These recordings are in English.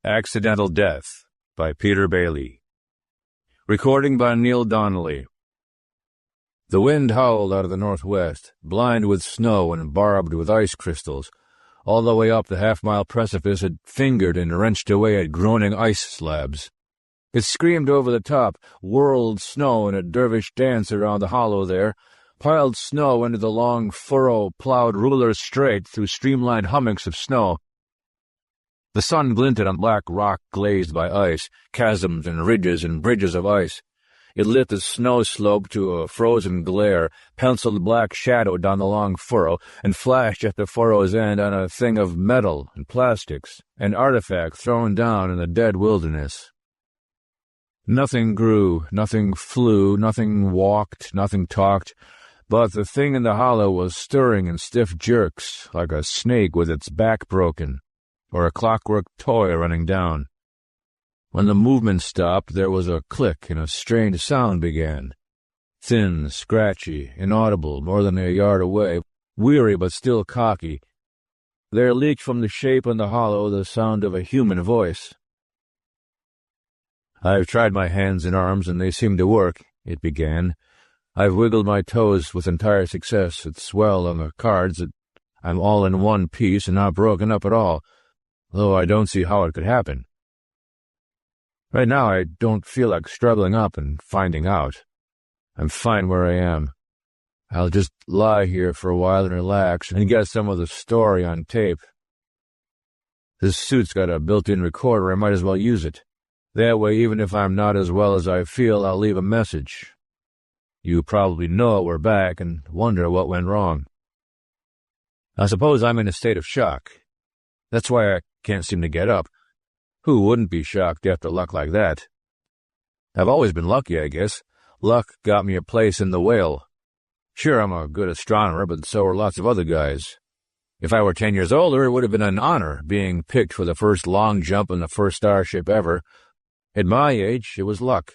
Accidental Death by Peter Bailey. Recording by Neil Donnelly. The wind howled out of the northwest, blind with snow and barbed with ice crystals. All the way up the half-mile precipice it fingered and wrenched away at groaning ice slabs. It screamed over the top, whirled snow in a dervish dance around the hollow there, piled snow into the long furrow, plowed rulers straight through streamlined hummocks of snow. The sun glinted on black rock glazed by ice, chasms and ridges and bridges of ice. It lit the snow slope to a frozen glare, penciled black shadow down the long furrow, and flashed at the furrow's end on a thing of metal and plastics, an artifact thrown down in the dead wilderness. Nothing grew, nothing flew, nothing walked, nothing talked, but the thing in the hollow was stirring in stiff jerks, like a snake with its back broken, or a clockwork toy running down. When the movement stopped, there was a click and a strained sound began. Thin, scratchy, inaudible, more than a yard away, weary but still cocky. There leaked from the shape in the hollow the sound of a human voice. "I've tried my hands and arms, and they seem to work," it began. "I've wiggled my toes with entire success. It's well on the cards that I'm all in one piece and not broken up at all, though I don't see how it could happen. Right now I don't feel like struggling up and finding out. I'm fine where I am. I'll just lie here for a while and relax and get some of the story on tape. This suit's got a built-in recorder. I might as well use it. That way, even if I'm not as well as I feel, I'll leave a message. You probably know we're back and wonder what went wrong. I suppose I'm in a state of shock. That's why I can't seem to get up. Who wouldn't be shocked after luck like that? I've always been lucky, I guess. Luck got me a place in the whale. Sure, I'm a good astronomer, but so are lots of other guys. If I were 10 years older, it would have been an honor being picked for the first long jump in the first starship ever. At my age, it was luck.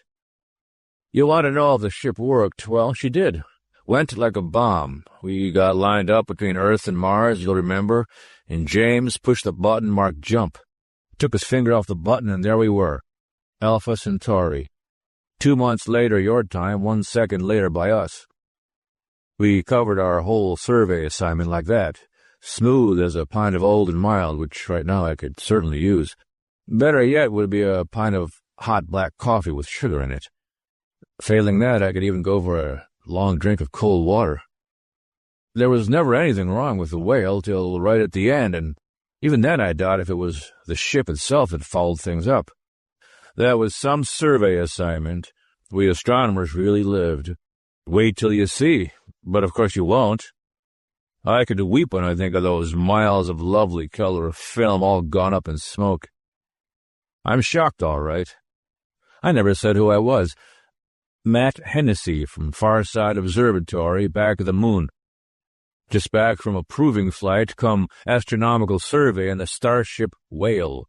You want to know if the ship worked? Well, she did. Went like a bomb. We got lined up between Earth and Mars, you'll remember, and James pushed the button marked jump. Took his finger off the button, and there we were. Alpha Centauri. 2 months later your time, 1 second later by us. We covered our whole survey assignment like that. Smooth as a pint of Old and Mild, which right now I could certainly use. Better yet would be a pint of hot black coffee with sugar in it. Failing that, I could even go for a long drink of cold water. There was never anything wrong with the whale till right at the end, and even then I doubt if it was the ship itself that fouled things up. That was some survey assignment. We astronomers really lived. Wait till you see, but of course you won't. I could weep when I think of those miles of lovely color of film all gone up in smoke. I'm shocked, all right. I never said who I was. Matt Hennessy from Farside Observatory, back of the moon. Just back from a proving flight, come astronomical survey in the starship Whale.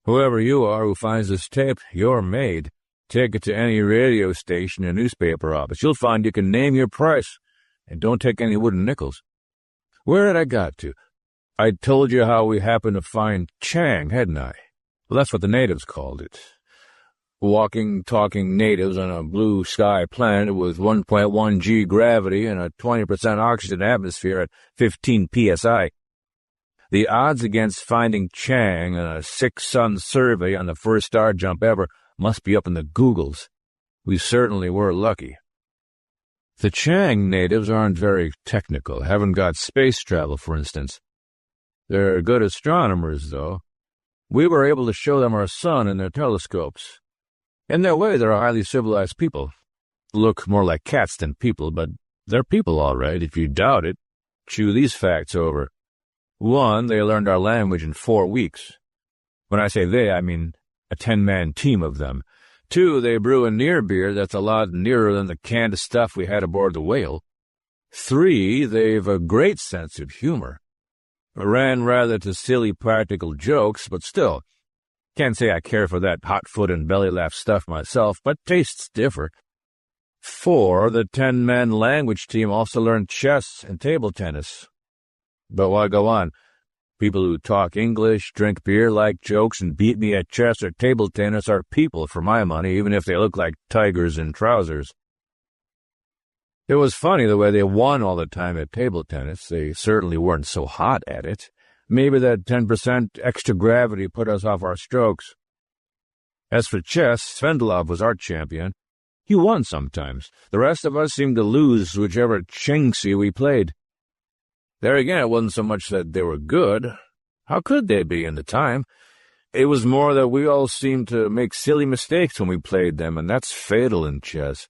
Whoever you are who finds this tape, you're made. Take it to any radio station or newspaper office. You'll find you can name your price, and don't take any wooden nickels. Where had I got to? I told you how we happened to find Chang, hadn't I? Well, that's what the natives called it. Walking, talking natives on a blue sky planet with 1.1 G gravity and a 20% oxygen atmosphere at 15 psi. The odds against finding Chang in a 6-sun survey on the first star jump ever must be up in the Googles. We certainly were lucky. The Chang natives aren't very technical, haven't got space travel, for instance. They're good astronomers, though. We were able to show them our sun in their telescopes. In their way, they're a highly civilized people. Look more like cats than people, but they're people all right. If you doubt it, chew these facts over. 1, they learned our language in 4 weeks. When I say they, I mean a 10-man team of them. 2, they brew a near beer that's a lot nearer than the canned stuff we had aboard the Whale. 3, they've a great sense of humor. Ran rather to silly practical jokes, but still, can't say I care for that hot foot and belly laugh stuff myself, but tastes differ. 4, the 10-man language team also learned chess and table tennis. But why go on? People who talk English, drink beer, like jokes, and beat me at chess or table tennis are people for my money, even if they look like tigers in trousers. It was funny the way they won all the time at table tennis. They certainly weren't so hot at it. Maybe that 10% extra gravity put us off our strokes. As for chess, Svendlov was our champion. He won sometimes. The rest of us seemed to lose whichever Chingsi we played. There again, it wasn't so much that they were good. How could they be in the time? It was more that we all seemed to make silly mistakes when we played them, and that's fatal in chess.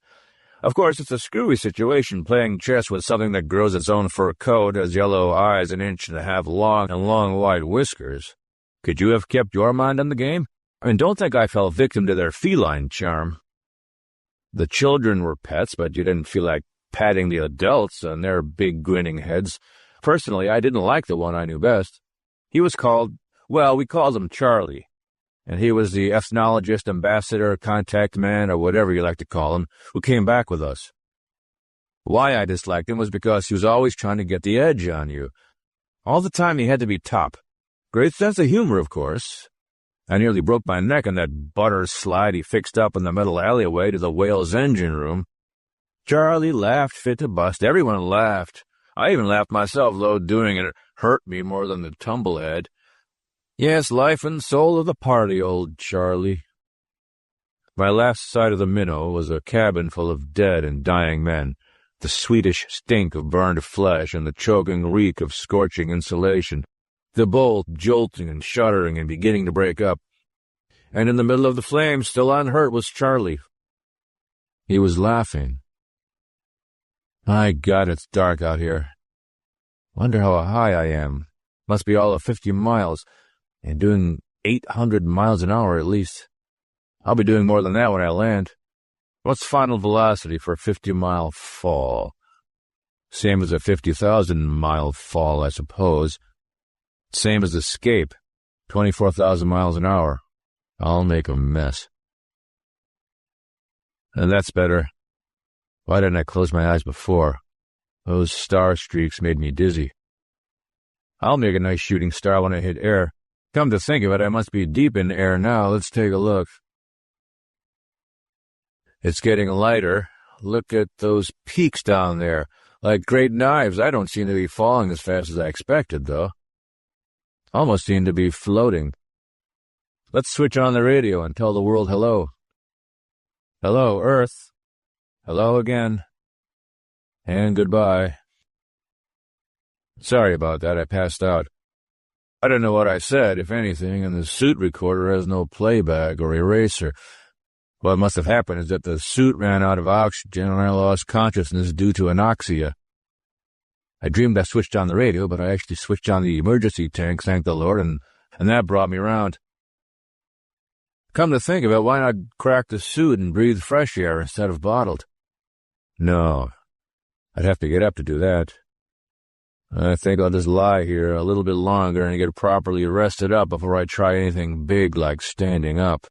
Of course, it's a screwy situation playing chess with something that grows its own fur coat, has yellow eyes 1.5 inches long, and long white whiskers. Could you have kept your mind on the game? I mean, don't think I fell victim to their feline charm. The children were pets, but you didn't feel like patting the adults on their big grinning heads. Personally, I didn't like the one I knew best. He was called, well, we called him Charlie. And he was the ethnologist, ambassador, contact man, or whatever you like to call him, who came back with us. Why I disliked him was because he was always trying to get the edge on you. All the time he had to be top. Great sense of humor, of course. I nearly broke my neck on that butter slide he fixed up in the metal alleyway to the whale's engine room. Charlie laughed fit to bust. Everyone laughed. I even laughed myself, though doing it hurt me more than the tumble had. Yes, life and soul of the party, old Charlie. My last sight of the minnow was a cabin full of dead and dying men, the sweetish stink of burned flesh and the choking reek of scorching insulation, the bolt jolting and shuddering and beginning to break up. And in the middle of the flames, still unhurt, was Charlie. He was laughing. My God, it's dark out here. Wonder how high I am. Must be all of 50 miles. And doing 800 miles an hour at least. I'll be doing more than that when I land. What's final velocity for a 50-mile fall? Same as a 50,000-mile fall, I suppose. Same as escape, 24,000 miles an hour. I'll make a mess. And that's better. Why didn't I close my eyes before? Those star streaks made me dizzy. I'll make a nice shooting star when I hit air. Come to think of it, I must be deep in air now. Let's take a look. It's getting lighter. Look at those peaks down there. Like great knives. I don't seem to be falling as fast as I expected, though. Almost seem to be floating. Let's switch on the radio and tell the world hello. Hello, Earth. Hello again. And goodbye. Sorry about that, I passed out. I don't know what I said, if anything, and the suit recorder has no playback or eraser. What must have happened is that the suit ran out of oxygen and I lost consciousness due to anoxia. I dreamed I switched on the radio, but I actually switched on the emergency tank, thank the Lord, and that brought me around. Come to think of it, why not crack the suit and breathe fresh air instead of bottled? No, I'd have to get up to do that. I think I'll just lie here a little bit longer and get properly rested up before I try anything big like standing up.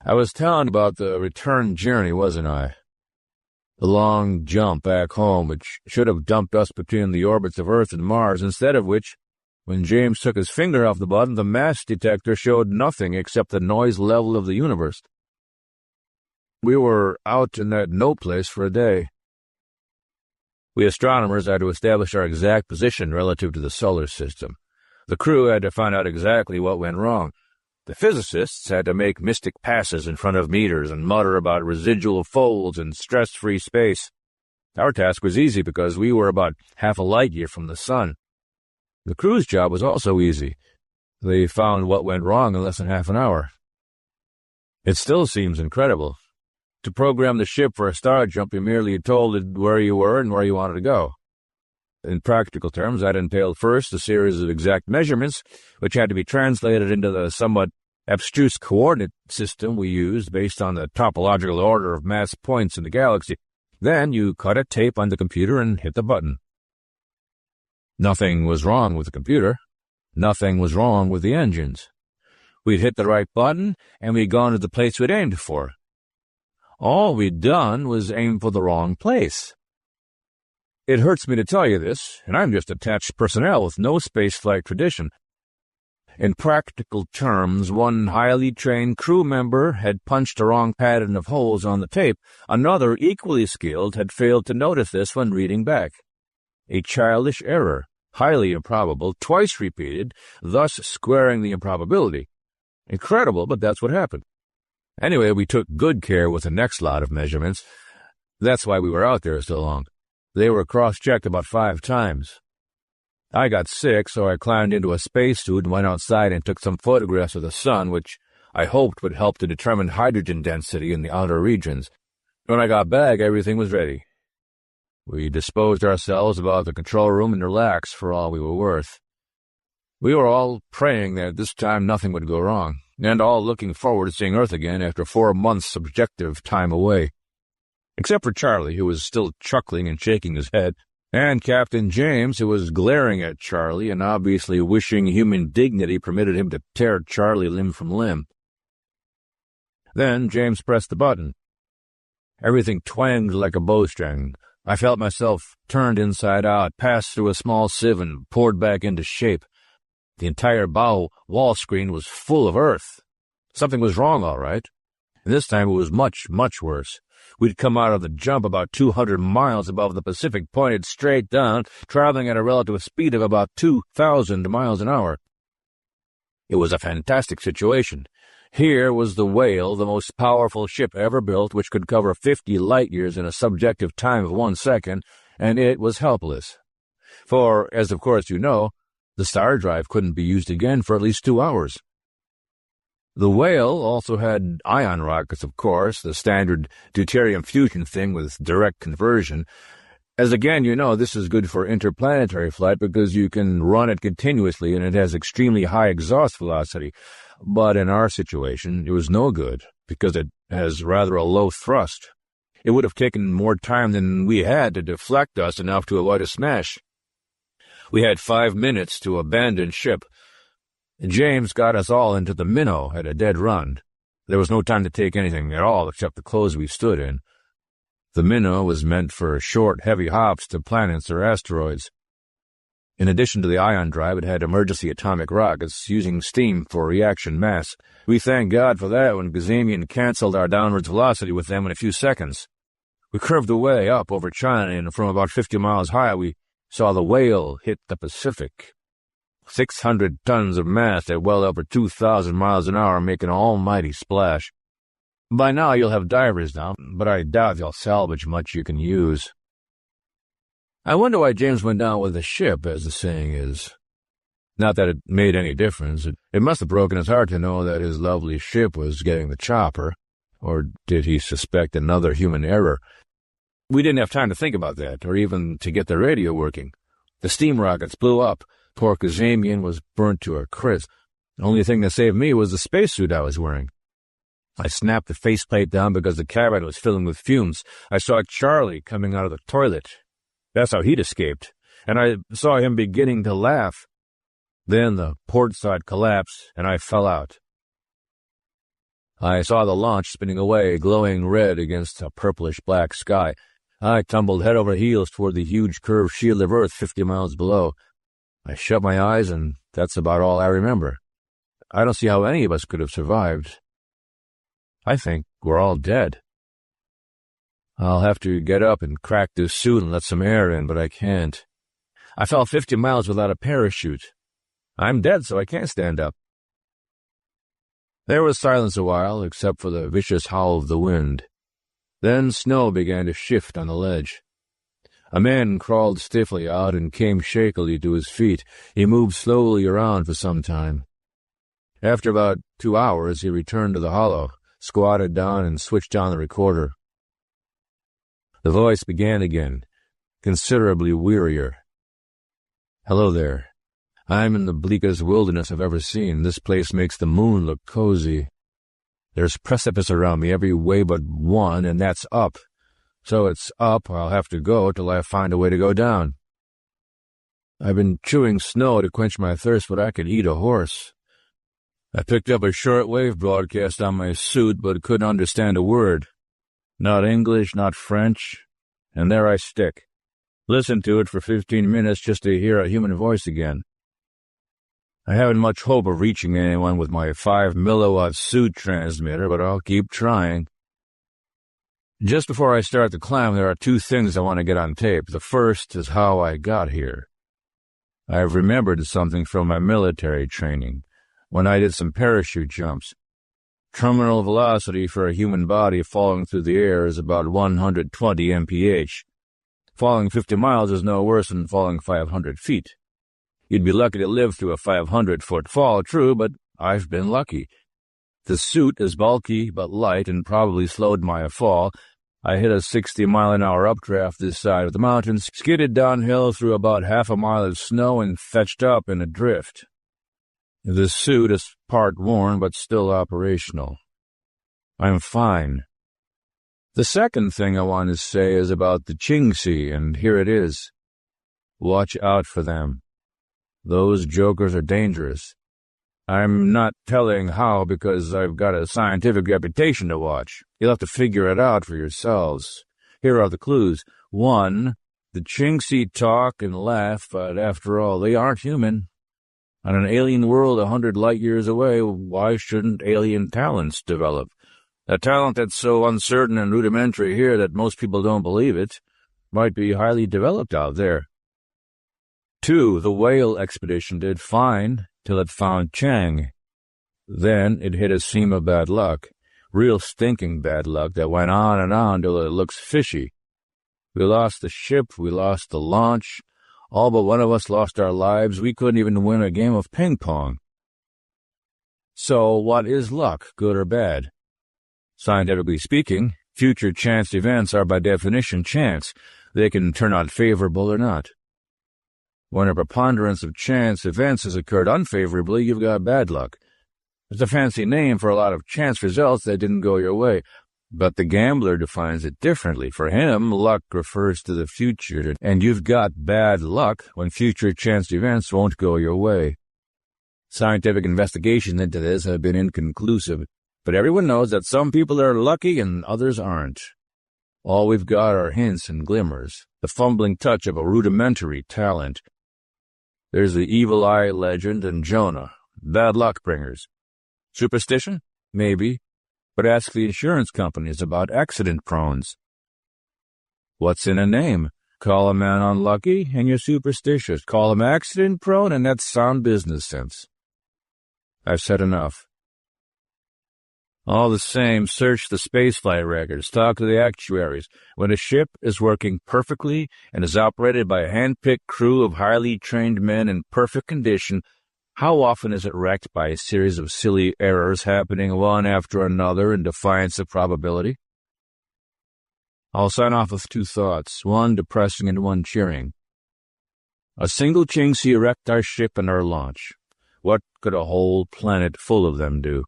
I was telling about the return journey, wasn't I? The long jump back home, which should have dumped us between the orbits of Earth and Mars, instead of which, when James took his finger off the button, the mass detector showed nothing except the noise level of the universe. We were out in that no place for a day. We astronomers had to establish our exact position relative to the solar system. The crew had to find out exactly what went wrong. The physicists had to make mystic passes in front of meters and mutter about residual folds and stress-free space. Our task was easy because we were about half a light year from the sun. The crew's job was also easy. They found what went wrong in less than half an hour. It still seems incredible. To program the ship for a star jump, you merely told it where you were and where you wanted to go. In practical terms, that entailed first a series of exact measurements, which had to be translated into the somewhat abstruse coordinate system we used based on the topological order of mass points in the galaxy. Then you cut a tape on the computer and hit the button. Nothing was wrong with the computer. Nothing was wrong with the engines. We'd hit the right button, and we'd gone to the place we'd aimed for. All we'd done was aim for the wrong place. It hurts me to tell you this, and I'm just attached personnel with no spaceflight tradition. In practical terms, one highly trained crew member had punched the wrong pattern of holes on the tape. Another, equally skilled, had failed to notice this when reading back. A childish error, highly improbable, twice repeated, thus squaring the improbability. Incredible, but that's what happened. Anyway, we took good care with the next lot of measurements. That's why we were out there so long. They were cross-checked about 5 times. I got sick, so I climbed into a spacesuit and went outside and took some photographs of the sun, which I hoped would help to determine hydrogen density in the outer regions. When I got back, everything was ready. We disposed ourselves about the control room and relaxed for all we were worth. We were all praying that this time nothing would go wrong, and all looking forward to seeing Earth again after 4 months' subjective time away. Except for Charlie, who was still chuckling and shaking his head, and Captain James, who was glaring at Charlie and obviously wishing human dignity permitted him to tear Charlie limb from limb. Then James pressed the button. Everything twanged like a bowstring. I felt myself turned inside out, passed through a small sieve and poured back into shape. The entire bow wall screen was full of Earth. Something was wrong, all right. And this time it was much, much worse. We'd come out of the jump about 200 miles above the Pacific, pointed straight down, traveling at a relative speed of about 2,000 miles an hour. It was a fantastic situation. Here was the Whale, the most powerful ship ever built, which could cover 50 light-years in a subjective time of 1 second, and it was helpless. For, as of course you know, the star drive couldn't be used again for at least 2 hours. The Whale also had ion rockets, of course, the standard deuterium fusion thing with direct conversion. As again, you know, this is good for interplanetary flight because you can run it continuously and it has extremely high exhaust velocity. But in our situation, it was no good because it has rather a low thrust. It would have taken more time than we had to deflect us enough to avoid a smash. We had 5 minutes to abandon ship. James got us all into the minnow at a dead run. There was no time to take anything at all except the clothes we stood in. The minnow was meant for short, heavy hops to planets or asteroids. In addition to the ion drive, it had emergency atomic rockets using steam for reaction mass. We thanked God for that when Gazamian canceled our downwards velocity with them in a few seconds. We curved away up over China, and from about 50 miles high, we saw the Whale hit the Pacific. 600 tons of mass at well over 2,000 miles an hour, making an almighty splash. By now you'll have divers down, but I doubt they'll salvage much you can use. I wonder why James went down with the ship, as the saying is. Not that it made any difference. It must have broken his heart to know that his lovely ship was getting the chopper. Or did he suspect another human error? We didn't have time to think about that, or even to get the radio working. The steam rockets blew up. Poor Gazamian was burnt to a crisp. The only thing that saved me was the spacesuit I was wearing. I snapped the faceplate down because the cabin was filling with fumes. I saw Charlie coming out of the toilet. That's how he'd escaped. And I saw him beginning to laugh. Then the port side collapsed, and I fell out. I saw the launch spinning away, glowing red against a purplish-black sky. I tumbled head over heels toward the huge curved shield of Earth 50 miles below. I shut my eyes, and that's about all I remember. I don't see how any of us could have survived. I think we're all dead. I'll have to get up and crack this suit and let some air in, but I can't. I fell 50 miles without a parachute. I'm dead, so I can't stand up. There was silence a while, except for the vicious howl of the wind. Then snow began to shift on the ledge. A man crawled stiffly out and came shakily to his feet. He moved slowly around for some time. After about 2 hours, he returned to the hollow, squatted down, and switched on the recorder. The voice began again, considerably wearier. "Hello there. I'm in the bleakest wilderness I've ever seen. This place makes the moon look cozy. There's precipice around me every way but one, and that's up. So it's up I'll have to go till I find a way to go down. I've been chewing snow to quench my thirst, but I could eat a horse. I picked up a shortwave broadcast on my suit, but couldn't understand a word. Not English, not French, and there I stick. Listened to it for 15 minutes just to hear a human voice again. I haven't much hope of reaching anyone with my 5 milliwatt suit transmitter, but I'll keep trying. Just before I start the climb, there are 2 things I want to get on tape. The first is how I got here. I've remembered something from my military training, when I did some parachute jumps. Terminal velocity for a human body falling through the air is about 120 mph. Falling 50 miles is no worse than falling 500 feet. You'd be lucky to live through a 500-foot fall, true, but I've been lucky. The suit is bulky but light and probably slowed my fall. I hit a 60-mile-an-hour updraft this side of the mountains, skidded downhill through about half a mile of snow, and fetched up in a drift. The suit is part worn but still operational. I'm fine. The second thing I want to say is about the Chingsi, and here it is. Watch out for them. Those jokers are dangerous. I'm not telling how because I've got a scientific reputation to watch. You'll have to figure it out for yourselves. Here are the clues. 1, the Chingsi talk and laugh, but after all, they aren't human. On an alien world 100 light-years away, why shouldn't alien talents develop? A talent that's so uncertain and rudimentary here that most people don't believe it might be highly developed out there. 2, the whale expedition did fine till it found Chang. Then it hit a seam of bad luck, real stinking bad luck that went on till it looks fishy. We lost the ship, we lost the launch, all but one of us lost our lives. We couldn't even win a game of ping-pong. So what is luck, good or bad? Scientifically speaking, future chance events are by definition chance. They can turn out favorable or not. When a preponderance of chance events has occurred unfavorably, you've got bad luck. It's a fancy name for a lot of chance results that didn't go your way, but the gambler defines it differently. For him, luck refers to the future, and you've got bad luck when future chance events won't go your way. Scientific investigations into this have been inconclusive, but everyone knows that some people are lucky and others aren't. All we've got are hints and glimmers, the fumbling touch of a rudimentary talent. There's the evil eye legend and Jonah, bad luck bringers. Superstition? Maybe. But ask the insurance companies about accident-prones. What's in a name? Call a man unlucky, and you're superstitious. Call him accident-prone, and that's sound business sense. I've said enough. All the same, search the spaceflight records, talk to the actuaries. When a ship is working perfectly and is operated by a hand-picked crew of highly trained men in perfect condition, how often is it wrecked by a series of silly errors happening one after another in defiance of probability? I'll sign off with 2 thoughts, one depressing and one cheering. A single Chingsi wrecked our ship and our launch. What could a whole planet full of them do?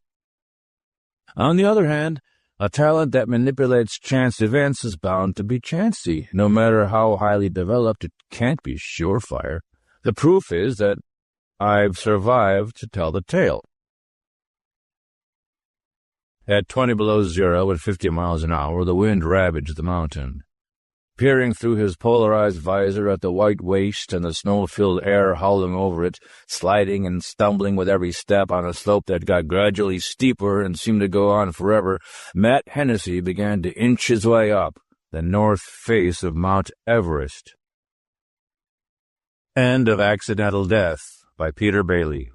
On the other hand, a talent that manipulates chance events is bound to be chancy. No matter how highly developed, it can't be surefire. The proof is that I've survived to tell the tale. At 20 below zero and 50 miles an hour, the wind ravaged the mountain. Peering through his polarized visor at the white waste and the snow-filled air howling over it, sliding and stumbling with every step on a slope that got gradually steeper and seemed to go on forever, Matt Hennessy began to inch his way up the north face of Mount Everest. End of Accidental Death by Peter Bailey.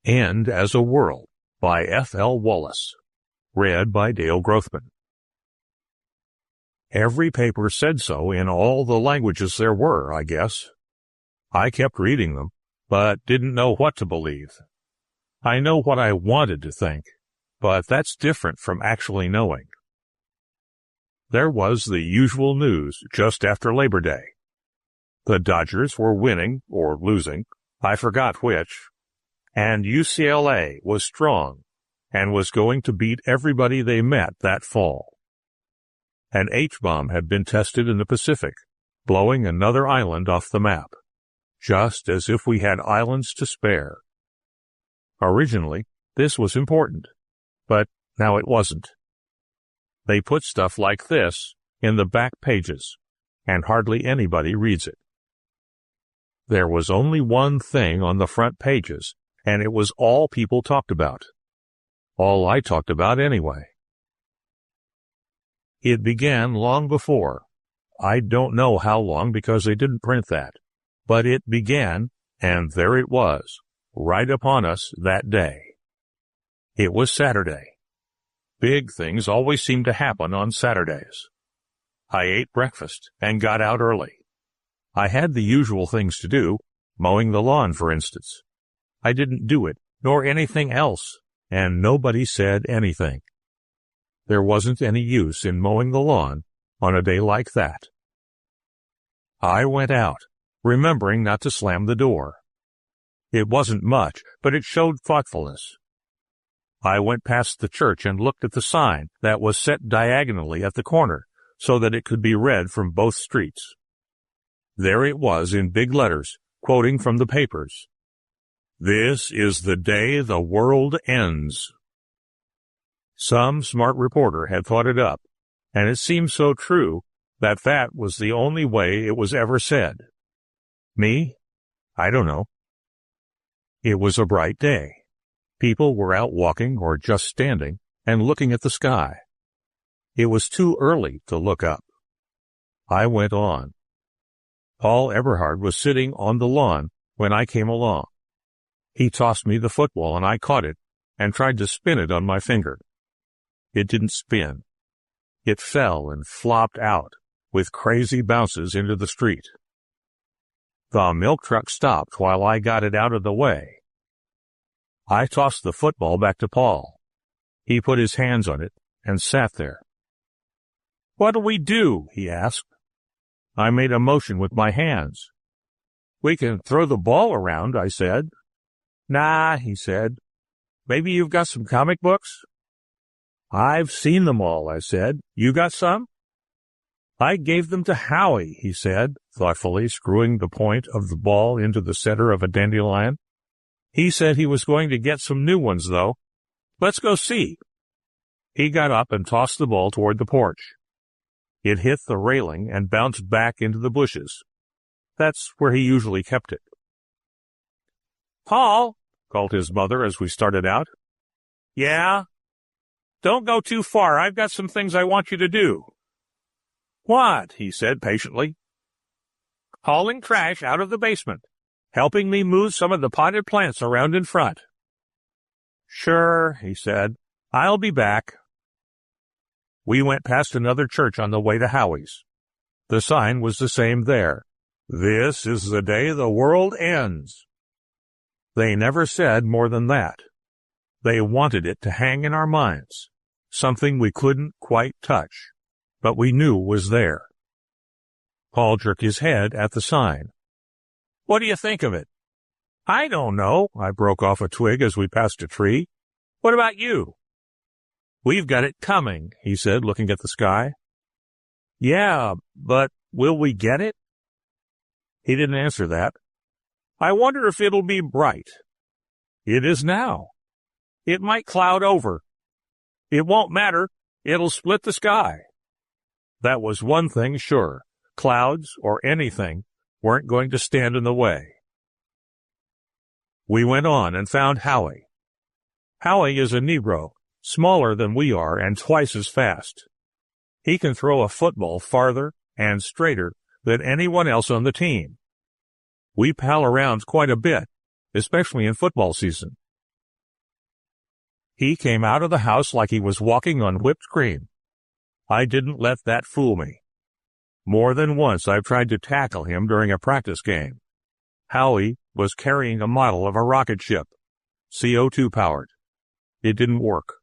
End as a Whirl by F.L. Wallace. Read by Dale Growthman. Every paper said so in all the languages there were, I guess. I kept reading them, but didn't know what to believe. I know what I wanted to think, but that's different from actually knowing. There was the usual news just after Labor Day. The Dodgers were winning, or losing, I forgot which, and UCLA was strong and was going to beat everybody they met that fall. An H-bomb had been tested in the Pacific, blowing another island off the map, just as if we had islands to spare. Originally, this was important, but now it wasn't. They put stuff like this in the back pages, and hardly anybody reads it. There was only one thing on the front pages, and it was all people talked about. All I talked about anyway. It began long before. I don't know how long because they didn't print that. But it began, and there it was, right upon us that day. It was Saturday. Big things always seem to happen on Saturdays. I ate breakfast and got out early. I had the usual things to do, mowing the lawn, for instance. I didn't do it, nor anything else, and nobody said anything. There wasn't any use in mowing the lawn on a day like that. I went out, remembering not to slam the door. It wasn't much, but it showed thoughtfulness. I went past the church and looked at the sign that was set diagonally at the corner so that it could be read from both streets. There it was in big letters, quoting from the papers. "This is the day the world ends." Some smart reporter had thought it up, and it seemed so true that that was the only way it was ever said. Me? I don't know. It was a bright day. People were out walking or just standing and looking at the sky. It was too early to look up. I went on. Paul Eberhard was sitting on the lawn when I came along. He tossed me the football and I caught it and tried to spin it on my finger. It didn't spin. It fell and flopped out with crazy bounces into the street. The milk truck stopped while I got it out of the way. I tossed the football back to Paul. He put his hands on it and sat there. "What'll we do?" he asked. I made a motion with my hands. "We can throw the ball around," I said. "Nah," he said. "Maybe you've got some comic books?" "I've seen them all," I said. "You got some?" "I gave them to Howie," he said, thoughtfully screwing the point of the ball into the center of a dandelion. "He said he was going to get some new ones, though. Let's go see." He got up and tossed the ball toward the porch. It hit the railing and bounced back into the bushes. That's where he usually kept it. "Paul," called his mother as we started out. "Yeah?" "Don't go too far. I've got some things I want you to do." "What?" he said patiently. "Hauling trash out of the basement, helping me move some of the potted plants around in front." "Sure," he said. "I'll be back." We went past another church on the way to Howie's. The sign was the same there. "This is the day the world ends." They never said more than that. They wanted it to hang in our minds, something we couldn't quite touch, but we knew was there. Paul jerked his head at the sign. "What do you think of it?" "I don't know." I broke off a twig as we passed a tree. "What about you?" "We've got it coming," he said, looking at the sky. "Yeah, but will we get it?" He didn't answer that. "I wonder if it'll be bright." "It is now." "It might cloud over." "It won't matter. It'll split the sky." That was one thing sure. Clouds or anything weren't going to stand in the way. We went on and found Howie. Howie is a Negro, smaller than we are and twice as fast. He can throw a football farther and straighter than anyone else on the team. We pal around quite a bit, especially in football season. He came out of the house like he was walking on whipped cream. I didn't let that fool me. More than once I've tried to tackle him during a practice game. Howie was carrying a model of a rocket ship, CO2 powered. It didn't work.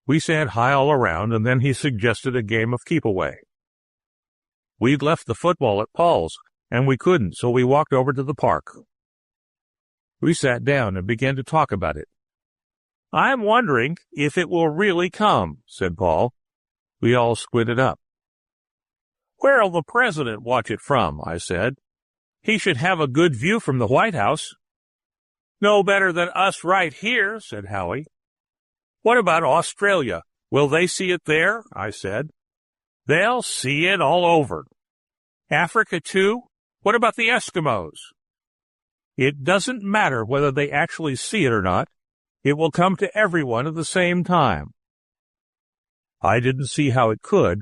We said hi all around, and then he suggested a game of keep-away. We'd left the football at Paul's, and we couldn't, so we walked over to the park. We sat down and began to talk about it. "I'm wondering if it will really come," said Paul. We all squinted up. "Where'll the president watch it from?" I said. "He should have a good view from the White House." "No better than us right here," said Howie. "What about Australia? Will they see it there? I said. They'll see it all over. Africa, too? What about the Eskimos? It doesn't matter whether they actually see it or not. It will come to everyone at the same time. I didn't see how it could,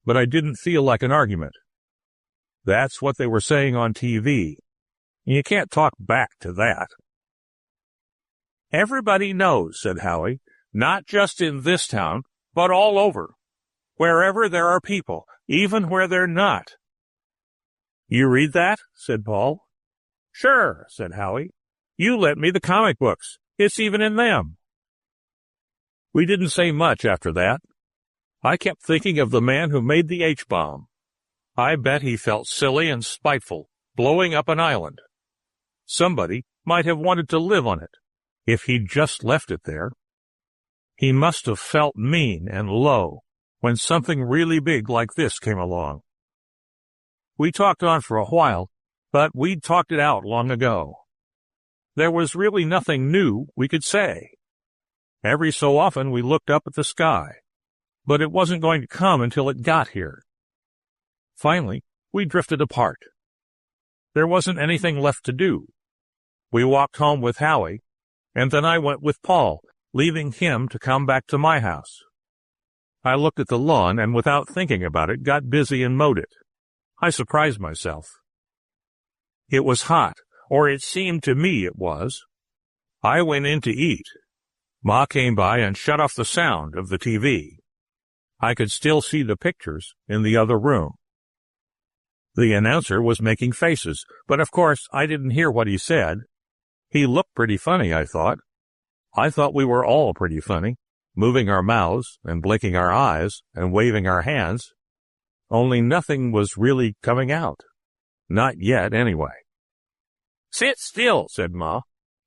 but I didn't feel like an argument. That's what they were saying on TV. You can't talk back to that. Everybody knows, said Howie, not just in this town, but all over. Wherever there are people, even where they're not. You read that? Said Paul. Sure, said Howie. You lent me the comic books. It's even in them. We didn't say much after that. I kept thinking of the man who made the H-bomb. I bet he felt silly and spiteful, blowing up an island. Somebody might have wanted to live on it, if he'd just left it there. He must have felt mean and low when something really big like this came along. We talked on for a while, but we'd talked it out long ago. There was really nothing new we could say. Every so often we looked up at the sky, but it wasn't going to come until it got here. Finally, we drifted apart. There wasn't anything left to do. We walked home with Howie, and then I went with Paul, leaving him to come back to my house. I looked at the lawn and without thinking about it, got busy and mowed it. I surprised myself. It was hot, or it seemed to me it was. I went in to eat. Ma came by and shut off the sound of the TV. I could still see the pictures in the other room. The announcer was making faces, but of course I didn't hear what he said. He looked pretty funny, I thought. I thought we were all pretty funny, moving our mouths and blinking our eyes and waving our hands. Only nothing was really coming out. Not yet, anyway. Sit still, said Ma.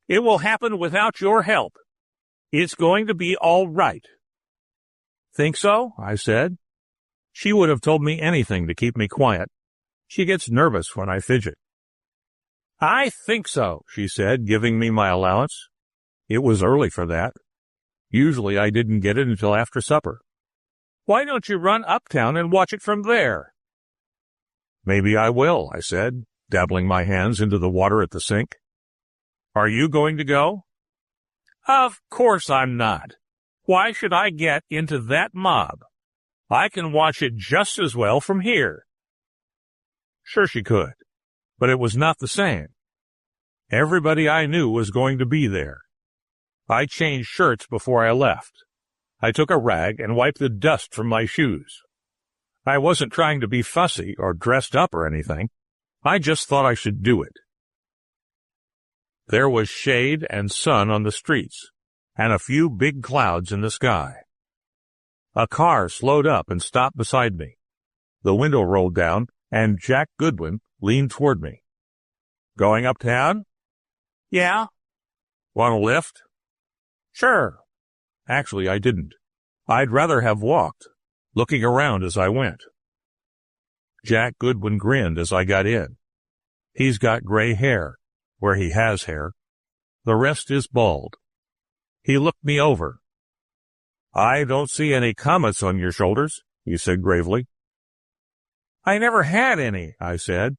It will happen without your help. It's going to be all right. Think so? I said. She would have told me anything to keep me quiet. She gets nervous when I fidget. I think so, she said, giving me my allowance. It was early for that. Usually I didn't get it until after supper. Why don't you run uptown and watch it from there? Maybe I will, I said, dabbling my hands into the water at the sink. Are you going to go? Of course I'm not. Why should I get into that mob? I can watch it just as well from here. Sure she could, but it was not the same. Everybody I knew was going to be there. I changed shirts before I left. I took a rag and wiped the dust from my shoes. I wasn't trying to be fussy or dressed up or anything. I just thought I should do it. There was shade and sun on the streets, and a few big clouds in the sky. A car slowed up and stopped beside me. The window rolled down, and Jack Goodwin leaned toward me. Going uptown? Yeah. Want a lift? Sure. Actually, I didn't. I'd rather have walked, looking around as I went. Jack Goodwin grinned as I got in. He's got gray hair, where he has hair. The rest is bald. He looked me over. I don't see any comets on your shoulders, he said gravely. I never had any, I said.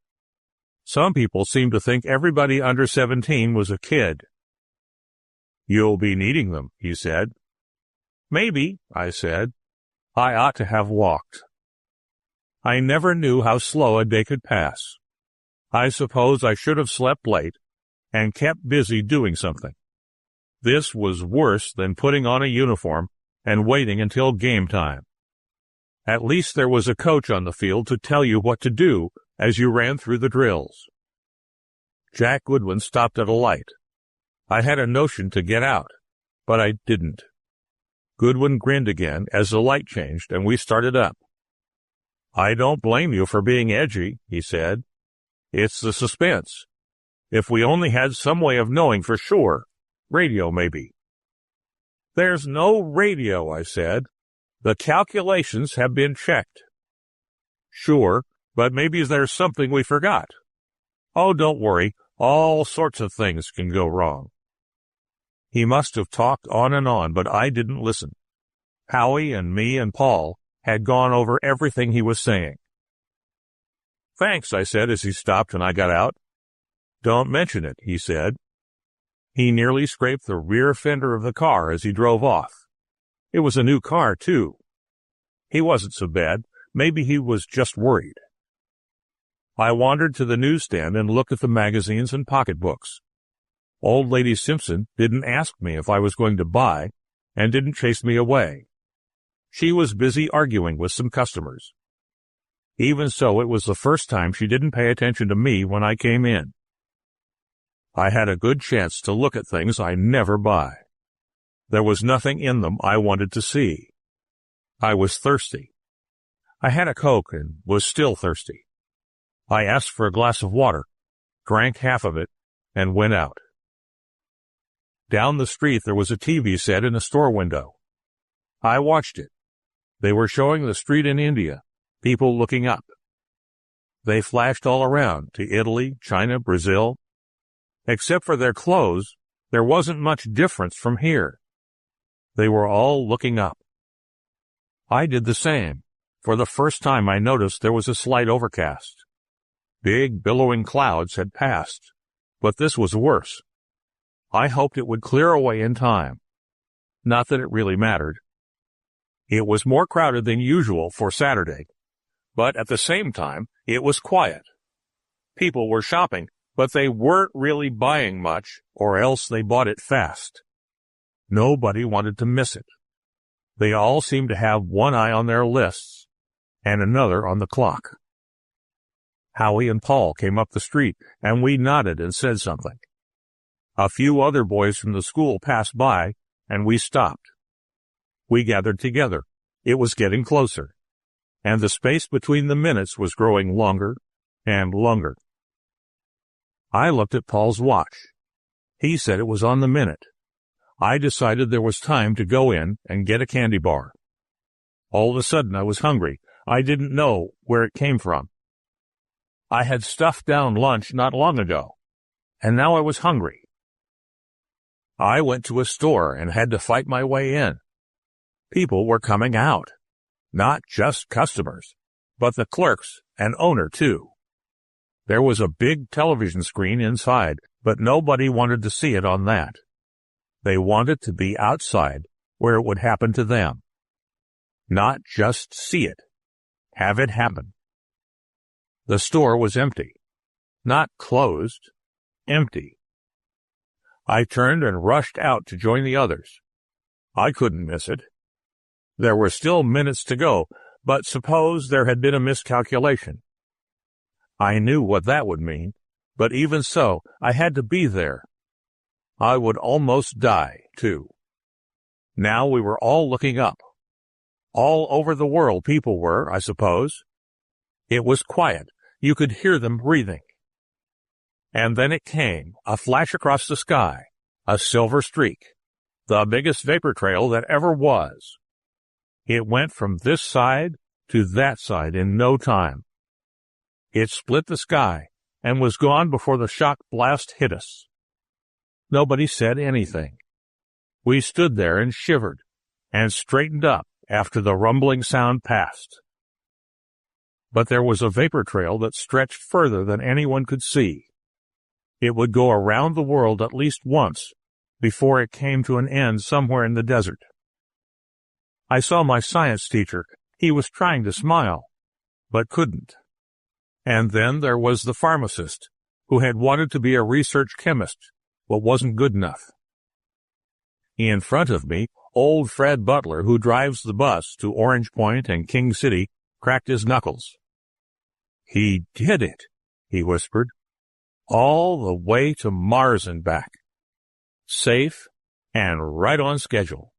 Some people seem to think everybody under 17 was a kid. You'll be needing them, he said. Maybe, I said. I ought to have walked. I never knew how slow a day could pass. I suppose I should have slept late and kept busy doing something. This was worse than putting on a uniform and waiting until game time. At least there was a coach on the field to tell you what to do as you ran through the drills. Jack Goodwin stopped at a light. I had a notion to get out, but I didn't. Goodwin grinned again as the light changed and we started up. I don't blame you for being edgy, he said. It's the suspense. If we only had some way of knowing for sure, radio maybe. There's no radio, I said. The calculations have been checked. Sure, but maybe there's something we forgot. Oh, don't worry, all sorts of things can go wrong. He must have talked on and on, but I didn't listen. Howie and me and Paul had gone over everything he was saying. "Thanks," I said as he stopped and I got out. "Don't mention it," he said. He nearly scraped the rear fender of the car as he drove off. It was a new car, too. He wasn't so bad. Maybe he was just worried. I wandered to the newsstand and looked at the magazines and pocketbooks. Old Lady Simpson didn't ask me if I was going to buy and didn't chase me away. She was busy arguing with some customers. Even so, it was the first time she didn't pay attention to me when I came in. I had a good chance to look at things I never buy. There was nothing in them I wanted to see. I was thirsty. I had a Coke and was still thirsty. I asked for a glass of water, drank half of it, and went out. Down the street there was a TV set in a store window. I watched it. They were showing the street in India, people looking up. They flashed all around, to Italy, China, Brazil. Except for their clothes, there wasn't much difference from here. They were all looking up. I did the same. For the first time I noticed there was a slight overcast. Big, billowing clouds had passed, but this was worse. I hoped it would clear away in time. Not that it really mattered. It was more crowded than usual for Saturday, but at the same time, it was quiet. People were shopping, but they weren't really buying much, or else they bought it fast. Nobody wanted to miss it. They all seemed to have one eye on their lists and another on the clock. Howie and Paul came up the street, and we nodded and said something. A few other boys from the school passed by, and we stopped. We gathered together. It was getting closer, and the space between the minutes was growing longer and longer. I looked at Paul's watch. He said it was on the minute. I decided there was time to go in and get a candy bar. All of a sudden I was hungry. I didn't know where it came from. I had stuffed down lunch not long ago, and now I was hungry. I went to a store and had to fight my way in. People were coming out. Not just customers, but the clerks and owner, too. There was a big television screen inside, but nobody wanted to see it on that. They wanted to be outside, where it would happen to them. Not just see it. Have it happen. The store was empty. Not closed. Empty. I turned and rushed out to join the others. I couldn't miss it. There were still minutes to go, but suppose there had been a miscalculation. I knew what that would mean, but even so, I had to be there. I would almost die, too. Now we were all looking up. All over the world people were, I suppose. It was quiet. You could hear them breathing. And then it came, a flash across the sky, a silver streak, the biggest vapor trail that ever was. It went from this side to that side in no time. It split the sky and was gone before the shock blast hit us. Nobody said anything. We stood there and shivered and straightened up after the rumbling sound passed. But there was a vapor trail that stretched further than anyone could see. It would go around the world at least once before it came to an end somewhere in the desert. I saw my science teacher. He was trying to smile, but couldn't. And then there was the pharmacist, who had wanted to be a research chemist, but wasn't good enough. In front of me, old Fred Butler, who drives the bus to Orange Point and King City, cracked his knuckles. "He did it," he whispered. "All the way to Mars and back. Safe and right on schedule."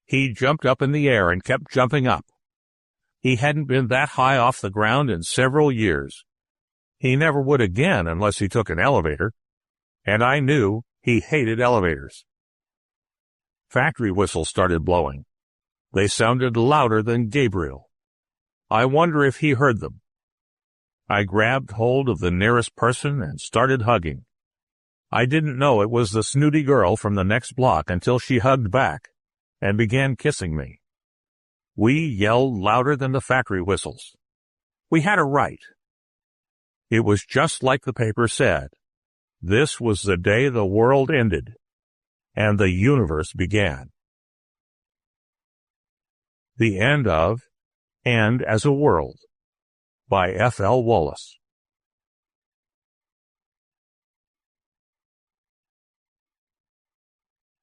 He jumped up in the air and kept jumping up. He hadn't been that high off the ground in several years. He never would again unless he took an elevator, and I knew he hated elevators. Factory whistles started blowing. They sounded louder than Gabriel. I wonder if he heard them. I grabbed hold of the nearest person and started hugging. I didn't know it was the snooty girl from the next block until she hugged back, and began kissing me. We yelled louder than the factory whistles. We had a right. It was just like the paper said. This was the day the world ended, and the universe began. The End of End as a World by F. L. Wallace.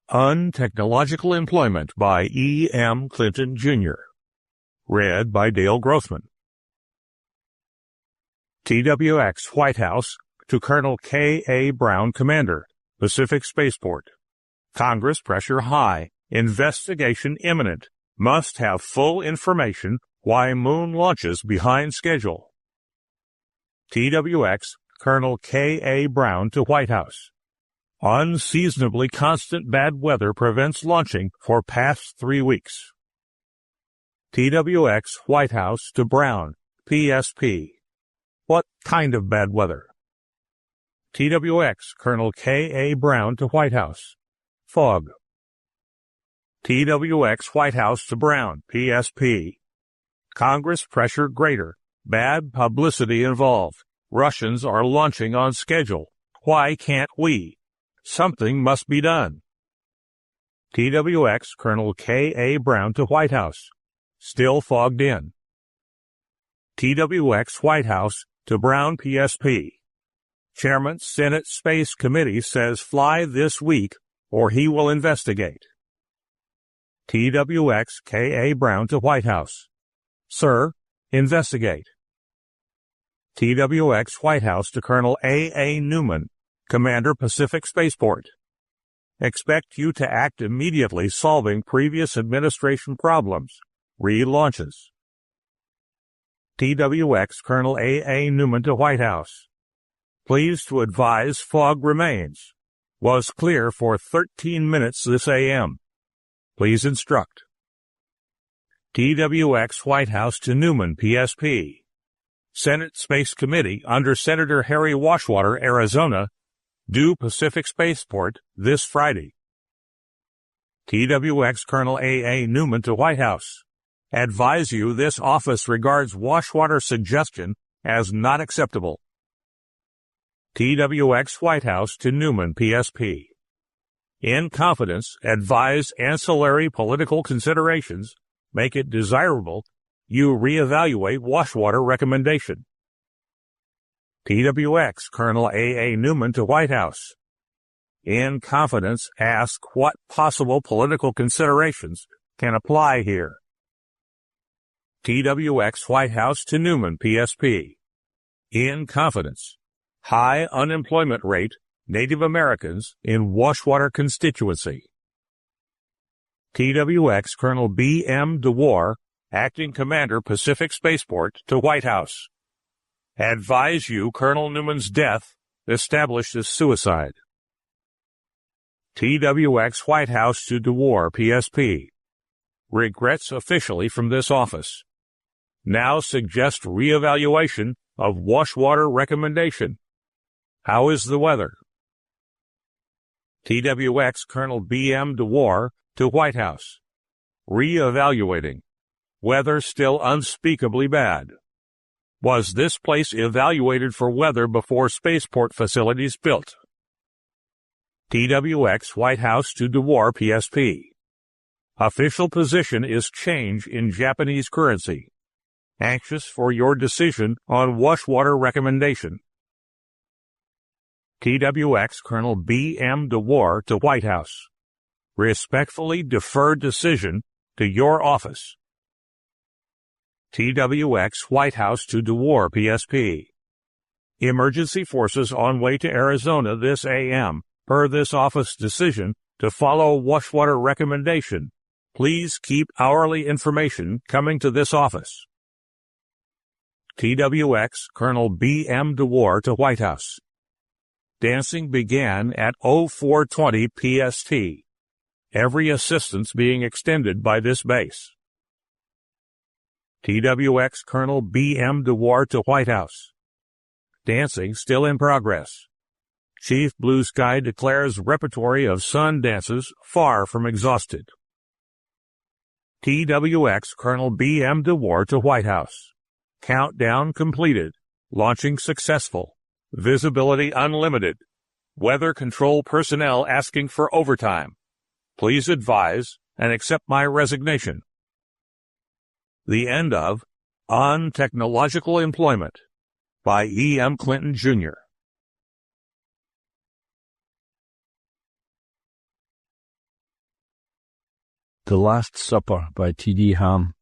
Untechnological Employment by E. M. Clinton, Jr. Read by Dale Growthman. TWX White House to Colonel K. A. Brown, Commander, Pacific Spaceport. Congress pressure high. Investigation imminent. Must have full information why moon launches behind schedule. TWX Colonel K. A. Brown to White House. Unseasonably constant bad weather prevents launching for past 3 weeks. TWX White House to Brown, PSP. What kind of bad weather? TWX Colonel K. A. Brown to White House. Fog. TWX White House to Brown, PSP. Congress pressure greater. Bad publicity involved. Russians are launching on schedule. Why can't we? Something must be done. TWX Colonel K. A. Brown to White House. Still fogged in. TWX White House to Brown, PSP. Chairman Senate Space Committee says fly this week or he will investigate. TWX K. A. Brown to White House. Sir, investigate. TWX White House to Colonel A. A. Newman, Commander, Pacific Spaceport. Expect you to act immediately solving previous administration problems. Relaunches. TWX Colonel A. A. Newman to White House. Pleased to advise fog remains. Was clear for 13 minutes this a.m. Please instruct. TWX White House to Newman, PSP. Senate Space Committee under Senator Harry Washwater, Arizona, due Pacific Spaceport this Friday. TWX Colonel A. A. Newman to White House. Advise you this office regards Washwater's suggestion as not acceptable. TWX White House to Newman, PSP. In confidence, advise ancillary political considerations make it desirable you reevaluate Washwater recommendation. TWX Colonel A. A. Newman to White House. In confidence, ask what possible political considerations can apply here. TWX White House to Newman, PSP. In confidence. High unemployment rate, Native Americans in Washwater constituency. TWX Colonel B. M. DeWar, Acting Commander, Pacific Spaceport, to White House. Advise you Colonel Newman's death established as suicide. TWX White House to DeWar, PSP. Regrets officially from this office. Now suggest reevaluation of Washwater recommendation. How is the weather? TWX Colonel B. M. DeWar to White House. Reevaluating. Weather still unspeakably bad. Was this place evaluated for weather before spaceport facilities built? TWX White House to DeWar, PSP. Official position is change in Japanese currency. Anxious for your decision on Washwater recommendation. TWX Colonel B. M. DeWar to White House. Respectfully defer decision to your office. TWX White House to DeWar, PSP. Emergency forces on way to Arizona this a.m. per this office decision to follow Washwater recommendation. Please keep hourly information coming to this office. TWX Colonel B. M. DeWar to White House. Dancing began at 0420 PST. Every assistance being extended by this base. TWX Colonel B. M. DeWar to White House. Dancing still in progress. Chief Blue Sky declares repertory of sun dances far from exhausted. TWX Colonel B.M. DeWar to White House. Countdown completed. Launching successful. Visibility unlimited. Weather control personnel asking for overtime. Please advise and accept my resignation. The end of Untechnological Employment by E. M. Clinton, Jr. The Last Supper by T.D. Ham.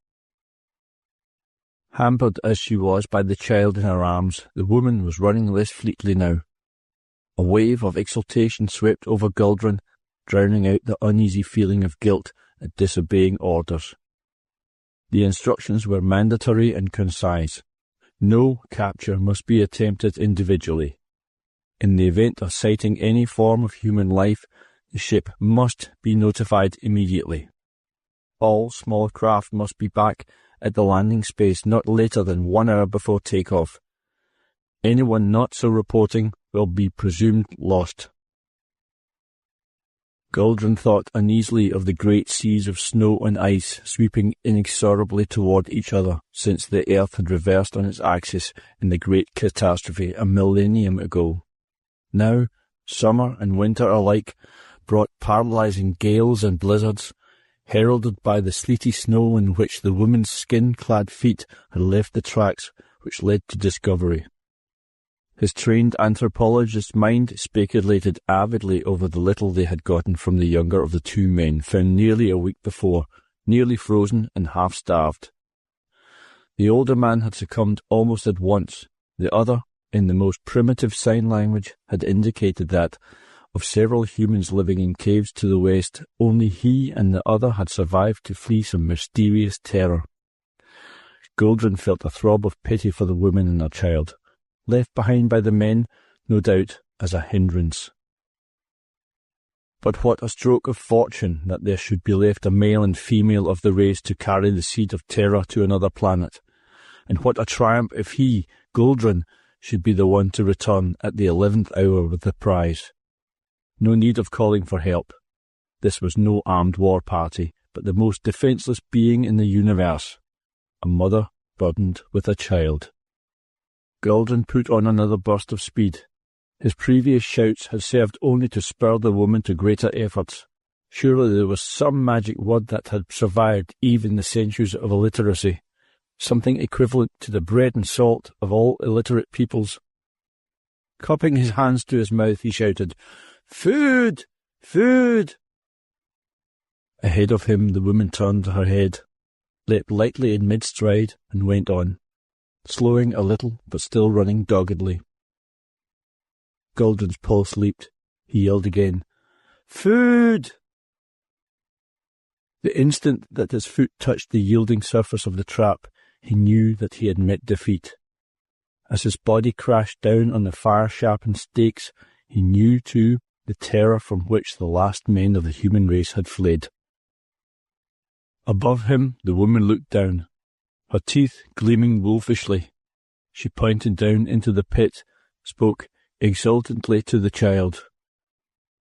Hampered as she was by the child in her arms, the woman was running less fleetly now. A wave of exultation swept over Guldran, drowning out the uneasy feeling of guilt at disobeying orders. The instructions were mandatory and concise. No capture must be attempted individually. In the event of sighting any form of human life, the ship must be notified immediately. All small craft must be back at the landing space not later than 1 hour before takeoff. Anyone not so reporting will be presumed lost. Guldran thought uneasily of the great seas of snow and ice sweeping inexorably toward each other since the Earth had reversed on its axis in the great catastrophe a millennium ago. Now, summer and winter alike brought paralyzing gales and blizzards, heralded by the sleety snow in which the woman's skin-clad feet had left the tracks which led to discovery. His trained anthropologist's mind speculated avidly over the little they had gotten from the younger of the two men found nearly a week before, nearly frozen and half-starved. The older man had succumbed almost at once. The other, in the most primitive sign language, had indicated that, of several humans living in caves to the west, only he and the other had survived to flee some mysterious terror. Guldran felt a throb of pity for the woman and her child, left behind by the men, no doubt, as a hindrance. But what a stroke of fortune that there should be left a male and female of the race to carry the seed of terror to another planet, and what a triumph if he, Guldran, should be the one to return at the 11th hour with the prize. No need of calling for help. This was no armed war party, but the most defenceless being in the universe, a mother burdened with a child. Guldran put on another burst of speed. His previous shouts had served only to spur the woman to greater efforts. Surely there was some magic word that had survived even the centuries of illiteracy, something equivalent to the bread and salt of all illiterate peoples. Cupping his hands to his mouth, he shouted, "Food! Food!" Ahead of him the woman turned her head, leapt lightly in mid-stride, and went on, slowing a little but still running doggedly. Guldran's pulse leaped. He yelled again, "Food!" The instant that his foot touched the yielding surface of the trap, he knew that he had met defeat. As his body crashed down on the fire-sharpened stakes, he knew, too, the terror from which the last men of the human race had fled. Above him the woman looked down, her teeth gleaming wolfishly. She pointed down into the pit, spoke exultantly to the child.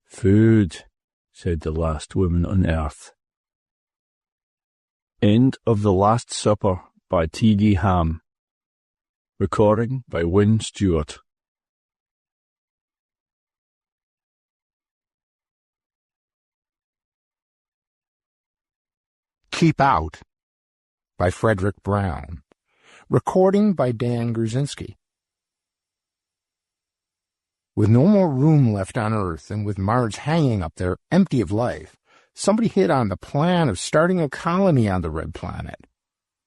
"Food," said the last woman on earth. End of The Last Supper by T.D. Ham. Recording by Win Stuart. Keep Out by Frederick Brown. Recording by Dan Grusinski. With no more room left on Earth and with Mars hanging up there empty of life, somebody hit on the plan of starting a colony on the red planet.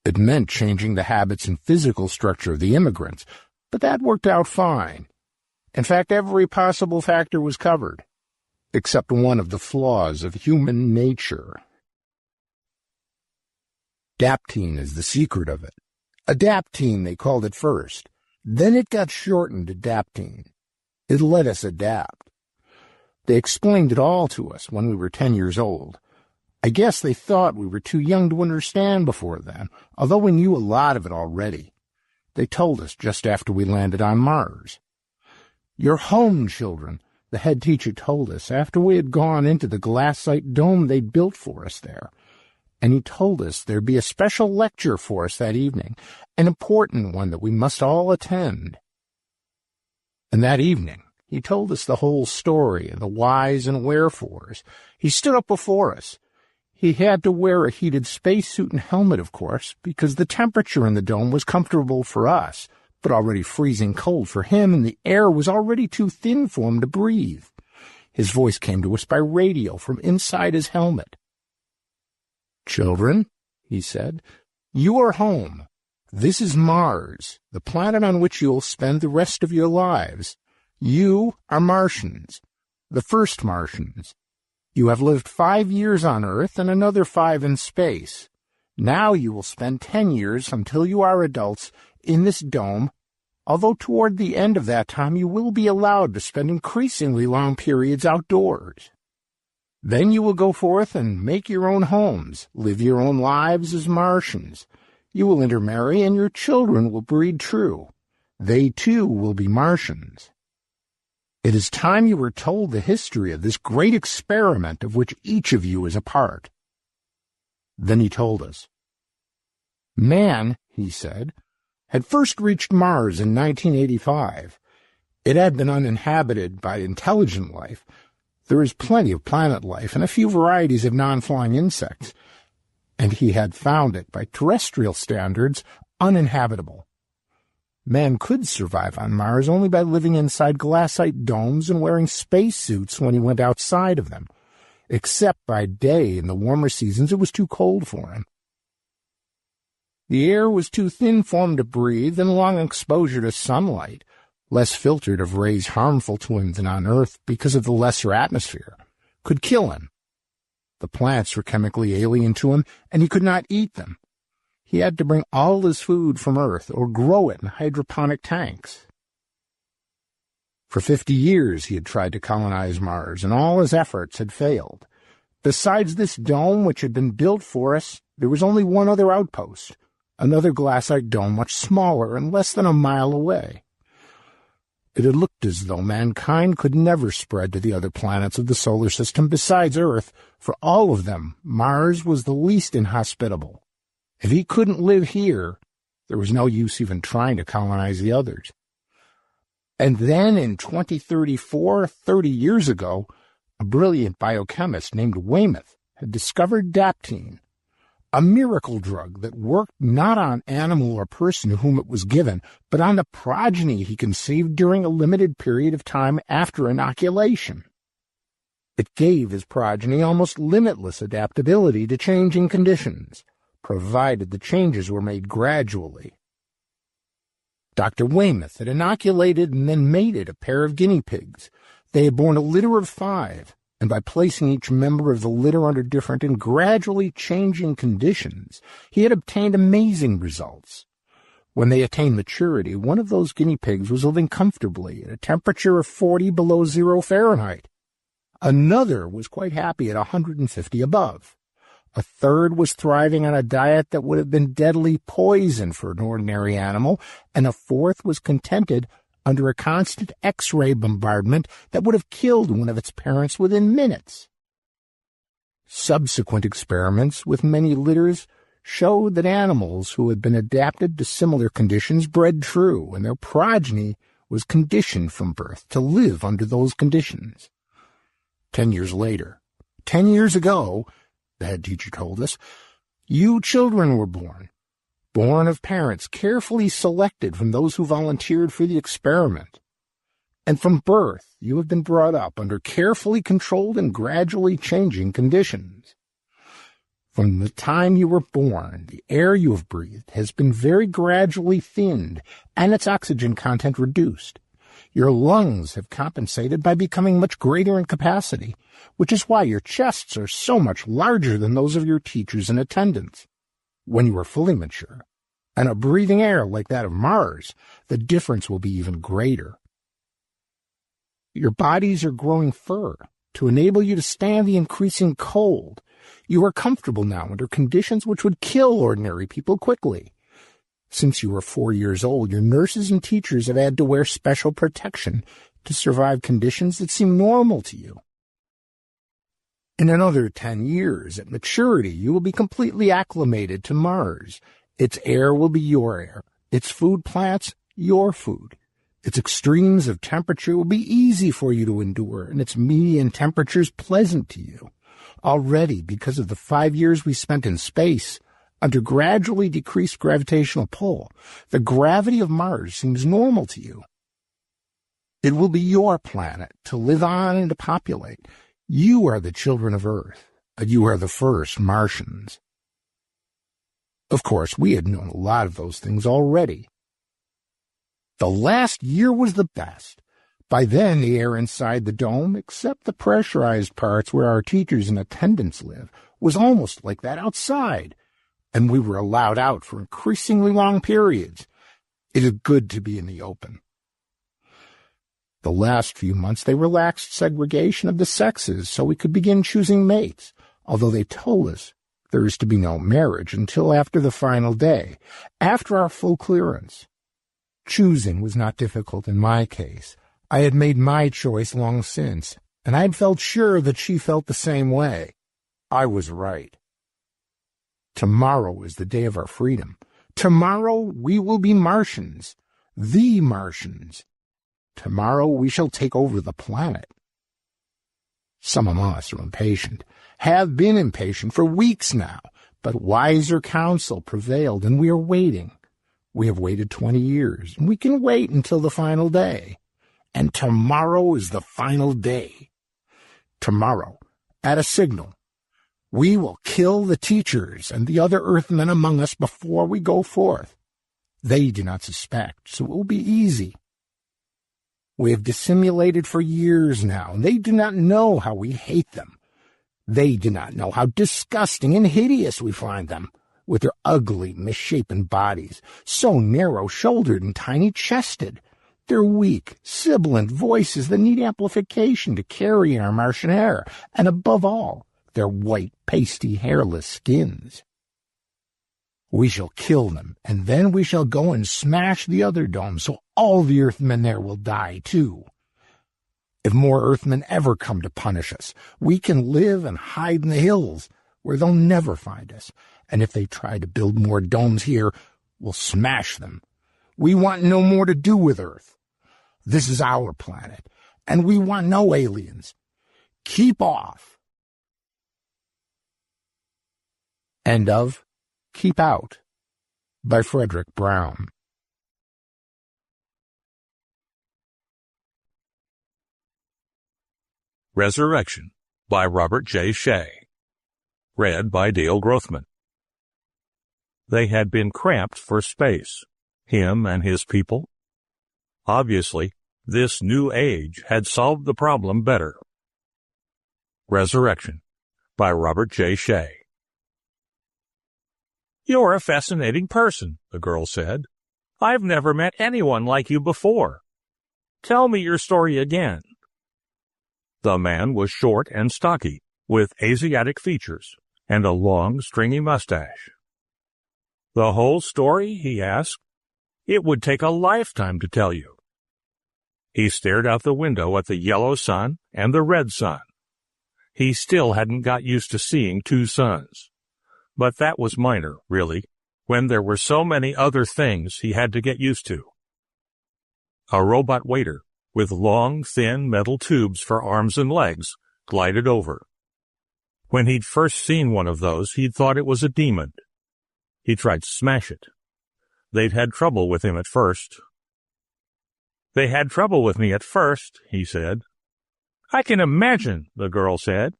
It meant changing the habits and physical structure of the immigrants, but that worked out fine. In fact, every possible factor was covered, except one of the flaws of human nature. Daptine is the secret of it. Adaptine, they called it first. Then it got shortened to Daptine. It let us adapt. They explained it all to us when we were 10 years old. I guess they thought we were too young to understand before then, although we knew a lot of it already. They told us just after we landed on Mars. "You're home, children," the head teacher told us after we had gone into the glassite dome they'd built for us there. and he told us there'd be a special lecture for us that evening, an important one that we must all attend. And that evening, he told us the whole story of the whys and wherefores. He stood up before us. He had to wear a heated spacesuit and helmet, of course, because the temperature in the dome was comfortable for us, but already freezing cold for him, and the air was already too thin for him to breathe. His voice came to us by radio from inside his helmet. "Children," he said, "you are home. This is Mars, the planet on which you will spend the rest of your lives. You are Martians, the first Martians. You have lived 5 years on Earth and another 5 in space. Now you will spend 10 years until you are adults in this dome, although toward the end of that time you will be allowed to spend increasingly long periods outdoors. Then you will go forth and make your own homes, live your own lives as Martians. You will intermarry, and your children will breed true. They, too, will be Martians. It is time you were told the history of this great experiment of which each of you is a part." Then he told us. Man, he said, had first reached Mars in 1985. It had been uninhabited by intelligent life. There is plenty of planet life and a few varieties of non-flying insects, and he had found it, by terrestrial standards, uninhabitable. Man could survive on Mars only by living inside glassite domes and wearing spacesuits when he went outside of them, except by day in the warmer seasons it was too cold for him. The air was too thin for him to breathe, and long exposure to sunlight, less filtered of rays harmful to him than on Earth because of the lesser atmosphere, could kill him. The plants were chemically alien to him, and he could not eat them. He had to bring all his food from Earth or grow it in hydroponic tanks. For 50 years he had tried to colonize Mars, and all his efforts had failed. Besides this dome which had been built for us, there was only one other outpost, another glassite dome much smaller and less than a mile away. It had looked as though mankind could never spread to the other planets of the solar system besides Earth. For all of them, Mars was the least inhospitable. If he couldn't live here, there was no use even trying to colonize the others. And then in 2034, 30 years ago, a brilliant biochemist named Weymouth had discovered daptine, a miracle drug that worked not on animal or person to whom it was given, but on the progeny he conceived during a limited period of time after inoculation. It gave his progeny almost limitless adaptability to changing conditions, provided the changes were made gradually. Dr. Weymouth had inoculated and then mated a pair of guinea pigs. They had borne a litter of 5, and by placing each member of the litter under different and gradually changing conditions, he had obtained amazing results. When they attained maturity, one of those guinea pigs was living comfortably at a temperature of 40 below 0 Fahrenheit. Another was quite happy at 150 above. A third was thriving on a diet that would have been deadly poison for an ordinary animal, and a fourth was contented under a constant X-ray bombardment that would have killed one of its parents within minutes. Subsequent experiments with many litters showed that animals who had been adapted to similar conditions bred true, and their progeny was conditioned from birth to live under those conditions. 10 years later, 10 years ago, the head teacher told us, you children were born of parents carefully selected from those who volunteered for the experiment. And from birth, you have been brought up under carefully controlled and gradually changing conditions. From the time you were born, the air you have breathed has been very gradually thinned and its oxygen content reduced. Your lungs have compensated by becoming much greater in capacity, which is why your chests are so much larger than those of your teachers and attendants. When you are fully mature, and are breathing air like that of Mars, the difference will be even greater. Your bodies are growing fur to enable you to stand the increasing cold. You are comfortable now under conditions which would kill ordinary people quickly. Since you were 4 years old, your nurses and teachers have had to wear special protection to survive conditions that seem normal to you. In another 10 years, at maturity, you will be completely acclimated to Mars. Its air will be your air. Its food plants, your food. Its extremes of temperature will be easy for you to endure, and its median temperatures pleasant to you. Already, because of the 5 years we spent in space, under gradually decreased gravitational pull, the gravity of Mars seems normal to you. It will be your planet to live on and to populate. You are the children of Earth, and you are the first Martians. Of course, we had known a lot of those things already. The last year was the best. By then, the air inside the dome, except the pressurized parts where our teachers and attendants live, was almost like that outside, and we were allowed out for increasingly long periods. It is good to be in the open. The last few months, they relaxed segregation of the sexes so we could begin choosing mates, although they told us there is to be no marriage until after the final day, after our full clearance. Choosing was not difficult in my case. I had made my choice long since, and I had felt sure that she felt the same way. I was right. Tomorrow is the day of our freedom. Tomorrow we will be Martians, the Martians. Tomorrow we shall take over the planet. Some of us are impatient, have been impatient for weeks now, but wiser counsel prevailed, and we are waiting. We have waited 20 years, and we can wait until the final day. And tomorrow is the final day. Tomorrow, at a signal, we will kill the teachers and the other Earthmen among us before we go forth. They do not suspect, so it will be easy. We have dissimulated for years now, and they do not know how we hate them. They do not know how disgusting and hideous we find them, with their ugly, misshapen bodies, so narrow-shouldered and tiny-chested, their weak, sibilant voices that need amplification to carry our Martian air, and above all, their white, pasty, hairless skins. We shall kill them, and then we shall go and smash the other dome, so all the Earthmen there will die, too. If more Earthmen ever come to punish us, we can live and hide in the hills, where they'll never find us, and if they try to build more domes here, we'll smash them. We want no more to do with Earth. This is our planet, and we want no aliens. Keep off. End of Keep Out by Frederick Brown. Resurrection by Robert J. Shay. Read by Dale Growthman. They had been cramped for space, him and his people. Obviously, this new age had solved the problem better. Resurrection by Robert J. Shay. "You're a fascinating person," the girl said. "I've never met anyone like you before. Tell me your story again." The man was short and stocky, with Asiatic features and a long, stringy mustache. "The whole story?" he asked. "It would take a lifetime to tell you." He stared out the window at the yellow sun and the red sun. He still hadn't got used to seeing two suns. But that was minor, really, when there were so many other things he had to get used to. A robot waiter, with long, thin metal tubes for arms and legs, glided over. When he'd first seen one of those, he'd thought it was a demon. He tried to smash it. They'd had trouble with him at first. "They had trouble with me at first," he said. "I can imagine," the girl said.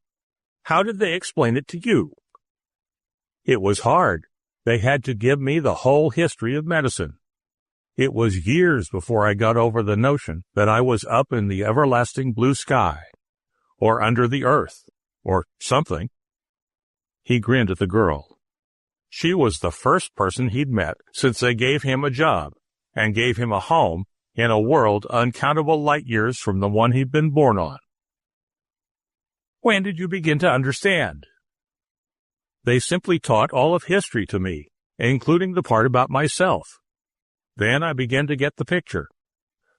"How did they explain it to you?" "It was hard. They had to give me the whole history of medicine. It was years before I got over the notion that I was up in the everlasting blue sky, or under the earth, or something." He grinned at the girl. She was the first person he'd met since they gave him a job and gave him a home in a world uncountable light years from the one he'd been born on. "When did you begin to understand?" "They simply taught all of history to me, including the part about myself. Then I began to get the picture.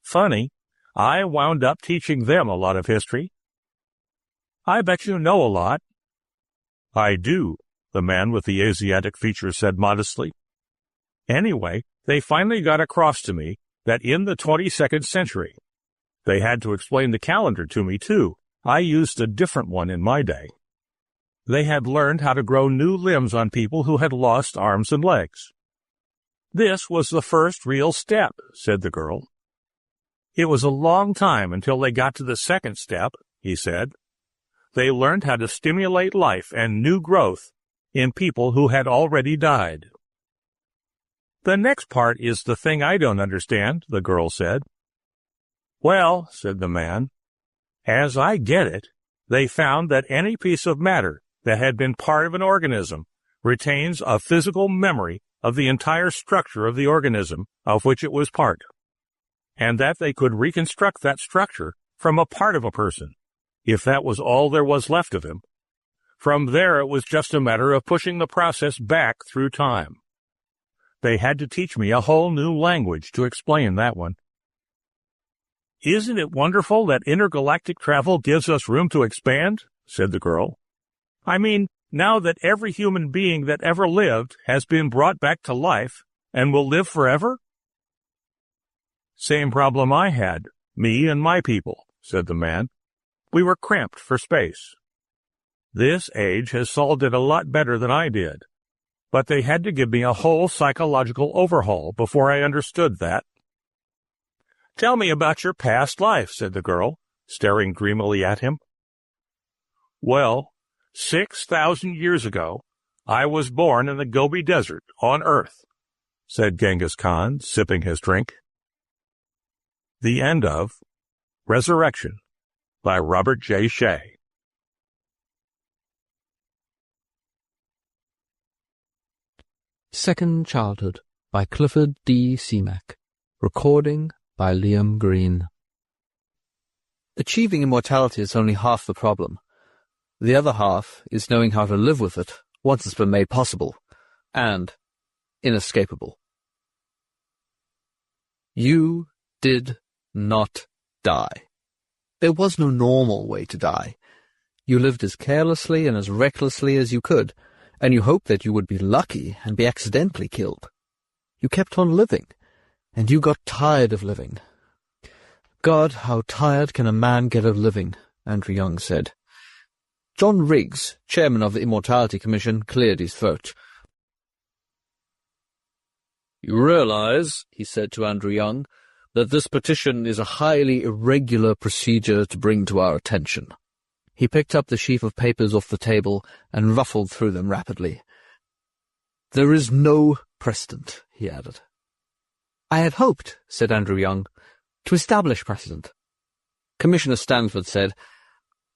Funny, I wound up teaching them a lot of history." "I bet you know a lot. I do, the man with the Asiatic features said modestly. Anyway, they finally got across to me that in the 22nd century, they had to explain the calendar to me, too. I used a different one in my day. They had learned how to grow new limbs on people who had lost arms and legs. This was the first real step, said the girl. It was a long time until they got to the second step, he said. They learned how to stimulate life and new growth in people who had already died. The next part is the thing I don't understand, the girl said. Well, said the man, as I get it, they found that any piece of matter that had been part of an organism retains a physical memory of the entire structure of the organism of which it was part, and that they could reconstruct that structure from a part of a person, if that was all there was left of him. From there it was just a matter of pushing the process back through time. They had to teach me a whole new language to explain that one. Isn't it wonderful that intergalactic travel gives us room to expand? Said the girl. I mean, now that every human being that ever lived has been brought back to life and will live forever? Same problem I had, me and my people, said the man. We were cramped for space. This age has solved it a lot better than I did, but they had to give me a whole psychological overhaul before I understood that. Tell me about your past life, said the girl, staring dreamily at him. Well, 6,000 years ago, I was born in the Gobi Desert on Earth, said Genghis Khan, sipping his drink. The end of Resurrection by Robert J. Shay. Second Childhood by Clifford D. Seemack. Recording by Liam Green. Achieving immortality is only half the problem. The other half is knowing how to live with it once it's been made possible and inescapable. You did not die. There was no normal way to die. You lived as carelessly and as recklessly as you could, and you hoped that you would be lucky and be accidentally killed. You kept on living, and you got tired of living. God, how tired can a man get of living, Andrew Young said. John Riggs, chairman of the Immortality Commission, cleared his throat. You realize, he said to Andrew Young, that this petition is a highly irregular procedure to bring to our attention. He picked up the sheaf of papers off the table and ruffled through them rapidly. There is no precedent, he added. I had hoped, said Andrew Young, to establish precedent. Commissioner Stanford said,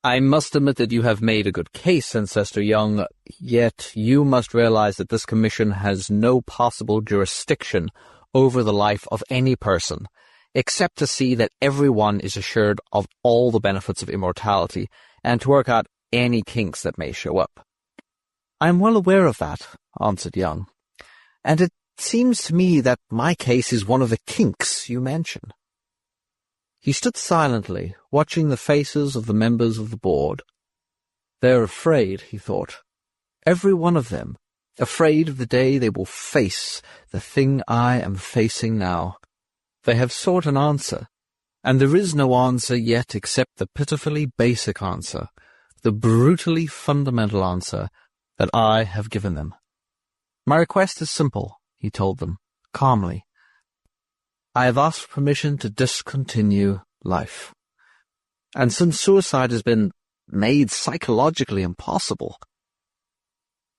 I must admit that you have made a good case, Ancestor Young, yet you must realize that this commission has no possible jurisdiction over the life of any person, except to see that everyone is assured of all the benefits of immortality, and to work out any kinks that may show up. I am well aware of that, answered Young, and it seems to me that my case is one of the kinks you mention. He stood silently, watching the faces of the members of the board. They're afraid, he thought, every one of them, afraid of the day they will face the thing I am facing now. They have sought an answer, and there is no answer yet except the pitifully basic answer, the brutally fundamental answer that I have given them. My request is simple, he told them, calmly. I have asked permission to discontinue life. And since suicide has been made psychologically impossible,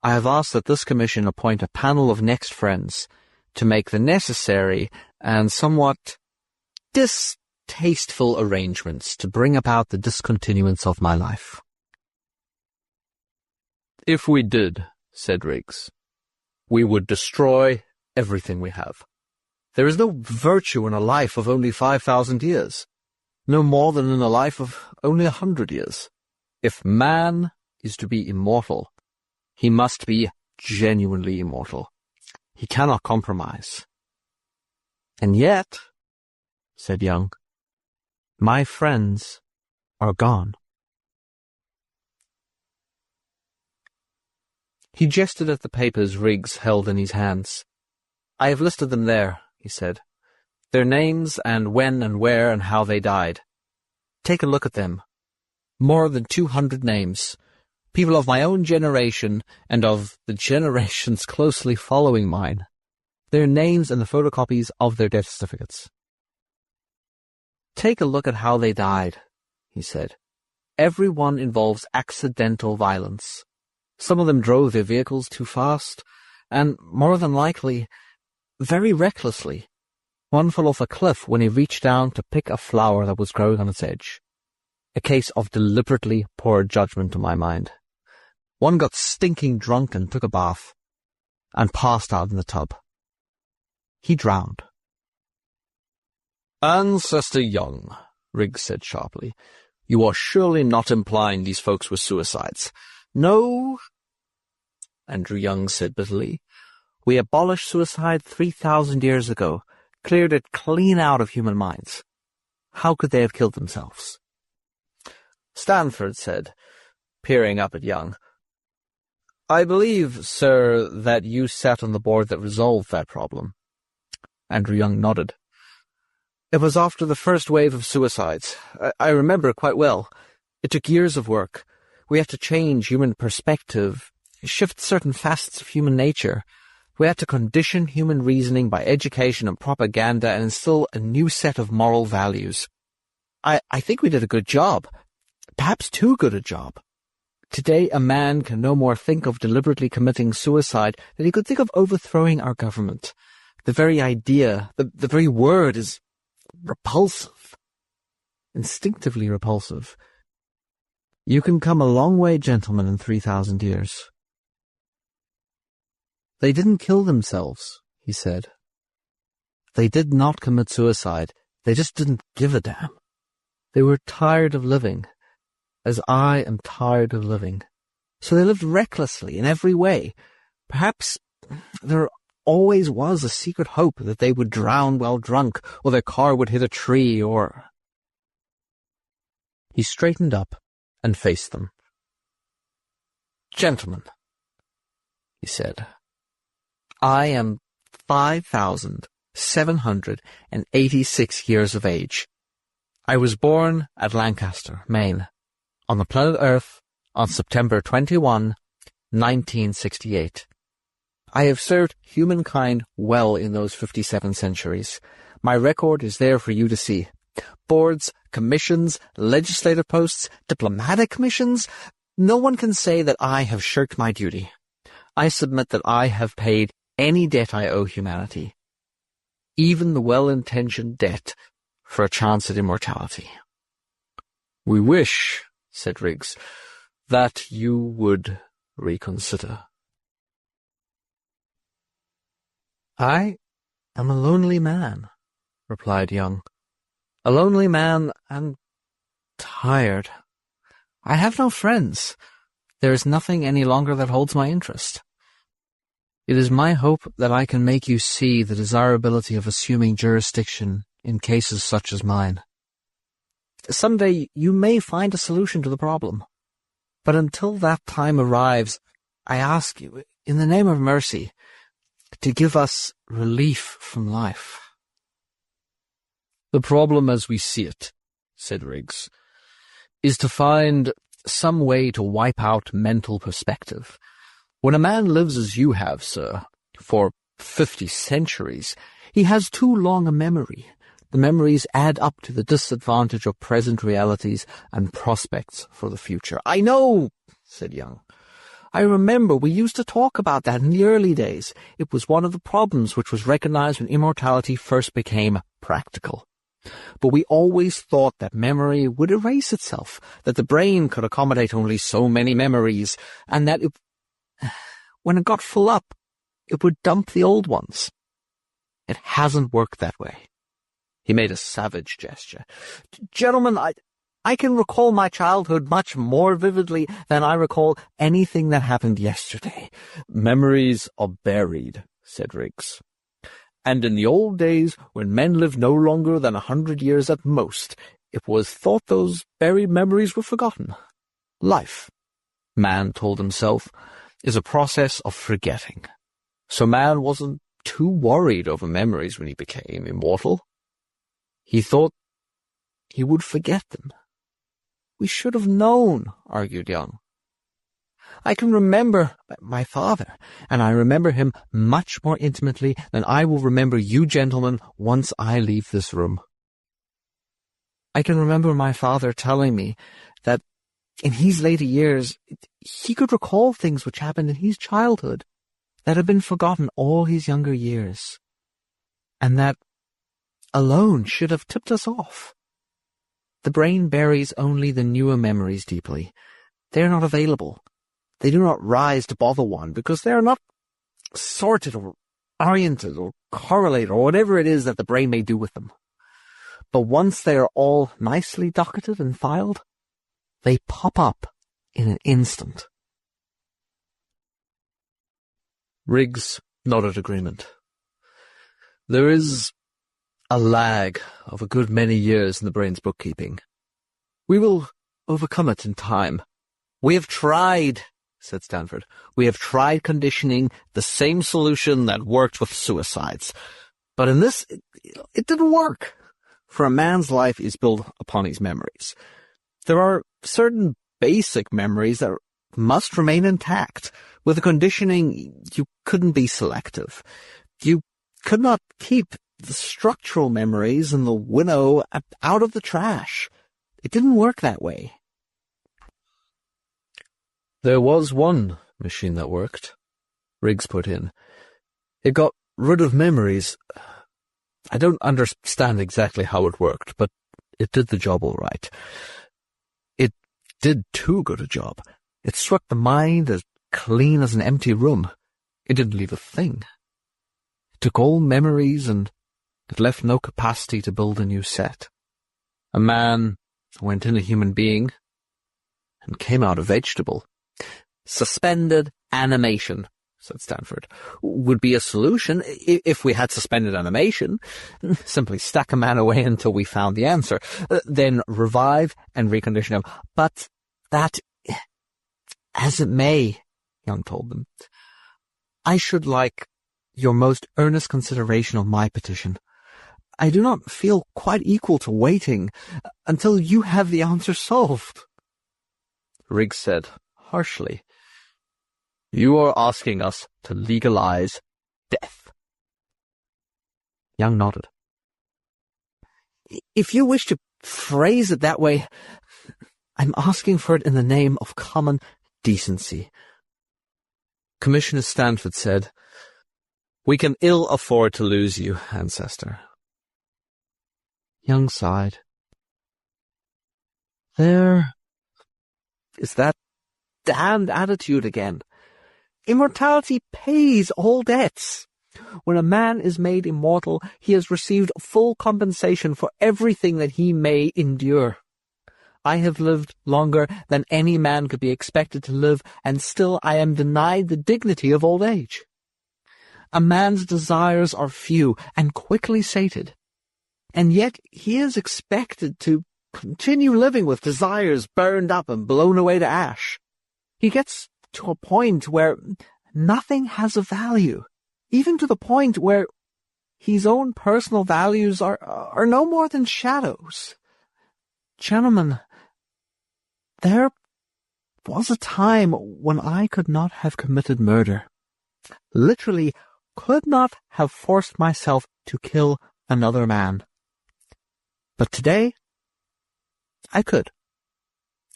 I have asked that this commission appoint a panel of next friends to make the necessary and somewhat distasteful arrangements to bring about the discontinuance of my life. If we did, said Riggs, we would destroy everything we have. There is no virtue in a life of only 5,000 years, no more than in a life of only 100 years. If man is to be immortal, he must be genuinely immortal. He cannot compromise. And yet, said Young, my friends are gone. He gestured at the papers Riggs held in his hands. "I have listed them there," he said. "Their names and when and where and how they died. Take a look at them. More than 200 names. People of my own generation and of the generations closely following mine. Their names and the photocopies of their death certificates. Take a look at how they died," he said. "Every one involves accidental violence. Some of them drove their vehicles too fast, and, more than likely, very recklessly. One fell off a cliff when he reached down to pick a flower that was growing on its edge. A case of deliberately poor judgment to my mind. One got stinking drunk and took a bath, and passed out in the tub. He drowned." "Ancestor Young," Riggs said sharply, "you are surely not implying these folks were suicides." "No," Andrew Young said bitterly. "We abolished suicide 3,000 years ago, cleared it clean out of human minds. How could they have killed themselves?" Stanford said, peering up at Young, "I believe, sir, that you sat on the board that resolved that problem." Andrew Young nodded. "It was after the first wave of suicides. I remember it quite well. It took years of work. We had to change human perspective, shift certain facets of human nature. We had to condition human reasoning by education and propaganda and instill a new set of moral values. I think we did a good job. Perhaps too good a job. Today a man can no more think of deliberately committing suicide than he could think of overthrowing our government. The very idea, the very word is repulsive. Instinctively repulsive. You can come a long way, gentlemen, in 3,000 years. They didn't kill themselves, he said. They did not commit suicide. They just didn't give a damn. They were tired of living, as I am tired of living. So they lived recklessly in every way. Perhaps there always was a secret hope that they would drown while drunk, or their car would hit a tree, or... He straightened up and faced them. "Gentlemen," he said, "I am 5,786 years of age. I was born at Lancaster, Maine, on the planet Earth on September 21, 1968. I have served humankind well in those 57 centuries. My record is there for you to see. Boards, commissions, legislative posts, diplomatic missions. No one can say that I have shirked my duty. I submit that I have paid any debt I owe humanity, even the well-intentioned debt for a chance at immortality." "We wish," said Riggs, "that you would reconsider." "I am a lonely man," replied Young. "A lonely man and tired. I have no friends. There is nothing any longer that holds my interest. It is my hope that I can make you see the desirability of assuming jurisdiction in cases such as mine. Someday you may find a solution to the problem. But until that time arrives, I ask you, in the name of mercy, to give us relief from life." "The problem as we see it," said Riggs, "is to find some way to wipe out mental perspective. When a man lives as you have, sir, for 50 centuries, he has too long a memory. The memories add up to the disadvantage of present realities and prospects for the future." "I know," said Young. "I remember we used to talk about that in the early days. It was one of the problems which was recognized when immortality first became practical. But we always thought that memory would erase itself, that the brain could accommodate only so many memories, and that when it got full up, it would dump the old ones. It hasn't worked that way." He made a savage gesture. "Gentlemen, I can recall my childhood much more vividly than I recall anything that happened yesterday." "Memories are buried," said Riggs. "And in the old days, when men lived no longer than 100 years at most, it was thought those buried memories were forgotten. Life, man told himself, is a process of forgetting. So man wasn't too worried over memories when he became immortal. He thought he would forget them. We should have known, argued Young. I can remember my father, and I remember him much more intimately than I will remember you gentlemen once I leave this room. I can remember my father telling me that in his later years he could recall things which happened in his childhood that had been forgotten all his younger years, and that alone should have tipped us off. The brain buries only the newer memories deeply. They are not available. They do not rise to bother one because they are not sorted or oriented or correlated or whatever it is that the brain may do with them. But once they are all nicely docketed and filed, they pop up in an instant. Riggs nodded agreement. There is a lag of a good many years in the brain's bookkeeping. We will overcome it in time. We have tried, said Stanford. We have tried conditioning, the same solution that worked with suicides. But in this, it didn't work. For a man's life is built upon his memories. There are certain basic memories that must remain intact. With the conditioning, you couldn't be selective. You could not keep the structural memories and the winnow out of the trash. It didn't work that way. There was one machine that worked, Riggs put in. It got rid of memories. I don't understand exactly how it worked, but it did the job all right. It did too good a job. It swept the mind as clean as an empty room. It didn't leave a thing. It took all memories and it left no capacity to build a new set. A man went in a human being and came out a vegetable. Suspended animation, said Stanford, would be a solution if we had suspended animation. Simply stack a man away until we found the answer, then revive and recondition him. But that, as it may, Young told them, I should like your most earnest consideration of my petition. I do not feel quite equal to waiting until you have the answer solved. Riggs said harshly, You are asking us to legalize death. Young nodded. If you wish to phrase it that way, I'm asking for it in the name of common decency. Commissioner Stanford said, We can ill afford to lose you, ancestor. Young sighed. There is that damned attitude again. Immortality pays all debts. When a man is made immortal, he has received full compensation for everything that he may endure. I have lived longer than any man could be expected to live, and still I am denied the dignity of old age. A man's desires are few and quickly sated, and yet he is expected to continue living with desires burned up and blown away to ash. He gets to a point where nothing has a value, even to the point where his own personal values are no more than shadows. Gentlemen, there was a time when I could not have committed murder. Literally could not have forced myself to kill another man. But today, I could,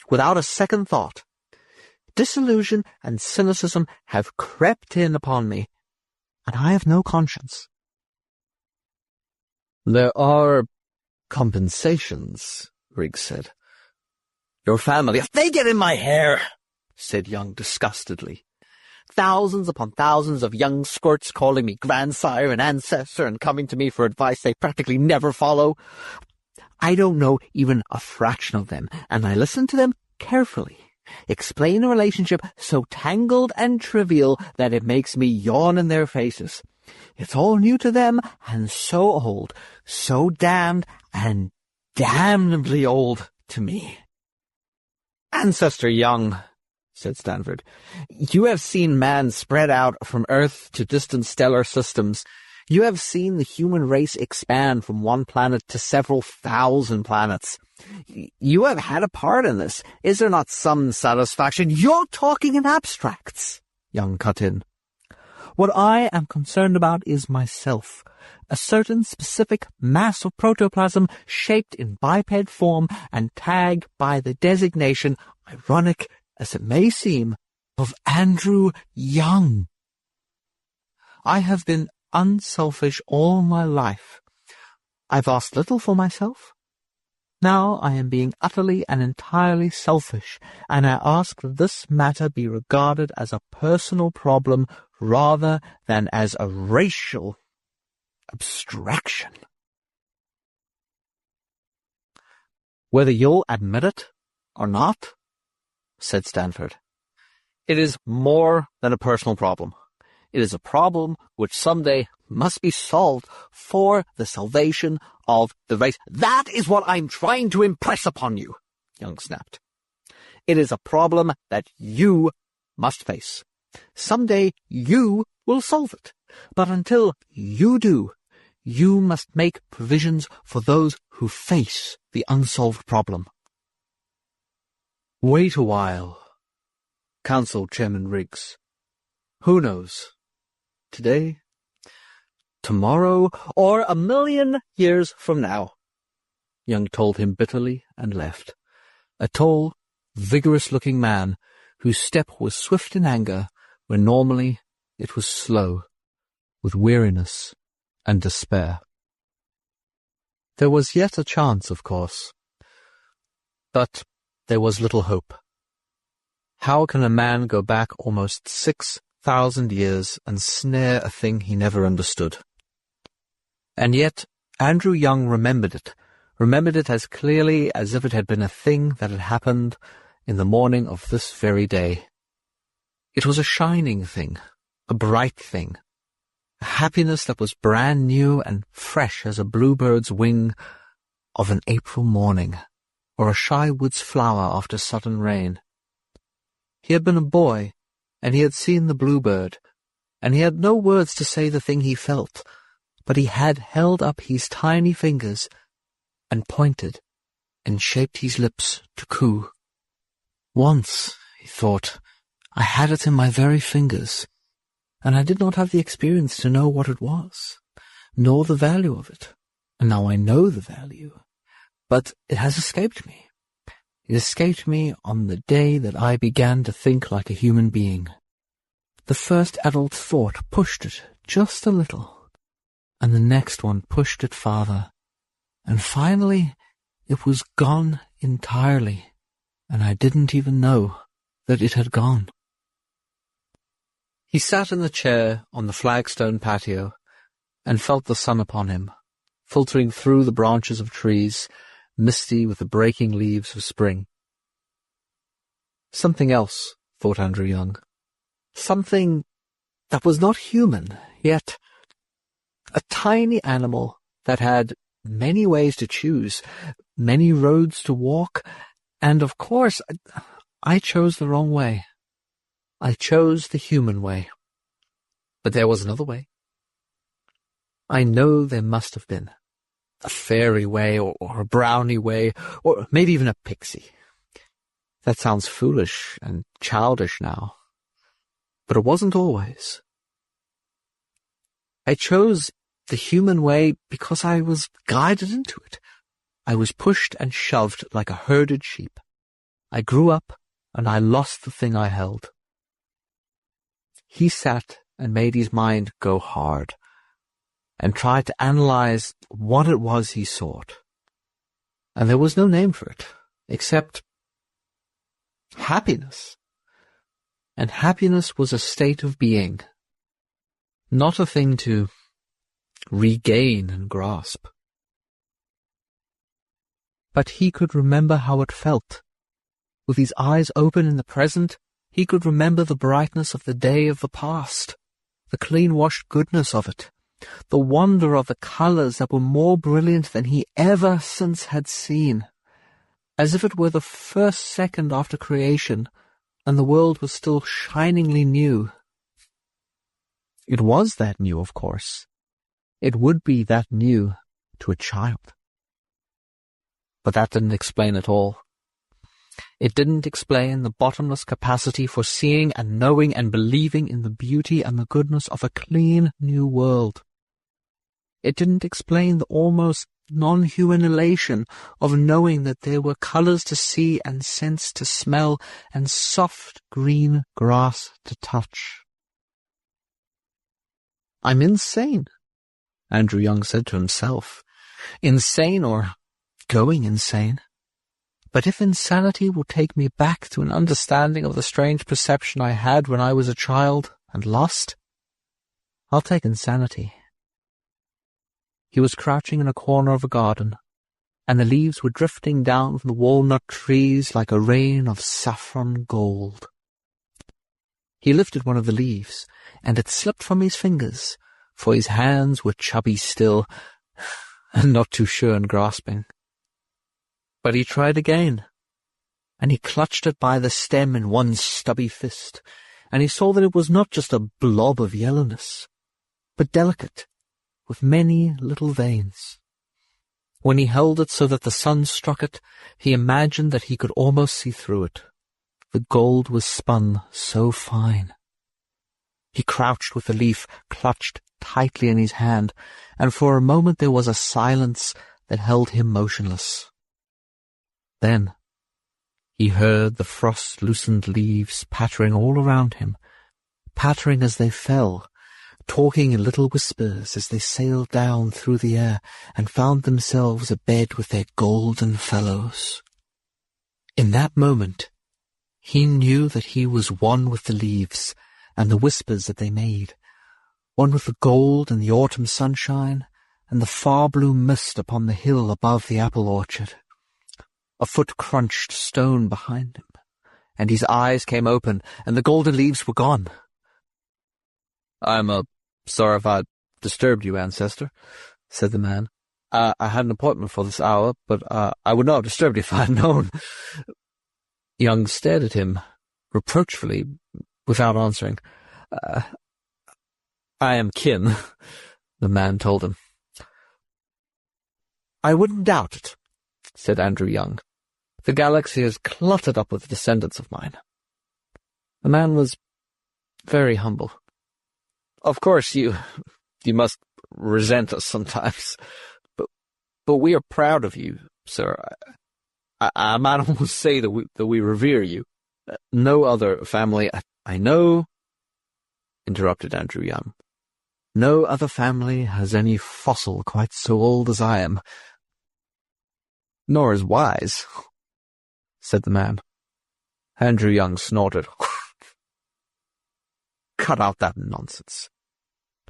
without a second thought. Disillusion and cynicism have crept in upon me, and I have no conscience. There are compensations, Riggs said. Your family, they get in my hair, said Young disgustedly. Thousands upon thousands of young squirts calling me grandsire and ancestor and coming to me for advice they practically never follow. I don't know even a fraction of them, and I listen to them carefully. Explain a relationship so tangled and trivial that it makes me yawn in their faces. It's all new to them and so old, so damned and damnably old to me. Ancestor Young, said Stanford. "You have seen man spread out from Earth to distant stellar systems. You have seen the human race expand from one planet to several thousand planets. You have had a part in this. Is there not some satisfaction?" "You're talking in abstracts," Young cut in. "What I am concerned about is myself, a certain specific mass of protoplasm shaped in biped form and tagged by the designation, ironic as it may seem, of Andrew Young. I have been unselfish all my life. I've asked little for myself. Now I am being utterly and entirely selfish, and I ask that this matter be regarded as a personal problem rather than as a racial abstraction." "Whether you'll admit it or not," said Stanford, "it is more than a personal problem. It is a problem which someday must be solved for the salvation of the race." "That is what I'm trying to impress upon you," Young snapped. "It is a problem that you must face. Someday you will solve it. But until you do, you must make provisions for those who face the unsolved problem." "Wait a while," counselled Chairman Riggs. "Who knows? Today, tomorrow, or 1,000,000 years from now," Young told him bitterly and left. A tall, vigorous-looking man whose step was swift in anger when normally it was slow, with weariness and despair. There was yet a chance, of course, but there was little hope. How can a man go back almost 6,000 years and snare a thing he never understood? And yet Andrew Young remembered it as clearly as if it had been a thing that had happened in the morning of this very day. It was a shining thing, a bright thing, a happiness that was brand new and fresh as a bluebird's wing of an April morning, or a shy wood's flower after sudden rain. He had been a boy, and he had seen the bluebird, and he had no words to say the thing he felt, but he had held up his tiny fingers and pointed and shaped his lips to coo. Once, he thought, I had it in my very fingers, and I did not have the experience to know what it was, nor the value of it, and now I know the value. But it has escaped me. It escaped me on the day that I began to think like a human being. The first adult thought pushed it just a little, and the next one pushed it farther, and finally it was gone entirely, and I didn't even know that it had gone. He sat in the chair on the flagstone patio and felt the sun upon him, filtering through the branches of trees, misty with the breaking leaves of spring. Something else, thought Andrew Young. Something that was not human, yet a tiny animal that had many ways to choose, many roads to walk, and of course I chose the wrong way. I chose the human way. But there was another way. I know there must have been. A fairy way, or a brownie way, or maybe even a pixie. That sounds foolish and childish now. But it wasn't always. I chose the human way because I was guided into it. I was pushed and shoved like a herded sheep. I grew up, and I lost the thing I held. He sat and made his mind go hard, and tried to analyze what it was he sought. And there was no name for it, except happiness. And happiness was a state of being, not a thing to regain and grasp. But he could remember how it felt. With his eyes open in the present, he could remember the brightness of the day of the past, the clean-washed goodness of it, the wonder of the colors that were more brilliant than he ever since had seen. As if it were the first second after creation, and the world was still shiningly new. It was that new, of course. It would be that new to a child. But that didn't explain it all. It didn't explain the bottomless capacity for seeing and knowing and believing in the beauty and the goodness of a clean new world. It didn't explain the almost non-human elation of knowing that there were colours to see and scents to smell and soft green grass to touch. "I'm insane," Andrew Young said to himself. "Insane or going insane. But if insanity will take me back to an understanding of the strange perception I had when I was a child and lost, I'll take insanity." He was crouching in a corner of a garden, and the leaves were drifting down from the walnut trees like a rain of saffron gold. He lifted one of the leaves, and it slipped from his fingers, for his hands were chubby still, and not too sure in grasping. But he tried again, and he clutched it by the stem in one stubby fist, and he saw that it was not just a blob of yellowness, but delicate, with many little veins. When he held it so that the sun struck it, he imagined that he could almost see through it. The gold was spun so fine. He crouched with the leaf clutched tightly in his hand, and for a moment there was a silence that held him motionless. Then he heard the frost-loosened leaves pattering all around him, pattering as they fell, talking in little whispers as they sailed down through the air and found themselves abed with their golden fellows. In that moment, he knew that he was one with the leaves and the whispers that they made, one with the gold and the autumn sunshine and the far-blue mist upon the hill above the apple orchard. A foot crunched stone behind him, and his eyes came open, and the golden leaves were gone. "I'm sorry if I disturbed you, ancestor," said the man. I had an appointment for this hour, but I would not have disturbed you if I had known." Young stared at him reproachfully, without answering. "I am kin," the man told him. "I wouldn't doubt it," said Andrew Young. "The galaxy is cluttered up with descendants of mine." The man was very humble. "Of course, you must resent us sometimes, but we are proud of you, sir. I might almost say that we revere you. No other family—" "I know," interrupted Andrew Young. "No other family has any fossil quite so old as I am. Nor as wise," said the man. Andrew Young snorted. "Cut out that nonsense.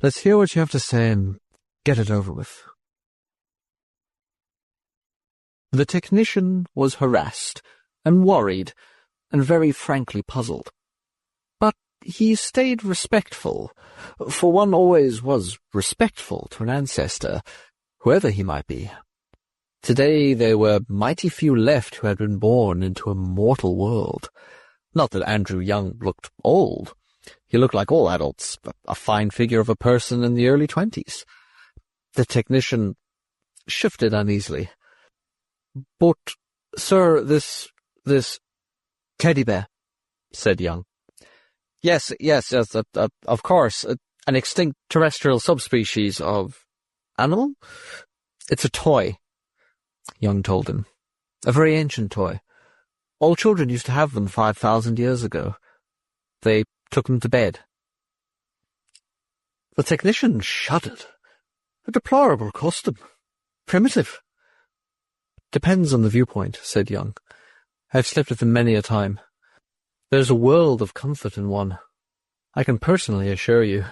Let's hear what you have to say and get it over with." The technician was harassed and worried and very frankly puzzled. But he stayed respectful, for one always was respectful to an ancestor, whoever he might be. Today there were mighty few left who had been born into a mortal world. Not that Andrew Young looked old. He looked like all adults, a fine figure of a person in the early 20s. The technician shifted uneasily. "But, sir, this teddy bear," said Young. Yes, of course, an extinct terrestrial subspecies of animal? It's a toy," Young told him. "A very ancient toy. All children used to have them 5,000 years ago. They took them to bed." The technician shuddered. "A deplorable custom. Primitive." "Depends on the viewpoint," said Young. "I've slept with them many a time. There's a world of comfort in one, I can personally assure you."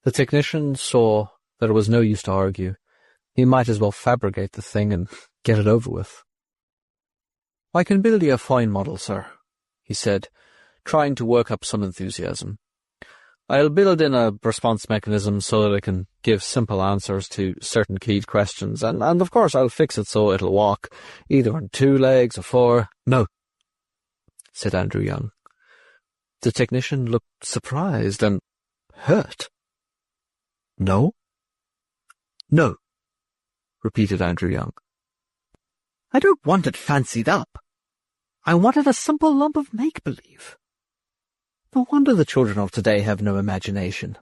The technician saw that it was no use to argue. He might as well fabricate the thing and get it over with. "I can build you a fine model, sir," he said, trying to work up some enthusiasm. "I'll build in a response mechanism so that it can give simple answers to certain keyed questions, and of course I'll fix it so it'll walk, either on 2 legs or 4. "No," said Andrew Young. The technician looked surprised and hurt. No? No, repeated Andrew Young. I don't want it fancied up. I wanted a simple lump of make-believe. No wonder the children of today have no imagination.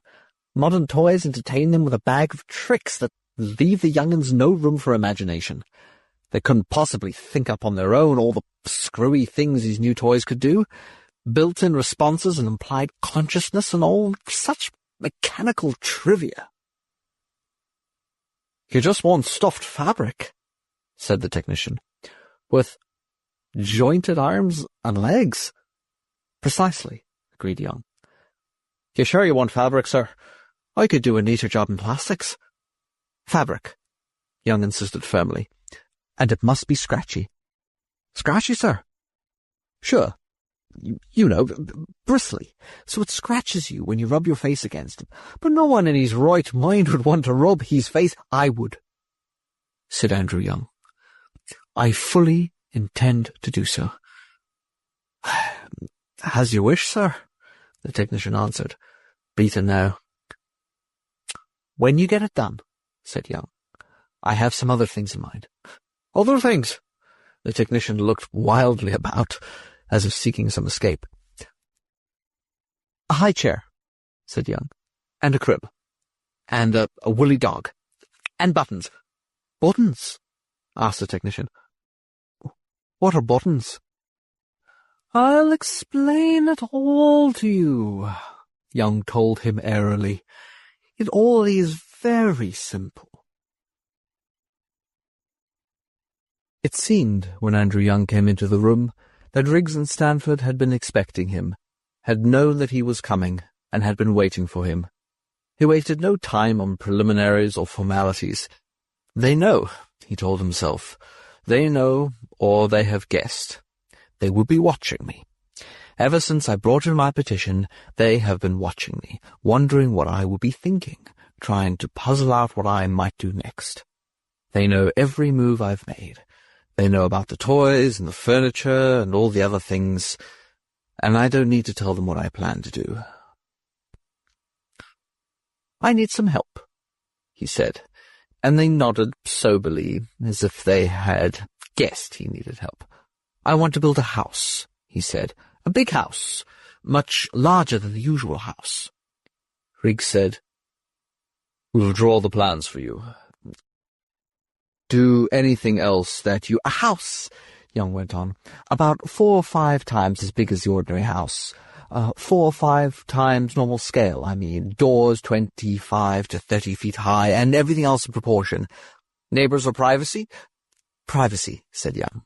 Modern toys entertain them with a bag of tricks that leave the young'uns no room for imagination. They couldn't possibly think up on their own all the screwy things these new toys could do. Built-in responses and implied consciousness and all such mechanical trivia. You just want stuffed fabric, said the technician, with jointed arms and legs. Precisely, agreed Young. You sure you want fabric, sir? I could do a neater job in plastics. Fabric, Young insisted firmly, and it must be scratchy. Scratchy, sir? Sure. You know, bristly, so it scratches you when you rub your face against him. But no one in his right mind would want to rub his face. I would, said Andrew Young. I fully intend to do so. As you wish, sir, the technician answered, beaten now. When you get it done, said Young, I have some other things in mind. Other things? The technician looked wildly about, as if seeking some escape. A high chair, said Young, and a crib, and a woolly dog, and buttons. Buttons? Asked the technician. What are buttons? I'll explain it all to you, Young told him airily. It all is very simple. It seemed, when Andrew Young came into the room, that Riggs and Stanford had been expecting him, had known that he was coming, and had been waiting for him. He wasted no time on preliminaries or formalities. They know, he told himself. They know, or they have guessed. They will be watching me. Ever since I brought in my petition, they have been watching me, wondering what I would be thinking, trying to puzzle out what I might do next. They know every move I've made. They know about the toys and the furniture and all the other things, and I don't need to tell them what I plan to do. I need some help, he said, and they nodded soberly, as if they had guessed he needed help. I want to build a house, he said, a big house, much larger than the usual house. Riggs said, We'll draw the plans for you. Do anything else that you— A house, Young went on, about 4 or 5 times as big as the ordinary house. 4 or 5 times normal scale, I mean. Doors 25 to 30 feet high, and everything else in proportion. Neighbors or privacy? Privacy, said Young.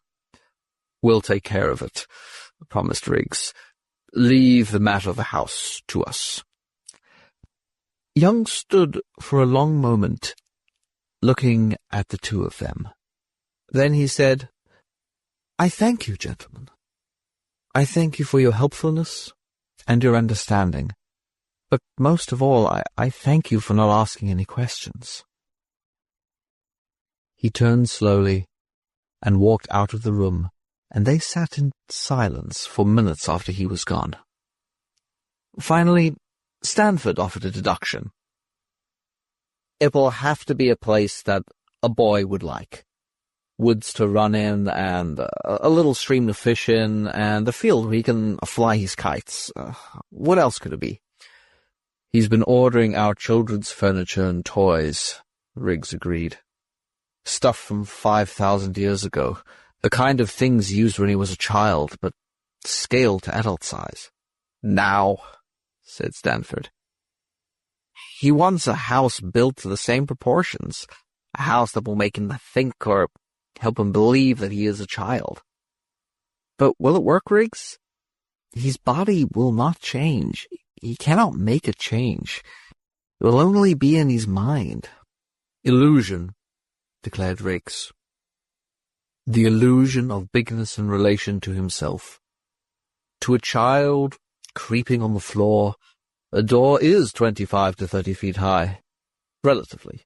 We'll take care of it, promised Riggs. Leave the matter of the house to us. Young stood for a long moment, looking at the two of them. Then he said, I thank you, gentlemen. I thank you for your helpfulness and your understanding. But most of all, I thank you for not asking any questions. He turned slowly and walked out of the room, and they sat in silence for minutes after he was gone. Finally, Stanford offered a deduction. It will have to be a place that a boy would like. Woods to run in, and a little stream to fish in, and a field where he can fly his kites. What else could it be? He's been ordering our children's furniture and toys, Riggs agreed. Stuff from 5,000 years ago. The kind of things used when he was a child, but scaled to adult size. Now, said Stanford. He wants a house built to the same proportions, a house that will make him think or help him believe that he is a child. But will it work, Riggs? His body will not change. He cannot make it change. It will only be in his mind. Illusion, declared Riggs. The illusion of bigness in relation to himself. To a child creeping on the floor, a door is 25 to 30 feet high, relatively.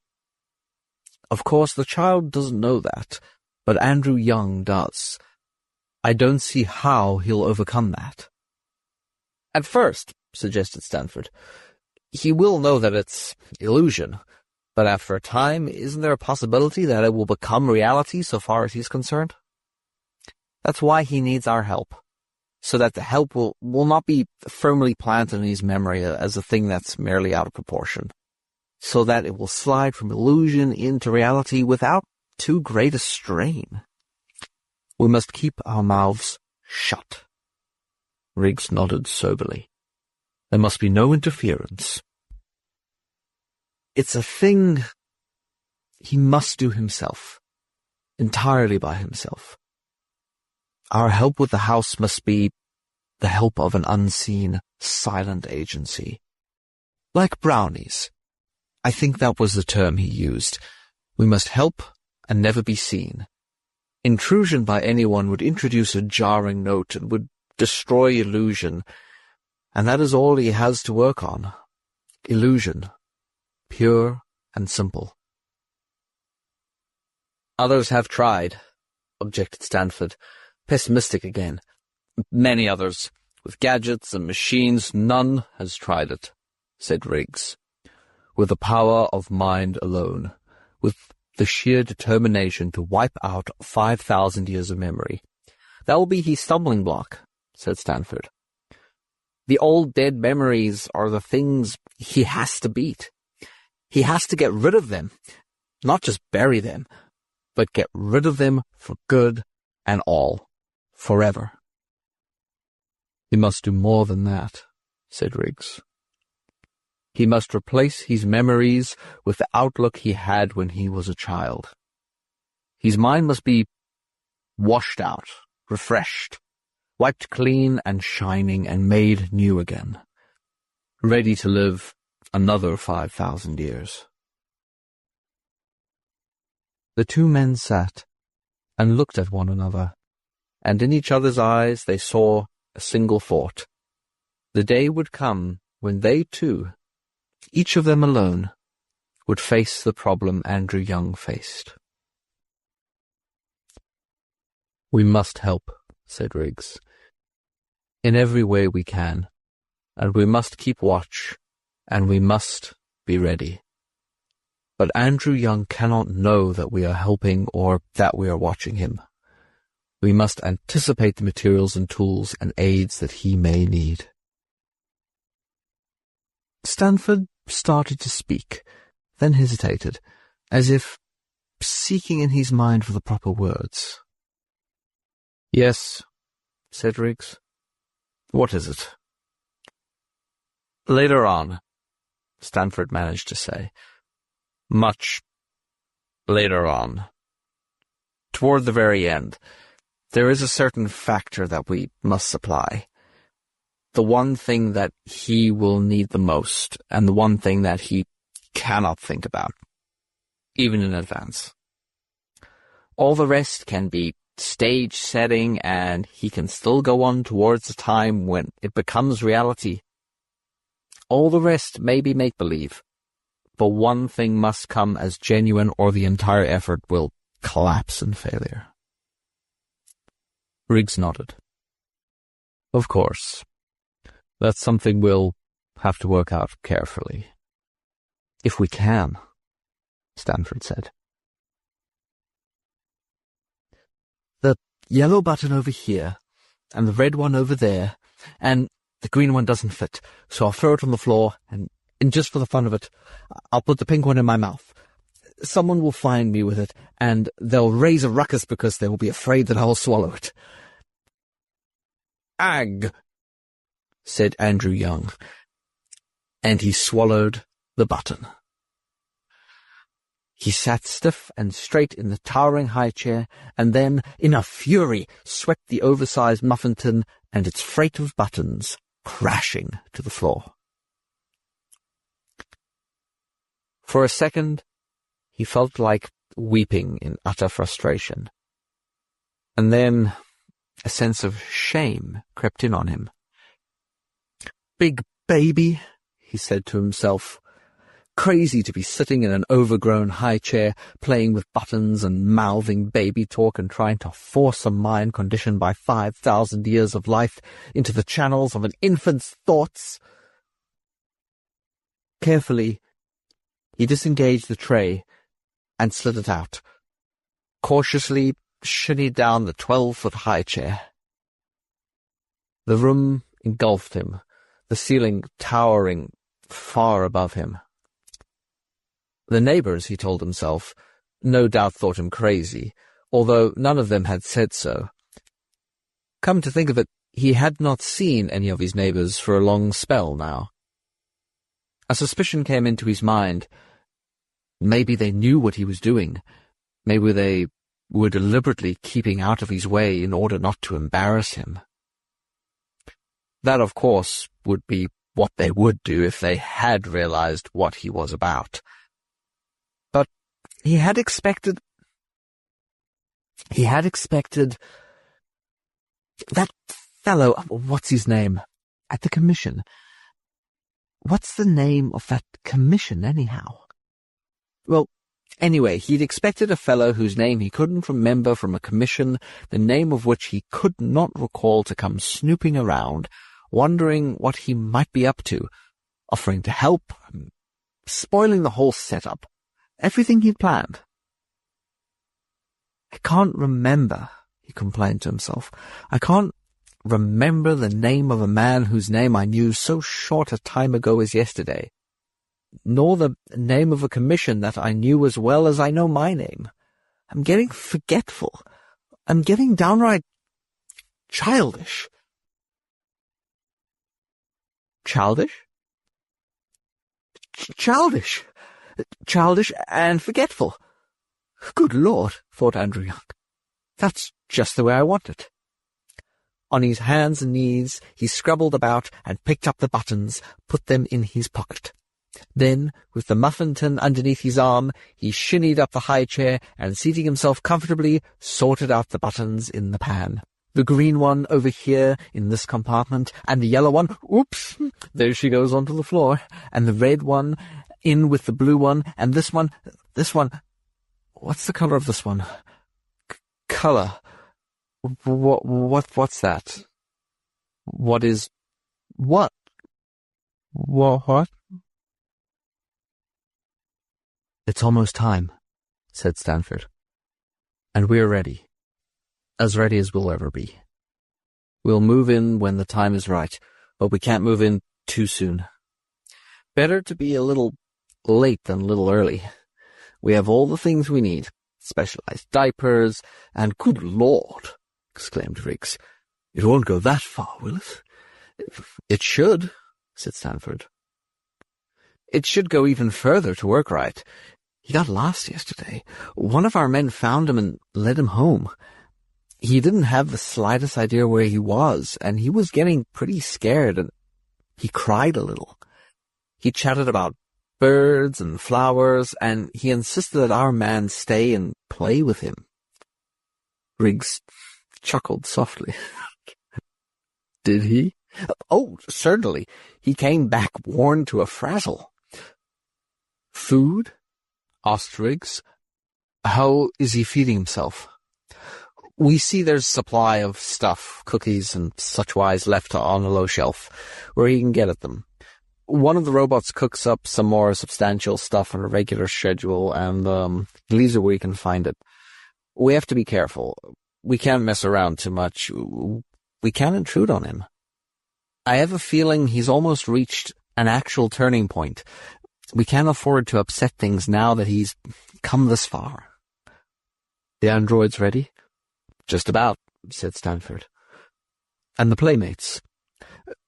Of course, the child doesn't know that, but Andrew Young does. I don't see how he'll overcome that. At first, suggested Stanford, he will know that it's illusion, but after a time, isn't there a possibility that it will become reality so far as he's concerned? That's why he needs our help, so that the help will not be firmly planted in his memory as a thing that's merely out of proportion, so that it will slide from illusion into reality without too great a strain. We must keep our mouths shut. Riggs nodded soberly. There must be no interference. It's a thing he must do himself, entirely by himself. Our help with the house must be the help of an unseen, silent agency. Like brownies. I think that was the term he used. We must help and never be seen. Intrusion by anyone would introduce a jarring note and would destroy illusion, and that is all he has to work on. Illusion. Pure and simple. Others have tried, objected Stanford, pessimistic again. Many others. With gadgets and machines, none has tried it, said Riggs. With the power of mind alone, with the sheer determination to wipe out 5,000 years of memory. That will be his stumbling block, said Stanford. The old dead memories are the things he has to beat. He has to get rid of them, not just bury them, but get rid of them for good and all, forever. He must do more than that, said Riggs. He must replace his memories with the outlook he had when he was a child. His mind must be washed out, refreshed, wiped clean and shining and made new again, ready to live another 5,000 years. The two men sat and looked at one another, and in each other's eyes they saw a single thought. The day would come when they too, each of them alone, would face the problem Andrew Young faced. We must help, said Riggs, in every way we can, and we must keep watch, and we must be ready. But Andrew Young cannot know that we are helping or that we are watching him. We must anticipate the materials and tools and aids that he may need. Stanford started to speak, then hesitated, as if seeking in his mind for the proper words. Yes, said Riggs. What is it? Later on, Stanford managed to say. Much later on. Toward the very end, there is a certain factor that we must supply. The one thing that he will need the most, and the one thing that he cannot think about, even in advance. All the rest can be stage setting, and he can still go on towards the time when it becomes reality. All the rest may be make-believe, but one thing must come as genuine or the entire effort will collapse in failure. Riggs nodded. Of course. That's something we'll have to work out carefully. If we can, Stanford said. The yellow button over here, and the red one over there, and the green one doesn't fit, so I'll throw it on the floor, and just for the fun of it, I'll put the pink one in my mouth. Someone will find me with it, and they'll raise a ruckus because they will be afraid that I'll swallow it. Ag, said Andrew Young, and he swallowed the button. He sat stiff and straight in the towering high chair, and then, in a fury, swept the oversized muffin tin and its freight of buttons crashing to the floor. For a second, he felt like weeping in utter frustration. And then a sense of shame crept in on him. Big baby, he said to himself. crazy to be sitting in an overgrown high chair, playing with buttons and mouthing baby talk and trying to force a mind conditioned by 5,000 years of life into the channels of an infant's thoughts. Carefully, he disengaged the tray and slid it out, cautiously shinnied down the 12-foot high chair. The room engulfed him, the ceiling towering far above him. The neighbors, he told himself, no doubt thought him crazy, although none of them had said so. Come to think of it, he had not seen any of his neighbors for a long spell now. A suspicion came into his mind. Maybe they knew what he was doing. Maybe they were deliberately keeping out of his way in order not to embarrass him. That, of course, would be what they would do if they had realized what he was about. But he had expected that fellow, what's his name, at the commission. What's the name of that commission, anyhow? Well, anyway, he'd expected a fellow whose name he couldn't remember from a commission, the name of which he could not recall, to come snooping around, wondering what he might be up to, offering to help, spoiling the whole setup, everything he'd planned. I can't remember, he complained to himself. I can't remember the name of a man whose name I knew so short a time ago as yesterday, nor the name of a commission that I knew as well as I know my name. I'm getting forgetful. I'm getting downright childish. Childish? Childish and forgetful. Good Lord, thought Andrew Young. That's just the way I want it. On his hands and knees, he scrabbled about and picked up the buttons, put them in his pocket. Then, with the muffin tin underneath his arm, he shinnied up the high chair and, seating himself comfortably, sorted out the buttons in the pan. The green one over here in this compartment, and the yellow one, oops, there she goes onto the floor, and the red one in with the blue one, and this one, what's the color of this one? Color. What's that? What is, what? What? It's almost time, said Stanford. And we're ready. As ready as we'll ever be. We'll move in when the time is right, but we can't move in too soon. Better to be a little late than a little early. We have all the things we need. Specialized diapers, and good Lord, exclaimed Riggs. It won't go that far, will it? It should, said Stanford. It should go even further to work right. He got lost yesterday. One of our men found him and led him home. He didn't have the slightest idea where he was, and he was getting pretty scared, and he cried a little. He chatted about birds and flowers, and he insisted that our man stay and play with him. Riggs chuckled softly. Did he? Oh, certainly. He came back worn to a frazzle. Food? Asked Riggs. How is he feeding himself? We see there's supply of stuff, cookies and such-wise left on a low shelf, where he can get at them. One of the robots cooks up some more substantial stuff on a regular schedule and leaves it where you can find it. We have to be careful. We can't mess around too much. We can't intrude on him. I have a feeling he's almost reached an actual turning point. We can't afford to upset things now that he's come this far. The androids ready? Just about, said Stanford. And the playmates?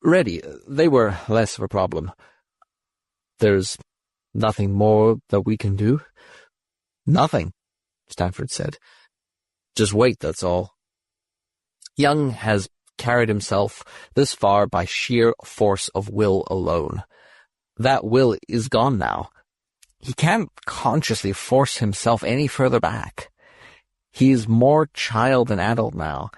Ready. They were less of a problem. There's nothing more that we can do? Nothing, Stanford said. Just wait, that's all. Young has carried himself this far by sheer force of will alone. That will is gone now. He can't consciously force himself any further back. He is more child than adult now.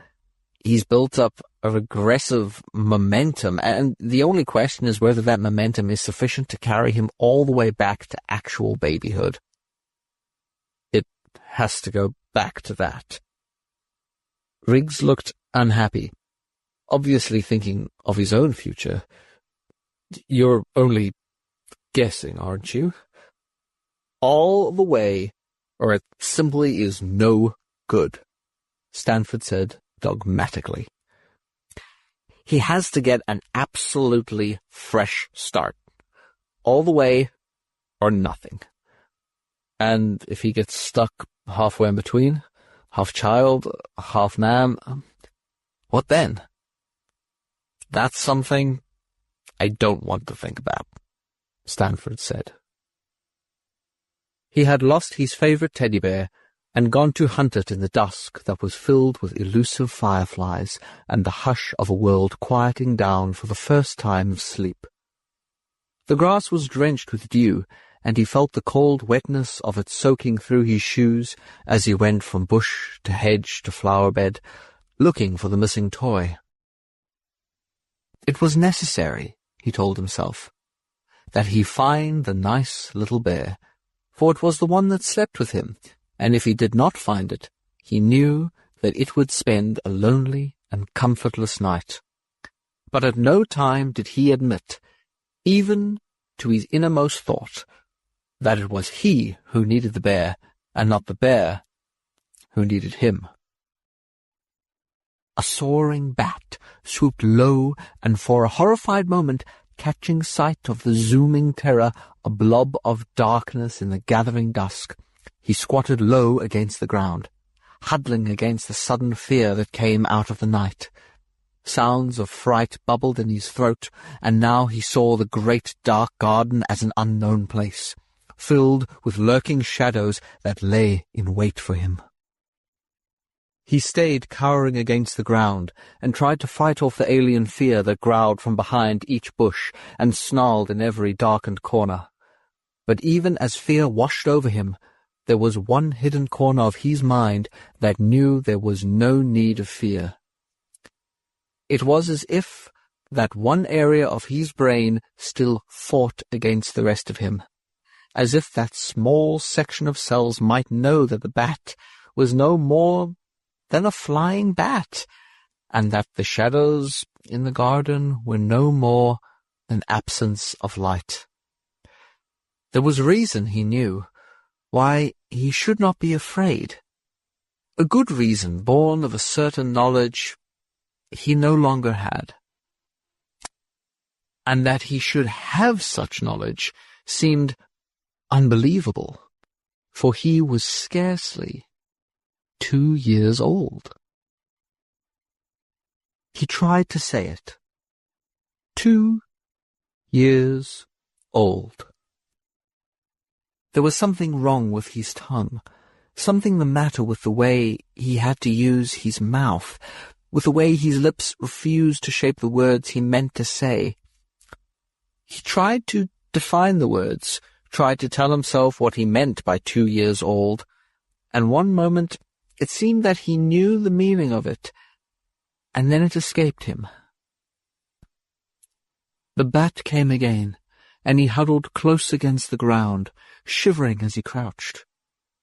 He's built up a regressive momentum, and the only question is whether that momentum is sufficient to carry him all the way back to actual babyhood. It has to go back to that. Riggs looked unhappy, obviously thinking of his own future. You're only guessing, aren't you? All the way, or it simply is no good, Stanford said dogmatically. He has to get an absolutely fresh start. All the way, or nothing. And if he gets stuck halfway in between, half child, half man, what then? That's something I don't want to think about, Stanford said. He had lost his favorite teddy bear and gone to hunt it in the dusk that was filled with elusive fireflies and the hush of a world quieting down for the first time of sleep. The grass was drenched with dew, and he felt the cold wetness of it soaking through his shoes as he went from bush to hedge to flower bed, looking for the missing toy. It was necessary, he told himself, that he find the nice little bear, for it was the one that slept with him, and if he did not find it, he knew that it would spend a lonely and comfortless night. But at no time did he admit, even to his innermost thought, that it was he who needed the bear, and not the bear who needed him. A soaring bat swooped low, and for a horrified moment, catching sight of the zooming terror, a blob of darkness in the gathering dusk, he squatted low against the ground, huddling against the sudden fear that came out of the night. Sounds of fright bubbled in his throat, and now he saw the great dark garden as an unknown place, filled with lurking shadows that lay in wait for him. He stayed cowering against the ground and tried to fight off the alien fear that growled from behind each bush and snarled in every darkened corner. But even as fear washed over him, there was one hidden corner of his mind that knew there was no need of fear. It was as if that one area of his brain still fought against the rest of him, as if that small section of cells might know that the bat was no more than a flying bat, and that the shadows in the garden were no more than absence of light. There was reason, he knew, why he should not be afraid. A good reason born of a certain knowledge he no longer had. And that he should have such knowledge seemed unbelievable, for he was scarcely 2 years old. He tried to say it. 2 years old. There was something wrong with his tongue, something the matter with the way he had to use his mouth, with the way his lips refused to shape the words he meant to say. He tried to define the words, tried to tell himself what he meant by 2 years old, and one moment it seemed that he knew the meaning of it, and then it escaped him. The bat came again, and he huddled close against the ground, shivering as he crouched.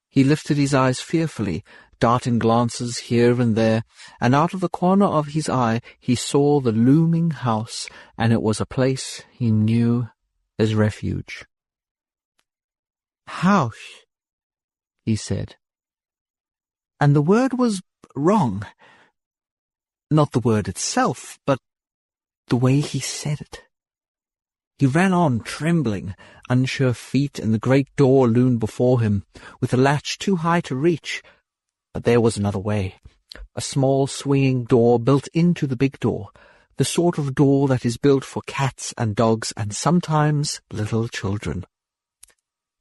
He lifted his eyes fearfully, darting glances here and there, and out of the corner of his eye he saw the looming house, and it was a place he knew as refuge. "House," he said. And the word was wrong. Not the word itself, but the way he said it. He ran on, trembling, unsure feet, and the great door loomed before him, with the latch too high to reach. But there was another way. A small swinging door built into the big door, the sort of door that is built for cats and dogs and sometimes little children.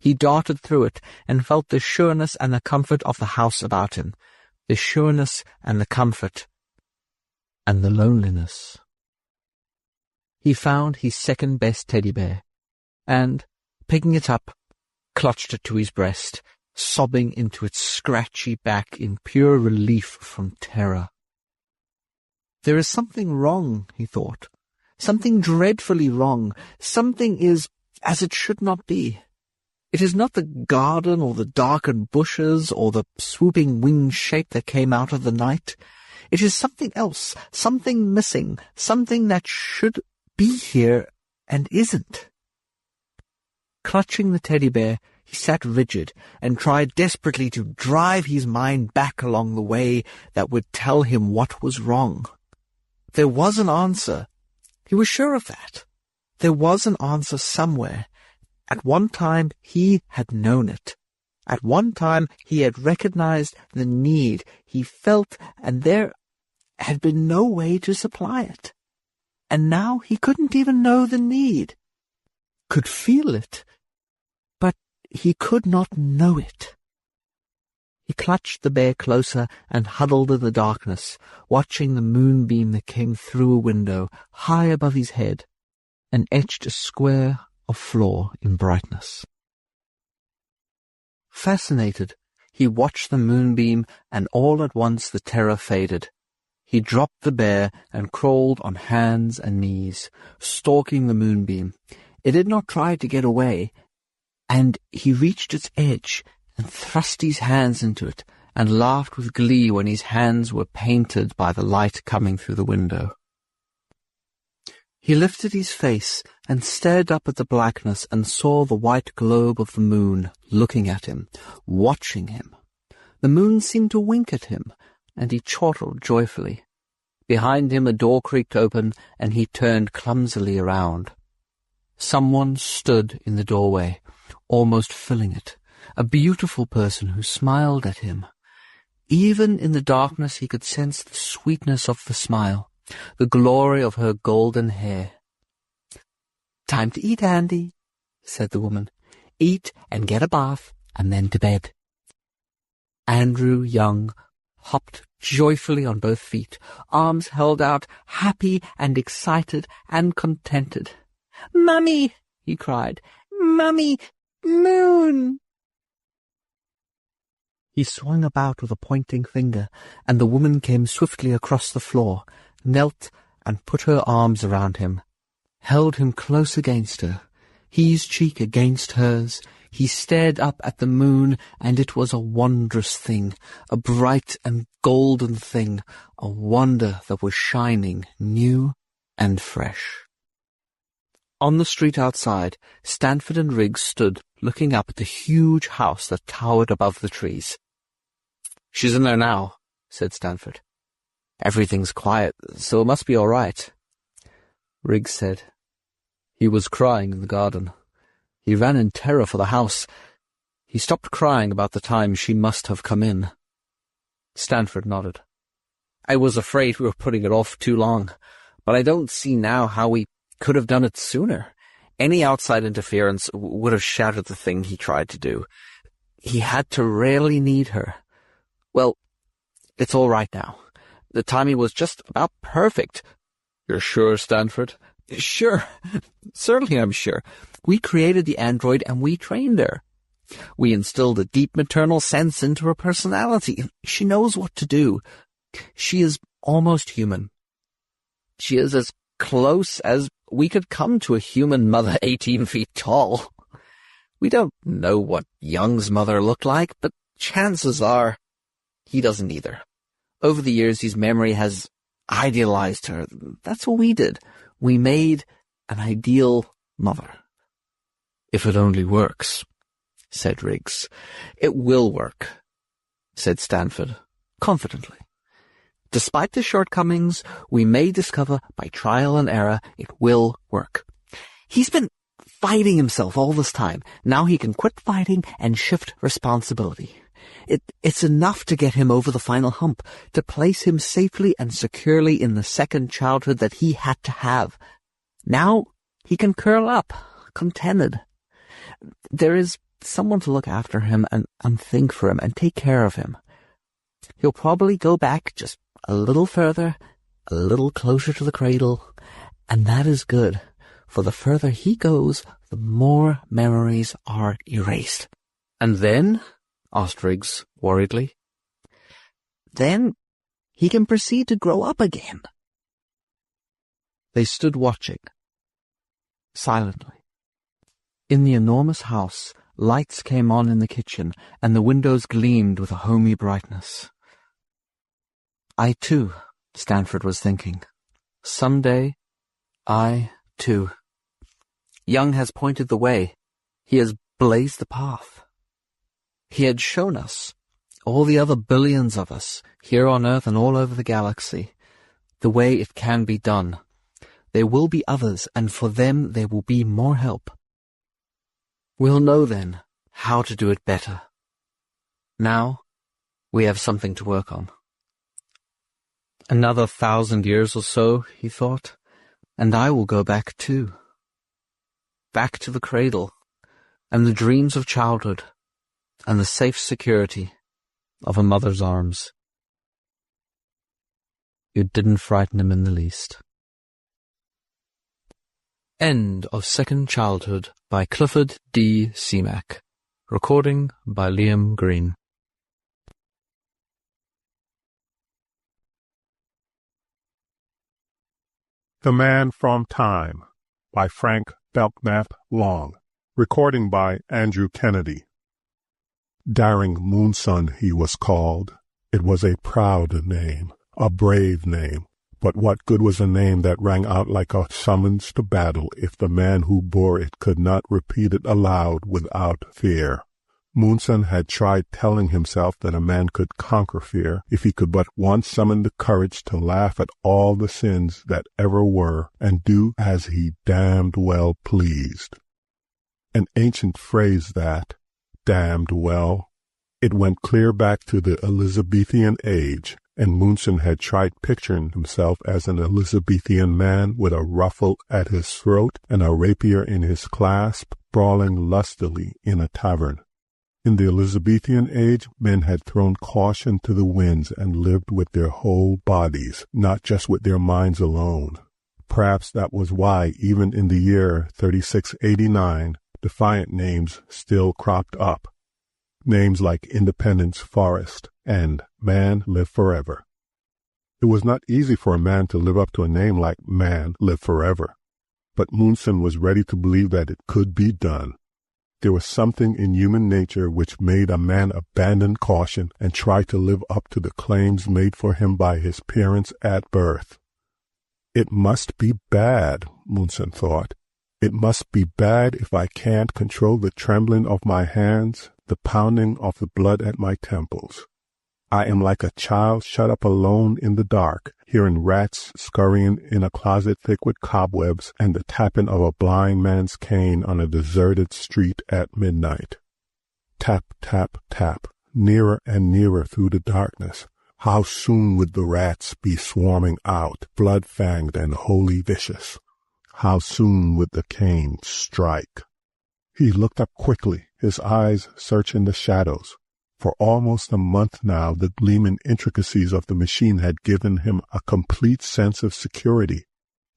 He darted through it and felt the sureness and the comfort of the house about him, the sureness and the comfort and the loneliness. He found his second-best teddy bear, and, picking it up, clutched it to his breast, sobbing into its scratchy back in pure relief from terror. There is something wrong, he thought. Something dreadfully wrong. Something is as it should not be. It is not the garden or the darkened bushes or the swooping winged shape that came out of the night. It is something else, something missing, something that should be here and isn't. Clutching the teddy bear, he sat rigid and tried desperately to drive his mind back along the way that would tell him what was wrong. There was an answer. He was sure of that. There was an answer somewhere. At one time he had known it. At one time he had recognized the need he felt, and there had been no way to supply it. And now he couldn't even know the need. Could feel it, but he could not know it. He clutched the bear closer and huddled in the darkness, watching the moonbeam that came through a window high above his head and etched a square of floor in brightness. Fascinated, he watched the moonbeam, and all at once the terror faded. He dropped the bear and crawled on hands and knees, stalking the moonbeam. It did not try to get away, and he reached its edge and thrust his hands into it and laughed with glee when his hands were painted by the light coming through the window. He lifted his face and stared up at the blackness and saw the white globe of the moon looking at him, watching him. The moon seemed to wink at him, and he chortled joyfully. Behind him a door creaked open, and he turned clumsily around. Someone stood in the doorway, almost filling it, a beautiful person who smiled at him. Even in the darkness he could sense the sweetness of the smile, the glory of her golden hair. "Time to eat, Andy," said the woman. "Eat and get a bath, and then to bed." Andrew Young hopped joyfully on both feet, arms held out, happy and excited and contented. "Mummy!" he cried. "Mummy! Moon!" He swung about with a pointing finger, and the woman came swiftly across the floor, knelt and put her arms around him, held him close against her, his cheek against hers. He stared up at the moon, and it was a wondrous thing, a bright and golden thing, a wonder that was shining new and fresh. On the street outside, Stanford and Riggs stood looking up at the huge house that towered above the trees. "She's in there now," said Stanford. "Everything's quiet, so it must be all right," Riggs said. He was crying in the garden. He ran in terror for the house. He stopped crying about the time she must have come in. Stanford nodded. "I was afraid we were putting it off too long, but I don't see now how we could have done it sooner. Any outside interference would have shattered the thing he tried to do. He had to really need her. Well, it's all right now. The timing was just about perfect." "You're sure, Stanford?" "Sure. Certainly I'm sure. We created the android and we trained her. We instilled a deep maternal sense into her personality. She knows what to do. She is almost human. She is as close as we could come to a human mother 18 feet tall. We don't know what Young's mother looked like, but chances are he doesn't either. Over the years, his memory has idealized her. That's what we did. We made an ideal mother." "If it only works," said Riggs. "It will work," said Stanford, confidently. "Despite the shortcomings we may discover by trial and error, it will work. He's been fighting himself all this time. Now he can quit fighting and shift responsibility. It's enough to get him over the final hump, to place him safely and securely in the second childhood that he had to have. Now he can curl up, contented. There is someone to look after him and think for him and take care of him. He'll probably go back just a little further, a little closer to the cradle, and that is good, for the further he goes, the more memories are erased." "And then?" asked Riggs, worriedly. "Then he can proceed to grow up again. They stood watching, silently. In the enormous house, lights came on in the kitchen, and the windows gleamed with a homey brightness. I, too, Stanford was thinking. Someday, I, too. Young has pointed the way. He has blazed the path. He had shown us, all the other billions of us, here on Earth and all over the galaxy, the way it can be done. There will be others, and for them there will be more help. We'll know then how to do it better. Now, we have something to work on. Another 1,000 years or so, he thought, and I will go back too. Back to the cradle, and the dreams of childhood, and the safe security of a mother's arms. It didn't frighten him in the least. End of Second Childhood by Clifford D. Seemack. Recording by Liam Green. The Man from Time by Frank Belpmat Long. Recording by Andrew Kennedy. Daring Moonson he was called. It was a proud name, a brave name. But what good was a name that rang out like a summons to battle if the man who bore it could not repeat it aloud without fear? Moonson had tried telling himself that a man could conquer fear if he could but once summon the courage to laugh at all the sins that ever were and do as he damned well pleased. An ancient phrase that, damned well. It went clear back to the Elizabethan age, and Moonson had tried picturing himself as an Elizabethan man with a ruffle at his throat and a rapier in his clasp, brawling lustily in a tavern. In the Elizabethan age, men had thrown caution to the winds and lived with their whole bodies, not just with their minds alone. Perhaps that was why, even in the year 3689, defiant names still cropped up. Names like Independence Forest and Man Live Forever. It was not easy for a man to live up to a name like Man Live Forever, but Moonson was ready to believe that it could be done. There was something in human nature which made a man abandon caution and try to live up to the claims made for him by his parents at birth. It must be bad, Moonson thought. It must be bad if I can't control the trembling of my hands, the pounding of the blood at my temples. I am like a child shut up alone in the dark, hearing rats scurrying in a closet thick with cobwebs and the tapping of a blind man's cane on a deserted street at midnight. Tap, tap, tap, nearer and nearer through the darkness. How soon would the rats be swarming out, blood-fanged and wholly vicious? How soon would the cane strike? He looked up quickly, his eyes searching the shadows. For almost a month now, the gleaming intricacies of the machine had given him a complete sense of security.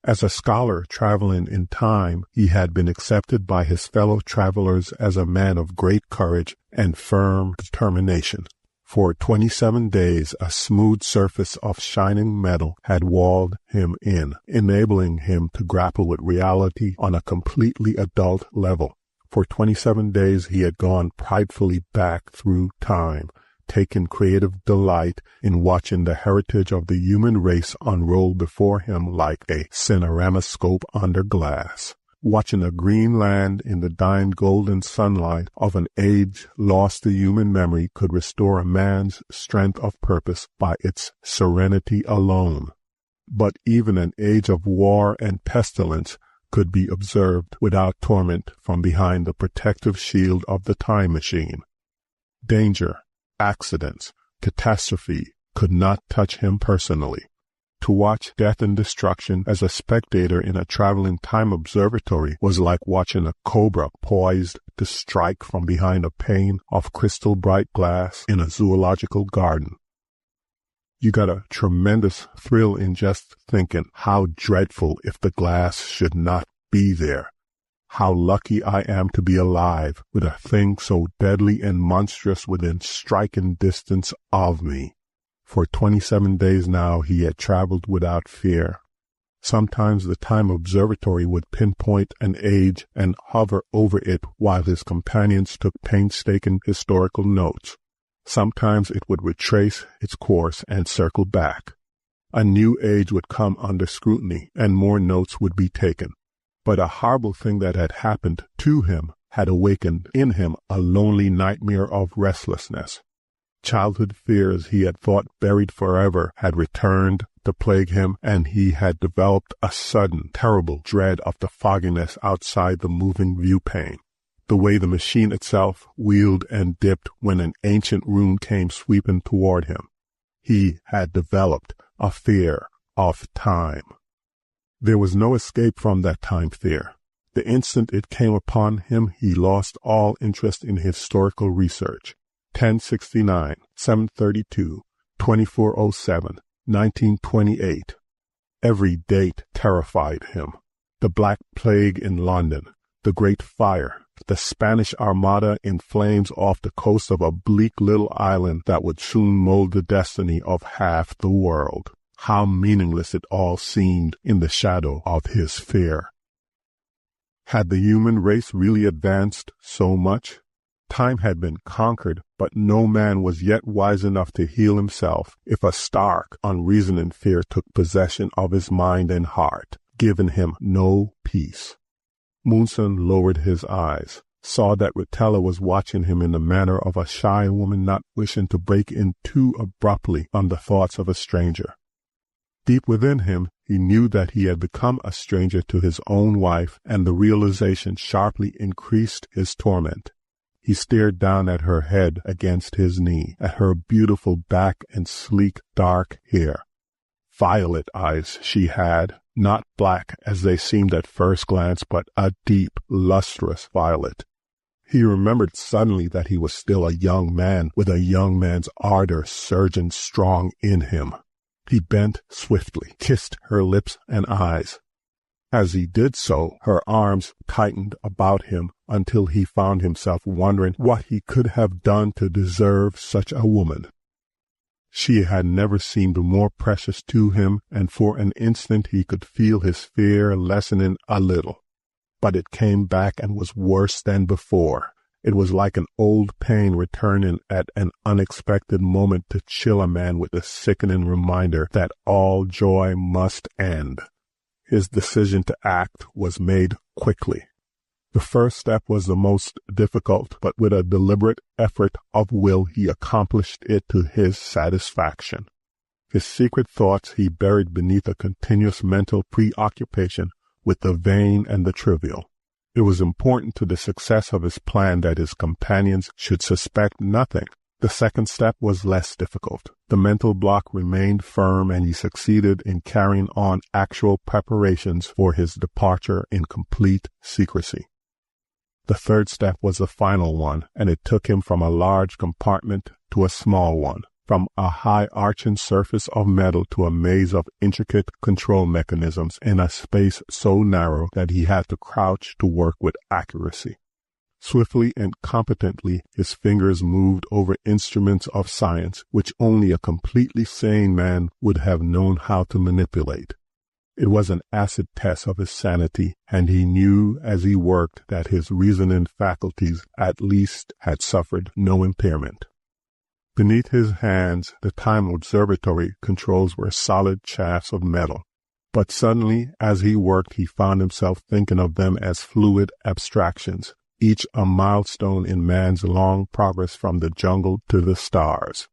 As a scholar traveling in time, he had been accepted by his fellow travelers as a man of great courage and firm determination. For 27 days, a smooth surface of shining metal had walled him in, enabling him to grapple with reality on a completely adult level. For 27 days he had gone pridefully back through time, taking creative delight in watching the heritage of the human race unroll before him like a cineramoscope under glass, watching a green land in the dying golden sunlight of an age lost to human memory could restore a man's strength of purpose by its serenity alone. But even an age of war and pestilence could be observed without torment from behind the protective shield of the time machine. Danger, accidents, catastrophe could not touch him personally. To watch death and destruction as a spectator in a traveling time observatory was like watching a cobra poised to strike from behind a pane of crystal bright glass in a zoological garden. You got a tremendous thrill in just thinking how dreadful if the glass should not be there. How lucky I am to be alive with a thing so deadly and monstrous within striking distance of me. For 27 days now he had traveled without fear. Sometimes the Time Observatory would pinpoint an age and hover over it while his companions took painstaking historical notes. Sometimes it would retrace its course and circle back. A new age would come under scrutiny, and more notes would be taken. But a horrible thing that had happened to him had awakened in him a lonely nightmare of restlessness. Childhood fears he had thought buried forever had returned to plague him, and he had developed a sudden, terrible dread of the fogginess outside the moving viewpane. The way the machine itself wheeled and dipped when an ancient rune came sweeping toward him. He had developed a fear of time. There was no escape from that time fear. The instant it came upon him, he lost all interest in historical research. 1069, 732, 2407, 1928. Every date terrified him. The Black Plague in London, the Great Fire, the Spanish Armada in flames off the coast of a bleak little island that would soon mold the destiny of half the world. How meaningless it all seemed in the shadow of his fear. Had the human race really advanced so much? Time had been conquered, but no man was yet wise enough to heal himself if a stark, unreasoning fear took possession of his mind and heart, giving him no peace. Moonson lowered his eyes, saw that Rotella was watching him in the manner of a shy woman not wishing to break in too abruptly on the thoughts of a stranger. Deep within him, he knew that he had become a stranger to his own wife, and the realization sharply increased his torment. He stared down at her head against his knee, at her beautiful back and sleek dark hair. Violet eyes she had, not black as they seemed at first glance, but a deep, lustrous violet. He remembered suddenly that he was still a young man, with a young man's ardor surging strong in him. He bent swiftly, kissed her lips and eyes. As he did so, her arms tightened about him until he found himself wondering what he could have done to deserve such a woman. She had never seemed more precious to him, and for an instant he could feel his fear lessening a little. But it came back and was worse than before. It was like an old pain returning at an unexpected moment to chill a man with the sickening reminder that all joy must end. His decision to act was made quickly. The first step was the most difficult, but with a deliberate effort of will he accomplished it to his satisfaction. His secret thoughts he buried beneath a continuous mental preoccupation with the vain and the trivial. It was important to the success of his plan that his companions should suspect nothing. The second step was less difficult. The mental block remained firm, and he succeeded in carrying on actual preparations for his departure in complete secrecy. The third step was the final one, and it took him from a large compartment to a small one, from a high arching surface of metal to a maze of intricate control mechanisms in a space so narrow that he had to crouch to work with accuracy. Swiftly and competently his fingers moved over instruments of science which only a completely sane man would have known how to manipulate. It was an acid test of his sanity, and he knew as he worked that his reasoning faculties at least had suffered no impairment. Beneath his hands, the Time Observatory controls were solid shafts of metal. But suddenly, as he worked, he found himself thinking of them as fluid abstractions, each a milestone in man's long progress from the jungle to the stars.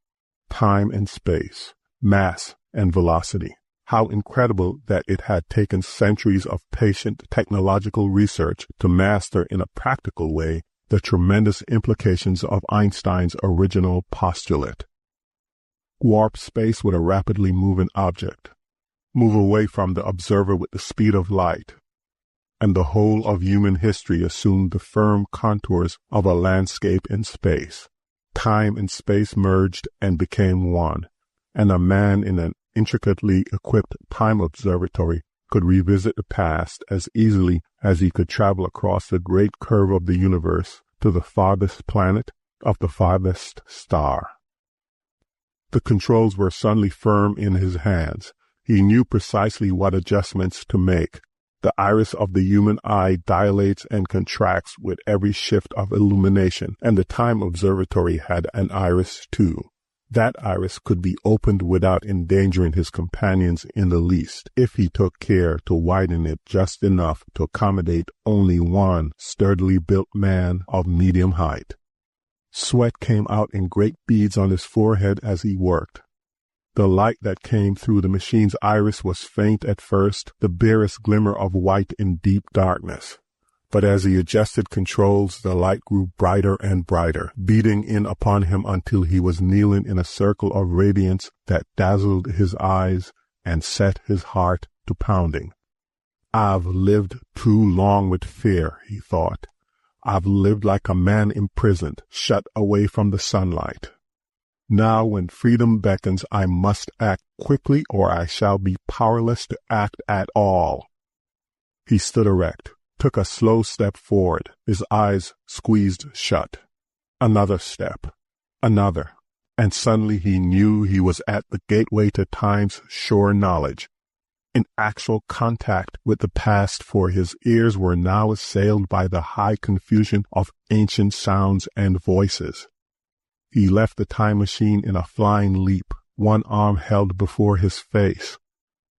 Time and space, mass and velocity. How incredible that it had taken centuries of patient technological research to master in a practical way the tremendous implications of Einstein's original postulate. Warp space with a rapidly moving object. Move away from the observer with the speed of light. And the whole of human history assumed the firm contours of a landscape in space. Time and space merged and became one, and a man in an intricately equipped time observatory could revisit the past as easily as he could travel across the great curve of the universe to the farthest planet of the farthest star. The controls were suddenly firm in his hands. He knew precisely what adjustments to make. The iris of the human eye dilates and contracts with every shift of illumination, and the Time Observatory had an iris too. That iris could be opened without endangering his companions in the least, if he took care to widen it just enough to accommodate only one sturdily built man of medium height. Sweat came out in great beads on his forehead as he worked. The light that came through the machine's iris was faint at first, the barest glimmer of white in deep darkness. But as he adjusted controls, the light grew brighter and brighter, beating in upon him until he was kneeling in a circle of radiance that dazzled his eyes and set his heart to pounding. I've lived too long with fear, he thought. I've lived like a man imprisoned, shut away from the sunlight. Now when freedom beckons, I must act quickly or I shall be powerless to act at all. He stood erect, took a slow step forward, his eyes squeezed shut. Another step, another, and suddenly he knew he was at the gateway to time's sure knowledge, in actual contact with the past, for his ears were now assailed by the high confusion of ancient sounds and voices. He left the time machine in a flying leap, one arm held before his face.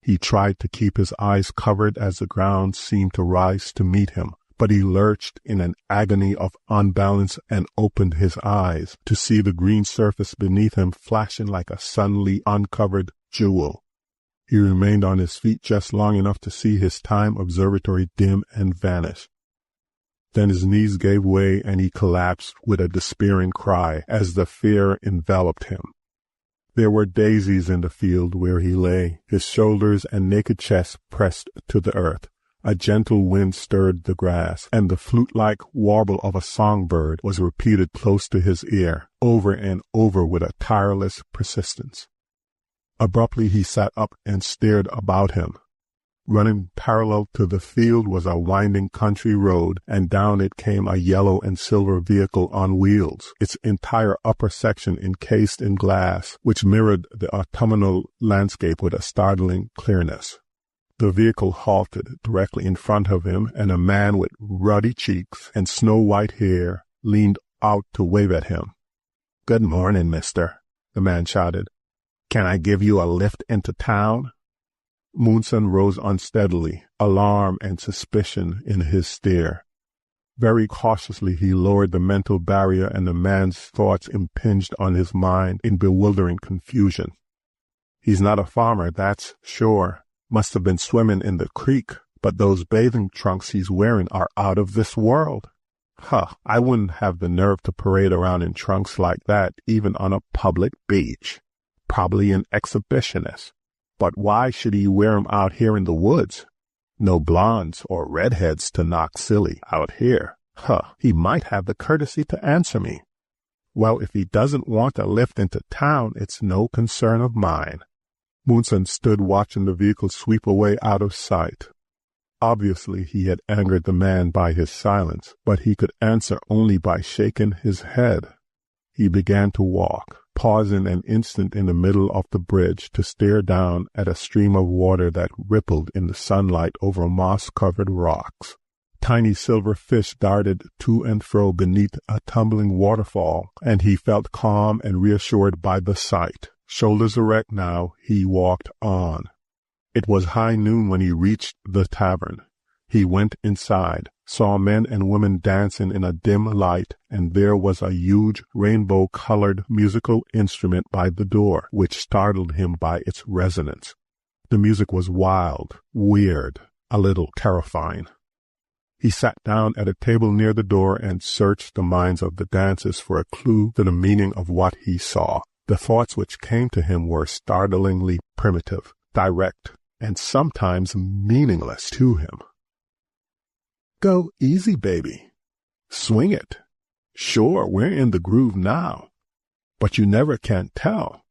He tried to keep his eyes covered as the ground seemed to rise to meet him, but he lurched in an agony of unbalance and opened his eyes to see the green surface beneath him flashing like a suddenly uncovered jewel. He remained on his feet just long enough to see his time observatory dim and vanish. Then his knees gave way and he collapsed with a despairing cry as the fear enveloped him. There were daisies in the field where he lay, his shoulders and naked chest pressed to the earth. A gentle wind stirred the grass, and the flute-like warble of a songbird was repeated close to his ear, over and over with a tireless persistence. Abruptly he sat up and stared about him. Running parallel to the field was a winding country road, and down it came a yellow and silver vehicle on wheels, its entire upper section encased in glass, which mirrored the autumnal landscape with a startling clearness. The vehicle halted directly in front of him, and a man with ruddy cheeks and snow-white hair leaned out to wave at him. "Good morning, mister," the man shouted. "Can I give you a lift into town?" Moonson rose unsteadily, alarm and suspicion in his stare. Very cautiously he lowered the mental barrier, and the man's thoughts impinged on his mind in bewildering confusion. "He's not a farmer, that's sure. Must have been swimming in the creek, but those bathing trunks he's wearing are out of this world. I wouldn't have the nerve to parade around in trunks like that, even on a public beach. Probably an exhibitionist. But why should he wear 'em out here in the woods? No blondes or redheads to knock silly out here. He might have the courtesy to answer me. Well, if he doesn't want a lift into town, it's no concern of mine." Moonson stood watching the vehicle sweep away out of sight. Obviously he had angered the man by his silence, but he could answer only by shaking his head. He began to walk, pausing an instant in the middle of the bridge to stare down at a stream of water that rippled in the sunlight over moss-covered rocks. Tiny silver fish darted to and fro beneath a tumbling waterfall, and he felt calm and reassured by the sight. Shoulders erect now, he walked on. It was high noon when he reached the tavern. He went inside, saw men and women dancing in a dim light, and there was a huge rainbow-colored musical instrument by the door, which startled him by its resonance. The music was wild, weird, a little terrifying. He sat down at a table near the door and searched the minds of the dancers for a clue to the meaning of what he saw. The thoughts which came to him were startlingly primitive, direct, and sometimes meaningless to him. "Go easy, baby. Swing it. Sure, we're in the groove now. But you never can tell.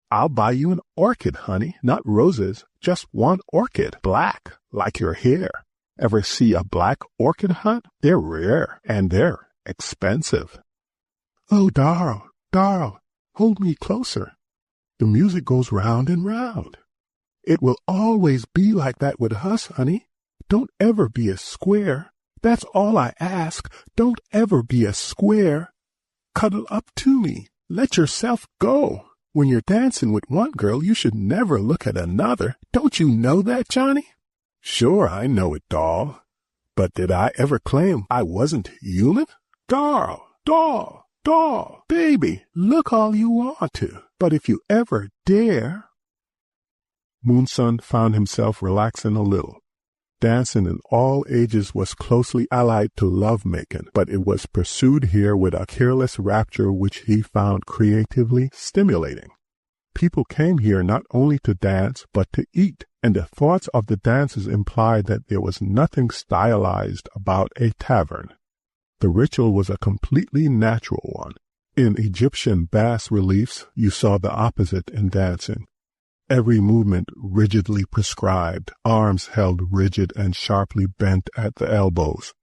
I'll buy you an orchid, honey, not roses, just one orchid, black, like your hair. Ever see a black orchid hunt? They're rare, and they're expensive." "Oh, darl, hold me closer. The music goes round and round." It will always be like that with us, honey. Don't ever be a square. That's all I ask. Don't ever be a square. Cuddle up to me. Let yourself go. When you're dancing with one girl, you should never look at another. Don't you know that, Johnny? Sure, I know it, doll. But did I ever claim I wasn't human? Doll, baby, look all you want to. But if you ever dare... Moonson found himself relaxing a little. Dancing in all ages was closely allied to love-making, but it was pursued here with a careless rapture which he found creatively stimulating. People came here not only to dance, but to eat, and the thoughts of the dances implied that there was nothing stylized about a tavern. The ritual was a completely natural one. In Egyptian bas-reliefs, you saw the opposite in dancing. Every movement rigidly prescribed, arms held rigid and sharply bent at the elbows,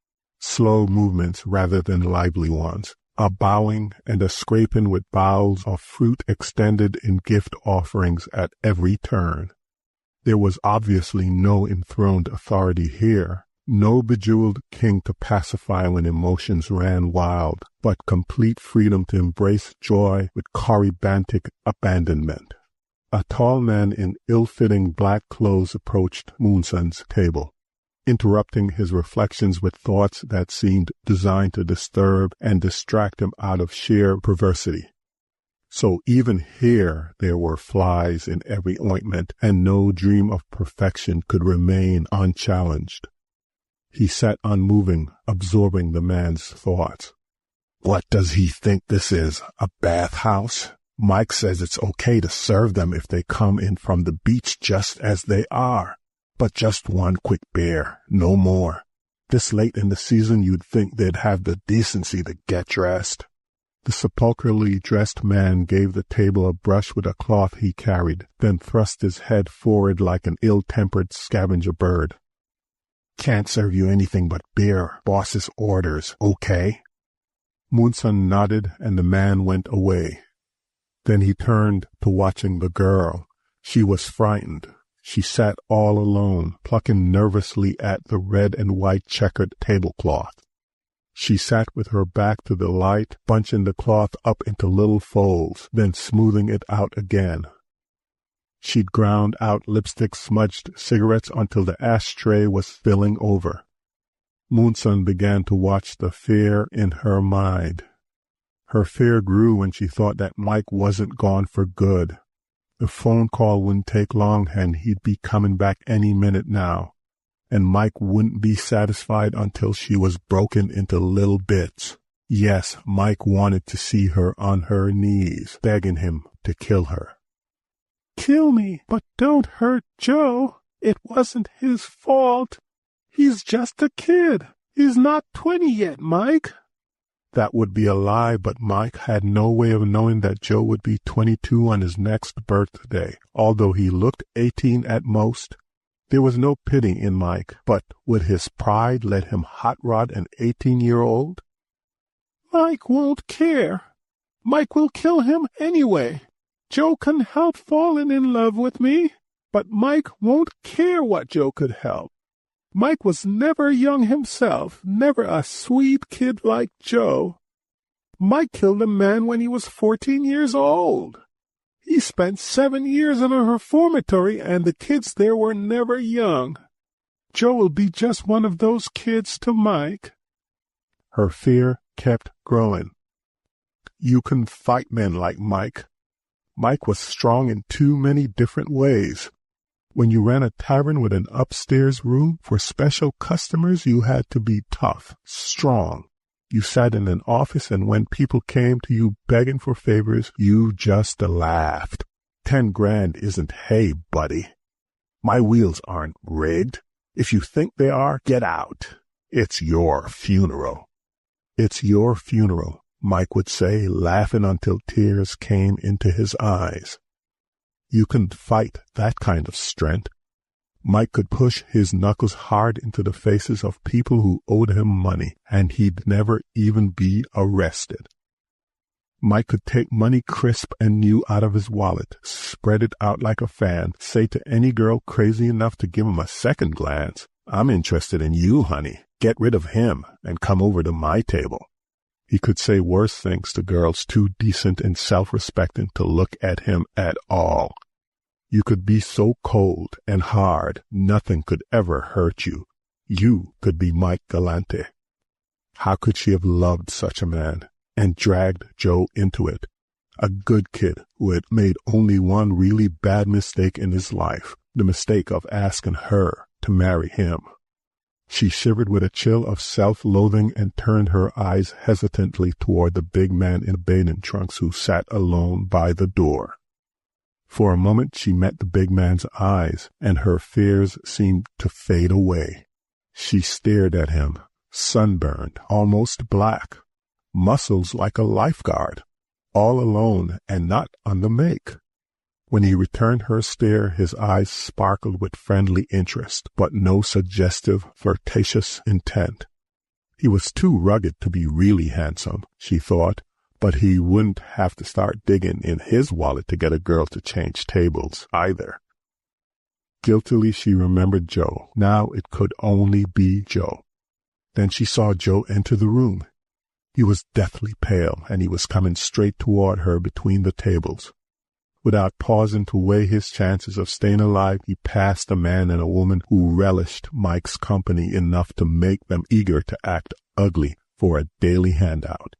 slow movements rather than lively ones, a bowing and a scraping with bowls of fruit extended in gift offerings at every turn. There was obviously no enthroned authority here, no bejeweled king to pacify when emotions ran wild, but complete freedom to embrace joy with corybantic abandonment. A tall man in ill-fitting black clothes approached Moonson's table, interrupting his reflections with thoughts that seemed designed to disturb and distract him out of sheer perversity. So even here there were flies in every ointment, and no dream of perfection could remain unchallenged. He sat unmoving, absorbing the man's thoughts. What does he think this is, a bathhouse? Mike says it's okay to serve them if they come in from the beach just as they are. But just one quick beer, no more. This late in the season you'd think they'd have the decency to get dressed. The sepulchrally dressed man gave the table a brush with a cloth he carried, then thrust his head forward like an ill-tempered scavenger bird. Can't serve you anything but beer, boss's orders, okay? Moonson nodded and the man went away. Then he turned to watching the girl. She was frightened. She sat all alone, plucking nervously at the red and white checkered tablecloth. She sat with her back to the light, bunching the cloth up into little folds, then smoothing it out again. She'd ground out lipstick-smudged cigarettes until the ashtray was spilling over. Moonson began to watch the fear in her mind. Her fear grew when she thought that Mike wasn't gone for good. The phone call wouldn't take long and he'd be coming back any minute now. And Mike wouldn't be satisfied until she was broken into little bits. Yes, Mike wanted to see her on her knees, begging him to kill her. Kill me, but don't hurt Joe. It wasn't his fault. He's just a kid. He's not 20 yet, Mike. That would be a lie, but Mike had no way of knowing that Joe would be 22 on his next birthday, although he looked 18 at most. There was no pity in Mike, but would his pride let him hot rod an 18-year-old? Mike won't care. Mike will kill him anyway. Joe can help falling in love with me, but Mike won't care what Joe could help. Mike was never young himself, never a sweet kid like Joe. Mike killed a man when he was 14 years old. He spent 7 years in a reformatory, and the kids there were never young. Joe will be just one of those kids to Mike. Her fear kept growing. You can fight men like Mike. Mike was strong in too many different ways. When you ran a tavern with an upstairs room for special customers, you had to be tough, strong. You sat in an office, and when people came to you begging for favors, you just laughed. 10 grand isn't hay, buddy. My wheels aren't rigged. If you think they are, get out. It's your funeral. It's your funeral, Mike would say, laughing until tears came into his eyes. You can fight that kind of strength. Mike could push his knuckles hard into the faces of people who owed him money, and he'd never even be arrested. Mike could take money crisp and new out of his wallet, spread it out like a fan, say to any girl crazy enough to give him a second glance, "I'm interested in you, honey. Get rid of him and come over to my table." He could say worse things to girls too decent and self-respecting to look at him at all. You could be so cold and hard, nothing could ever hurt you. You could be Mike Galante. How could she have loved such a man and dragged Joe into it? A good kid who had made only one really bad mistake in his life, the mistake of asking her to marry him. She shivered with a chill of self-loathing and turned her eyes hesitantly toward the big man in bathing trunks who sat alone by the door. For a moment she met the big man's eyes, and her fears seemed to fade away. She stared at him, sunburned, almost black, muscles like a lifeguard, all alone and not on the make. When he returned her stare, his eyes sparkled with friendly interest, but no suggestive, flirtatious intent. He was too rugged to be really handsome, she thought, but he wouldn't have to start digging in his wallet to get a girl to change tables, either. Guiltily she remembered Joe. Now it could only be Joe. Then she saw Joe enter the room. He was deathly pale, and he was coming straight toward her between the tables. Without pausing to weigh his chances of staying alive, he passed a man and a woman who relished Mike's company enough to make them eager to act ugly for a daily handout.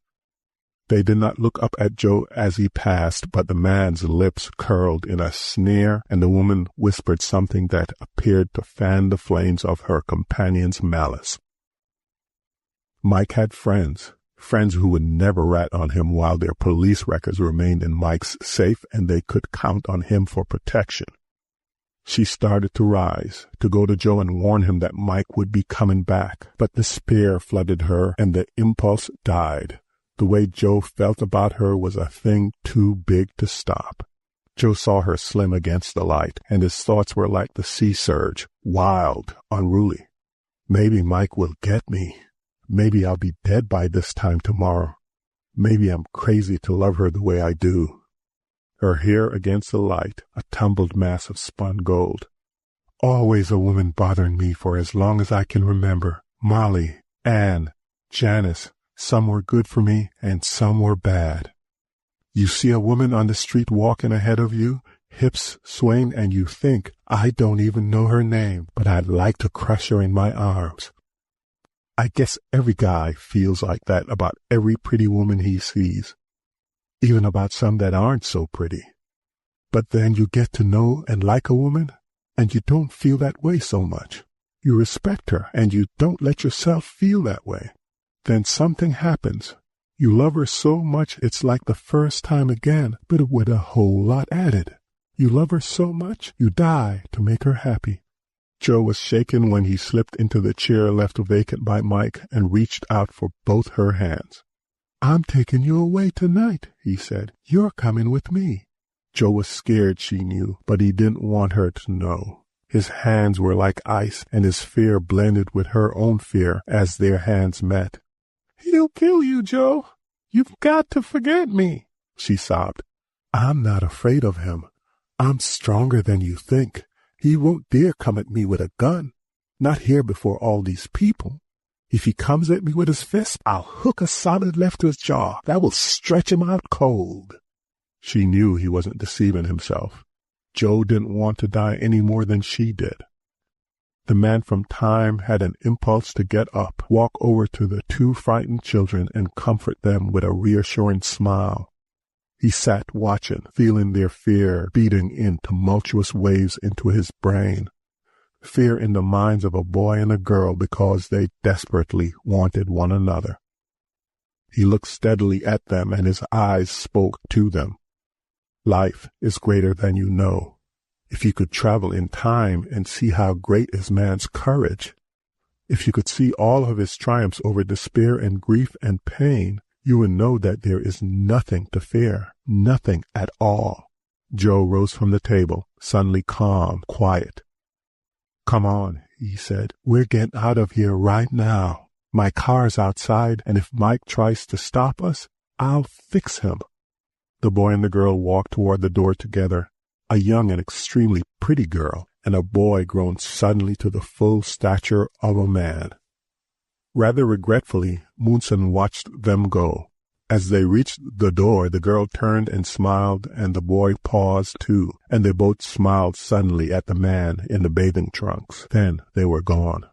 They did not look up at Joe as he passed, but the man's lips curled in a sneer, and the woman whispered something that appeared to fan the flames of her companion's malice. Mike had friends who would never rat on him while their police records remained in Mike's safe and they could count on him for protection. She started to rise, to go to Joe and warn him that Mike would be coming back, but despair flooded her and the impulse died. The way Joe felt about her was a thing too big to stop. Joe saw her slim against the light, and his thoughts were like the sea surge, wild, unruly. Maybe Mike will get me. Maybe I'll be dead by this time tomorrow. Maybe I'm crazy to love her the way I do. Her hair against the light, a tumbled mass of spun gold. Always a woman bothering me for as long as I can remember. Molly, Anne, Janice, some were good for me and some were bad. You see a woman on the street walking ahead of you, hips swaying, and you think, I don't even know her name, but I'd like to crush her in my arms. I guess every guy feels like that about every pretty woman he sees, even about some that aren't so pretty. But then you get to know and like a woman, and you don't feel that way so much. You respect her, and you don't let yourself feel that way. Then something happens. You love her so much it's like the first time again, but with a whole lot added. You love her so much, you die to make her happy. Joe was shaken when he slipped into the chair left vacant by Mike and reached out for both her hands. I'm taking you away tonight, he said. You're coming with me. Joe was scared, she knew, but he didn't want her to know. His hands were like ice, and his fear blended with her own fear as their hands met. He'll kill you, Joe. You've got to forget me, she sobbed. I'm not afraid of him. I'm stronger than you think. He won't dare come at me with a gun. Not here before all these people. If he comes at me with his fist, I'll hook a solid left to his jaw. That will stretch him out cold. She knew he wasn't deceiving himself. Joe didn't want to die any more than she did. The man from time had an impulse to get up, walk over to the two frightened children and comfort them with a reassuring smile. He sat watching, feeling their fear beating in tumultuous waves into his brain. Fear in the minds of a boy and a girl because they desperately wanted one another. He looked steadily at them and his eyes spoke to them. Life is greater than you know. If you could travel in time and see how great is man's courage, if you could see all of his triumphs over despair and grief and pain, you would know that there is nothing to fear, nothing at all. Joe rose from the table, suddenly calm, quiet. Come on, he said. We're getting out of here right now. My car's outside, and if Mike tries to stop us, I'll fix him." The boy and the girl walked toward the door together, a young and extremely pretty girl, and a boy grown suddenly to the full stature of a man. Rather regretfully, Munson watched them go. As they reached the door, the girl turned and smiled, and the boy paused too, and they both smiled suddenly at the man in the bathing trunks. Then they were gone.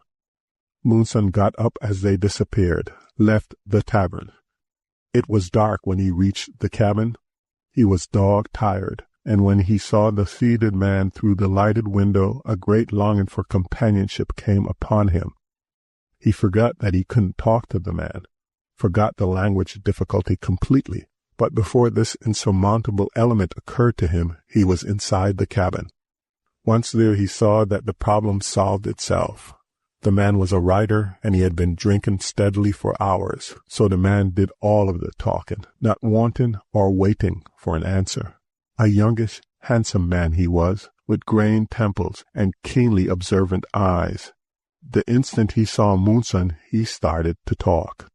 Munson got up as they disappeared, left the tavern. It was dark when he reached the cabin. He was dog-tired, and when he saw the seated man through the lighted window, a great longing for companionship came upon him. He forgot that he couldn't talk to the man, forgot the language difficulty completely, but before this insurmountable element occurred to him, he was inside the cabin. Once there, he saw that the problem solved itself. The man was a writer, and he had been drinking steadily for hours, so the man did all of the talking, not wanting or waiting for an answer. A youngish, handsome man he was, with graying temples and keenly observant eyes. The instant he saw Munson, he started to talk.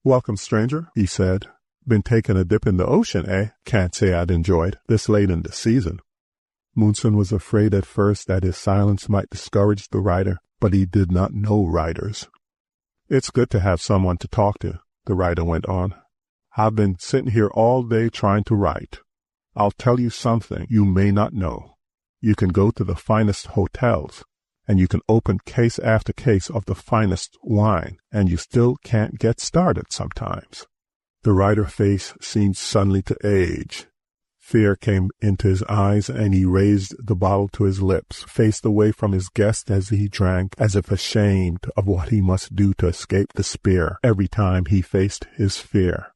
"Welcome, stranger," he said. "Been taking a dip in the ocean, eh? Can't say I'd enjoyed this late in the season." Munson was afraid at first that his silence might discourage the writer, but he did not know writers. "It's good to have someone to talk to," the writer went on. "I've been sitting here all day trying to write. I'll tell you something you may not know. You can go to the finest hotels, and you can open case after case of the finest wine, and you still can't get started sometimes." The writer's face seemed suddenly to age. Fear came into his eyes, and he raised the bottle to his lips, faced away from his guest as he drank, as if ashamed of what he must do to escape despair every time he faced his fear.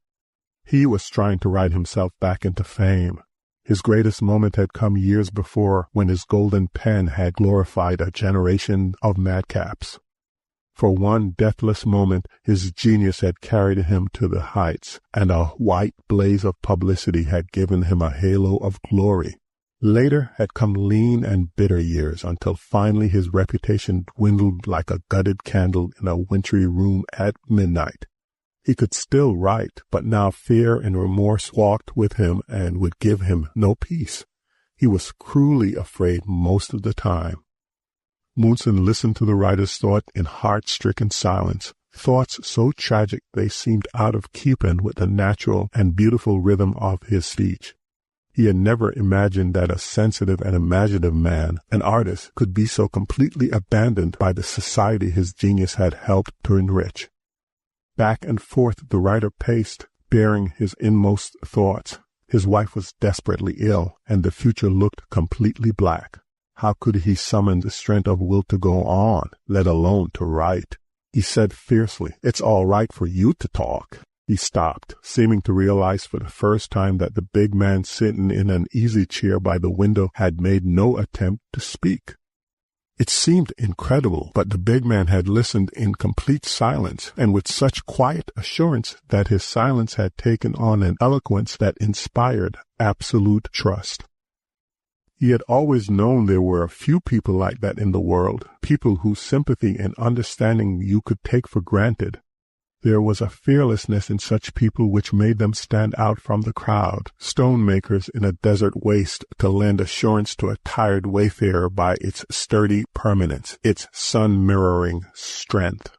He was trying to write himself back into fame. His greatest moment had come years before, when his golden pen had glorified a generation of madcaps. For one deathless moment, his genius had carried him to the heights, and a white blaze of publicity had given him a halo of glory. Later had come lean and bitter years, until finally his reputation dwindled like a gutted candle in a wintry room at midnight. He could still write, but now fear and remorse walked with him and would give him no peace. He was cruelly afraid most of the time. Munson listened to the writer's thought in heart-stricken silence, thoughts so tragic they seemed out of keeping with the natural and beautiful rhythm of his speech. He had never imagined that a sensitive and imaginative man, an artist, could be so completely abandoned by the society his genius had helped to enrich. Back and forth the writer paced, bearing his inmost thoughts. His wife was desperately ill, and the future looked completely black. How could he summon the strength of will to go on, let alone to write? He said fiercely, "It's all right for you to talk." He stopped, seeming to realize for the first time that the big man sitting in an easy chair by the window had made no attempt to speak. It seemed incredible, but the big man had listened in complete silence, and with such quiet assurance that his silence had taken on an eloquence that inspired absolute trust. He had always known there were a few people like that in the world, people whose sympathy and understanding you could take for granted. There was a fearlessness in such people which made them stand out from the crowd, stone makers in a desert waste, to lend assurance to a tired wayfarer by its sturdy permanence, its sun-mirroring strength.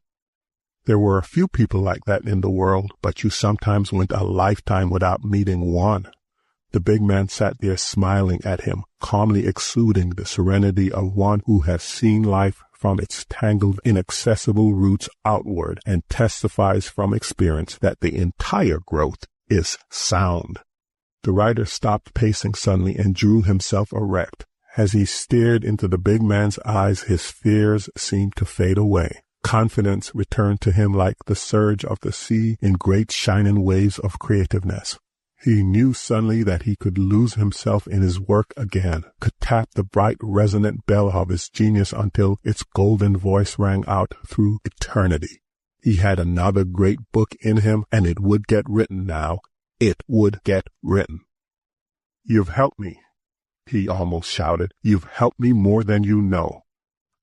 There were a few people like that in the world, but you sometimes went a lifetime without meeting one. The big man sat there smiling at him, calmly exuding the serenity of one who has seen life from its tangled, inaccessible roots outward, and testifies from experience that the entire growth is sound. The writer stopped pacing suddenly and drew himself erect. As he stared into the big man's eyes, his fears seemed to fade away. Confidence returned to him like the surge of the sea in great shining waves of creativeness. He knew suddenly that he could lose himself in his work again, could tap the bright resonant bell of his genius until its golden voice rang out through eternity. He had another great book in him, and it would get written now. It would get written. "You've helped me," he almost shouted. "You've helped me more than you know.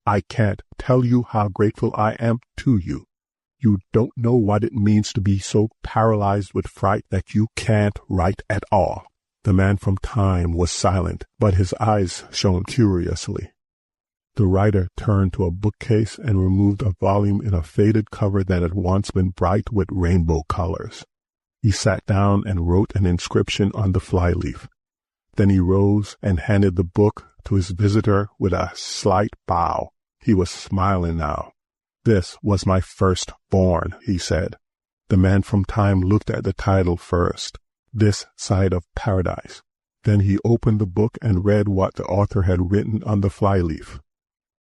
I can't tell you how grateful I am to you." You don't know what it means to be so paralyzed with fright that you can't write at all." The man from time was silent, but his eyes shone curiously. The writer turned to a bookcase and removed a volume in a faded cover that had once been bright with rainbow colors. He sat down and wrote an inscription on the flyleaf. Then he rose and handed the book to his visitor with a slight bow. He was smiling now. "This was my firstborn," he said. The man from time looked at the title first, "This Side of Paradise." Then he opened the book and read what the author had written on the flyleaf.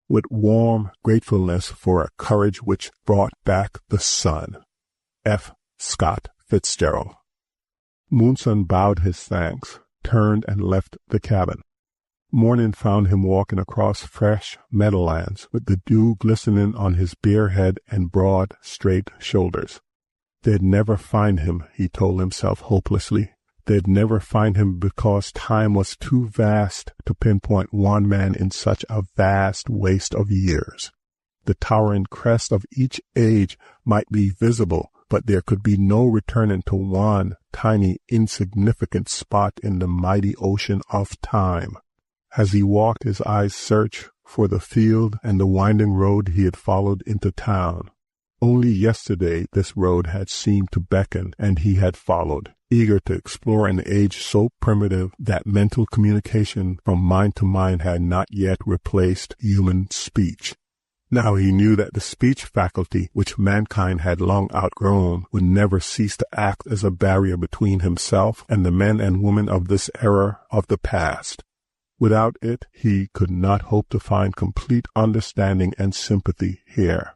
"With warm gratefulness for a courage which brought back the sun. F. Scott Fitzgerald." Moonson bowed his thanks, turned and left the cabin. Morning found him walking across fresh meadowlands with the dew glistening on his bare head and broad, straight shoulders. They'd never find him, he told himself hopelessly. They'd never find him because time was too vast to pinpoint one man in such a vast waste of years. The towering crest of each age might be visible, but there could be no returning to one tiny, insignificant spot in the mighty ocean of time. As he walked, his eyes searched for the field and the winding road he had followed into town. Only yesterday this road had seemed to beckon, and he had followed, eager to explore an age so primitive that mental communication from mind to mind had not yet replaced human speech. Now he knew that the speech faculty, which mankind had long outgrown, would never cease to act as a barrier between himself and the men and women of this era of the past. Without it, he could not hope to find complete understanding and sympathy here.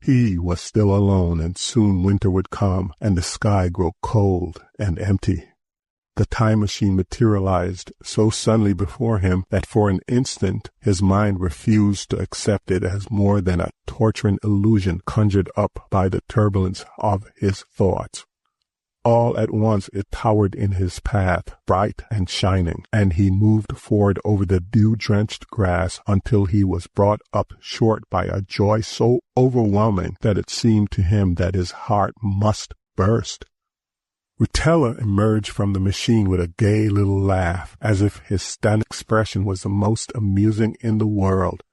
He was still alone, and soon winter would come, and the sky grow cold and empty. The time machine materialized so suddenly before him that for an instant his mind refused to accept it as more than a torturing illusion conjured up by the turbulence of his thoughts. All at once it towered in his path, bright and shining, and he moved forward over the dew-drenched grass until he was brought up short by a joy so overwhelming that it seemed to him that his heart must burst. Rutella emerged from the machine with a gay little laugh, as if his stunned expression was the most amusing in the world.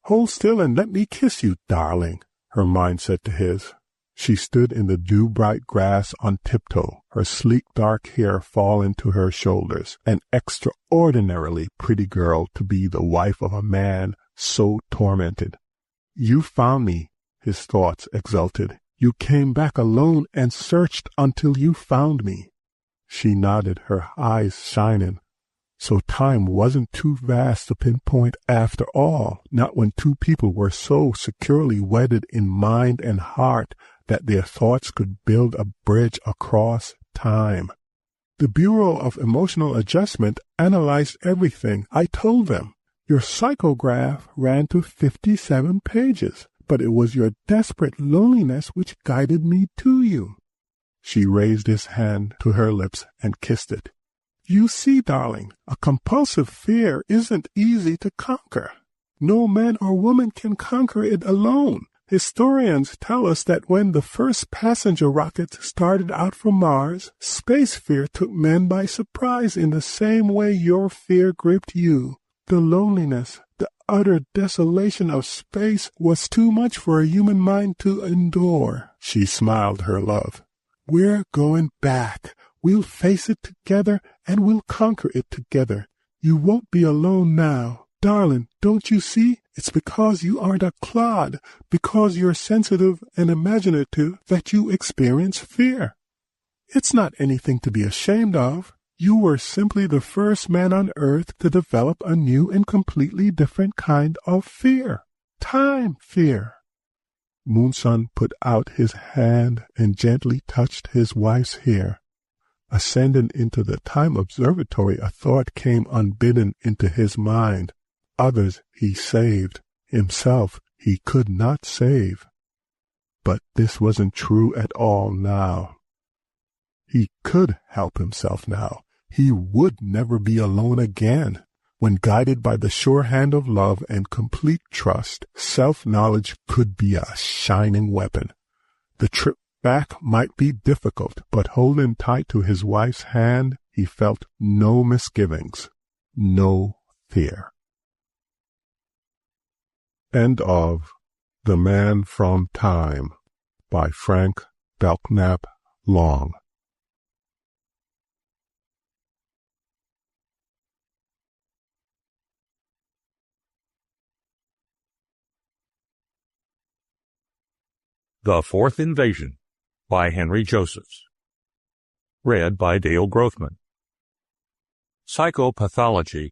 "Hold still and let me kiss you, darling," her mind said to his. She stood in the dew-bright grass on tiptoe, her sleek dark hair falling to her shoulders, an extraordinarily pretty girl to be the wife of a man so tormented. "You found me," his thoughts exulted. "You came back alone and searched until you found me." She nodded, her eyes shining. So time wasn't too vast to pinpoint after all, not when two people were so securely wedded in mind and heart that their thoughts could build a bridge across time. "The Bureau of Emotional Adjustment analyzed everything. I told them. Your psychograph ran to 57 pages. But it was your desperate loneliness which guided me to you." She raised his hand to her lips and kissed it. "You see, darling, a compulsive fear isn't easy to conquer. No man or woman can conquer it alone. Historians tell us that when the first passenger rockets started out from Mars, space fear took men by surprise in the same way your fear gripped you. The loneliness, the utter desolation of space was too much for a human mind to endure." She smiled her love. "We're going back. We'll face it together, and we'll conquer it together. You won't be alone now. Darling, don't you see? It's because you aren't a clod, because you're sensitive and imaginative that you experience fear. It's not anything to be ashamed of. You were simply the first man on Earth to develop a new and completely different kind of fear. Time fear." Moonson put out his hand and gently touched his wife's hair. Ascending into the time observatory, a thought came unbidden into his mind. Others he saved. Himself he could not save. But this wasn't true at all now. He could help himself now. He would never be alone again. When guided by the sure hand of love and complete trust, self-knowledge could be a shining weapon. The trip back might be difficult, but holding tight to his wife's hand, he felt no misgivings, no fear. End of The Man from Time by Frank Belpmat Long. The Fourth Invasion by Henry Josephs. Read by Dale Growthman. Psychopathology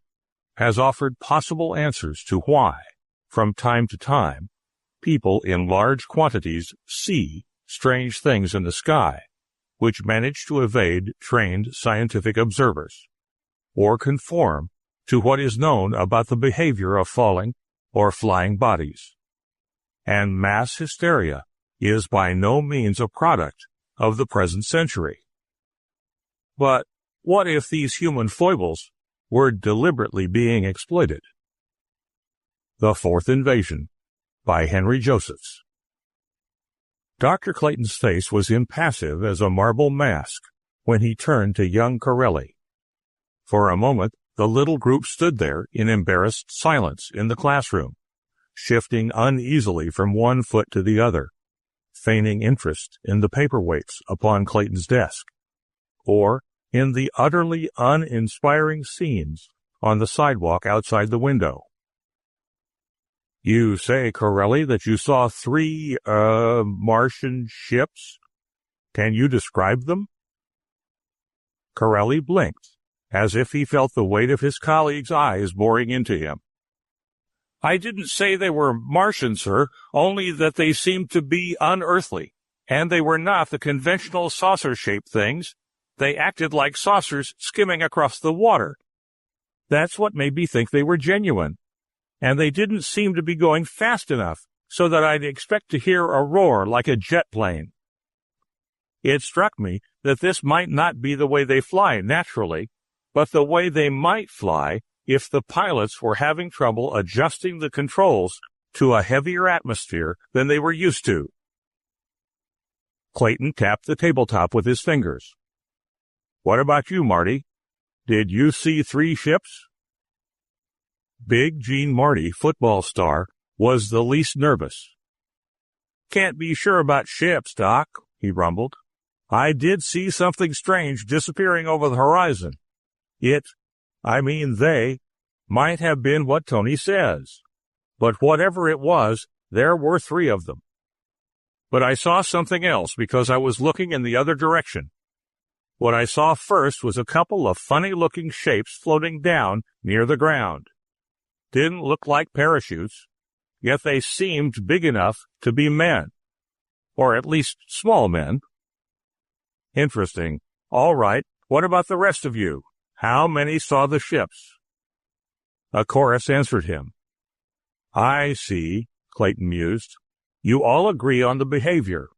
has offered possible answers to why, from time to time, people in large quantities see strange things in the sky, which manage to evade trained scientific observers, or conform to what is known about the behavior of falling or flying bodies. And mass hysteria is by no means a product of the present century. But what if these human foibles were deliberately being exploited? The Fourth Invasion by Henry Josephs. Dr. Clayton's face was impassive as a marble mask when he turned to young Corelli. For a moment, the little group stood there in embarrassed silence in the classroom, shifting uneasily from one foot to the other, feigning interest in the paperweights upon Clayton's desk, or in the utterly uninspiring scenes on the sidewalk outside the window. You say, Corelli, that you saw 3, Martian ships? Can you describe them? Corelli blinked, as if he felt the weight of his colleague's eyes boring into him. I didn't say they were Martian, sir, only that they seemed to be unearthly, and they were not the conventional saucer-shaped things. They acted like saucers skimming across the water. That's what made me think they were genuine. And they didn't seem to be going fast enough so that I'd expect to hear a roar like a jet plane. It struck me that this might not be the way they fly naturally, but the way they might fly if the pilots were having trouble adjusting the controls to a heavier atmosphere than they were used to. Clayton tapped the tabletop with his fingers. What about you, Marty? Did you see 3 ships? Big Gene Marty, football star, was the least nervous. Can't be sure about ships, Doc, he rumbled. I did see something strange disappearing over the horizon. They might have been what Tony says. But whatever it was, there were 3 of them. But I saw something else because I was looking in the other direction. What I saw first was a couple of funny-looking shapes floating down near the ground. Didn't look like parachutes, yet they seemed big enough to be men. Or at least small men. Interesting. All right, what about the rest of you? How many saw the ships? A chorus answered him. I see, Clayton mused. You all agree on the behavior,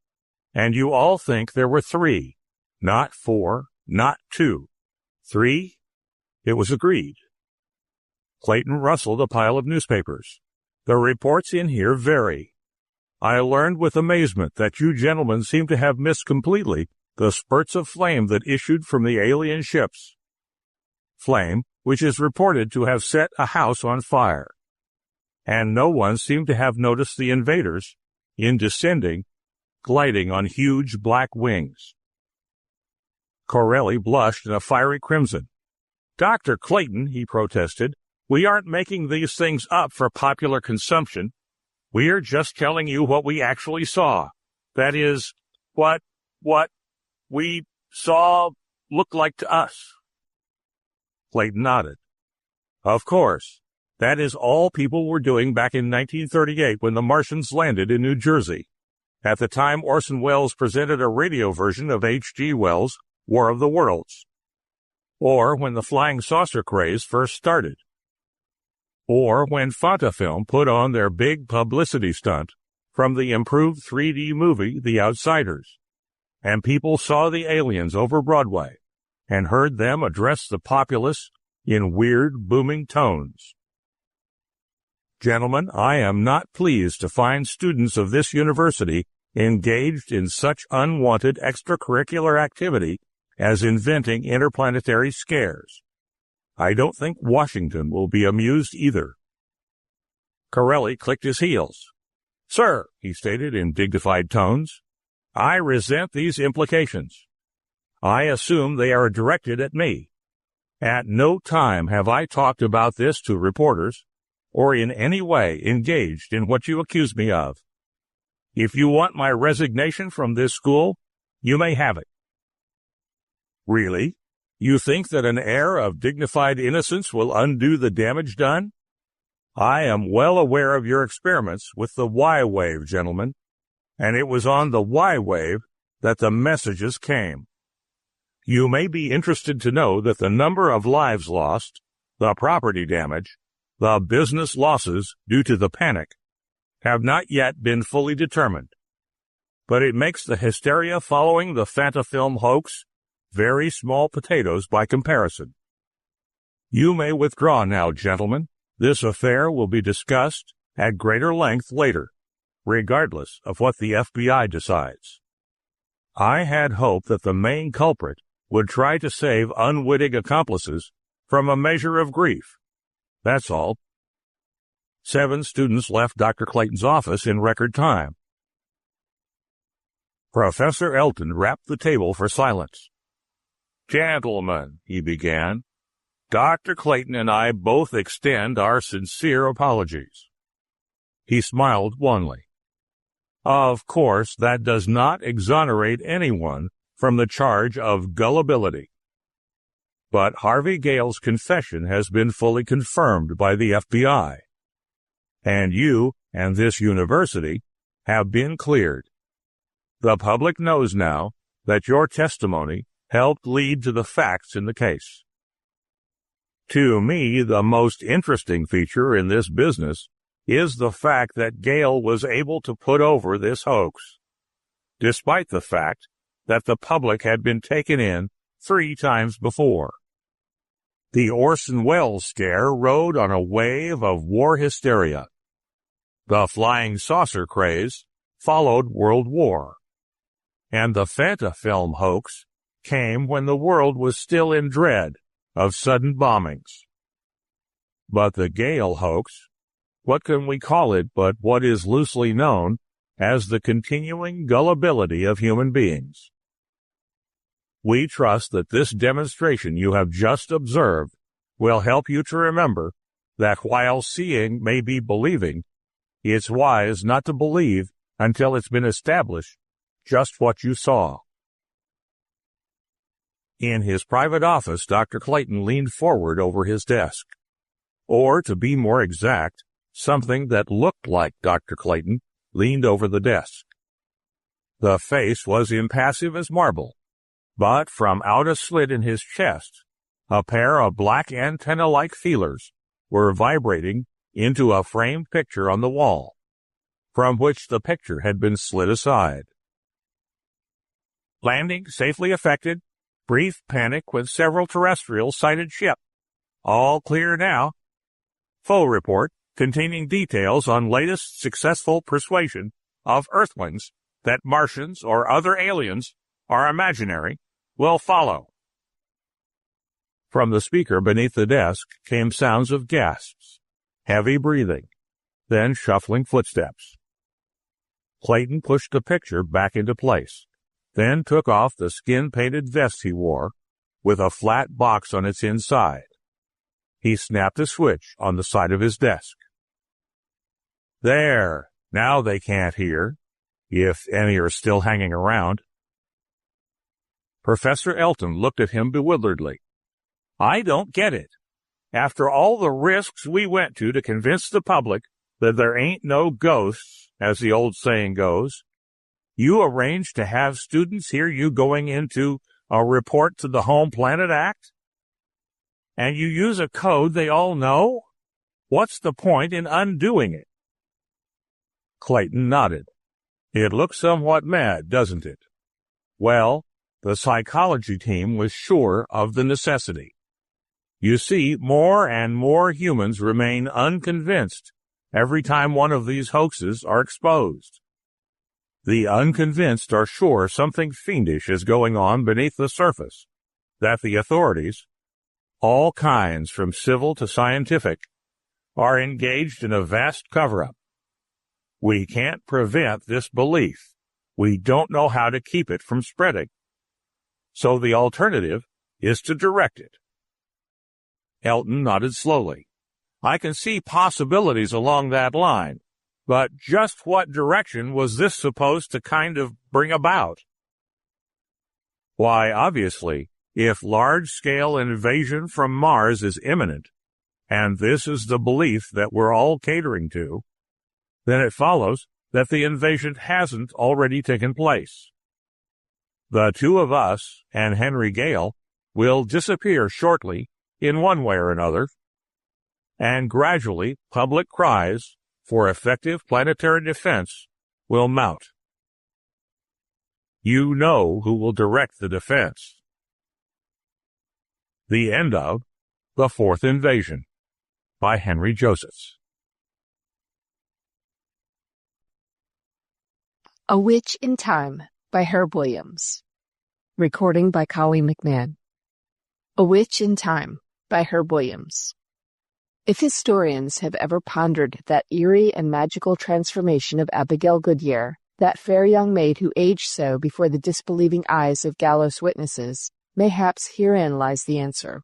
and you all think there were 3, not 4, not 2. 3? It was agreed. Clayton rustled a pile of newspapers. The reports in here vary. I learned with amazement that you gentlemen seem to have missed completely the spurts of flame that issued from the alien ships. Flame, which is reported to have set a house on fire. And no one seemed to have noticed the invaders, in descending, gliding on huge black wings. Corelli blushed in a fiery crimson. Dr. Clayton, he protested, we aren't making these things up for popular consumption. We're just telling you what we actually saw. That is, what we saw looked like to us. Clayton nodded. Of course. That is all people were doing back in 1938 when the Martians landed in New Jersey. At the time, Orson Welles presented a radio version of H.G. Wells' War of the Worlds. Or when the flying saucer craze first started. Or when Fantafilm put on their big publicity stunt from the improved 3D movie The Outsiders, and people saw the aliens over Broadway and heard them address the populace in weird, booming tones. Gentlemen, I am not pleased to find students of this university engaged in such unwanted extracurricular activity as inventing interplanetary scares. I don't think Washington will be amused either." Corelli clicked his heels. "Sir," he stated in dignified tones, "I resent these implications. I assume they are directed at me. At no time have I talked about this to reporters, or in any way engaged in what you accuse me of. If you want my resignation from this school, you may have it." "Really? You think that an air of dignified innocence will undo the damage done? I am well aware of your experiments with the Y-wave, gentlemen, and it was on the Y-wave that the messages came. You may be interested to know that the number of lives lost, the property damage, the business losses due to the panic, have not yet been fully determined. But it makes the hysteria following the Fantafilm hoax very small potatoes by comparison. You may withdraw now, gentlemen. This affair will be discussed at greater length later, regardless of what the FBI decides. I had hoped that the main culprit would try to save unwitting accomplices from a measure of grief. That's all." 7 students left Dr. Clayton's office in record time. Professor Elton rapped the table for silence. "Gentlemen," he began, "Dr. Clayton and I both extend our sincere apologies." He smiled wanly. "Of course, that does not exonerate anyone from the charge of gullibility. But Harvey Gale's confession has been fully confirmed by the FBI, and you and this university have been cleared. The public knows now that your testimony helped lead to the facts in the case. To me, the most interesting feature in this business is the fact that Gale was able to put over this hoax, despite the fact that the public had been taken in 3 times before. The Orson Welles scare rode on a wave of war hysteria. The flying saucer craze followed World War, and the Fantafilm hoax came when the world was still in dread of sudden bombings. But the Gale hoax, what can we call it but what is loosely known as the continuing gullibility of human beings? We trust that this demonstration you have just observed will help you to remember that while seeing may be believing, it's wise not to believe until it's been established just what you saw." In his private office, Dr. Clayton leaned forward over his desk. Or, to be more exact, something that looked like Dr. Clayton leaned over the desk. The face was impassive as marble, but from out a slit in his chest, a pair of black antenna-like feelers were vibrating into a framed picture on the wall, from which the picture had been slid aside. "Landing safely effected. Brief panic with several terrestrials sighted ship. All clear now. Full report containing details on latest successful persuasion of Earthlings that Martians or other aliens are imaginary will follow." From the speaker beneath the desk came sounds of gasps, heavy breathing, then shuffling footsteps. Clayton pushed the picture back into place, then took off the skin-painted vest he wore, with a flat box on its inside. He snapped a switch on the side of his desk. "There, now they can't hear, if any are still hanging around." Professor Elton looked at him bewilderedly. "I don't get it. After all the risks we went to convince the public that there ain't no ghosts, as the old saying goes, you arranged to have students hear you going into a report to the Home Planet Act? And you use a code they all know? What's the point in undoing it?" Clayton nodded. "It looks somewhat mad, doesn't it? Well, the psychology team was sure of the necessity. You see, more and more humans remain unconvinced every time one of these hoaxes are exposed. The unconvinced are sure something fiendish is going on beneath the surface, that the authorities, all kinds from civil to scientific, are engaged in a vast cover-up. We can't prevent this belief. We don't know how to keep it from spreading. So the alternative is to direct it. Elton nodded slowly. I can see possibilities along that line, but just what direction was this supposed to kind of bring about? Why, obviously, if large-scale invasion from Mars is imminent, and this is the belief that we're all catering to, then it follows that the invasion hasn't already taken place. The two of us and Henry Gale will disappear shortly in one way or another, and gradually public cries for effective planetary defense will mount. You know who will direct the defense. The End of The Fourth Invasion by Henry Josephs. A Witch in Time by Herb Williams. Recording by Collie McMann. A Witch in Time by Herb Williams. If historians have ever pondered that eerie and magical transformation of Abigail Goodyear, that fair young maid who aged so before the disbelieving eyes of gallows witnesses, mayhaps herein lies the answer.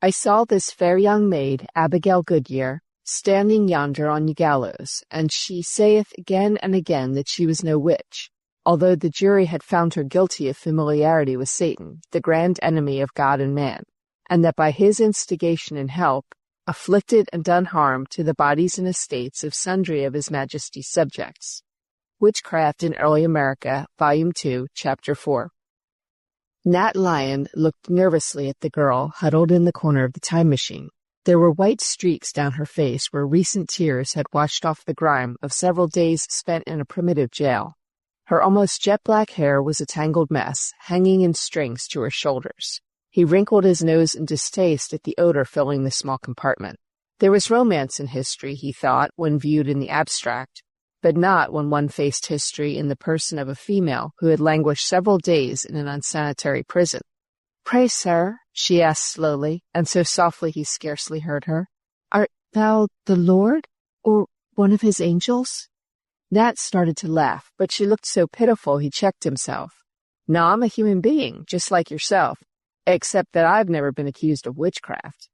I saw this fair young maid, Abigail Goodyear, standing yonder on ye gallows, and she saith again and again that she was no witch, although the jury had found her guilty of familiarity with Satan, the grand enemy of God and man, and that by his instigation and help, afflicted and done harm to the bodies and estates of sundry of his Majesty's subjects. Witchcraft in Early America, Volume 2, Chapter 4. Nat Lyon looked nervously at the girl huddled in the corner of the time machine. There were white streaks down her face where recent tears had washed off the grime of several days spent in a primitive jail. Her almost jet-black hair was a tangled mess, hanging in strings to her shoulders. He wrinkled his nose in distaste at the odor filling the small compartment. There was romance in history, he thought, when viewed in the abstract, but not when one faced history in the person of a female who had languished several days in an unsanitary prison. "Pray, sir," she asked slowly, and so softly he scarcely heard her, "art thou the Lord, or one of his angels?" Nat started to laugh, but she looked so pitiful he checked himself. "No, I'm a human being, just like yourself, except that I've never been accused of witchcraft."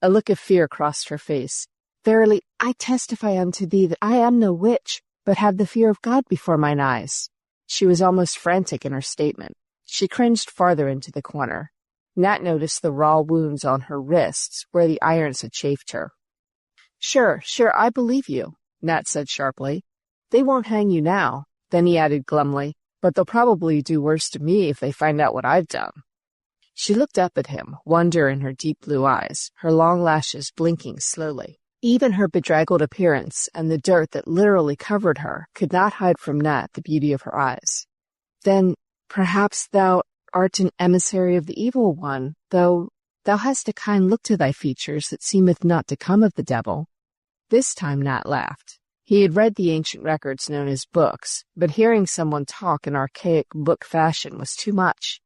A look of fear crossed her face. "Verily, I testify unto thee that I am no witch, but have the fear of God before mine eyes." She was almost frantic in her statement. She cringed farther into the corner. Nat noticed the raw wounds on her wrists where the irons had chafed her. Sure, I believe you," Nat said sharply. "They won't hang you now." Then he added glumly, "but they'll probably do worse to me if they find out what I've done." She looked up at him, wonder in her deep blue eyes, her long lashes blinking slowly. Even her bedraggled appearance and the dirt that literally covered her could not hide from Nat the beauty of her eyes. "Then perhaps thou art an emissary of the evil one, though thou hast a kind look to thy features that seemeth not to come of the devil." This time Nat laughed. He had read the ancient records known as books, but hearing someone talk in archaic book fashion was too much.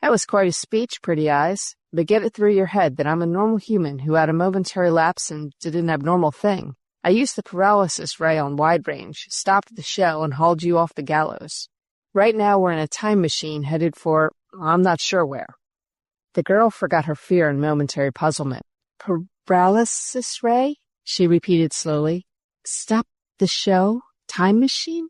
"That was quite a speech, Pretty Eyes, but get it through your head that I'm a normal human who had a momentary lapse and did an abnormal thing. I used the paralysis ray on wide range, stopped the show, and hauled you off the gallows. Right now we're in a time machine headed for, I'm not sure where." The girl forgot her fear in momentary puzzlement. "Paralysis ray?" she repeated slowly. "Stop the show? Time machine?"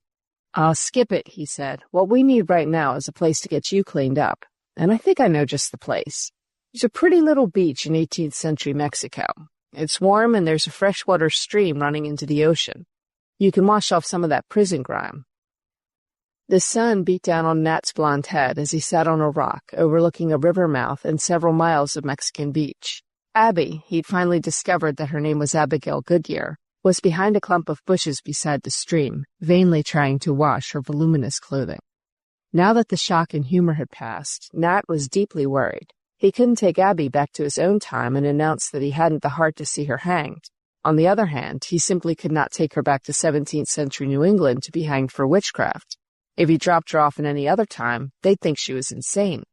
Skip it," he said. "What we need right now is a place to get you cleaned up. And I think I know just the place. There's a pretty little beach in 18th century Mexico. It's warm and there's a freshwater stream running into the ocean. You can wash off some of that prison grime." The sun beat down on Nat's blonde head as he sat on a rock overlooking a river mouth and several miles of Mexican beach. Abby, he'd finally discovered that her name was Abigail Goodyear, was behind a clump of bushes beside the stream, vainly trying to wash her voluminous clothing. Now that the shock and humor had passed, Nat was deeply worried. He couldn't take Abby back to his own time and announce that he hadn't the heart to see her hanged. On the other hand, he simply could not take her back to 17th century New England to be hanged for witchcraft. If he dropped her off in any other time, they'd think she was insane.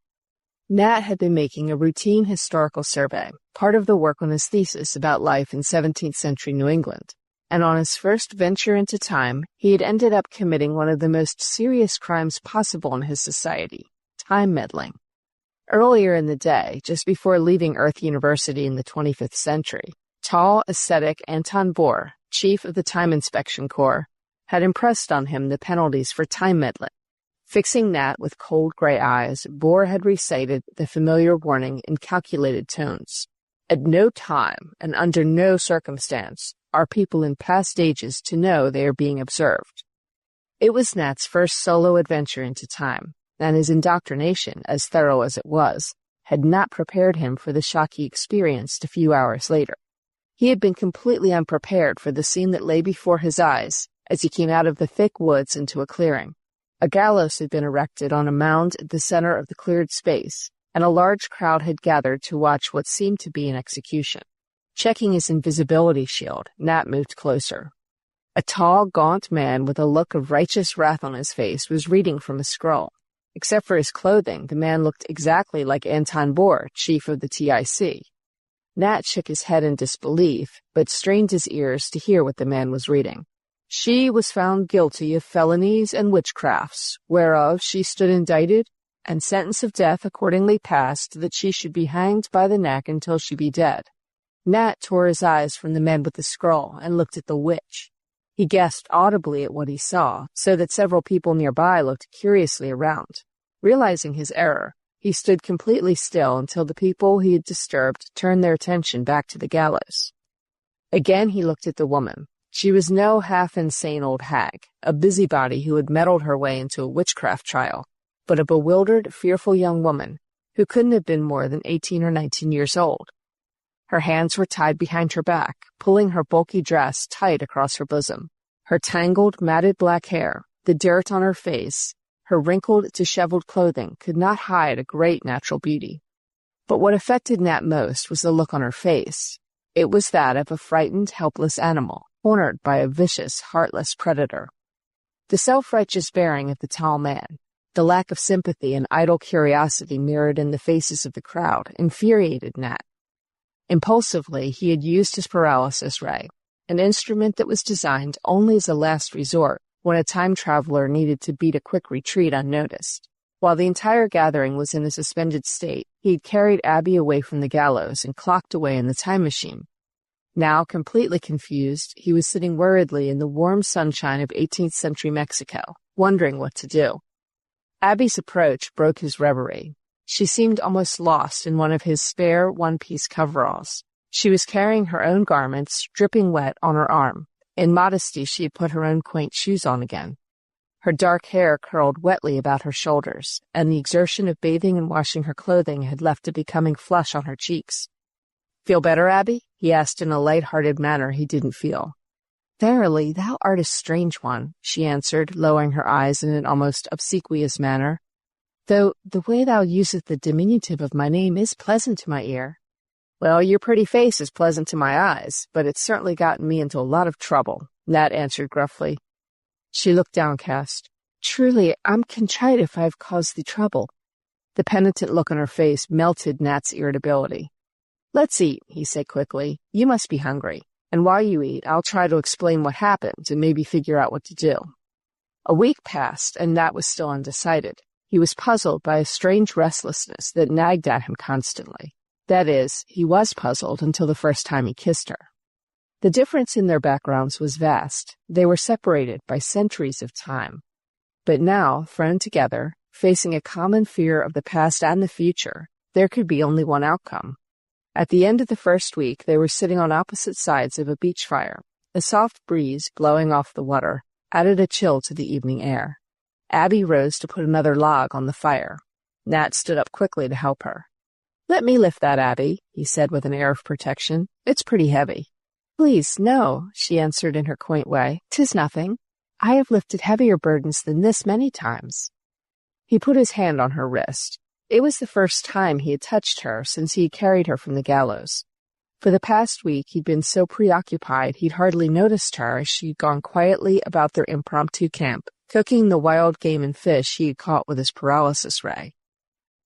Nat had been making a routine historical survey, part of the work on his thesis about life in 17th century New England. And on his first venture into time, he had ended up committing one of the most serious crimes possible in his society, time meddling. Earlier in the day, just before leaving Earth University in the 25th century, tall, ascetic Anton Bohr, chief of the Time Inspection Corps, had impressed on him the penalties for time meddling. Fixing Nat with cold gray eyes, Bohr had recited the familiar warning in calculated tones. At no time, and under no circumstance, are people in past ages to know they are being observed. It was Nat's first solo adventure into time, and his indoctrination, as thorough as it was, had not prepared him for the shock he experienced a few hours later. He had been completely unprepared for the scene that lay before his eyes as he came out of the thick woods into a clearing. A gallows had been erected on a mound at the center of the cleared space, and a large crowd had gathered to watch what seemed to be an execution. Checking his invisibility shield, Nat moved closer. A tall, gaunt man with a look of righteous wrath on his face was reading from a scroll. Except for his clothing, the man looked exactly like Anton Bohr, chief of the TIC. Nat shook his head in disbelief, but strained his ears to hear what the man was reading. She was found guilty of felonies and witchcrafts, whereof she stood indicted, and sentence of death accordingly passed that she should be hanged by the neck until she be dead. Nat tore his eyes from the man with the scroll and looked at the witch. He guessed audibly at what he saw, so that several people nearby looked curiously around. Realizing his error, he stood completely still until the people he had disturbed turned their attention back to the gallows. Again he looked at the woman. She was no half-insane old hag, a busybody who had meddled her way into a witchcraft trial, but a bewildered, fearful young woman who couldn't have been more than 18 or 19 years old. Her hands were tied behind her back, pulling her bulky dress tight across her bosom. Her tangled, matted black hair, the dirt on her face, her wrinkled, disheveled clothing could not hide a great natural beauty. But what affected Nat most was the look on her face. It was that of a frightened, helpless animal, cornered by a vicious, heartless predator. The self-righteous bearing of the tall man, the lack of sympathy and idle curiosity mirrored in the faces of the crowd, infuriated Nat. Impulsively, he had used his paralysis ray, an instrument that was designed only as a last resort when a time traveler needed to beat a quick retreat unnoticed. While the entire gathering was in a suspended state, he had carried Abby away from the gallows and clocked away in the time machine. Now, completely confused, he was sitting worriedly in the warm sunshine of 18th century Mexico, wondering what to do. Abby's approach broke his reverie. She seemed almost lost in one of his spare one-piece coveralls. She was carrying her own garments, dripping wet, on her arm. In modesty, she had put her own quaint shoes on again. Her dark hair curled wetly about her shoulders, and the exertion of bathing and washing her clothing had left a becoming flush on her cheeks. "Feel better, Abby?" he asked in a light-hearted manner he didn't feel. "Verily, thou art a strange one," she answered, lowering her eyes in an almost obsequious manner. "Though the way thou usest the diminutive of my name is pleasant to my ear." "Well, your pretty face is pleasant to my eyes, but it's certainly gotten me into a lot of trouble," Nat answered gruffly. She looked downcast. "Truly, I'm contrite if I've caused thee trouble." The penitent look on her face melted Nat's irritability. "Let's eat," he said quickly. "You must be hungry. And while you eat, I'll try to explain what happened and maybe figure out what to do." A week passed, and Nat was still undecided. He was puzzled by a strange restlessness that nagged at him constantly. That is, he was puzzled until the first time he kissed her. The difference in their backgrounds was vast. They were separated by centuries of time. But now, thrown together, facing a common fear of the past and the future, there could be only one outcome. At the end of the first week, they were sitting on opposite sides of a beach fire. A soft breeze, blowing off the water, added a chill to the evening air. Abby rose to put another log on the fire. Nat stood up quickly to help her. "Let me lift that, Abby," he said with an air of protection. "It's pretty heavy." "Please, no," she answered in her quaint way. "'Tis nothing. I have lifted heavier burdens than this many times." He put his hand on her wrist. It was the first time he had touched her since he had carried her from the gallows. For the past week, he'd been so preoccupied he'd hardly noticed her as she'd gone quietly about their impromptu camp, cooking the wild game and fish he had caught with his paralysis ray.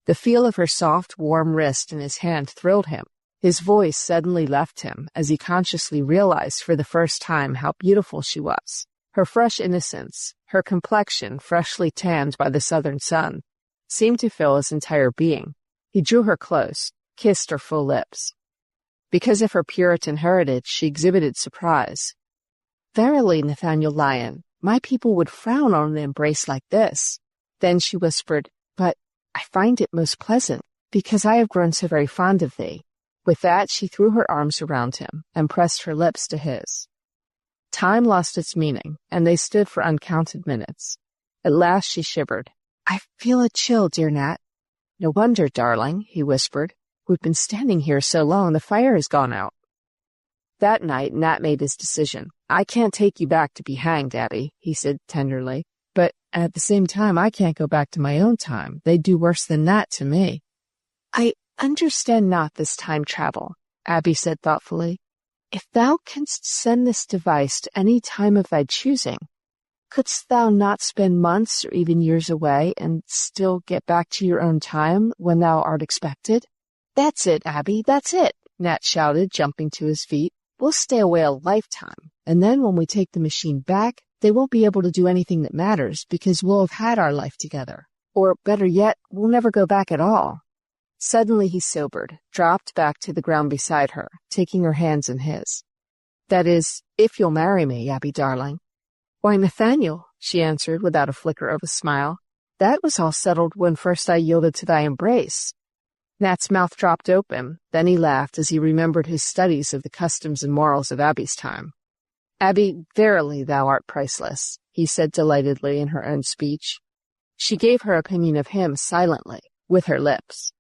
The feel of her soft, warm wrist in his hand thrilled him. His voice suddenly left him as he consciously realized for the first time how beautiful she was. Her fresh innocence, her complexion freshly tanned by the southern sun, seemed to fill his entire being. He drew her close, kissed her full lips. Because of her Puritan heritage, she exhibited surprise. "Verily, Nathaniel Lyon, my people would frown on an embrace like this." Then she whispered, "But I find it most pleasant, because I have grown so very fond of thee." With that, she threw her arms around him and pressed her lips to his. Time lost its meaning, and they stood for uncounted minutes. At last she shivered. "I feel a chill, dear Nat." "No wonder, darling," he whispered. "We've been standing here so long, the fire has gone out." That night, Nat made his decision. "I can't take you back to be hanged, Abby," he said tenderly. "But at the same time, I can't go back to my own time. They'd do worse than that to me." "I understand not this time travel," Abby said thoughtfully. "If thou canst send this device to any time of thy choosing, couldst thou not spend months or even years away and still get back to your own time when thou art expected?" "That's it, Abby, that's it," Nat shouted, jumping to his feet. "We'll stay away a lifetime, and then when we take the machine back, they won't be able to do anything that matters because we'll have had our life together. Or, better yet, we'll never go back at all." Suddenly he sobered, dropped back to the ground beside her, taking her hands in his. "That is, if you'll marry me, Abby darling." "Why, Nathaniel," she answered without a flicker of a smile, "that was all settled when first I yielded to thy embrace." Nat's mouth dropped open, then he laughed as he remembered his studies of the customs and morals of Abby's time. "Abby, verily thou art priceless," he said delightedly in her own speech. She gave her opinion of him silently, with her lips.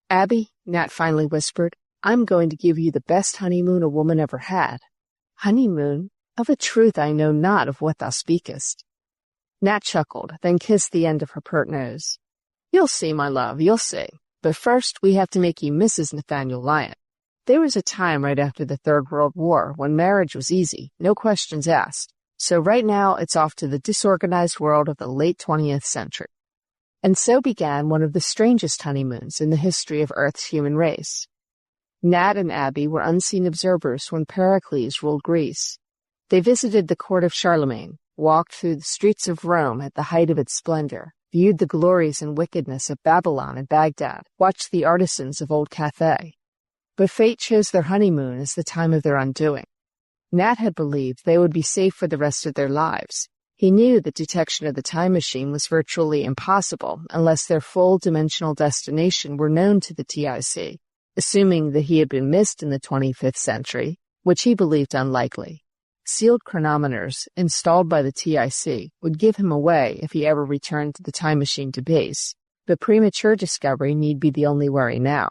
"Abby," Nat finally whispered, "I'm going to give you the best honeymoon a woman ever had." "Honeymoon? Of a truth I know not of what thou speakest." Nat chuckled, then kissed the end of her pert nose. "You'll see, my love, you'll see. But first we have to make you Mrs. Nathaniel Lyon. There was a time right after the Third World War when marriage was easy, no questions asked. So right now it's off to the disorganized world of the late 20th century." And so began one of the strangest honeymoons in the history of Earth's human race. Nat and Abby were unseen observers when Pericles ruled Greece. They visited the court of Charlemagne, walked through the streets of Rome at the height of its splendor, viewed the glories and wickedness of Babylon and Baghdad, watched the artisans of old Cathay. But fate chose their honeymoon as the time of their undoing. Nat had believed they would be safe for the rest of their lives. He knew that detection of the time machine was virtually impossible unless their full dimensional destination were known to the TIC, assuming that he had been missed in the 25th century, which he believed unlikely. Sealed chronometers installed by the TIC would give him away if he ever returned the time machine to base, but premature discovery need be the only worry now.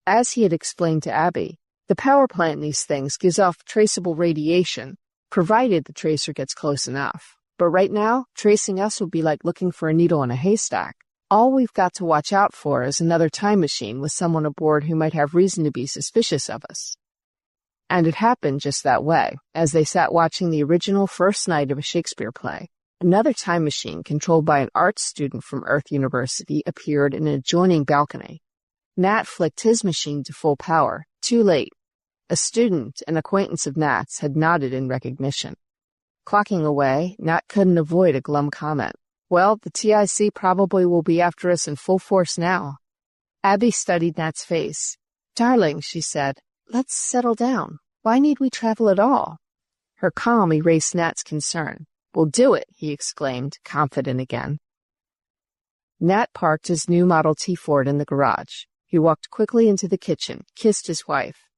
As he had explained to Abby, the power plant in these things gives off traceable radiation, provided the tracer gets close enough. But right now, tracing us would be like looking for a needle in a haystack. All we've got to watch out for is another time machine with someone aboard who might have reason to be suspicious of us. And it happened just that way, as they sat watching the original first night of a Shakespeare play. Another time machine controlled by an art student from Earth University appeared in an adjoining balcony. Nat flicked his machine to full power, too late. A student, an acquaintance of Nat's, had nodded in recognition. Clocking away, Nat couldn't avoid a glum comment. "Well, the TIC probably will be after us in full force now." Abby studied Nat's face. "Darling," she said, "let's settle down. Why need we travel at all?" Her calm erased Nat's concern. "We'll do it," he exclaimed, confident again. Nat parked his new Model T Ford in the garage. He walked quickly into the kitchen, kissed his wife.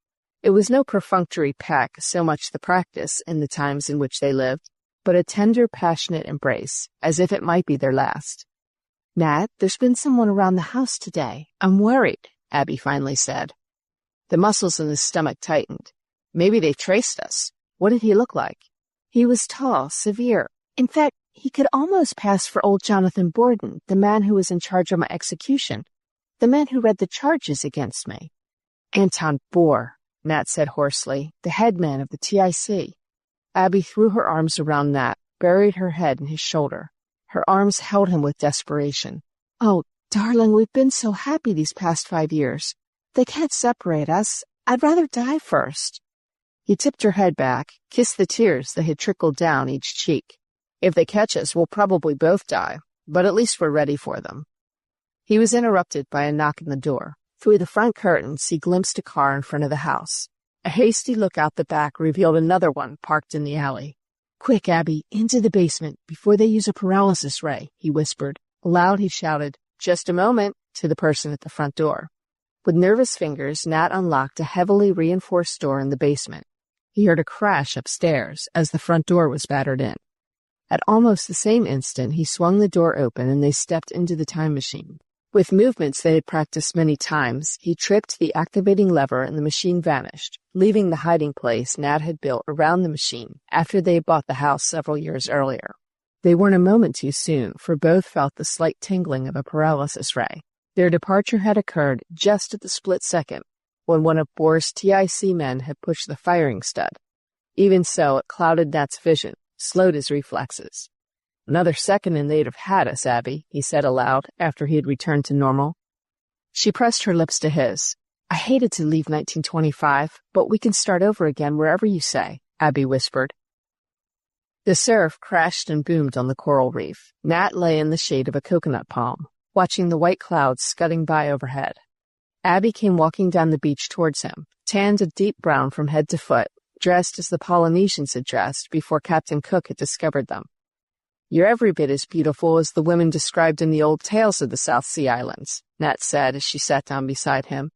It was no perfunctory peck, so much the practice in the times in which they lived, but a tender, passionate embrace, as if it might be their last. "Nat, there's been someone around the house today. I'm worried," Abby finally said. The muscles in his stomach tightened. "Maybe they traced us. What did he look like?" "He was tall, severe. In fact, he could almost pass for old Jonathan Borden, the man who was in charge of my execution, the man who read the charges against me." "Anton Bohr," Nat said hoarsely. The headman of the TIC. Abby threw her arms around Nat, buried her head in his shoulder. Her arms held him with desperation. Oh, darling, we've been so happy these past 5 years. They can't separate us. I'd rather die first. He tipped her head back, kissed the tears that had trickled down each cheek. If they catch us, we'll probably both die, but at least we're ready for them. He was interrupted by a knock on the door. Through the front curtains, he glimpsed a car in front of the house. A hasty look out the back revealed another one parked in the alley. Quick, Abby, into the basement, before they use a paralysis ray, he whispered. Aloud, he shouted, Just a moment, to the person at the front door. With nervous fingers, Nat unlocked a heavily reinforced door in the basement. He heard a crash upstairs as the front door was battered in. At almost the same instant, he swung the door open and they stepped into the time machine. With movements they had practiced many times, he tripped the activating lever and the machine vanished, leaving the hiding place Nat had built around the machine after they had bought the house several years earlier. They weren't a moment too soon, for both felt the slight tingling of a paralysis ray. Their departure had occurred just at the split second, when one of Bohr's TIC men had pushed the firing stud. Even so, it clouded Nat's vision, slowed his reflexes. Another second and they'd have had us, Abby, he said aloud after he had returned to normal. She pressed her lips to his. I hated to leave 1925, but we can start over again wherever you say, Abby whispered. The surf crashed and boomed on the coral reef. Nat lay in the shade of a coconut palm, watching the white clouds scudding by overhead. Abby came walking down the beach towards him, tanned a deep brown from head to foot, dressed as the Polynesians had dressed before Captain Cook had discovered them. You're every bit as beautiful as the women described in the old tales of the South Sea Islands, Nat said as she sat down beside him.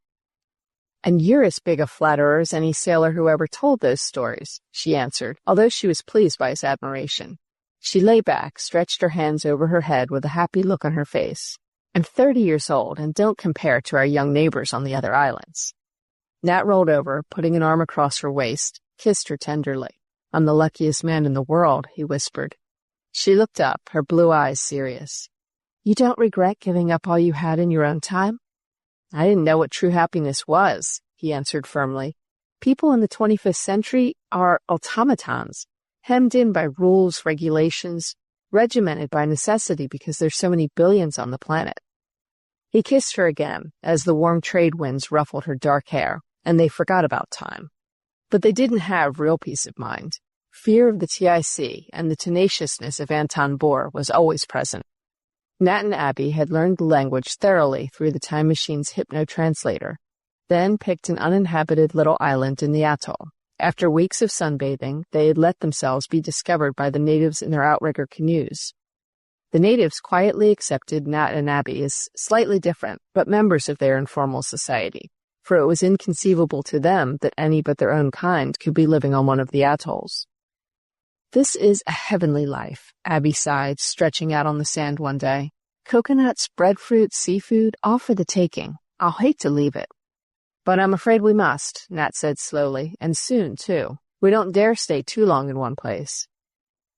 And you're as big a flatterer as any sailor who ever told those stories, she answered, although she was pleased by his admiration. She lay back, stretched her hands over her head with a happy look on her face. I'm 30 years old and don't compare to our young neighbors on the other islands. Nat rolled over, putting an arm across her waist, kissed her tenderly. I'm the luckiest man in the world, he whispered. She looked up, her blue eyes serious. You don't regret giving up all you had in your own time? I didn't know what true happiness was, he answered firmly. People in the 25th century are automatons, hemmed in by rules, regulations, regimented by necessity because there's so many billions on the planet. He kissed her again as the warm trade winds ruffled her dark hair, and they forgot about time. But they didn't have real peace of mind. Fear of the TIC and the tenaciousness of Anton Bohr was always present. Nat and Abby had learned the language thoroughly through the time machine's hypno-translator, then picked an uninhabited little island in the atoll. After weeks of sunbathing, they had let themselves be discovered by the natives in their outrigger canoes. The natives quietly accepted Nat and Abby as slightly different, but members of their informal society, for it was inconceivable to them that any but their own kind could be living on one of the atolls. This is a heavenly life, Abby sighed, stretching out on the sand one day. Coconuts, breadfruit, seafood, all for the taking. I'll hate to leave it. But I'm afraid we must, Nat said slowly, and soon, too. We don't dare stay too long in one place.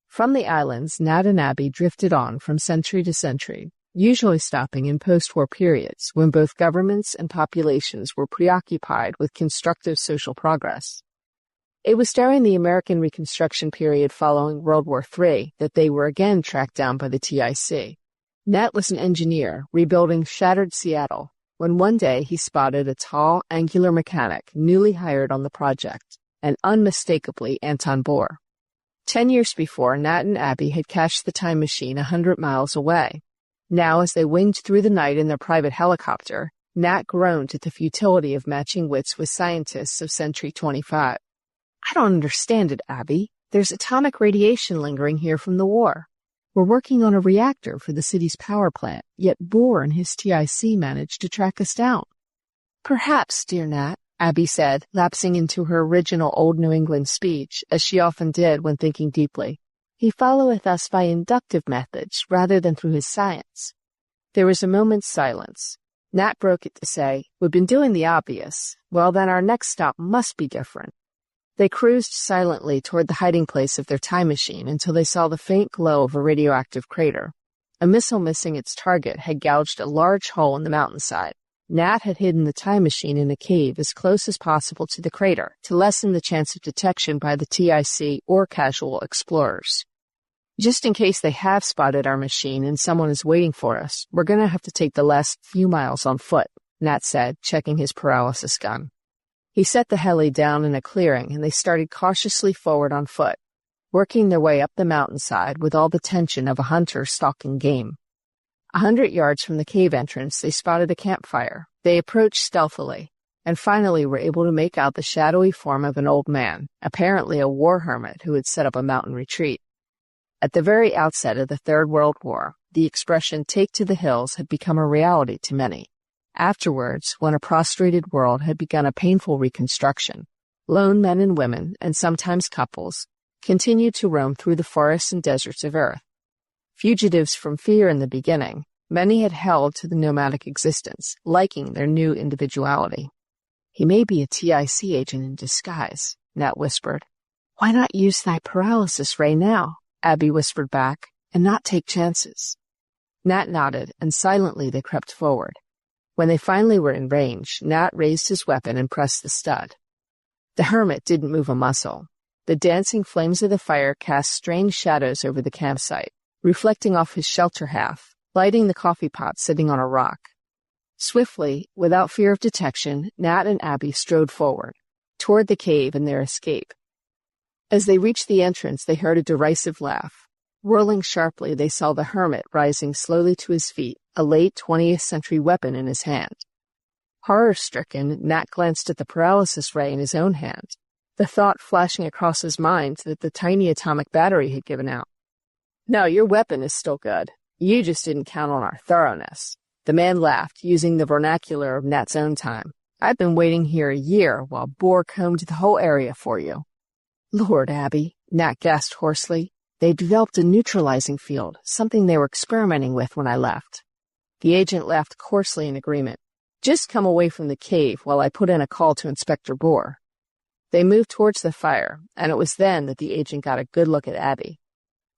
From the islands, Nat and Abby drifted on from century to century, usually stopping in post-war periods when both governments and populations were preoccupied with constructive social progress. It was during the American Reconstruction period following World War III that they were again tracked down by the TIC. Nat was an engineer rebuilding shattered Seattle when one day he spotted a tall, angular mechanic newly hired on the project, and unmistakably Anton Bohr. 10 years before, Nat and Abby had cached the time machine 100 miles away. Now, as they winged through the night in their private helicopter, Nat groaned at the futility of matching wits with scientists of Century 25. I don't understand it, Abby. There's atomic radiation lingering here from the war. We're working on a reactor for the city's power plant, yet Bohr and his TIC managed to track us down. Perhaps, dear Nat, Abby said, lapsing into her original old New England speech, as she often did when thinking deeply. He followeth us by inductive methods rather than through his science. There was a moment's silence. Nat broke it to say, We've been doing the obvious. Well, then our next stop must be different. They cruised silently toward the hiding place of their time machine until they saw the faint glow of a radioactive crater. A missile missing its target had gouged a large hole in the mountainside, Nat had hidden the time machine in a cave as close as possible to the crater to lessen the chance of detection by the TIC or casual explorers. Just in case they have spotted our machine and someone is waiting for us, we're going to have to take the last few miles on foot, Nat said, checking his paralysis gun. He set the heli down in a clearing, and they started cautiously forward on foot, working their way up the mountainside with all the tension of a hunter stalking game. 100 yards from the cave entrance, they spotted a campfire. They approached stealthily, and finally were able to make out the shadowy form of an old man, apparently a war hermit who had set up a mountain retreat. At the very outset of the Third World War, the expression "take to the hills" had become a reality to many. Afterwards, when a prostrated world had begun a painful reconstruction, lone men and women, and sometimes couples, continued to roam through the forests and deserts of Earth. Fugitives from fear in the beginning, many had held to the nomadic existence, liking their new individuality. "He may be a TIC agent in disguise," Nat whispered. "Why not use thy paralysis ray now?" Abby whispered back, "and not take chances." Nat nodded, and silently they crept forward. When they finally were in range, Nat raised his weapon and pressed the stud. The hermit didn't move a muscle. The dancing flames of the fire cast strange shadows over the campsite, reflecting off his shelter half, lighting the coffee pot sitting on a rock. Swiftly, without fear of detection, Nat and Abby strode forward, toward the cave and their escape. As they reached the entrance, they heard a derisive laugh. Whirling sharply, they saw the hermit rising slowly to his feet, a late 20th century weapon in his hand. Horror-stricken, Nat glanced at the paralysis ray in his own hand, the thought flashing across his mind that the tiny atomic battery had given out. "No, your weapon is still good. You just didn't count on our thoroughness." The man laughed, using the vernacular of Nat's own time. "I've been waiting here a year while Bohr combed the whole area for you." "Lord, Abby," Nat gasped hoarsely. "They developed a neutralizing field, something they were experimenting with when I left." The agent laughed coarsely in agreement. "Just come away from the cave while I put in a call to Inspector Bohr." They moved towards the fire, and it was then that the agent got a good look at Abby.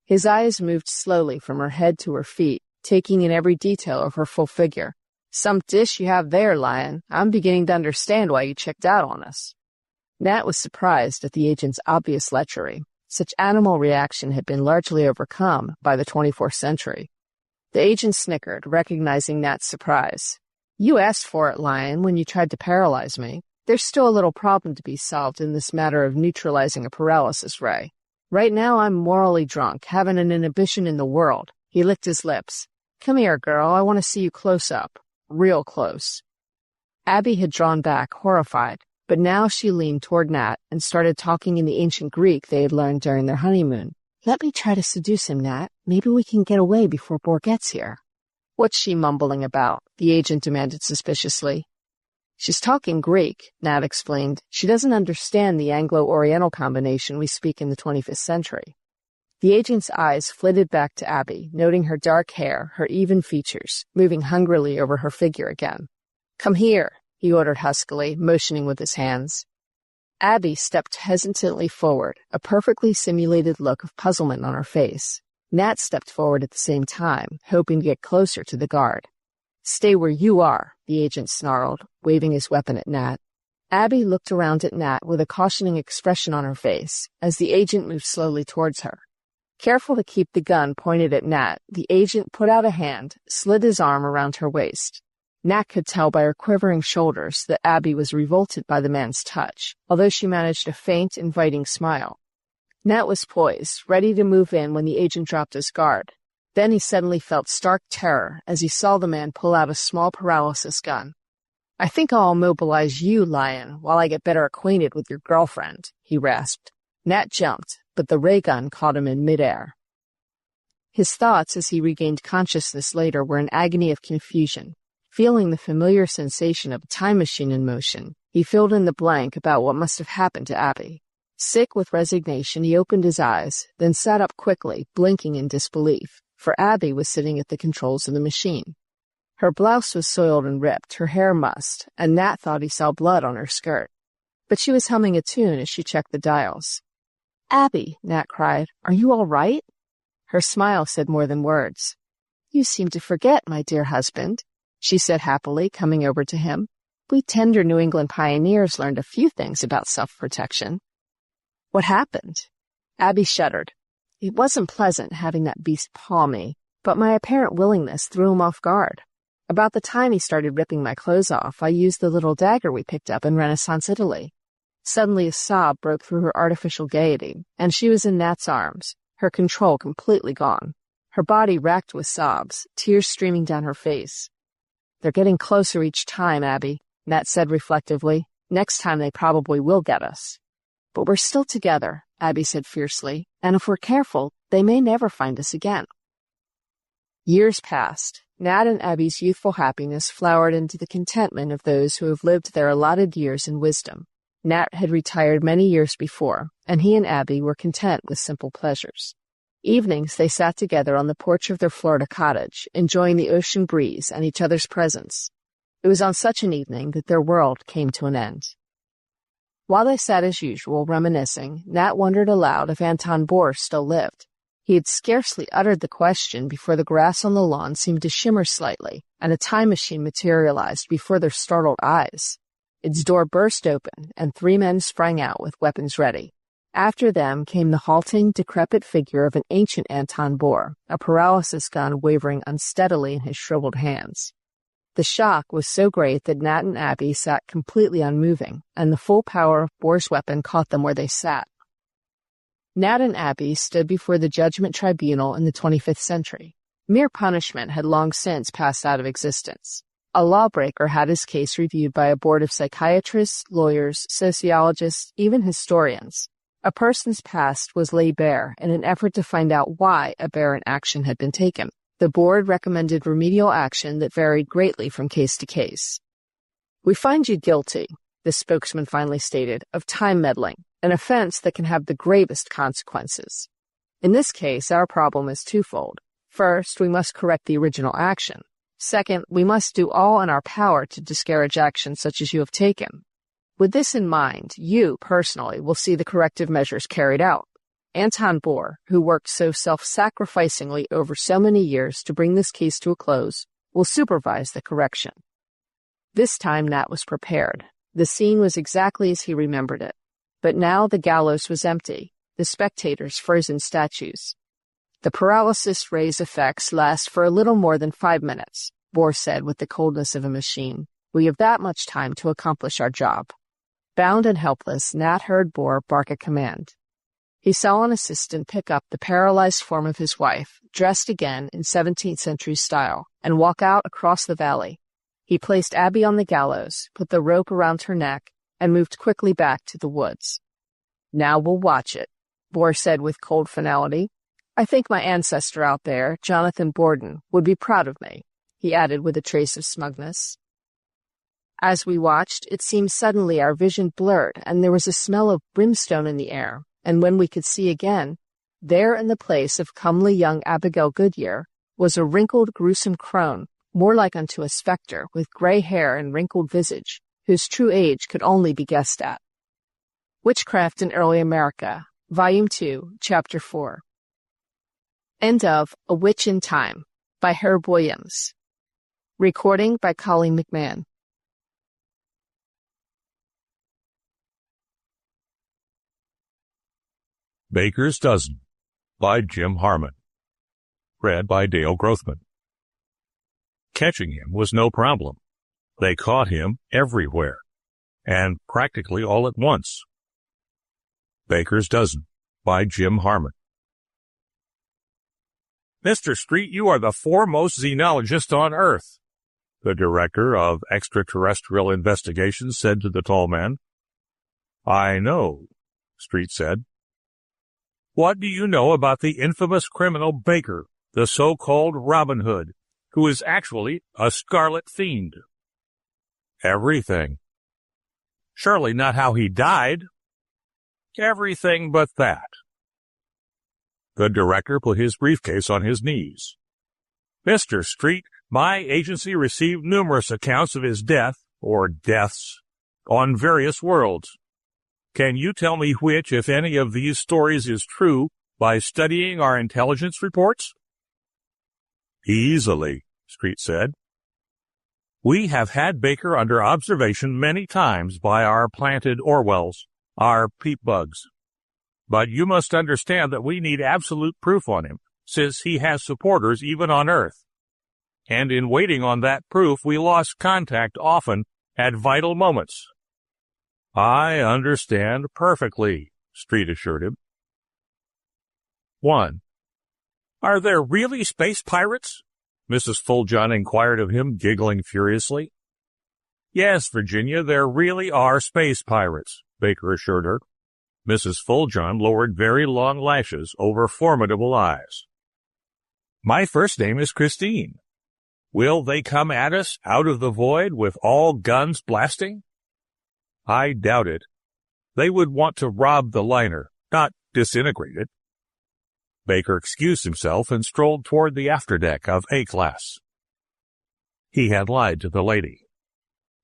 His eyes moved slowly from her head to her feet, taking in every detail of her full figure. "Some dish you have there, Lion. I'm beginning to understand why you checked out on us." Nat was surprised at the agent's obvious lechery. Such animal reaction had been largely overcome by the 24th century. The agent snickered, recognizing Nat's surprise. "You asked for it, Lion, when you tried to paralyze me. There's still a little problem to be solved in this matter of neutralizing a paralysis ray. Right now I'm morally drunk, having an inhibition in the world." He licked his lips. "Come here, girl, I want to see you close up. Real close." Abby had drawn back, horrified, but now she leaned toward Nat and started talking in the ancient Greek they had learned during their honeymoon. "Let me try to seduce him, Nat. Maybe we can get away before Bohr gets here." "What's she mumbling about?" the agent demanded suspiciously. "She's talking Greek," Nat explained. "She doesn't understand the Anglo-Oriental combination we speak in the 25th century. The agent's eyes flitted back to Abby, noting her dark hair, her even features, moving hungrily over her figure again. "Come here," he ordered huskily, motioning with his hands. Abby stepped hesitantly forward, a perfectly simulated look of puzzlement on her face. Nat stepped forward at the same time, hoping to get closer to the guard. "Stay where you are," the agent snarled, waving his weapon at Nat. Abby looked around at Nat with a cautioning expression on her face as the agent moved slowly towards her. Careful to keep the gun pointed at Nat, the agent put out a hand, slid his arm around her waist. Nat could tell by her quivering shoulders that Abby was revolted by the man's touch, although she managed a faint, inviting smile. Nat was poised, ready to move in when the agent dropped his guard. Then he suddenly felt stark terror as he saw the man pull out a small paralysis gun. "I think I'll immobilize you, Lion, while I get better acquainted with your girlfriend," he rasped. Nat jumped, but the ray gun caught him in midair. His thoughts as he regained consciousness later were an agony of confusion. Feeling the familiar sensation of a time machine in motion, he filled in the blank about what must have happened to Abby. Sick with resignation, he opened his eyes, then sat up quickly, blinking in disbelief, for Abby was sitting at the controls of the machine. Her blouse was soiled and ripped, her hair mussed, and Nat thought he saw blood on her skirt. But she was humming a tune as she checked the dials. "Abby," Nat cried, "are you all right?" Her smile said more than words. "You seem to forget, my dear husband. she said happily, coming over to him. We tender New England pioneers learned a few things about self-protection. What happened? Abby shuddered. It wasn't pleasant having that beast paw me, but my apparent willingness threw him off guard. About the time he started ripping my clothes off, I used the little dagger we picked up in Renaissance Italy. Suddenly a sob broke through her artificial gaiety, and she was in Nat's arms, her control completely gone. Her body racked with sobs, tears streaming down her face. They're getting closer each time, Abby, Nat said reflectively. Next time they probably will get us. But we're still together, Abby said fiercely, and if we're careful, they may never find us again. Years passed. Nat and Abby's youthful happiness flowered into the contentment of those who have lived their allotted years in wisdom. Nat had retired many years before, and he and Abby were content with simple pleasures. Evenings they sat together on the porch of their Florida cottage, enjoying the ocean breeze and each other's presence. It was on such an evening that their world came to an end. While they sat as usual, reminiscing, Nat wondered aloud if Anton Bohr still lived. He had scarcely uttered the question before the grass on the lawn seemed to shimmer slightly, and a time machine materialized before their startled eyes. Its door burst open, and 3 men sprang out with weapons ready. After them came the halting, decrepit figure of an ancient Anton Bohr, a paralysis gun wavering unsteadily in his shriveled hands. The shock was so great that Nat and Abby sat completely unmoving, and the full power of Bohr's weapon caught them where they sat. Nat and Abby stood before the judgment tribunal in the 25th century. Mere punishment had long since passed out of existence. A lawbreaker had his case reviewed by a board of psychiatrists, lawyers, sociologists, even historians. A person's past was laid bare in an effort to find out why aberrant action had been taken. The board recommended remedial action that varied greatly from case to case. "We find you guilty," the spokesman finally stated, "of time meddling, an offense that can have the gravest consequences. In this case, our problem is twofold. First, we must correct the original action. Second, we must do all in our power to discourage action such as you have taken. With this in mind, you, personally, will see the corrective measures carried out. Anton Bohr, who worked so self-sacrificingly over so many years to bring this case to a close, will supervise the correction." This time Nat was prepared. The scene was exactly as he remembered it. But now the gallows was empty, the spectators frozen statues. "The paralysis ray's effects last for a little more than 5 minutes, Bohr said with the coldness of a machine. "We have that much time to accomplish our job." Bound and helpless, Nat heard Bohr bark a command. He saw an assistant pick up the paralyzed form of his wife, dressed again in 17th century style, and walk out across the valley. He placed Abby on the gallows, put the rope around her neck, and moved quickly back to the woods. "Now we'll watch it," Bohr said with cold finality. "I think my ancestor out there, Jonathan Borden, would be proud of me," he added with a trace of smugness. As we watched, it seemed suddenly our vision blurred, and there was a smell of brimstone in the air, and when we could see again, there in the place of comely young Abigail Goodyear was a wrinkled, gruesome crone, more like unto a spectre, with gray hair and wrinkled visage, whose true age could only be guessed at. Witchcraft in Early America, Volume 2, Chapter 4. End of A Witch in Time, by Herb Williams. Recording by Collie McMann. Baker's Dozen, by Jim Harman. Read by Dale Growthman. Catching him was no problem. They caught him everywhere, and practically all at once. Baker's Dozen, by Jim Harman. "Mr. Street, you are the foremost xenologist on Earth," the director of extraterrestrial investigations said to the tall man. "I know," Street said. "What do you know about the infamous criminal Baker, the so-called Robin Hood, who is actually a scarlet fiend?" "Everything." "Surely not how he died?" "Everything but that." The director put his briefcase on his knees. "Mr. Street, my agency received numerous accounts of his death, or deaths, on various worlds. Can you tell me which, if any, of these stories is true by studying our intelligence reports?" "Easily," Street said. We have had Baker under observation many times by our planted Orwells, our peep bugs. But you must understand that we need absolute proof on him, since he has supporters even on Earth. And in waiting on that proof, we lost contact often at vital moments." "I understand perfectly," Street assured him. 1. "Are there really space pirates?" Mrs. Fuljohn inquired of him, giggling furiously. "Yes, Virginia, there really are space pirates," Baker assured her. Mrs. Fuljohn lowered very long lashes over formidable eyes. "My first name is Christine. Will they come at us out of the void with all guns blasting?" "I doubt it. They would want to rob the liner, not disintegrate it." Baker excused himself and strolled toward the afterdeck of A-Class. He had lied to the lady.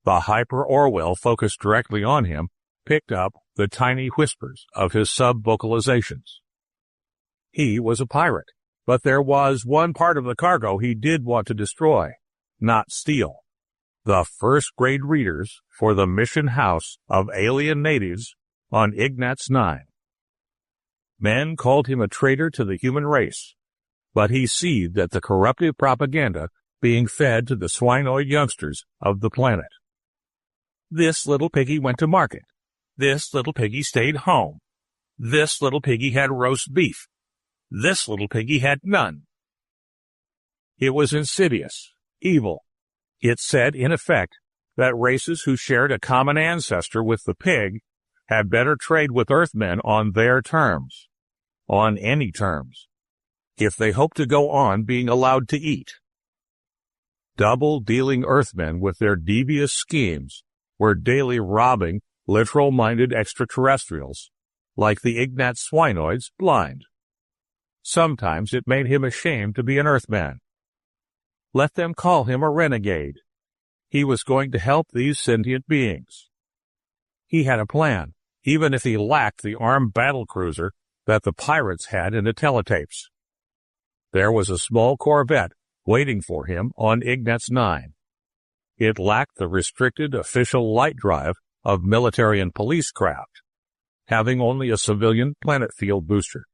The hyper-Orwell focused directly on him picked up the tiny whispers of his sub-vocalizations. He was a pirate, but there was one part of the cargo he did want to destroy, not steal. The first-grade readers for the mission house of alien natives on Ignatz 9. Men called him a traitor to the human race, but he seethed at the corruptive propaganda being fed to the swinoid youngsters of the planet. This little piggy went to market. This little piggy stayed home. This little piggy had roast beef. This little piggy had none. It was insidious, evil. It said, in effect, that races who shared a common ancestor with the pig had better trade with Earthmen on their terms, on any terms, if they hoped to go on being allowed to eat. Double-dealing Earthmen with their devious schemes were daily robbing literal-minded extraterrestrials, like the Ignatz swinoids, blind. Sometimes it made him ashamed to be an Earthman. Let them call him a renegade. He was going to help these sentient beings. He had a plan, even if he lacked the armed battlecruiser that the pirates had in the teletapes. There was a small corvette waiting for him on Ignatz 9. It lacked the restricted official light drive of military and police craft, having only a civilian planet field booster.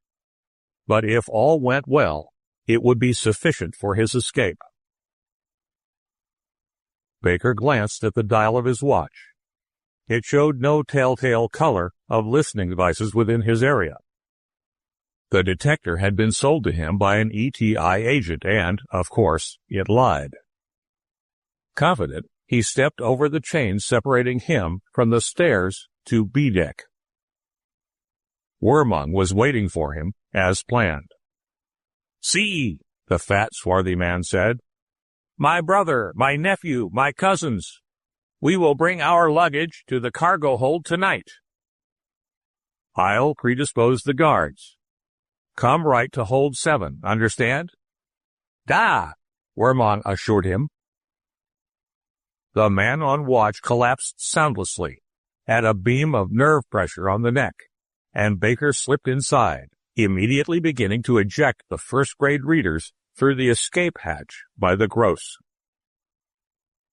But if all went well, it would be sufficient for his escape. Baker glanced at the dial of his watch. It showed no telltale color of listening devices within his area. The detector had been sold to him by an ETI agent and, of course, it lied. Confident, he stepped over the chain separating him from the stairs to B-deck. Wormung was waiting for him, as planned. "See," the fat, swarthy man said. "My brother, my nephew, my cousins. We will bring our luggage to the cargo hold tonight. I'll predispose the guards. Come right to hold 7, understand?" "Da," Wormung assured him. The man on watch collapsed soundlessly, at a beam of nerve pressure on the neck, and Baker slipped inside, immediately beginning to eject the first-grade readers through the escape hatch by the gross.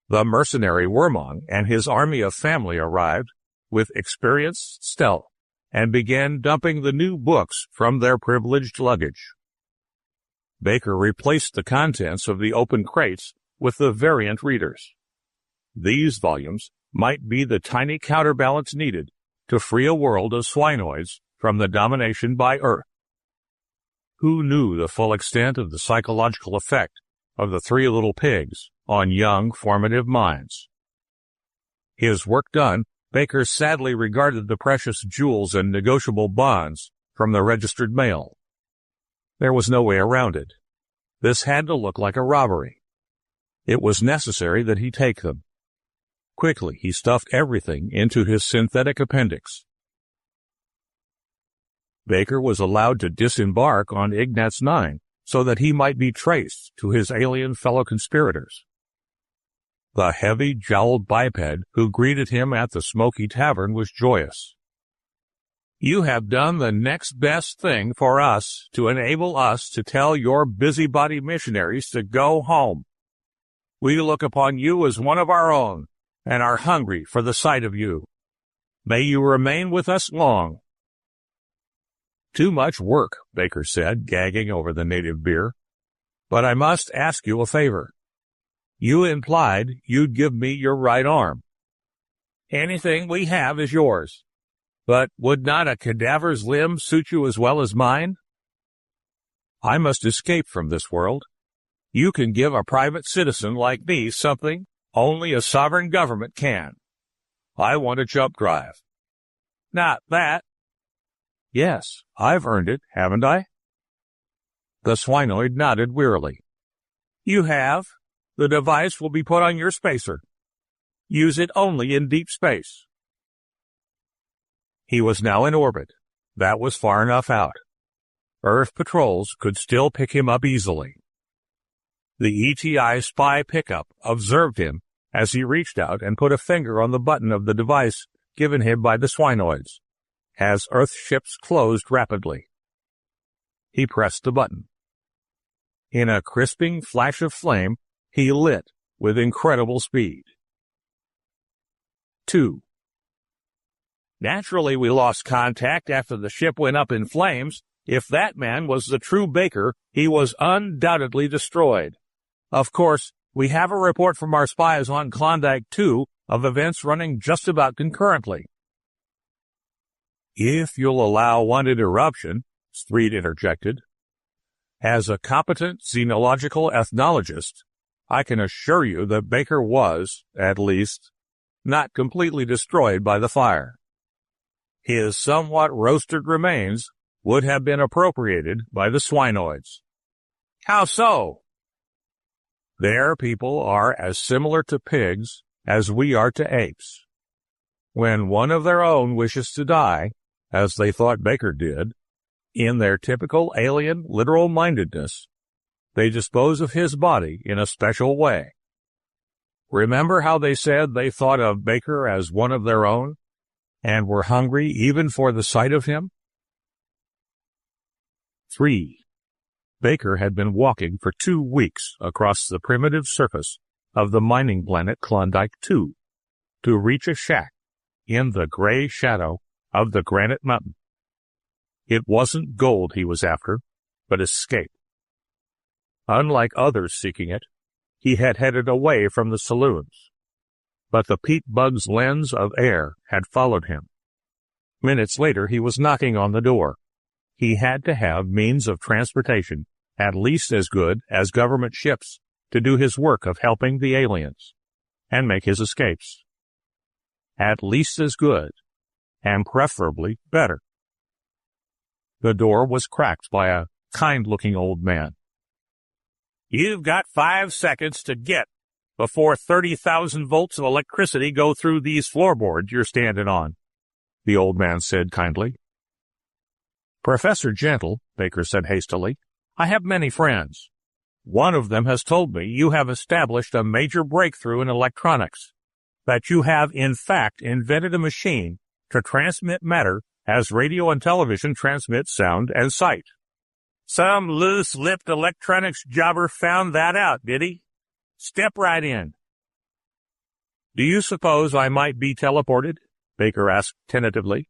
The mercenary Wormung and his army of family arrived with experienced stealth and began dumping the new books from their privileged luggage. Baker replaced the contents of the open crates with the variant readers. These volumes might be the tiny counterbalance needed to free a world of swinoids from the domination by Earth. Who knew the full extent of the psychological effect of the 3 little pigs on young, formative minds? His work done, Baker sadly regarded the precious jewels and negotiable bonds from the registered mail. There was no way around it. This had to look like a robbery. It was necessary that he take them. Quickly, he stuffed everything into his synthetic appendix. Baker was allowed to disembark on Ignatz 9 so that he might be traced to his alien fellow conspirators. The heavy-jowled biped who greeted him at the smoky tavern was joyous. "You have done the next best thing for us to enable us to tell your busybody missionaries to go home. We look upon you as one of our own, and are hungry for the sight of you. May you remain with us long." "Too much work," Baker said, gagging over the native beer. "But I must ask you a favor. You implied you'd give me your right arm. Anything we have is yours. But would not a cadaver's limb suit you as well as mine? I must escape from this world. You can give a private citizen like me something only a sovereign government can. I want a jump drive." "Not that." "Yes, I've earned it, haven't I?" The swinoid nodded wearily. "You have. The device will be put on your spacer. Use it only in deep space." He was now in orbit. That was far enough out. Earth patrols could still pick him up easily. The ETI spy pickup observed him as he reached out and put a finger on the button of the device given him by the swinoids, as Earth ships closed rapidly. He pressed the button. In a crisping flash of flame, he lit with incredible speed. 2. Naturally, we lost contact after the ship went up in flames. If that man was the true Baker, he was undoubtedly destroyed. Of course, we have a report from our spies on Klondike 2 of events running just about concurrently. If you'll allow one interruption, Street interjected. As a competent xenological ethnologist, I can assure you that Baker was, at least, not completely destroyed by the fire. His somewhat roasted remains would have been appropriated by the swinoids. How so? Their people are as similar to pigs as we are to apes. When one of their own wishes to die, as they thought Baker did, in their typical alien literal-mindedness, they dispose of his body in a special way. Remember how they said they thought of Baker as one of their own, and were hungry even for the sight of him? 3. Baker had been walking for 2 weeks across the primitive surface of the mining planet Klondike 2 to reach a shack in the gray shadow of the granite mountain. It wasn't gold he was after, but escape. Unlike others seeking it, he had headed away from the saloons. But the peat bug's lens of air had followed him. Minutes later, he was knocking on the door. He had to have means of transportation at least as good as government ships to do his work of helping the aliens and make his escapes. At least as good, and preferably better. The door was cracked by a kind-looking old man. You've got 5 seconds to get before 30,000 volts of electricity go through these floorboards you're standing on, the old man said kindly. Professor Gentle, Baker said hastily, I have many friends. One of them has told me you have established a major breakthrough in electronics, that you have in fact invented a machine to transmit matter as radio and television transmit sound and sight. Some loose-lipped electronics jobber found that out, did he? Step right in. Do you suppose I might be teleported? Baker asked tentatively.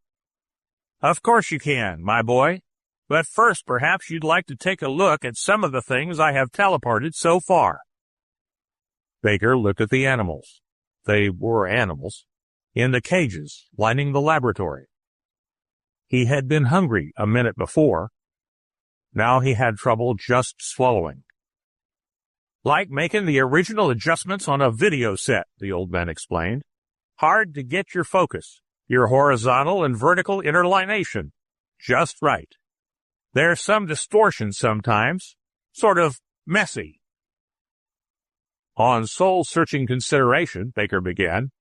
Of course you can, my boy. But first, perhaps you'd like to take a look at some of the things I have teleported so far. Baker looked at the animals. They were animals, in the cages lining the laboratory. He had been hungry a minute before. Now he had trouble just swallowing. Like making the original adjustments on a video set, the old man explained. Hard to get your focus, your horizontal and vertical interlination, just right. There's some distortion sometimes, sort of messy. On soul-searching consideration, Baker began,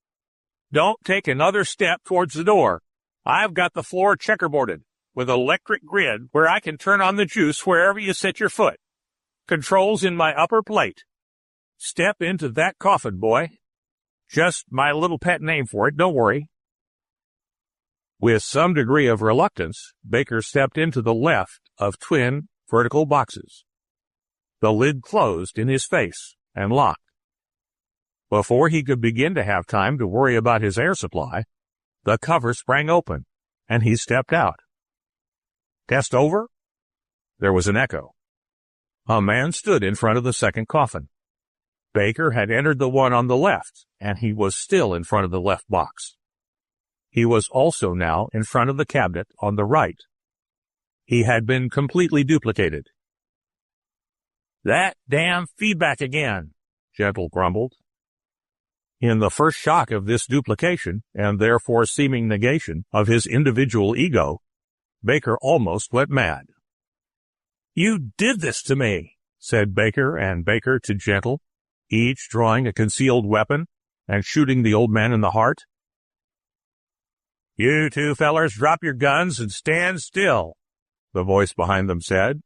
don't take another step towards the door. I've got the floor checkerboarded with electric grid where I can turn on the juice wherever you set your foot. Controls in my upper plate. Step into that coffin, boy. Just my little pet name for it, don't worry. With some degree of reluctance, Baker stepped into the left of twin vertical boxes. The lid closed in his face and locked. Before he could begin to have time to worry about his air supply, the cover sprang open, and he stepped out. "Test over?" There was an echo. A man stood in front of the second coffin. Baker had entered the one on the left, and he was still in front of the left box. He was also now in front of the cabinet on the right. He had been completely duplicated. "That damn feedback again," Gentle grumbled. In the first shock of this duplication, and therefore seeming negation of his individual ego, Baker almost went mad. "You did this to me," said Baker and Baker to Gentle, each drawing a concealed weapon and shooting the old man in the heart. "You two fellers drop your guns and stand still," the voice behind them said.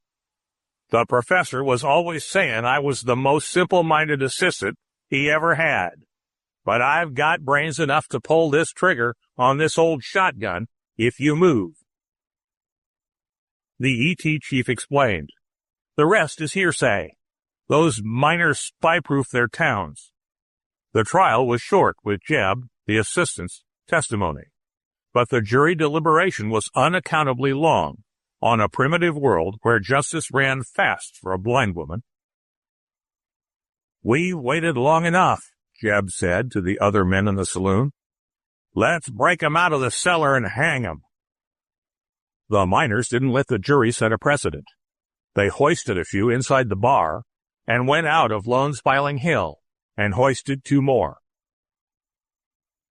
"The professor was always saying I was the most simple-minded assistant he ever had. But I've got brains enough to pull this trigger on this old shotgun if you move." The ET chief explained. "The rest is hearsay. Those miners spy-proof their towns." The trial was short with Jeb, the assistant's, testimony, but the jury deliberation was unaccountably long on a primitive world where justice ran fast for a blind woman. "We've waited long enough," Jeb said to the other men in the saloon. "Let's break 'em out of the cellar and hang 'em." The miners didn't let the jury set a precedent. They hoisted a few inside the bar and went out of Lone Spiling Hill and hoisted 2 more.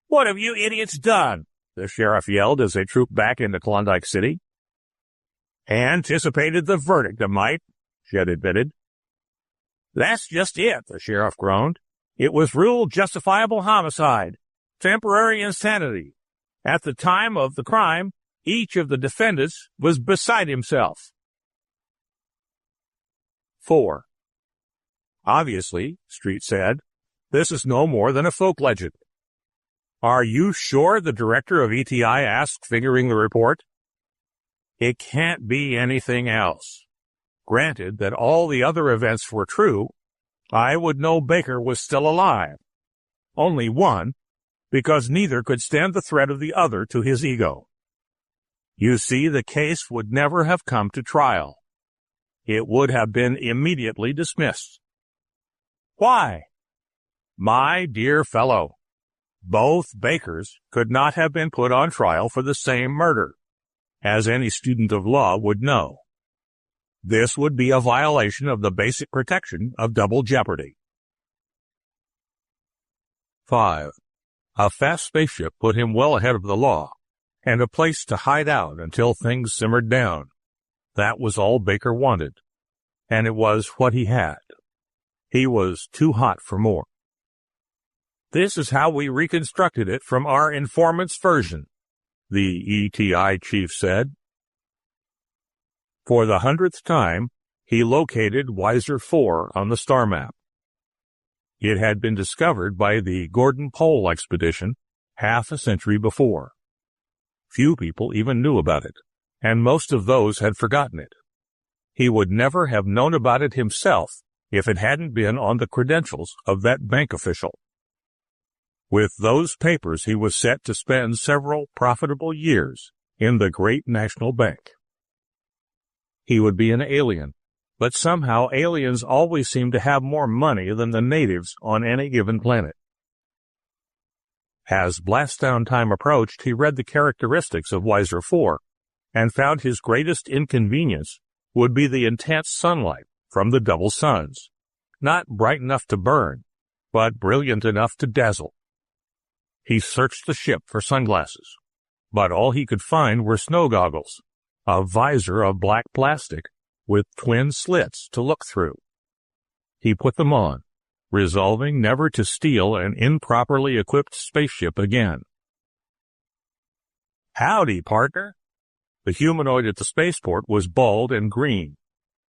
"What have you idiots done?" the sheriff yelled as they trooped back into Klondike City. "Anticipated the verdict, a mite," Jed admitted. "That's just it," the sheriff groaned. "It was ruled justifiable homicide, temporary insanity. At the time of the crime, each of the defendants was beside himself." 4. "Obviously," Street said, "this is no more than a folk legend." "Are you sure?" the director of ETI asked, figuring the report. "It can't be anything else. Granted that all the other events were true, I would know Baker was still alive. Only one, because neither could stand the threat of the other to his ego. You see, the case would never have come to trial. It would have been immediately dismissed." "Why?" "My dear fellow, both Bakers could not have been put on trial for the same murder, as any student of law would know. This would be a violation of the basic protection of double jeopardy." 5. A fast spaceship put him well ahead of the law, and a place to hide out until things simmered down. That was all Baker wanted, and it was what he had. He was too hot for more. "This is how we reconstructed it from our informant's version," the ETI chief said. For the 100th time, he located Weiser 4 on the star map. It had been discovered by the Gordon Pole expedition half a century before. Few people even knew about it, and most of those had forgotten it. He would never have known about it himself if it hadn't been on the credentials of that bank official. With those papers, he was set to spend several profitable years in the great national bank. He would be an alien, but somehow aliens always seem to have more money than the natives on any given planet. As blast-down time approached, he read the characteristics of Weiser 4 and found his greatest inconvenience would be the intense sunlight from the double suns, not bright enough to burn, but brilliant enough to dazzle. He searched the ship for sunglasses, but all he could find were snow goggles, a visor of black plastic with twin slits to look through. He put them on, resolving never to steal an improperly equipped spaceship again. "Howdy, partner." The humanoid at the spaceport was bald and green.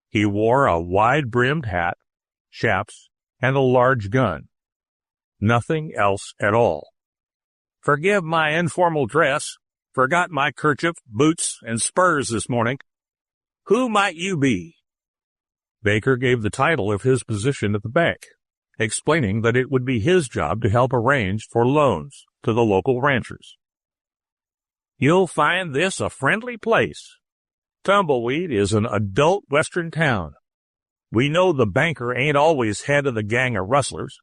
He wore a wide-brimmed hat, chaps, and a large gun. Nothing else at all. "Forgive my informal dress. Forgot my kerchief, boots, and spurs this morning. Who might you be?" Baker gave the title of his position at the bank, explaining that it would be his job to help arrange for loans to the local ranchers. "You'll find this a friendly place. Tumbleweed is an adult western town. We know the banker ain't always head of the gang of rustlers."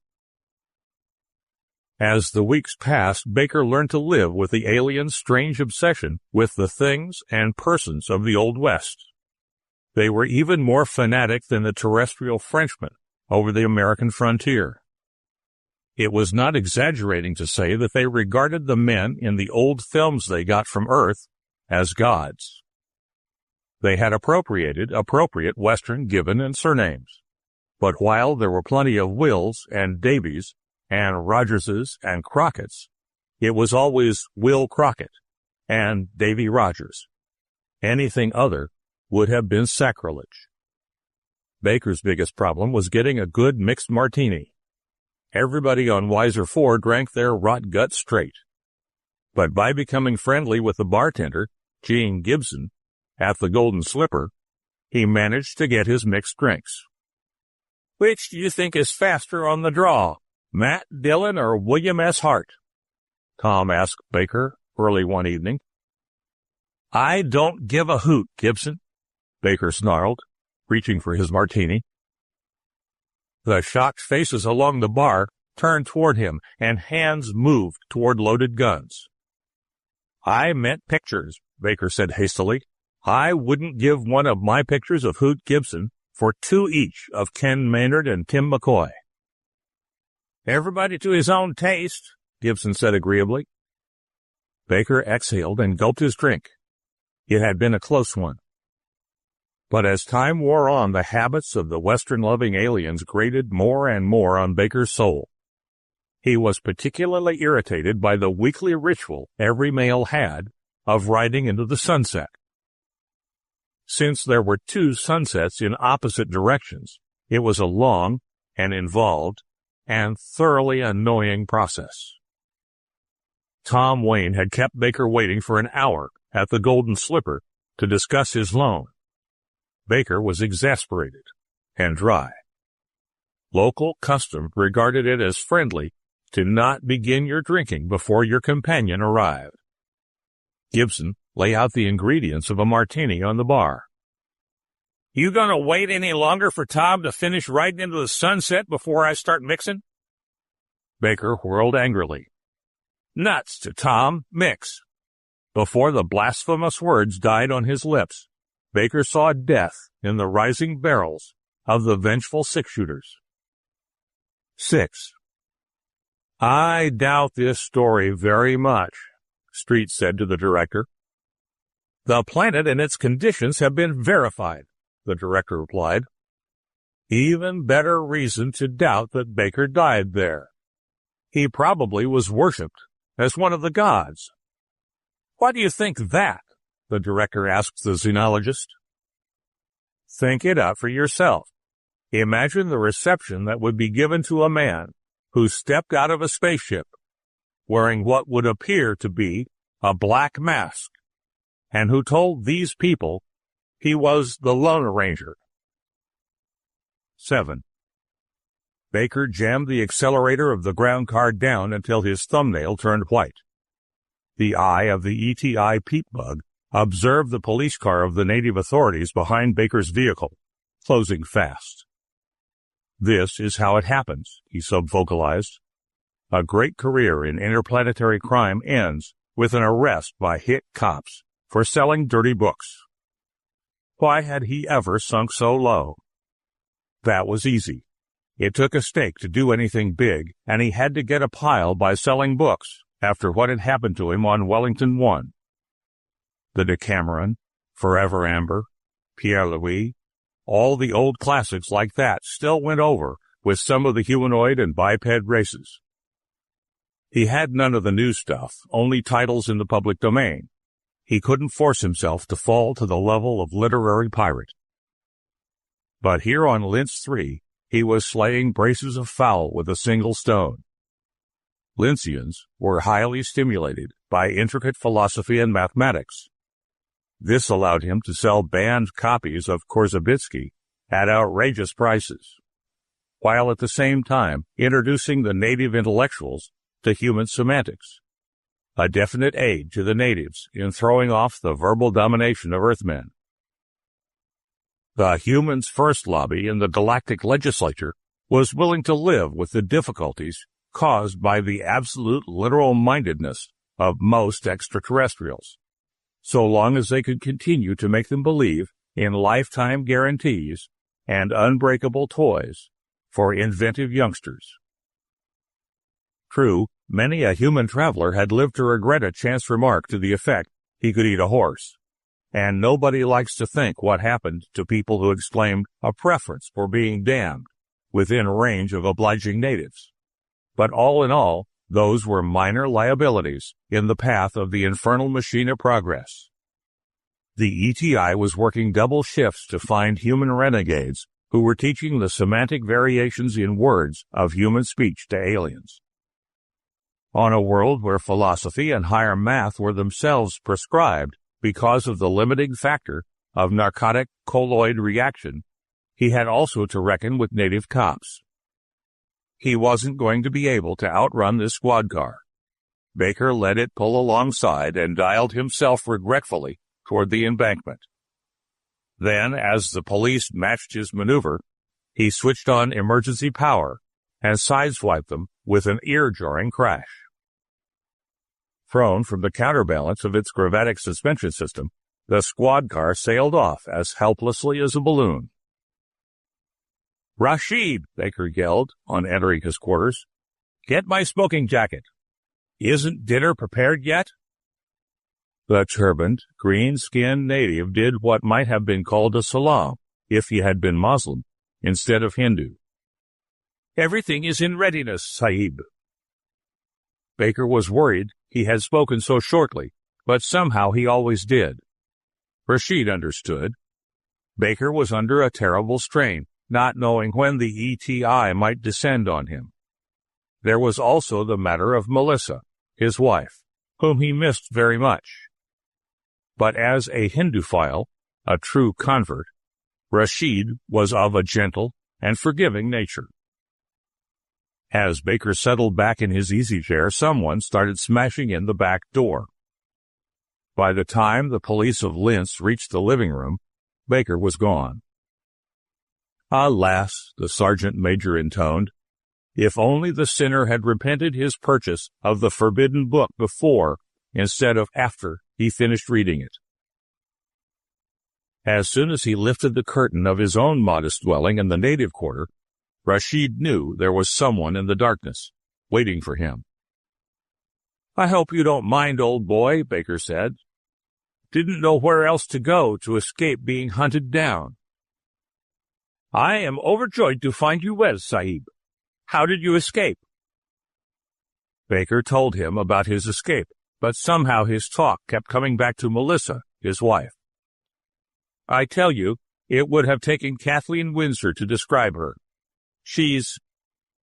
As the weeks passed, Baker learned to live with the alien's strange obsession with the things and persons of the Old West. They were even more fanatic than the terrestrial Frenchmen over the American frontier. It was not exaggerating to say that they regarded the men in the old films they got from Earth as gods. They had appropriated appropriate Western given and surnames. But while there were plenty of Wills and Davies and Rogerses and Crockett's, it was always Will Crockett and Davy Rogers. Anything other would have been sacrilege. Baker's biggest problem was getting a good mixed martini. Everybody on Weiser 4 drank their rot gut straight. But by becoming friendly with the bartender, Gene Gibson, at the Golden Slipper, he managed to get his mixed drinks. "Which do you think is faster on the draw, Matt Dillon or William S. Hart?" Tom asked Baker early one evening. "I don't give a hoot, Gibson," Baker snarled, reaching for his martini. The shocked faces along the bar turned toward him, and hands moved toward loaded guns. "I meant pictures," Baker said hastily. "I wouldn't give one of my pictures of Hoot Gibson for 2 each of Ken Maynard and Tim McCoy." "Everybody to his own taste," Gibson said agreeably. Baker exhaled and gulped his drink. It had been a close one. But as time wore on, the habits of the Western-loving aliens grated more and more on Baker's soul. He was particularly irritated by the weekly ritual every male had of riding into the sunset. Since there were 2 sunsets in opposite directions, it was a long and involved and thoroughly annoying process. Tom Wayne had kept Baker waiting for an hour at the Golden Slipper to discuss his loan. Baker was exasperated and dry. Local custom regarded it as friendly to not begin your drinking before your companion arrived. Gibson lay out the ingredients of a martini on the bar. "You gonna wait any longer for Tom to finish riding into the sunset before I start mixing?" Baker whirled angrily. "Nuts to Tom, mix." Before the blasphemous words died on his lips, Baker saw death in the rising barrels of the vengeful six-shooters. 6. "I doubt this story very much," Street said to the director. "The planet and its conditions have been verified," the director replied. "Even better reason to doubt that Baker died there. He probably was worshipped as one of the gods." "Why do you think that?" the director asked the xenologist. "Think it out for yourself. Imagine the reception that would be given to a man who stepped out of a spaceship, wearing what would appear to be a black mask, and who told these people he was the Lone Ranger." 7. Baker jammed the accelerator of the ground car down until his thumbnail turned white. The eye of the ETI peep bug observed the police car of the native authorities behind Baker's vehicle, closing fast. "This is how it happens," he subvocalized. "A great career in interplanetary crime ends with an arrest by hit cops for selling dirty books." Why had he ever sunk so low? That was easy. It took a stake to do anything big, and he had to get a pile by selling books after what had happened to him on Wellington 1. The Decameron, Forever Amber, Pierre Louis, all the old classics like that still went over with some of the humanoid and biped races. He had none of the new stuff, only titles in the public domain. He couldn't force himself to fall to the level of literary pirate. But here on Lintz 3, he was slaying braces of fowl with a single stone. Lintzians were highly stimulated by intricate philosophy and mathematics. This allowed him to sell banned copies of Korzybitsky at outrageous prices. while at the same time introducing the native intellectuals to human semantics, a definite aid to the natives in throwing off the verbal domination of Earthmen. The humans' first lobby in the galactic legislature was willing to live with the difficulties caused by the absolute literal-mindedness of most extraterrestrials, so long as they could continue to make them believe in lifetime guarantees and unbreakable toys for inventive youngsters. True, many a human traveler had lived to regret a chance remark to the effect he could eat a horse, and nobody likes to think what happened to people who exclaimed a preference for being damned within range of obliging natives. But all in all, those were minor liabilities in the path of the infernal machine of progress. The ETI was working double shifts to find human renegades who were teaching the semantic variations in words of human speech to aliens. On a world where philosophy and higher math were themselves prescribed because of the limiting factor of narcotic colloid reaction, he had also to reckon with native cops. He wasn't going to be able to outrun this squad car. Baker let it pull alongside and dialed himself regretfully toward the embankment. Then, as the police matched his maneuver, he switched on emergency power and sideswiped them with an ear-jarring crash. Thrown from the counterbalance of its gravatic suspension system, the squad car sailed off as helplessly as a balloon. "Rashid," Baker yelled on entering his quarters, "get my smoking jacket. Isn't dinner prepared yet?" The turbaned, green-skinned native did what might have been called a salam if he had been Muslim instead of Hindu. "Everything is in readiness, Sahib." Baker was worried he had spoken so shortly, but somehow he always did. Rashid understood. Baker was under a terrible strain, not knowing when the ETI might descend on him. There was also the matter of Melissa, his wife, whom he missed very much. But as a Hinduphile, a true convert, Rashid was of a gentle and forgiving nature. As Baker settled back in his easy chair, someone started smashing in the back door. By the time the police of Linz reached the living room, Baker was gone. "Alas," the sergeant major intoned, "if only the sinner had repented his purchase of the forbidden book before instead of after he finished reading it." As soon as he lifted the curtain of his own modest dwelling in the native quarter, Rashid knew there was someone in the darkness, waiting for him. "I hope you don't mind, old boy," Baker said. "Didn't know where else to go to escape being hunted down." "I am overjoyed to find you well, Sahib. How did you escape?" Baker told him about his escape, but somehow his talk kept coming back to Melissa, his wife. "I tell you, it would have taken Kathleen Windsor to describe her.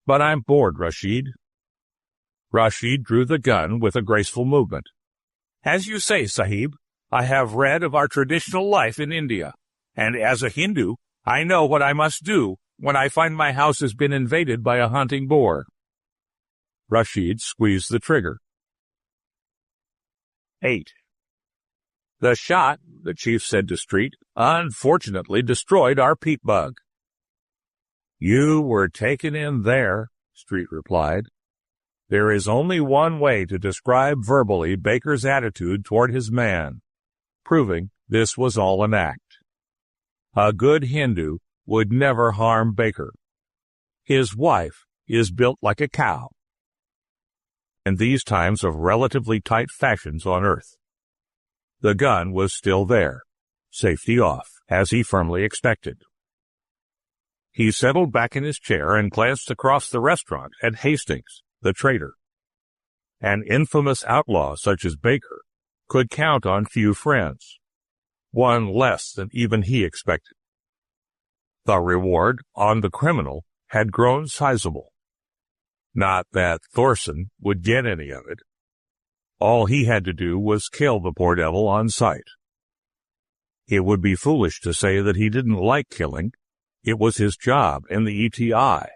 But I'm bored, Rashid." Rashid drew the gun with a graceful movement. "As you say, Sahib, I have read of our traditional life in India, and as a Hindu, I know what I must do when I find my house has been invaded by a hunting boar." Rashid squeezed the trigger. 8. "The shot," the chief said to Street, "unfortunately destroyed our peat bug." "You were taken in there," Street replied. There is only one way to describe verbally Baker's attitude toward his man, proving this was all an act. A good Hindu would never harm Baker. His wife is built like a cow. In these times of relatively tight fashions on Earth, the gun was still there, safety off, as he firmly expected. He settled back in his chair and glanced across the restaurant at Hastings, the trader. An infamous outlaw such as Baker could count on few friends, one less than even he expected. The reward on the criminal had grown sizable. Not that Thorson would get any of it. All he had to do was kill the poor devil on sight. It would be foolish to say that he didn't like killing. It was his job in the ETI,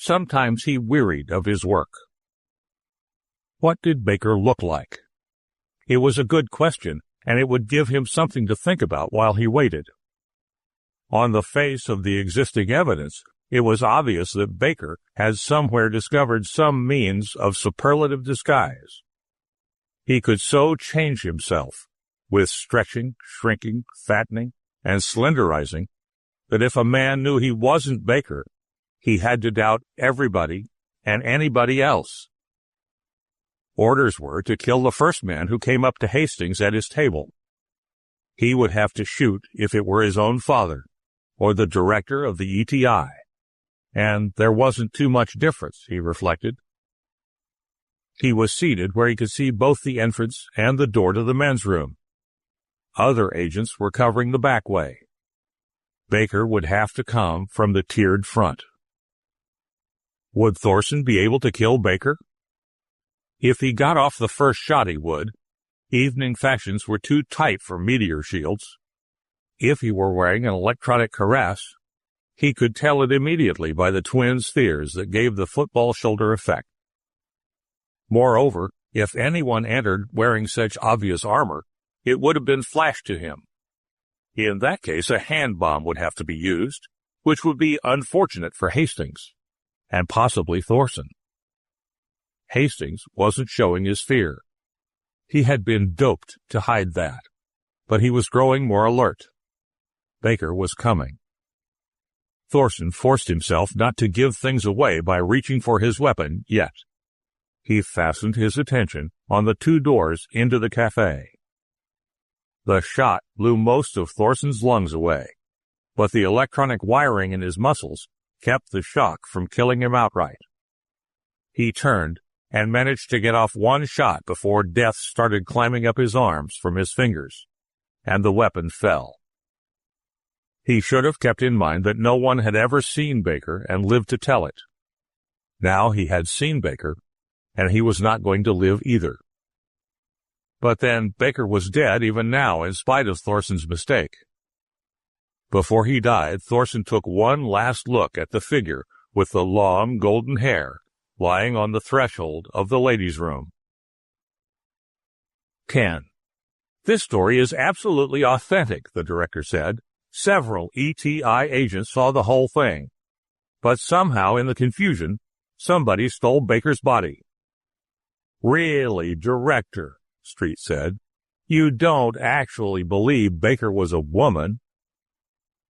sometimes he wearied of his work. What did Baker look like? It was a good question, and it would give him something to think about while he waited. On the face of the existing evidence, it was obvious that Baker had somewhere discovered some means of superlative disguise. He could so change himself, with stretching, shrinking, fattening, and slenderizing, that if a man knew he wasn't Baker, he had to doubt everybody and anybody else. Orders were to kill the first man who came up to Hastings at his table. He would have to shoot if it were his own father, or the director of the ETI. And there wasn't too much difference, he reflected. He was seated where he could see both the entrance and the door to the men's room. Other agents were covering the back way. Baker would have to come from the tiered front. Would Thorson be able to kill Baker? If he got off the first shot, he would. Evening fashions were too tight for meteor shields. If he were wearing an electronic cuirass, he could tell it immediately by the twin spheres that gave the football shoulder effect. Moreover, if anyone entered wearing such obvious armor, it would have been flashed to him. In that case, a hand bomb would have to be used, which would be unfortunate for Hastings, and possibly Thorson. Hastings wasn't showing his fear. He had been doped to hide that, but he was growing more alert. Baker was coming. Thorson forced himself not to give things away by reaching for his weapon yet. He fastened his attention on the two doors into the cafe. The shot blew most of Thorson's lungs away, but the electronic wiring in his muscles kept the shock from killing him outright. He turned and managed to get off one shot before death started climbing up his arms from his fingers, and the weapon fell. He should have kept in mind that no one had ever seen Baker and lived to tell it. Now he had seen Baker, and he was not going to live either. But then Baker was dead even now in spite of Thorson's mistake. Before he died, Thorson took one last look at the figure with the long golden hair lying on the threshold of the ladies' room. Ken. This story is absolutely authentic, the director said. Several ETI agents saw the whole thing. But somehow, in the confusion, somebody stole Baker's body. Really, Director, Street said, you don't actually believe Baker was a woman?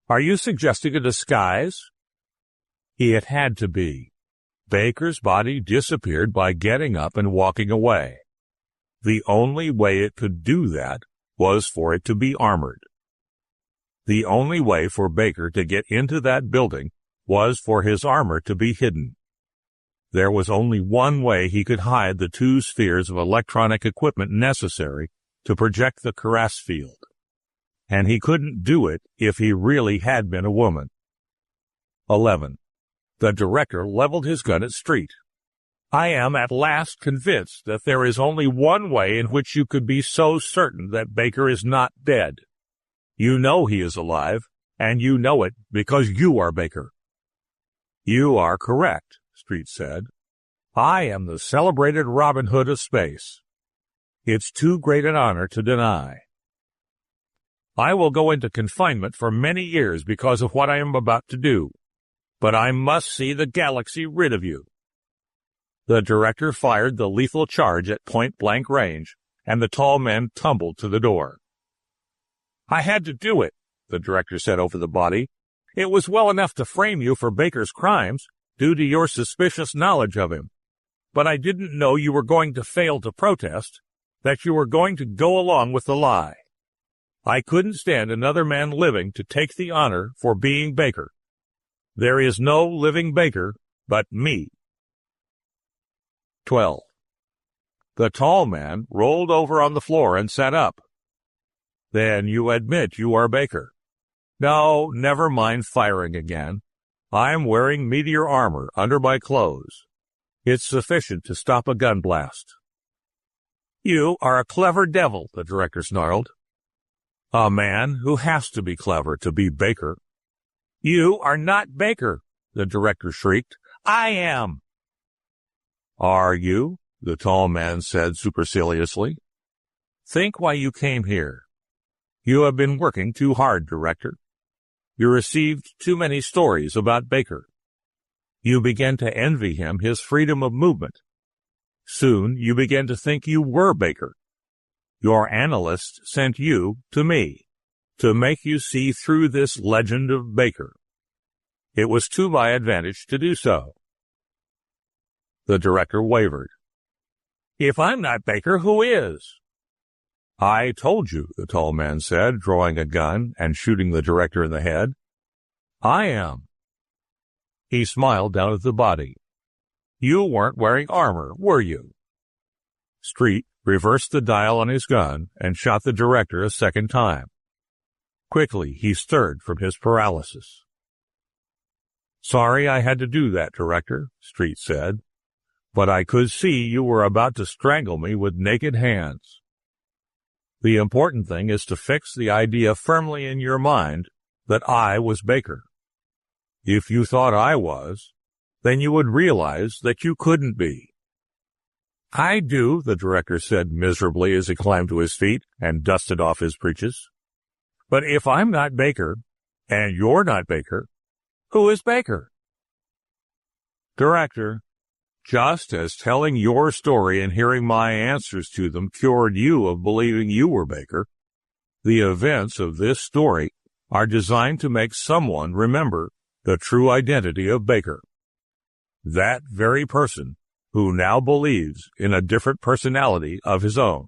Are you suggesting a disguise? It had to be. Baker's body disappeared by getting up and walking away. The only way it could do that was for it to be armored. The only way for Baker to get into that building was for his armor to be hidden. There was only one way he could hide the two spheres of electronic equipment necessary to project the cuirass field, and he couldn't do it if he really had been a woman. 11. The director leveled his gun at Street. I am at last convinced that there is only one way in which you could be so certain that Baker is not dead. You know he is alive, and you know it because you are Baker. You are correct, Street said. I am the celebrated Robin Hood of space. It's too great an honor to deny. I will go into confinement for many years because of what I am about to do, but I must see the galaxy rid of you. The director fired the lethal charge at point-blank range, and the tall man tumbled to the door. I had to do it, the director said over the body. It was well enough to frame you for Baker's crimes, due to your suspicious knowledge of him. But I didn't know you were going to fail to protest, that you were going to go along with the lie. I couldn't stand another man living to take the honor for being Baker. There is no living Baker but me. 12. The tall man rolled over on the floor and sat up. Then you admit you are Baker. No, never mind firing again. I'm wearing meteor armor under my clothes. It's sufficient to stop a gun blast. You are a clever devil, the director snarled. A man who has to be clever to be Baker. You are not Baker, the director shrieked. I am. Are you? The tall man said superciliously. Think why you came here. You have been working too hard, Director. You received too many stories about Baker. You began to envy him his freedom of movement. Soon you began to think you were Baker. Your analyst sent you to me to make you see through this legend of Baker. It was to my advantage to do so. The director wavered. If I'm not Baker, who is? I told you, the tall man said, drawing a gun and shooting the director in the head. I am. He smiled down at the body. You weren't wearing armor, were you? Street reversed the dial on his gun and shot the director a second time. Quickly, he stirred from his paralysis. Sorry I had to do that, Director, Street said, but I could see you were about to strangle me with naked hands. The important thing is to fix the idea firmly in your mind that I was Baker. If you thought I was, then you would realize that you couldn't be. I do, the director said miserably as he climbed to his feet and dusted off his breeches. But if I'm not Baker, and you're not Baker, who is Baker? Director, just as telling your story and hearing my answers to them cured you of believing you were Baker, the events of this story are designed to make someone remember the true identity of Baker. That very person who now believes in a different personality of his own.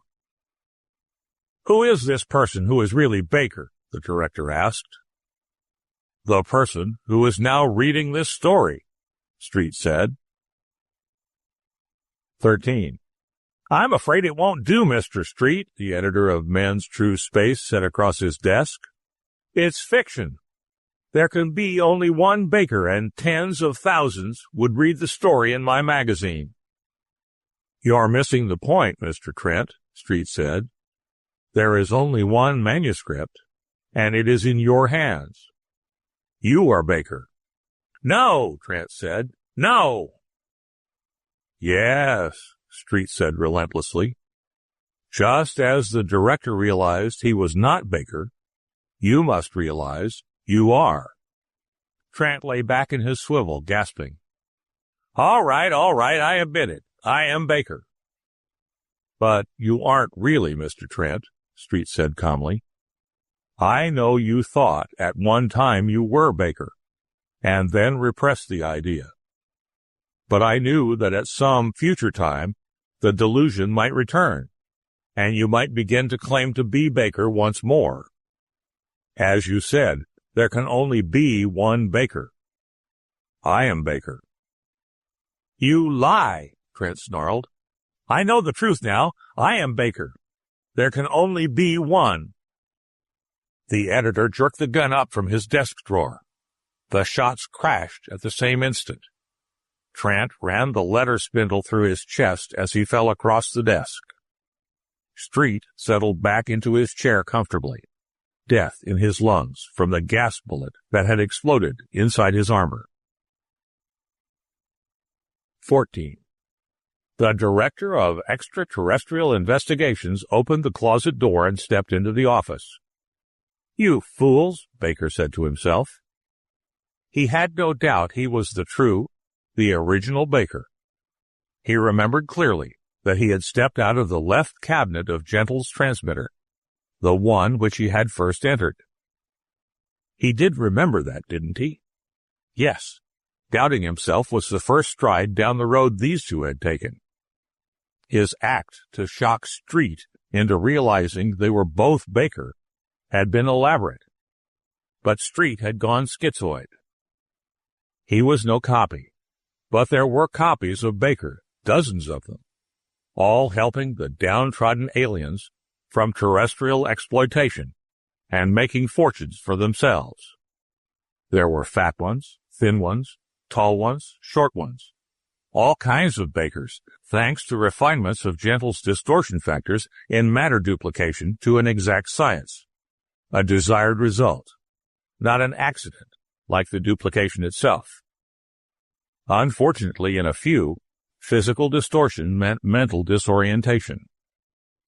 Who is this person who is really Baker? The director asked. The person who is now reading this story, Street said. 13. I'm afraid it won't do, Mr. Street, the editor of Men's True Space said across his desk. It's fiction. There can be only one Baker, and tens of thousands would read the story in my magazine. You're missing the point, Mr. Trent, Street said. There is only one manuscript, and it is in your hands. You are Baker. No, Trent said. No. Yes, Street said relentlessly. Just as the director realized he was not Baker, you must realize you are. Trent lay back in his swivel, gasping. All right, I admit it. I am Baker. But you aren't really, Mr. Trent, Street said calmly. I know you thought at one time you were Baker, and then repressed the idea. But I knew that at some future time the delusion might return, and you might begin to claim to be Baker once more. As you said, there can only be one Baker. I am Baker. You lie, Trent snarled. I know the truth now. I am Baker. There can only be one. The editor jerked the gun up from his desk drawer. The shots crashed at the same instant. Trent ran the letter spindle through his chest as he fell across the desk. Street settled back into his chair comfortably, death in his lungs from the gas bullet that had exploded inside his armor. 14. The director of extraterrestrial investigations opened the closet door and stepped into the office. You fools, Baker said to himself. He had no doubt he was the original Baker. He remembered clearly that he had stepped out of the left cabinet of Gentle's transmitter, the one which he had first entered. He did remember that, didn't he? Yes. Doubting himself was the first stride down the road these two had taken. His act to shock Street into realizing they were both Baker had been elaborate, but Street had gone schizoid. He was no copy, but there were copies of Baker, dozens of them, all helping the downtrodden aliens from terrestrial exploitation and making fortunes for themselves. There were fat ones, thin ones, tall ones, short ones, all kinds of Bakers, thanks to refinements of Gentle's distortion factors in matter duplication to an exact science. A desired result, not an accident like the duplication itself. Unfortunately, in a few, physical distortion meant mental disorientation.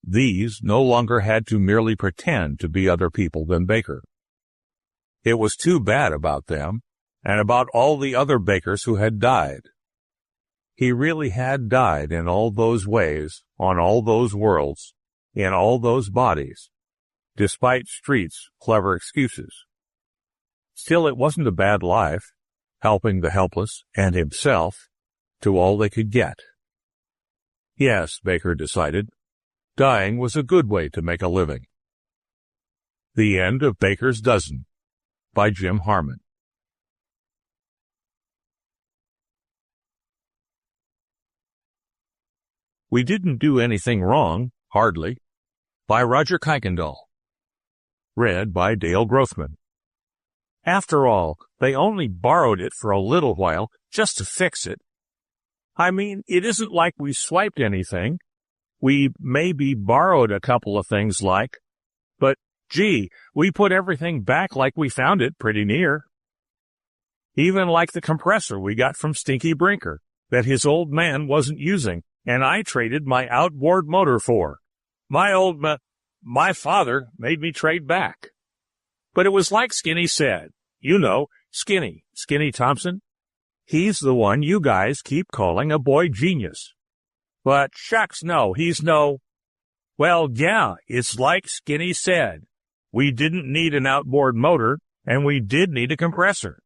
These no longer had to merely pretend to be other people than Baker. It was too bad about them, and about all the other Bakers who had died. He really had died in all those ways, on all those worlds, in all those bodies, despite Street's clever excuses. Still, it wasn't a bad life, helping the helpless and himself to all they could get. Yes, Baker decided, dying was a good way to make a living. The End of Baker's Dozen by Jim Harman. We Didn't Do Anything Wrong, Hardly, by River Keikindol. Read by Dale Growthman. After all, they only borrowed it for a little while just to fix it. I mean, it isn't like we swiped anything. We maybe borrowed a couple of things but gee, we put everything back like we found it pretty near. Even like the compressor we got from Stinky Brinker that his old man wasn't using, and I traded my outboard motor for. My father made me trade back. But it was like Skinny said. You know, Skinny Thompson. He's the one you guys keep calling a boy genius. But shucks, no, he's no... Well, yeah, it's like Skinny said. We didn't need an outboard motor, and we did need a compressor.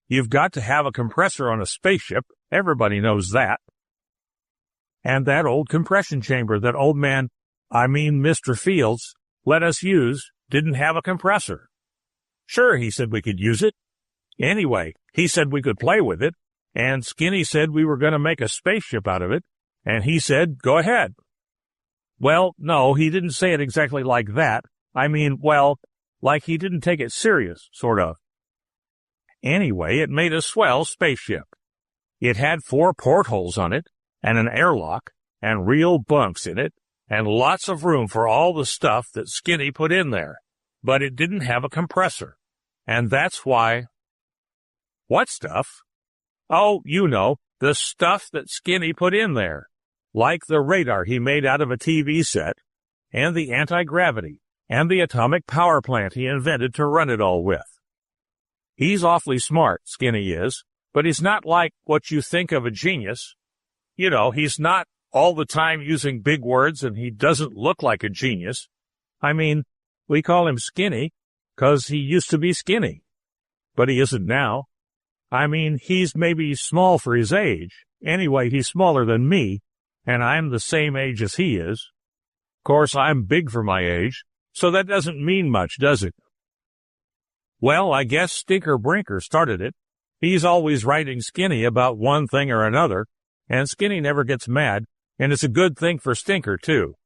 You've got to have a compressor on a spaceship. Everybody knows that. And that old compression chamber that old man, Mr. Fields, let us use didn't have a compressor. Sure, he said we could use it. Anyway, he said we could play with it, and Skinny said we were going to make a spaceship out of it, and he said, go ahead. Well, no, he didn't say it exactly like that. Like he didn't take it serious, sort of. Anyway, it made a swell spaceship. It had 4 portholes on it, and an airlock, and real bunks in it, and lots of room for all the stuff that Skinny put in there. But it didn't have a compressor. And that's why... What stuff? Oh, you know, the stuff that Skinny put in there. Like the radar he made out of a TV set, and the anti-gravity, and the atomic power plant he invented to run it all with. He's awfully smart, Skinny is, but he's not like what you think of a genius. You know, he's not all the time using big words, and he doesn't look like a genius. We call him Skinny 'cause he used to be skinny. But he isn't now. He's maybe small for his age. Anyway, he's smaller than me, and I'm the same age as he is. Of course, I'm big for my age, so that doesn't mean much, does it? Well, I guess Stinker Brinker started it. He's always writing Skinny about one thing or another, and Skinny never gets mad, and it's a good thing for Stinker, too.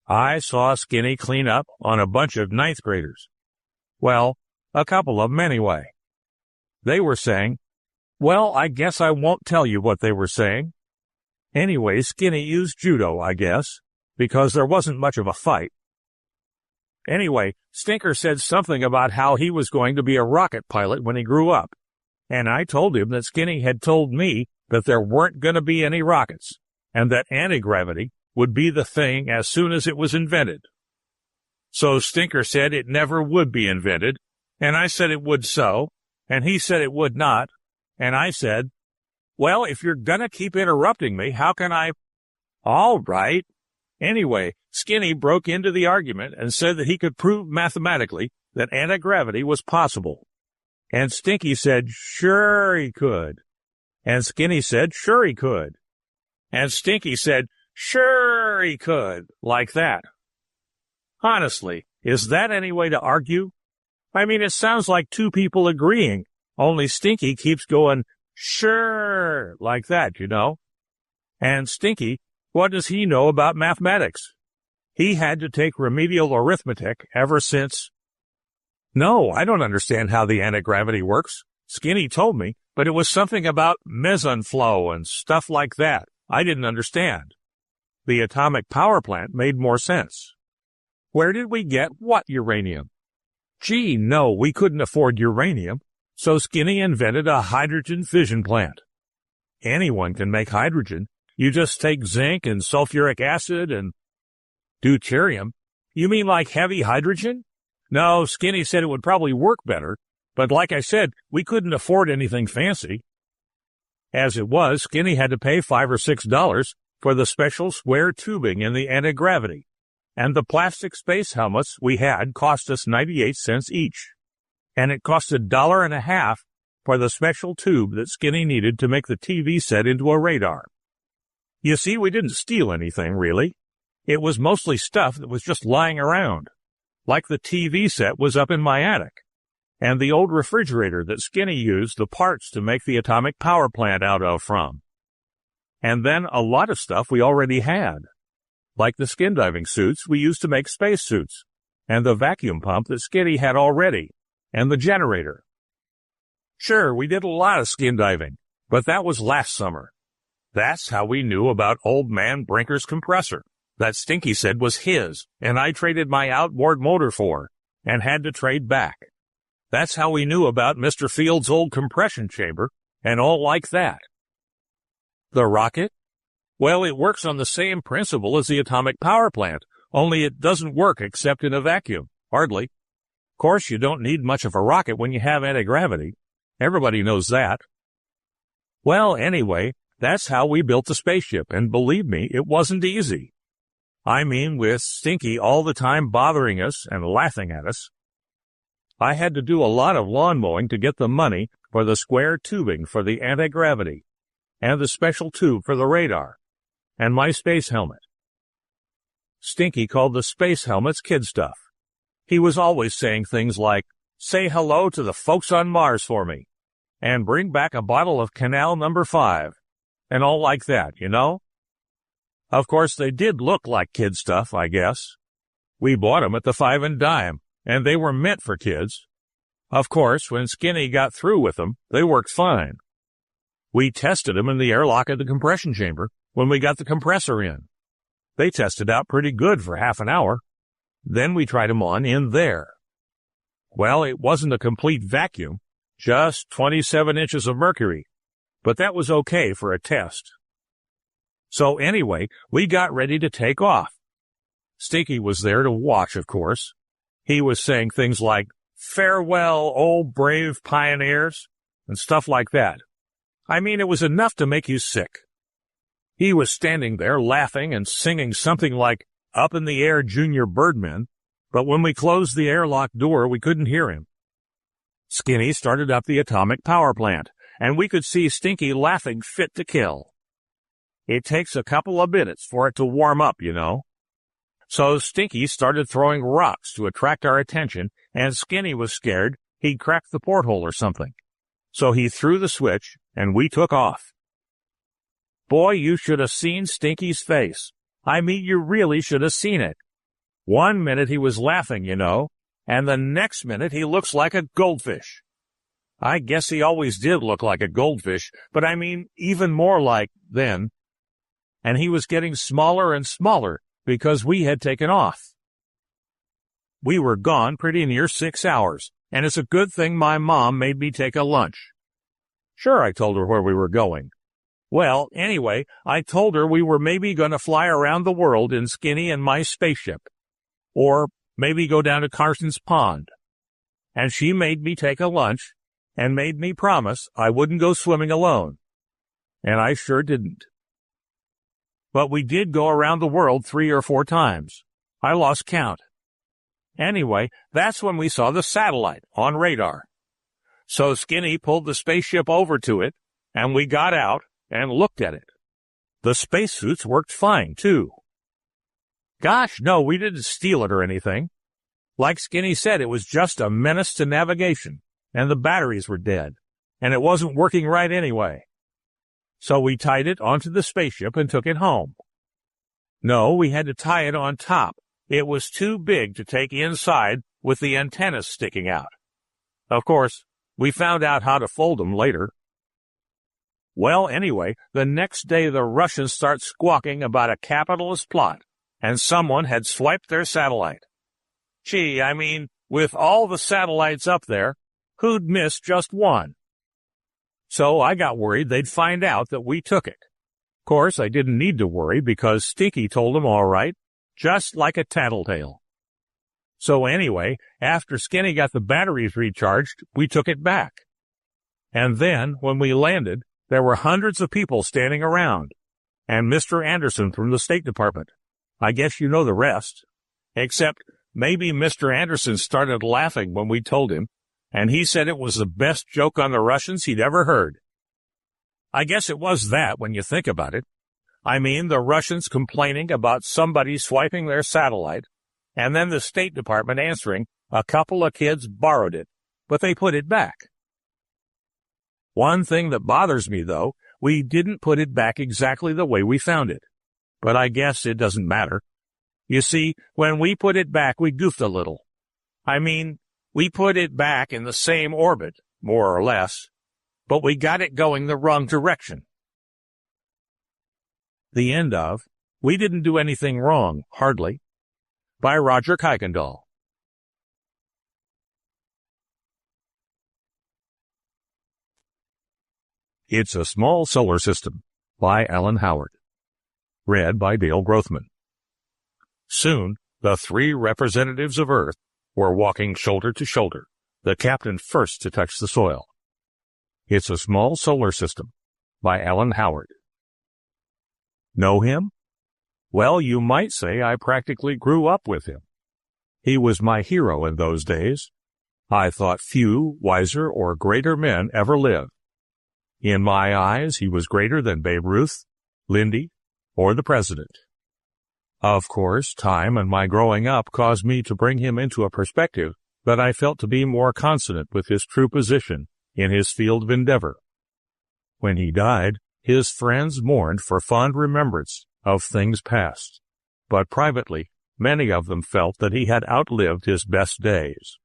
I saw Skinny clean up on a bunch of 9th graders. Well, a couple of them anyway. They were saying, well, I guess I won't tell you what they were saying. Anyway, Skinny used judo, I guess, because there wasn't much of a fight. Anyway, Stinker said something about how he was going to be a rocket pilot when he grew up, and I told him that Skinny had told me that there weren't going to be any rockets, and that anti-gravity would be the thing as soon as it was invented. So Stinker said it never would be invented, and I said it would so, and he said it would not, and I said, well, if you're gonna keep interrupting me, how can I... All right. Anyway, Skinny broke into the argument and said that he could prove mathematically that anti-gravity was possible. And Stinky said, sure he could. And Skinny said, sure he could. And Stinky said, sure he could, like that. Honestly, is that any way to argue? It sounds like two people agreeing, only Stinky keeps going, sure, like that, you know. And Stinky, what does he know about mathematics? He had to take remedial arithmetic ever since. No, I don't understand how the anti-gravity works. Skinny told me, but it was something about meson flow and stuff like that. I didn't understand. The atomic power plant made more sense. Where did we get what uranium? Gee, no, we couldn't afford uranium, so Skinny invented a hydrogen fission plant. anyone can make hydrogen. You just take zinc and sulfuric acid and deuterium. You mean like heavy hydrogen? No, Skinny said it would probably work better, but like I said, we couldn't afford anything fancy. As it was, Skinny had to pay $5 or $6 for the special square tubing in the anti-gravity, and the plastic space helmets we had cost us 98 cents each, and it cost $1.50 for the special tube that Skinny needed to make the TV set into a radar. You see, we didn't steal anything, really. It was mostly stuff that was just lying around, like the TV set was up in my attic, and the old refrigerator that Skinny used the parts to make the atomic power plant out of from. And then a lot of stuff we already had, like the skin diving suits we used to make space suits, and the vacuum pump that Skinny had already, and the generator. Sure, we did a lot of skin diving, but that was last summer. That's how we knew about Old Man Brinker's compressor that Stinky said was his, and I traded my outboard motor for, and had to trade back. That's how we knew about Mr. Field's old compression chamber, and all like that. The rocket? Well, it works on the same principle as the atomic power plant, only it doesn't work except in a vacuum, hardly. Of course, you don't need much of a rocket when you have anti-gravity. Everybody knows that. Well, anyway, that's how we built the spaceship, and believe me, it wasn't easy. I mean, with Stinky all the time bothering us and laughing at us. I had to do a lot of lawn mowing to get the money for the square tubing for the anti-gravity, and the special tube for the radar, and my space helmet. Stinky called the space helmets kid stuff. He was always saying things like, "Say hello to the folks on Mars for me," and "Bring back a bottle of Canal No. 5, and all like that, you know? Of course, they did look like kid stuff, I guess. We bought 'em at the 5 and dime, and they were meant for kids. Of course, when Skinny got through with them, they worked fine. We tested 'em in the airlock of the compression chamber when we got the compressor in. They tested out pretty good for half an hour. Then we tried 'em on in there. Well, it wasn't a complete vacuum, just 27 inches of mercury, but that was okay for a test. So anyway, we got ready to take off. Stinky was there to watch, of course. He was saying things like, "Farewell, old brave pioneers," and stuff like that. I mean, it was enough to make you sick. He was standing there laughing and singing something like "Up in the Air, Junior Birdmen," but when we closed the airlock door, we couldn't hear him. Skinny started up the atomic power plant, and we could see Stinky laughing fit to kill. It takes a couple of minutes for it to warm up, you know. So Stinky started throwing rocks to attract our attention, and Skinny was scared he'd crack the porthole or something. So he threw the switch, and we took off. Boy, you should have seen Stinky's face. I mean, you really should have seen it. 1 minute he was laughing, you know, and the next minute he looks like a goldfish. I guess he always did look like a goldfish, but I mean, even more like then. And he was getting smaller and smaller because we had taken off. We were gone pretty near 6 hours, and it's a good thing my mom made me take a lunch. Sure, I told her where we were going. Well, anyway, I told her we were maybe going to fly around the world in Skinny and my spaceship, or maybe go down to Carson's Pond. And she made me take a lunch and made me promise I wouldn't go swimming alone. And I sure didn't. But we did go around the world 3 or 4 times. I lost count. Anyway, that's when we saw the satellite on radar. So Skinny pulled the spaceship over to it, and we got out and looked at it. The spacesuits worked fine, too. Gosh, no, we didn't steal it or anything. Like Skinny said, it was just a menace to navigation, and the batteries were dead, and it wasn't working right anyway. So we tied it onto the spaceship and took it home. No, we had to tie it on top. It was too big to take inside with the antennas sticking out. Of course, we found out how to fold them later. Well, anyway, the next day the Russians start squawking about a capitalist plot, and someone had swiped their satellite. Gee, I mean, with all the satellites up there, who'd miss just one? So I got worried they'd find out that we took it. Of course, I didn't need to worry because Stinky told them all right, just like a tattletale. So anyway, after Skinny got the batteries recharged, we took it back. And then, when we landed, there were hundreds of people standing around, and Mr. Anderson from the State Department. I guess you know the rest. Except maybe Mr. Anderson started laughing when we told him, and he said it was the best joke on the Russians he'd ever heard. I guess it was that when you think about it. I mean, the Russians complaining about somebody swiping their satellite, and then the State Department answering, a couple of kids borrowed it, but they put it back. One thing that bothers me, though, we didn't put it back exactly the way we found it. But I guess it doesn't matter. You see, when we put it back, we goofed a little. I mean, we put it back in the same orbit, more or less, but we got it going the wrong direction. The end of We Didn't Do Anything Wrong, Hardly, by River Keikindol. It's a Small Solar System, by Alan Howard. Read by Dale Growthman. Soon, the three representatives of Earth were walking shoulder to shoulder, the captain first to touch the soil. It's a Small Solar System, by Alan Howard. Know him? Well, you might say I practically grew up with him. He was my hero in those days. I thought few wiser or greater men ever lived. In my eyes, he was greater than Babe Ruth, Lindy, or the President. Of course, time and my growing up caused me to bring him into a perspective that I felt to be more consonant with his true position in his field of endeavor. When he died, his friends mourned for fond remembrance of things past, but privately, many of them felt that he had outlived his best days.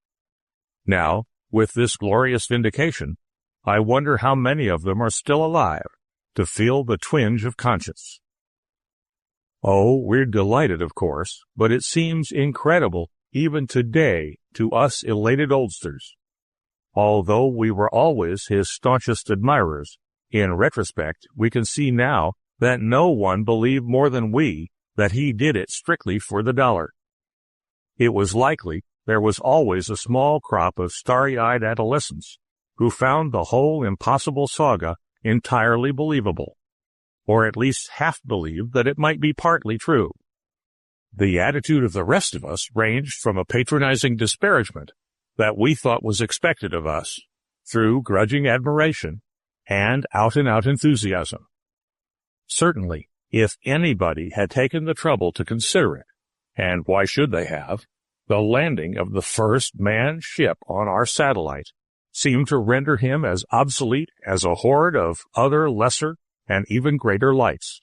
Now, with this glorious vindication, I wonder how many of them are still alive to feel the twinge of conscience. Oh, we're delighted, of course, but it seems incredible even today to us elated oldsters. Although we were always his staunchest admirers, in retrospect, we can see now that no one believed more than we that he did it strictly for the dollar. It was likely there was always a small crop of starry-eyed adolescents who found the whole impossible saga entirely believable, or at least half believed that it might be partly true. The attitude of the rest of us ranged from a patronizing disparagement that we thought was expected of us, through grudging admiration and out-and-out enthusiasm. Certainly, if anybody had taken the trouble to consider it, and why should they have, the landing of the first manned ship on our satellite seemed to render him as obsolete as a horde of other lesser and even greater lights.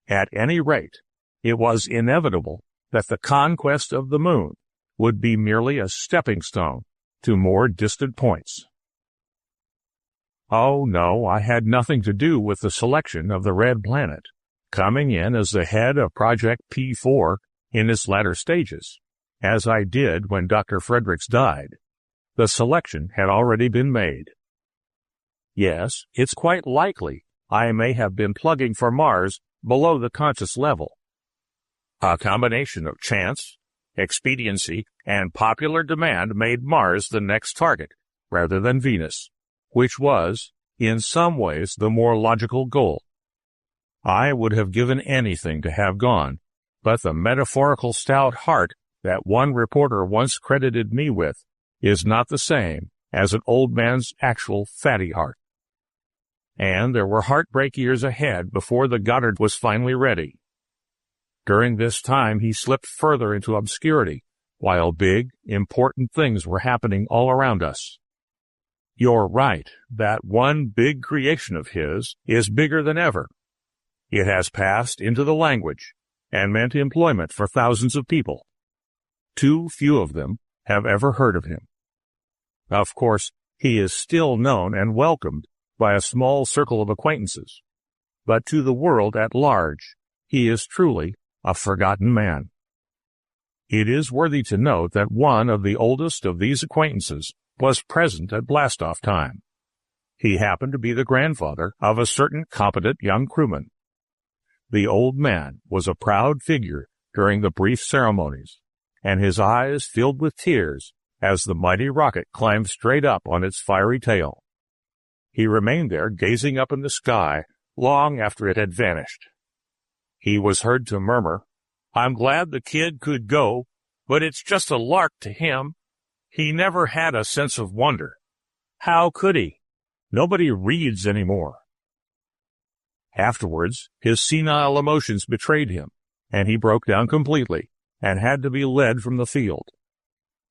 At any rate, it was inevitable that the conquest of the moon would be merely a stepping stone to more distant points. Oh, no, I had nothing to do with the selection of the red planet, coming in as the head of Project P4 in its latter stages, as I did when Dr. Fredericks died. The selection had already been made. Yes, it's quite likely I may have been plugging for Mars below the conscious level. A combination of chance, expediency, and popular demand made Mars the next target, rather than Venus, which was, in some ways, the more logical goal. I would have given anything to have gone, but the metaphorical stout heart that one reporter once credited me with is not the same as an old man's actual fatty heart. And there were heartbreak years ahead before the Goddard was finally ready. During this time he slipped further into obscurity, while big, important things were happening all around us. You're right, that one big creation of his is bigger than ever. It has passed into the language and meant employment for thousands of people. Too few of them have ever heard of him. Of course, he is still known and welcomed by a small circle of acquaintances, but to the world at large, he is truly a forgotten man. It is worthy to note that one of the oldest of these acquaintances was present at blastoff time. He happened to be the grandfather of a certain competent young crewman. The old man was a proud figure during the brief ceremonies, and his eyes filled with tears as the mighty rocket climbed straight up on its fiery tail. He remained there gazing up in the sky long after it had vanished. He was heard to murmur, "I'm glad the kid could go, but it's just a lark to him. He never had a sense of wonder. How could he? Nobody reads any more." Afterwards, his senile emotions betrayed him, and he broke down completely and had to be led from the field.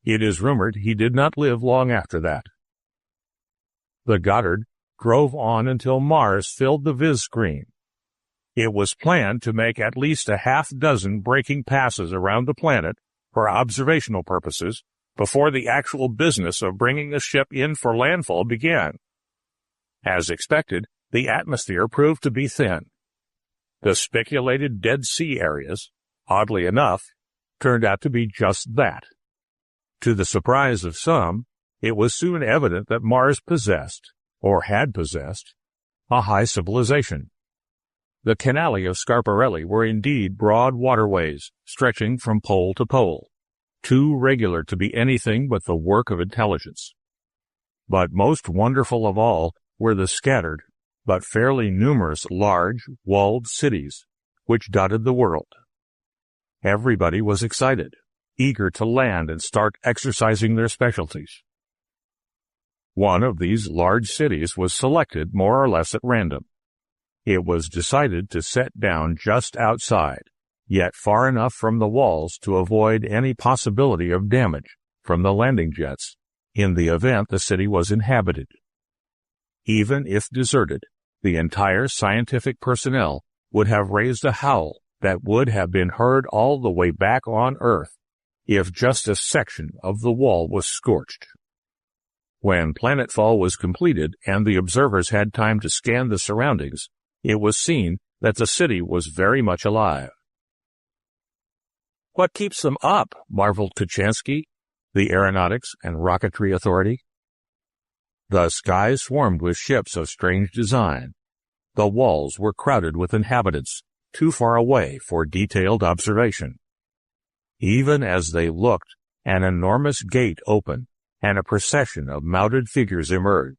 It is rumored he did not live long after that. The Goddard drove on until Mars filled the viz screen. It was planned to make at least a half-dozen braking passes around the planet for observational purposes before the actual business of bringing the ship in for landfall began. As expected, the atmosphere proved to be thin. The speculated Dead Sea areas, oddly enough, turned out to be just that. To the surprise of some, it was soon evident that Mars possessed, or had possessed, a high civilization. The canali of Scarparelli were indeed broad waterways stretching from pole to pole, too regular to be anything but the work of intelligence. But most wonderful of all were the scattered, but fairly numerous large, walled cities which dotted the world. Everybody was excited, eager to land and start exercising their specialties. One of these large cities was selected more or less at random. It was decided to set down just outside, yet far enough from the walls to avoid any possibility of damage from the landing jets in the event the city was inhabited. Even if deserted, the entire scientific personnel would have raised a howl that would have been heard all the way back on Earth if just a section of the wall was scorched. When planetfall was completed and the observers had time to scan the surroundings, it was seen that the city was very much alive. "What keeps them up?" marveled Tuchansky, the Aeronautics and Rocketry Authority. The sky swarmed with ships of strange design. The walls were crowded with inhabitants, too far away for detailed observation. Even as they looked, an enormous gate opened, and a procession of mounted figures emerged.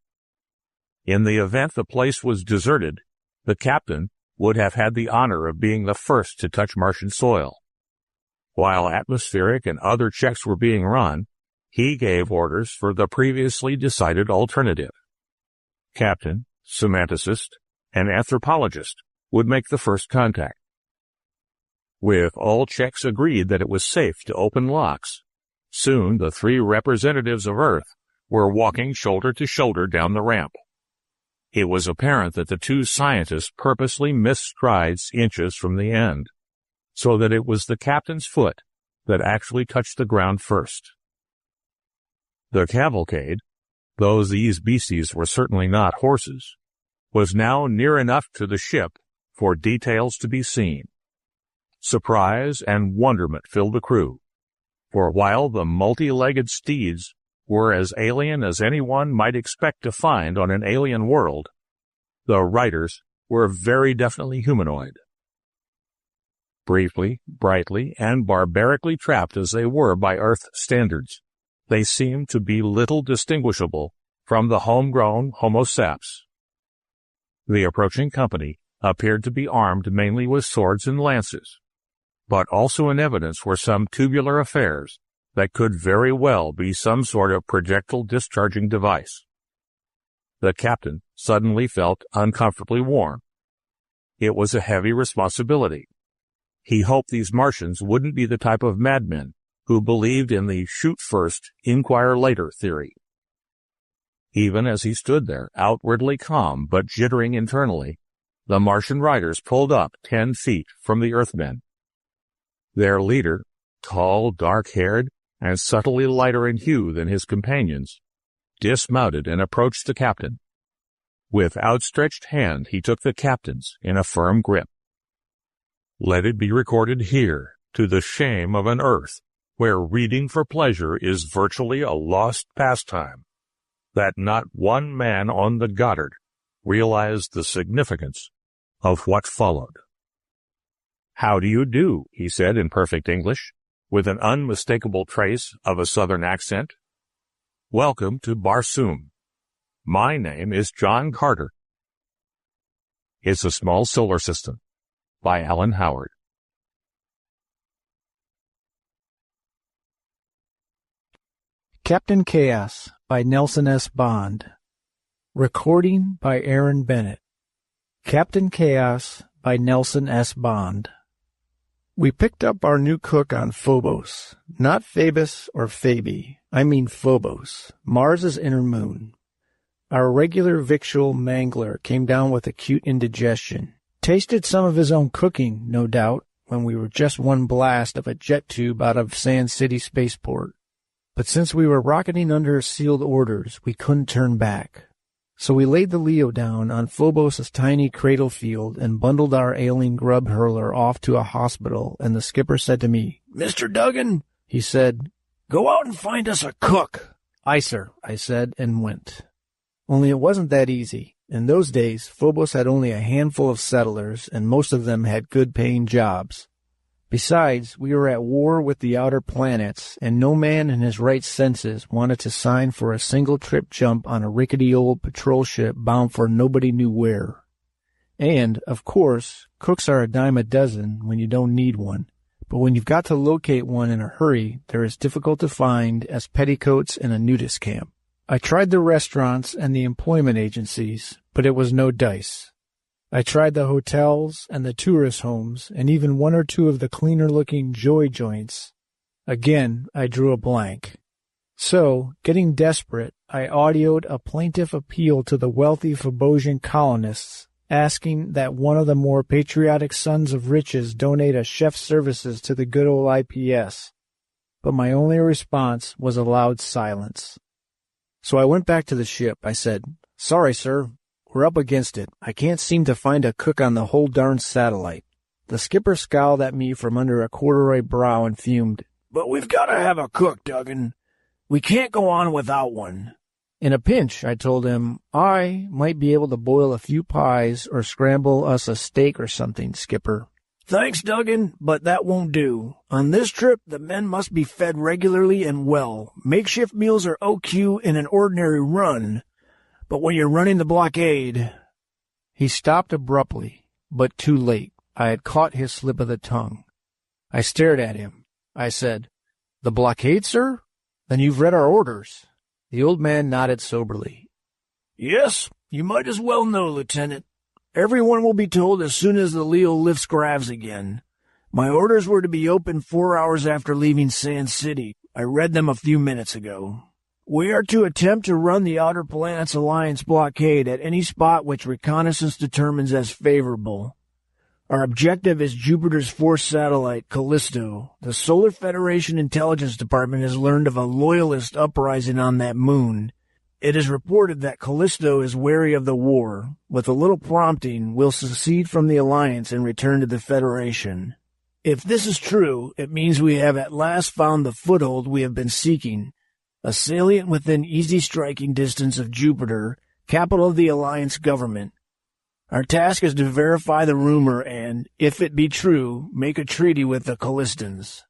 In the event the place was deserted, the captain would have had the honor of being the first to touch Martian soil. While atmospheric and other checks were being run, he gave orders for the previously decided alternative. Captain, semanticist, and anthropologist would make the first contact. With all checks agreed that it was safe to open locks, soon the three representatives of Earth were walking shoulder to shoulder down the ramp. It was apparent that the two scientists purposely missed strides inches from the end, so that it was the captain's foot that actually touched the ground first. The cavalcade, though these beasties were certainly not horses, was now near enough to the ship for details to be seen. Surprise and wonderment filled the crew, for while the multi-legged steeds were as alien as anyone might expect to find on an alien world, the riders were very definitely humanoid. Briefly, brightly, and barbarically trapped as they were by Earth standards, they seemed to be little distinguishable from the homegrown Homo saps. The approaching company appeared to be armed mainly with swords and lances, but also in evidence were some tubular affairs that could very well be some sort of projectile discharging device. The captain suddenly felt uncomfortably warm. It was a heavy responsibility. He hoped these Martians wouldn't be the type of madmen who believed in the shoot first, inquire later theory. Even as he stood there, outwardly calm but jittering internally, the Martian riders pulled up 10 feet from the Earthmen. Their leader, tall, dark-haired, and subtly lighter in hue than his companions, dismounted and approached the captain. With outstretched hand he took the captain's in a firm grip. "Let it be recorded here, to the shame of an Earth where reading for pleasure is virtually a lost pastime," that not one man on the Goddard realized the significance of what followed. "How do you do?" he said in perfect English, with an unmistakable trace of a southern accent. "Welcome to Barsoom. My name is John Carter." It's a Small Solar System by Alan Howard. Captain Chaos by Nelson S. Bond. Recording by Erin Bennett. Captain Chaos by Nelson S. Bond. We picked up our new cook on Phobos. Not Phoebus or Phoebe. I mean Phobos, Mars's inner moon. Our regular victual mangler came down with acute indigestion. Tasted some of his own cooking, no doubt, when we were just one blast of a jet tube out of Sand City Spaceport. But since we were rocketing under sealed orders, we couldn't turn back. So we laid the Leo down on Phobos' tiny cradle field and bundled our ailing grub hurler off to a hospital, and the skipper said to me, "Mr. Duggan," he said, "go out and find us a cook." "Aye, sir," I said, and went. Only it wasn't that easy. In those days, Phobos had only a handful of settlers, and most of them had good-paying jobs. Besides, we were at war with the outer planets, and no man in his right senses wanted to sign for a single-trip jump on a rickety old patrol ship bound for nobody knew where. And, of course, cooks are a dime a dozen when you don't need one. But when you've got to locate one in a hurry, they're as difficult to find as petticoats in a nudist camp. I tried the restaurants and the employment agencies, but it was no dice. I tried the hotels and the tourist homes and even one or two of the cleaner-looking joy joints. Again, I drew a blank. So, getting desperate, I audioed a plaintive appeal to the wealthy Phobosian colonists, asking that one of the more patriotic sons of riches donate a chef's services to the good old IPS. But my only response was a loud silence. So I went back to the ship. I said, "Sorry, sir. We're up against it. I can't seem to find a cook on the whole darn satellite." The skipper scowled at me from under a corduroy brow and fumed. "But we've got to have a cook, Duggan. We can't go on without one." In a pinch, I told him, "I might be able to boil a few pies or scramble us a steak or something, skipper." "Thanks, Duggan, but that won't do. On this trip, the men must be fed regularly and well. Makeshift meals are OQ in an ordinary run. But when you're running the blockade—" He stopped abruptly, but too late. I had caught his slip of the tongue. I stared at him. I said, "The blockade, sir? Then you've read our orders." The old man nodded soberly. "Yes, you might as well know, Lieutenant. Everyone will be told as soon as the Leo lifts gravs again. My orders were to be open 4 hours after leaving Sand City. I read them a few minutes ago. We are to attempt to run the Outer Planets Alliance blockade at any spot which reconnaissance determines as favorable. Our objective is Jupiter's fourth satellite, Callisto. The Solar Federation Intelligence Department has learned of a loyalist uprising on that moon. It is reported that Callisto is wary of the war. With a little prompting, we'll secede from the Alliance and return to the Federation. If this is true, it means we have at last found the foothold we have been seeking. A salient within easy striking distance of Jupiter, capital of the Alliance government. Our task is to verify the rumor and, if it be true, make a treaty with the Callistans."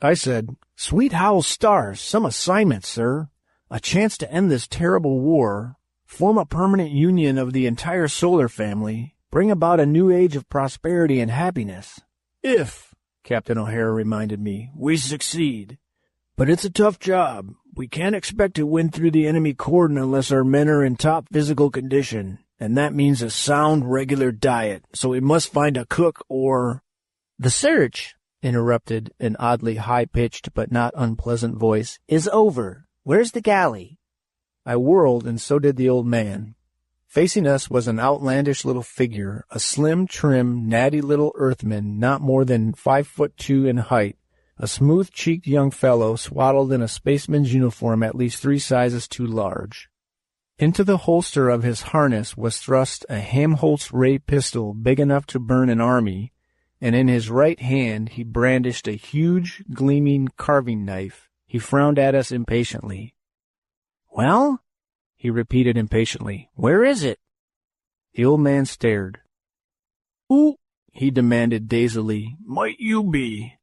I said, "Sweet howl stars, some assignment, sir. A chance to end this terrible war, form a permanent union of the entire solar family, bring about a new age of prosperity and happiness. If," Captain O'Hara reminded me, "we succeed. But it's a tough job. We can't expect to win through the enemy cordon unless our men are in top physical condition, and that means a sound, regular diet, so we must find a cook or—" "The search," interrupted an oddly high-pitched but not unpleasant voice, "is over. Where's the galley?" I whirled, and so did the old man. Facing us was an outlandish little figure, a slim, trim, natty little earthman not more than 5'2" in height, a smooth-cheeked young fellow swaddled in a spaceman's uniform at least 3 sizes too large. Into the holster of his harness was thrust a Helmholtz ray pistol big enough to burn an army, and in his right hand he brandished a huge, gleaming carving knife. He frowned at us impatiently. "Well?" he repeated impatiently. Where is it? The old man stared. Who, he demanded dazedly, might you be?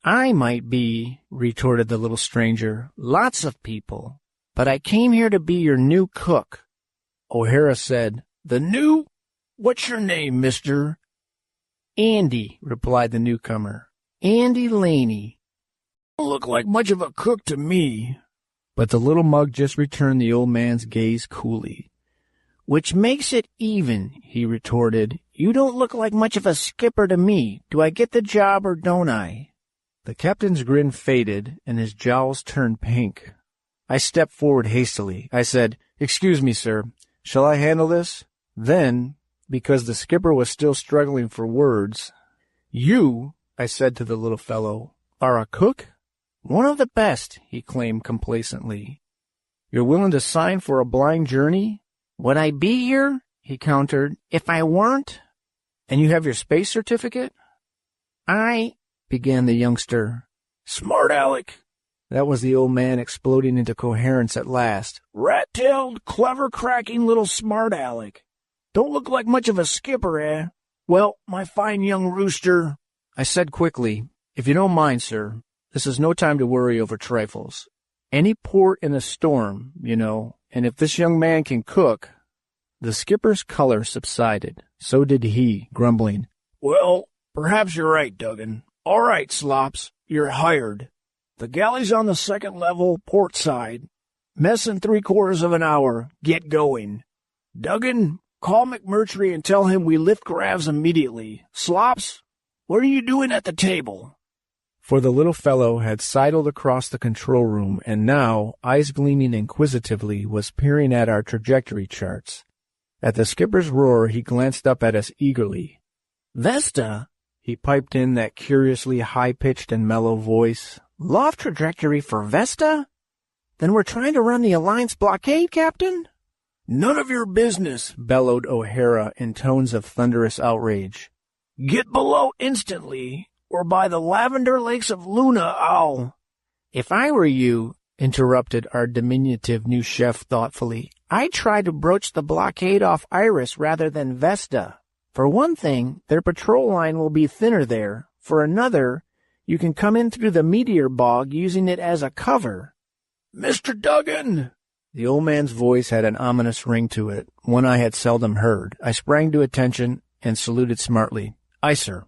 I might be, retorted the little stranger. Lots of people. But I came here to be your new cook. O'Hara said, The new? What's your name, mister? Andy, replied the newcomer. Andy Laney. Don't look like much of a cook to me. But the little mug just returned the old man's gaze coolly. Which makes it even, he retorted. You don't look like much of a skipper to me. Do I get the job or don't I? The captain's grin faded, and his jowls turned pink. I stepped forward hastily. I said, Excuse me, sir. Shall I handle this? Then, because the skipper was still struggling for words, You, I said to the little fellow, are a cook? One of the best, he claimed complacently. You're willing to sign for a blind journey? Would I be here, he countered, if I weren't? And you have your space certificate? Began the youngster. Smart Aleck. That was the old man exploding into coherence at last. Rat-tailed, clever-cracking little smart Aleck. Don't look like much of a skipper, eh? Well, my fine young rooster, I said quickly, if you don't mind, sir, this is no time to worry over trifles. Any port in a storm, you know, and if this young man can cook. The skipper's color subsided. So did he, grumbling. Well, perhaps you're right, Duggan. All right, Slops, you're hired. The galley's on the second level, port side. Mess in 3/4 of an hour. Get going. Duggan, call McMurtry and tell him we lift Gravs immediately. Slops, what are you doing at the table? For the little fellow had sidled across the control room and now, eyes gleaming inquisitively, was peering at our trajectory charts. At the skipper's roar, he glanced up at us eagerly. Vesta, he piped in that curiously high-pitched and mellow voice. Loft trajectory for Vesta? Then we're trying to run the Alliance blockade, Captain? None of your business, bellowed O'Hara in tones of thunderous outrage. Get below instantly, or by the lavender lakes of Luna I'll... If I were you, interrupted our diminutive new chef thoughtfully, I'd try to broach the blockade off Iris rather than Vesta. For one thing, their patrol line will be thinner there. For another, you can come in through the meteor bog using it as a cover. Mr. Duggan! The old man's voice had an ominous ring to it, one I had seldom heard. I sprang to attention and saluted smartly. Aye, sir.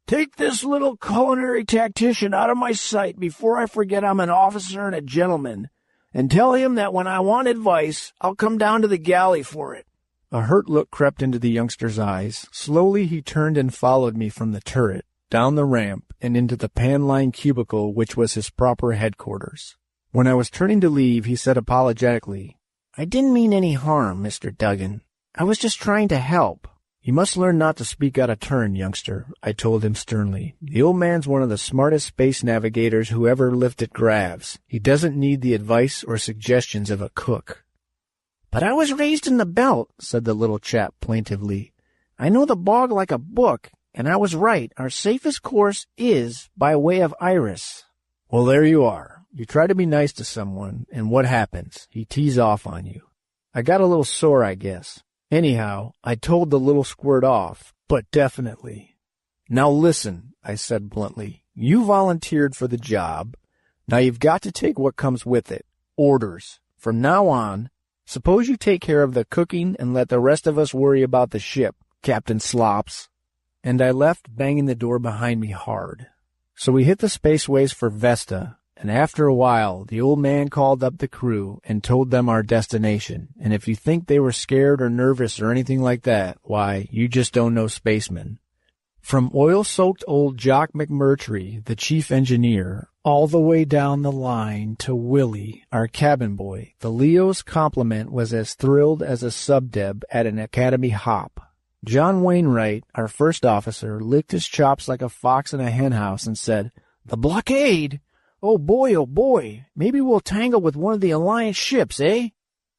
Take this little culinary tactician out of my sight before I forget I'm an officer and a gentleman, and tell him that when I want advice, I'll come down to the galley for it. A hurt look crept into the youngster's eyes. Slowly he turned and followed me from the turret, down the ramp, and into the pan-lined cubicle which was his proper headquarters. When I was turning to leave, he said apologetically, I didn't mean any harm, Mr. Duggan. I was just trying to help. You must learn not to speak out of turn, youngster, I told him sternly. The old man's one of the smartest space navigators who ever lifted Gravs. He doesn't need the advice or suggestions of a cook. But I was raised in the belt, said the little chap plaintively. I know the bog like a book, and I was right. Our safest course is by way of Iris. Well, there you are. You try to be nice to someone, and what happens? He tees off on you. I got a little sore, I guess. Anyhow, I told the little squirt off, but definitely. Now listen, I said bluntly. You volunteered for the job. Now you've got to take what comes with it. Orders. From now on, suppose you take care of the cooking and let the rest of us worry about the ship, Captain Slops. And I left, banging the door behind me hard. So we hit the spaceways for Vesta, and after a while, the old man called up the crew and told them our destination. And if you think they were scared or nervous or anything like that, why, you just don't know spacemen. From oil-soaked old Jock McMurtry, the chief engineer, all the way down the line to Willie, our cabin boy, the Leo's complement was as thrilled as a sub-deb at an academy hop. John Wainwright, our first officer, licked his chops like a fox in a henhouse and said, The blockade? Oh boy, maybe we'll tangle with one of the Alliance ships, eh?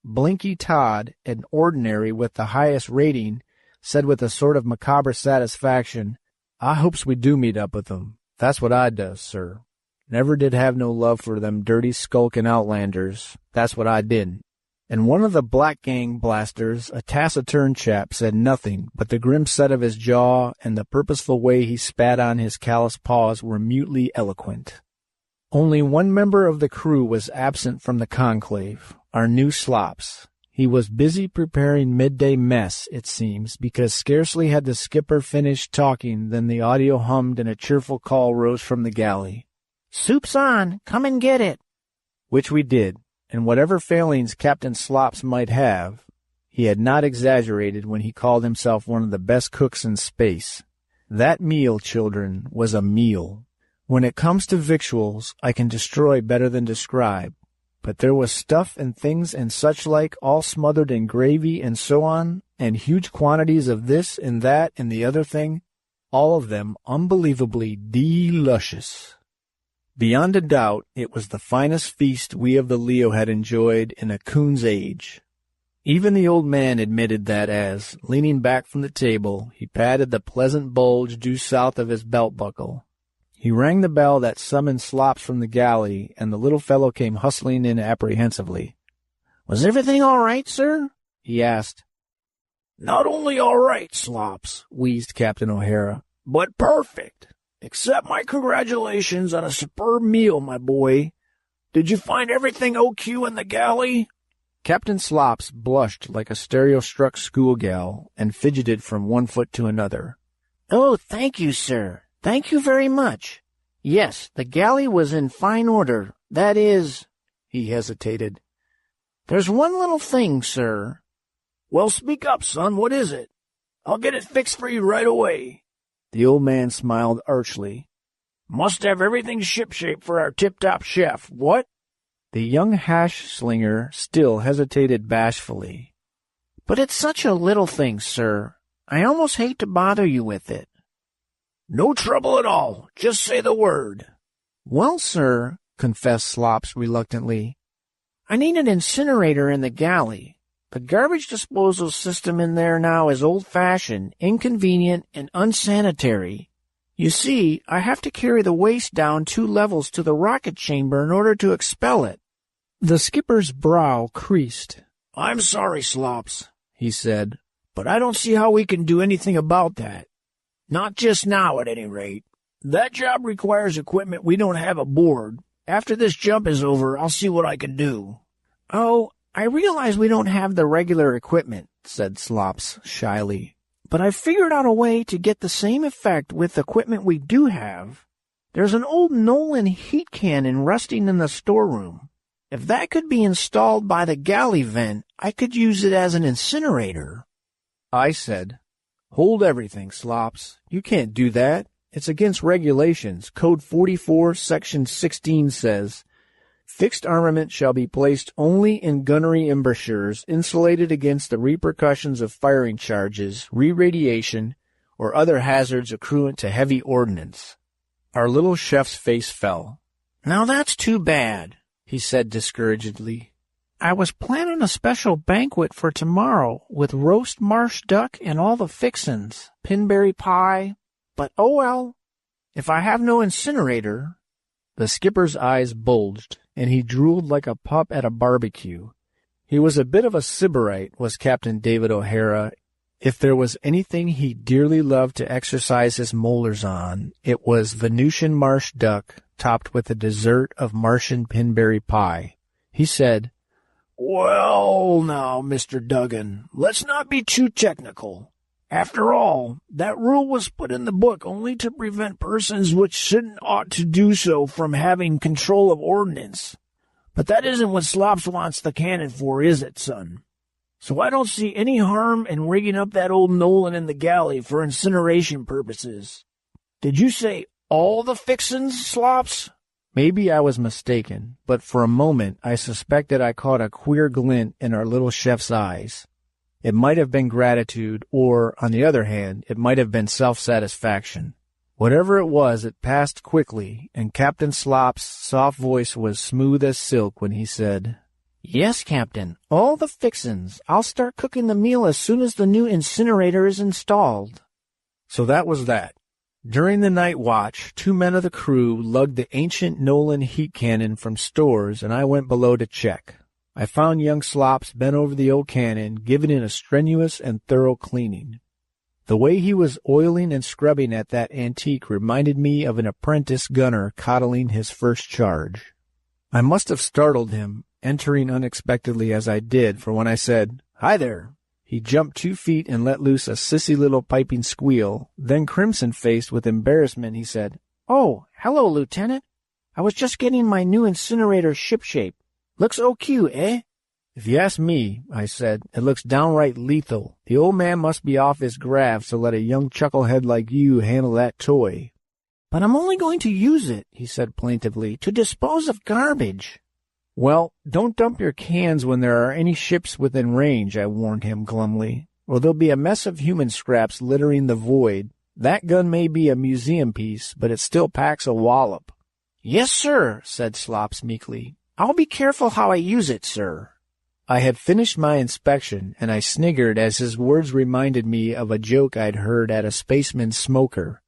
Blinky Todd, an ordinary with the highest rating, said with a sort of macabre satisfaction, I hopes we do meet up with them. That's what I does, sir. Never did have no love for them dirty skulking outlanders. That's what I didn't. And one of the Black Gang blasters, a taciturn chap, said nothing, but the grim set of his jaw and the purposeful way he spat on his calloused paws were mutely eloquent. Only one member of the crew was absent from the conclave, our new Slops. He was busy preparing midday mess, it seems, because scarcely had the skipper finished talking than the audio hummed and a cheerful call rose from the galley. "Soup's on! Come and get it!" Which we did, and whatever failings Captain Slops might have, he had not exaggerated when he called himself one of the best cooks in space. That meal, children, was a meal. When it comes to victuals, I can destroy better than describe. But there was stuff and things and such like, all smothered in gravy and so on, and huge quantities of this and that and the other thing, all of them unbelievably deluscious. Beyond a doubt, it was the finest feast we of the Leo had enjoyed in a coon's age. Even the old man admitted that as, leaning back from the table, he patted the pleasant bulge due south of his belt buckle. He rang the bell that summoned Slops from the galley, and the little fellow came hustling in apprehensively. "Was everything all right, sir?" he asked. "Not only all right, Slops," wheezed Captain O'Hara, "but perfect. Accept my congratulations on a superb meal, my boy. Did you find everything OQ in the galley?" Captain Slops blushed like a stereo-struck schoolgal and fidgeted from one foot to another. "Oh, thank you, sir. Thank you very much. Yes, the galley was in fine order. That is—" he hesitated. "There's one little thing, sir." "Well, speak up, son. What is it? I'll get it fixed for you right away." The old man smiled archly. "Must have everything shipshape for our tip-top chef, what?" The young hash-slinger still hesitated bashfully. "But it's such a little thing, sir. I almost hate to bother you with it." "No trouble at all. Just say the word." "Well, sir," confessed Slops reluctantly, "I need an incinerator in the galley. The garbage disposal system in there now is old-fashioned, inconvenient, and unsanitary. You see, I have to carry the waste down 2 levels to the rocket chamber in order to expel it." The skipper's brow creased. "I'm sorry, Slops," he said, "but I don't see how we can do anything about that. Not just now, at any rate. That job requires equipment we don't have aboard. After this jump is over, I'll see what I can do." "Oh, I realize we don't have the regular equipment," said Slops shyly, "but I've figured out a way to get the same effect with equipment we do have. There's an old Nolan heat cannon rusting in the storeroom. If that could be installed by the galley vent, I could use it as an incinerator." I said, "Hold everything, Slops. You can't do that. It's against regulations. Code 44, Section 16 says, fixed armament shall be placed only in gunnery embouchures insulated against the repercussions of firing charges, re-radiation, or other hazards accruent to heavy ordnance." Our little chef's face fell. "Now that's too bad," he said discouragedly. "I was planning a special banquet for tomorrow with roast marsh duck and all the fixins, pinberry pie, but oh well, if I have no incinerator—" The skipper's eyes bulged, and he drooled like a pup at a barbecue. He was a bit of a sybarite, was Captain David O'Hara. If there was anything he dearly loved to exercise his molars on, it was Venusian marsh duck topped with a dessert of Martian pinberry pie. He said, "Well, now, Mr. Duggan, let's not be too technical. After all, that rule was put in the book only to prevent persons which shouldn't ought to do so from having control of ordnance. But that isn't what Slops wants the cannon for, is it, son? So I don't see any harm in rigging up that old Nolan in the galley for incineration purposes. Did you say all the fixins, Slops?" Maybe I was mistaken, but for a moment I suspected I caught a queer glint in our little chef's eyes. It might have been gratitude, or, on the other hand, it might have been self-satisfaction. Whatever it was, it passed quickly, and Captain Slops' soft voice was smooth as silk when he said, "Yes, Captain, all the fixins. I'll start cooking the meal as soon as the new incinerator is installed." So that was that. During the night watch, 2 men of the crew lugged the ancient Nolan heat cannon from stores, and I went below to check. I found young Slops bent over the old cannon, giving it a strenuous and thorough cleaning. The way he was oiling and scrubbing at that antique reminded me of an apprentice gunner coddling his first charge. I must have startled him, entering unexpectedly as I did, for when I said, "Hi there," he jumped 2 feet and let loose a sissy little piping squeal. Then, crimson-faced with embarrassment, he said, "Oh, hello, Lieutenant. I was just getting my new incinerator shipshape. Looks O.Q., eh?" "If you ask me," I said, "it looks downright lethal. The old man must be off his graft to let a young chucklehead like you handle that toy." "But I'm only going to use it," he said plaintively, "to dispose of garbage." "Well, don't dump your cans when there are any ships within range," I warned him glumly, "or there'll be a mess of human scraps littering the void. That gun may be a museum piece, but it still packs a wallop." "Yes, sir," said Slops meekly. "I'll be careful how I use it, sir." I had finished my inspection, and I sniggered as his words reminded me of a joke I'd heard at a spaceman's smoker.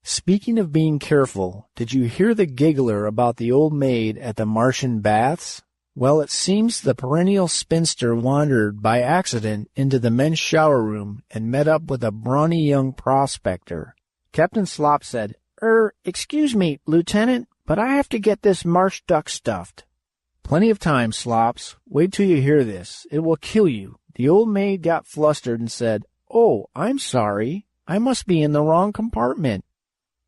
"Speaking of being careful, did you hear the giggler about the old maid at the Martian baths? Well, it seems the perennial spinster wandered by accident into the men's shower room and met up with a brawny young prospector. Captain Slop said, Excuse me, Lieutenant, but I have to get this marsh duck stuffed." "Plenty of time, Slops. Wait till you hear this. It will kill you." The old maid got flustered and said, "Oh, I'm sorry. I must be in the wrong compartment."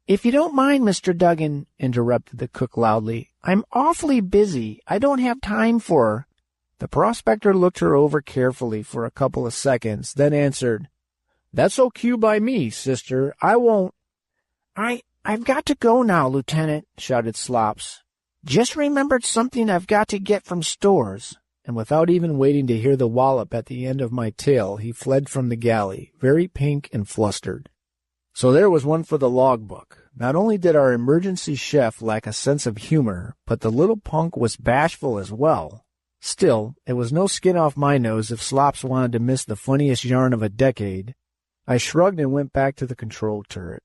"If you don't mind, Mr. Duggan," interrupted the cook loudly, "I'm awfully busy. I don't have time for—" The prospector looked her over carefully for a couple of seconds, then answered, "That's O.Q. by me, sister. I won't—" I've got to go now, Lieutenant," shouted Slops. "Just remembered something I've got to get from stores." And without even waiting to hear the wallop at the end of my tale, he fled from the galley, very pink and flustered. So there was one for the logbook. Not only did our emergency chef lack a sense of humor, but the little punk was bashful as well. Still, it was no skin off my nose if Slops wanted to miss the funniest yarn of a decade. I shrugged and went back to the control turret.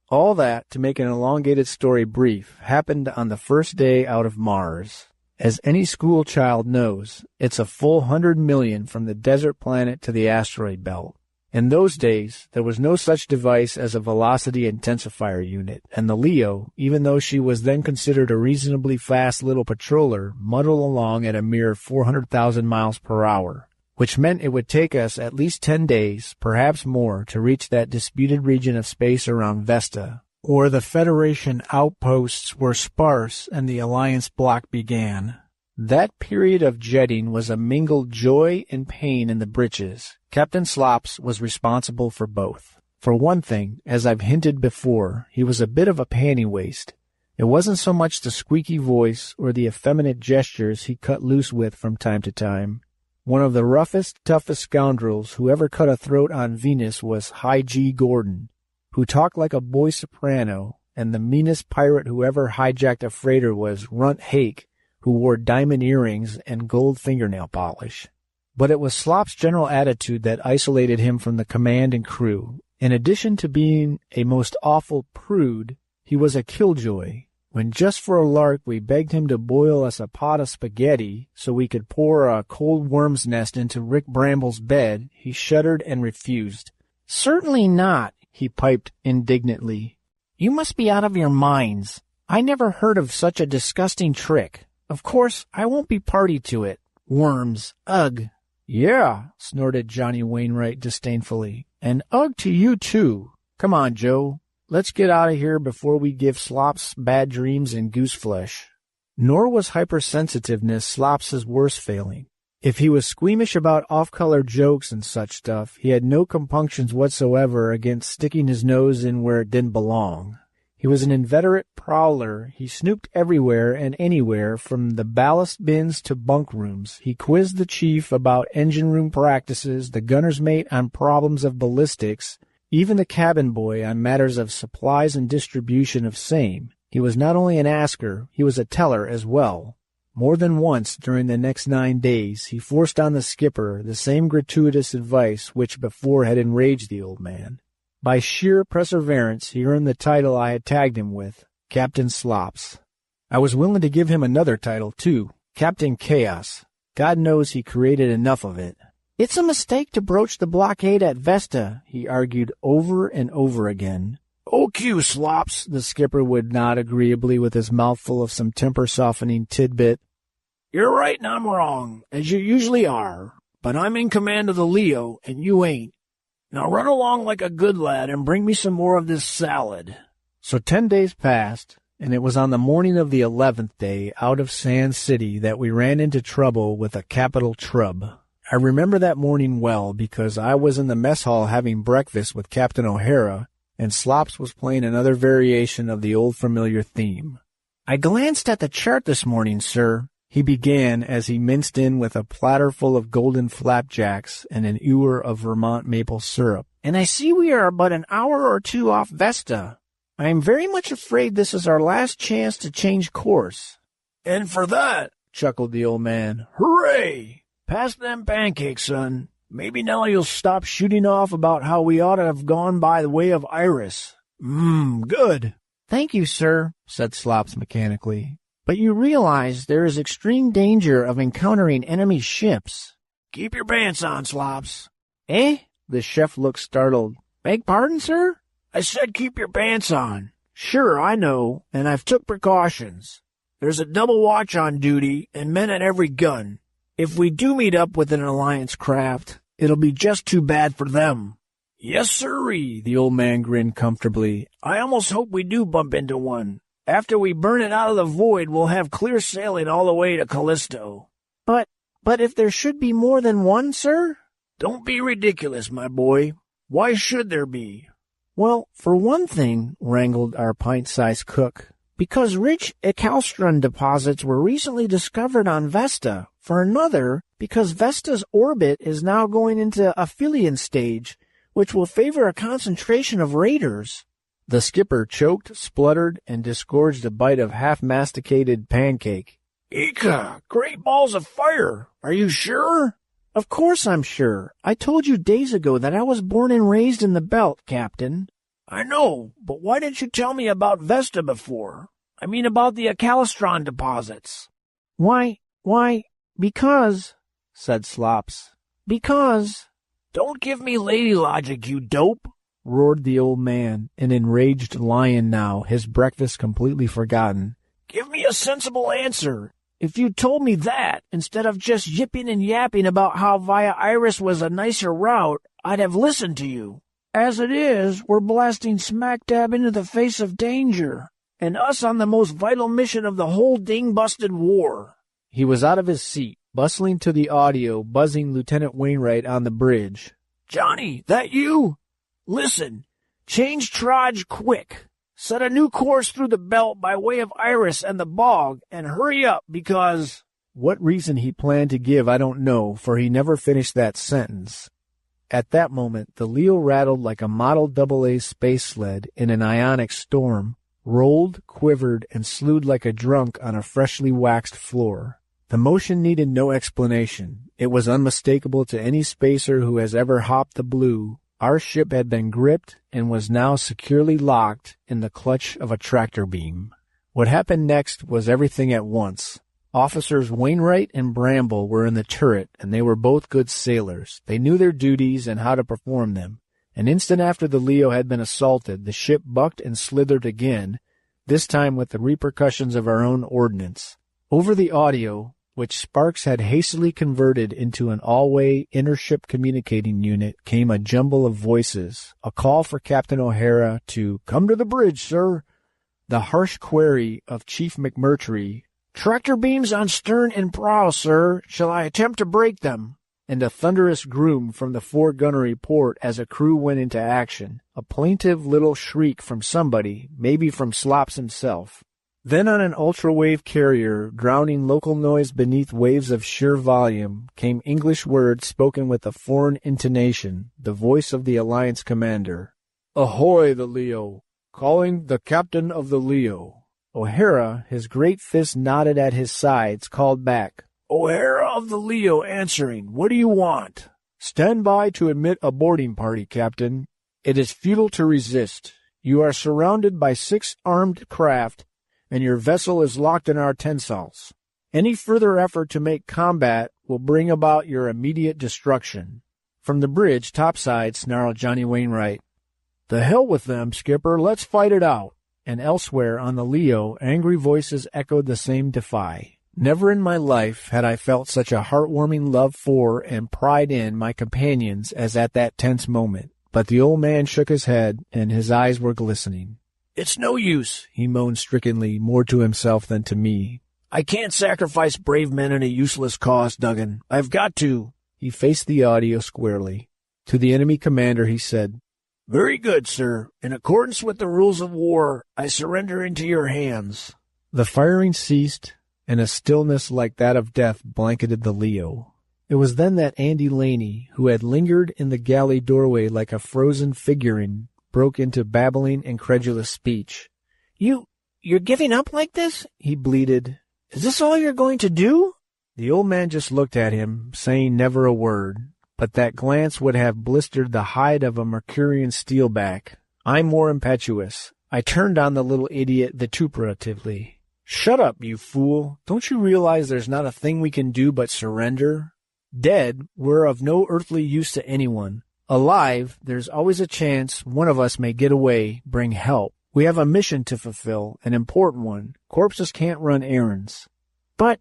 All that, to make an elongated story brief, happened on the first day out of Mars. As any school child knows, it's a full 100 million from the desert planet to the asteroid belt. In those days, there was no such device as a velocity intensifier unit, and the Leo, even though she was then considered a reasonably fast little patroller, muddled along at a mere 400,000 miles per hour, which meant it would take us at least 10 days, perhaps more, to reach that disputed region of space around Vesta, or the Federation outposts were sparse and the Alliance block began. That period of jetting was a mingled joy and pain in the britches. Captain Slops was responsible for both. For one thing, as I've hinted before, he was a bit of a panty waste. It wasn't so much the squeaky voice or the effeminate gestures he cut loose with from time to time. One of the roughest, toughest scoundrels who ever cut a throat on Venus was High G. Gordon, who talked like a boy soprano, and the meanest pirate who ever hijacked a freighter was Runt Hake, who wore diamond earrings and gold fingernail polish. But it was Slop's general attitude that isolated him from the command and crew. In addition to being a most awful prude, he was a killjoy. When just for a lark we begged him to boil us a pot of spaghetti so we could pour a cold worm's nest into Rick Bramble's bed, he shuddered and refused. "Certainly not," he piped indignantly. "You must be out of your minds. I never heard of such a disgusting trick. Of course, I won't be party to it. Worms. Ugh." "Yeah," snorted Johnny Wainwright disdainfully. "And ugh to you, too. Come on, Joe. Let's get out of here before we give Slops bad dreams and goose flesh." Nor was hypersensitiveness Slops's worst failing. If he was squeamish about off-color jokes and such stuff, he had no compunctions whatsoever against sticking his nose in where it didn't belong. He was an inveterate prowler. He snooped everywhere and anywhere, from the ballast bins to bunk rooms. He quizzed the chief about engine room practices, the gunner's mate on problems of ballistics, even the cabin boy on matters of supplies and distribution of same. He was not only an asker, he was a teller as well. More than once during the next 9 days he forced on the skipper the same gratuitous advice which before had enraged the old man. By sheer perseverance he earned the title I had tagged him with, Captain Slops. I was willing to give him another title, too, Captain Chaos. God knows he created enough of it. It's a mistake to broach the blockade at Vesta, he argued over and over again. "OQ, Slops," the skipper would nod agreeably with his mouthful of some temper-softening tidbit. "You're right and I'm wrong, as you usually are, but I'm in command of the Leo and you ain't. Now run along like a good lad and bring me some more of this salad." So 10 days passed, and it was on the morning of the 11th day out of Sand City that we ran into trouble with a capital trub. I remember that morning well because I was in the mess hall having breakfast with Captain O'Hara, and Slops was playing another variation of the old familiar theme. "I glanced at the chart this morning, sir," he began as he minced in with a platter full of golden flapjacks and an ewer of Vermont maple syrup, "and I see we are but an hour or two off Vesta. I am very much afraid this is our last chance to change course." "And for that," chuckled the old man, "hooray! Pass them pancakes, son. Maybe now you'll stop shooting off about how we ought to have gone by the way of Iris. Good." "Thank you, sir," said Slops mechanically. "But you realize there is extreme danger of encountering enemy ships." "Keep your pants on, Slops." "Eh?" The chef looked startled. "Beg pardon, sir?" "I said keep your pants on." "Sure, I know, and I've took precautions. There's a double watch on duty and men at every gun. If we do meet up with an Alliance craft, it'll be just too bad for them." "Yes, sirree," the old man grinned comfortably. "I almost hope we do bump into one. After we burn it out of the void, we'll have clear sailing all the way to Callisto." But if there should be more than one, sir?" "Don't be ridiculous, my boy. Why should there be?" "Well, for one thing," wrangled our pint-sized cook, "because rich Ecalstron deposits were recently discovered on Vesta. For another, because Vesta's orbit is now going into aphelion stage, which will favor a concentration of raiders." The skipper choked, spluttered, and disgorged a bite of half-masticated pancake. "Eka! Great balls of fire! Are you sure?" "Of course I'm sure. I told you days ago that I was born and raised in the Belt, Captain." "I know, but why didn't you tell me about Vesta before? I mean about the Ecalstron deposits." Why, because," said Slops. "Because—" "Don't give me lady logic, you dope!" roared the old man, an enraged lion now, his breakfast completely forgotten. "Give me a sensible answer. If you told me that, instead of just yipping and yapping about how Via Iris was a nicer route, I'd have listened to you. As it is, we're blasting smack dab into the face of danger, and us on the most vital mission of the whole ding-busted war." He was out of his seat, bustling to the audio, buzzing Lieutenant Wainwright on the bridge. "Johnny, that you? Listen, change traj quick. Set a new course through the Belt by way of Iris and the Bog, and hurry up, because—" What reason he planned to give I don't know, for he never finished that sentence. At that moment, the Leo rattled like a Model AA space sled in an ionic storm, rolled, quivered, and slewed like a drunk on a freshly waxed floor. The motion needed no explanation. It was unmistakable to any spacer who has ever hopped the blue. Our ship had been gripped and was now securely locked in the clutch of a tractor beam. What happened next was everything at once. Officers Wainwright and Bramble were in the turret, and they were both good sailors. They knew their duties and how to perform them. An instant after the Leo had been assaulted, the ship bucked and slithered again, this time with the repercussions of our own ordnance. Over the audio, which Sparks had hastily converted into an all-way intership communicating unit, came a jumble of voices, a call for Captain O'Hara to "Come to the bridge, sir," the harsh query of Chief McMurtry, "Tractor beams on stern and prow, sir. Shall I attempt to break them?" and a thunderous groom from the four-gunnery port as a crew went into action, a plaintive little shriek from somebody, maybe from Slops himself. Then on an ultra-wave carrier, drowning local noise beneath waves of sheer volume, came English words spoken with a foreign intonation, the voice of the Alliance commander. "Ahoy, the Leo! Calling the captain of the Leo." O'Hara, his great fist knotted at his sides, called back, "O'Hara of the Leo answering. What do you want?" "Stand by to admit a boarding party, Captain. It is futile to resist. You are surrounded by 6 armed craft, and your vessel is locked in our tensals. Any further effort to make combat will bring about your immediate destruction. From the bridge topside snarled Johnny Wainwright. The hell with them, Skipper, let's fight it out. And elsewhere on the Leo, angry voices echoed the same defy. Never in my life had I felt such a heartwarming love for and pride in my companions as at that tense moment. But the old man shook his head, and his eyes were glistening. It's no use, he moaned strickingly, more to himself than to me. I can't sacrifice brave men in a useless cause, Duggan. I've got to. He faced the audio squarely. To the enemy commander he said, Very good, sir. In accordance with the rules of war, I surrender into your hands. The firing ceased, and a stillness like that of death blanketed the Leo. It was then that Andy Laney, who had lingered in the galley doorway like a frozen figurine, broke into babbling, incredulous speech. You're giving up like this? He bleated. Is this all you're going to do? The old man just looked at him, saying never a word, but that glance would have blistered the hide of a Mercurian steelback. I'm more impetuous. I turned on the little idiot vituperatively. Shut up, you fool. Don't you realize there's not a thing we can do but surrender? Dead, we're of no earthly use to anyone. Alive, there's always a chance one of us may get away, bring help. We have a mission to fulfill, an important one. Corpses can't run errands. But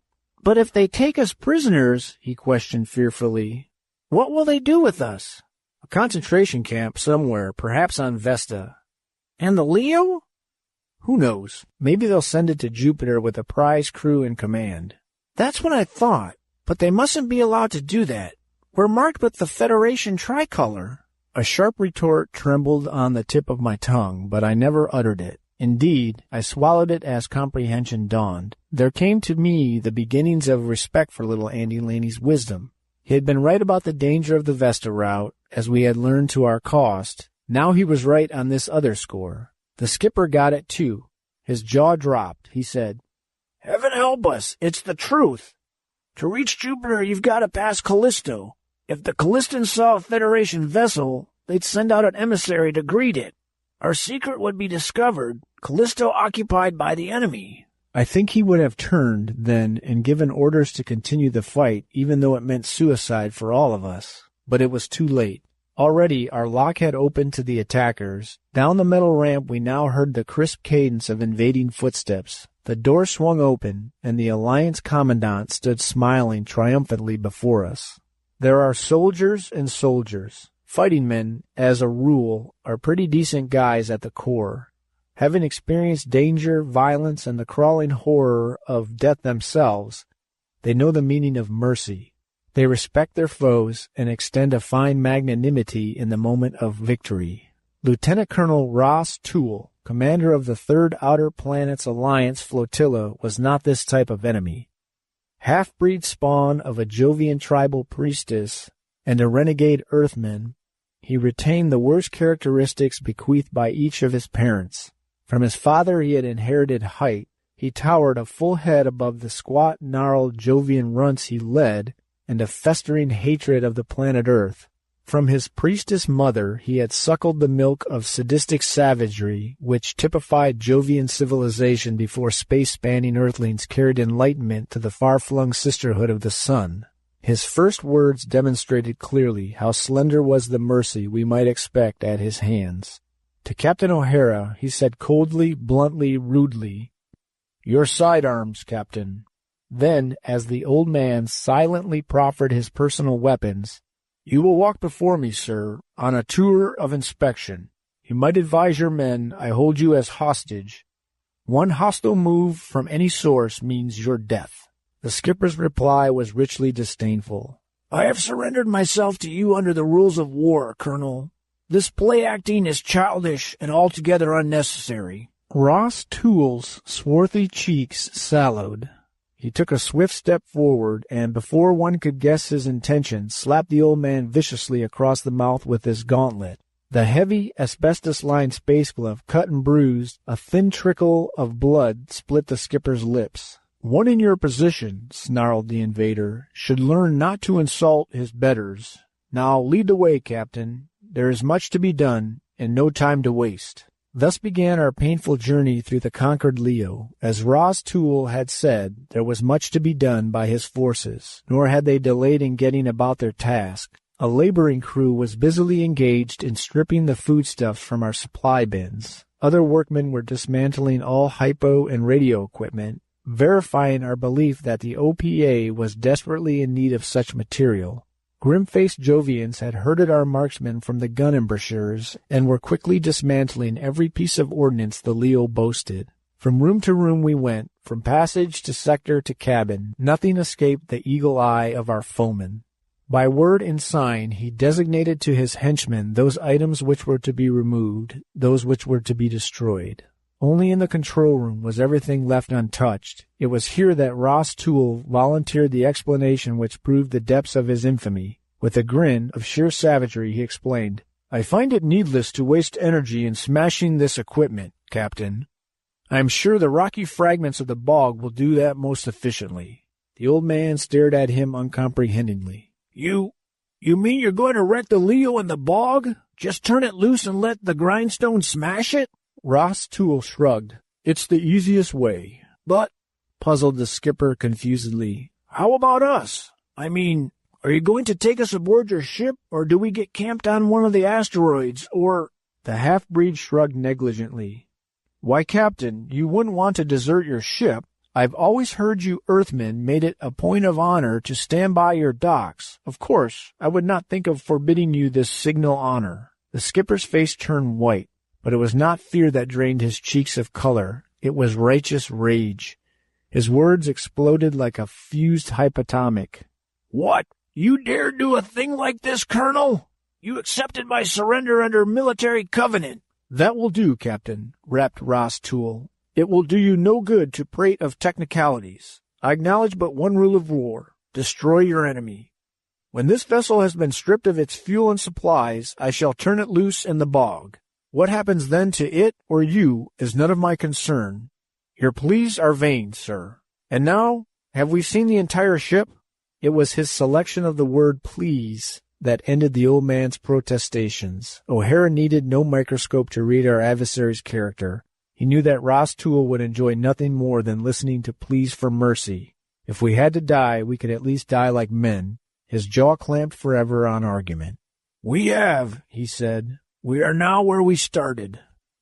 if they take us prisoners, he questioned fearfully, what will they do with us? A concentration camp somewhere, perhaps on Vesta. And the Leo? Who knows? Maybe they'll send it to Jupiter with a prize crew in command. That's what I thought, but they mustn't be allowed to do that. We're marked with the Federation tricolor. A sharp retort trembled on the tip of my tongue, but I never uttered it. Indeed, I swallowed it as comprehension dawned. There came to me the beginnings of respect for little Andy Laney's wisdom. He had been right about the danger of the Vesta route, as we had learned to our cost. Now he was right on this other score. The skipper got it, too. His jaw dropped. He said, Heaven help us, it's the truth. To reach Jupiter, you've got to pass Callisto. If the Callistans saw a Federation vessel, they'd send out an emissary to greet it. Our secret would be discovered, Callisto occupied by the enemy. I think he would have turned, then, and given orders to continue the fight, even though it meant suicide for all of us. But it was too late. Already our lock had opened to the attackers. Down the metal ramp we now heard the crisp cadence of invading footsteps. The door swung open, and the Alliance Commandant stood smiling triumphantly before us. There are soldiers and soldiers. Fighting men, as a rule, are pretty decent guys at the core. Having experienced danger, violence, and the crawling horror of death themselves, they know the meaning of mercy. They respect their foes and extend a fine magnanimity in the moment of victory. Lieutenant Colonel Ross Toole, commander of the 3rd Outer Planets Alliance flotilla, was not this type of enemy. Half-breed spawn of a Jovian tribal priestess and a renegade Earthman, he retained the worst characteristics bequeathed by each of his parents. From his father he had inherited height. He towered a full head above the squat, gnarled Jovian runts he led, and a festering hatred of the planet Earth. From his priestess mother he had suckled the milk of sadistic savagery, which typified Jovian civilization before space-spanning Earthlings carried enlightenment to the far-flung sisterhood of the sun. His first words demonstrated clearly how slender was the mercy we might expect at his hands. To Captain O'Hara he said coldly, bluntly, rudely, "Your sidearms, Captain." Then, as the old man silently proffered his personal weapons, "You will walk before me, sir, on a tour of inspection. You might advise your men I hold you as hostage. One hostile move from any source means your death." The skipper's reply was richly disdainful. "I have surrendered myself to you under the rules of war, Colonel. This play-acting is childish and altogether unnecessary." Ross Toole's swarthy cheeks sallowed. He took a swift step forward, and before one could guess his intention, slapped the old man viciously across the mouth with his gauntlet. The heavy, asbestos-lined space glove cut and bruised. A thin trickle of blood split the skipper's lips. "One in your position," snarled the invader, "should learn not to insult his betters. Now lead the way, Captain. There is much to be done, and no time to waste." Thus began our painful journey through the conquered Leo. As Ross Toole had said, there was much to be done by his forces, nor had they delayed in getting about their task. A laboring crew was busily engaged in stripping the foodstuffs from our supply bins. Other workmen were dismantling all hypo and radio equipment, verifying our belief that the OPA was desperately in need of such material. Grim-faced Jovians had herded our marksmen from the gun embrasures and were quickly dismantling every piece of ordnance the Leo boasted. From room to room we went, from passage to sector to cabin. Nothing escaped the eagle eye of our foeman. By word and sign he designated to his henchmen those items which were to be removed, those which were to be destroyed. Only in the control room was everything left untouched. It was here that Ross Toole volunteered the explanation which proved the depths of his infamy. With a grin of sheer savagery he explained, "I find it needless to waste energy in smashing this equipment, Captain. I am sure the rocky fragments of the bog will do that most efficiently." The old man stared at him uncomprehendingly. You mean you're going to wreck the Leo in the bog? Just turn it loose and let the grindstone smash it?" Ross Toole shrugged. "It's the easiest way." "But," puzzled the skipper confusedly, "how about us? I mean, are you going to take us aboard your ship, or do we get camped on one of the asteroids, or—" The half-breed shrugged negligently. "Why, Captain, you wouldn't want to desert your ship. I've always heard you Earthmen made it a point of honor to stand by your docks. Of course, I would not think of forbidding you this signal honor." The skipper's face turned white, but it was not fear that drained his cheeks of color. It was righteous rage. His words exploded like a fused hypotonic. "What? You dare do a thing like this, Colonel? You accepted my surrender under military covenant." "That will do, Captain," rapped Ross Toole. "It will do you no good to prate of technicalities. I acknowledge but one rule of war: destroy your enemy. When this vessel has been stripped of its fuel and supplies, I shall turn it loose in the bog. What happens then to it or you is none of my concern. Your pleas are vain, sir. And now, have we seen the entire ship?" It was his selection of the word please that ended the old man's protestations. O'Hara needed no microscope to read our adversary's character. He knew that Ross Toole would enjoy nothing more than listening to pleas for mercy. If we had to die, we could at least die like men. His jaw clamped forever on argument. "We have," he said. "We are now where we started."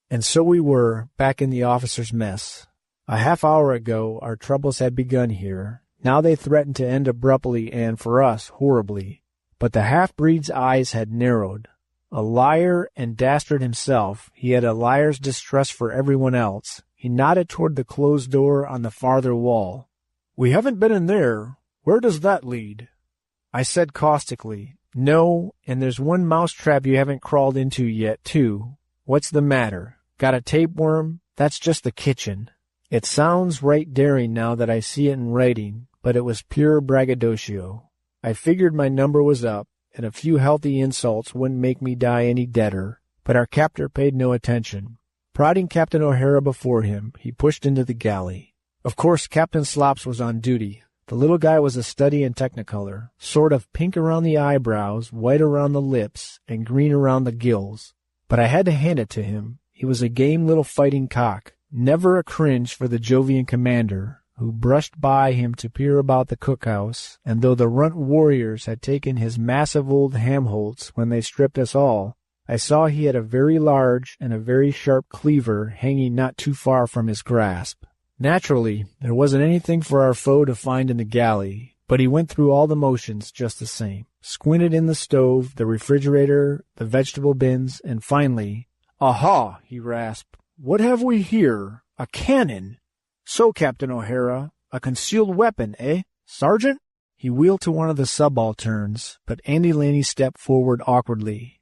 And so we were, back in the officers' mess. A half hour ago, our troubles had begun here. Now they threatened to end abruptly and, for us, horribly. But the half-breed's eyes had narrowed. A liar and dastard himself, he had a liar's distrust for everyone else. He nodded toward the closed door on the farther wall. "We haven't been in there. Where does that lead?" I said caustically, "No, and there's one mousetrap you haven't crawled into yet, too. What's the matter? Got a tapeworm? That's just the kitchen." It sounds right daring now that I see it in writing, but it was pure braggadocio. I figured my number was up, and a few healthy insults wouldn't make me die any deader, but our captor paid no attention. Prodding Captain O'Hara before him, he pushed into the galley. Of course, Captain Slops was on duty. The little guy was a study in Technicolor, sort of pink around the eyebrows, white around the lips, and green around the gills. But I had to hand it to him. He was a game little fighting cock, never a cringe for the Jovian commander, who brushed by him to peer about the cookhouse, and though the runt warriors had taken his massive old Helmholtz when they stripped us all, I saw he had a very large and a very sharp cleaver hanging not too far from his grasp. Naturally, there wasn't anything for our foe to find in the galley, but he went through all the motions just the same. Squinted in the stove, the refrigerator, the vegetable bins, and finally, "Aha!" he rasped. "What have we here? A cannon! So, Captain O'Hara, a concealed weapon, eh? Sergeant?" He wheeled to one of the subalterns, but Andy Laney stepped forward awkwardly.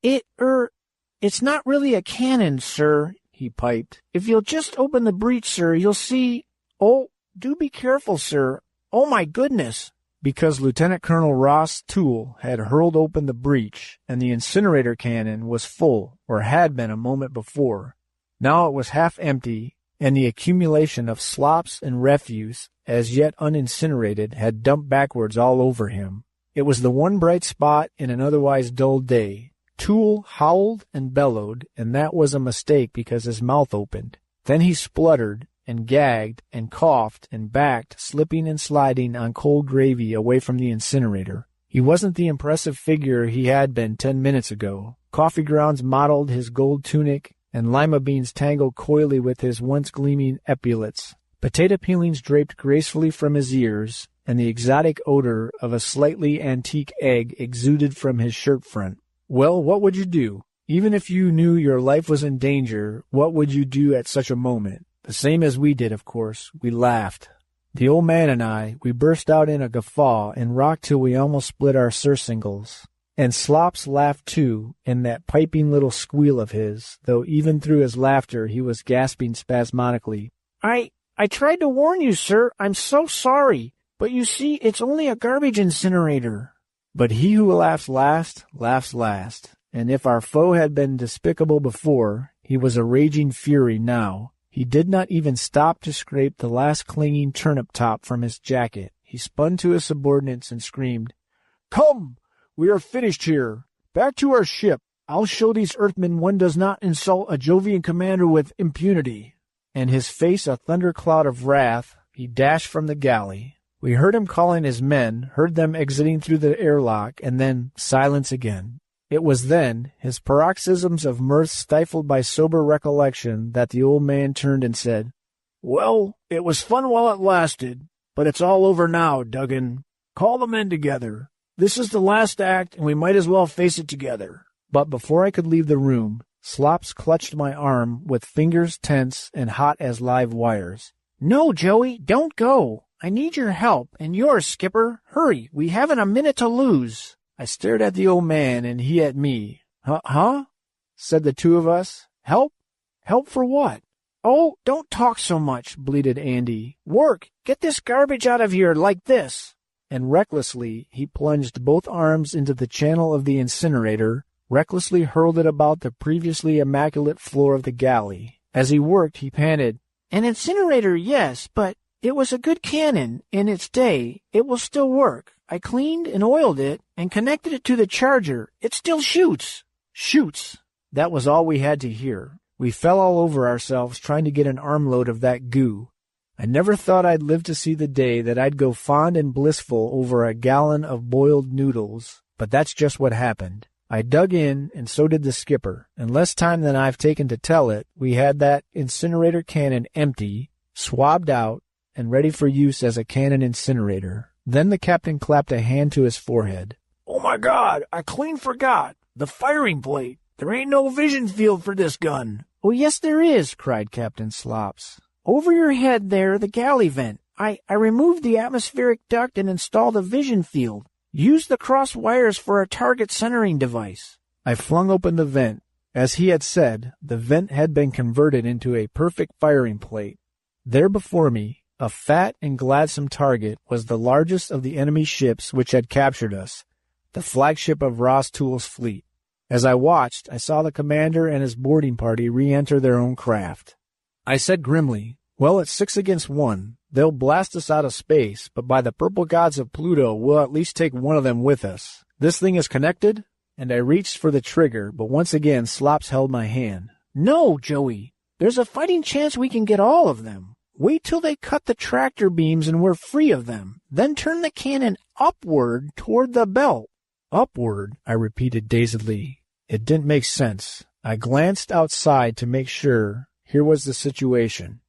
It's not really a cannon, sir," he piped. "If you'll just open the breech, sir, you'll see—" "Oh, do be careful, sir. Oh, my goodness!" Because Lieutenant Colonel Ross Toole had hurled open the breech, and the incinerator cannon was full, or had been a moment before. Now it was half empty, and the accumulation of slops and refuse, as yet unincinerated, had dumped backwards all over him. It was the one bright spot in an otherwise dull day. Toole howled and bellowed, and that was a mistake because his mouth opened. Then he spluttered and gagged and coughed and backed, slipping and sliding on cold gravy away from the incinerator. He wasn't the impressive figure he had been 10 minutes ago. Coffee grounds mottled his gold tunic, and lima beans tangled coyly with his once gleaming epaulets. Potato peelings draped gracefully from his ears, and the exotic odor of a slightly antique egg exuded from his shirt front. Well, what would you do? Even if you knew your life was in danger, what would you do at such a moment? The same as we did, of course. We laughed. The old man and I, we burst out in a guffaw and rocked till we almost split our surcingles. And Slops laughed too, in that piping little squeal of his, though even through his laughter he was gasping spasmodically. I tried to warn you, sir. I'm so sorry. But you see, it's only a garbage incinerator. But he who laughs last, laughs last. And if our foe had been despicable before, he was a raging fury now. He did not even stop to scrape the last clinging turnip top from his jacket. He spun to his subordinates and screamed, "Come! We are finished here. Back to our ship. I'll show these Earthmen one does not insult a Jovian commander with impunity." And his face a thundercloud of wrath, he dashed from the galley. We heard him calling his men, heard them exiting through the airlock, and then silence again. It was then, his paroxysms of mirth stifled by sober recollection, that the old man turned and said, "Well, it was fun while it lasted, but it's all over now, Duggan. Call the men together. This is the last act, and we might as well face it together." But before I could leave the room, Slops clutched my arm with fingers tense and hot as live wires. "No, Joey, don't go. I need your help, and yours, Skipper. Hurry, we haven't a minute to lose." I stared at the old man, and he at me. Huh? Said the two of us. "Help? Help for what?" "Oh, don't talk so much," bleated Andy. "Work! Get this garbage out of here like this." And recklessly, he plunged both arms into the channel of the incinerator, recklessly hurled it about the previously immaculate floor of the galley. As he worked, he panted, "An incinerator, yes, but it was a good cannon. In its day, it will still work. I cleaned and oiled it and connected it to the charger. It still shoots." Shoots! That was all we had to hear. We fell all over ourselves trying to get an armload of that goo. I never thought I'd live to see the day that I'd go fond and blissful over a gallon of boiled noodles, but that's just what happened. I dug in, and so did the skipper. In less time than I've taken to tell it, we had that incinerator cannon empty, swabbed out, and ready for use as a cannon incinerator. Then the captain clapped a hand to his forehead. "Oh, my God, I clean forgot. The firing plate. There ain't no vision field for this gun." "Oh, yes, there is," cried Captain Slops. "Over your head there, the galley vent. I removed the atmospheric duct and installed a vision field. Use the cross wires for a target centering device." I flung open the vent. As he had said, the vent had been converted into a perfect firing plate. There before me, a fat and gladsome target, was the largest of the enemy ships which had captured us, the flagship of Ross Toole's fleet. As I watched, I saw the commander and his boarding party re-enter their own craft. I said grimly, "Well, it's 6 against 1. They'll blast us out of space, but by the purple gods of Pluto, we'll at least take one of them with us. This thing is connected?" And I reached for the trigger, but once again Slops held my hand. "No, Joey. There's a fighting chance we can get all of them. Wait till they cut the tractor beams and we're free of them. Then turn the cannon upward toward the belt." "Upward," I repeated dazedly. It didn't make sense. I glanced outside to make sure. Here was the situation.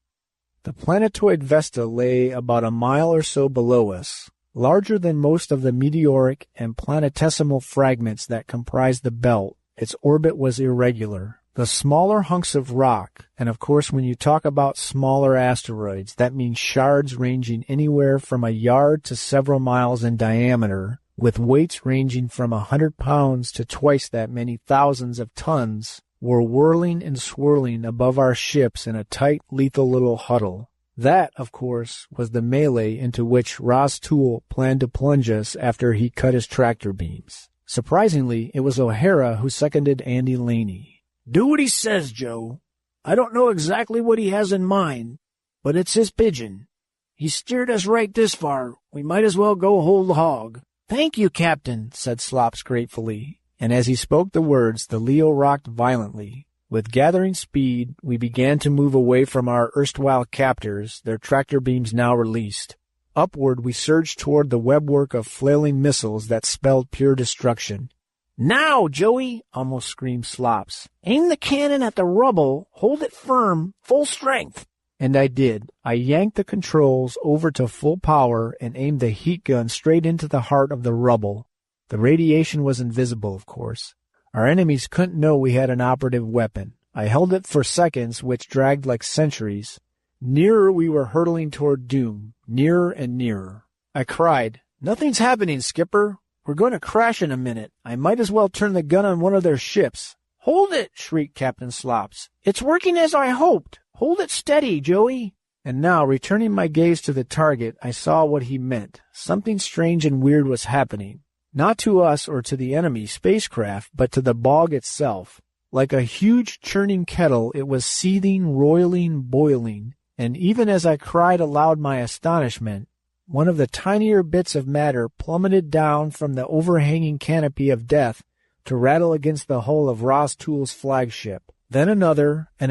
The planetoid Vesta lay about a mile or so below us, larger than most of the meteoric and planetesimal fragments that comprised the belt. Its orbit was irregular. The smaller hunks of rock, and of course when you talk about smaller asteroids, that means shards ranging anywhere from a yard to several miles in diameter, with weights ranging from 100 pounds to twice that many thousands of tons, were whirling and swirling above our ships in a tight, lethal little huddle. That, of course, was the melee into which Ross Toole planned to plunge us after he cut his tractor beams. Surprisingly, it was O'Hara who seconded Andy Laney. "Do what he says, Joe. I don't know exactly what he has in mind, but it's his pigeon. He steered us right this far. We might as well go whole hog." "Thank you, Captain," said Slops gratefully. and as he spoke the words, the Leo rocked violently. With gathering speed, we began to move away from our erstwhile captors, their tractor beams now released. Upward, we surged toward the webwork of flailing missiles that spelled pure destruction. "Now, Joey!" almost screamed Slops. "Aim the cannon at the rubble, hold it firm, full strength." And I did. I yanked the controls over to full power and aimed the heat gun straight into the heart of the rubble. The radiation was invisible, of course. Our enemies couldn't know we had an operative weapon. I held it for seconds, which dragged like centuries. Nearer we were hurtling toward doom, nearer and nearer. I cried, "Nothing's happening, Skipper. We're going to crash in a minute. I might as well turn the gun on one of their ships." "Hold it!" shrieked Captain Slops. "It's working as I hoped. Hold it steady, Joey." And now, returning my gaze to the target, I saw what he meant. Something strange and weird was happening. Not to us or to the enemy spacecraft, but to the bog itself. Like a huge churning kettle, it was seething, roiling, boiling. And even as I cried aloud my astonishment, one of the tinier bits of matter plummeted down from the overhanging canopy of death to rattle against the hull of Ross Toole's flagship. Then another, and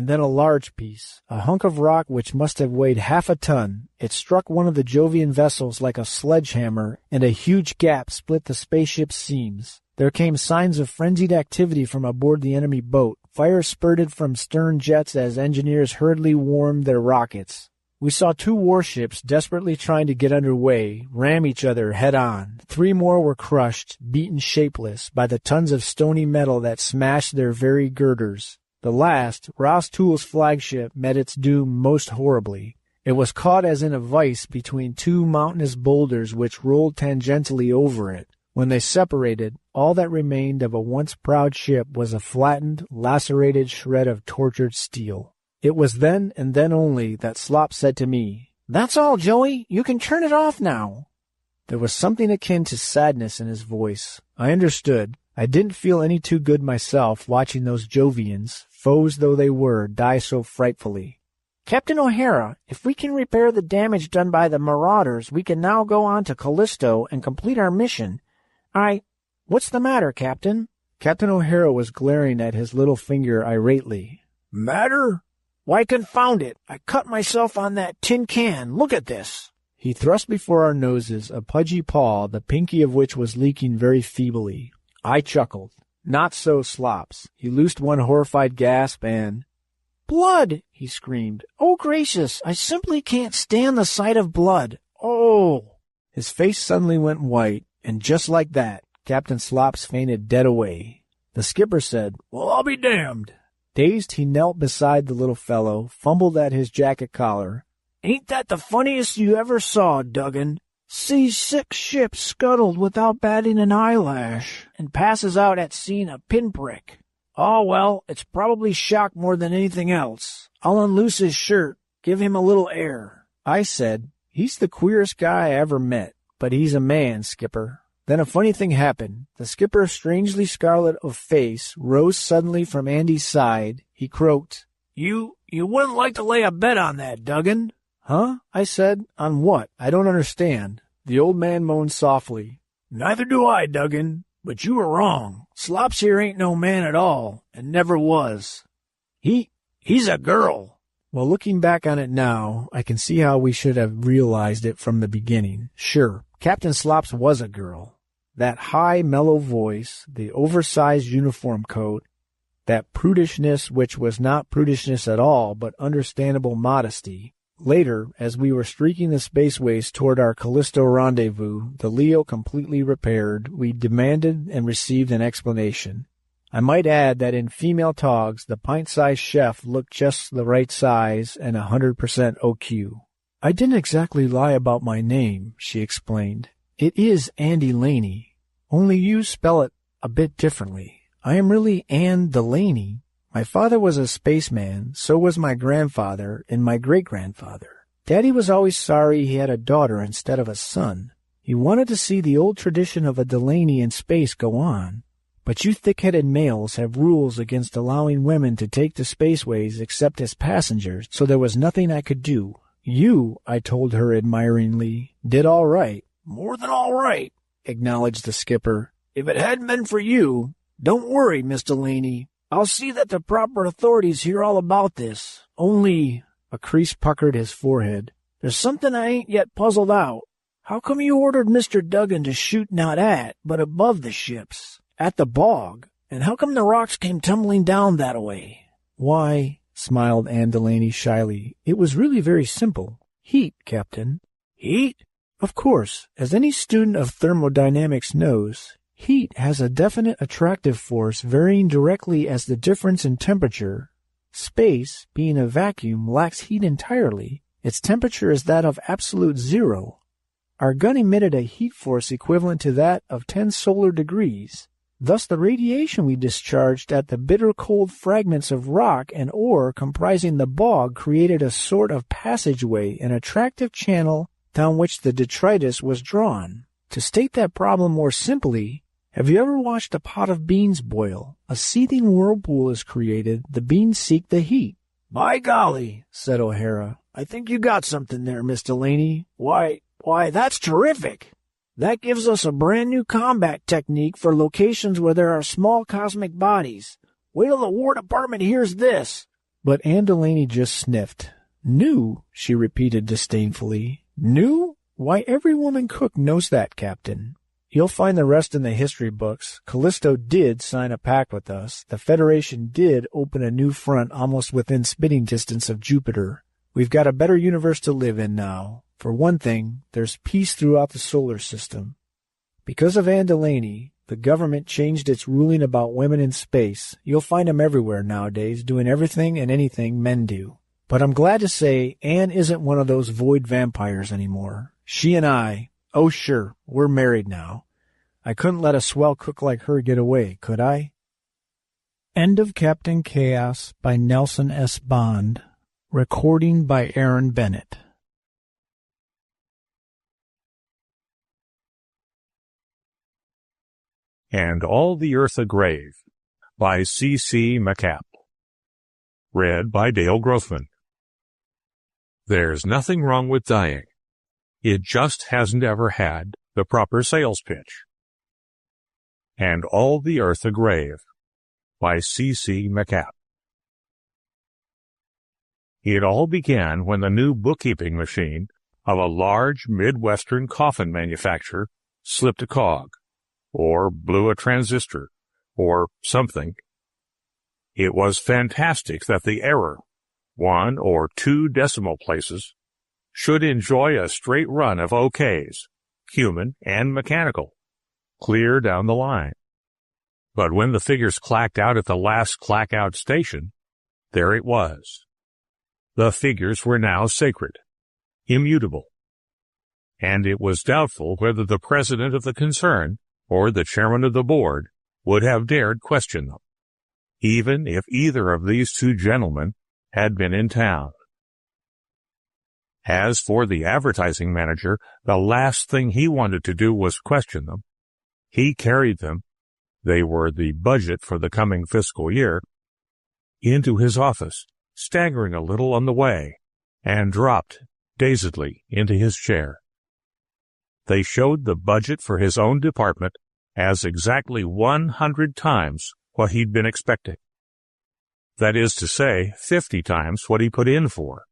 then a large piece, a hunk of rock which must have weighed half a ton. It struck one of the Jovian vessels like a sledgehammer, and a huge gap split the spaceship's seams. There came signs of frenzied activity from aboard the enemy boat. Fire spurted from stern jets as engineers hurriedly warmed their rockets. We saw 2 warships desperately trying to get under way, ram each other head-on. 3 more were crushed, beaten shapeless, by the tons of stony metal that smashed their very girders. The last, Ross Toole's flagship, met its doom most horribly. It was caught as in a vice between 2 mountainous boulders which rolled tangentially over it. When they separated, all that remained of a once proud ship was a flattened, lacerated shred of tortured steel. It was then and then only that Slop said to me, "That's all, Joey. You can turn it off now." There was something akin to sadness in his voice. I understood. I didn't feel any too good myself watching those Jovians, foes though they were, die so frightfully. "Captain O'Hara, if we can repair the damage done by the Marauders, we can now go on to Callisto and complete our mission. What's the matter, Captain?" Captain O'Hara was glaring at his little finger irately. "Matter? Why, confound it, I cut myself on that tin can. Look at this." He thrust before our noses a pudgy paw, the pinky of which was leaking very feebly. I chuckled. Not so Slops. He loosed one horrified gasp and... "Blood!" he screamed. "Oh, gracious, I simply can't stand the sight of blood. Oh!" His face suddenly went white, and just like that, Captain Slops fainted dead away. The skipper said, "Well, I'll be damned." Dazed, he knelt beside the little fellow, fumbled at his jacket collar. "Ain't that the funniest you ever saw, Duggan? Sees 6 ships scuttled without batting an eyelash, and passes out at seeing a pinprick. Oh, well, it's probably shock more than anything else. I'll unloose his shirt, give him a little air." I said, "He's the queerest guy I ever met, but he's a man, Skipper." Then a funny thing happened. The skipper, strangely scarlet of face, rose suddenly from Andy's side. He croaked, You wouldn't like to lay a bet on that, Duggan?" "Huh?" I said. "On what? I don't understand." The old man moaned softly. "Neither do I, Duggan, but you were wrong. Slops here ain't no man at all, and never was. He's a girl." Well, looking back on it now, I can see how we should have realized it from the beginning. Sure, Captain Slops was a girl. That high, mellow voice, the oversized uniform coat, that prudishness which was not prudishness at all, but understandable modesty. Later, as we were streaking the spaceways toward our Callisto rendezvous, the Leo completely repaired, we demanded and received an explanation. I might add that in female togs, the pint-sized chef looked just the right size and 100% OQ. "I didn't exactly lie about my name," she explained. "It is Andy Laney, only you spell it a bit differently. I am really Ann Delaney. My father was a spaceman, so was my grandfather and my great-grandfather. Daddy was always sorry he had a daughter instead of a son. He wanted to see the old tradition of a Delaney in space go on. But you thick-headed males have rules against allowing women to take the spaceways except as passengers, so there was nothing I could do. You," I told her admiringly, "did all right." "More than all right," acknowledged the skipper. If it hadn't been for you, don't worry, Miss Delaney. I'll see that the proper authorities hear all about this. Only, a crease puckered his forehead, there's something I ain't yet puzzled out. How come you ordered Mr. Duggan to shoot not at, but above the ships, at the bog? And how come the rocks came tumbling down that way? Why, smiled Anne Delaney shyly, it was really very simple. Heat, Captain. Heat? Of course, as any student of thermodynamics knows, heat has a definite attractive force varying directly as the difference in temperature. Space, being a vacuum, lacks heat entirely. Its temperature is that of absolute zero. Our gun emitted a heat force equivalent to that of 10 solar degrees. Thus the radiation we discharged at the bitter cold fragments of rock and ore comprising the bog created a sort of passageway, an attractive channel down which the detritus was drawn. To state that problem more simply, have you ever watched a pot of beans boil? A seething whirlpool is created, the beans seek the heat. By golly, said O'Hara, I think you got something there, Miss Delaney. Why, that's terrific. That gives us a brand new combat technique for locations where there are small cosmic bodies. Wait till the War Department hears this. But Anne Delaney just sniffed. New, she repeated disdainfully. New? Why, every woman cook knows that, Captain. You'll find the rest in the history books. Callisto did sign a pact with us. The Federation did open a new front almost within spitting distance of Jupiter. We've got a better universe to live in now. For one thing, there's peace throughout the solar system. Because of Anne Delaney, the government changed its ruling about women in space. You'll find them everywhere nowadays, doing everything and anything men do. But I'm glad to say Anne isn't one of those void vampires anymore. She and I, oh sure, we're married now. I couldn't let a swell cook like her get away, could I? End of Captain Chaos by Nelson S. Bond. Recording by Erin Bennett. And All the Earth a Grave by C.C. McCapp. Read by Dale Growthman. There's nothing wrong with dying. It just hasn't ever had the proper sales pitch. And All the Earth a Grave by C.C. McCapp. It all began when the new bookkeeping machine of a large Midwestern coffin manufacturer slipped a cog, or blew a transistor, or something. It was fantastic that the error, 1 or 2 decimal places, should enjoy a straight run of OKs, human and mechanical, clear down the line. But when the figures clacked out at the last clack-out station, there it was. The figures were now sacred, immutable, and it was doubtful whether the president of the concern or the chairman of the board would have dared question them, even if either of these 2 gentlemen had been in town. As for the advertising manager, the last thing he wanted to do was question them. He carried them, they were the budget for the coming fiscal year, into his office, staggering a little on the way, and dropped dazedly into his chair. They showed the budget for his own department as exactly 100 times what he'd been expecting. That is to say, 50 times what he put in for.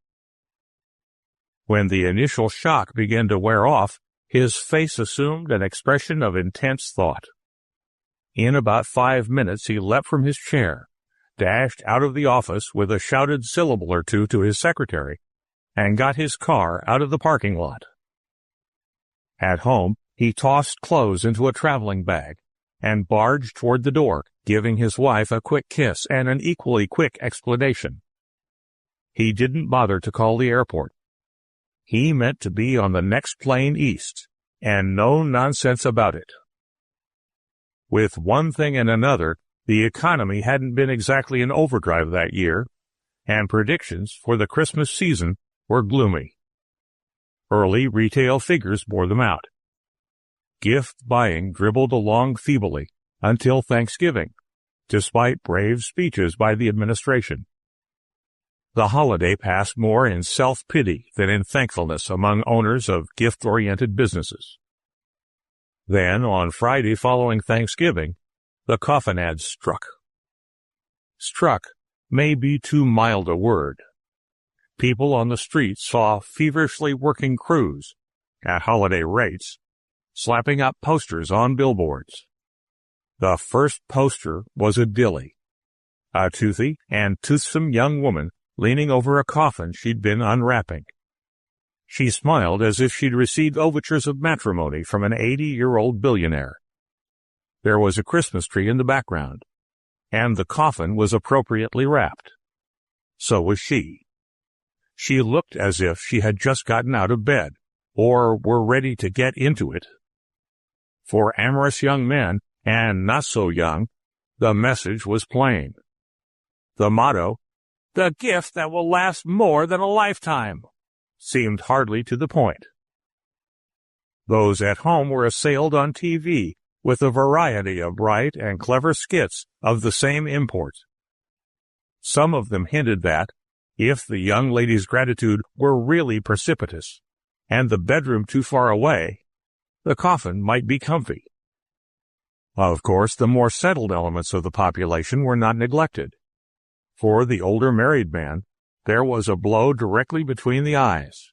When the initial shock began to wear off, his face assumed an expression of intense thought. In about 5 minutes he leapt from his chair, dashed out of the office with a shouted syllable or 2 to his secretary, and got his car out of the parking lot. At home, he tossed clothes into a traveling bag and barged toward the door, giving his wife a quick kiss and an equally quick explanation. He didn't bother to call the airport. He meant to be on the next plane east, and no nonsense about it. With one thing and another, the economy hadn't been exactly in overdrive that year, and predictions for the Christmas season were gloomy. Early retail figures bore them out. Gift buying dribbled along feebly until Thanksgiving, despite brave speeches by the administration. The holiday passed more in self-pity than in thankfulness among owners of gift-oriented businesses. Then, on Friday following Thanksgiving, the coffin ads struck. Struck may be too mild a word. People on the streets saw feverishly working crews, at holiday rates, slapping up posters on billboards. The first poster was a dilly, a toothy and toothsome young woman leaning over a coffin she'd been unwrapping. She smiled as if she'd received overtures of matrimony from an 80-year-old billionaire. There was a Christmas tree in the background, and the coffin was appropriately wrapped. So was she. She looked as if she had just gotten out of bed, or were ready to get into it. For amorous young men, and not so young, the message was plain. The motto, "The gift that will last more than a lifetime," seemed hardly to the point. Those at home were assailed on TV with a variety of bright and clever skits of the same import. Some of them hinted that, if the young lady's gratitude were really precipitous, and the bedroom too far away, the coffin might be comfy. Of course, the more settled elements of the population were not neglected. For the older married man, there was a blow directly between the eyes.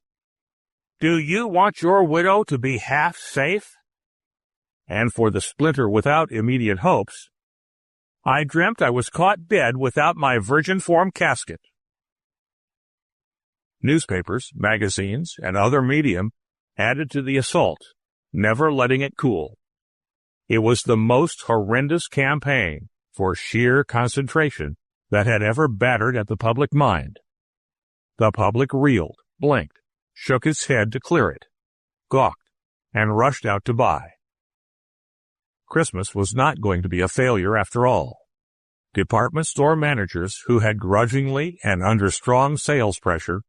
"Do you want your widow to be half safe?" And for the splinter without immediate hopes, "I dreamt I was caught dead without my virgin form casket." Newspapers, magazines, and other medium added to the assault, never letting it cool. It was the most horrendous campaign for sheer concentration that had ever battered at the public mind. The public reeled, blinked, shook its head to clear it, gawked, and rushed out to buy. Christmas was not going to be a failure after all. Department store managers who had grudgingly and under strong sales pressure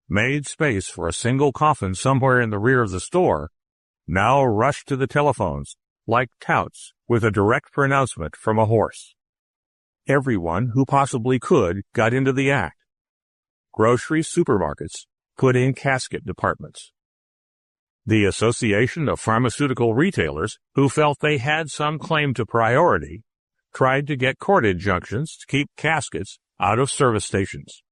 made space for a single coffin somewhere in the rear of the store now rushed to the telephones like touts with a direct pronouncement from a horse. Everyone who possibly could got into the act. Grocery supermarkets put in casket departments. The Association of Pharmaceutical Retailers, who felt they had some claim to priority, tried to get court injunctions to keep caskets out of service stations,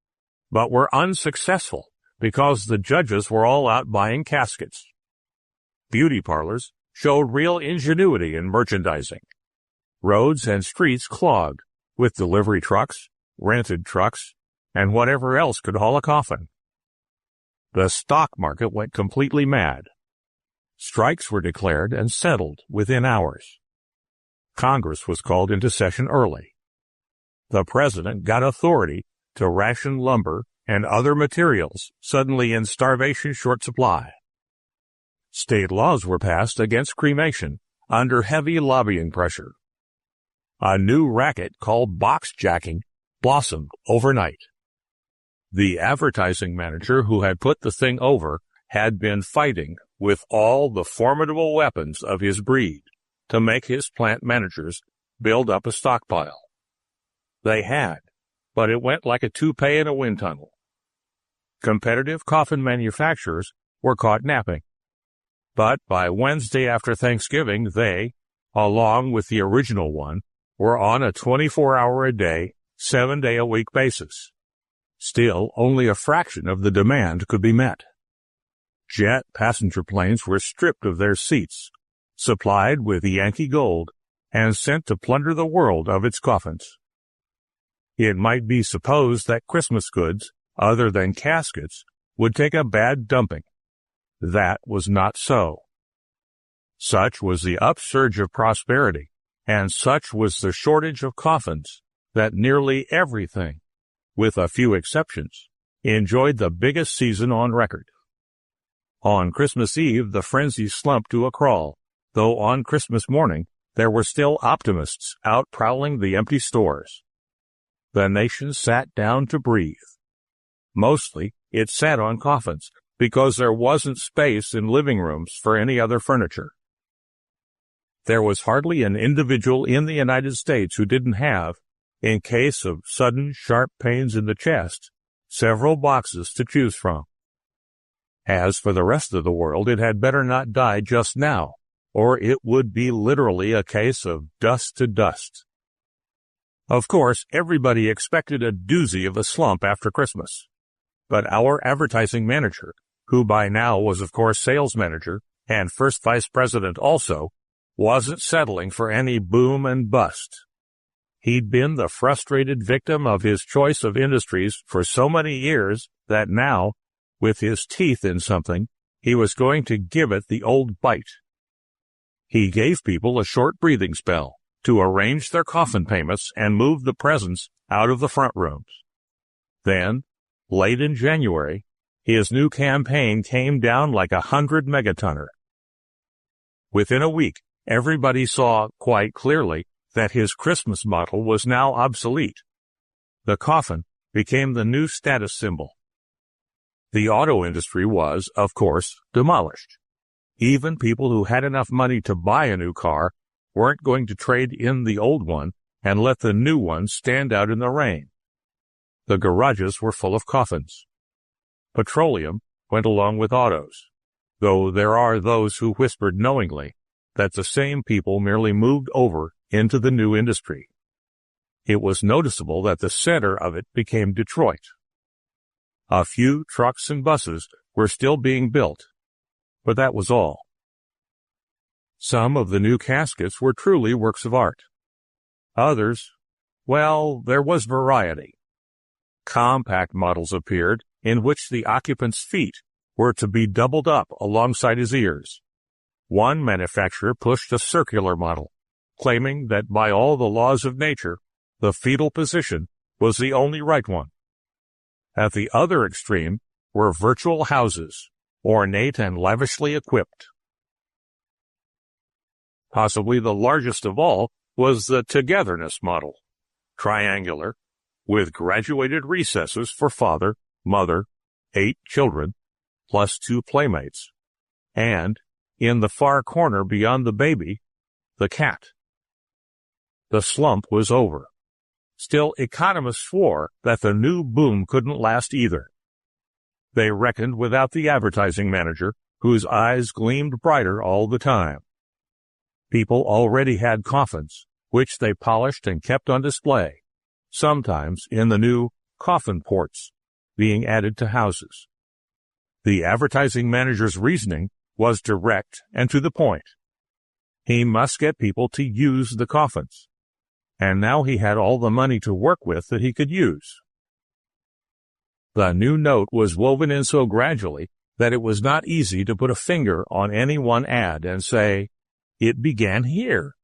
but were unsuccessful because the judges were all out buying caskets. Beauty parlors showed real ingenuity in merchandising. Roads and streets clogged with delivery trucks, rented trucks, and whatever else could haul a coffin. The stock market went completely mad. Strikes were declared and settled within hours. Congress was called into session early. The president got authority to ration lumber and other materials suddenly in starvation short supply. State laws were passed against cremation under heavy lobbying pressure. A new racket called boxjacking blossomed overnight. The advertising manager who had put the thing over had been fighting with all the formidable weapons of his breed to make his plant managers build up a stockpile. They had, but it went like a toupee in a wind tunnel. Competitive coffin manufacturers were caught napping. But by Wednesday after Thanksgiving, they, along with the original one, were on a 24-hour-a-day, 7-day-a-week basis. Still, only a fraction of the demand could be met. Jet passenger planes were stripped of their seats, supplied with Yankee gold, and sent to plunder the world of its coffins. It might be supposed that Christmas goods, other than caskets, would take a bad dumping. That was not so. Such was the upsurge of prosperity, and such was the shortage of coffins, that nearly everything, with a few exceptions, enjoyed the biggest season on record. On Christmas Eve, the frenzy slumped to a crawl, though on Christmas morning there were still optimists out prowling the empty stores. The nation sat down to breathe. Mostly, it sat on coffins, because there wasn't space in living rooms for any other furniture. There was hardly an individual in the United States who didn't have, in case of sudden sharp pains in the chest, several boxes to choose from. As for the rest of the world, it had better not die just now, or it would be literally a case of dust to dust. Of course, everybody expected a doozy of a slump after Christmas. But our advertising manager, who by now was of course sales manager and first vice president also, wasn't settling for any boom and bust. He'd been the frustrated victim of his choice of industries for so many years that now, with his teeth in something, he was going to give it the old bite. He gave people a short breathing spell to arrange their coffin payments and move the presents out of the front rooms. Then, late in January, his new campaign came down like 100 megatonner. Within a week, everybody saw quite clearly that his Christmas model was now obsolete. The coffin became the new status symbol. The auto industry was, of course, demolished. Even people who had enough money to buy a new car weren't going to trade in the old one and let the new one stand out in the rain. The garages were full of coffins. Petroleum went along with autos, though there are those who whispered knowingly that the same people merely moved over into the new industry. It was noticeable that the center of it became Detroit. A few trucks and buses were still being built, but that was all. Some of the new caskets were truly works of art. Others, well, there was variety. Compact models appeared in which the occupant's feet were to be doubled up alongside his ears. One manufacturer pushed a circular model, claiming that by all the laws of nature, the fetal position was the only right one. At the other extreme were virtual houses, ornate and lavishly equipped. Possibly the largest of all was the togetherness model, triangular, with graduated recesses for father, mother, 8 children, plus 2 playmates, and, in the far corner beyond the baby, the cat. The slump was over. Still, economists swore that the new boom couldn't last either. They reckoned without the advertising manager, whose eyes gleamed brighter all the time. People already had coffins, which they polished and kept on display, sometimes in the new coffin ports being added to houses. The advertising manager's reasoning was direct and to the point. He must get people to use the coffins, and now he had all the money to work with that he could use. The new note was woven in so gradually that it was not easy to put a finger on any one ad and say, "It began here."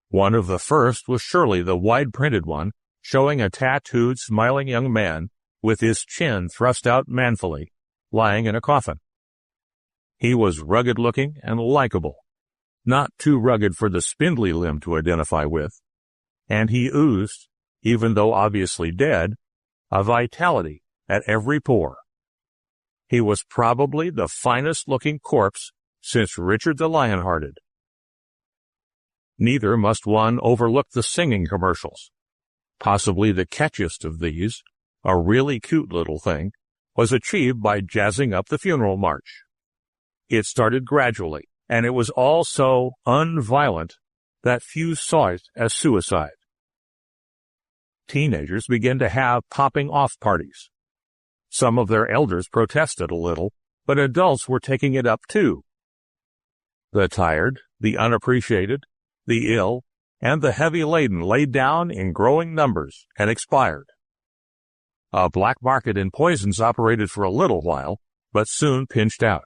One of the first was surely the wide-printed one, showing a tattooed, smiling young man with his chin thrust out manfully, lying in a coffin. He was rugged-looking and likable, not too rugged for the spindly limb to identify with, and he oozed, even though obviously dead, a vitality at every pore. He was probably the finest-looking corpse since Richard the Lionhearted. Neither must one overlook the singing commercials. Possibly the catchiest of these, a really cute little thing, was achieved by jazzing up the funeral march. It started gradually, and it was all so unviolent that few saw it as suicide. Teenagers began to have popping-off parties. Some of their elders protested a little, but adults were taking it up too. The tired, the unappreciated, the ill, and the heavy-laden laid down in growing numbers and expired. A black market in poisons operated for a little while, but soon pinched out.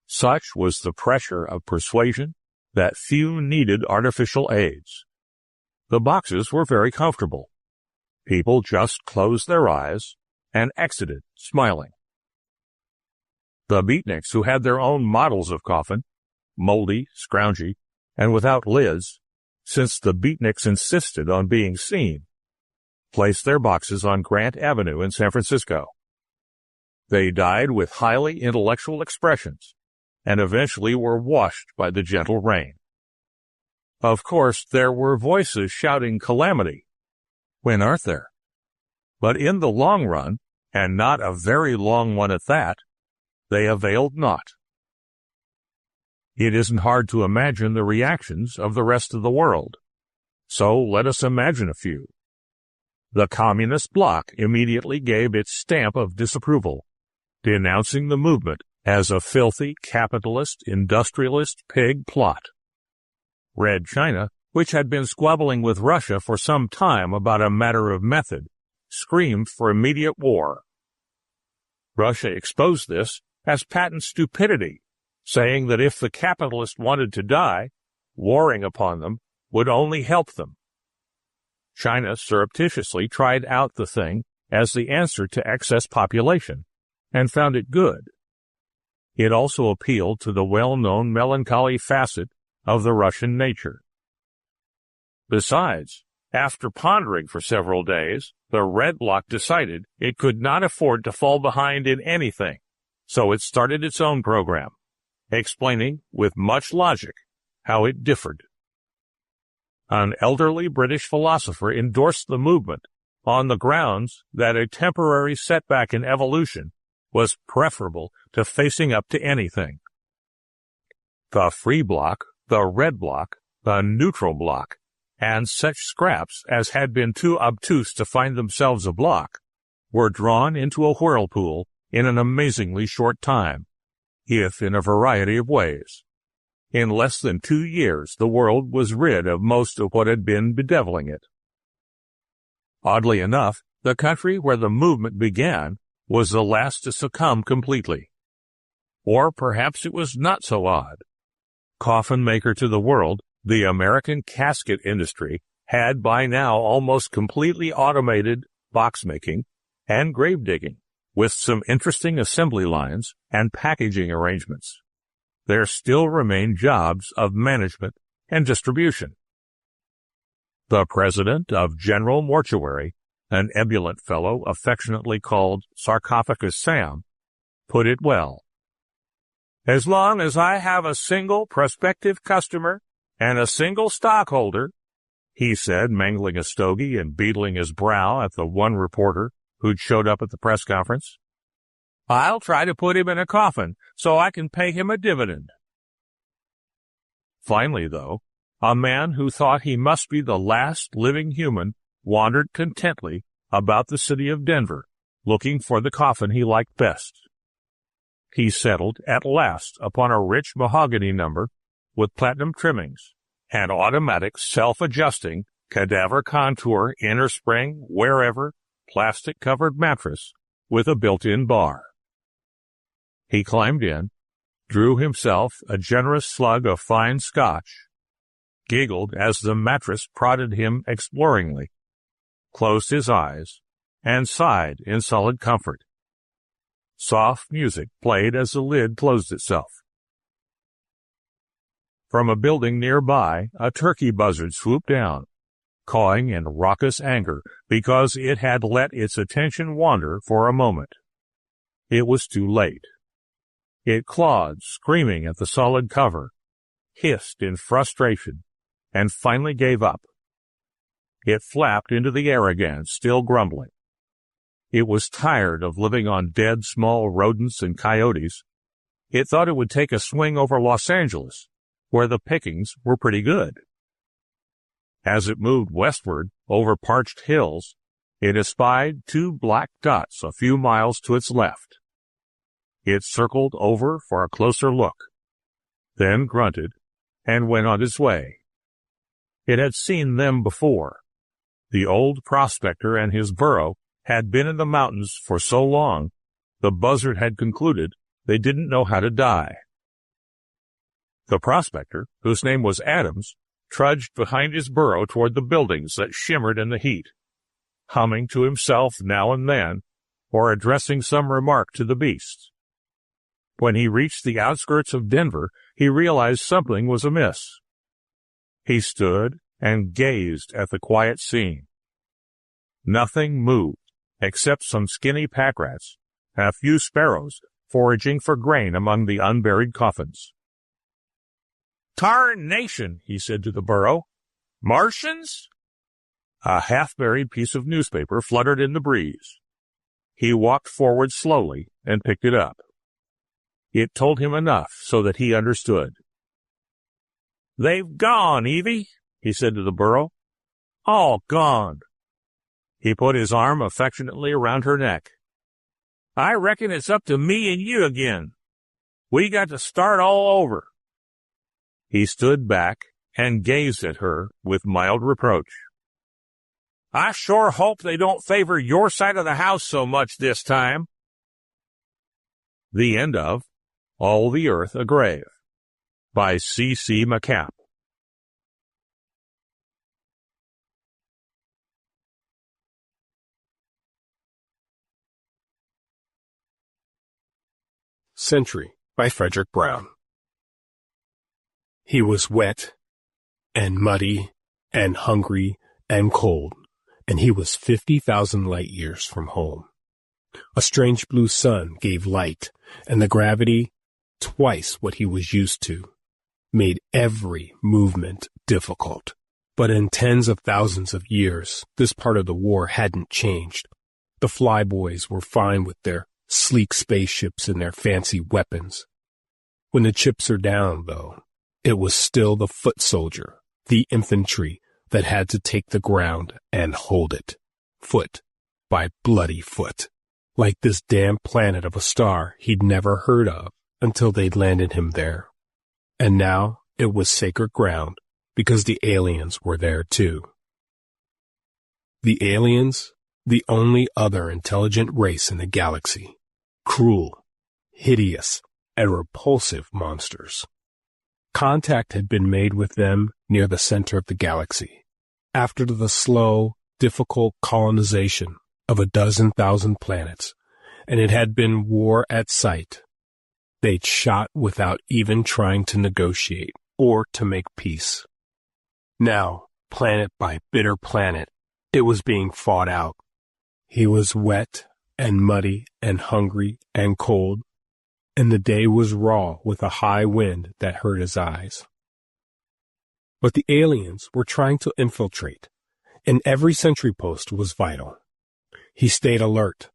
Such was the pressure of persuasion that few needed artificial aids. The boxes were very comfortable. People just closed their eyes and exited smiling. The beatniks who had their own models of coffin, moldy, scroungy, and without lids, since the beatniks insisted on being seen, placed their boxes on Grant Avenue in San Francisco. They died with highly intellectual expressions and eventually were washed by the gentle rain. Of course, there were voices shouting calamity. When aren't there? But in the long run, and not a very long one at that, they availed not. It isn't hard to imagine the reactions of the rest of the world. So let us imagine a few. The Communist bloc immediately gave its stamp of disapproval, denouncing the movement as a filthy capitalist, industrialist pig plot. Red China, which had been squabbling with Russia for some time about a matter of method, screamed for immediate war. Russia exposed this as patent stupidity, saying that if the capitalists wanted to die, warring upon them would only help them. China surreptitiously tried out the thing as the answer to excess population, and found it good. It also appealed to the well-known melancholy facet of the Russian nature. Besides, after pondering for several days, the Red Bloc decided it could not afford to fall behind in anything, so it started its own program, explaining with much logic how it differed. An elderly British philosopher endorsed the movement on the grounds that a temporary setback in evolution was preferable to facing up to anything. The Free Bloc, the Red Bloc, the Neutral Bloc, and such scraps as had been too obtuse to find themselves a bloc, were drawn into a whirlpool in an amazingly short time, if in a variety of ways. In less than 2 years, the world was rid of most of what had been bedeviling it. Oddly enough, the country where the movement began was the last to succumb completely. Or perhaps it was not so odd. Coffin maker to the world, the American casket industry had by now almost completely automated box making and grave digging, with some interesting assembly lines and packaging arrangements. There still remain jobs of management and distribution. The president of General Mortuary, an ebullient fellow affectionately called Sarcophagus Sam, put it well. As long as I have a single prospective customer and a single stockholder, he said, mangling a stogie and beetling his brow at the one reporter who'd showed up at the press conference, I'll try to put him in a coffin so I can pay him a dividend. Finally, though, a man who thought he must be the last living human wandered contentedly about the city of Denver, looking for the coffin he liked best. He settled at last upon a rich mahogany number with platinum trimmings, an automatic self-adjusting cadaver contour inner spring wherever plastic-covered mattress with a built-in bar. He climbed in, drew himself a generous slug of fine scotch, giggled as the mattress prodded him exploringly, closed his eyes, and sighed in solid comfort. Soft music played as the lid closed itself. From a building nearby, a turkey buzzard swooped down, cawing in raucous anger because it had let its attention wander for a moment. It was too late. It clawed, screaming at the solid cover, hissed in frustration, and finally gave up. It flapped into the air again, still grumbling. It was tired of living on dead small rodents and coyotes. It thought it would take a swing over Los Angeles, where the pickings were pretty good. As it moved westward over parched hills, it espied 2 black dots a few miles to its left. It circled over for a closer look, then grunted and went on its way. It had seen them before. The old prospector and his burro had been in the mountains for so long, the buzzard had concluded they didn't know how to die. The prospector, whose name was Adams, trudged behind his burro toward the buildings that shimmered in the heat, humming to himself now and then, or addressing some remark to the beasts. When he reached the outskirts of Denver, he realized something was amiss. He stood and gazed at the quiet scene. Nothing moved, except some skinny pack rats and a few sparrows foraging for grain among the unburied coffins. "Tarnation," he said to the burro. "Martians?" A half-buried piece of newspaper fluttered in the breeze. He walked forward slowly and picked it up. It told him enough so that he understood. "They've gone, Evie," he said to the burro. "All gone." He put his arm affectionately around her neck. "I reckon it's up to me and you again. We got to start all over." He stood back and gazed at her with mild reproach. "I sure hope they don't favor your side of the house so much this time." The end of All the Earth a Grave by C.C. McCapp. Century by Frederick Brown. He was wet and muddy and hungry and cold, and he was 50,000 light years from home. A strange blue sun gave light, and the gravity, twice what he was used to, made every movement difficult. But in tens of thousands of years, this part of the war hadn't changed. The flyboys were fine with their sleek spaceships and their fancy weapons. When the chips are down, though, it was still the foot soldier, the infantry, that had to take the ground and hold it, foot by bloody foot, like this damn planet of a star he'd never heard of until they'd landed him there. And now it was sacred ground because the aliens were there too. The aliens, the only other intelligent race in the galaxy. Cruel, hideous, and repulsive monsters. Contact had been made with them near the center of the galaxy. After the slow, difficult colonization of 12,000 planets, and it had been war at sight. They'd shot without even trying to negotiate or to make peace. Now, planet by bitter planet, it was being fought out. He was wet and muddy and hungry and cold, and the day was raw with a high wind that hurt his eyes. But the aliens were trying to infiltrate, and every sentry post was vital. He stayed alert,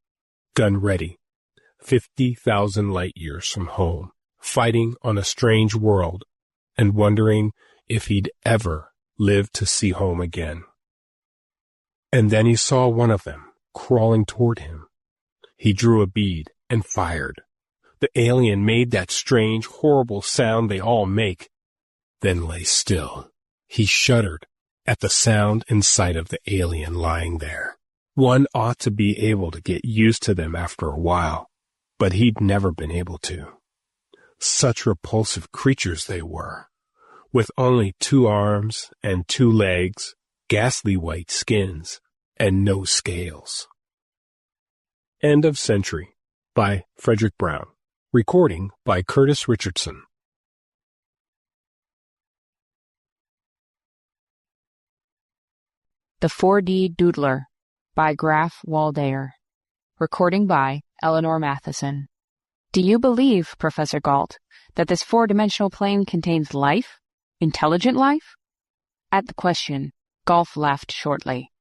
gun ready, 50,000 light years from home, fighting on a strange world and wondering if he'd ever live to see home again. And then he saw one of them crawling toward him. He drew a bead and fired. The alien made that strange, horrible sound they all make, then lay still. He shuddered at the sound and sight of the alien lying there. One ought to be able to get used to them after a while, but he'd never been able to. Such repulsive creatures they were, with only 2 arms and 2 legs, ghastly white skins, and no scales. End of Century by Frederick Brown. Recording by Curtis Richardson. The 4D Doodler by Graph Waldere. Recording by Eleanor Mattison. Do you believe, Professor Galt, that this 4-dimensional plane contains life? Intelligent life? At the question, Galt laughed shortly.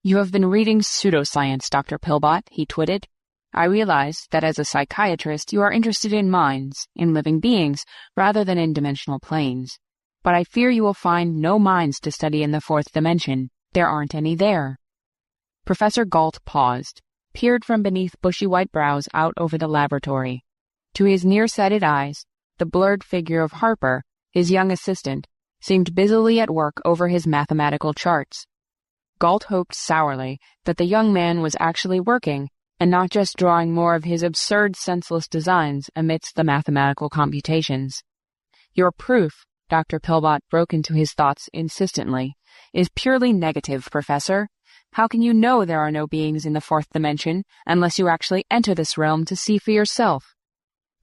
You have been reading pseudoscience, Dr. Pillbot, he twitted. I realize that as a psychiatrist you are interested in minds, in living beings, rather than in dimensional planes. But I fear you will find no minds to study in the 4th dimension. There aren't any there. Professor Galt paused, peered from beneath bushy white brows out over the laboratory. To his nearsighted eyes, the blurred figure of Harper, his young assistant, seemed busily at work over his mathematical charts. Galt hoped sourly that the young man was actually working, and not just drawing more of his absurd, senseless designs amidst the mathematical computations. Your proof, Dr. Pillbot broke into his thoughts insistently, is purely negative, Professor. How can you know there are no beings in the 4th dimension unless you actually enter this realm to see for yourself?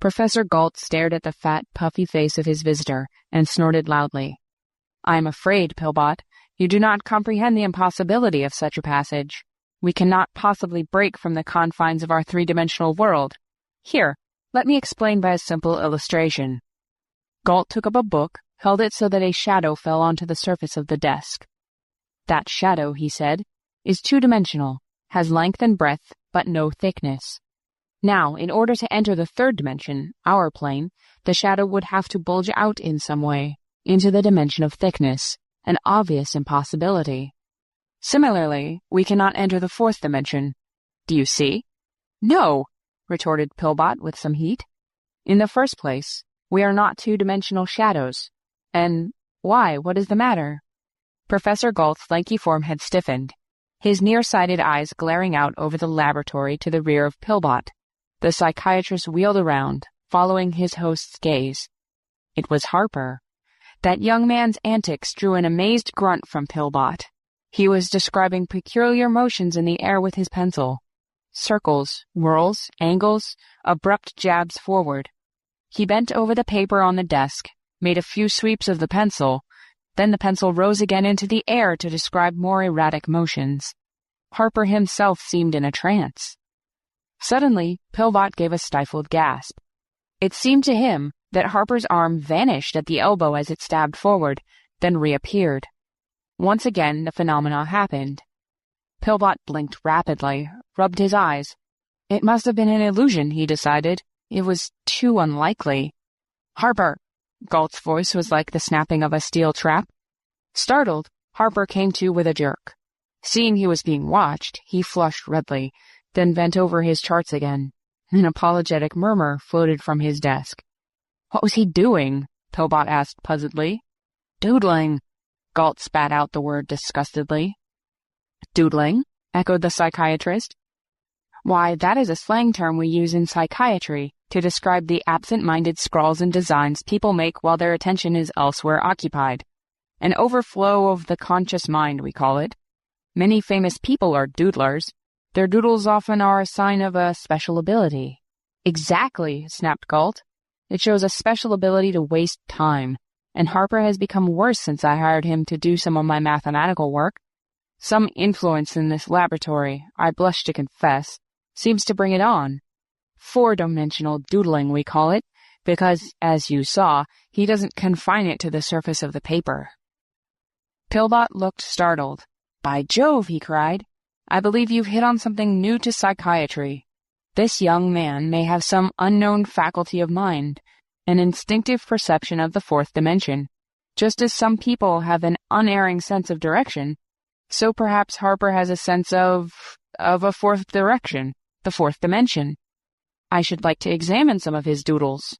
Professor Galt stared at the fat, puffy face of his visitor and snorted loudly. I am afraid, Pillbot, you do not comprehend the impossibility of such a passage. We cannot possibly break from the confines of our 3-dimensional world. Here, let me explain by a simple illustration. Galt took up a book, held it so that a shadow fell onto the surface of the desk. That shadow, he said, is 2-dimensional, has length and breadth, but no thickness. Now, in order to enter the 3rd dimension, our plane, the shadow would have to bulge out in some way, into the dimension of thickness, an obvious impossibility. Similarly, we cannot enter the fourth dimension. Do you see? No, retorted Pillbot with some heat. In the first place, we are not two-dimensional shadows. And why? What is the matter? Professor Galt's lanky form had stiffened, his nearsighted eyes glaring out over the laboratory to the rear of Pillbot. The psychiatrist wheeled around, following his host's gaze. It was Harper. That young man's antics drew an amazed grunt from Pillbot. He was describing peculiar motions in the air with his pencil. Circles, whirls, angles, abrupt jabs forward. He bent over the paper on the desk, made a few sweeps of the pencil, then the pencil rose again into the air to describe more erratic motions. Harper himself seemed in a trance. Suddenly, Pillbot gave a stifled gasp. It seemed to him that Harper's arm vanished at the elbow as it stabbed forward, then reappeared. Once again, the phenomena happened. Pillbot blinked rapidly, rubbed his eyes. It must have been an illusion, he decided. It was too unlikely. Harper! Galt's voice was like the snapping of a steel trap. Startled, Harper came to with a jerk. Seeing he was being watched, he flushed redly, then bent over his charts again. An apologetic murmur floated from his desk. What was he doing? Pillbot asked puzzledly. Doodling. Galt spat out the word disgustedly. Doodling? Echoed the psychiatrist. Why, that is a slang term we use in psychiatry to describe the absent-minded scrawls and designs people make while their attention is elsewhere occupied. An overflow of the conscious mind, we call it. Many famous people are doodlers. Their doodles often are a sign of a special ability. Exactly, snapped Galt. It shows a special ability to waste time, and Harper has become worse since I hired him to do some of my mathematical work. Some influence in this laboratory, I blush to confess, seems to bring it on. Four-dimensional doodling, we call it, because, as you saw, he doesn't confine it to the surface of the paper. Pillbot looked startled. By Jove, he cried. I believe you've hit on something new to psychiatry. This young man may have some unknown faculty of mind, an instinctive perception of the fourth dimension. Just as some people have an unerring sense of direction, so perhaps Harper has a sense of a fourth direction, the fourth dimension. I should like to examine some of his doodles.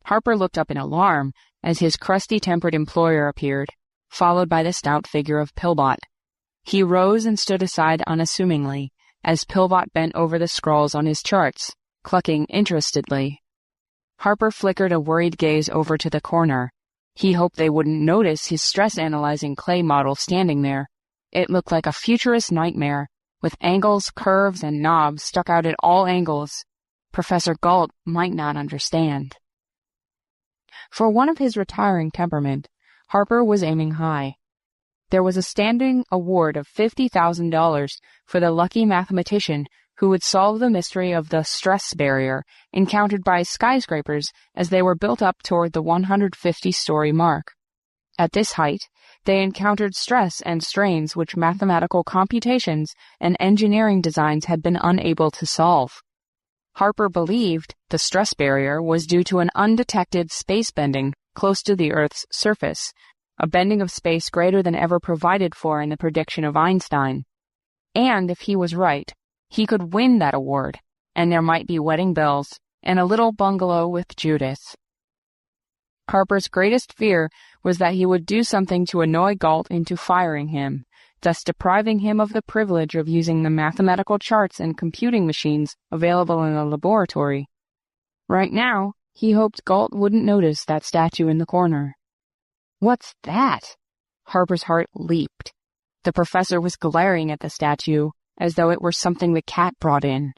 Harper looked up in alarm as his crusty-tempered employer appeared, followed by the stout figure of Pillbot. He rose and stood aside unassumingly, as Pillbot bent over the scrawls on his charts, clucking interestedly. Harper flickered a worried gaze over to the corner. He hoped they wouldn't notice his stress-analyzing clay model standing there. It looked like a futurist nightmare, with angles, curves, and knobs stuck out at all angles. Professor Galt might not understand. For one of his retiring temperament, Harper was aiming high. There was a standing award of $50,000 for the lucky mathematician who would solve the mystery of the stress barrier encountered by skyscrapers as they were built up toward the 150-story mark. At this height, they encountered stress and strains which mathematical computations and engineering designs had been unable to solve. Harper believed the stress barrier was due to an undetected space bending close to the Earth's surface, a bending of space greater than ever provided for in the prediction of Einstein. And if he was right, he could win that award, and there might be wedding bells and a little bungalow with Judith. Harper's greatest fear was that he would do something to annoy Galt into firing him, thus depriving him of the privilege of using the mathematical charts and computing machines available in the laboratory. Right now, he hoped Galt wouldn't notice that statue in the corner. What's that? Harper's heart leaped. The professor was glaring at the statue, as though it were something the cat brought in.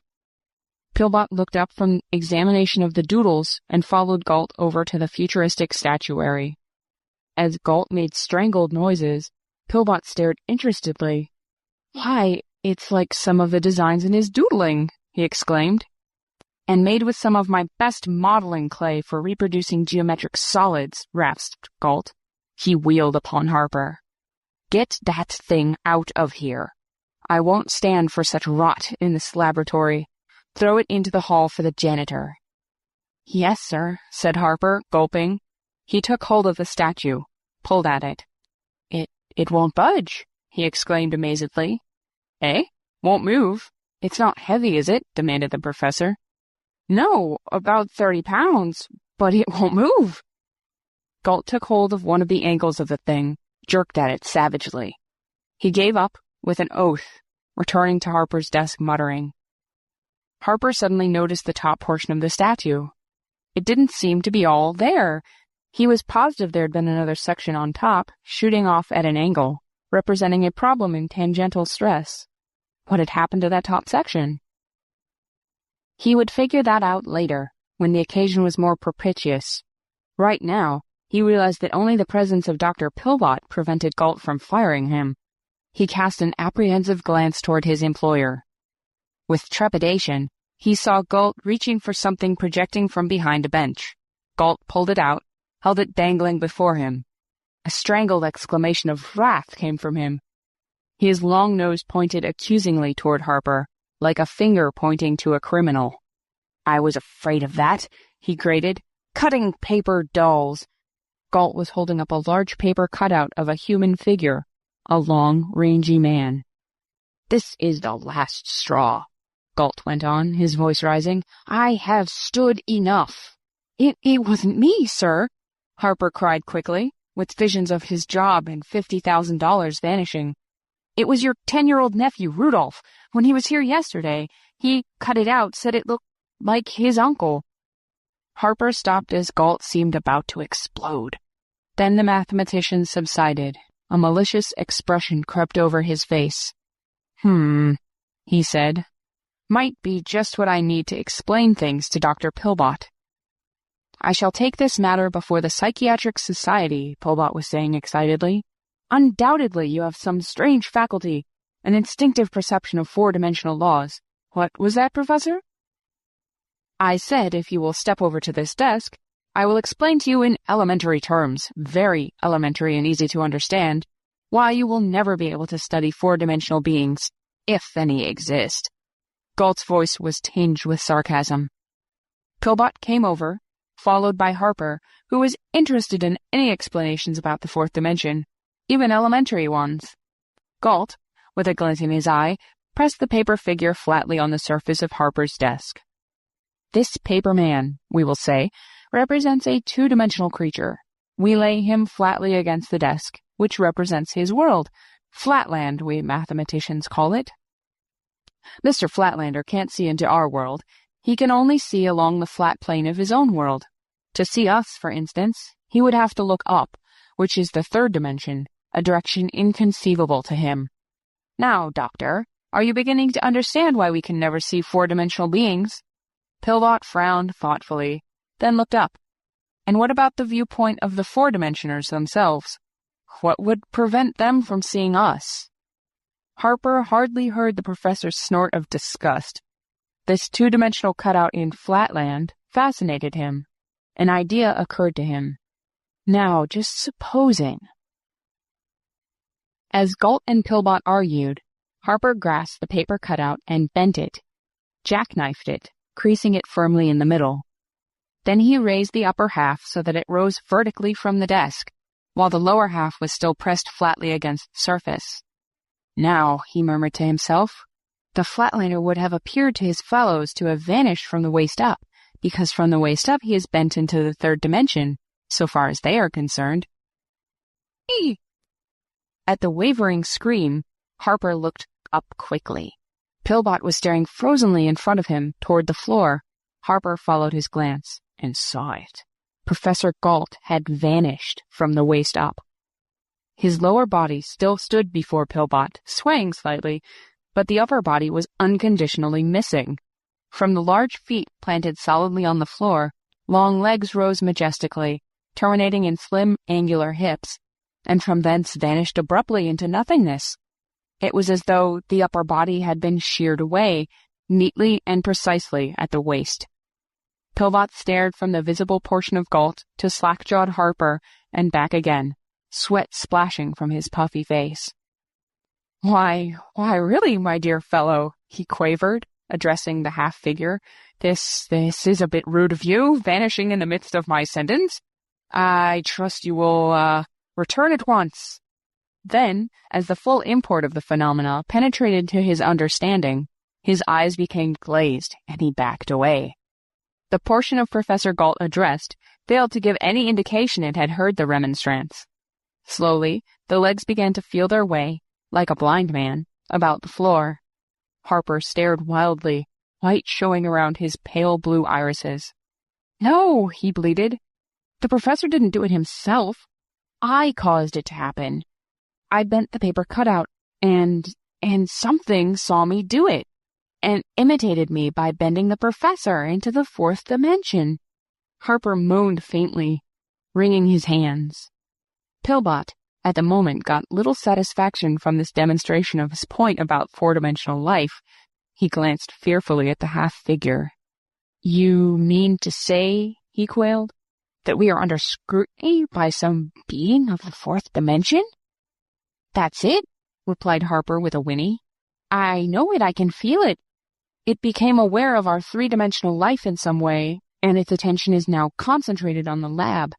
Pillbot looked up from examination of the doodles and followed Galt over to the futuristic statuary. As Galt made strangled noises, Pillbot stared interestedly. Why, it's like some of the designs in his doodling, he exclaimed. And made with some of my best modeling clay for reproducing geometric solids, rasped Galt. He wheeled upon Harper. Get that thing out of here. I won't stand for such rot in this laboratory. Throw it into the hall for the janitor. Yes, sir, said Harper, gulping. He took hold of the statue, pulled at it. It won't budge, he exclaimed amazedly. Eh? Won't move? It's not heavy, is it? Demanded the professor. No, about 30 pounds, but it won't move. Galt took hold of one of the ankles of the thing, jerked at it savagely. He gave up with an oath, returning to Harper's desk muttering. Harper suddenly noticed the top portion of the statue. It didn't seem to be all there. He was positive there had been another section on top, shooting off at an angle, representing a problem in tangential stress. What had happened to that top section? He would figure that out later, when the occasion was more propitious. Right now, he realized that only the presence of Dr. Pillbot prevented Galt from firing him. He cast an apprehensive glance toward his employer. With trepidation, he saw Galt reaching for something projecting from behind a bench. Galt pulled it out, held it dangling before him. A strangled exclamation of wrath came from him. His long nose pointed accusingly toward Harper, like a finger pointing to a criminal. I was afraid of that, he grated. Cutting paper dolls. Galt was holding up a large paper cutout of a human figure, a long, rangy man. This is the last straw, Galt went on, his voice rising. I have stood enough. It wasn't me, sir, Harper cried quickly, with visions of his job and $50,000 vanishing. It was your 10-year-old nephew, Rudolph. When he was here yesterday, he cut it out, said it looked like his uncle. Harper stopped as Galt seemed about to explode. Then the mathematician subsided. A malicious expression crept over his face. He said. Might be just what I need to explain things to Dr. Pillbot. I shall take this matter before the Psychiatric Society, Pillbot was saying excitedly. Undoubtedly you have some strange faculty, an instinctive perception of four-dimensional laws. What was that, Professor? I said if you will step over to this desk, I will explain to you in elementary terms, very elementary and easy to understand, why you will never be able to study four-dimensional beings, if any exist. Galt's voice was tinged with sarcasm. Pillbot came over, followed by Harper, who was interested in any explanations about the fourth dimension, even elementary ones. Galt, with a glint in his eye, pressed the paper figure flatly on the surface of Harper's desk. This paper man, we will say, represents a two-dimensional creature. We lay him flatly against the desk, which represents his world. Flatland, we mathematicians call it. Mr. Flatlander can't see into our world. He can only see along the flat plane of his own world. To see us, for instance, he would have to look up, which is the third dimension, a direction inconceivable to him. Now, Doctor, are you beginning to understand why we can never see four-dimensional beings? Pillbot frowned thoughtfully, then looked up. And what about the viewpoint of the four-dimensioners themselves? What would prevent them from seeing us? Harper hardly heard the professor's snort of disgust. This two-dimensional cutout in Flatland fascinated him. An idea occurred to him. Now, just supposing. As Galt and Pillbot argued, Harper grasped the paper cutout and bent it, jackknifed it, creasing it firmly in the middle. Then he raised the upper half so that it rose vertically from the desk, while the lower half was still pressed flatly against the surface. Now, he murmured to himself, the Flatlander would have appeared to his fellows to have vanished from the waist up, because from the waist up he is bent into the third dimension, so far as they are concerned. Eee! At the wavering scream, Harper looked up quickly. Pillbot was staring frozenly in front of him, toward the floor. Harper followed his glance, and saw it. Professor Galt had vanished from the waist up. His lower body still stood before Pillbot, swaying slightly, but the upper body was unconditionally missing. From the large feet planted solidly on the floor, long legs rose majestically, terminating in slim, angular hips, and from thence vanished abruptly into nothingness. It was as though the upper body had been sheared away, neatly and precisely at the waist. Pillbot stared from the visible portion of Galt to slack-jawed Harper and back again, sweat splashing from his puffy face. Why, really, my dear fellow, he quavered, addressing the half-figure. This is a bit rude of you, vanishing in the midst of my sentence. I trust you will, return at once. Then, as the full import of the phenomena penetrated to his understanding, his eyes became glazed, and he backed away. The portion of Professor Galt addressed failed to give any indication it had heard the remonstrance. Slowly, the legs began to feel their way, like a blind man, about the floor. Harper stared wildly, white showing around his pale blue irises. "No," he bleated. "The professor didn't do it himself. I caused it to happen. I bent the paper cutout, and something saw me do it, and imitated me by bending the professor into the fourth dimension." Harper moaned faintly, wringing his hands. Pillbot, at the moment, got little satisfaction from this demonstration of his point about four-dimensional life. He glanced fearfully at the half-figure. "You mean to say," he quailed, "that we are under scrutiny by some being of the fourth dimension?" "That's it," replied Harper with a whinny. "I know it, I can feel it. It became aware of our three-dimensional life in some way, and its attention is now concentrated on the lab."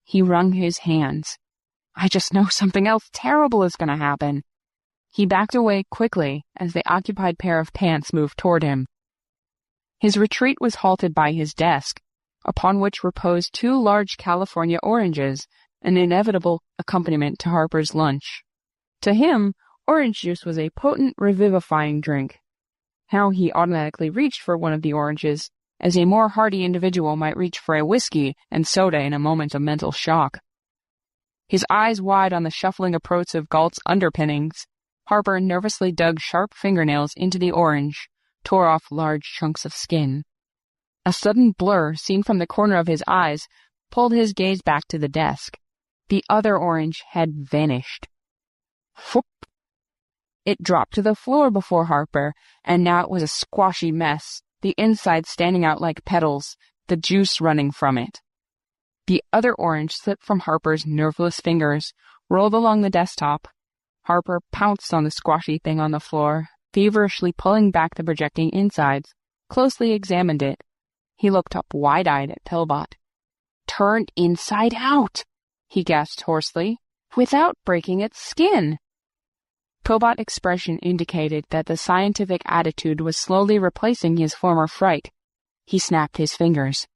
He wrung his hands. "I just know something else terrible is going to happen." He backed away quickly as the occupied pair of pants moved toward him. His retreat was halted by his desk, upon which reposed 2 large California oranges, an inevitable accompaniment to Harper's lunch. To him, orange juice was a potent, revivifying drink. How he automatically reached for one of the oranges, as a more hardy individual might reach for a whiskey and soda in a moment of mental shock. His eyes wide on the shuffling approach of Galt's underpinnings, Harper nervously dug sharp fingernails into the orange, tore off large chunks of skin. A sudden blur, seen from the corner of his eyes, pulled his gaze back to the desk. The other orange had vanished. Whoop! It dropped to the floor before Harper, and now it was a squashy mess, the inside standing out like petals, the juice running from it. The other orange slipped from Harper's nerveless fingers, rolled along the desktop. Harper pounced on the squashy thing on the floor, feverishly pulling back the projecting insides, closely examined it. He looked up wide-eyed at Pillbot. "Turned inside out," he gasped hoarsely, "without breaking its skin." Pillbot's expression indicated that the scientific attitude was slowly replacing his former fright. He snapped his fingers.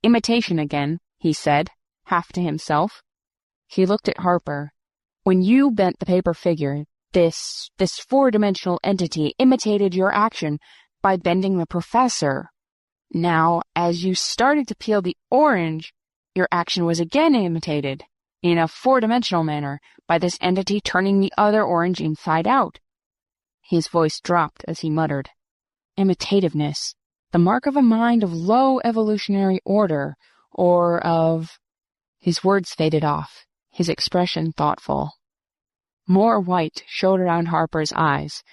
"Imitation again," he said, half to himself. He looked at Harper. "When you bent the paper figure, this four-dimensional entity imitated your action by bending the professor. Now, as you started to peel the orange, your action was again imitated, in a four-dimensional manner, by this entity turning the other orange inside out." His voice dropped as he muttered, "Imitativeness, the mark of a mind of low evolutionary order, or of—" His words faded off, his expression thoughtful. More white showed around Harper's eyes.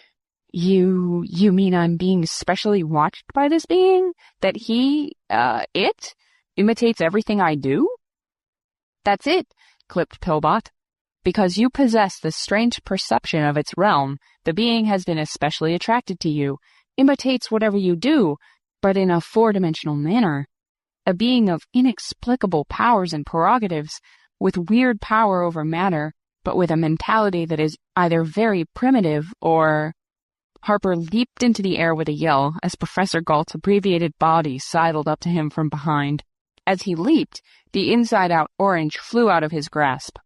You mean I'm being specially watched by this being? That it imitates everything I do?" "That's it," clipped Pillbot. "Because you possess this strange perception of its realm, the being has been especially attracted to you, imitates whatever you do, but in a four-dimensional manner. A being of inexplicable powers and prerogatives, with weird power over matter, but with a mentality that is either very primitive or—" Harper leaped into the air with a yell as Professor Galt's abbreviated body sidled up to him from behind. As he leaped, the inside-out orange flew out of his grasp.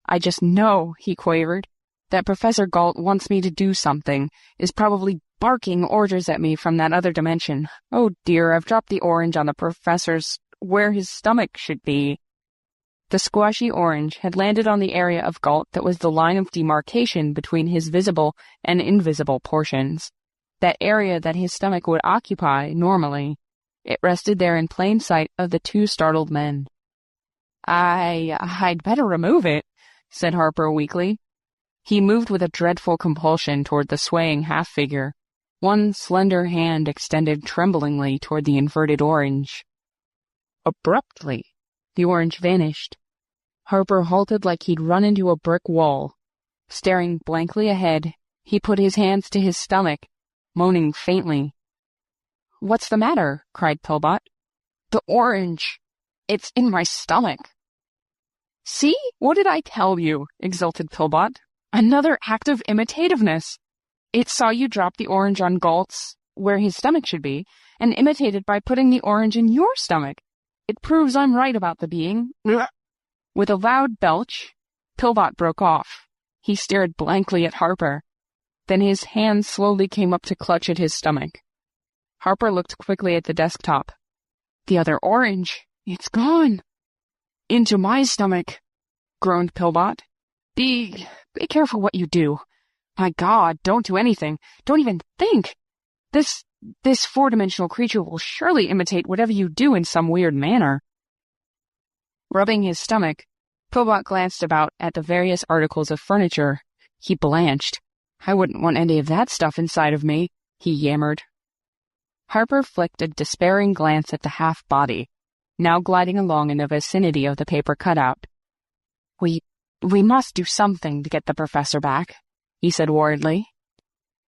"I just know," he quavered, "that Professor Galt wants me to do something, is probably barking orders at me from that other dimension. Oh dear, I've dropped the orange on the professor's where his stomach should be." The squashy orange had landed on the area of Galt that was the line of demarcation between his visible and invisible portions, that area that his stomach would occupy normally. It rested there in plain sight of the 2 startled men. I'd better remove it," said Harper weakly. He moved with a dreadful compulsion toward the swaying half-figure, one slender hand extended tremblingly toward the inverted orange. Abruptly, the orange vanished. Harper halted like he'd run into a brick wall. Staring blankly ahead, he put his hands to his stomach, moaning faintly. "What's the matter?" cried Pillbot. "The orange!" It's in my stomach. See? What did I tell you? Exulted Pillbot. Another act of imitativeness. It saw you drop the orange on Galt's, where his stomach should be, and imitated by putting the orange in your stomach. It proves I'm right about the being. With a loud belch, Pillbot broke off. He stared blankly at Harper. Then his hand slowly came up to clutch at his stomach. Harper looked quickly at the desktop. The other orange. It's gone. Into my stomach, groaned Pillbot. Be careful what you do. My God, don't do anything. Don't even think. This four-dimensional creature will surely imitate whatever you do in some weird manner. Rubbing his stomach, Pillbot glanced about at the various articles of furniture. He blanched. I wouldn't want any of that stuff inside of me, he yammered. Harper flicked a despairing glance at the half-body, now gliding along in the vicinity of the paper cutout. We must do something to get the professor back, he said worriedly.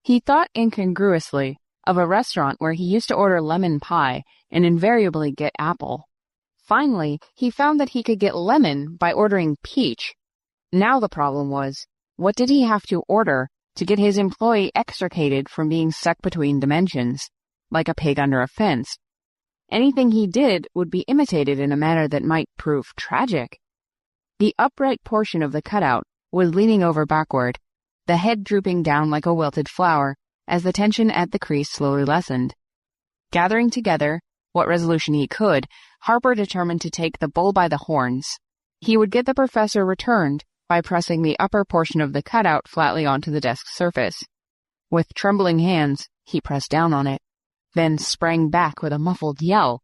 He thought incongruously of a restaurant where he used to order lemon pie and invariably get apple. Finally, he found that he could get lemon by ordering peach. Now the problem was, what did he have to order to get his employee extricated from being stuck between dimensions, like a pig under a fence? Anything he did would be imitated in a manner that might prove tragic. The upright portion of the cutout was leaning over backward, the head drooping down like a wilted flower as the tension at the crease slowly lessened. Gathering together what resolution he could, Harper determined to take the bull by the horns. He would get the professor returned by pressing the upper portion of the cutout flatly onto the desk surface. With trembling hands, he pressed down on it, then sprang back with a muffled yell.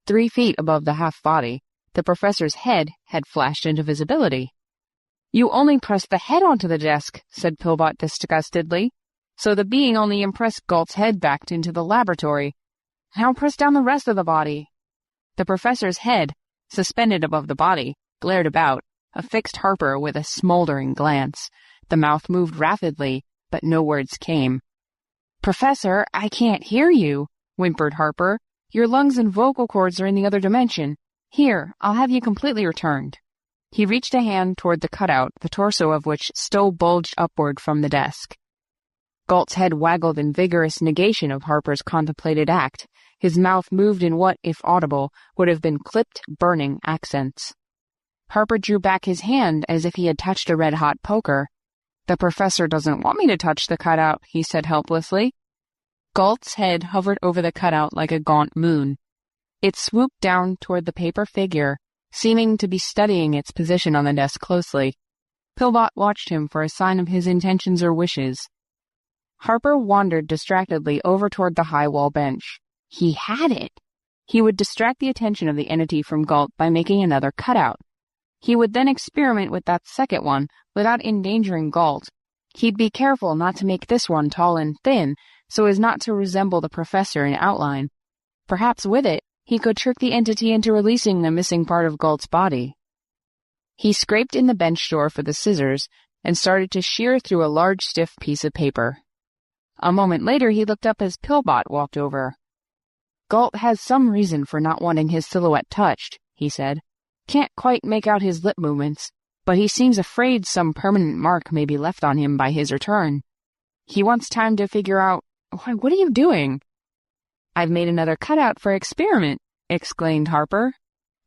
3 feet above the half-body, the professor's head had flashed into visibility. You only pressed the head onto the desk, said Pillbot disgustedly, so the being only impressed Galt's head back into the laboratory. Now press down the rest of the body. The professor's head, suspended above the body, glared about, affixed Harper with a smoldering glance. The mouth moved rapidly, but no words came. Professor, I can't hear you, whimpered Harper. Your lungs and vocal cords are in the other dimension. Here, I'll have you completely returned. He reached a hand toward the cutout, the torso of which still bulged upward from the desk. Galt's head waggled in vigorous negation of Harper's contemplated act. His mouth moved in what, if audible, would have been clipped, burning accents. Harper drew back his hand as if he had touched a red-hot poker. The professor doesn't want me to touch the cutout, he said helplessly. Galt's head hovered over the cutout like a gaunt moon. It swooped down toward the paper figure, seeming to be studying its position on the desk closely. Pillbot watched him for a sign of his intentions or wishes. Harper wandered distractedly over toward the high wall bench. He had it. He would distract the attention of the entity from Galt by making another cutout. He would then experiment with that second one without endangering Galt. He'd be careful not to make this one tall and thin so as not to resemble the professor in outline. Perhaps with it, he could trick the entity into releasing the missing part of Galt's body. He scraped in the bench drawer for the scissors and started to shear through a large stiff piece of paper. A moment later he looked up as Pillbot walked over. Galt has some reason for not wanting his silhouette touched, he said. Can't quite make out his lip movements, but he seems afraid some permanent mark may be left on him by his return. He wants time to figure out, why, what are you doing? I've made another cutout for experiment, exclaimed Harper.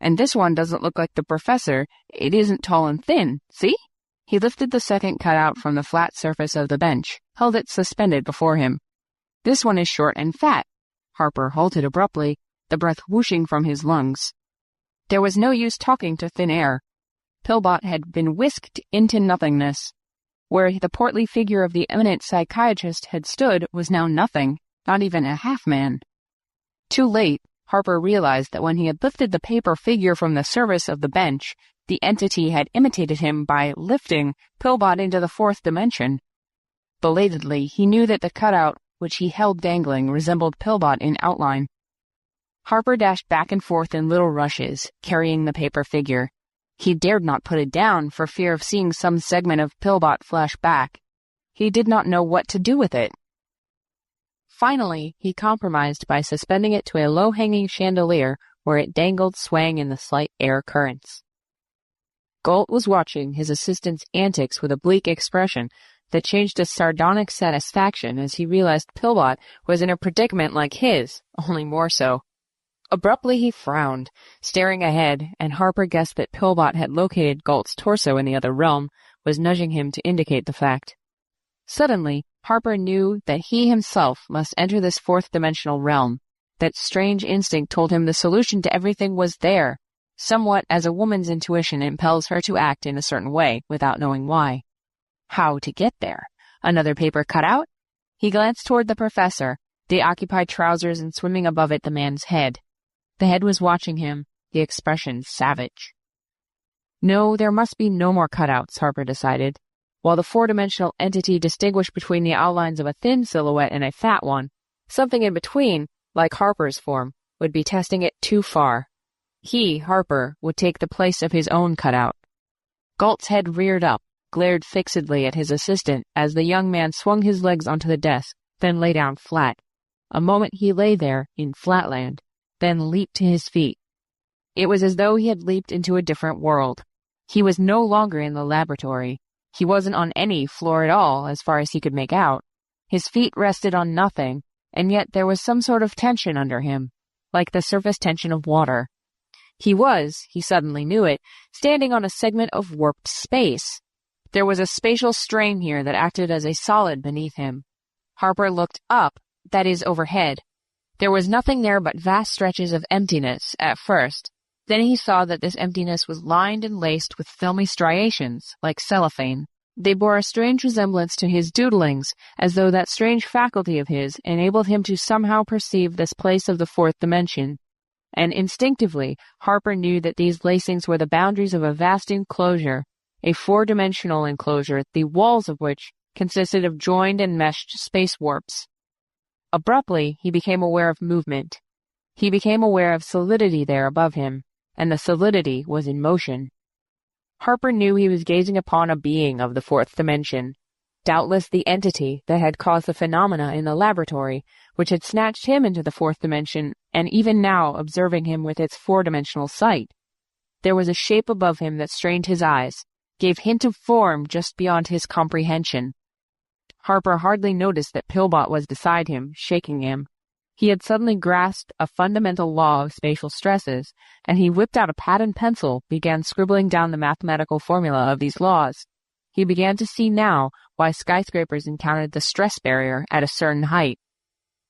And this one doesn't look like the professor. It isn't tall and thin, see? He lifted the second cutout from the flat surface of the bench, held it suspended before him. This one is short and fat. Harper halted abruptly, the breath whooshing from his lungs. There was no use talking to thin air. Pillbot had been whisked into nothingness. Where the portly figure of the eminent psychiatrist had stood was now nothing, not even a half-man. Too late, Harper realized that when he had lifted the paper figure from the surface of the bench, the entity had imitated him by lifting Pillbot into the fourth dimension. Belatedly, he knew that the cutout, which he held dangling, resembled Pillbot in outline. Harper dashed back and forth in little rushes, carrying the paper figure. He dared not put it down for fear of seeing some segment of Pillbot flash back. He did not know what to do with it. Finally, he compromised by suspending it to a low-hanging chandelier where it dangled swaying in the slight air currents. Galt was watching his assistant's antics with a bleak expression that changed to sardonic satisfaction as he realized Pillbot was in a predicament like his, only more so. Abruptly he frowned, staring ahead, and Harper guessed that Pillbot had located Galt's torso in the other realm, was nudging him to indicate the fact. Suddenly, Harper knew that he himself must enter this fourth-dimensional realm. That strange instinct told him the solution to everything was there, somewhat as a woman's intuition impels her to act in a certain way without knowing why. How to get there? Another paper cut out? He glanced toward the professor, the occupied trousers and swimming above it the man's head. The head was watching him, the expression savage. No, there must be no more cutouts, Harper decided. While the four-dimensional entity distinguished between the outlines of a thin silhouette and a fat one, something in between, like Harper's form, would be testing it too far. He, Harper, would take the place of his own cutout. Galt's head reared up, glared fixedly at his assistant as the young man swung his legs onto the desk, then lay down flat. A moment he lay there, in flatland, then leaped to his feet. It was as though he had leaped into a different world. He was no longer in the laboratory. He wasn't on any floor at all, as far as he could make out. His feet rested on nothing, and yet there was some sort of tension under him, like the surface tension of water. He was, he suddenly knew it, standing on a segment of warped space. There was a spatial strain here that acted as a solid beneath him. Harper looked up, that is, overhead. There was nothing there but vast stretches of emptiness, at first. Then he saw that this emptiness was lined and laced with filmy striations, like cellophane. They bore a strange resemblance to his doodlings, as though that strange faculty of his enabled him to somehow perceive this place of the fourth dimension. And instinctively, Harper knew that these lacings were the boundaries of a vast enclosure, a four-dimensional enclosure, the walls of which consisted of joined and meshed space warps. Abruptly, he became aware of movement. He became aware of solidity there above him, and the solidity was in motion. Harper knew he was gazing upon a being of the fourth dimension, doubtless the entity that had caused the phenomena in the laboratory, which had snatched him into the fourth dimension, and even now observing him with its four-dimensional sight. There was a shape above him that strained his eyes, gave hint of form just beyond his comprehension. Harper hardly noticed that Pillbot was beside him, shaking him. He had suddenly grasped a fundamental law of spatial stresses, and he whipped out a pad and pencil, began scribbling down the mathematical formula of these laws. He began to see now why skyscrapers encountered the stress barrier at a certain height.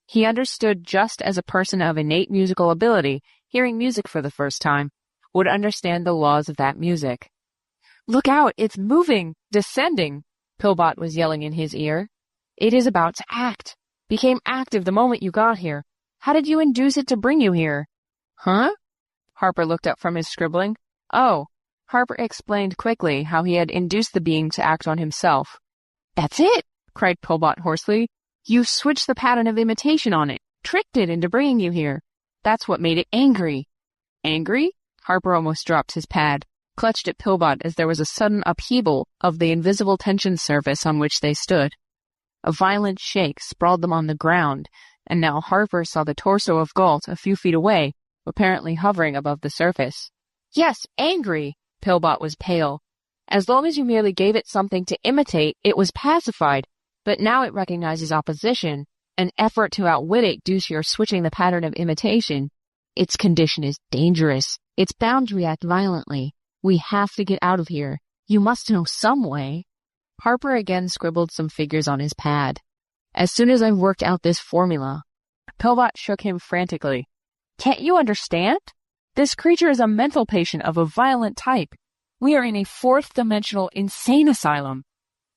He understood just as a person of innate musical ability, hearing music for the first time, would understand the laws of that music. "Look out, it's moving, descending," Pillbot was yelling in his ear. "It is about to act. Became active the moment you got here. How did you induce it to bring you here?" "Huh?" Harper looked up from his scribbling. "Oh." Harper explained quickly how he had induced the being to act on himself. "That's it!" cried Pillbot hoarsely. "You switched the pattern of imitation on it, tricked it into bringing you here. That's what made it angry." "Angry?" Harper almost dropped his pad, clutched at Pillbot as there was a sudden upheaval of the invisible tension surface on which they stood. A violent shake sprawled them on the ground, and now Harper saw the torso of Galt a few feet away, apparently hovering above the surface. "Yes, angry!" Pillbot was pale. "As long as you merely gave it something to imitate, it was pacified, but now it recognizes opposition, an effort to outwit it due to your switching the pattern of imitation. Its condition is dangerous. It's bound to react violently. We have to get out of here. You must know some way." Harper again scribbled some figures on his pad. "As soon as I've worked out this formula." Pillbot shook him frantically. "Can't you understand? This creature is a mental patient of a violent type. We are in a fourth-dimensional insane asylum."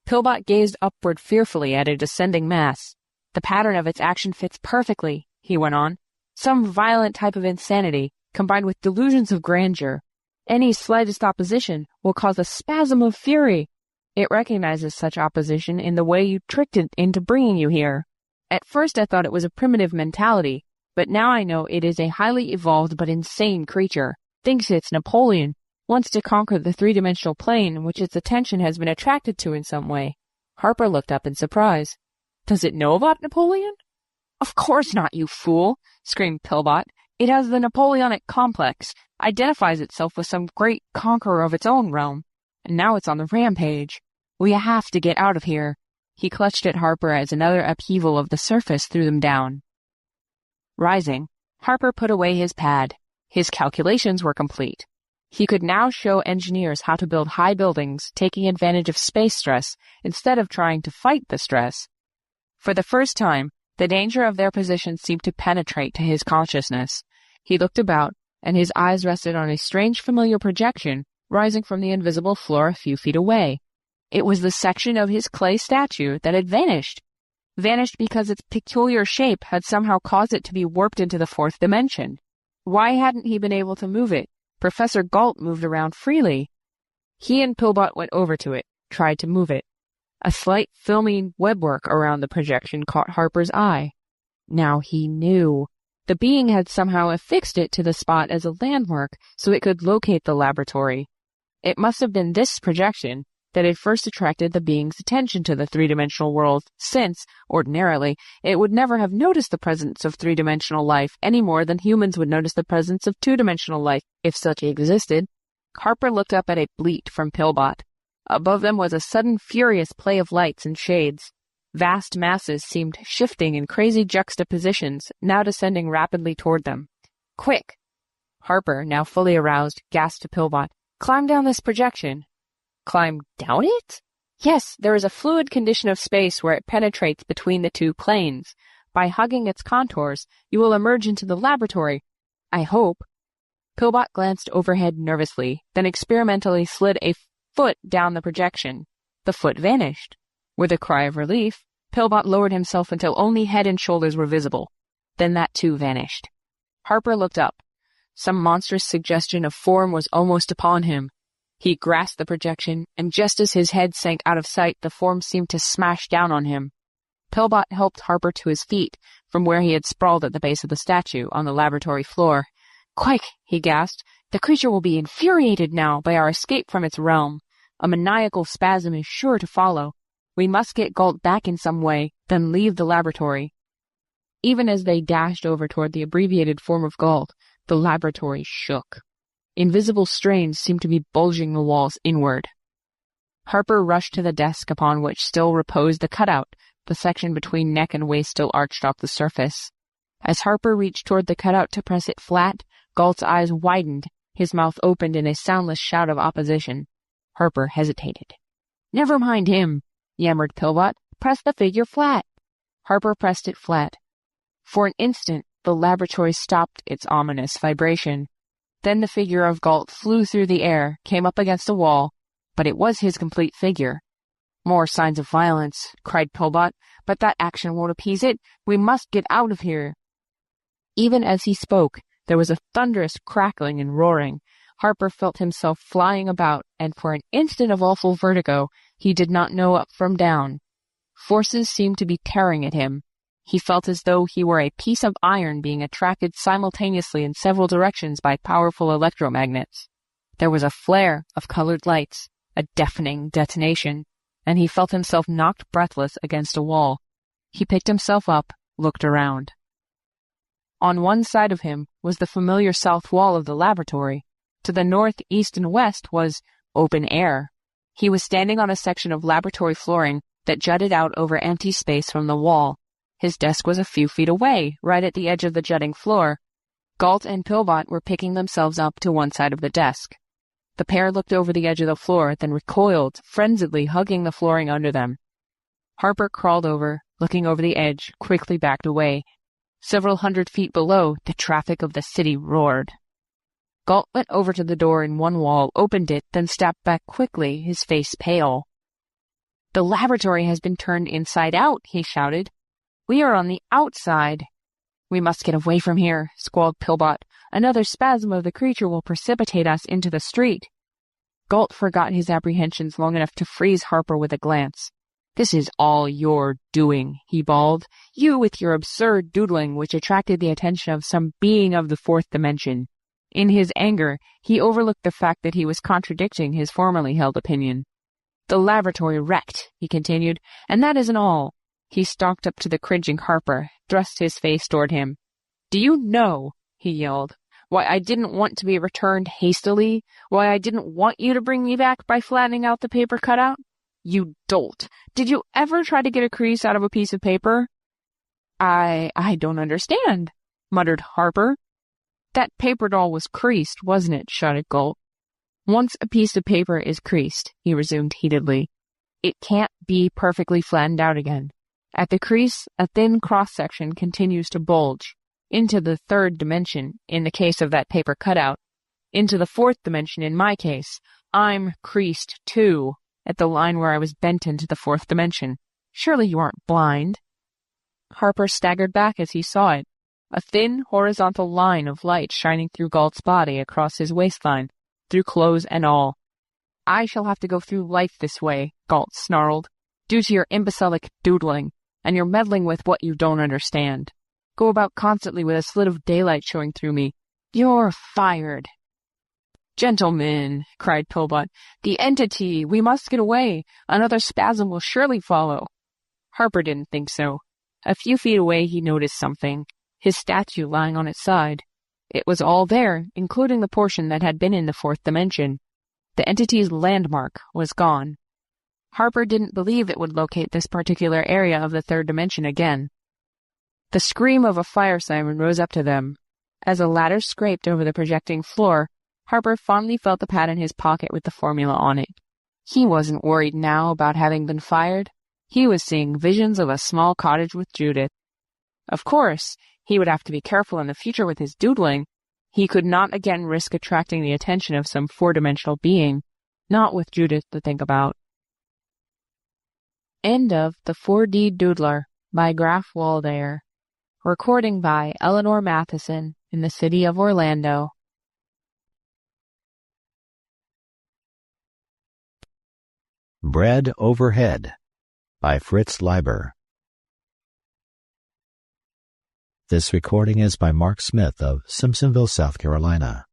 Pillbot gazed upward fearfully at a descending mass. "The pattern of its action fits perfectly," he went on. "Some violent type of insanity, combined with delusions of grandeur. Any slightest opposition will cause a spasm of fury. It recognizes such opposition in the way you tricked it into bringing you here. At first I thought it was a primitive mentality, but now I know it is a highly evolved but insane creature. Thinks it's Napoleon, wants to conquer the three-dimensional plane which its attention has been attracted to in some way." Harper looked up in surprise. "Does it know about Napoleon?" "Of course not, you fool!" screamed Pillbot. It has the Napoleonic complex, identifies itself with some great conqueror of its own realm, and now it's on the rampage. We have to get out of here. He clutched at Harper as another upheaval of the surface threw them down. Rising, Harper put away his pad. His calculations were complete. He could now show engineers how to build high buildings, taking advantage of space stress instead of trying to fight the stress. For the first time, the danger of their position seemed to penetrate to his consciousness. He looked about, and his eyes rested on a strange familiar projection rising from the invisible floor a few feet away. It was the section of his clay statue that had vanished. Vanished because its peculiar shape had somehow caused it to be warped into the fourth dimension. Why hadn't he been able to move it? Professor Galt moved around freely. He and Pillbot went over to it, tried to move it. A slight filmy webwork around the projection caught Harper's eye. Now he knew. The being had somehow affixed it to the spot as a landmark so it could locate the laboratory. It must have been this projection that had first attracted the being's attention to the three-dimensional world, since, ordinarily, it would never have noticed the presence of three-dimensional life any more than humans would notice the presence of two-dimensional life, if such existed. Harper looked up at a bleat from Pillbot. Above them was a sudden furious play of lights and shades. Vast masses seemed shifting in crazy juxtapositions, now descending rapidly toward them. "Quick!" Harper, now fully aroused, gasped to Pillbot. "Climb down this projection." "Climb down it?" "Yes, there is a fluid condition of space where it penetrates between the two planes. By hugging its contours, you will emerge into the laboratory. I hope." Pillbot glanced overhead nervously, then experimentally slid a foot down the projection. The foot vanished. With a cry of relief, Pillbot lowered himself until only head and shoulders were visible. Then that too vanished. Harper looked up. Some monstrous suggestion of form was almost upon him. He grasped the projection, and just as his head sank out of sight, the form seemed to smash down on him. Pillbot helped Harper to his feet, from where he had sprawled at the base of the statue, on the laboratory floor. "Quick!" he gasped. "The creature will be infuriated now by our escape from its realm. A maniacal spasm is sure to follow. We must get Galt back in some way, then leave the laboratory." Even as they dashed over toward the abbreviated form of Galt, the laboratory shook. Invisible strains seemed to be bulging the walls inward. Harper rushed to the desk upon which still reposed the cutout, the section between neck and waist still arched off the surface. As Harper reached toward the cutout to press it flat, Galt's eyes widened, his mouth opened in a soundless shout of opposition. Harper hesitated. "Never mind him," yammered Pillbot. "Press the figure flat." Harper pressed it flat. For an instant, the laboratory stopped its ominous vibration. Then the figure of Galt flew through the air, came up against a wall, but it was his complete figure. "More signs of violence," cried Pillbot, "but that action won't appease it. We must get out of here." Even as he spoke, there was a thunderous crackling and roaring. Harper felt himself flying about, and for an instant of awful vertigo, he did not know up from down. Forces seemed to be tearing at him. He felt as though he were a piece of iron being attracted simultaneously in several directions by powerful electromagnets. There was a flare of colored lights, a deafening detonation, and he felt himself knocked breathless against a wall. He picked himself up, looked around. On one side of him was the familiar south wall of the laboratory. To the north, east, and west was open air. He was standing on a section of laboratory flooring that jutted out over empty space from the wall. His desk was a few feet away, right at the edge of the jutting floor. Galt and Pillbot were picking themselves up to one side of the desk. The pair looked over the edge of the floor, then recoiled, frenziedly hugging the flooring under them. Harper crawled over, looking over the edge, quickly backed away. Several hundred feet below, the traffic of the city roared. Galt went over to the door in one wall, opened it, then stepped back quickly, his face pale. "The laboratory has been turned inside out," he shouted. "We are on the outside." "We must get away from here," squalled Pillbot. "Another spasm of the creature will precipitate us into the street." Galt forgot his apprehensions long enough to freeze Harper with a glance. "This is all your doing," he bawled. "You with your absurd doodling which attracted the attention of some being of the fourth dimension." In his anger, he overlooked the fact that he was contradicting his formerly held opinion. "The laboratory wrecked," he continued, "and that isn't all." He stalked up to the cringing Harper, thrust his face toward him. "Do you know," he yelled. Why I didn't want to be returned hastily? Why I didn't want you to bring me back by flattening out the paper cutout? You dolt. Did you ever try to get a crease out of a piece of paper? I don't understand, muttered Harper. That paper doll was creased, wasn't it? Shouted Galt. Once a piece of paper is creased, he resumed heatedly, it can't be perfectly flattened out again. At the crease, a thin cross-section continues to bulge into the third dimension, in the case of that paper cutout, into the fourth dimension in my case. I'm creased, too, at the line where I was bent into the fourth dimension. Surely you aren't blind. Harper staggered back as he saw it, a thin, horizontal line of light shining through Galt's body across his waistline, through clothes and all. I shall have to go through life this way, Galt snarled, due to your imbecilic doodling, and your meddling with what you don't understand. Go about constantly with a slit of daylight showing through me. You're fired. Gentlemen, cried Pillbot, the entity, we must get away. Another spasm will surely follow. Harper didn't think so. A few feet away he noticed something, his statue lying on its side. It was all there, including the portion that had been in the fourth dimension. The entity's landmark was gone. Harper didn't believe it would locate this particular area of the third dimension again. The scream of a fire siren rose up to them. As a ladder scraped over the projecting floor, Harper fondly felt the pad in his pocket with the formula on it. He wasn't worried now about having been fired. He was seeing visions of a small cottage with Judith. Of course, he would have to be careful in the future with his doodling. He could not again risk attracting the attention of some four-dimensional being, not with Judith to think about. End of The 4D Doodler by Graph Waldere. Recording by Eleanor Mattison in the city of Orlando. Bread Overhead by Fritz Liber. This recording is by Mark Smith of Simpsonville, South Carolina.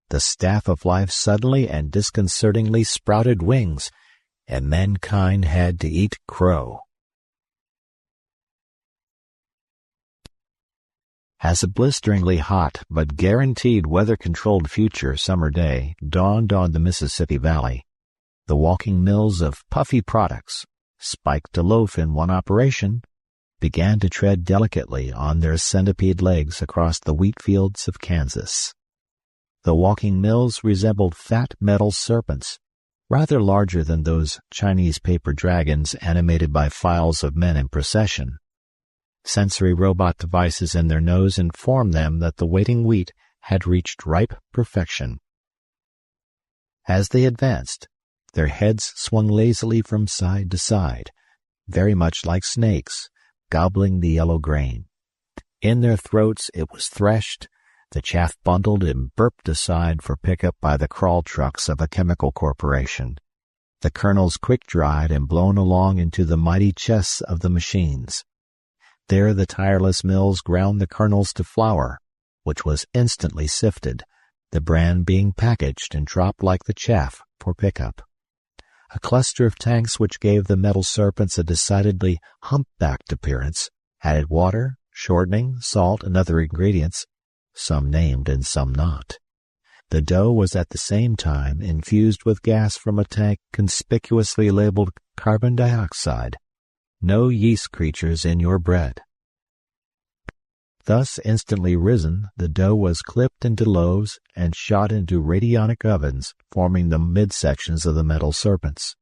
The staff of life suddenly and disconcertingly sprouted wings, and mankind had to eat crow. As a blisteringly hot but guaranteed weather-controlled future summer day dawned on the Mississippi Valley, the walking mills of puffy products, spiked a loaf in one operation, began to tread delicately on their centipede legs across the wheat fields of Kansas. The walking mills resembled fat metal serpents, rather larger than those Chinese paper dragons animated by files of men in procession. Sensory robot devices in their nose informed them that the waiting wheat had reached ripe perfection. As they advanced, their heads swung lazily from side to side, very much like snakes, gobbling the yellow grain. In their throats it was threshed, the chaff bundled and burped aside for pickup by the crawl trucks of a chemical corporation, the kernels quick-dried and blown along into the mighty chests of the machines. There the tireless mills ground the kernels to flour, which was instantly sifted, the bran being packaged and dropped like the chaff for pickup. A cluster of tanks which gave the metal serpents a decidedly humpbacked appearance added water, shortening, salt, and other ingredients, some named and some not. The dough was at the same time infused with gas from a tank conspicuously labeled carbon dioxide. No yeast creatures in your bread. Thus instantly risen, the dough was clipped into loaves and shot into radionic ovens, forming the midsections of the metal serpents.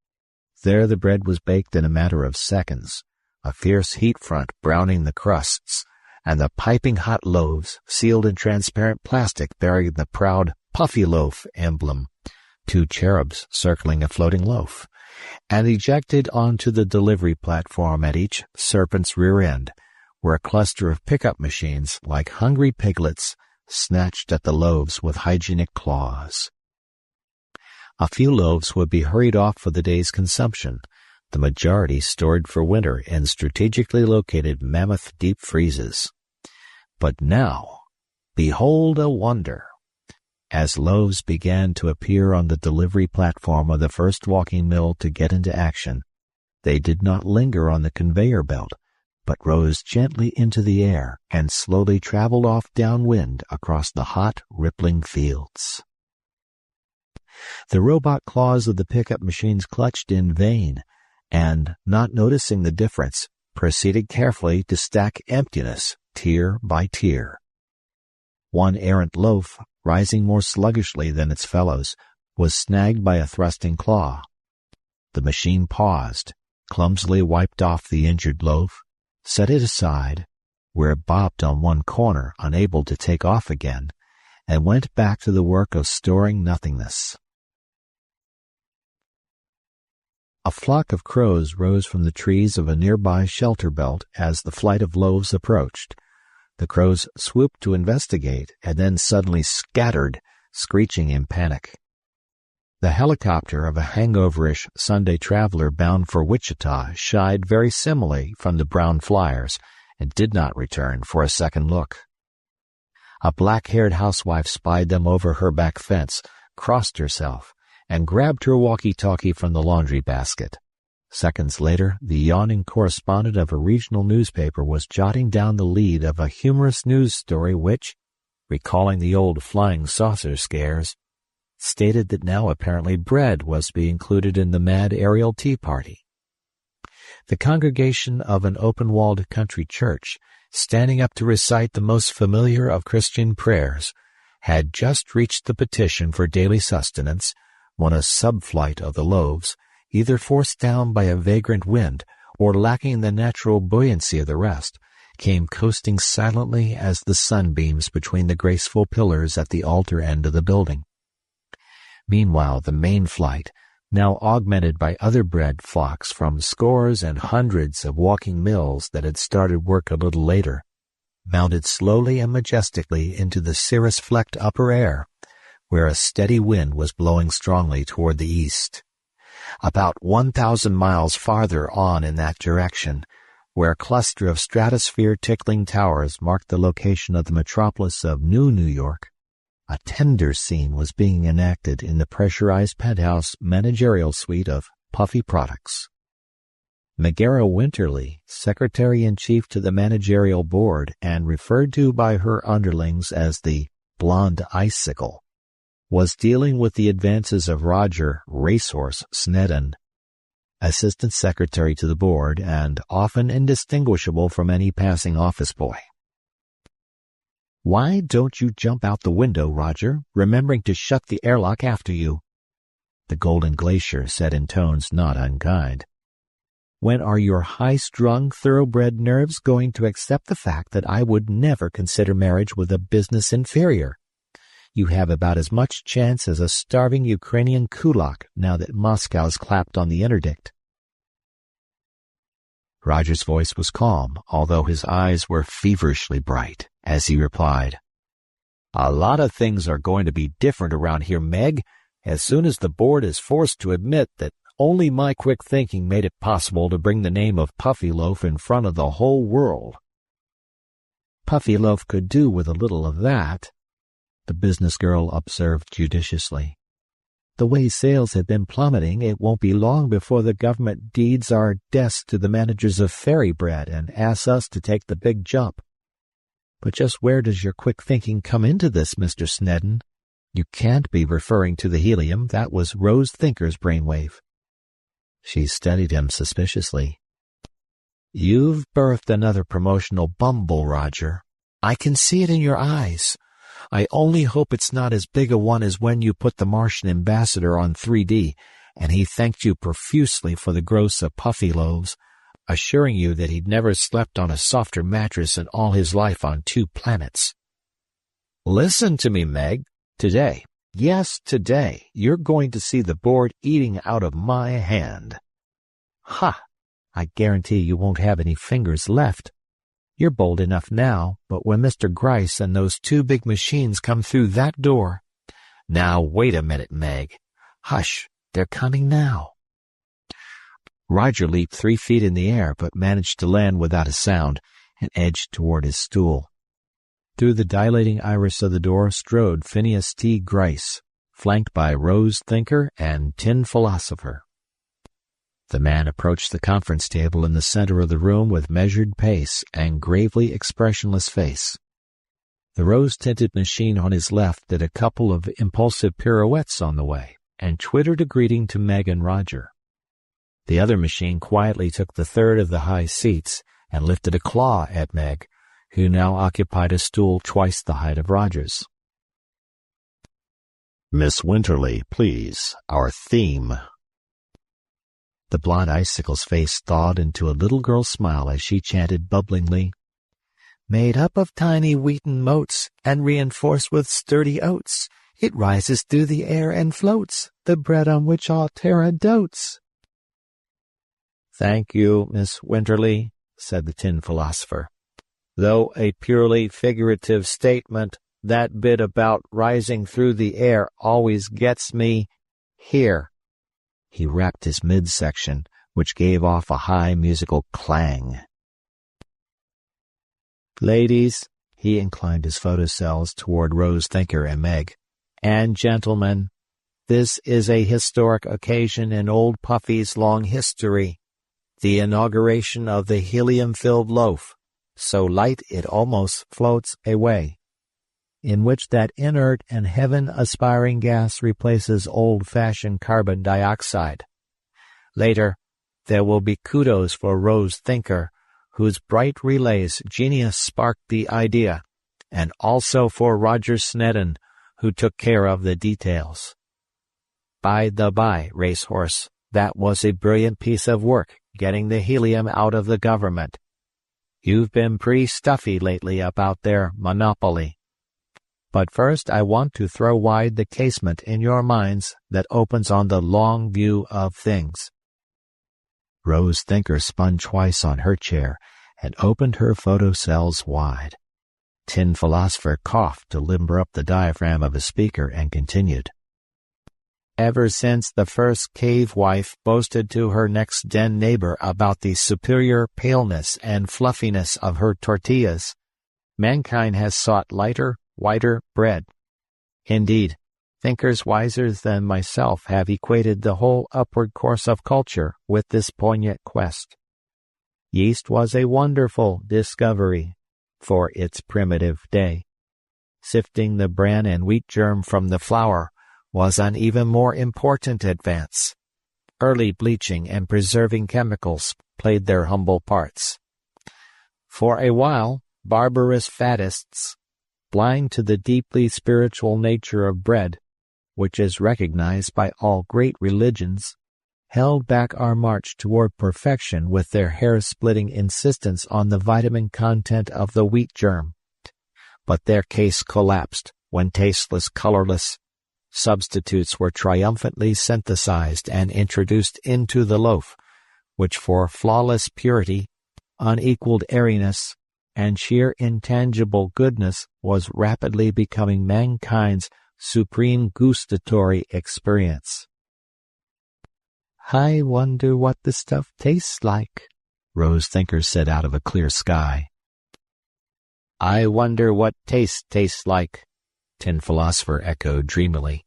There the bread was baked in a matter of seconds, a fierce heat front browning the crusts, and the piping hot loaves, sealed in transparent plastic bearing the proud Puffy Loaf emblem, 2 cherubs circling a floating loaf, and ejected onto the delivery platform at each serpent's rear end, where a cluster of pickup machines, like hungry piglets, snatched at the loaves with hygienic claws. A few loaves would be hurried off for the day's consumption, the majority stored for winter in strategically located mammoth deep freezes. But now, behold a wonder! As loaves began to appear on the delivery platform of the first walking mill to get into action, they did not linger on the conveyor belt, but rose gently into the air and slowly traveled off downwind across the hot, rippling fields. The robot claws of the pickup machines clutched in vain, and, not noticing the difference, proceeded carefully to stack emptiness tier by tier. One errant loaf, rising more sluggishly than its fellows, was snagged by a thrusting claw. The machine paused, clumsily wiped off the injured loaf, set it aside, where it bobbed on one corner, unable to take off again, and went back to the work of storing nothingness. A flock of crows rose from the trees of a nearby shelter belt as the flight of loaves approached. The crows swooped to investigate and then suddenly scattered, screeching in panic. The helicopter of a hangoverish Sunday traveler bound for Wichita shied very similarly from the brown flyers and did not return for a second look. A black-haired housewife spied them over her back fence, crossed herself, and grabbed her walkie-talkie from the laundry basket. Seconds later, the yawning correspondent of a regional newspaper was jotting down the lead of a humorous news story which, recalling the old flying saucer scares, stated that now apparently bread was to be included in the mad aerial tea party. The congregation of an open-walled country church, standing up to recite the most familiar of Christian prayers, had just reached the petition for daily sustenance when a subflight of the loaves, either forced down by a vagrant wind or lacking the natural buoyancy of the rest, came coasting silently as the sunbeams between the graceful pillars at the altar end of the building. Meanwhile, the main flight, now augmented by other bread flocks from scores and hundreds of walking mills that had started work a little later, mounted slowly and majestically into the cirrus-flecked upper air, where a steady wind was blowing strongly toward the east. About 1,000 miles farther on in that direction, where a cluster of stratosphere-tickling towers marked the location of the metropolis of New York, a tender scene was being enacted in the pressurized penthouse managerial suite of Puffy Products. Megara Winterly, secretary-in-chief to the managerial board and referred to by her underlings as the Blonde Icicle, was dealing with the advances of Roger Racehorse Snedden, assistant secretary to the board and often indistinguishable from any passing office boy. "Why don't you jump out the window, Roger, remembering to shut the airlock after you?" the Golden Glacier said in tones not unkind. "When are your high-strung, thoroughbred nerves going to accept the fact that I would never consider marriage with a business inferior? You have about as much chance as a starving Ukrainian kulak now that Moscow's clapped on the interdict." Roger's voice was calm, although his eyes were feverishly bright, as he replied, "A lot of things are going to be different around here, Meg, as soon as the board is forced to admit that only my quick thinking made it possible to bring the name of Puffyloaf in front of the whole world." "Puffyloaf could do with a little of that," the business girl observed judiciously. "The way sales have been plummeting, it won't be long before the government deeds our desks to the managers of Fairy Bread and asks us to take the big jump. But just where does your quick thinking come into this, Mr. Snedden? You can't be referring to the helium. That was Rose Thinker's brainwave." She studied him suspiciously. "You've birthed another promotional bumble, Roger. I can see it in your eyes. I only hope it's not as big a one as when you put the Martian ambassador on 3D, and he thanked you profusely for the gross of puffy loaves, assuring you that he'd never slept on a softer mattress in all his life on 2 planets. Listen to me, Meg. Today, yes, today, you're going to see the board eating out of my hand." "Ha! I guarantee you won't have any fingers left. You're bold enough now, but when Mr. Grice and those 2 big machines come through that door—" "Now, wait a minute, Meg. Hush, they're coming now." Roger leaped 3 feet in the air, but managed to land without a sound and edged toward his stool. Through the dilating iris of the door strode Phineas T. Grice, flanked by Rose Thinker and Tin Philosopher. The man approached the conference table in the center of the room with measured pace and gravely expressionless face. The rose-tinted machine on his left did a couple of impulsive pirouettes on the way and twittered a greeting to Meg and Roger. The other machine quietly took the third of the high seats and lifted a claw at Meg, who now occupied a stool twice the height of Roger's. Miss Winterly, please, our theme. The blonde icicle's face thawed into a little girl's smile as she chanted bubblingly, "Made up of tiny wheaten motes and reinforced with sturdy oats, it rises through the air and floats, the bread on which all terra dotes." "Thank you, Miss Winterly," said the tin philosopher. "Though a purely figurative statement, that bit about rising through the air always gets me here." He rapped his midsection, which gave off a high musical clang. "Ladies," he inclined his photocells toward Rose Thinker and Meg, "and gentlemen, this is a historic occasion in Old Puffy's long history, the inauguration of the helium-filled loaf, so light it almost floats away, in which that inert and heaven-aspiring gas replaces old-fashioned carbon dioxide. Later, there will be kudos for Rose Thinker, whose bright relays genius sparked the idea, and also for Roger Snedden, who took care of the details. By the by, Racehorse, that was a brilliant piece of work, getting the helium out of the government. You've been pretty stuffy lately about their monopoly. But first I want to throw wide the casement in your minds that opens on the long view of things." Rose Thinker spun twice on her chair and opened her photocells wide. Tin Philosopher coughed to limber up the diaphragm of his speaker and continued. "Ever since the first cave wife boasted to her next-den neighbor about the superior paleness and fluffiness of her tortillas, mankind has sought lighter, whiter bread. Indeed, thinkers wiser than myself have equated the whole upward course of culture with this poignant quest. Yeast was a wonderful discovery for its primitive day. Sifting the bran and wheat germ from the flour was an even more important advance. Early bleaching and preserving chemicals played their humble parts. For a while, barbarous faddists, blind to the deeply spiritual nature of bread, which is recognized by all great religions, held back our march toward perfection with their hair-splitting insistence on the vitamin content of the wheat germ. But their case collapsed when tasteless, colorless substitutes were triumphantly synthesized and introduced into the loaf, which for flawless purity, unequaled airiness, and sheer intangible goodness was rapidly becoming mankind's supreme gustatory experience. "I wonder what the stuff tastes like," Rose Thinker said out of a clear sky. "I wonder what taste tastes like," Tin Philosopher echoed dreamily.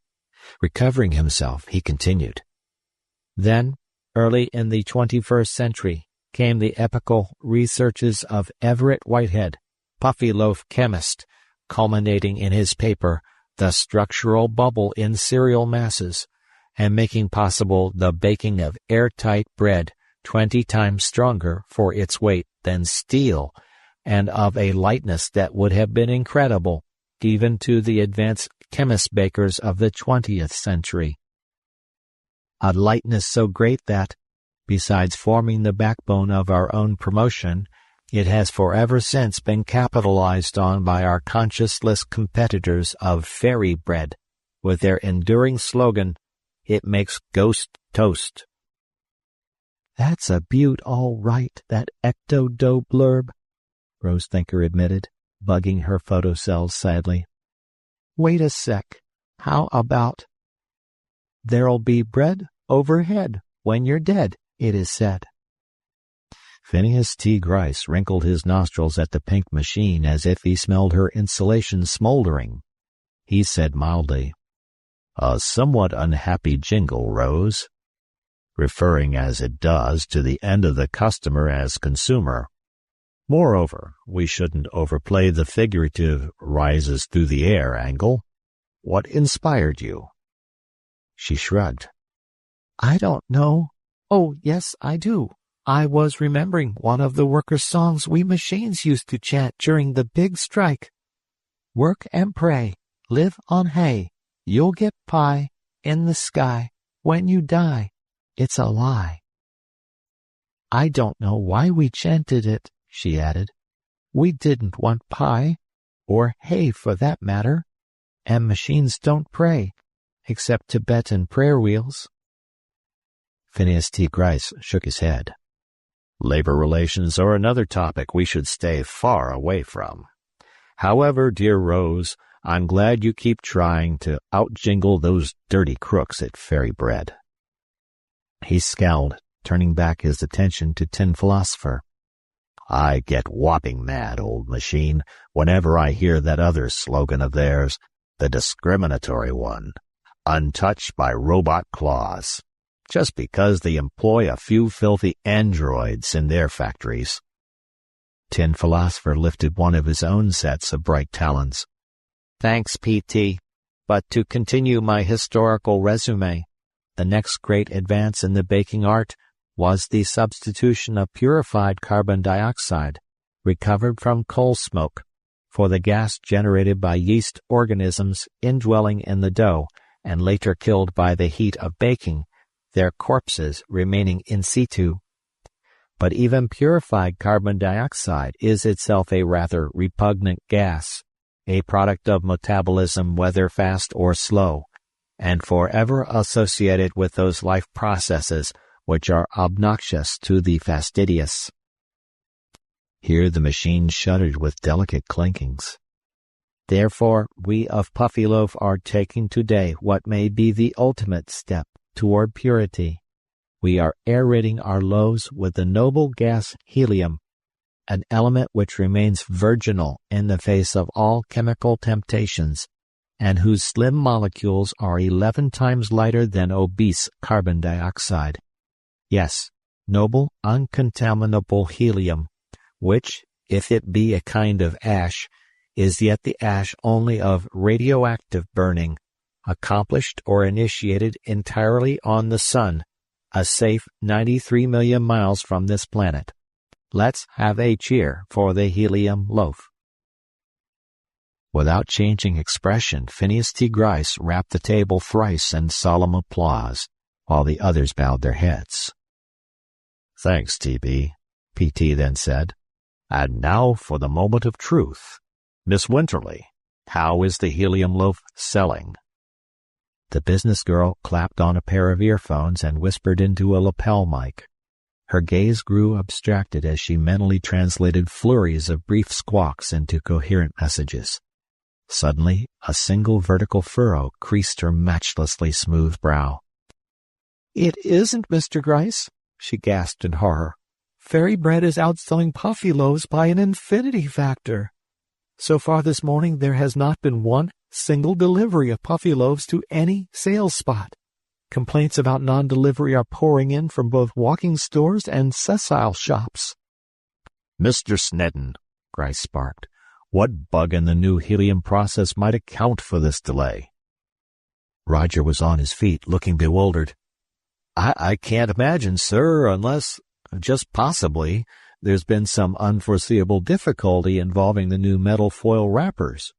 Recovering himself, he continued. Then, early in the 21st century, came the epical researches of Everett Whitehead, puffy loaf chemist, culminating in his paper, The Structural Bubble in Cereal Masses, and making possible the baking of airtight bread 20 times stronger for its weight than steel, and of a lightness that would have been incredible even to the advanced chemist-bakers of the 20th century. A lightness so great that, besides forming the backbone of our own promotion, it has forever since been capitalized on by our conscienceless competitors of fairy bread, with their enduring slogan, "It makes ghost toast." "That's a beaut all right, that ecto-dough blurb," Rose Thinker admitted, bugging her photocells sadly. "Wait a sec. How about, 'There'll be bread overhead when you're dead,' it is said." Phineas T. Gryce wrinkled his nostrils at the pink machine as if he smelled her insulation smoldering. He said mildly, "A somewhat unhappy jingle, Rose." referring as it does to the end of the customer as consumer. Moreover, we shouldn't overplay the figurative rises through the air angle. What inspired you? She shrugged. I don't know. Oh, yes, I do. I was remembering one of the workers' songs we machines used to chant during the big strike. Work and pray, live on hay, you'll get pie in the sky. When you die, it's a lie. I don't know why we chanted it, she added. We didn't want pie, or hay for that matter, and machines don't pray, except Tibetan prayer wheels. Phineas T. Gryce shook his head. Labor relations are another topic we should stay far away from. However, dear Rose, I'm glad you keep trying to outjingle those dirty crooks at Fairy Bread. He scowled, turning back his attention to Tin Philosopher. I get whopping mad, old machine, whenever I hear that other slogan of theirs, the discriminatory one, untouched by robot claws, just because they employ a few filthy androids in their factories. Tin Philosopher lifted one of his own sets of bright talons. Thanks, P.T., but to continue my historical resume, the next great advance in the baking art was the substitution of purified carbon dioxide, recovered from coal smoke, for the gas generated by yeast organisms indwelling in the dough and later killed by the heat of baking, their corpses remaining in situ. But even purified carbon dioxide is itself a rather repugnant gas, a product of metabolism whether fast or slow, and forever associated with those life processes which are obnoxious to the fastidious. Here the machine shuddered with delicate clinkings. Therefore, we of Puffyloaf are taking today what may be the ultimate step toward purity. We are aerating our loaves with the noble gas helium, an element which remains virginal in the face of all chemical temptations, and whose slim molecules are 11 times lighter than obese carbon dioxide. Yes, noble, uncontaminable helium, which, if it be a kind of ash, is yet the ash only of radioactive burning, accomplished or initiated entirely on the sun, a safe 93 million miles from this planet. Let's have a cheer for the helium loaf. Without changing expression, Phineas T. Gryce rapped the table thrice in solemn applause, while the others bowed their heads. Thanks, T.B., P.T. then said. And now for the moment of truth. Miss Winterly, how is the helium loaf selling? The business girl clapped on a pair of earphones and whispered into a lapel mic. Her gaze grew abstracted as she mentally translated flurries of brief squawks into coherent messages. Suddenly, a single vertical furrow creased her matchlessly smooth brow. It isn't, Mr. Gryce, she gasped in horror. Fairy Bread is outselling Puffyloaves by an infinity factor. So far this morning there has not been one single delivery of Puffyloaves to any sales spot. Complaints about non-delivery are pouring in from both walking stores and sessile shops. Mr. Snedden, Gryce sparked, what bug in the new helium process might account for this delay? Roger was on his feet, looking bewildered. I can't imagine, sir, unless, just possibly, there's been some unforeseeable difficulty involving the new metal foil wrappers.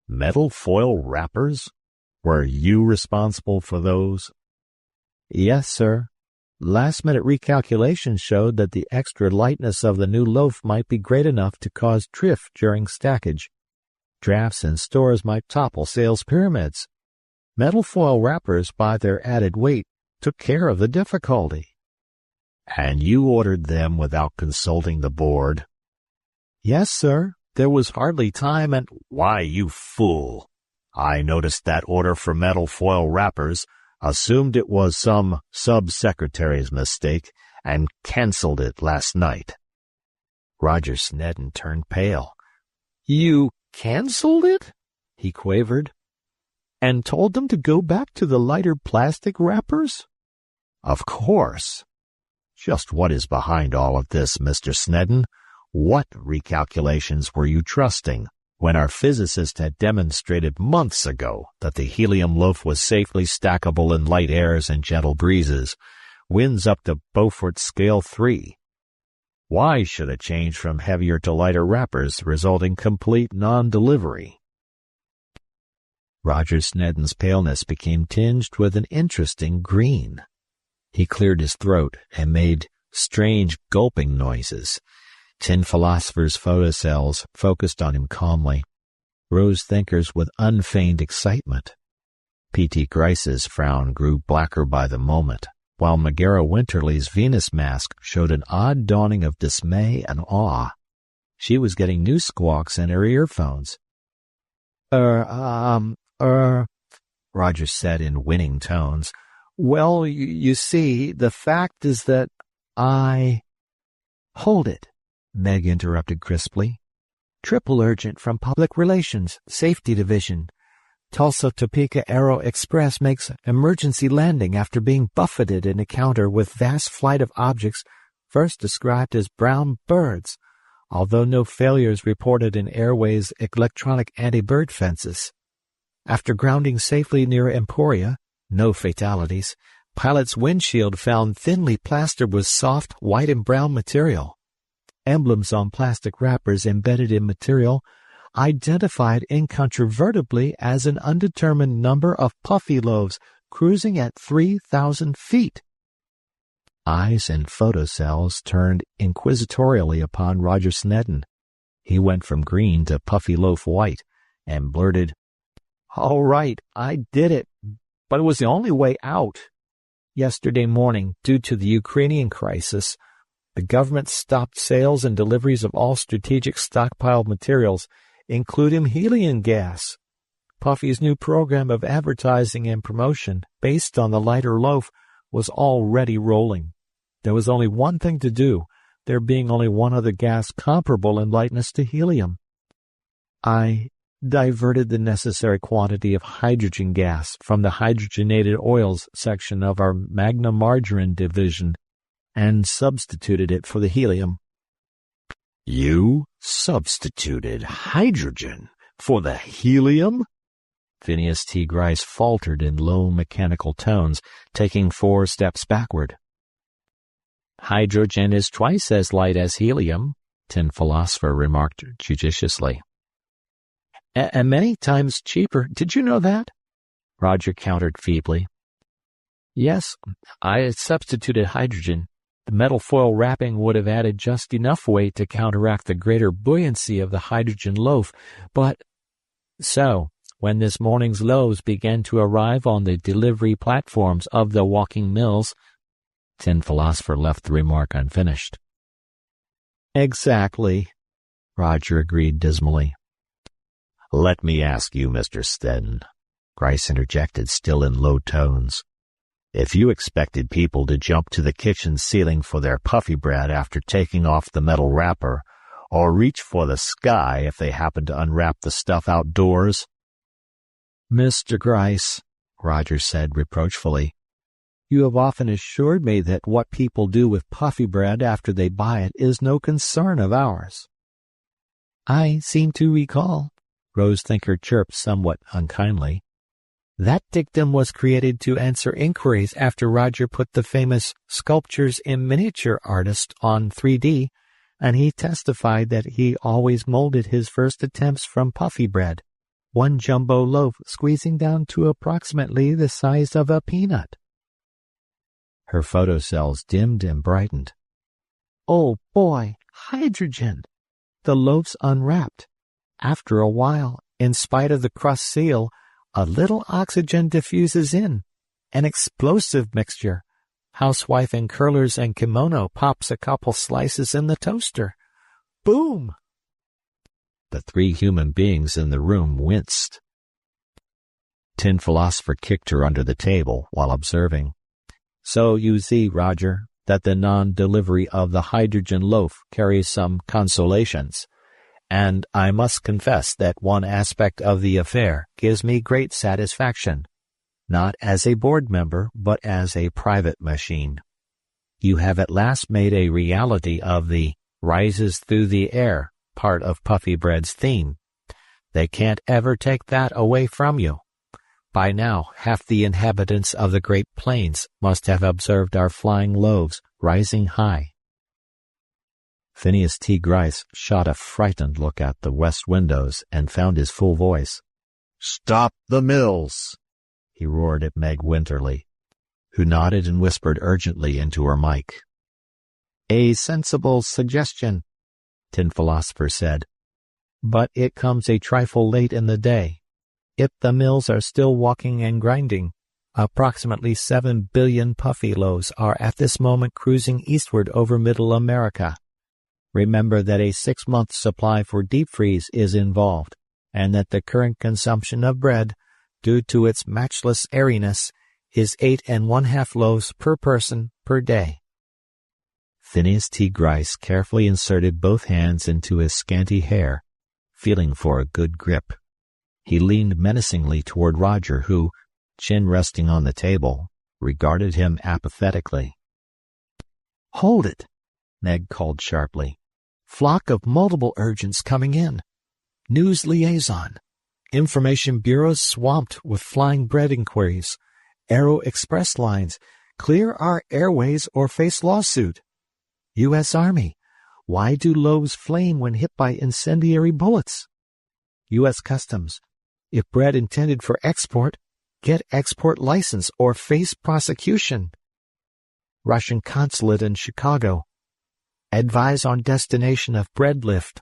Metal foil wrappers? Were you responsible for those? Yes, sir. Last-minute recalculations showed that the extra lightness of the new loaf might be great enough to cause drift during stackage. Drafts in stores might topple sales pyramids. Metal foil wrappers, by their added weight, took care of the difficulty. And you ordered them without consulting the board? Yes, sir. There was hardly time and— Why, you fool! I noticed that order for metal foil wrappers, assumed it was some sub-secretary's mistake, and canceled it last night. Roger Snedden turned pale. You canceled it? He quavered. And told them to go back to the lighter plastic wrappers? Of course. Just what is behind all of this, Mr. Snedden? What recalculations were you trusting when our physicist had demonstrated months ago that the helium loaf was safely stackable in light airs and gentle breezes, winds up to Beaufort Scale 3? Why should a change from heavier to lighter wrappers result in complete non-delivery? Roger Snedden's paleness became tinged with an interesting green. He cleared his throat and made strange gulping noises. Tin Philosopher's photocells focused on him calmly, Rose Thinker's with unfeigned excitement. P.T. Grice's frown grew blacker by the moment, while Megara Winterly's Venus mask showed an odd dawning of dismay and awe. She was getting new squawks in her earphones. Roger said in winning tones. Well, you see, the fact is that Hold it, Meg interrupted crisply. Triple urgent from Public Relations, Safety Division. Tulsa Topeka Aero Express makes emergency landing after being buffeted in encounter with vast flight of objects first described as brown birds, although no failures reported in Airways' electronic anti-bird fences. After grounding safely near Emporia, no fatalities, pilot's windshield found thinly plastered with soft white and brown material. Emblems on plastic wrappers embedded in material identified incontrovertibly as an undetermined number of puffy loaves cruising at 3,000 feet. Eyes and photocells turned inquisitorially upon Roger Snedden. He went from green to puffy loaf white and blurted, All right, I did it, but it was the only way out. Yesterday morning, due to the Ukrainian crisis, the government stopped sales and deliveries of all strategic stockpiled materials, including helium gas. Puffy's new program of advertising and promotion, based on the lighter loaf, was already rolling. There was only one thing to do, there being only one other gas comparable in lightness to helium. I diverted the necessary quantity of hydrogen gas from the hydrogenated oils section of our Magna Margarine division and substituted it for the helium. You substituted hydrogen for the helium? Phineas T. Grice faltered in low mechanical tones, taking 4 steps backward. Hydrogen is twice as light as helium, Tin Philosopher remarked judiciously. And many times cheaper. Did you know that? Roger countered feebly. Yes, I substituted hydrogen. The metal foil wrapping would have added just enough weight to counteract the greater buoyancy of the hydrogen loaf, but... So, when this morning's loaves began to arrive on the delivery platforms of the walking mills, Tin Philosopher left the remark unfinished. Exactly, Roger agreed dismally. Let me ask you, Mr. Snedden, Grice interjected, still in low tones. If you expected people to jump to the kitchen ceiling for their puffy bread after taking off the metal wrapper, or reach for the sky if they happened to unwrap the stuff outdoors? Mr. Grice, Roger said reproachfully, you have often assured me that what people do with puffy bread after they buy it is no concern of ours. I seem to recall, Rose Thinker chirped somewhat unkindly. That dictum was created to answer inquiries after Roger put the famous Sculptures in Miniature artist on 3D, and he testified that he always molded his first attempts from puffy bread, one jumbo loaf squeezing down to approximately the size of a peanut. Her photocells dimmed and brightened. Oh boy, hydrogen! The loaf's unwrapped. After a while, in spite of the crust seal, a little oxygen diffuses in. An explosive mixture. Housewife in curlers and kimono pops a couple slices in the toaster. Boom! The 3 human beings in the room winced. Tin Philosopher kicked her under the table while observing. So you see, Roger, that the non-delivery of the hydrogen loaf carries some consolations. And I must confess that one aspect of the affair gives me great satisfaction. not as a board member, but as a private machine. You have at last made a reality of the rises through the air part of Puffybread's theme. They can't ever take that away from you. By now, half the inhabitants of the Great Plains must have observed our flying loaves rising high. Phineas T. Gryce shot a frightened look at the west windows and found his full voice. "Stop the mills!" he roared at Meg Winterly, who nodded and whispered urgently into her mic. "A sensible suggestion," Tin Philosopher said, "but it comes a trifle late in the day. If the mills are still walking and grinding, approximately 7 billion Puffyloaves are at this moment cruising eastward over Middle America. Remember that a 6-month supply for deep freeze is involved, and that the current consumption of bread, due to its matchless airiness, is 8 1/2 loaves per person per day." Phineas T. Gryce carefully inserted both hands into his scanty hair, feeling for a good grip. He leaned menacingly toward Roger, who, chin resting on the table, regarded him apathetically. "Hold it," Meg called sharply. "Flock of multiple urgents coming in. News liaison. Information bureaus swamped with flying bread inquiries. Aero Express lines. Clear our airways or face lawsuit. U.S. Army. Why do loaves flame when hit by incendiary bullets? U.S. Customs. If bread intended for export, get export license or face prosecution. Russian consulate in Chicago. Advise on destination of bread lift.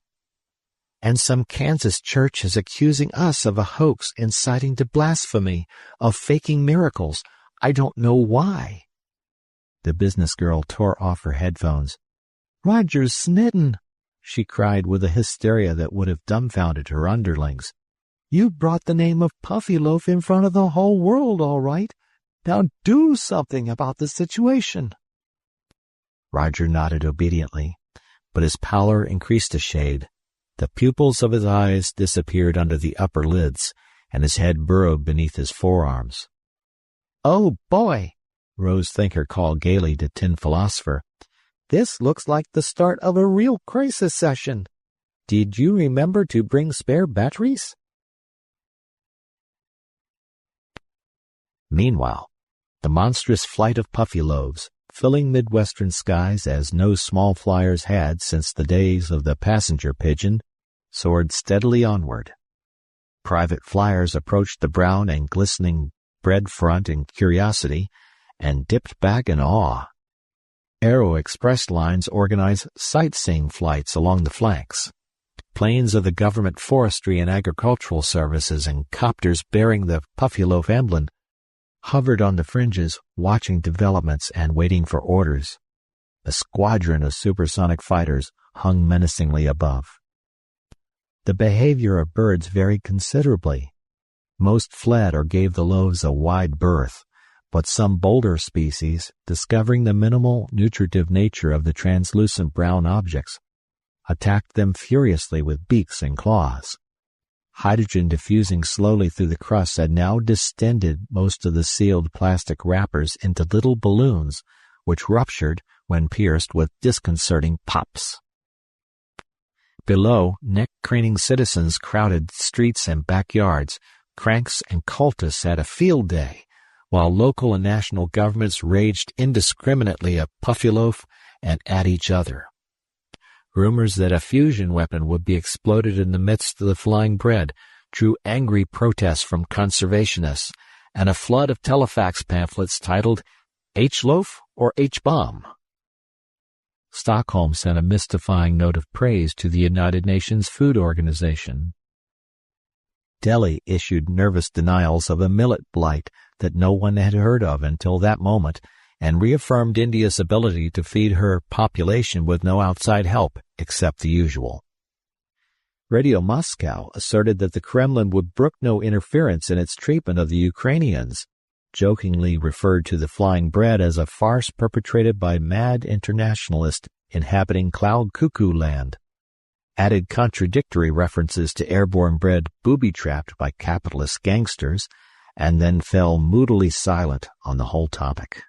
And some Kansas church is accusing us of a hoax inciting to blasphemy, of faking miracles. I don't know why." The business girl tore off her headphones. "Roger's snitten," she cried with a hysteria that would have dumbfounded her underlings. "You brought the name of Puffyloaf in front of the whole world, all right. Now do something about the situation." Roger nodded obediently, but his pallor increased a shade. The pupils of his eyes disappeared under the upper lids, and his head burrowed beneath his forearms. "Oh, boy," Rose Thinker called gaily to Tin Philosopher. "This looks like the start of a real crisis session. Did you remember to bring spare batteries?" Meanwhile, the monstrous flight of Puffyloaves, filling Midwestern skies as no small flyers had since the days of the passenger pigeon, soared steadily onward. Private flyers approached the brown and glistening bread front in curiosity and dipped back in awe. Aero Express lines organized sightseeing flights along the flanks. Planes of the government forestry and agricultural services and copters bearing the Puffyloaf emblem hovered on the fringes, watching developments and waiting for orders. A squadron of supersonic fighters hung menacingly above. The behavior of birds varied considerably. Most fled or gave the loaves a wide berth, but some bolder species, discovering the minimal nutritive nature of the translucent brown objects, attacked them furiously with beaks and claws. Hydrogen diffusing slowly through the crust had now distended most of the sealed plastic wrappers into little balloons, which ruptured when pierced with disconcerting pops. Below, neck-craning citizens crowded streets and backyards. Cranks and cultists had a field day, while local and national governments raged indiscriminately at Puffyloaf and at each other. Rumors that a fusion weapon would be exploded in the midst of the flying bread drew angry protests from conservationists, and a flood of telefax pamphlets titled H-Loaf or H-Bomb. Stockholm sent a mystifying note of praise to the United Nations Food Organization. Delhi issued nervous denials of a millet blight that no one had heard of until that moment, and reaffirmed India's ability to feed her population with no outside help except the usual. Radio Moscow asserted that the Kremlin would brook no interference in its treatment of the Ukrainians, jokingly referred to the flying bread as a farce perpetrated by mad internationalists inhabiting cloud cuckoo land, added contradictory references to airborne bread booby-trapped by capitalist gangsters, and then fell moodily silent on the whole topic.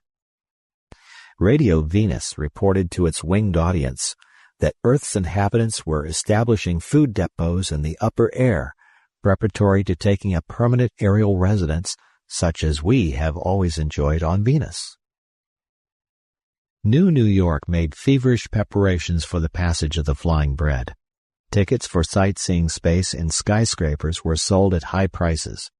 Radio Venus reported to its winged audience that Earth's inhabitants were establishing food depots in the upper air, preparatory to taking a permanent aerial residence such as we have always enjoyed on Venus. New York made feverish preparations for the passage of the flying bread. Tickets for sightseeing space in skyscrapers were sold at high prices.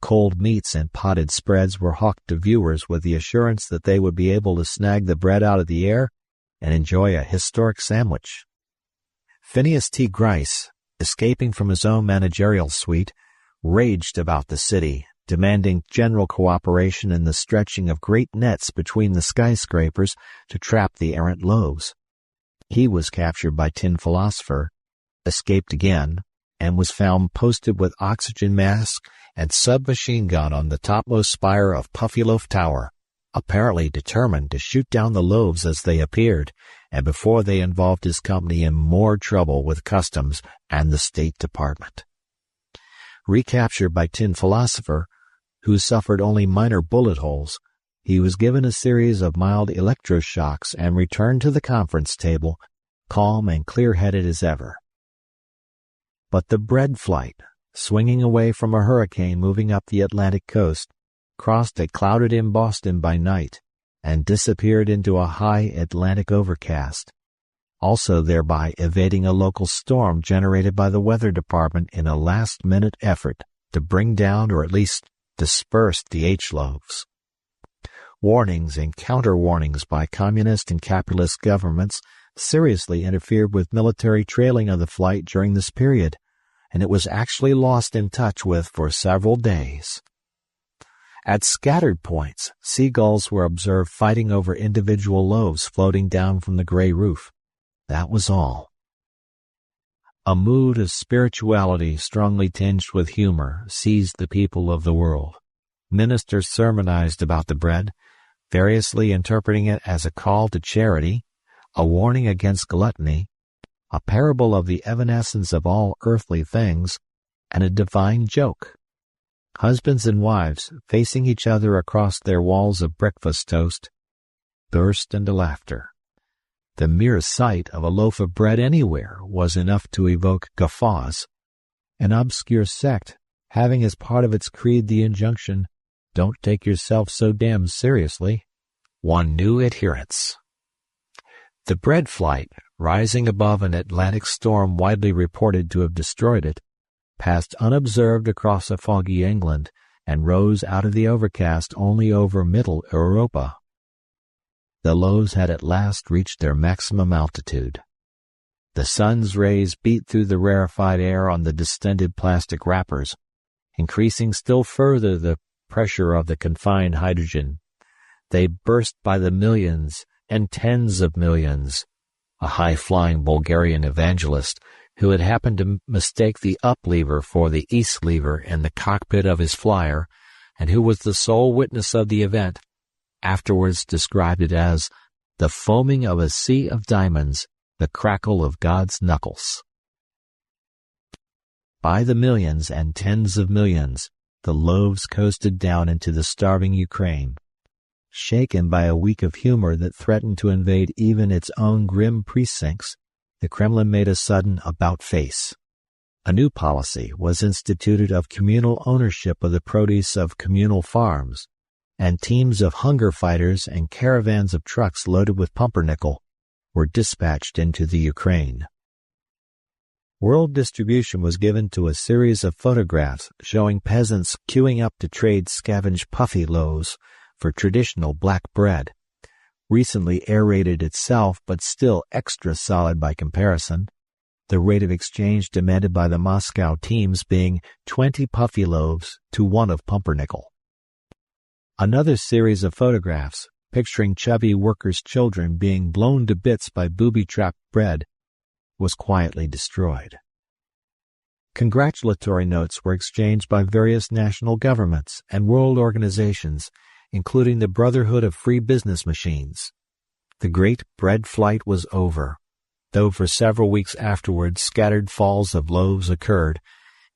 Cold meats and potted spreads were hawked to viewers with the assurance that they would be able to snag the bread out of the air and enjoy a historic sandwich. Phineas T. Grice, escaping from his own managerial suite, raged about the city, demanding general cooperation in the stretching of great nets between the skyscrapers to trap the errant loaves. He was captured by Tin Philosopher, escaped again, and was found posted with oxygen mask and submachine gun on the topmost spire of Puffyloaf Tower, apparently determined to shoot down the loaves as they appeared, and before they involved his company in more trouble with Customs and the State Department. Recaptured by Tin Philosopher, who suffered only minor bullet holes, he was given a series of mild electroshocks and returned to the conference table, calm and clear-headed as ever. But the bread flight, swinging away from a hurricane moving up the Atlantic coast, crossed a clouded-in Boston by night and disappeared into a high Atlantic overcast, also thereby evading a local storm generated by the weather department in a last-minute effort to bring down or at least disperse the H-loaves. Warnings and counter-warnings by communist and capitalist governments seriously interfered with military trailing of the flight during this period, and it was actually lost in touch with for several days. At scattered points, seagulls were observed fighting over individual loaves floating down from the gray roof. That was all. A mood of spirituality strongly tinged with humor seized the people of the world. Ministers sermonized about the bread, variously interpreting it as a call to charity, a warning against gluttony, a parable of the evanescence of all earthly things, and a divine joke. Husbands and wives, facing each other across their walls of breakfast toast, burst into laughter. The mere sight of a loaf of bread anywhere was enough to evoke guffaws. An obscure sect, having as part of its creed the injunction, "Don't take yourself so damn seriously," won new adherents. The bread flight, rising above an Atlantic storm widely reported to have destroyed it, passed unobserved across a foggy England and rose out of the overcast only over middle Europa. The loaves had at last reached their maximum altitude. The sun's rays beat through the rarefied air on the distended plastic wrappers, increasing still further the pressure of the confined hydrogen. They burst by the millions and tens of millions. A high-flying Bulgarian evangelist who had happened to mistake the up lever for the east lever in the cockpit of his flyer, and who was the sole witness of the event, afterwards described it as the foaming of a sea of diamonds, the crackle of God's knuckles. By the millions and tens of millions, the loaves coasted down into the starving Ukraine. Shaken by a week of humor that threatened to invade even its own grim precincts, the Kremlin made a sudden about-face. A new policy was instituted of communal ownership of the produce of communal farms, and teams of hunger fighters and caravans of trucks loaded with pumpernickel were dispatched into the Ukraine. World distribution was given to a series of photographs showing peasants queuing up to trade scavenged puffy loaves for traditional black bread, recently aerated itself but still extra solid by comparison, the rate of exchange demanded by the Moscow teams being 20 puffy loaves to 1 of pumpernickel. Another series of photographs, picturing chubby workers' children being blown to bits by booby-trapped bread, was quietly destroyed. Congratulatory notes were exchanged by various national governments and world organizations, including the Brotherhood of Free Business Machines. The great bread flight was over, though for several weeks afterwards scattered falls of loaves occurred,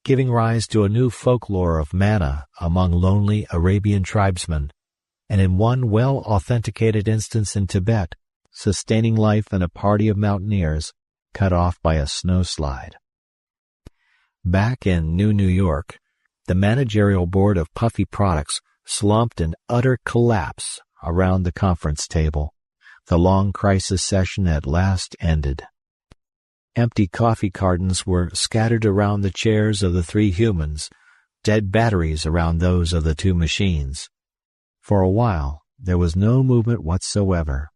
giving rise to a new folklore of manna among lonely Arabian tribesmen, and in one well-authenticated instance in Tibet, sustaining life in a party of mountaineers cut off by a snowslide. Back in New York, the managerial board of Puffy Products slumped in utter collapse around the conference table. The long crisis session at last ended. Empty coffee cartons were scattered around the chairs of the three humans, dead batteries around those of the two machines. For a while, there was no movement whatsoever.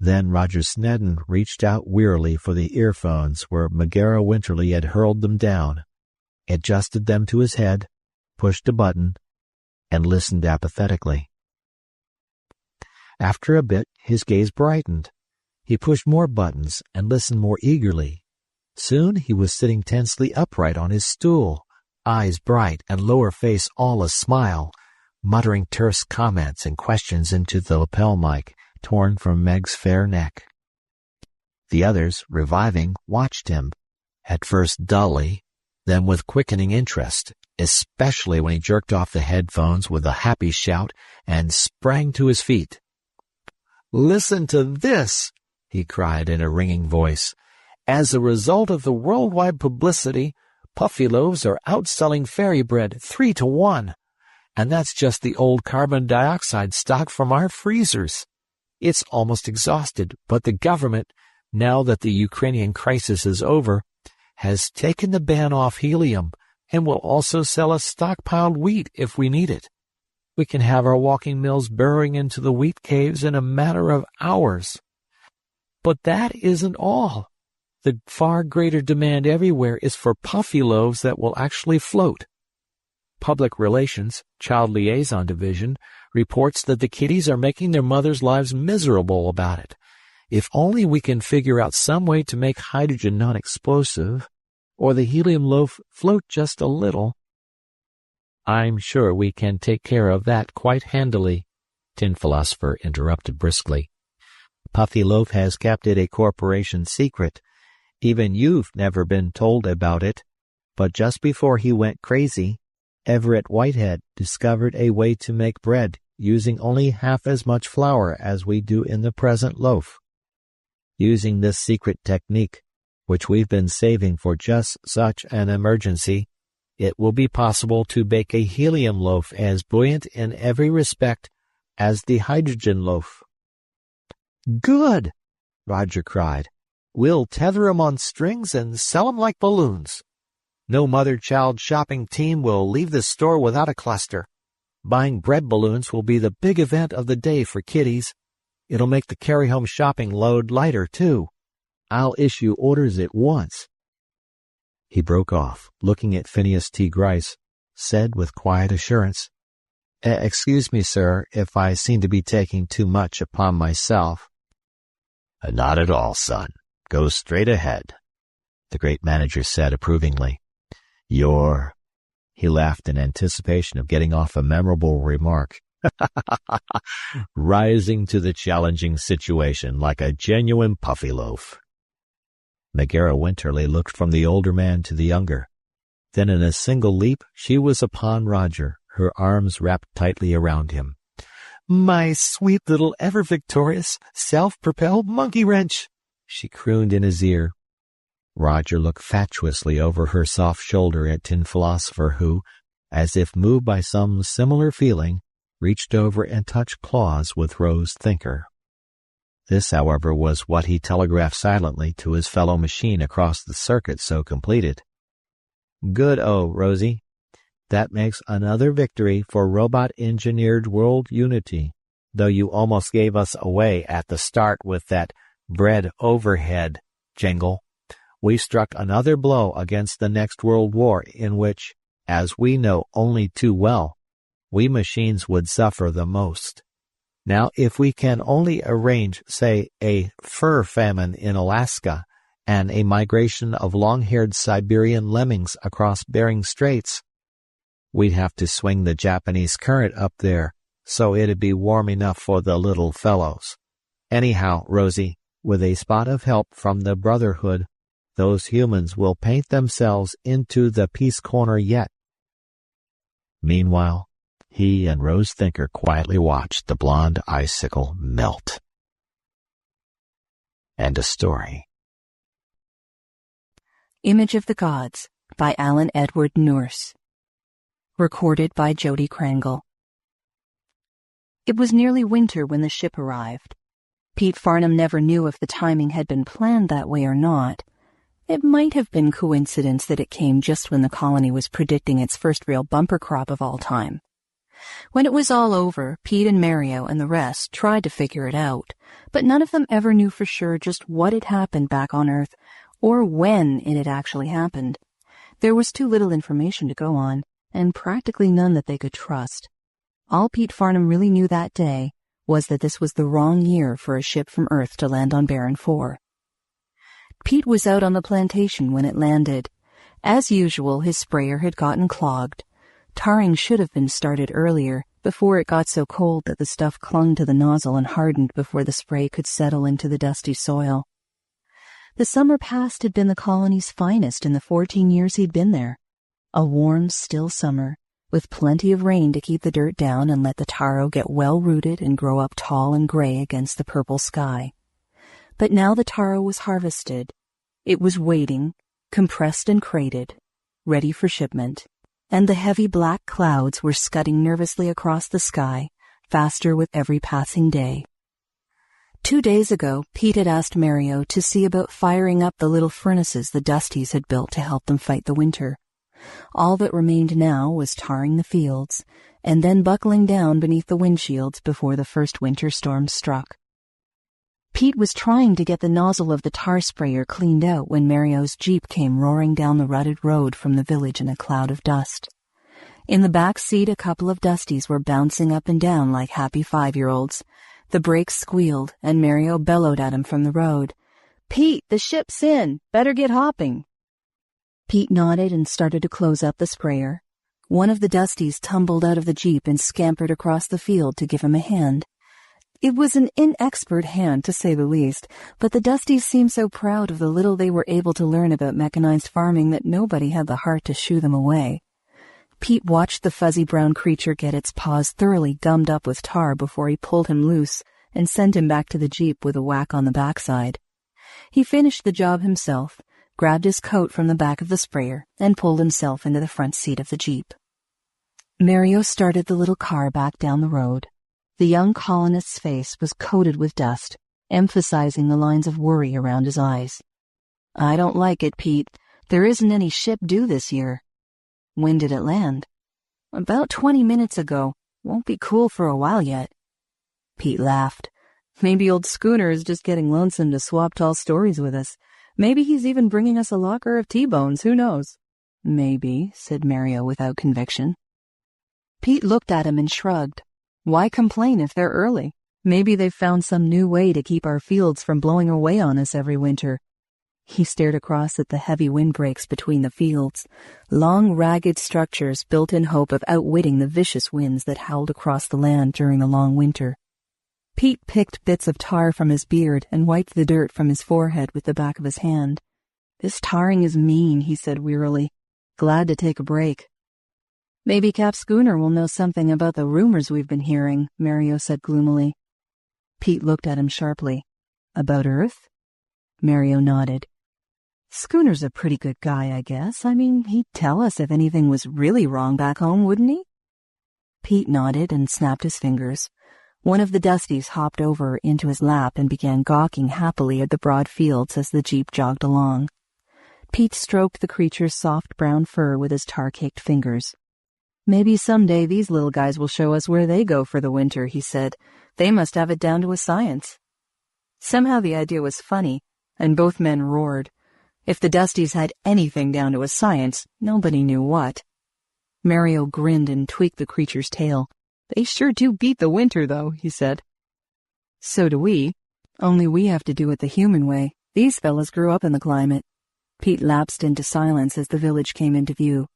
Then Roger Snedden reached out wearily for the earphones where Megara Winterly had hurled them down, adjusted them to his head, pushed a button, and listened apathetically. After a bit, his gaze brightened. He pushed more buttons and listened more eagerly. Soon he was sitting tensely upright on his stool, eyes bright and lower face all a smile, muttering terse comments and questions into the lapel mic torn from Meg's fair neck. The others, reviving, watched him, at first dully, then with quickening interest, especially when he jerked off the headphones with a happy shout and sprang to his feet. "Listen to this!" he cried in a ringing voice. "As a result of the worldwide publicity, Puffy Loaves are outselling Fairy Bread 3-1. And that's just the old carbon dioxide stock from our freezers. It's almost exhausted, but the government, now that the Ukrainian crisis is over, has taken the ban off helium and will also sell us stockpiled wheat if we need it. We can have our walking mills burrowing into the wheat caves in a matter of hours. But that isn't all. The far greater demand everywhere is for puffy loaves that will actually float. Public Relations, Child Liaison Division, reports that the kiddies are making their mothers' lives miserable about it. If only we can figure out some way to make hydrogen non-explosive, or the helium loaf float just a little. I'm sure we can take care of that quite handily, Tin Philosopher interrupted briskly. Puffy Loaf has kept it a corporation secret. Even you've never been told about it. But just before he went crazy, Everett Whitehead discovered a way to make bread using only half as much flour as we do in the present loaf. Using this secret technique, which we've been saving for just such an emergency, it will be possible to bake a helium loaf as buoyant in every respect as the hydrogen loaf. "Good!" Roger cried. "We'll tether 'em on strings and sell 'em like balloons. No mother-child shopping team will leave this store without a cluster. Buying bread balloons will be the big event of the day for kiddies. It'll make the carry-home shopping load lighter, too. I'll issue orders at once." He broke off, looking at Phineas T. Gryce, said with quiet assurance, "Excuse me, sir, if I seem to be taking too much upon myself." "Not at all, son. Go straight ahead," the great manager said approvingly. He laughed in anticipation of getting off a memorable remark. "Rising to the challenging situation like a genuine puffy loaf." Megara Winterly looked from the older man to the younger. Then in a single leap she was upon Roger, her arms wrapped tightly around him. "My sweet little ever-victorious, self-propelled monkey wrench," she crooned in his ear. Roger looked fatuously over her soft shoulder at Tin Philosopher, who, as if moved by some similar feeling, reached over and touched claws with Rose Thinker. This, however, was what he telegraphed silently to his fellow machine across the circuit so completed. "Good-o, Rosie. That makes another victory for robot-engineered world unity, though you almost gave us away at the start with that bread overhead jingle. We struck another blow against the next world war in which, as we know only too well, we machines would suffer the most. Now, if we can only arrange, say, a fur famine in Alaska and a migration of long-haired Siberian lemmings across Bering Straits, we'd have to swing the Japanese current up there so it'd be warm enough for the little fellows. Anyhow, Rosie, with a spot of help from the Brotherhood, Those humans will paint themselves into the peace corner yet. Meanwhile, he and Rose Thinker quietly watched the blonde icicle melt. End of story. Image of the Gods by Alan Edward Norse. Recorded by Jodie Crangle. It was nearly winter when the ship arrived. Pete Farnham never knew if the timing had been planned that way or not. It might have been coincidence that it came just when the colony was predicting its first real bumper crop of all time. When it was all over, Pete and Mario and the rest tried to figure it out, but none of them ever knew for sure just what had happened back on Earth, or when it had actually happened. There was too little information to go on, and practically none that they could trust. All Pete Farnham really knew that day was that this was the wrong year for a ship from Earth to land on Baron 4. Pete was out on the plantation when it landed. As usual, his sprayer had gotten clogged. Tarring should have been started earlier, before it got so cold that the stuff clung to the nozzle and hardened before the spray could settle into the dusty soil. The summer past had been the colony's finest in the 14 years he'd been there. A warm, still summer, with plenty of rain to keep the dirt down and let the taro get well rooted and grow up tall and gray against the purple sky. But now the taro was harvested. It was waiting, compressed and crated, ready for shipment, and the heavy black clouds were scudding nervously across the sky, faster with every passing day. 2 days ago, Pete had asked Mario to see about firing up the little furnaces the Dusties had built to help them fight the winter. All that remained now was tarring the fields, and then buckling down beneath the windshields before the first winter storm struck. Pete was trying to get the nozzle of the tar sprayer cleaned out when Mario's Jeep came roaring down the rutted road from the village in a cloud of dust. In the back seat, a couple of Dusties were bouncing up and down like happy 5-year-olds. The brakes squealed, and Mario bellowed at him from the road. "Pete, the ship's in! Better get hopping!" Pete nodded and started to close up the sprayer. One of the Dusties tumbled out of the Jeep and scampered across the field to give him a hand. It was an inexpert hand, to say the least, but the Dusties seemed so proud of the little they were able to learn about mechanized farming that nobody had the heart to shoo them away. Pete watched the fuzzy brown creature get its paws thoroughly gummed up with tar before he pulled him loose and sent him back to the Jeep with a whack on the backside. He finished the job himself, grabbed his coat from the back of the sprayer, and pulled himself into the front seat of the Jeep. Mario started the little car back down the road. The young colonist's face was coated with dust, emphasizing the lines of worry around his eyes. "I don't like it, Pete. There isn't any ship due this year." "When did it land?" "About 20 minutes ago. Won't be cool for a while yet." Pete laughed. "Maybe old Schooner is just getting lonesome to swap tall stories with us. Maybe he's even bringing us a locker of T-bones, who knows?" "Maybe," said Mario without conviction. Pete looked at him and shrugged. Why complain if they're early? Maybe they've found some new way to keep our fields from blowing away on us every winter. He stared across at the heavy windbreaks between the fields, long, ragged structures built in hope of outwitting the vicious winds that howled across the land during the long winter. Pete picked bits of tar from his beard and wiped the dirt from his forehead with the back of his hand. "This tarring is mean," he said wearily. "Glad to take a break." "Maybe Cap Schooner will know something about the rumors we've been hearing," Mario said gloomily. Pete looked at him sharply. "About Earth?" Mario nodded. "Schooner's a pretty good guy, I guess. I mean, he'd tell us if anything was really wrong back home, wouldn't he?" Pete nodded and snapped his fingers. One of the Dusties hopped over into his lap and began gawking happily at the broad fields as the Jeep jogged along. Pete stroked the creature's soft brown fur with his tar-caked fingers. "Maybe someday these little guys will show us where they go for the winter," he said. "They must have it down to a science." Somehow the idea was funny, and both men roared. If the Dusties had anything down to a science, nobody knew what. Mario grinned and tweaked the creature's tail. "They sure do beat the winter, though," he said. "So do we, only we have to do it the human way. These fellas grew up in the climate." Pete lapsed into silence as the village came into view.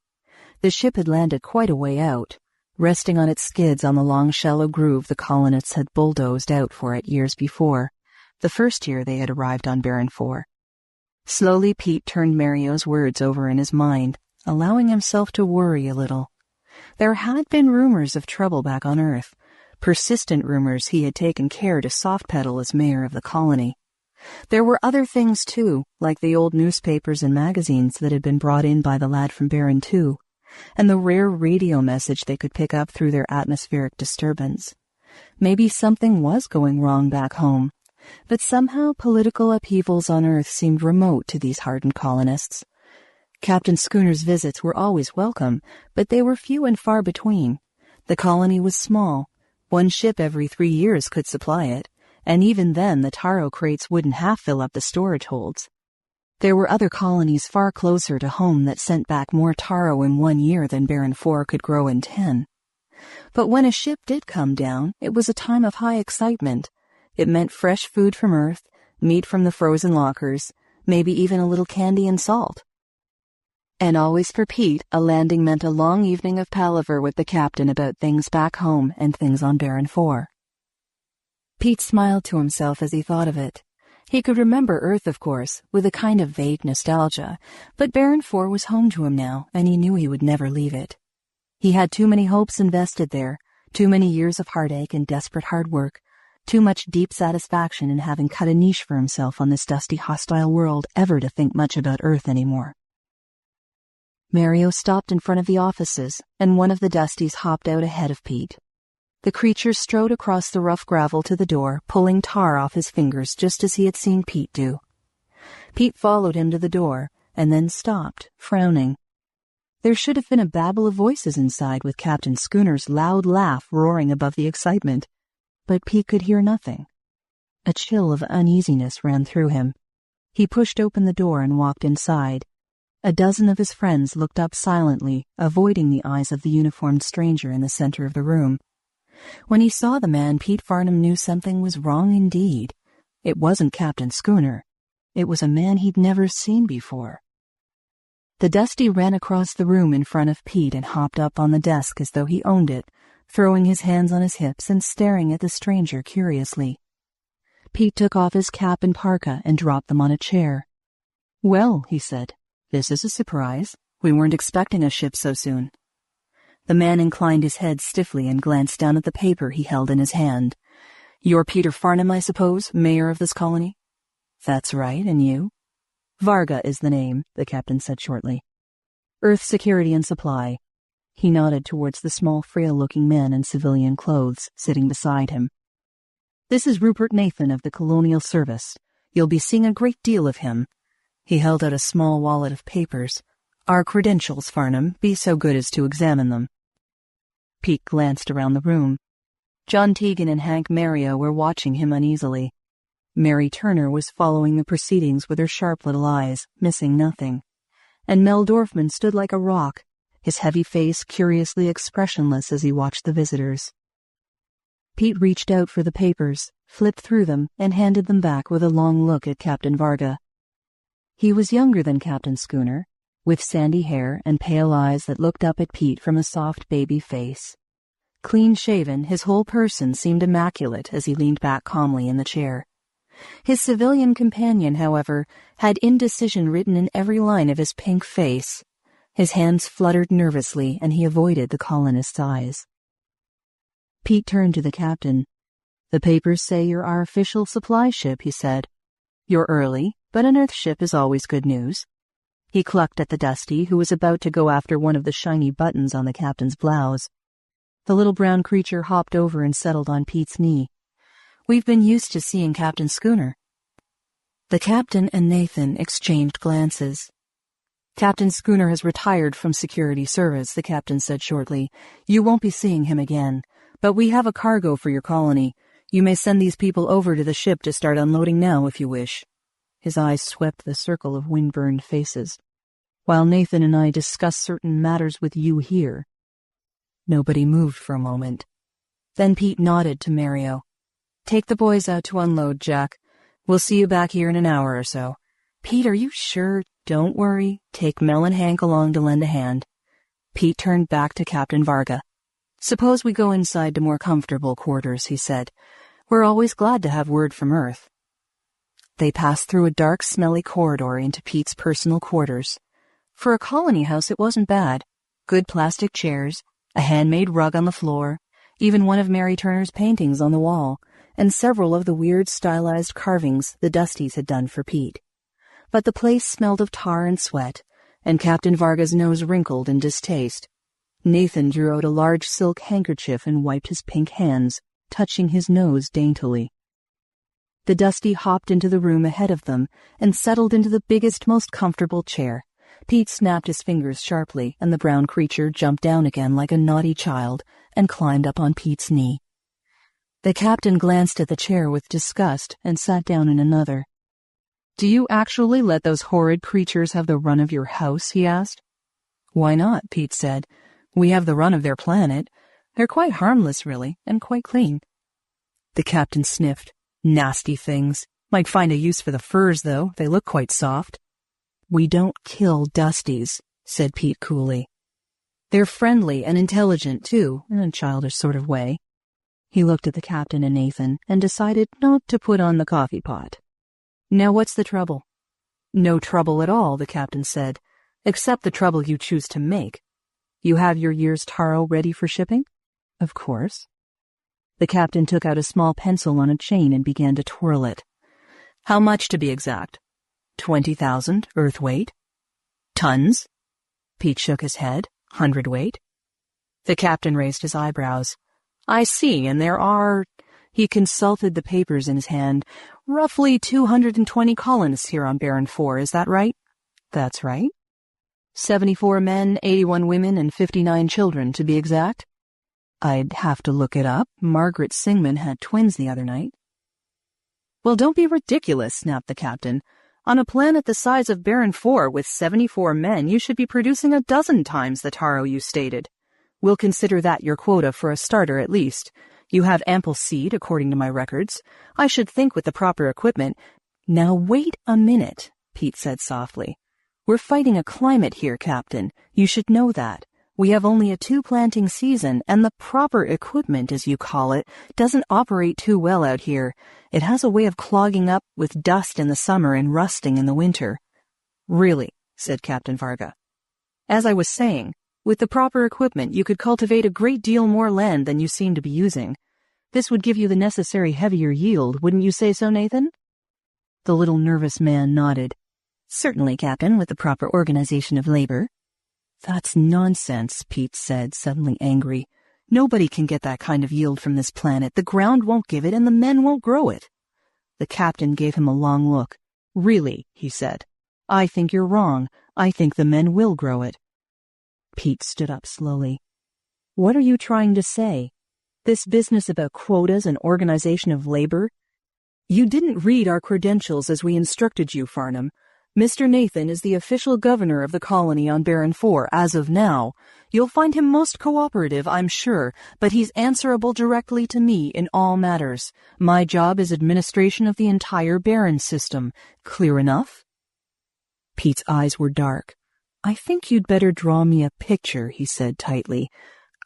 The ship had landed quite a way out, resting on its skids on the long shallow groove the colonists had bulldozed out for it years before, the first year they had arrived on Baron 4. Slowly Pete turned Mario's words over in his mind, allowing himself to worry a little. There had been rumors of trouble back on Earth, persistent rumors he had taken care to soft-pedal as mayor of the colony. There were other things, too, like the old newspapers and magazines that had been brought in by the lad from Baron 2, and the rare radio message they could pick up through their atmospheric disturbance. Maybe something was going wrong back home, but somehow political upheavals on Earth seemed remote to these hardened colonists. Captain Schooner's visits were always welcome, but they were few and far between. The colony was small. One ship every 3 years could supply it, and even then the taro crates wouldn't half fill up the storage holds. There were other colonies far closer to home that sent back more taro in 1 year than Baron 4 could grow in 10. But when a ship did come down, it was a time of high excitement. It meant fresh food from Earth, meat from the frozen lockers, maybe even a little candy and salt. And always for Pete, a landing meant a long evening of palaver with the captain about things back home and things on Baron 4. Pete smiled to himself as he thought of it. He could remember Earth, of course, with a kind of vague nostalgia, but Baron 4 was home to him now, and he knew he would never leave it. He had too many hopes invested there, too many years of heartache and desperate hard work, too much deep satisfaction in having cut a niche for himself on this dusty, hostile world ever to think much about Earth anymore. Mario stopped in front of the offices, and one of the Dusties hopped out ahead of Pete. The creature strode across the rough gravel to the door, pulling tar off his fingers just as he had seen Pete do. Pete followed him to the door, and then stopped, frowning. There should have been a babble of voices inside with Captain Schooner's loud laugh roaring above the excitement, but Pete could hear nothing. A chill of uneasiness ran through him. He pushed open the door and walked inside. A dozen of his friends looked up silently, avoiding the eyes of the uniformed stranger in the center of the room. When he saw the man, Pete Farnham knew something was wrong indeed. It wasn't Captain Schooner. It was a man he'd never seen before. The Dusty ran across the room in front of Pete and hopped up on the desk as though he owned it, throwing his hands on his hips and staring at the stranger curiously. Pete took off his cap and parka and dropped them on a chair. "Well," he said, "this is a surprise. We weren't expecting a ship so soon." The man inclined his head stiffly and glanced down at the paper he held in his hand. "You're Peter Farnham, I suppose, mayor of this colony?" "That's right, and you?" "Varga is the name," the captain said shortly. "Earth Security and Supply." He nodded towards the small, frail-looking man in civilian clothes sitting beside him. "This is Rupert Nathan of the Colonial Service. You'll be seeing a great deal of him." He held out a small wallet of papers. "Our credentials, Farnham. Be so good as to examine them." Pete glanced around the room. John Teagan and Hank Mario were watching him uneasily. Mary Turner was following the proceedings with her sharp little eyes, missing nothing. And Mel Dorfman stood like a rock, his heavy face curiously expressionless as he watched the visitors. Pete reached out for the papers, flipped through them, and handed them back with a long look at Captain Varga. He was younger than Captain Schooner, with sandy hair and pale eyes that looked up at Pete from a soft baby face. Clean-shaven, his whole person seemed immaculate as he leaned back calmly in the chair. His civilian companion, however, had indecision written in every line of his pink face. His hands fluttered nervously, and he avoided the colonist's eyes. Pete turned to the captain. "The papers say you're our official supply ship," he said. "You're early, but an Earth ship is always good news." He clucked at the Dusty, who was about to go after one of the shiny buttons on the captain's blouse. The little brown creature hopped over and settled on Pete's knee. "We've been used to seeing Captain Schooner." The captain and Nathan exchanged glances. "Captain Schooner has retired from security service," the captain said shortly. "You won't be seeing him again, but we have a cargo for your colony. You may send these people over to the ship to start unloading now if you wish." His eyes swept the circle of wind-burned faces. "While Nathan and I discuss certain matters with you here." Nobody moved for a moment. Then Pete nodded to Mario. "Take the boys out to unload, Jack. We'll see you back here in an hour or so. Pete, are you sure? Don't worry. Take Mel and Hank along to lend a hand." Pete turned back to Captain Varga. "Suppose we go inside to more comfortable quarters," he said. "We're always glad to have word from Earth." They passed through a dark, smelly corridor into Pete's personal quarters. For a colony house, it wasn't bad. Good plastic chairs, a handmade rug on the floor, even one of Mary Turner's paintings on the wall, and several of the weird stylized carvings the Dusties had done for Pete. But the place smelled of tar and sweat, and Captain Varga's nose wrinkled in distaste. Nathan drew out a large silk handkerchief and wiped his pink hands, touching his nose daintily. The Dusty hopped into the room ahead of them and settled into the biggest, most comfortable chair. Pete snapped his fingers sharply, and the brown creature jumped down again like a naughty child and climbed up on Pete's knee. The captain glanced at the chair with disgust and sat down in another. "Do you actually let those horrid creatures have the run of your house?" he asked. "Why not?" Pete said. "We have the run of their planet. They're quite harmless, really, and quite clean." The captain sniffed. "Nasty things. Might find a use for the furs, though. They look quite soft." "We don't kill Dusties," said Pete coolly. "They're friendly and intelligent, too, in a childish sort of way." He looked at the captain and Nathan and decided not to put on the coffee pot. "Now what's the trouble?" "No trouble at all," the captain said, "except the trouble you choose to make. You have your year's taro ready for shipping?" "Of course." The captain took out a small pencil on a chain and began to twirl it. "How much, to be exact?" 20,000 earth weight. "Tons?" Pete shook his head. 100-weight. The captain raised his eyebrows. "I see, and there are—" He consulted the papers in his hand. "Roughly 220 colonists here on Baron 4, is that right?" "That's right." 74 men, 81 women, and 59 children, to be exact. "I'd have to look it up. Margaret Singman had twins the other night." "Well, don't be ridiculous," snapped the captain. "On a planet the size of Baron 4 with 74 men, you should be producing a dozen times the taro you stated. We'll consider that your quota for a starter at least. You have ample seed, according to my records. I should think with the proper equipment—" "Now wait a minute," Pete said softly. "We're fighting a climate here, Captain. You should know that. We have only a 2-planting season, and the proper equipment, as you call it, doesn't operate too well out here. It has a way of clogging up with dust in the summer and rusting in the winter." "Really?" said Captain Varga. "As I was saying, with the proper equipment, you could cultivate a great deal more land than you seem to be using. This would give you the necessary heavier yield, wouldn't you say so, Nathan?" The little nervous man nodded. "Certainly, Captain, with the proper organization of labor." "That's nonsense," Pete said, suddenly angry. "Nobody can get that kind of yield from this planet. The ground won't give it, and the men won't grow it." The captain gave him a long look. "Really," he said, "I think you're wrong. I think the men will grow it." Pete stood up slowly. "What are you trying to say? This business about quotas and organization of labor? You didn't read our credentials as we instructed you, Farnham. Mr. Nathan is the official governor of the colony on Baron 4 as of now. You'll find him most cooperative, I'm sure, but he's answerable directly to me in all matters. My job is administration of the entire Baron system. Clear enough?" Pete's eyes were dark. "I think you'd better draw me a picture," he said tightly.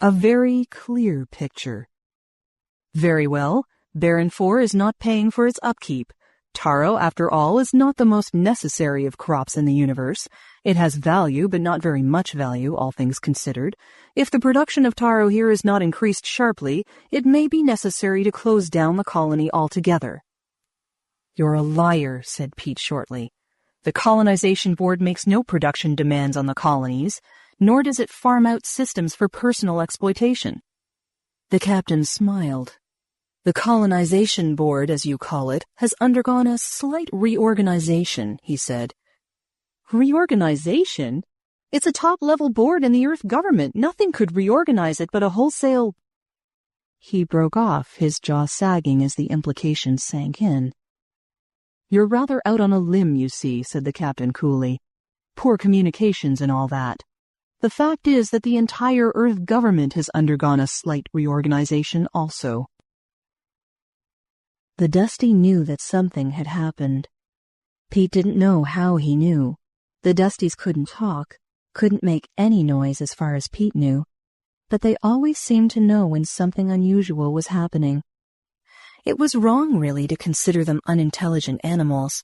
"A very clear picture." "Very well. Baron 4 is not paying for its upkeep. Taro, after all, is not the most necessary of crops in the universe. It has value, but not very much value, all things considered. If the production of taro here is not increased sharply, it may be necessary to close down the colony altogether." "You're a liar," said Pete shortly. "The colonization board makes no production demands on the colonies, nor does it farm out systems for personal exploitation." The captain smiled. "The colonization board, as you call it, has undergone a slight reorganization," he said. "Reorganization? It's a top-level board in the Earth government. Nothing could reorganize it but a wholesale—" He broke off, his jaw sagging as the implication sank in. "You're rather out on a limb, you see," said the captain coolly. "Poor communications and all that. The fact is that the entire Earth government has undergone a slight reorganization also." The Dusty knew that something had happened. Pete didn't know how he knew. The Dusties couldn't talk, couldn't make any noise as far as Pete knew, but they always seemed to know when something unusual was happening. It was wrong, really, to consider them unintelligent animals.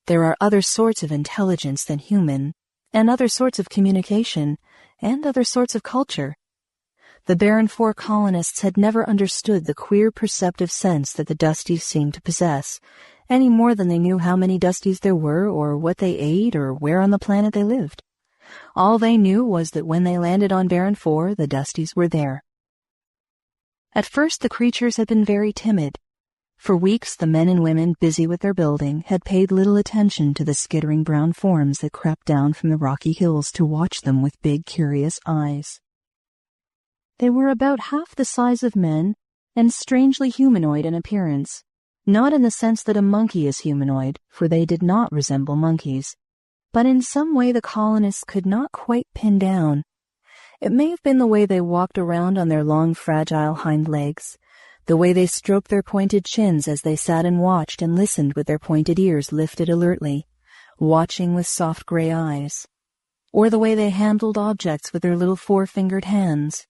There are other sorts of intelligence than human, and other sorts of communication, and other sorts of culture. The Baron IV colonists had never understood the queer perceptive sense that the Dusties seemed to possess, any more than they knew how many Dusties there were, or what they ate, or where on the planet they lived. All they knew was that when they landed on Baron IV, the Dusties were there. At first the creatures had been very timid. For weeks the men and women busy with their building had paid little attention to the skittering brown forms that crept down from the rocky hills to watch them with big, curious eyes. They were about half the size of men and strangely humanoid in appearance, not in the sense that a monkey is humanoid, for they did not resemble monkeys, but in some way the colonists could not quite pin down. It may have been the way they walked around on their long, fragile hind legs, the way they stroked their pointed chins as they sat and watched and listened with their pointed ears lifted alertly, watching with soft gray eyes, or the way they handled objects with their little four-fingered hands.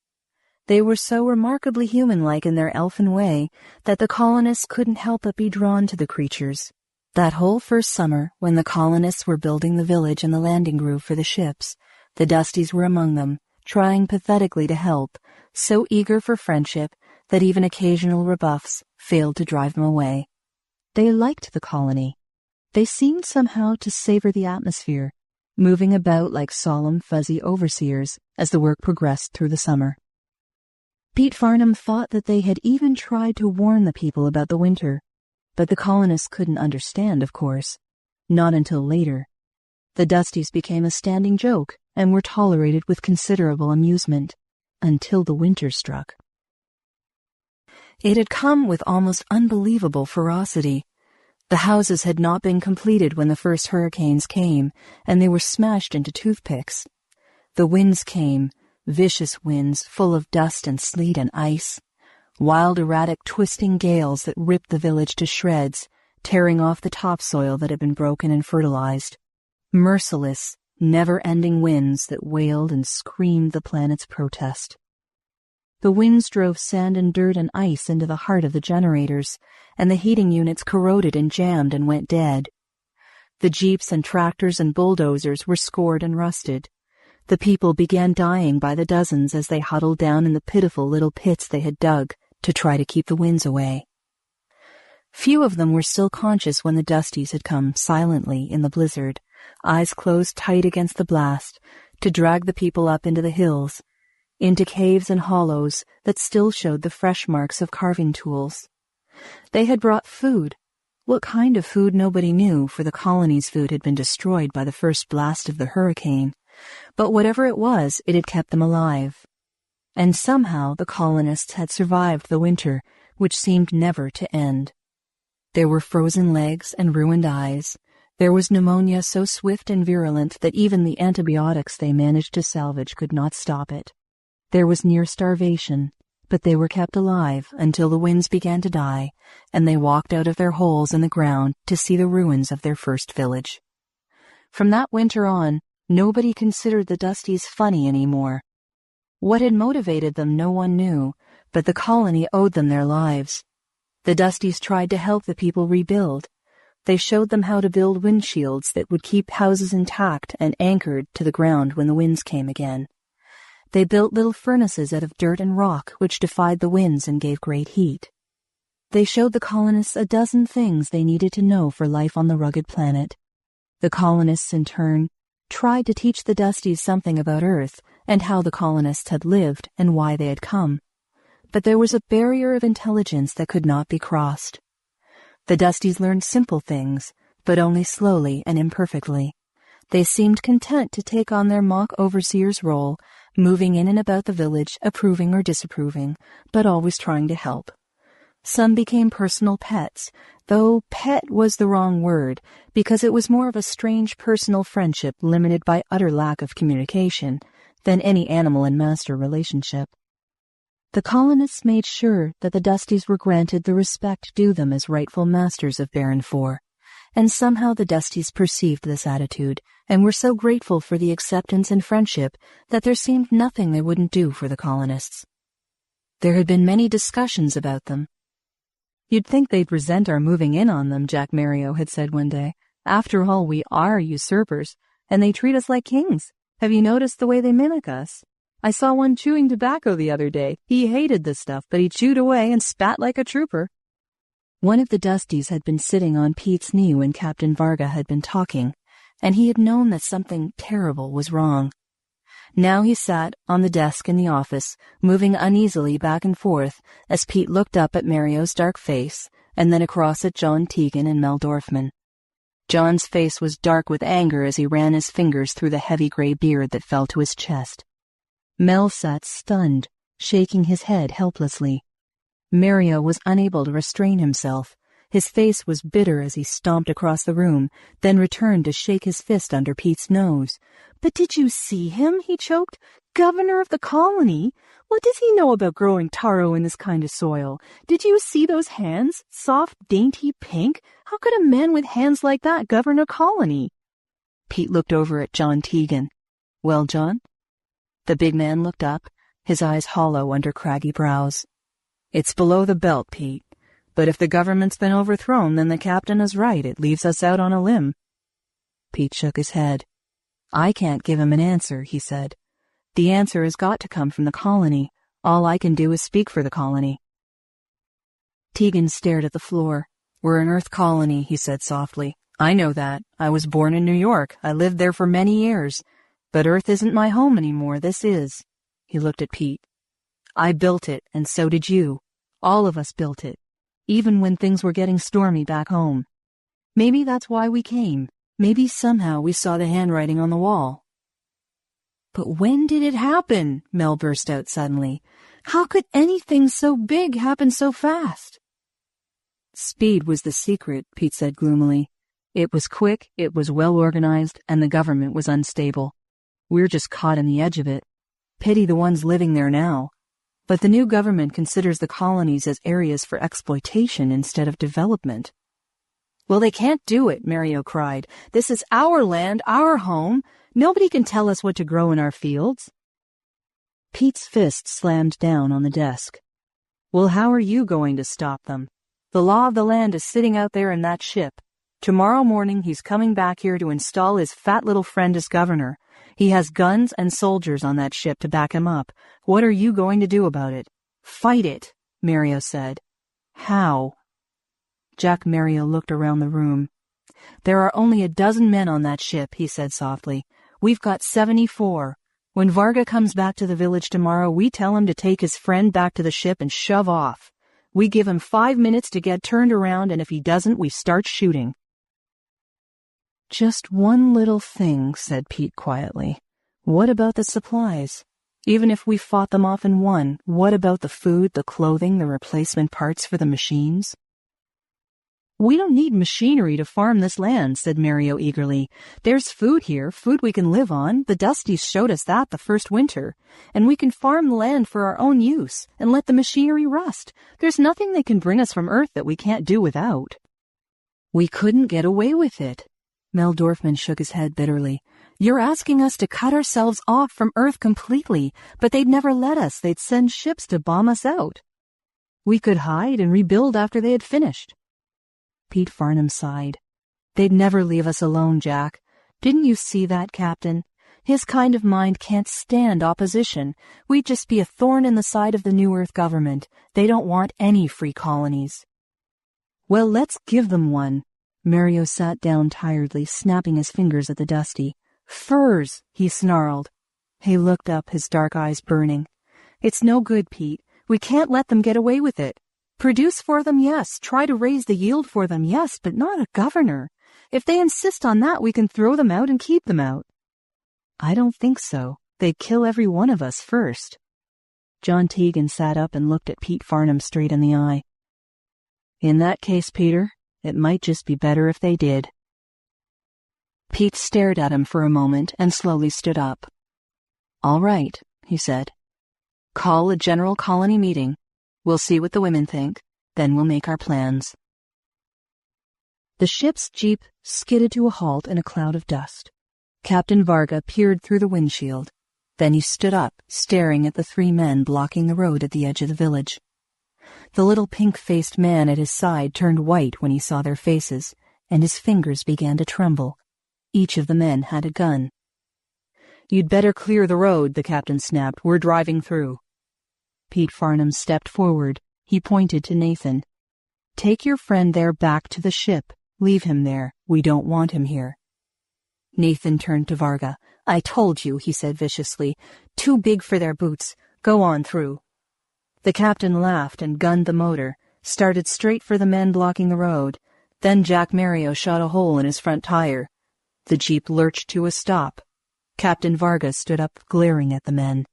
They were so remarkably human-like in their elfin way that the colonists couldn't help but be drawn to the creatures. That whole first summer, when the colonists were building the village and the landing groove for the ships, the Dusties were among them, trying pathetically to help, so eager for friendship that even occasional rebuffs failed to drive them away. They liked the colony. They seemed somehow to savor the atmosphere, moving about like solemn, fuzzy overseers as the work progressed through the summer. Pete Farnham thought that they had even tried to warn the people about the winter, but the colonists couldn't understand, of course. Not until later. The Dusties became a standing joke and were tolerated with considerable amusement, until the winter struck. It had come with almost unbelievable ferocity. The houses had not been completed when the first hurricanes came, and they were smashed into toothpicks. The winds came, vicious winds full of dust and sleet and ice, wild, erratic, twisting gales that ripped the village to shreds, tearing off the topsoil that had been broken and fertilized. Merciless, never-ending winds that wailed and screamed the planet's protest. The winds drove sand and dirt and ice into the heart of the generators, and the heating units corroded and jammed and went dead. The jeeps and tractors and bulldozers were scored and rusted. The people began dying by the dozens as they huddled down in the pitiful little pits they had dug to try to keep the winds away. Few of them were still conscious when the Dusties had come silently in the blizzard, eyes closed tight against the blast, to drag the people up into the hills, into caves and hollows that still showed the fresh marks of carving tools. They had brought food. What kind of food nobody knew, for the colony's food had been destroyed by the first blast of the hurricane. But whatever it was, it had kept them alive. And somehow the colonists had survived the winter, which seemed never to end. There were frozen legs and ruined eyes. There was pneumonia so swift and virulent that even the antibiotics they managed to salvage could not stop it. There was near starvation, but they were kept alive until the winds began to die, and they walked out of their holes in the ground to see the ruins of their first village. From that winter on, nobody considered the Dusties funny anymore. What had motivated them no one knew, but the colony owed them their lives. The Dusties tried to help the people rebuild. They showed them how to build windshields that would keep houses intact and anchored to the ground when the winds came again. They built little furnaces out of dirt and rock which defied the winds and gave great heat. They showed the colonists a dozen things they needed to know for life on the rugged planet. The colonists, in turn, tried to teach the Dusties something about Earth and how the colonists had lived and why they had come. But there was a barrier of intelligence that could not be crossed. The Dusties learned simple things, but only slowly and imperfectly. They seemed content to take on their mock overseer's role, moving in and about the village, approving or disapproving, but always trying to help. Some became personal pets, though pet was the wrong word, because it was more of a strange personal friendship limited by utter lack of communication than any animal and master relationship. The colonists made sure that the Dusties were granted the respect due them as rightful masters of Baron IV, and somehow the Dusties perceived this attitude and were so grateful for the acceptance and friendship that there seemed nothing they wouldn't do for the colonists. There had been many discussions about them. You'd think they'd resent our moving in on them, Jack Mario had said one day. After all, we are usurpers, and they treat us like kings. Have you noticed the way they mimic us? I saw one chewing tobacco the other day. He hated the stuff, but he chewed away and spat like a trooper. One of the Dusties had been sitting on Pete's knee when Captain Varga had been talking, and he had known that something terrible was wrong. Now he sat on the desk in the office, moving uneasily back and forth as Pete looked up at Mario's dark face and then across at John Tegan and Mel Dorfman. John's face was dark with anger as he ran his fingers through the heavy gray beard that fell to his chest. Mel sat stunned, shaking his head helplessly. Mario was unable to restrain himself. His face was bitter as he stomped across the room, then returned to shake his fist under Pete's nose. "But did you see him?" he choked. "Governor of the colony? What does he know about growing taro in this kind of soil? Did you see those hands? Soft, dainty pink? How could a man with hands like that govern a colony?" Pete looked over at John Tegan. "Well, John?" The big man looked up, his eyes hollow under craggy brows. "It's below the belt, Pete. But if the government's been overthrown, then the captain is right. It leaves us out on a limb." Pete shook his head. "I can't give him an answer," he said. "The answer has got to come from the colony. All I can do is speak for the colony." Tegan stared at the floor. "We're an Earth colony," he said softly. "I know that. I was born in New York. I lived there for many years. But Earth isn't my home anymore. This is." He looked at Pete. "I built it, and so did you. All of us built it. Even when things were getting stormy back home. Maybe that's why we came. Maybe somehow we saw the handwriting on the wall." "But when did it happen?" Mel burst out suddenly. "How could anything so big happen so fast?" "Speed was the secret," Pete said gloomily. "It was quick, it was well organized, and the government was unstable. We're just caught in the edge of it. Pity the ones living there now. But the new government considers the colonies as areas for exploitation instead of development." "Well, they can't do it," Mario cried. "This is our land, our home. Nobody can tell us what to grow in our fields." Pete's fist slammed down on the desk. "Well, how are you going to stop them? The law of the land is sitting out there in that ship. Tomorrow morning he's coming back here to install his fat little friend as governor. He has guns and soldiers on that ship to back him up. What are you going to do about it?" "Fight it," Mario said. "How?" Jack Mario looked around the room. "There are only a dozen men on that ship," he said softly. "We've got 74. When Varga comes back to the village tomorrow, we tell him to take his friend back to the ship and shove off. We give him 5 minutes to get turned around, and if he doesn't, we start shooting." "Just one little thing," said Pete quietly. "What about the supplies? Even if we fought them off and won, what about the food, the clothing, the replacement parts for the machines?" "We don't need machinery to farm this land," said Mario eagerly. "There's food here, food we can live on. The Dusties showed us that the first winter. And we can farm the land for our own use and let the machinery rust. There's nothing they can bring us from Earth that we can't do without." "We couldn't get away with it." Mel Dorfman shook his head bitterly. "You're asking us to cut ourselves off from Earth completely, but they'd never let us. They'd send ships to bomb us out. We could hide and rebuild after they had finished." Pete Farnham sighed. "They'd never leave us alone, Jack. Didn't you see that, Captain? His kind of mind can't stand opposition. We'd just be a thorn in the side of the New Earth government. They don't want any free colonies." "Well, let's give them one." Mario sat down tiredly, snapping his fingers at the Dusty. "Furs," he snarled. He looked up, his dark eyes burning. "It's no good, Pete. We can't let them get away with it. Produce for them, yes. Try to raise the yield for them, yes, but not a governor. If they insist on that, we can throw them out and keep them out." "I don't think so. They'd kill every one of us first." John Tegan sat up and looked at Pete Farnham straight in the eye. "In that case, Peter, it might just be better if they did." Pete stared at him for a moment and slowly stood up. "All right," he said. "Call a general colony meeting. We'll see what the women think. Then we'll make our plans." The ship's jeep skidded to a halt in a cloud of dust. Captain Varga peered through the windshield. Then he stood up, staring at the 3 men blocking the road at the edge of the village. The little pink-faced man at his side turned white when he saw their faces, and his fingers began to tremble. Each of the men had a gun. "You'd better clear the road," the captain snapped. "We're driving through." Pete Farnham stepped forward. He pointed to Nathan. "Take your friend there back to the ship. Leave him there. We don't want him here." Nathan turned to Varga. "I told you," he said viciously. "Too big for their boots. Go on through." The captain laughed and gunned the motor, started straight for the men blocking the road. Then Jack Mario shot a hole in his front tire. The jeep lurched to a stop. Captain Varga stood up, glaring at the men.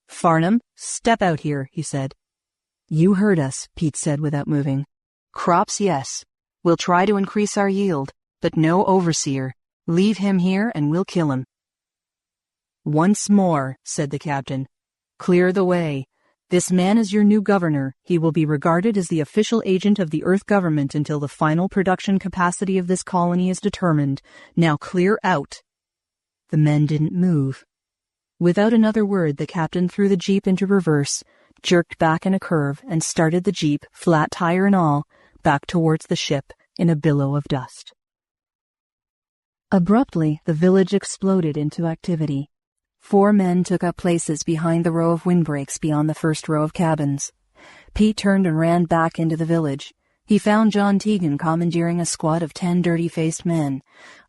"Farnham, step out here," he said. "You heard us," Pete said without moving. "Crops, yes. We'll try to increase our yield, but no overseer. Leave him here and we'll kill him." "Once more," said the captain. "Clear the way. This man is your new governor. He will be regarded as the official agent of the Earth government until the final production capacity of this colony is determined. Now clear out." The men didn't move. Without another word, the captain threw the jeep into reverse, jerked back in a curve, and started the jeep, flat tire and all, back towards the ship in a billow of dust. Abruptly, the village exploded into activity. 4 men took up places behind the row of windbreaks beyond the first row of cabins. Pete turned and ran back into the village. He found John Teagan commandeering a squad of 10 dirty-faced men.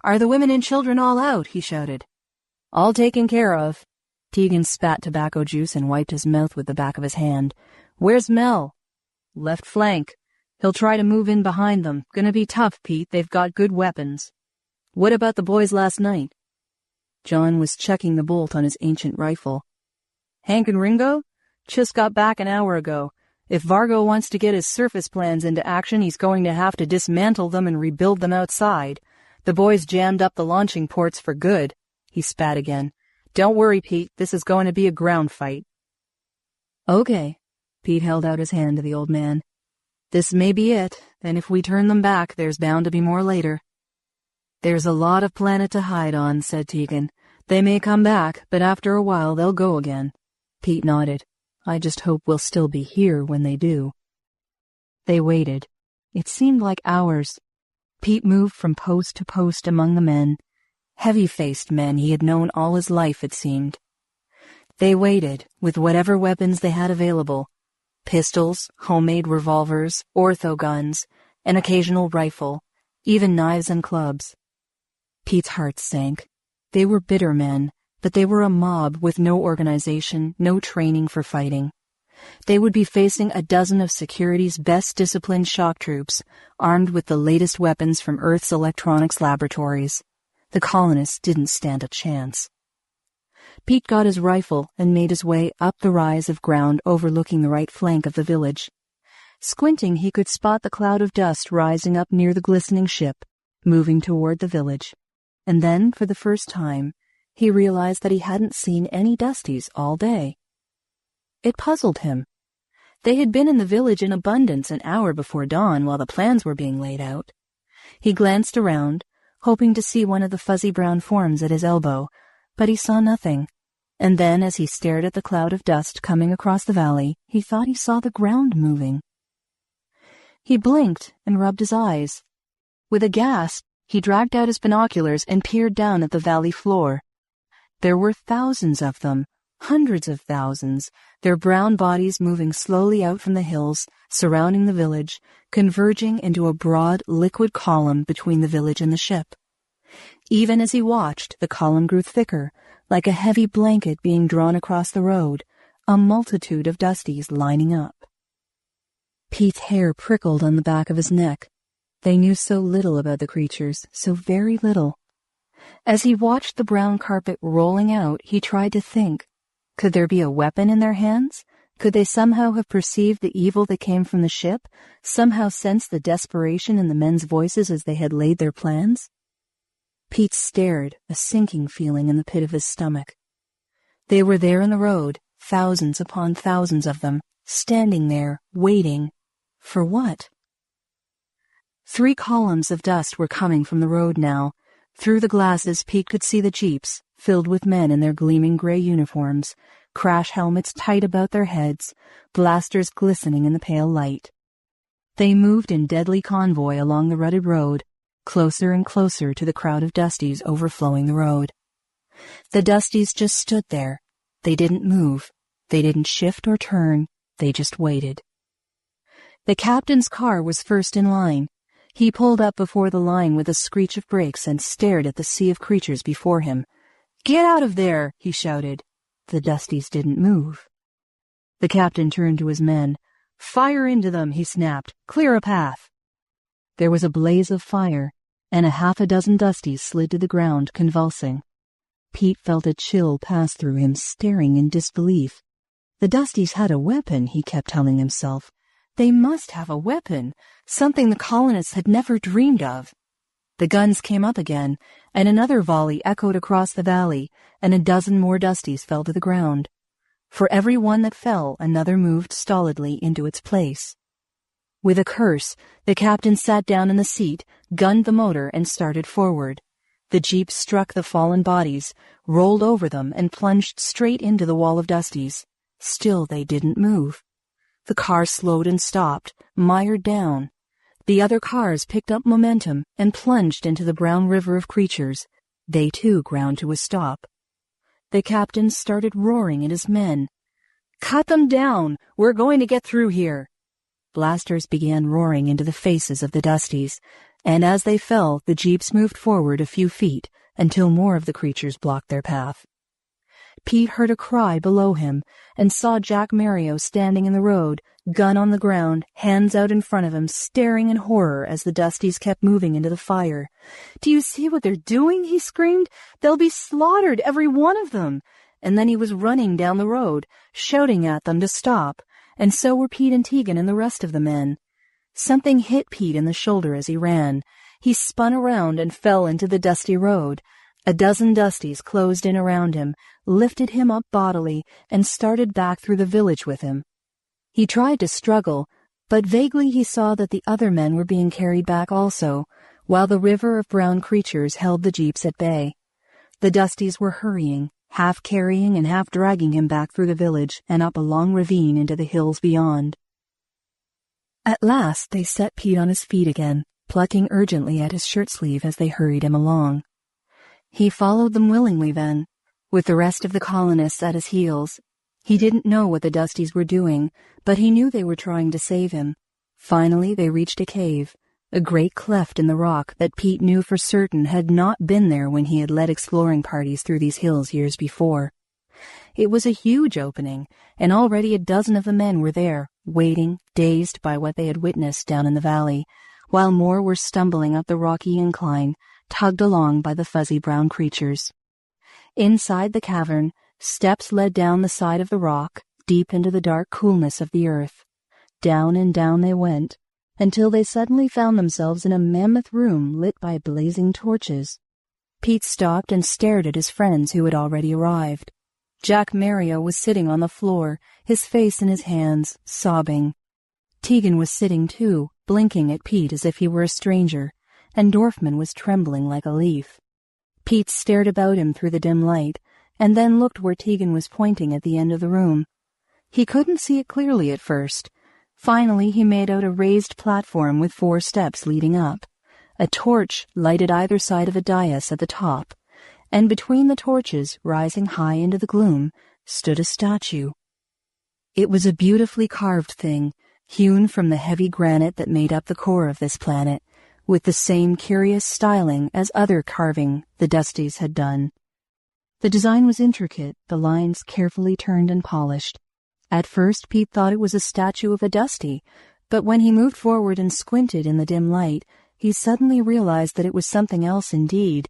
"Are the women and children all out?" he shouted. "All taken care of." Teagan spat tobacco juice and wiped his mouth with the back of his hand. "Where's Mel?" "Left flank. He'll try to move in behind them. Gonna be tough, Pete. They've got good weapons." "What about the boys last night?" John was checking the bolt on his ancient rifle. "Hank and Ringo? Just got back an hour ago. If Vargo wants to get his surface plans into action, he's going to have to dismantle them and rebuild them outside. The boys jammed up the launching ports for good." He spat again. "Don't worry, Pete. This is going to be a ground fight." "Okay." Pete held out his hand to the old man. "This may be it. Then if we turn them back, there's bound to be more later." "There's a lot of planet to hide on," said Teagan. "They may come back, but after a while they'll go again." Pete nodded. "I just hope we'll still be here when they do." They waited. It seemed like hours. Pete moved from post to post among the men. Heavy-faced men he had known all his life, it seemed. They waited, with whatever weapons they had available. Pistols, homemade revolvers, ortho guns, an occasional rifle, even knives and clubs. Pete's heart sank. They were bitter men, but they were a mob with no organization, no training for fighting. They would be facing a dozen of security's best disciplined shock troops, armed with the latest weapons from Earth's electronics laboratories. The colonists didn't stand a chance. Pete got his rifle and made his way up the rise of ground overlooking the right flank of the village. Squinting, he could spot the cloud of dust rising up near the glistening ship, moving toward the village. And then, for the first time, he realized that he hadn't seen any Dusties all day. It puzzled him. They had been in the village in abundance an hour before dawn while the plans were being laid out. He glanced around, hoping to see one of the fuzzy brown forms at his elbow, but he saw nothing. And then, as he stared at the cloud of dust coming across the valley, he thought he saw the ground moving. He blinked and rubbed his eyes. With a gasp, he dragged out his binoculars and peered down at the valley floor. There were thousands of them, hundreds of thousands, their brown bodies moving slowly out from the hills, surrounding the village, converging into a broad, liquid column between the village and the ship. Even as he watched, the column grew thicker, like a heavy blanket being drawn across the road, a multitude of Dusties lining up. Pete's hair prickled on the back of his neck. They knew so little about the creatures, so very little. As he watched the brown carpet rolling out, he tried to think. Could there be a weapon in their hands? Could they somehow have perceived the evil that came from the ship, somehow sensed the desperation in the men's voices as they had laid their plans? Pete stared, a sinking feeling in the pit of his stomach. They were there in the road, thousands upon thousands of them, standing there, waiting. For what? 3 columns of dust were coming from the road now. Through the glasses, Pete could see the jeeps, filled with men in their gleaming gray uniforms, crash helmets tight about their heads, blasters glistening in the pale light. They moved in deadly convoy along the rutted road, closer and closer to the crowd of Dusties overflowing the road. The Dusties just stood there. They didn't move. They didn't shift or turn. They just waited. The captain's car was first in line. He pulled up before the line with a screech of brakes and stared at the sea of creatures before him. "Get out of there!" he shouted. The Dusties didn't move. The captain turned to his men. "Fire into them," he snapped. "Clear a path." There was a blaze of fire, and a half a dozen Dusties slid to the ground, convulsing. Pete felt a chill pass through him, staring in disbelief. The Dusties had a weapon, he kept telling himself. They must have a weapon, something the colonists had never dreamed of. The guns came up again, and another volley echoed across the valley, and a dozen more Dusties fell to the ground. For every one that fell, another moved stolidly into its place. With a curse, the captain sat down in the seat, gunned the motor, and started forward. The jeep struck the fallen bodies, rolled over them, and plunged straight into the wall of Dusties. Still they didn't move. The car slowed and stopped, mired down. The other cars picked up momentum and plunged into the brown river of creatures. They too ground to a stop. The captain started roaring at his men. "Cut them down! We're going to get through here!" Blasters began roaring into the faces of the Dusties, and as they fell, the jeeps moved forward a few feet until more of the creatures blocked their path. Pete heard a cry below him and saw Jack Mario standing in the road, gun on the ground, hands out in front of him, staring in horror as the Dusties kept moving into the fire. "Do you see what they're doing?" he screamed. "They'll be slaughtered, every one of them." And then he was running down the road, shouting at them to stop, and so were Pete and Tegan and the rest of the men. Something hit Pete in the shoulder as he ran. He spun around and fell into the dusty road. A dozen Dusties closed in around him, lifted him up bodily, and started back through the village with him. He tried to struggle, but vaguely he saw that the other men were being carried back also, while the river of brown creatures held the jeeps at bay. The Dusties were hurrying, half carrying and half dragging him back through the village and up a long ravine into the hills beyond. At last they set Pete on his feet again, plucking urgently at his shirt sleeve as they hurried him along. He followed them willingly then, with the rest of the colonists at his heels. He didn't know what the Dusties were doing, but he knew they were trying to save him. Finally they reached a cave, a great cleft in the rock that Pete knew for certain had not been there when he had led exploring parties through these hills years before. It was a huge opening, and already a dozen of the men were there, waiting, dazed by what they had witnessed down in the valley, while more were stumbling up the rocky incline, tugged along by the fuzzy brown creatures. Inside the cavern, steps led down the side of the rock, deep into the dark coolness of the earth. Down and down they went, until they suddenly found themselves in a mammoth room lit by blazing torches. Pete stopped and stared at his friends who had already arrived. Jack Mario was sitting on the floor, his face in his hands, sobbing. Tegan was sitting too, blinking at Pete as if he were a stranger, and Dorfman was trembling like a leaf. Pete stared about him through the dim light, and then looked where Tegan was pointing at the end of the room. He couldn't see it clearly at first. Finally he made out a raised platform with 4 steps leading up. A torch lighted either side of a dais at the top, and between the torches, rising high into the gloom, stood a statue. It was a beautifully carved thing, hewn from the heavy granite that made up the core of this planet, with the same curious styling as other carving the Dusties had done. The design was intricate, the lines carefully turned and polished. At first Pete thought it was a statue of a Dusty, but when he moved forward and squinted in the dim light, he suddenly realized that it was something else indeed.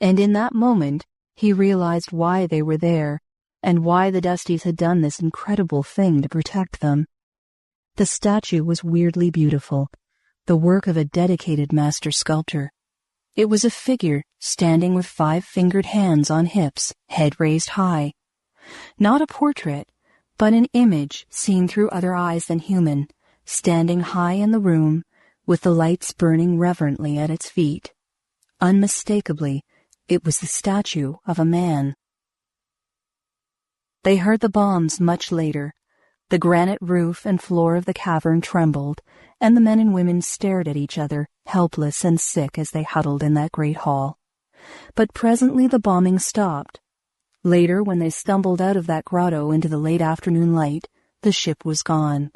And in that moment, he realized why they were there, and why the Dusties had done this incredible thing to protect them. The statue was weirdly beautiful, the work of a dedicated master sculptor. It was a figure standing with 5-fingered hands on hips, head raised high. Not a portrait, but an image seen through other eyes than human, standing high in the room, with the lights burning reverently at its feet. Unmistakably, it was the statue of a man. They heard the bombs much later. The granite roof and floor of the cavern trembled, and the men and women stared at each other, helpless and sick as they huddled in that great hall. But presently the bombing stopped. Later, when they stumbled out of that grotto into the late afternoon light, the ship was gone.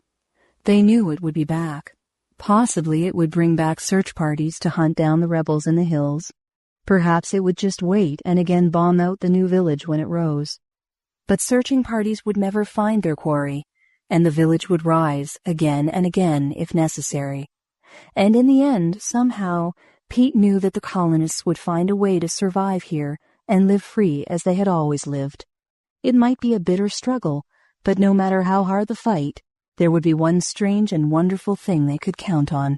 They knew it would be back. Possibly it would bring back search parties to hunt down the rebels in the hills. Perhaps it would just wait and again bomb out the new village when it rose. But searching parties would never find their quarry, and the village would rise again and again if necessary. And in the end, somehow, Pete knew that the colonists would find a way to survive here and live free as they had always lived. It might be a bitter struggle, but no matter how hard the fight, there would be one strange and wonderful thing they could count on.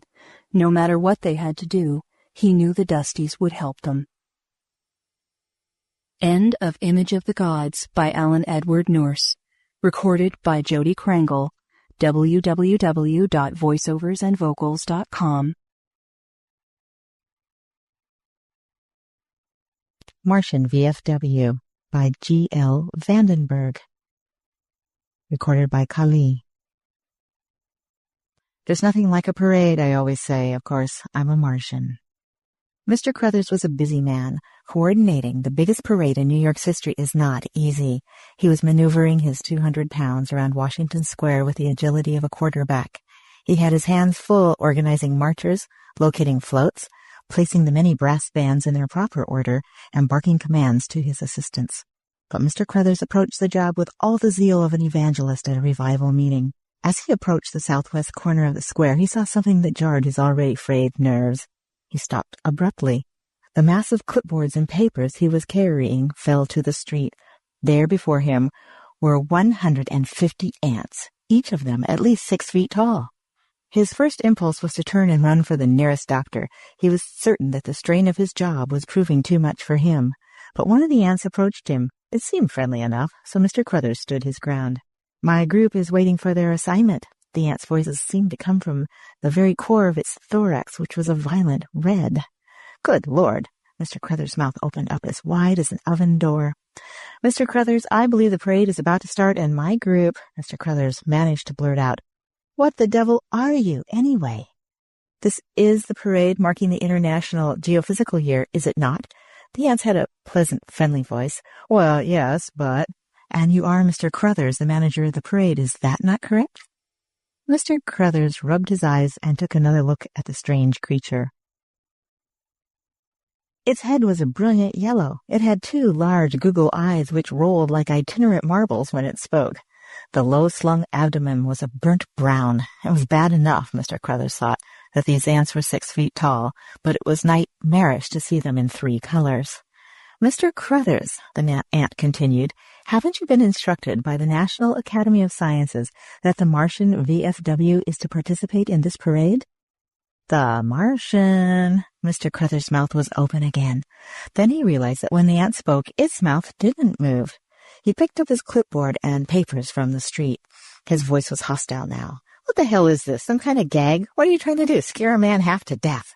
No matter what they had to do, he knew the Dusties would help them. End of Image of the Gods by Alan Edward Norse. Recorded by Jodie Crangle. www.voiceoversandvocals.com. Martian VFW by G.L. Vandenberg. Recorded by Collie. There's nothing like a parade, I always say. Of course, I'm a Martian. Mr. Crothers was a busy man. Coordinating the biggest parade in New York's history is not easy. He was maneuvering his 200 pounds around Washington Square with the agility of a quarterback. He had his hands full organizing marchers, locating floats, placing the many brass bands in their proper order, and barking commands to his assistants. But Mr. Crothers approached the job with all the zeal of an evangelist at a revival meeting. As he approached the southwest corner of the square, he saw something that jarred his already frayed nerves. He stopped abruptly. The massive clipboards and papers he was carrying fell to the street. There before him were 150 ants, each of them at least 6 feet tall. His first impulse was to turn and run for the nearest doctor. He was certain that the strain of his job was proving too much for him. But one of the ants approached him. It seemed friendly enough, so Mr. Crothers stood his ground. "My group is waiting for their assignment." The ant's voices seemed to come from the very core of its thorax, which was a violent red. "Good Lord!" Mr. Crothers' mouth opened up as wide as an oven door. "Mr. Crothers, I believe the parade is about to start, and my group—" Mr. Crothers managed to blurt out, "What the devil are you, anyway?" "This is the parade marking the International Geophysical Year, is it not?" The ants had a pleasant, friendly voice. "Well, yes, but—" "And you are Mr. Crothers, the manager of the parade, is that not correct?" Mr. Crothers rubbed his eyes and took another look at the strange creature. Its head was a brilliant yellow. It had 2 large goggle eyes which rolled like itinerant marbles when it spoke. The low-slung abdomen was a burnt brown. It was bad enough, Mr. Crothers thought, that these ants were 6 feet tall, but it was nightmarish to see them in 3 colors. "Mr. Crothers," the ant continued, "haven't you been instructed by the National Academy of Sciences that the Martian VFW is to participate in this parade?" "The Martian—" Mr. Crothers' mouth was open again. Then he realized that when the ant spoke, its mouth didn't move. He picked up his clipboard and papers from the street. His voice was hostile now. "What the hell is this? Some kind of gag? What are you trying to do? Scare a man half to death?"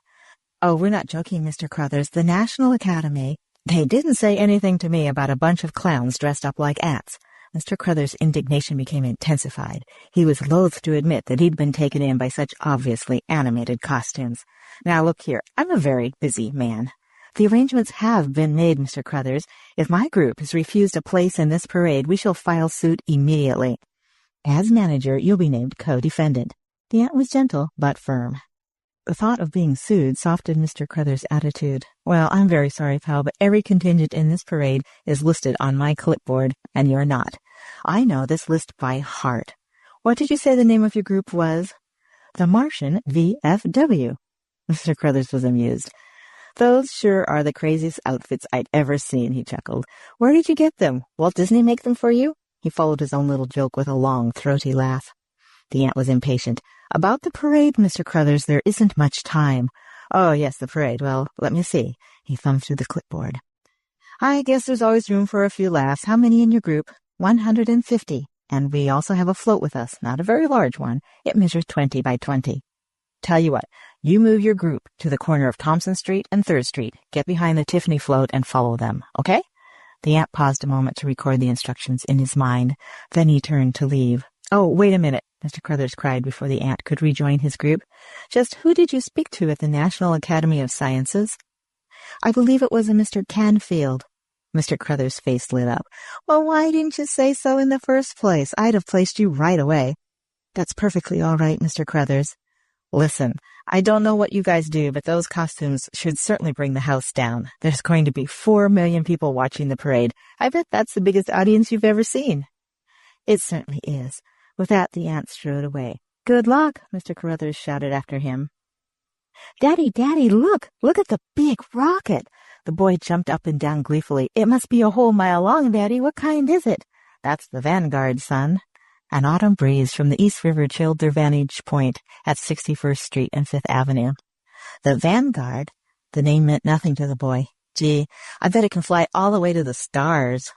"Oh, we're not joking, Mr. Crothers. The National Academy—" "They didn't say anything to me about a bunch of clowns dressed up like ants." Mr. Crothers' indignation became intensified. He was loath to admit that he'd been taken in by such obviously animated costumes. "Now, look here, I'm a very busy man. The arrangements have been made, Mr. Crothers. If my group is refused a place in this parade, we shall file suit immediately. As manager, you'll be named co-defendant." The ant was gentle, but firm. The thought of being sued softened Mr. Crothers' attitude. "Well, I'm very sorry, pal, but every contingent in this parade is listed on my clipboard, and you're not. I know this list by heart. What did you say the name of your group was?" "The Martian VFW." Mr. Crothers was amused. "Those sure are the craziest outfits I'd ever seen," he chuckled. "Where did you get them? Walt Disney make them for you?" He followed his own little joke with a long, throaty laugh. The ant was impatient. "About the parade, Mr. Crothers, there isn't much time." "Oh, yes, the parade. Well, let me see." He thumbed through the clipboard. "I guess there's always room for a few laughs. How many in your group?" 150. And we also have a float with us, not a very large one. It measures 20 by 20. Tell you what, you move your group to the corner of Thompson Street and 3rd Street. Get behind the Tiffany float and follow them, okay? The ant paused a moment to record the instructions in his mind. Then he turned to leave. Oh, wait a minute, Mr. Crothers cried before the ant could rejoin his group. Just who did you speak to at the National Academy of Sciences? I believe it was a Mr. Canfield. Mr. Crothers' face lit up. Well, why didn't you say so in the first place? I'd have placed you right away. That's perfectly all right, Mr. Crothers. Listen, I don't know what you guys do, but those costumes should certainly bring the house down. There's going to be 4 million people watching the parade. I bet that's the biggest audience you've ever seen. It certainly is. With that, the ant strode away. Good luck, Mr. Crothers shouted after him. Daddy, look at the big rocket. The boy jumped up and down gleefully. It must be a whole mile long, Daddy. What kind is it? That's the Vanguard, son. An autumn breeze from the East River chilled their vantage point at 61st Street and 5th Avenue. The Vanguard? The name meant nothing to the boy. Gee, I bet it can fly all the way to the stars.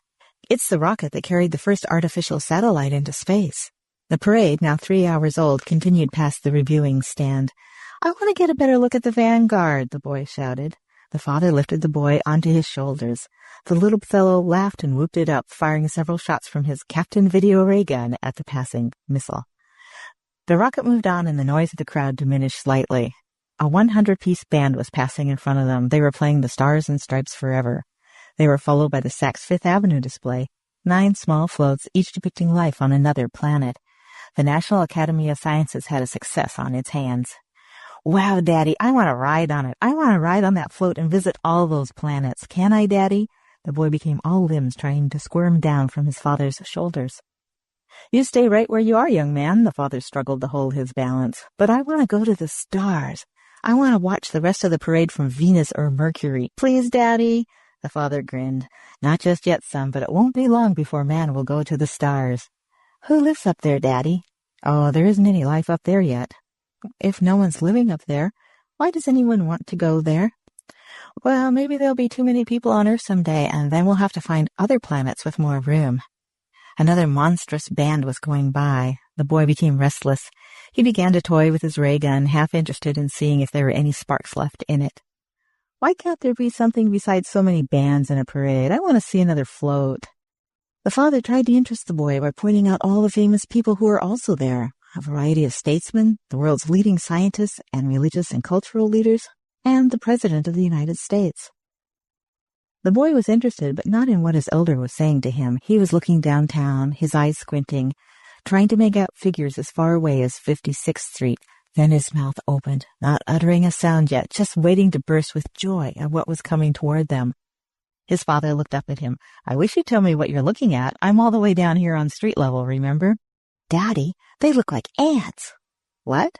It's the rocket that carried the first artificial satellite into space. The parade, now 3 hours old, continued past the reviewing stand. I want to get a better look at the Vanguard, the boy shouted. The father lifted the boy onto his shoulders. The little fellow laughed and whooped it up, firing several shots from his Captain Video ray gun at the passing missile. The rocket moved on and the noise of the crowd diminished slightly. A 100-piece band was passing in front of them. They were playing the Stars and Stripes Forever. They were followed by the Saks Fifth Avenue display, 9 small floats, each depicting life on another planet. The National Academy of Sciences had a success on its hands. Wow, Daddy, I want to ride on it. I want to ride on that float and visit all those planets. Can I, Daddy? The boy became all limbs, trying to squirm down from his father's shoulders. You stay right where you are, young man, the father struggled to hold his balance. But I want to go to the stars. I want to watch the rest of the parade from Venus or Mercury. Please, Daddy? The father grinned. Not just yet, son, but it won't be long before man will go to the stars. Who lives up there, Daddy? Oh, there isn't any life up there yet. If no one's living up there, why does anyone want to go there? Well, maybe there'll be too many people on Earth someday, and then we'll have to find other planets with more room. Another monstrous band was going by. The boy became restless. He began to toy with his ray gun, half interested in seeing if there were any sparks left in it. Why can't there be something besides so many bands in a parade? I want to see another float. The father tried to interest the boy by pointing out all the famous people who were also there. A variety of statesmen, the world's leading scientists and religious and cultural leaders, and the President of the United States. The boy was interested, but not in what his elder was saying to him. He was looking downtown, his eyes squinting, trying to make out figures as far away as 56th Street. Then his mouth opened, not uttering a sound yet, just waiting to burst with joy at what was coming toward them. His father looked up at him. I wish you'd tell me what you're looking at. I'm all the way down here on street level, remember? Daddy, they look like ants. What?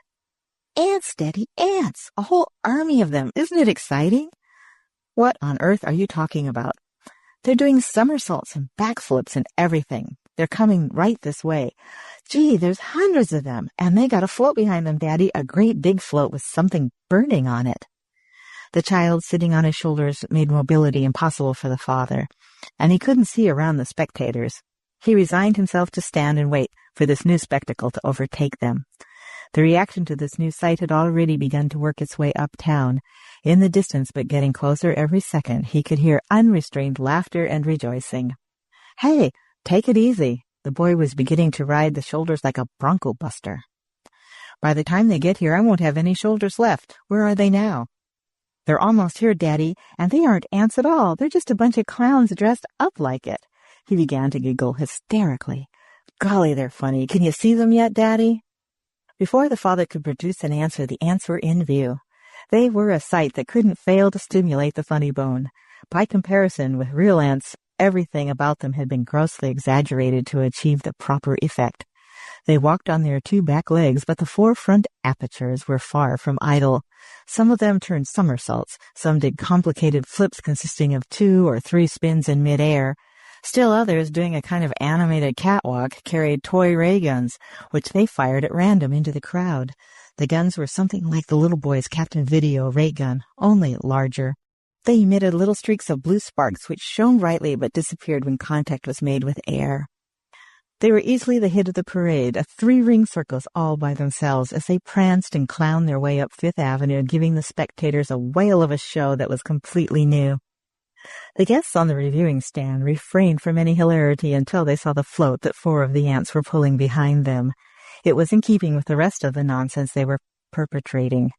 Ants, Daddy, ants. A whole army of them. Isn't it exciting? What on earth are you talking about? They're doing somersaults and backflips and everything. They're coming right this way. Gee, there's hundreds of them, and they got a float behind them, Daddy, a great big float with something burning on it. The child sitting on his shoulders made mobility impossible for the father, and he couldn't see around the spectators. He resigned himself to stand and wait for this new spectacle to overtake them. The reaction to this new sight had already begun to work its way uptown. In the distance, but getting closer every second, he could hear unrestrained laughter and rejoicing. Hey, take it easy. The boy was beginning to ride the shoulders like a bronco buster. By the time they get here, I won't have any shoulders left. Where are they now? They're almost here, Daddy, and they aren't ants at all. They're just a bunch of clowns dressed up like it. He began to giggle hysterically. Golly, they're funny. Can you see them yet, Daddy? Before the father could produce an answer, the ants were in view. They were a sight that couldn't fail to stimulate the funny bone. By comparison with real ants, everything about them had been grossly exaggerated to achieve the proper effect. They walked on their 2 back legs, but the 4 front apertures were far from idle. Some of them turned somersaults. Some did complicated flips consisting of 2 or 3 spins in midair. Still others, doing a kind of animated catwalk, carried toy ray guns, which they fired at random into the crowd. The guns were something like the little boy's Captain Video ray gun, only larger. They emitted little streaks of blue sparks which shone brightly but disappeared when contact was made with air. They were easily the hit of the parade, 3 ring circles all by themselves as they pranced and clowned their way up Fifth Avenue, giving the spectators a whale of a show that was completely new. The guests on the reviewing stand refrained from any hilarity until they saw the float that 4 of the ants were pulling behind them. It was in keeping with the rest of the nonsense they were perpetrating.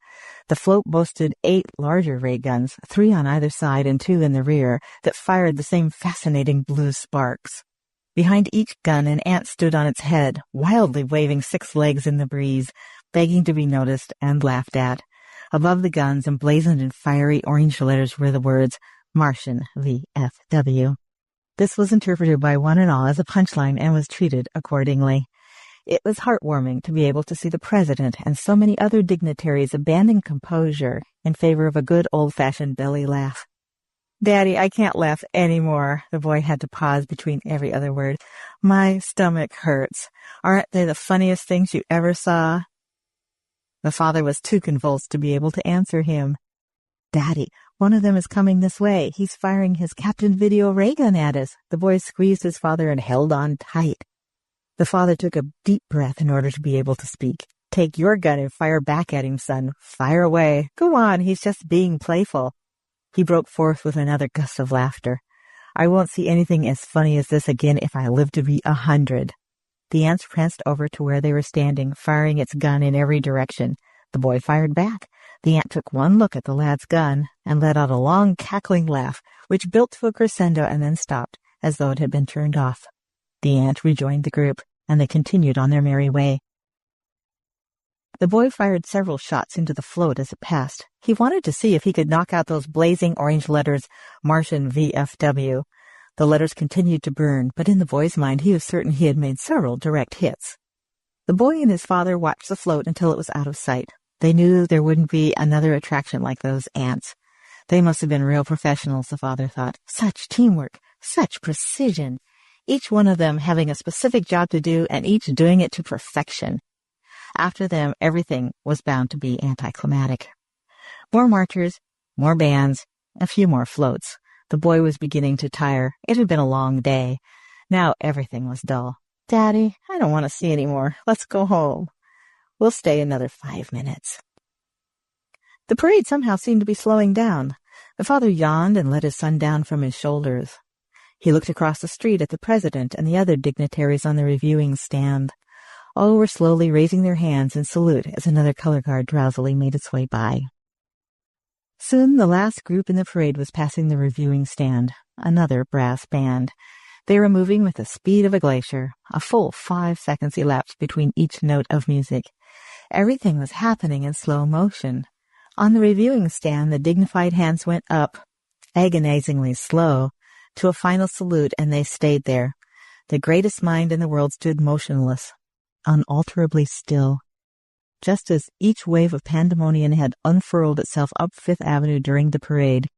The float boasted 8 larger ray guns, 3 on either side and 2 in the rear, that fired the same fascinating blue sparks. Behind each gun, an ant stood on its head, wildly waving 6 legs in the breeze, begging to be noticed and laughed at. Above the guns, emblazoned in fiery orange letters, were the words, Martian VFW. This was interpreted by one and all as a punchline and was treated accordingly. It was heartwarming to be able to see the president and so many other dignitaries abandon composure in favor of a good old-fashioned belly laugh. Daddy, I can't laugh any more. The boy had to pause between every other word. My stomach hurts. Aren't they the funniest things you ever saw? The father was too convulsed to be able to answer him. Daddy, one of them is coming this way. He's firing his Captain Video ray gun at us. The boy squeezed his father and held on tight. The father took a deep breath in order to be able to speak. Take your gun and fire back at him, son. Fire away. Go on, he's just being playful. He broke forth with another gust of laughter. I won't see anything as funny as this again if I live to be 100. The ants pranced over to where they were standing, firing its gun in every direction. The boy fired back. The ant took one look at the lad's gun and let out a long, cackling laugh, which built to a crescendo and then stopped, as though it had been turned off. The ant rejoined the group, and they continued on their merry way. The boy fired several shots into the float as it passed. He wanted to see if he could knock out those blazing orange letters, Martian VFW. The letters continued to burn, but in the boy's mind he was certain he had made several direct hits. The boy and his father watched the float until it was out of sight. They knew there wouldn't be another attraction like those ants. They must have been real professionals, the father thought. Such teamwork, such precision. Each one of them having a specific job to do and each doing it to perfection. After them, everything was bound to be anticlimactic. More marchers, more bands, a few more floats. The boy was beginning to tire. It had been a long day. Now everything was dull. Daddy, I don't want to see any more. Let's go home. We'll stay another 5 minutes. The parade somehow seemed to be slowing down. The father yawned and let his son down from his shoulders. He looked across the street at the president and the other dignitaries on the reviewing stand. All were slowly raising their hands in salute as another color guard drowsily made its way by. Soon the last group in the parade was passing the reviewing stand, another brass band. They were moving with the speed of a glacier. A full 5 seconds elapsed between each note of music. Everything was happening in slow motion. On the reviewing stand, the dignified hands went up, agonizingly slow, to a final salute, and they stayed there. The greatest mind in the world stood motionless, unalterably still. Just as each wave of pandemonium had unfurled itself up Fifth Avenue during the parade,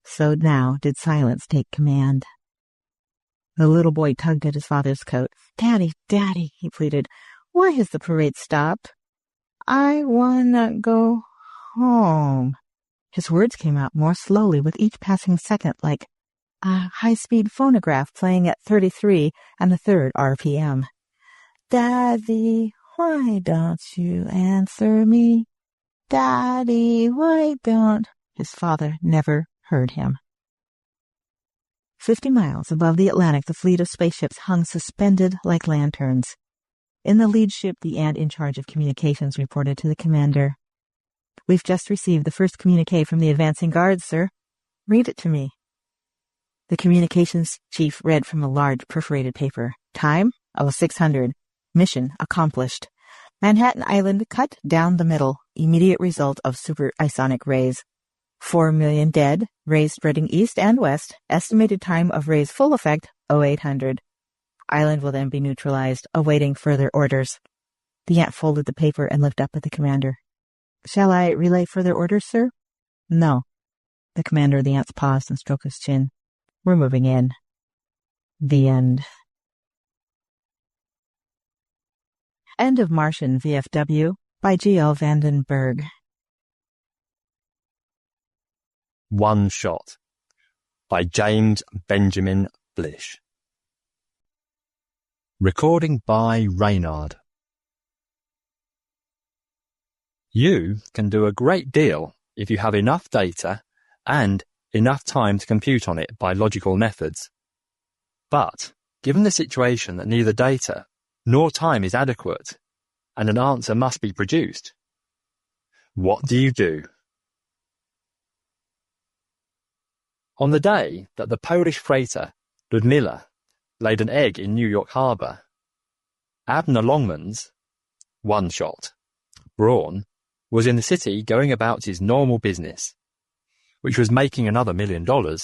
so now did silence take command. The little boy tugged at his father's coat. Daddy, Daddy, he pleaded, why has the parade stopped? I wanna go home. His words came out more slowly with each passing second, like a high-speed phonograph playing at 33 and a third RPM. Daddy, why don't you answer me? Daddy, why don't... His father never heard him. 50 miles above the Atlantic, the fleet of spaceships hung suspended like lanterns. In the lead ship, the ant in charge of communications reported to the commander. We've just received the first communique from the advancing guards, sir. Read it to me. The communications chief read from a large perforated paper. Time? 0600. Mission accomplished. Manhattan Island cut down the middle. Immediate result of superisonic rays. 4 million dead. Rays spreading east and west. Estimated time of rays full effect 0800. Island will then be neutralized, awaiting further orders. The ant folded the paper and looked up at the commander. Shall I relay further orders, sir? No. The commander of the ants paused and stroked his chin. We're moving in. The end. End of Martian VFW by G.L. Vandenberg. One Shot by James Benjamin Blish. Recording by Reynard. You can do a great deal if you have enough data and enough time to compute on it by logical methods. But, given the situation that neither data nor time is adequate, and an answer must be produced, what do you do? On the day that the Polish freighter Ludmilla laid an egg in New York Harbor, Abner Longman's one-shot, Braun, was in the city going about his normal business, which was making another $1 million.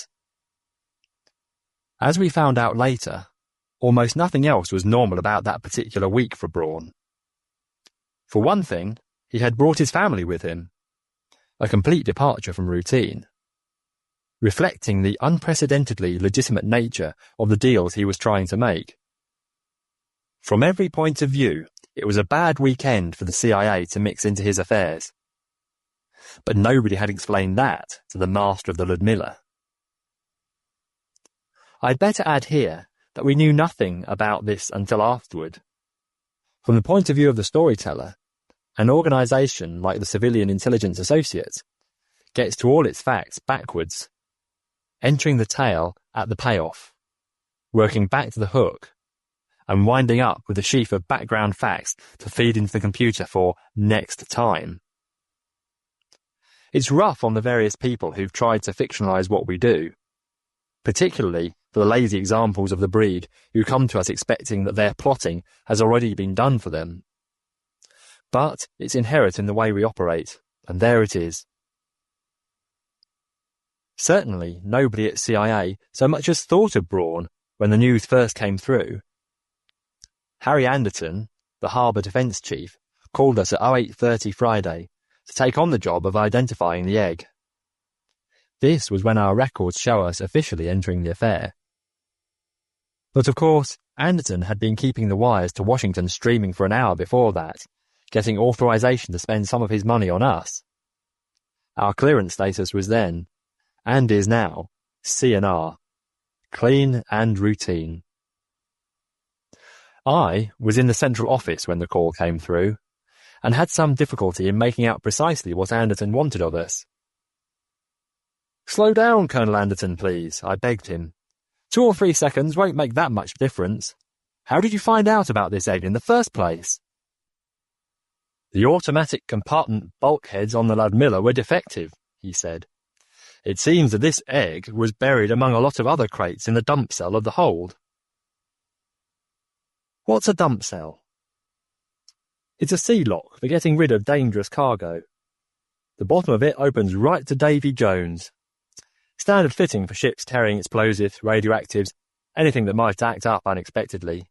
As we found out later, almost nothing else was normal about that particular week for Braun. For one thing, he had brought his family with him, a complete departure from routine, reflecting the unprecedentedly legitimate nature of the deals he was trying to make. From every point of view, it was a bad weekend for the CIA to mix into his affairs. But nobody had explained that to the master of the Ludmilla. I'd better add here that we knew nothing about this until afterward. From the point of view of the storyteller, an organisation like the Civilian Intelligence Associate gets to all its facts backwards, entering the tale at the payoff, working back to the hook, and winding up with a sheaf of background facts to feed into the computer for next time. It's rough on the various people who've tried to fictionalise what we do, particularly for the lazy examples of the breed who come to us expecting that their plotting has already been done for them. But it's inherent in the way we operate, and there it is. Certainly nobody at CIA so much as thought of Braun when the news first came through. Harry Anderton, the Harbour Defence Chief, called us at 08:30 Friday to take on the job of identifying the egg. This was when our records show us officially entering the affair. But of course, Anderton had been keeping the wires to Washington streaming for an hour before that, getting authorization to spend some of his money on us. Our clearance status was then, and is now, C&R, clean and routine. I was in the central office when the call came through, and had some difficulty in making out precisely what Anderton wanted of us. "Slow down, Colonel Anderton, please," I begged him. 2 or 3 seconds won't make that much difference. How did you find out about this egg in the first place? "The automatic compartment bulkheads on the Ludmilla were defective," he said. "It seems that this egg was buried among a lot of other crates in the dump cell of the hold." "What's a dump cell?" "It's a sea lock for getting rid of dangerous cargo. The bottom of it opens right to Davy Jones. Standard fitting for ships carrying explosives, radioactives, anything that might act up unexpectedly."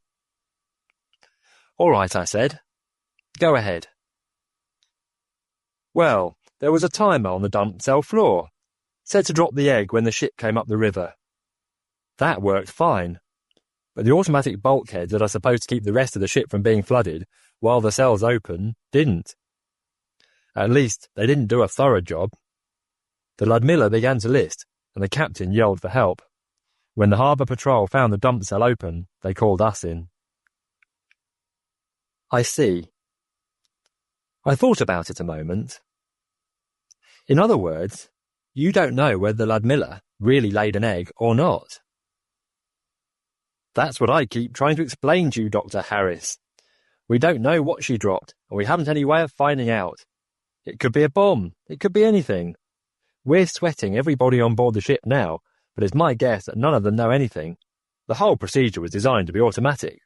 "All right," I said. "Go ahead." "Well, there was a timer on the dump cell floor, set to drop the egg when the ship came up the river. That worked fine, but the automatic bulkheads that are supposed to keep the rest of the ship from being flooded while the cell's open didn't. At least, they didn't do a thorough job. The Ludmilla began to list, and the captain yelled for help. When the harbour patrol found the dump cell open, they called us in." "I see." I thought about it a moment. "In other words, you don't know whether the Ludmilla really laid an egg or not." "That's what I keep trying to explain to you, Dr. Harris. We don't know what she dropped, and we haven't any way of finding out. It could be a bomb. It could be anything. We're sweating everybody on board the ship now, but it's my guess that none of them know anything. The whole procedure was designed to be automatic."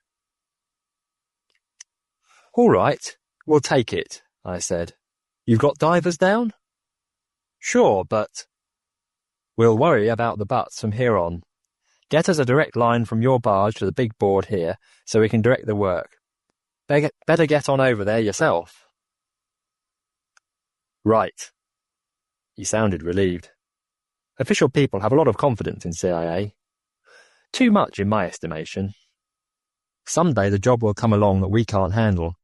"All right, we'll take it," I said. "You've got divers down?" "Sure, but—" "We'll worry about the buts from here on. Get us a direct line from your barge to the big board here so we can direct the work. Better get on over there yourself." "Right." He sounded relieved. Official people have a lot of confidence in CIA. Too much, in my estimation. Someday the job will come along that we can't handle,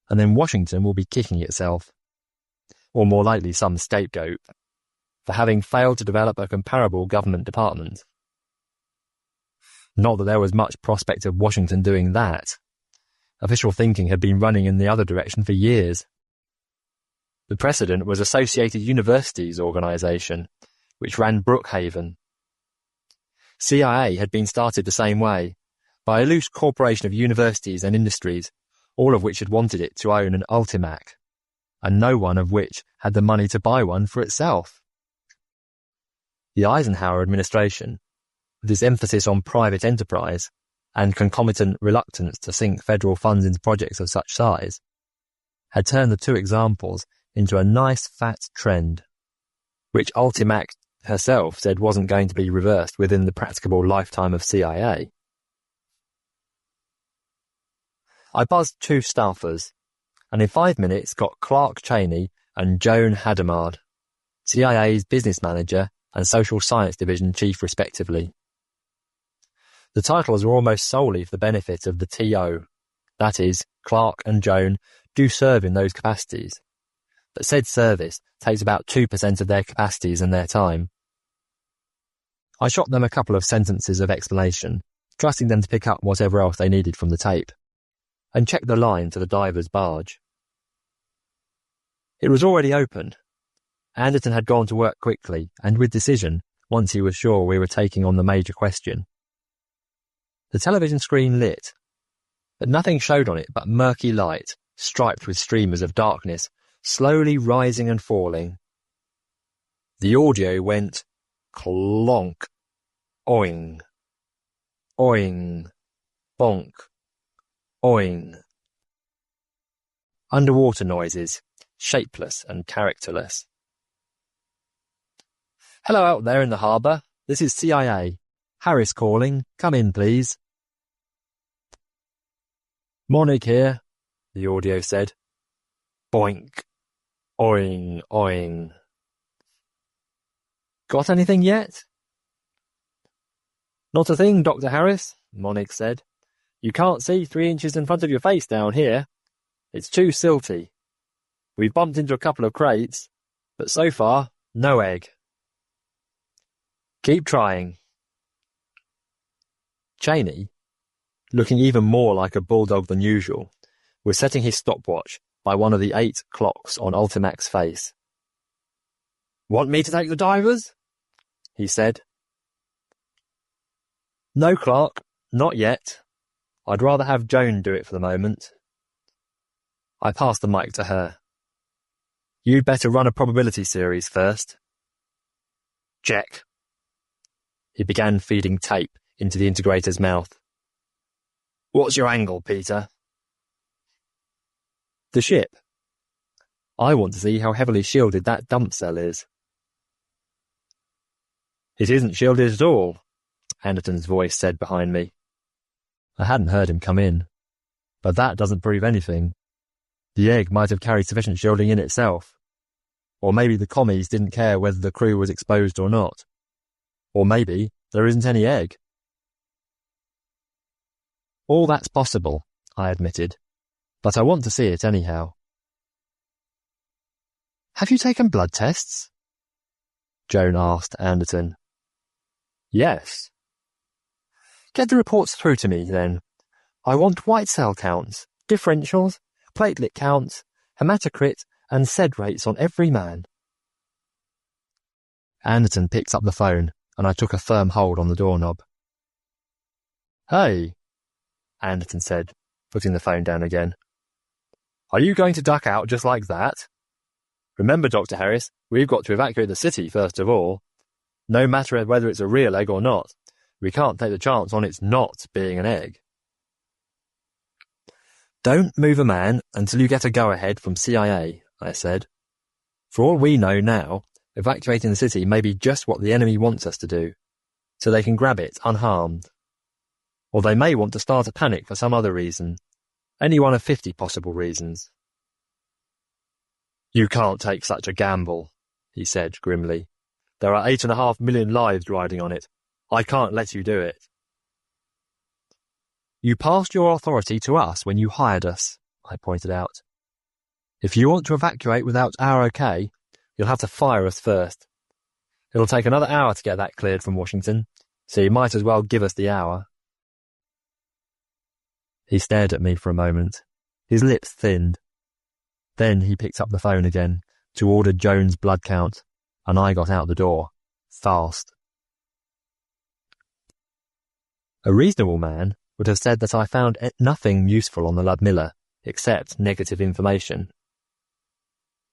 and then Washington will be kicking itself. Or more likely some scapegoat, for having failed to develop a comparable government department. Not that there was much prospect of Washington doing that. Official thinking had been running in the other direction for years. The precedent was Associated Universities Organisation, which ran Brookhaven. CIA had been started the same way, by a loose corporation of universities and industries, all of which had wanted it to own an Ultimac, and no one of which had the money to buy one for itself. The Eisenhower administration, with its emphasis on private enterprise and concomitant reluctance to sink federal funds into projects of such size, had turned the two examples into a nice fat trend, which Ultimac herself said wasn't going to be reversed within the practicable lifetime of CIA. I buzzed 2 staffers, and in 5 minutes got Clark Cheney and Joan Hadamard, CIA's business manager and social science division chief respectively. The titles were almost solely for the benefit of the TO, that is, Clark and Joan do serve in those capacities, but said service takes about 2% of their capacities and their time. I shot them a couple of sentences of explanation, trusting them to pick up whatever else they needed from the tape, and checked the line to the diver's barge. It was already open. Anderton had gone to work quickly and with decision once he was sure we were taking on the major question. The television screen lit, but nothing showed on it but murky light, striped with streamers of darkness, slowly rising and falling. The audio went clonk, oing, oing, bonk, oing. Underwater noises, shapeless and characterless. Hello out there in the harbour. This is CIA. Harris calling. Come in, please. Monig here, the audio said. Boink. Oing, oing. Got anything yet? Not a thing, Dr. Harris, Monig said. You can't see 3 inches in front of your face down here. It's too silty. We've bumped into a couple of crates, but so far, no egg. Keep trying. Cheney, looking even more like a bulldog than usual, was setting his stopwatch by one of the 8 clocks on Ultimac's face. Want me to take the divers? He said. No, Clark, not yet. I'd rather have Joan do it for the moment. I passed the mic to her. You'd better run a probability series first. Check. He began feeding tape into the integrator's mouth. What's your angle, Peter? The ship. I want to see how heavily shielded that dump cell is. It isn't shielded at all, Anderton's voice said behind me. I hadn't heard him come in, but that doesn't prove anything. The egg might have carried sufficient shielding in itself. Or maybe the commies didn't care whether the crew was exposed or not. Or maybe there isn't any egg. All that's possible, I admitted, but I want to see it anyhow. Have you taken blood tests? Joan asked Anderton. Yes. Get the reports through to me, then. I want white cell counts, differentials, platelet counts, hematocrit, and SED rates on every man. Anderton picked up the phone, and I took a firm hold on the doorknob. Hey, Anderton said, putting the phone down again. Are you going to duck out just like that? Remember, Dr. Harris, we've got to evacuate the city first of all. No matter whether it's a real egg or not, we can't take the chance on its not being an egg. Don't move a man until you get a go-ahead from CIA, I said. For all we know now, evacuating the city may be just what the enemy wants us to do, so they can grab it unharmed. Or they may want to start a panic for some other reason, any one of 50 possible reasons. You can't take such a gamble, he said grimly. There are 8.5 million lives riding on it. I can't let you do it. You passed your authority to us when you hired us, I pointed out. If you want to evacuate without our okay, you'll have to fire us first. It'll take another hour to get that cleared from Washington, so you might as well give us the hour. He stared at me for a moment. His lips thinned. Then he picked up the phone again to order Joan's blood count, and I got out the door, fast. A reasonable man would have said that I found nothing useful on the Ludmilla except negative information.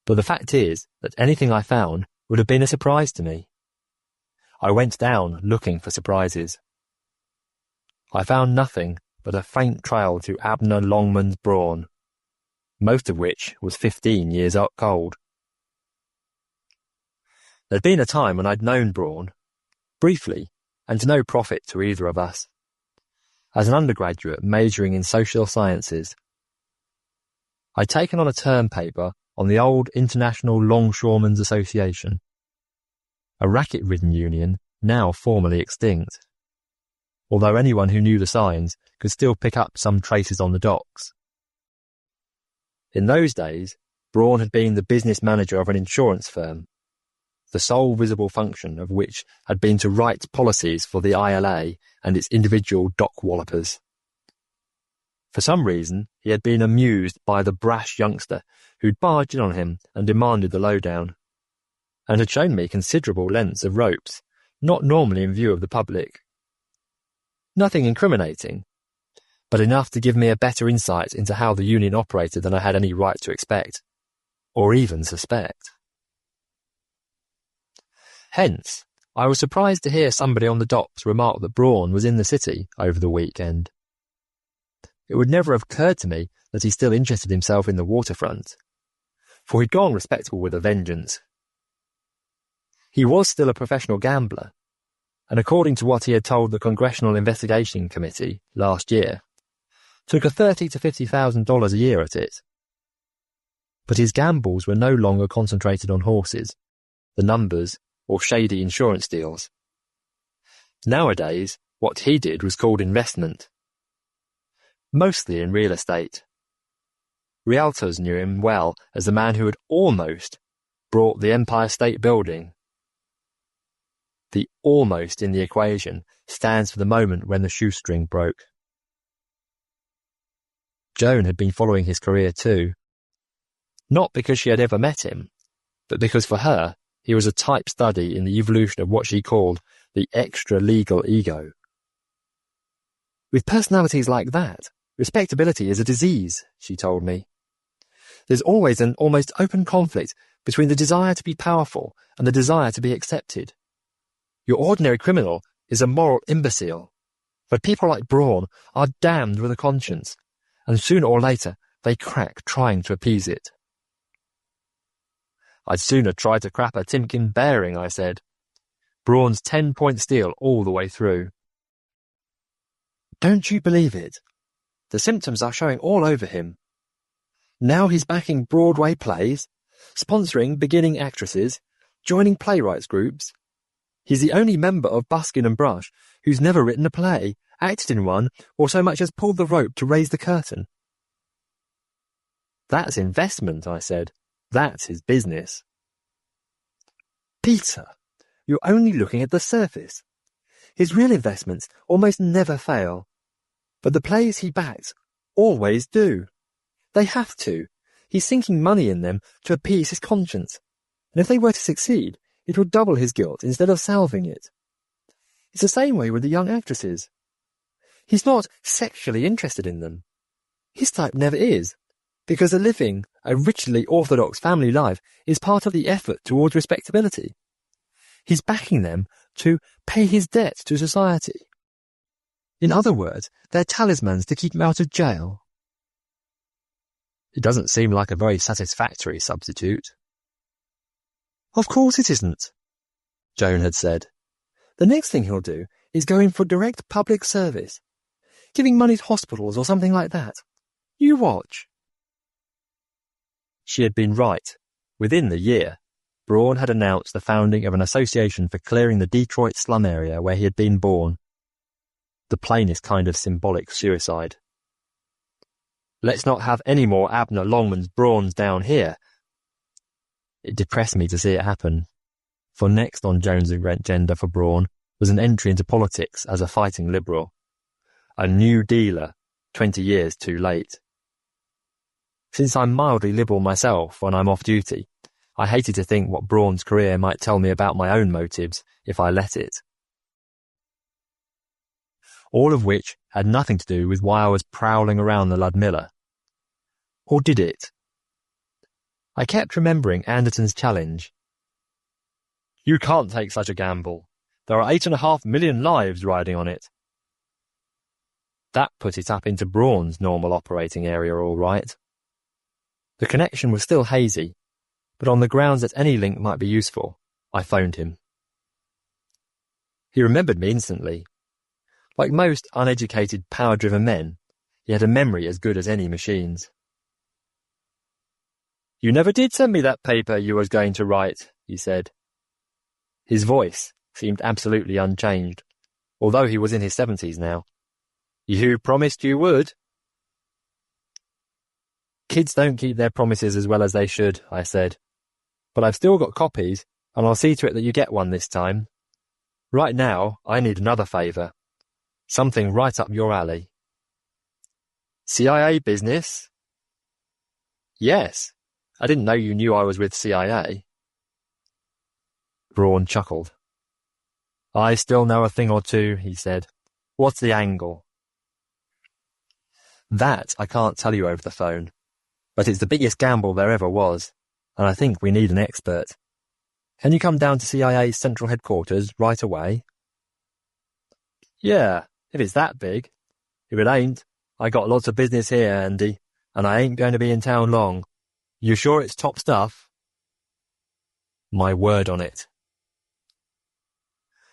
But the fact is that anything I found would have been a surprise to me. I went down looking for surprises. I found nothing but a faint trail to Abner Longman's brawn, most of which was 15 years old. There'd been a time when I'd known Braun, briefly, and to no profit to either of us, as an undergraduate majoring in social sciences. I'd taken on a term paper on the old International Longshoremen's Association, a racket-ridden union now formally extinct, although anyone who knew the signs could still pick up some traces on the docks. In those days, Braun had been the business manager of an insurance firm, the sole visible function of which had been to write policies for the ILA and its individual dock wallopers. For some reason, he had been amused by the brash youngster who'd barged in on him and demanded the lowdown, and had shown me considerable lengths of ropes, not normally in view of the public. Nothing incriminating, but enough to give me a better insight into how the union operated than I had any right to expect, or even suspect. Hence, I was surprised to hear somebody on the docks remark that Braun was in the city over the weekend. It would never have occurred to me that he still interested himself in the waterfront, for he'd gone respectable with a vengeance. He was still a professional gambler, and according to what he had told the Congressional Investigation Committee last year, took a $30,000 to $50,000 a year at it. But his gambles were no longer concentrated on horses, the numbers, or shady insurance deals. Nowadays, what he did was called investment, mostly in real estate. Realtors knew him well as the man who had almost brought the Empire State Building. The almost in the equation stands for the moment when the shoestring broke. Joan had been following his career too, not because she had ever met him, but because for her he was a type study in the evolution of what she called the extra-legal ego. With personalities like that, respectability is a disease, she told me. There's always an almost open conflict between the desire to be powerful and the desire to be accepted. Your ordinary criminal is a moral imbecile, but people like Braun are damned with a conscience, and sooner or later they crack trying to appease it. I'd sooner try to crap a Timken bearing, I said. Braun's 10-point steel all the way through. Don't you believe it? The symptoms are showing all over him. Now he's backing Broadway plays, sponsoring beginning actresses, joining playwrights groups. He's the only member of Buskin and Brush who's never written a play, acted in one, or so much as pulled the rope to raise the curtain. That's investment, I said. That's his business. Peter, you're only looking at the surface. His real investments almost never fail, but the plays he backs always do. They have to. He's sinking money in them to appease his conscience, and if they were to succeed, it would double his guilt instead of salving it. It's the same way with the young actresses. He's not sexually interested in them. His type never is, because a richly orthodox family life is part of the effort towards respectability. He's backing them to pay his debt to society. In other words, they're talismans to keep him out of jail. It doesn't seem like a very satisfactory substitute. Of course it isn't, Joan had said. The next thing he'll do is go in for direct public service, giving money to hospitals or something like that. You watch. She had been right. Within the year, Braun had announced the founding of an association for clearing the Detroit slum area where he had been born. The plainest kind of symbolic suicide. Let's not have any more Abner Longman's Brauns down here. It depressed me to see it happen, for next on Joan's agenda for Braun was an entry into politics as a fighting liberal, a new dealer 20 years too late. Since I'm mildly liberal myself when I'm off duty, I hated to think what Braun's career might tell me about my own motives if I let it. All of which had nothing to do with why I was prowling around the Ludmilla. Or did it? I kept remembering Anderton's challenge. You can't take such a gamble. There are 8.5 million lives riding on it. That put it up into Braun's normal operating area all right. The connection was still hazy, but on the grounds that any link might be useful, I phoned him. He remembered me instantly. Like most uneducated, power-driven men, he had a memory as good as any machine's. You never did send me that paper you was going to write, he said. His voice seemed absolutely unchanged, although he was in his 70s now. You promised you would. Kids don't keep their promises as well as they should, I said. But I've still got copies, and I'll see to it that you get one this time. Right now, I need another favour. Something right up your alley. CIA business? Yes. I didn't know you knew I was with CIA. Braun chuckled. I still know a thing or two, he said. What's the angle? That I can't tell you over the phone, but it's the biggest gamble there ever was, and I think we need an expert. Can you come down to CIA's central headquarters right away? Yeah, if it's that big. If it ain't, I got lots of business here, Andy, and I ain't going to be in town long. You sure it's top stuff? My word on it.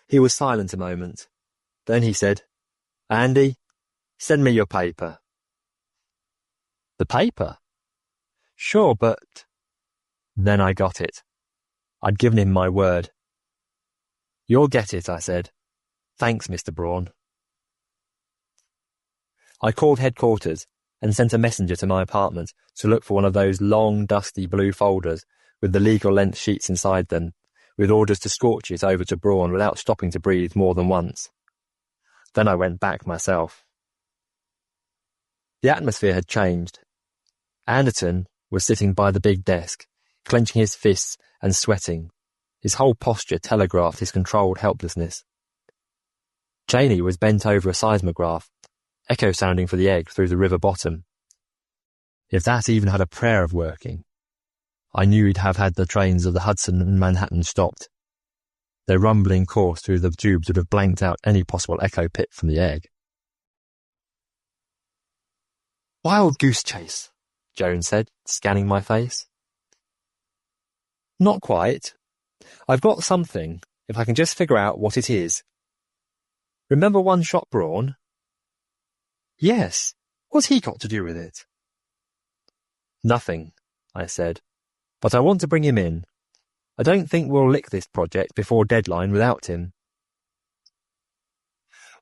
He was silent a moment. Then he said, Andy, send me your paper. The paper? Sure, but... Then I got it. I'd given him my word. You'll get it, I said. Thanks, Mr. Braun. I called headquarters and sent a messenger to my apartment to look for one of those long, dusty blue folders with the legal-length sheets inside them, with orders to scorch it over to Braun without stopping to breathe more than once. Then I went back myself. The atmosphere had changed. Anderton was sitting by the big desk, clenching his fists and sweating. His whole posture telegraphed his controlled helplessness. Cheney was bent over a seismograph, echo sounding for the egg through the river bottom. If that even had a prayer of working, I knew he'd have had the trains of the Hudson and Manhattan stopped. Their rumbling course through the tubes would have blanked out any possible echo pit from the egg. Wild goose chase, Jones said, scanning my face. Not quite. I've got something, if I can just figure out what it is. Remember One-Shot Braun? Yes. What's he got to do with it? Nothing, I said. But I want to bring him in. I don't think we'll lick this project before deadline without him.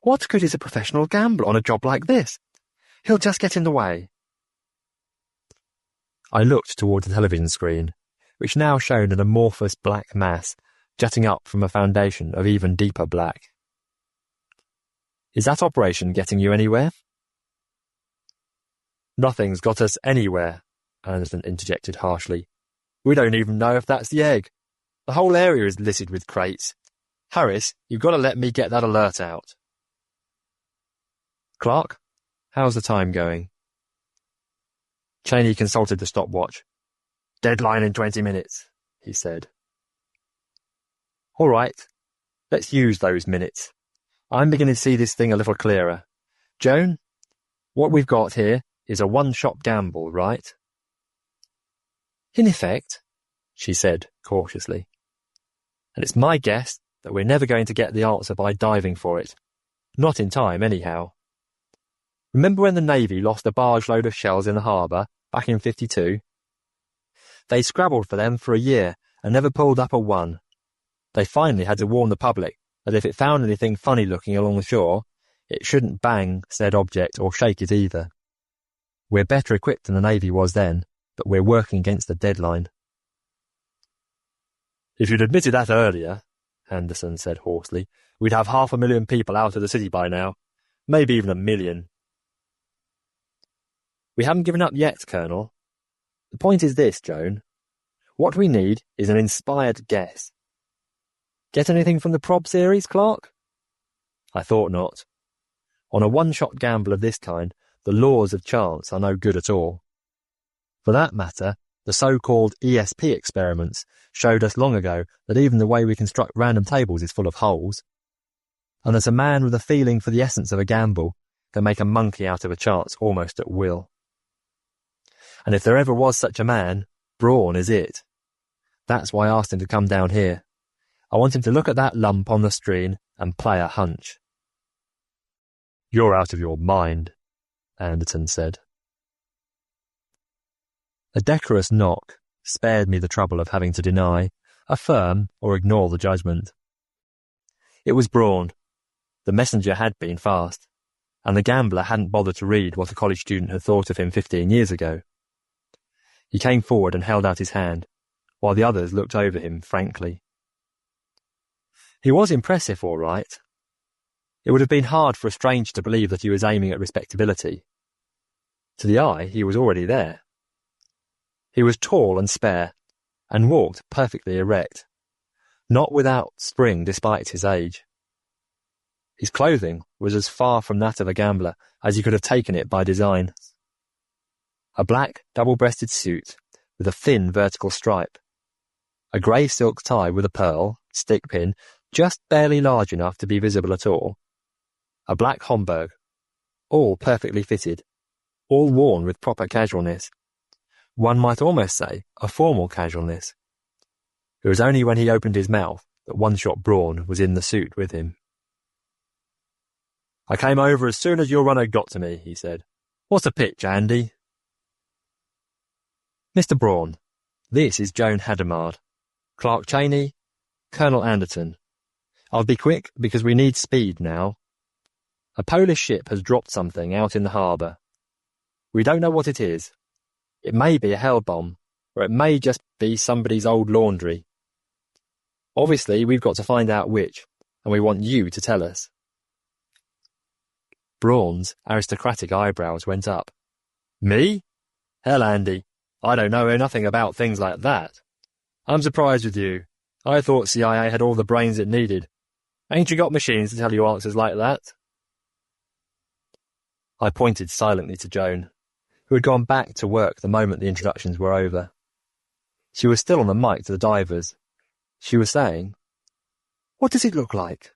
What good is a professional gambler on a job like this? He'll just get in the way. I looked toward the television screen, which now showed an amorphous black mass jutting up from a foundation of even deeper black. Is that operation getting you anywhere? Nothing's got us anywhere, Anderton interjected harshly. We don't even know if that's the egg. The whole area is littered with crates. Harris, you've got to let me get that alert out. Clark, how's the time going? Cheney consulted the stopwatch. Deadline in 20 minutes, he said. All right, let's use those minutes. I'm beginning to see this thing a little clearer. Joan, what we've got here is a one-shot gamble, right? In effect, she said cautiously. And it's my guess that we're never going to get the answer by diving for it. Not in time, anyhow. Remember when the Navy lost a barge load of shells in the harbour back in 52? They scrabbled for them for a year and never pulled up a one. They finally had to warn the public that if it found anything funny-looking along the shore, it shouldn't bang said object or shake it either. We're better equipped than the Navy was then, but we're working against the deadline. If you'd admitted that earlier, Anderson said hoarsely, we'd have 500,000 people out of the city by now. Maybe even 1 million. We haven't given up yet, Colonel. The point is this, Joan. What we need is an inspired guess. Get anything from the Prob series, Clark? I thought not. On a one-shot gamble of this kind, the laws of chance are no good at all. For that matter, the so-called ESP experiments showed us long ago that even the way we construct random tables is full of holes, and that a man with a feeling for the essence of a gamble can make a monkey out of a chance almost at will. And if there ever was such a man, Brawn is it. That's why I asked him to come down here. I want him to look at that lump on the screen and play a hunch. You're out of your mind, Anderton said. A decorous knock spared me the trouble of having to deny, affirm, or ignore the judgment. It was Brawn. The messenger had been fast, and the gambler hadn't bothered to read what a college student had thought of him 15 years ago. He came forward and held out his hand, while the others looked over him frankly. He was impressive, all right. It would have been hard for a stranger to believe that he was aiming at respectability. To the eye, he was already there. He was tall and spare, and walked perfectly erect, not without spring despite his age. His clothing was as far from that of a gambler as you could have taken it by design. A black, double-breasted suit with a thin vertical stripe, a grey silk tie with a pearl, stick pin, just barely large enough to be visible at all, a black Homburg, all perfectly fitted, all worn with proper casualness. One might almost say a formal casualness. It was only when he opened his mouth that One-Shot Brawn was in the suit with him. I came over as soon as your runner got to me, he said. What's the pitch, Andy? Mr. Brawn, this is Joan Hadamard, Clark Cheney, Colonel Anderton. I'll be quick because we need speed now. A Polish ship has dropped something out in the harbour. We don't know what it is. It may be a hell bomb, or it may just be somebody's old laundry. Obviously, we've got to find out which, and we want you to tell us. Brawn's aristocratic eyebrows went up. Me? Hell, Andy, I don't know nothing about things like that. I'm surprised with you. I thought CIA had all the brains it needed. Ain't you got machines to tell you answers like that? I pointed silently to Joan, who had gone back to work the moment the introductions were over. She was still on the mic to the divers. She was saying, What does it look like?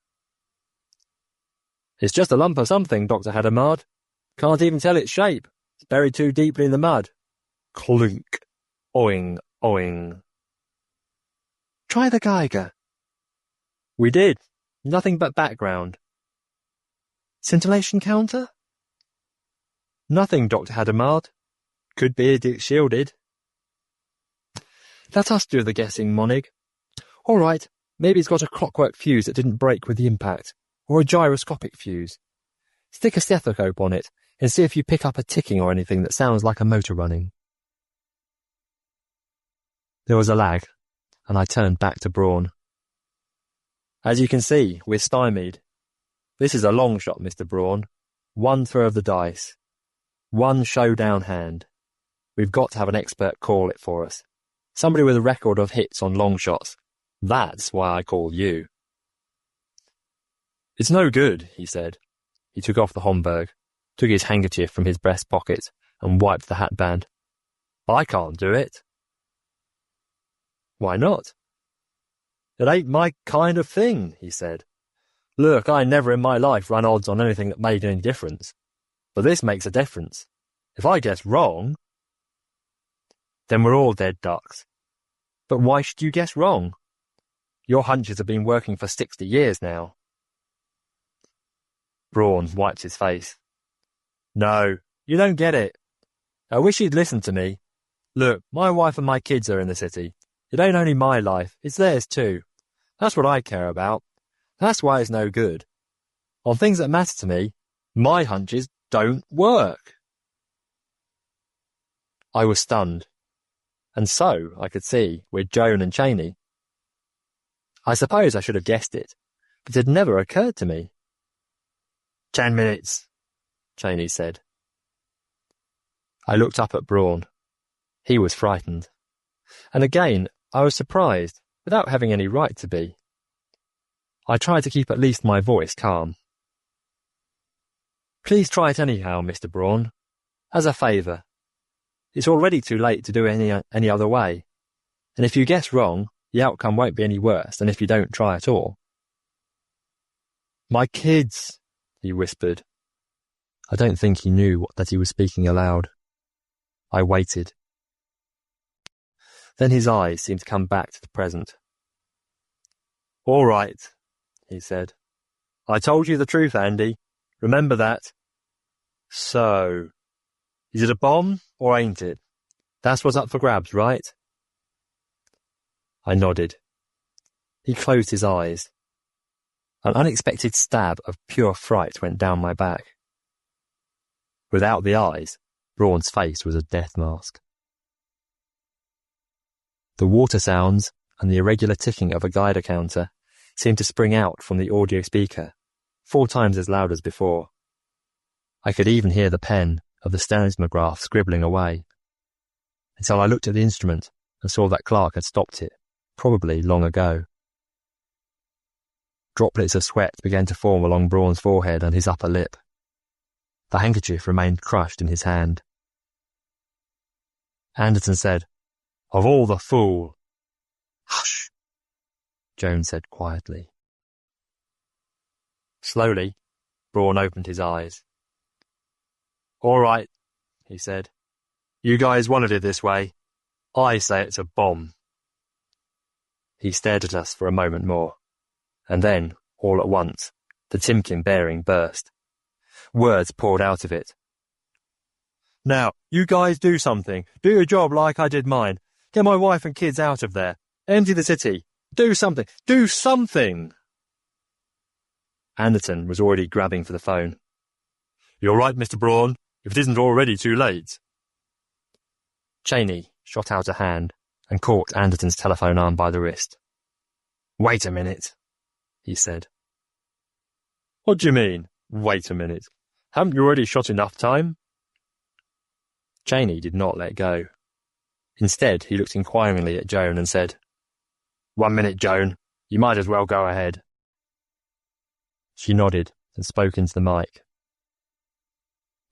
It's just a lump of something, Dr. Hadamard. Can't even tell its shape. It's buried too deeply in the mud. Clink. Oing, oing. Try the Geiger. We did. Nothing but background. Scintillation counter? Nothing, Dr. Hadamard. Could be it's shielded. Let us do the guessing, Monig. All right, maybe it's got a clockwork fuse that didn't break with the impact, or a gyroscopic fuse. Stick a stethoscope on it and see if you pick up a ticking or anything that sounds like a motor running. There was a lag, and I turned back to Brawn. As you can see, we're stymied. This is a long shot, Mr. Brawn. One throw of the dice. One showdown hand. We've got to have an expert call it for us. Somebody with a record of hits on long shots. That's why I call you. It's no good, he said. He took off the Homburg, took his handkerchief from his breast pocket, and wiped the hatband. I can't do it. Why not? It ain't my kind of thing, he said. Look, I never in my life ran odds on anything that made any difference. But this makes a difference. If I guess wrong, then we're all dead ducks. But why should you guess wrong? Your hunches have been working for 60 years now. Brawn wiped his face. No, you don't get it. I wish you'd listened to me. Look, my wife and my kids are in the city. It ain't only my life, it's theirs too. That's what I care about. That's why it's no good. On things that matter to me, my hunches don't work. I was stunned. And so, I could see, with Joan and Cheney. I suppose I should have guessed it, but it had never occurred to me. 10 minutes, Cheney said. I looked up at Braun. He was frightened. And again, I was surprised, without having any right to be. I tried to keep at least my voice calm. Please try it anyhow, Mr. Braun. As a favour. It's already too late to do it any other way. And if you guess wrong, the outcome won't be any worse than if you don't try at all. My kids, he whispered. I don't think he knew that he was speaking aloud. I waited. Then his eyes seemed to come back to the present. All right, he said. I told you the truth, Andy. Remember that. So, is it a bomb or ain't it? That's what's up for grabs, right? I nodded. He closed his eyes. An unexpected stab of pure fright went down my back. Without the eyes, Braun's face was a death mask. The water sounds and the irregular ticking of a Geiger counter seemed to spring out from the audio speaker, 4 times as loud as before. I could even hear the pen of the seismograph scribbling away, until I looked at the instrument and saw that Clark had stopped it, probably long ago. Droplets of sweat began to form along Braun's forehead and his upper lip. The handkerchief remained crushed in his hand. Anderton said, Of all the fool. Hush, Joan said quietly. Slowly, Braun opened his eyes. All right, he said. You guys wanted it this way. I say it's a bomb. He stared at us for a moment more, and then, all at once, the Timkin bearing burst. Words poured out of it. Now, you guys do something. Do your job like I did mine. Get my wife and kids out of there. Empty the city. Do something. Do something! Anderton was already grabbing for the phone. You're right, Mr. Braun, if it isn't already too late. Cheney shot out a hand and caught Anderton's telephone arm by the wrist. Wait a minute, he said. What do you mean, wait a minute? Haven't you already shot enough time? Cheney did not let go. Instead, he looked inquiringly at Joan and said, 1 minute, Joan. You might as well go ahead. She nodded and spoke into the mic.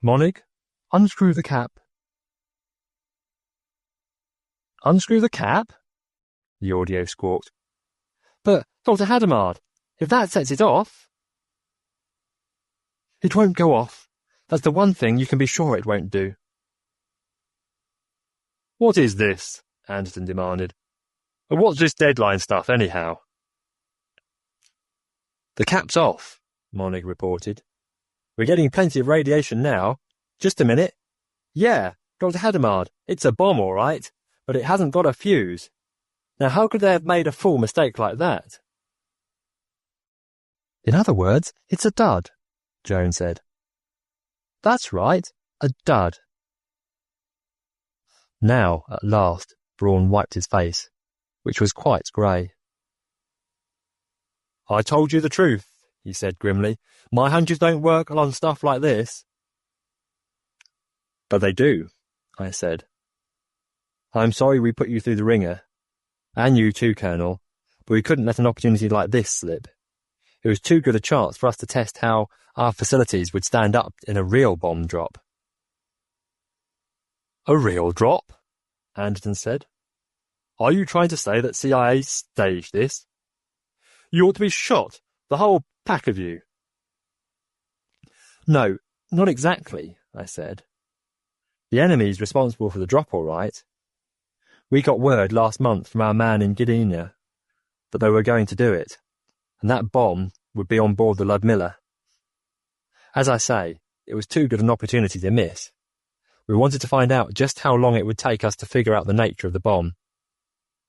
Monig, unscrew the cap. Unscrew the cap? The audio squawked. But, Dr. Hadamard, if that sets it off... It won't go off. That's the one thing you can be sure it won't do. What is this? Anderton demanded. And what's this deadline stuff, anyhow? The cap's off, Monig reported. We're getting plenty of radiation now. Just a minute. Yeah, Dr. Hadamard, it's a bomb, all right, but it hasn't got a fuse. Now, how could they have made a fool mistake like that? In other words, it's a dud, Joan said. That's right, a dud. Now, at last, Braun wiped his face, which was quite grey. I told you the truth, he said grimly. My hunches don't work on stuff like this. But they do, I said. I'm sorry we put you through the ringer. And you too, Colonel, but we couldn't let an opportunity like this slip. It was too good a chance for us to test how our facilities would stand up in a real bomb drop. A real drop? Anderton said. Are you trying to say that CIA staged this? You ought to be shot, the whole pack of you. No, not exactly, I said. The enemy's responsible for the drop, all right. We got word last month from our man in Gdynia that they were going to do it, and that bomb would be on board the Ludmilla. As I say, it was too good an opportunity to miss. We wanted to find out just how long it would take us to figure out the nature of the bomb,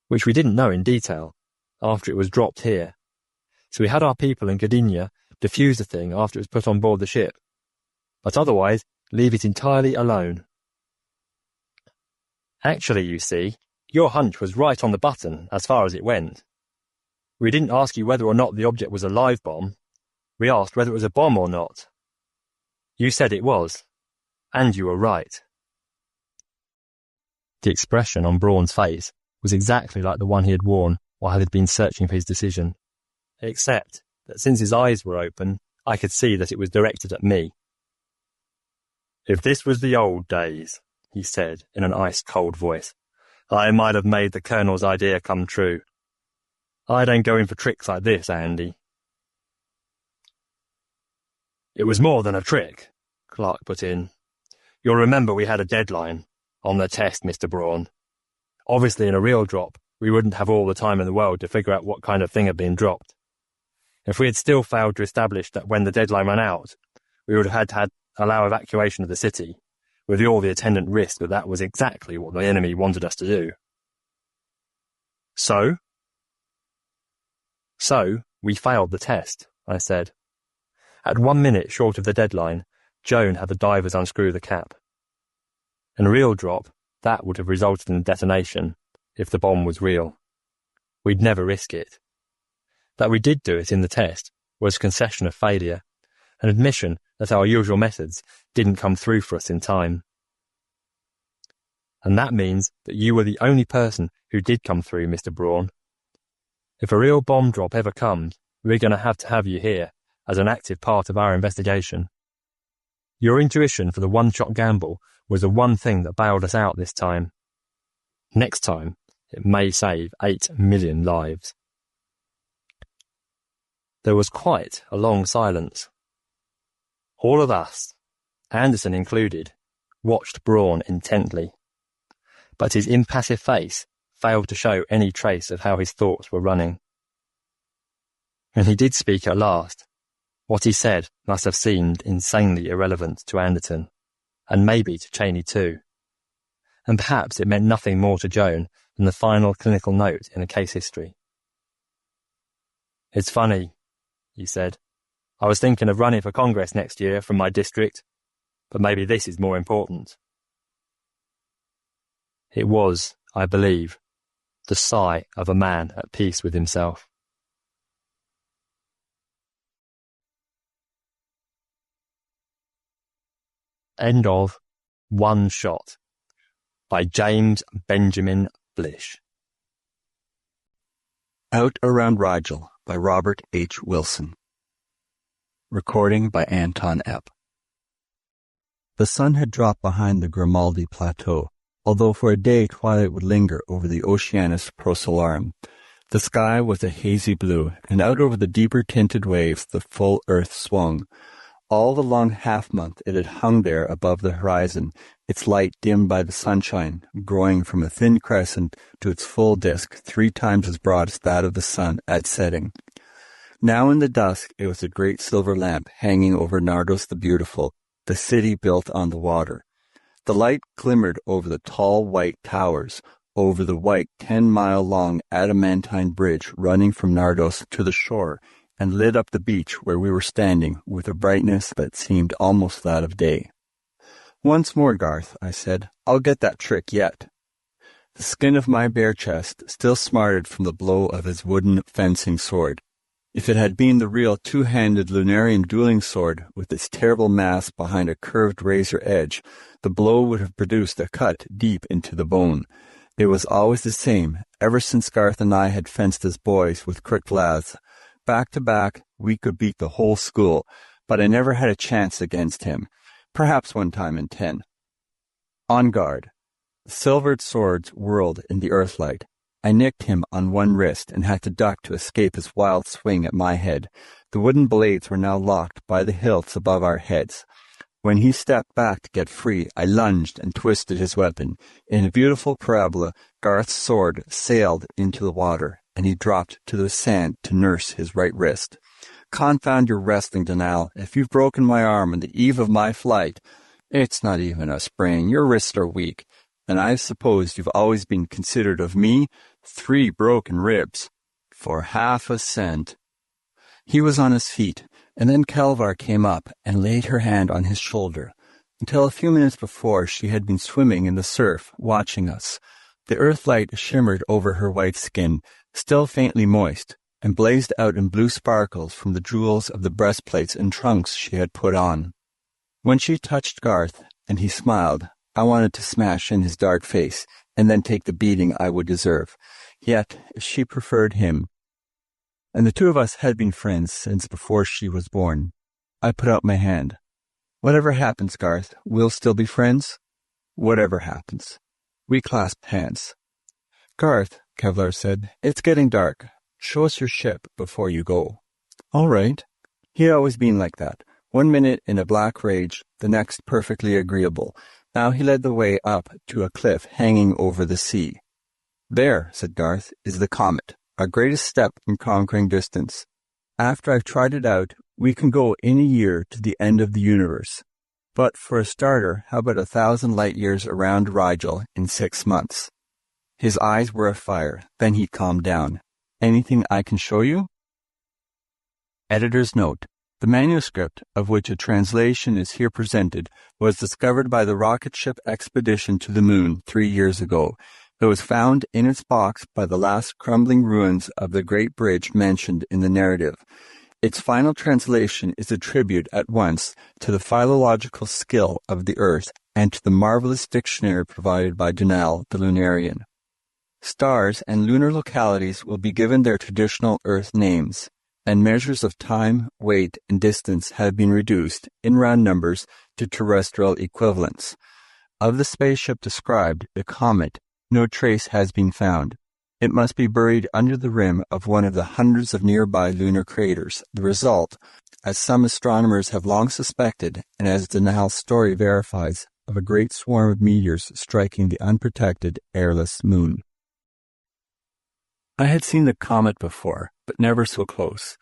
which we didn't know in detail after it was dropped here. So we had our people in Gdynia defuse the thing after it was put on board the ship, but otherwise leave it entirely alone. Actually, you see, your hunch was right on the button as far as it went. We didn't ask you whether or not the object was a live bomb. We asked whether it was a bomb or not. You said it was, and you were right. The expression on Braun's face was exactly like the one he had worn while he had been searching for his decision, except that since his eyes were open, I could see that it was directed at me. "If this was the old days," he said in an ice-cold voice, "I might have made the Colonel's idea come true. I don't go in for tricks like this, Andy." "It was more than a trick," Clark put in. "You'll remember we had a deadline on the test, Mr. Braun. Obviously, in a real drop, we wouldn't have all the time in the world to figure out what kind of thing had been dropped. If we had still failed to establish that when the deadline ran out, we would have had to allow evacuation of the city, with all the attendant risk that was exactly what the enemy wanted us to do. So, we failed the test," I said. "At 1 minute short of the deadline, Joan had the divers unscrew the cap. In a real drop, that would have resulted in a detonation, if the bomb was real. We'd never risk it. That we did do it in the test was a concession of failure, an admission that our usual methods didn't come through for us in time. And that means that you were the only person who did come through, Mr. Braun. If a real bomb drop ever comes, we're going to have you here as an active part of our investigation. Your intuition for the one-shot gamble was the one thing that bailed us out this time. Next time, it may save 8 million lives." There was quite a long silence. All of us, Anderson included, watched Braun intently, but his impassive face failed to show any trace of how his thoughts were running. When he did speak at last, what he said must have seemed insanely irrelevant to Anderton, and maybe to Cheney too, and perhaps it meant nothing more to Joan than the final clinical note in a case history. "It's funny," he said. "I was thinking of running for Congress next year from my district, but maybe this is more important." It was, I believe, the sigh of a man at peace with himself. End of One Shot by James Benjamin Blish. Out Around Rigel by Robert H. Wilson. Recording by Anton Epp. The sun had dropped behind the Grimaldi Plateau, although for a day twilight would linger over the Oceanus Procellarum. The sky was a hazy blue, and out over the deeper tinted waves the full earth swung. All the long half-month it had hung there above the horizon, its light dimmed by the sunshine, growing from a thin crescent to its full disk 3 times as broad as that of the sun at setting. Now in the dusk it was a great silver lamp hanging over Nardos the Beautiful, the city built on the water. The light glimmered over the tall white towers, over the white 10-mile-long adamantine bridge running from Nardos to the shore, and lit up the beach where we were standing with a brightness that seemed almost that of day. "Once more, Garth," I said. "I'll get that trick yet." The skin of my bare chest still smarted from the blow of his wooden fencing sword. If it had been the real 2-handed Lunarian dueling sword with its terrible mass behind a curved razor edge, the blow would have produced a cut deep into the bone. It was always the same, ever since Garth and I had fenced as boys with crooked laths. Back to back, we could beat the whole school, but I never had a chance against him. Perhaps one time in 10. On guard. The silvered swords whirled in the earthlight. I nicked him on one wrist and had to duck to escape his wild swing at my head. The wooden blades were now locked by the hilts above our heads. When he stepped back to get free, I lunged and twisted his weapon. In a beautiful parabola, Garth's sword sailed into the water, and he dropped to the sand to nurse his right wrist. "Confound your wrestling, Donnelly. If you've broken my arm on the eve of my flight—" "It's not even a sprain. Your wrists are weak. And I suppose you've always been considered of me 3 broken ribs. For half a cent." He was on his feet, and then Kelvar came up and laid her hand on his shoulder. Until a few minutes before, she had been swimming in the surf, watching us. The earthlight shimmered over her white skin, still faintly moist, and blazed out in blue sparkles from the jewels of the breastplates and trunks she had put on. When she touched Garth, and he smiled, I wanted to smash in his dark face and then take the beating I would deserve. Yet, she preferred him, and the two of us had been friends since before she was born. I put out my hand. Whatever happens, Garth, we'll still be friends? Whatever happens. We clasped hands. Garth, Kevlar said, it's getting dark. Show us your ship before you go. All right. He had always been like that. 1 minute in a black rage, the next perfectly agreeable. Now he led the way up to a cliff hanging over the sea. There, said Garth, is the comet, our greatest step in conquering distance. After I've tried it out, we can go in a year to the end of the universe. But for a starter, how about 1,000 light years around Rigel in 6 months? His eyes were afire. Then he calmed down. Anything I can show you? Editor's note. The manuscript, of which a translation is here presented, was discovered by the rocket ship expedition to the moon 3 years ago. It was found in its box by the last crumbling ruins of the great bridge mentioned in the narrative. Its final translation is a tribute at once to the philological skill of the Earth and to the marvelous dictionary provided by Donnelly, the Lunarian. Stars and lunar localities will be given their traditional Earth names, and measures of time, weight, and distance have been reduced, in round numbers, to terrestrial equivalents. Of the spaceship described, the comet, no trace has been found. It must be buried under the rim of one of the hundreds of nearby lunar craters. The result, as some astronomers have long suspected, and as Donnell's story verifies, of a great swarm of meteors striking the unprotected, airless moon. I had seen the comet before, but never so close.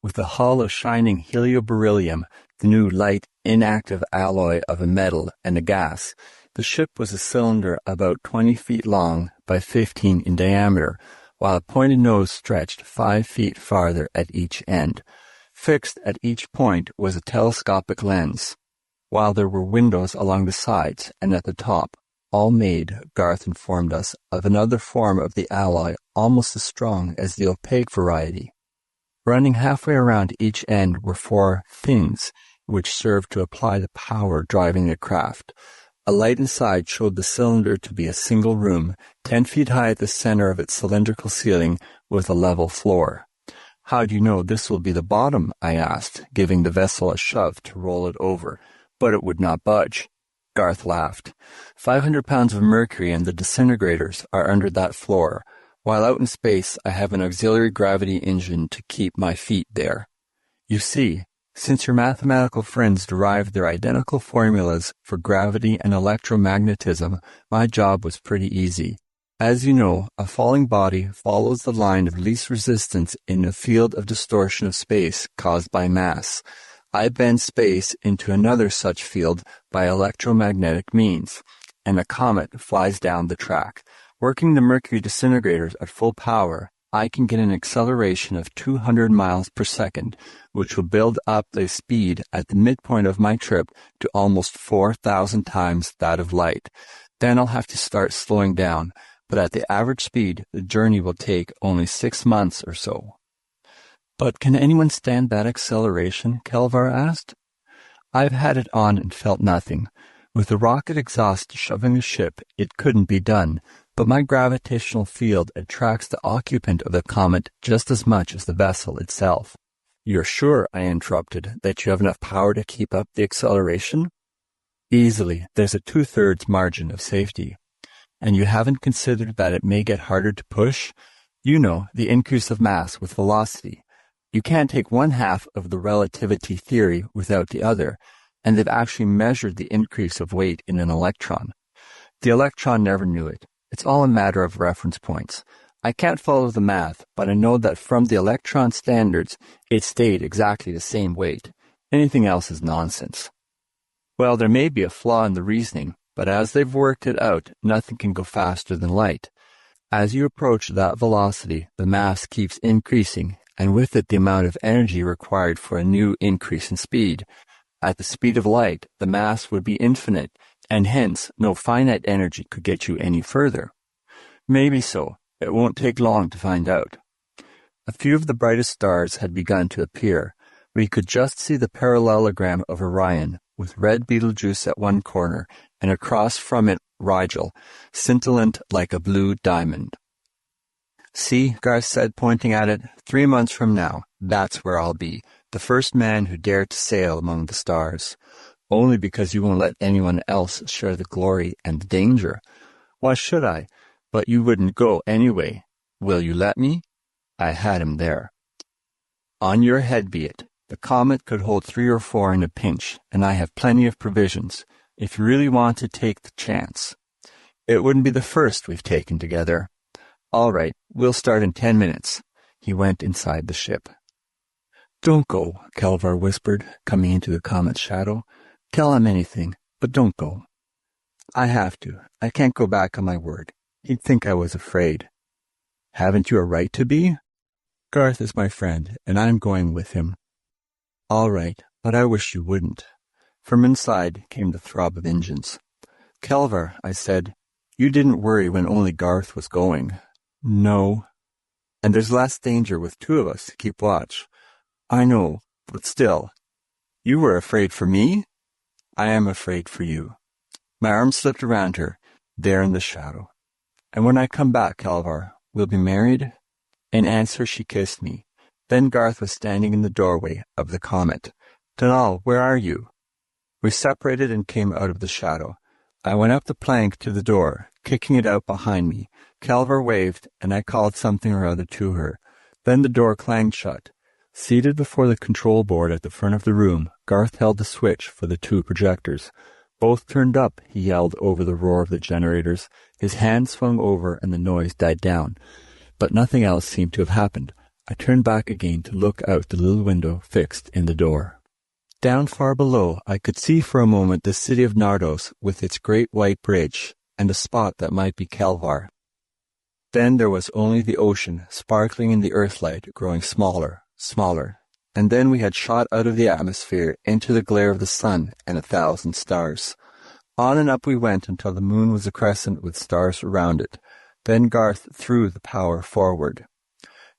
With the hull of shining helioberyllium, the new light, inactive alloy of a metal and a gas, the ship was a cylinder about 20 feet long by 15 in diameter, while a pointed nose stretched 5 feet farther at each end. Fixed at each point was a telescopic lens, while there were windows along the sides and at the top, all made, Garth informed us, of another form of the alloy almost as strong as the opaque variety. Running halfway around each end were 4 fins, which served to apply the power driving the craft. A light inside showed the cylinder to be a single room, 10 feet high at the center of its cylindrical ceiling, with a level floor. How do you know this will be the bottom? I asked, giving the vessel a shove to roll it over, but it would not budge. Garth laughed. 500 pounds of mercury and the disintegrators are under that floor. While out in space, I have an auxiliary gravity engine to keep my feet there. You see, since your mathematical friends derived their identical formulas for gravity and electromagnetism, my job was pretty easy. As you know, a falling body follows the line of least resistance in a field of distortion of space caused by mass. I bend space into another such field by electromagnetic means, and a comet flies down the track. Working the mercury disintegrators at full power, I can get an acceleration of 200 miles per second, which will build up the speed at the midpoint of my trip to almost 4,000 times that of light. Then I'll have to start slowing down, but at the average speed, the journey will take only 6 months or so. But can anyone stand that acceleration? Kelvar asked. I've had it on and felt nothing. With the rocket exhaust shoving the ship, it couldn't be done, but my gravitational field attracts the occupant of the comet just as much as the vessel itself. You're sure, I interrupted, that you have enough power to keep up the acceleration? Easily. There's a 2/3 margin of safety. And you haven't considered that it may get harder to push? You know, the increase of mass with velocity. You can't take one half of the relativity theory without the other, and they've actually measured the increase of weight in an electron. The electron never knew it. It's all a matter of reference points. I can't follow the math, but I know that from the electron standards, it stayed exactly the same weight. Anything else is nonsense. Well, there may be a flaw in the reasoning, but as they've worked it out, nothing can go faster than light. As you approach that velocity, the mass keeps increasing, and with it the amount of energy required for a new increase in speed. At the speed of light, the mass would be infinite, and hence no finite energy could get you any further. Maybe so. It won't take long to find out. A few of the brightest stars had begun to appear. We could just see the parallelogram of Orion, with red Betelgeuse at one corner, and across from it Rigel, scintillant like a blue diamond. "See," Garth said, pointing at it, "3 months from now, that's where I'll be, the first man who dared to sail among the stars. Only because you won't let anyone else share the glory and the danger. Why should I? But you wouldn't go anyway. Will you let me?" I had him there. "On your head be it. The Comet could hold 3 or 4 in a pinch, and I have plenty of provisions, if you really want to take the chance. It wouldn't be the first we've taken together. All right, we'll start in 10 minutes. He went inside the ship. "Don't go," Kelvar whispered, coming into the Comet's shadow. "Tell him anything, but don't go." "I have to. I can't go back on my word. He'd think I was afraid." "Haven't you a right to be?" "Garth is my friend, and I'm going with him." "All right, but I wish you wouldn't." From inside came the throb of engines. "Kelvar," I said, "you didn't worry when only Garth was going." "No." "And there's less danger with 2 of us to keep watch." "I know, but still." "You were afraid for me?" "I am afraid for you." My arm slipped around her, there in the shadow. "And when I come back, Kelvar, we'll be married?" In answer, she kissed me. Then Garth was standing in the doorway of the Comet. "Donnell, where are you?" We separated and came out of the shadow. I went up the plank to the door, kicking it out behind me. Kelvar waved, and I called something or other to her. Then the door clanged shut. Seated before the control board at the front of the room, Garth held the switch for the 2 projectors. "Both turned up," he yelled over the roar of the generators. His hand swung over and the noise died down. But nothing else seemed to have happened. I turned back again to look out the little window fixed in the door. Down far below, I could see for a moment the city of Nardos with its great white bridge, and a spot that might be Kelvar. Then there was only the ocean, sparkling in the earthlight, growing smaller, smaller. And then we had shot out of the atmosphere into the glare of the sun and 1,000 stars. On and up we went until the moon was a crescent with stars around it. Then Garth threw the power forward.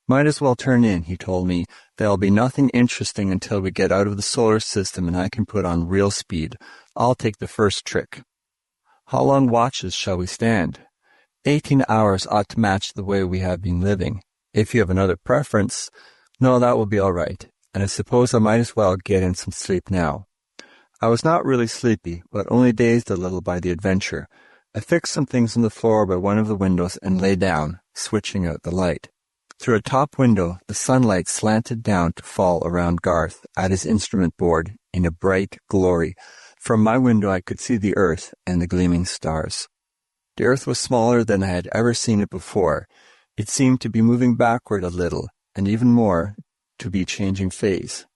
"Might as well turn in," he told me. "There'll be nothing interesting until we get out of the solar system and I can put on real speed. I'll take the first trick." "How long watches shall we stand?" 18 hours ought to match the way we have been living. If you have another preference, no, that will be all right. And I suppose I might as well get in some sleep now. I was not really sleepy, but only dazed a little by the adventure. I fixed some things on the floor by one of the windows and lay down, switching out the light. Through a top window, the sunlight slanted down to fall around Garth at his instrument board in a bright glory. From my window I could see the earth and the gleaming stars. The earth was smaller than I had ever seen it before. It seemed to be moving backward a little, and even more, to be changing phase.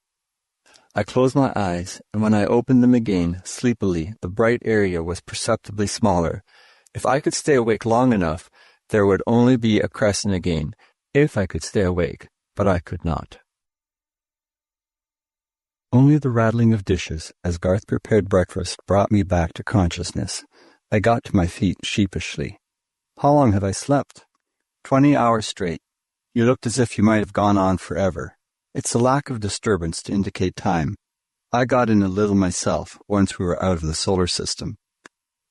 I closed my eyes, and when I opened them again, sleepily, the bright area was perceptibly smaller. If I could stay awake long enough, there would only be a crescent again, if I could stay awake, but I could not. Only the rattling of dishes as Garth prepared breakfast brought me back to consciousness. I got to my feet sheepishly. "How long have I slept?" 20 hours straight. You looked as if you might have gone on forever. It's a lack of disturbance to indicate time. I got in a little myself once we were out of the solar system.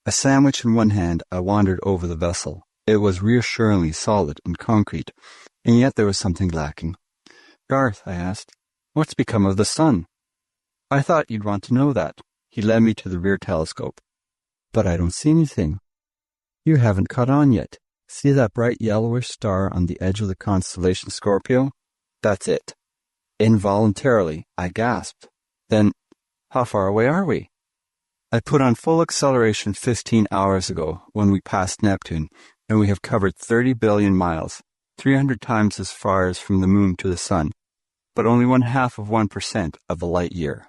A sandwich in one hand, I wandered over the vessel. It was reassuringly solid and concrete, and yet there was something lacking. "Garth," I asked, "what's become of the sun?" "I thought you'd want to know that." He led me to the rear telescope. "But I don't see anything." "You haven't caught on yet. See that bright yellowish star on the edge of the constellation Scorpio? That's it." Involuntarily, I gasped. "Then, how far away are we?" "I put on full acceleration 15 hours ago when we passed Neptune, and we have covered 30 billion miles, 300 times as far as from the moon to the sun, but only 0.5% of a light year."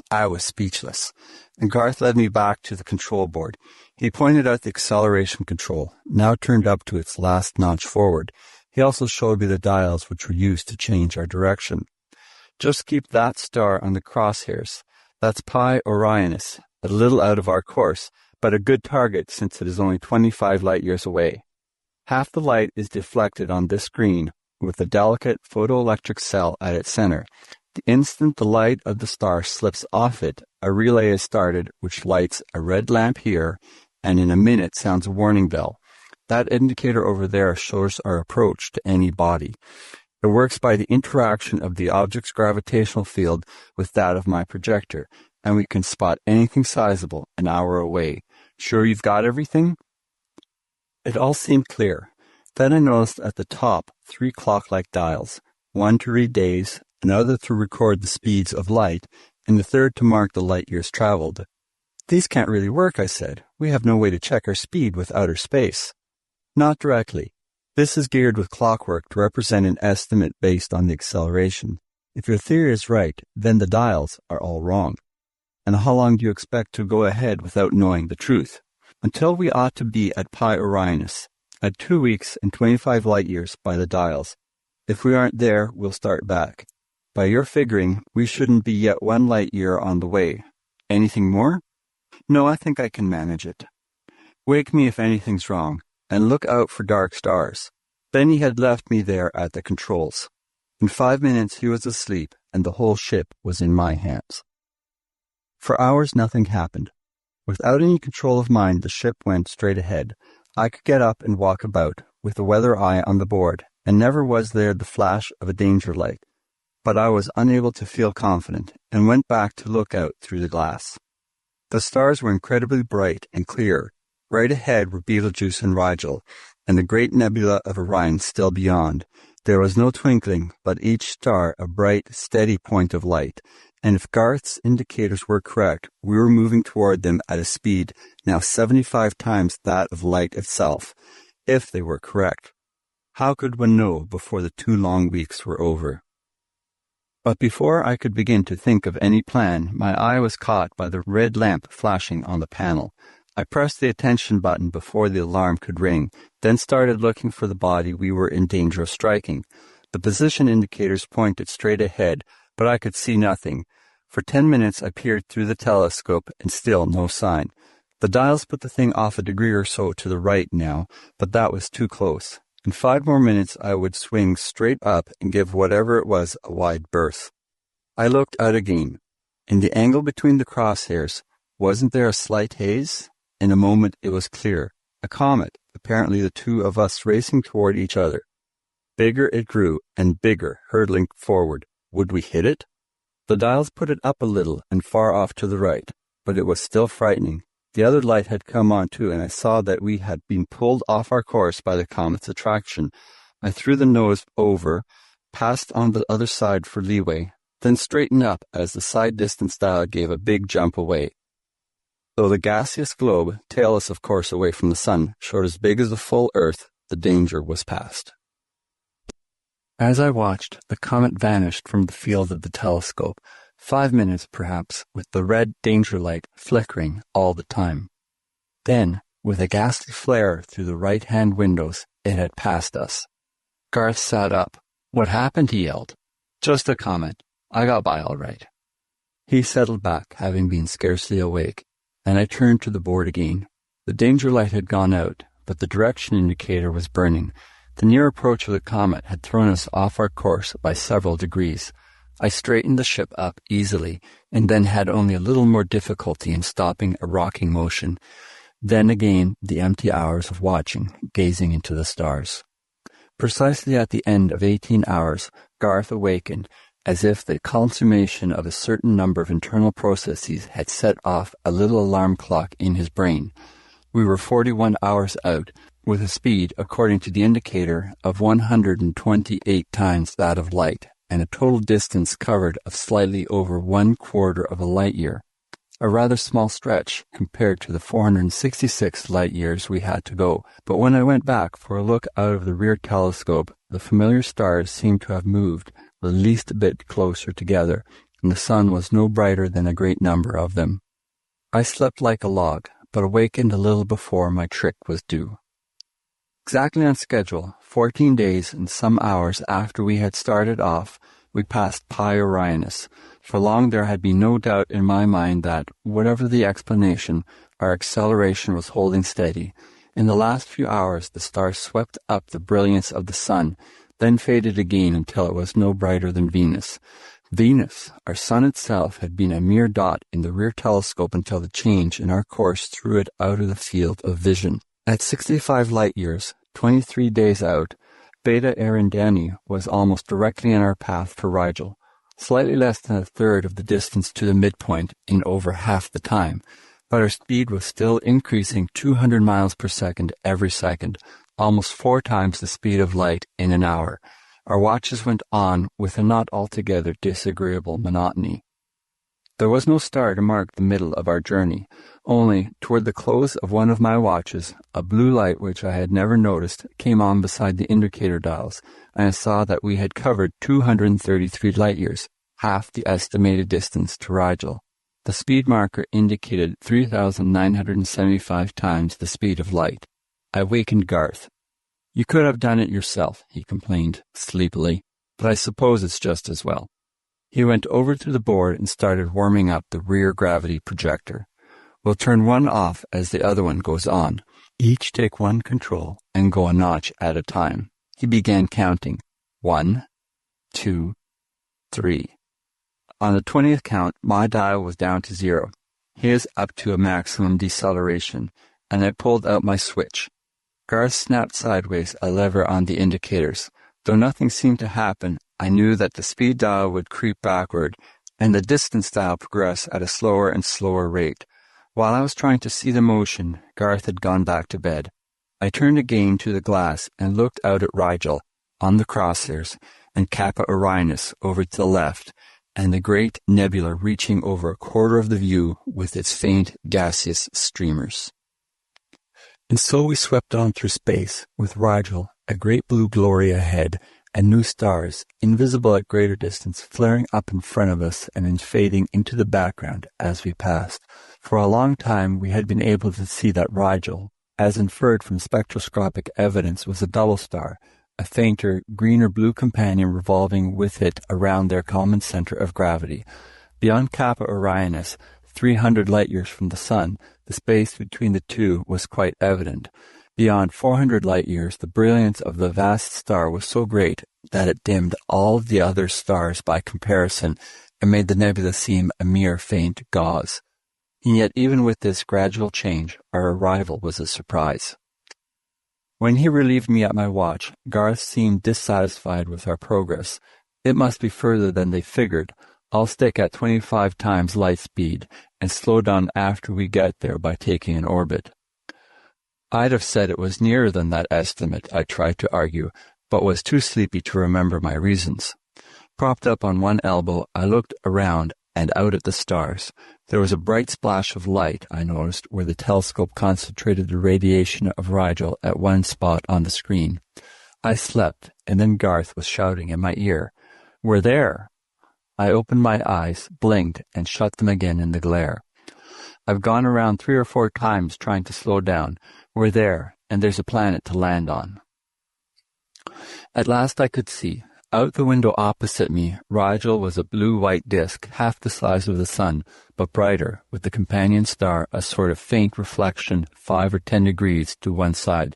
I was speechless, and Garth led me back to the control board. He pointed out the acceleration control, now turned up to its last notch forward. He also showed me the dials which were used to change our direction. "Just keep that star on the crosshairs. That's Pi Orionis, a little out of our course, but a good target since it is only 25 light-years away. Half the light is deflected on this screen, with a delicate photoelectric cell at its center. The instant the light of the star slips off it, a relay is started which lights a red lamp here and in a minute sounds a warning bell. That indicator over there shows our approach to any body. It works by the interaction of the object's gravitational field with that of my projector, and we can spot anything sizable an hour away. Sure you've got everything? It all seemed clear. Then I noticed at the top 3 clock-like dials, one to read days, another to record the speeds of light, and the third to mark the light years traveled. These can't really work, I said. We have no way to check our speed with outer space. Not directly. This is geared with clockwork to represent an estimate based on the acceleration. If your theory is right, then the dials are all wrong. And how long do you expect to go ahead without knowing the truth? Until we ought to be at Pi Orionis, at 2 weeks and 25 light years by the dials. If we aren't there, we'll start back. By your figuring, we shouldn't be yet 1 light year on the way. Anything more? No, I think I can manage it. Wake me if anything's wrong, and look out for dark stars. Then he had left me there at the controls. In 5 minutes he was asleep, and the whole ship was in my hands. For hours nothing happened. Without any control of mine, the ship went straight ahead. I could get up and walk about, with the weather eye on the board, and never was there the flash of a danger light. But I was unable to feel confident, and went back to look out through the glass. The stars were incredibly bright and clear. Right ahead were Betelgeuse and Rigel, and the great nebula of Orion still beyond. There was no twinkling, but each star a bright, steady point of light, and if Garth's indicators were correct, we were moving toward them at a speed now 75 times that of light itself, if they were correct. How could one know before the 2 long weeks were over? But before I could begin to think of any plan, my eye was caught by the red lamp flashing on the panel. I pressed the attention button before the alarm could ring, then started looking for the body we were in danger of striking. The position indicators pointed straight ahead, but I could see nothing. For 10 minutes I peered through the telescope, and still no sign. The dials put the thing off a degree or so to the right now, but that was too close. In 5 more minutes I would swing straight up and give whatever it was a wide berth. I looked out again. In the angle between the crosshairs, wasn't there a slight haze? In a moment it was clear. A comet, apparently the 2 of us racing toward each other. Bigger it grew, and bigger, hurtling forward. Would we hit it? The dials put it up a little and far off to the right, but it was still frightening. The other light had come on too, and I saw that we had been pulled off our course by the comet's attraction. I threw the nose over, passed on the other side for leeway, then straightened up as the side distance dial gave a big jump away. Though the gaseous globe, tailless of course away from the sun, showed as big as the full Earth, the danger was past. As I watched, the comet vanished from the field of the telescope, 5 minutes perhaps, with the red danger light flickering all the time. Then, with a ghastly flare through the right-hand windows, it had passed us. Garth sat up. "What happened?" he yelled. "Just a comet. I got by all right." He settled back, having been scarcely awake, and I turned to the board again. The danger light had gone out, but the direction indicator was burning. The near approach of the comet had thrown us off our course by several degrees. I straightened the ship up easily, and then had only a little more difficulty in stopping a rocking motion. Then again the empty hours of watching, gazing into the stars. Precisely at the end of 18 hours, Garth awakened, as if the consummation of a certain number of internal processes had set off a little alarm clock in his brain. We were 41 hours out, with a speed, according to the indicator, of 128 times that of light, and a total distance covered of slightly over 1/4 of a light year. A rather small stretch compared to the 466 light years we had to go, but when I went back for a look out of the rear telescope, the familiar stars seemed to have moved the least bit closer together, and the sun was no brighter than a great number of them. I slept like a log, but awakened a little before my trick was due. Exactly on schedule, 14 days and some hours after we had started off, we passed Pi Orionis. For long there had been no doubt in my mind that, whatever the explanation, our acceleration was holding steady. In the last few hours the stars swept up the brilliance of the sun, then faded again until it was no brighter than Venus. Venus, our sun itself, had been a mere dot in the rear telescope until the change in our course threw it out of the field of vision. At 65 light-years, 23 days out, Beta Eridani was almost directly in our path for Rigel, slightly less than a third of the distance to the midpoint in over half the time, but our speed was still increasing 200 miles per second every second, almost 4 times the speed of light in an hour. Our watches went on with a not altogether disagreeable monotony. There was no star to mark the middle of our journey, only, toward the close of one of my watches, a blue light which I had never noticed came on beside the indicator dials, and I saw that we had covered 233 light-years, half the estimated distance to Rigel. The speed marker indicated 3,975 times the speed of light. I wakened Garth. "You could have done it yourself," he complained, sleepily, "but I suppose it's just as well." He went over to the board and started warming up the rear gravity projector. "We'll turn one off as the other one goes on. Each take one control and go a notch at a time." He began counting. 1, 2, 3. On the 20th count, my dial was down to 0, his up to a maximum deceleration, and I pulled out my switch. Garth snapped sideways a lever on the indicators. Though nothing seemed to happen, I knew that the speed dial would creep backward, and the distance dial progress at a slower and slower rate. While I was trying to see the motion, Garth had gone back to bed. I turned again to the glass and looked out at Rigel, on the crosshairs, and Kappa Orionis over to the left, and the great nebula reaching over a quarter of the view with its faint gaseous streamers. And so we swept on through space, with Rigel, a great blue glory ahead, and new stars, invisible at greater distance, flaring up in front of us and then fading into the background as we passed. For a long time we had been able to see that Rigel, as inferred from spectroscopic evidence, was a double star, a fainter, greener-blue companion revolving with it around their common center of gravity. Beyond Kappa Orionis, 300 light-years from the Sun, the space between the two was quite evident. Beyond 400 light-years, the brilliance of the vast star was so great that it dimmed all of the other stars by comparison and made the nebula seem a mere faint gauze. And yet even with this gradual change, our arrival was a surprise. When he relieved me at my watch, Garth seemed dissatisfied with our progress. "It must be further than they figured. I'll stick at 25 times light speed and slow down after we get there by taking an orbit." I'd have said it was nearer than that estimate, I tried to argue, but was too sleepy to remember my reasons. Propped up on one elbow, I looked around and out at the stars. There was a bright splash of light, I noticed, where the telescope concentrated the radiation of Rigel at one spot on the screen. I slept, and then Garth was shouting in my ear, "We're there!" I opened my eyes, blinked, and shut them again in the glare. I've gone around 3 or 4 times trying to slow down. We're there, and there's a planet to land on. At last I could see. Out the window opposite me, Rigel was a blue-white disk, half the size of the sun, but brighter, with the companion star a sort of faint reflection 5 or 10 degrees to one side.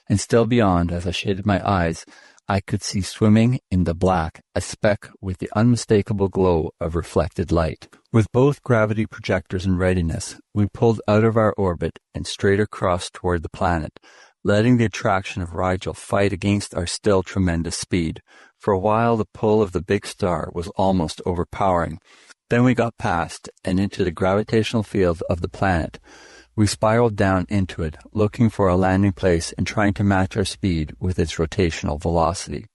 And still beyond, as I shaded my eyes, I could see swimming in the black a speck with the unmistakable glow of reflected light. With both gravity projectors in readiness, we pulled out of our orbit and straight across toward the planet, letting the attraction of Rigel fight against our still tremendous speed. For a while the pull of the big star was almost overpowering. Then we got past and into the gravitational field of the planet. We spiraled down into it, looking for a landing place and trying to match our speed with its rotational velocity.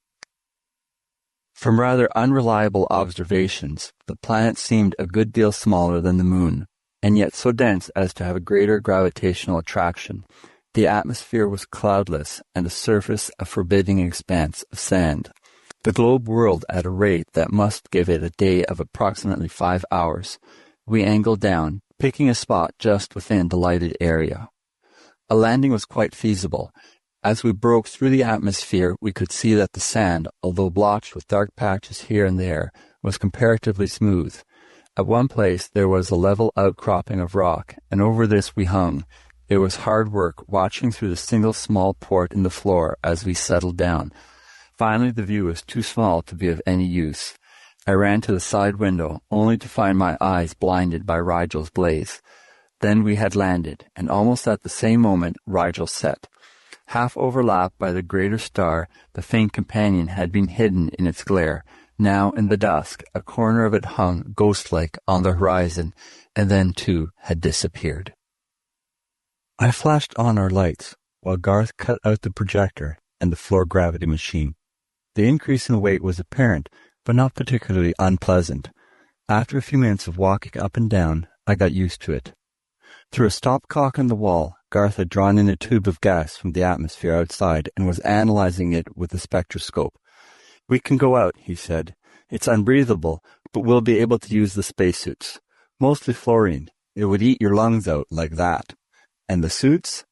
From rather unreliable observations, the planet seemed a good deal smaller than the moon, and yet so dense as to have a greater gravitational attraction. The atmosphere was cloudless, and the surface a forbidding expanse of sand. The globe whirled at a rate that must give it a day of approximately 5 hours. We angled down, picking a spot just within the lighted area. A landing was quite feasible. As we broke through the atmosphere, we could see that the sand, although blotched with dark patches here and there, was comparatively smooth. At one place there was a level outcropping of rock, and over this we hung. It was hard work watching through the single small port in the floor as we settled down. Finally, the view was too small to be of any use. I ran to the side window, only to find my eyes blinded by Rigel's blaze. Then we had landed, and almost at the same moment Rigel set. Half overlapped by the greater star, the faint companion had been hidden in its glare. Now, in the dusk, a corner of it hung ghost-like on the horizon, and then, too, had disappeared. I flashed on our lights, while Garth cut out the projector and the floor gravity machine. The increase in weight was apparent, but not particularly unpleasant. After a few minutes of walking up and down, I got used to it. Through a stopcock in the wall, Garth had drawn in a tube of gas from the atmosphere outside and was analyzing it with a spectroscope. "We can go out," he said. "It's unbreathable, but we'll be able to use the spacesuits. Mostly fluorine. It would eat your lungs out like that. And the suits?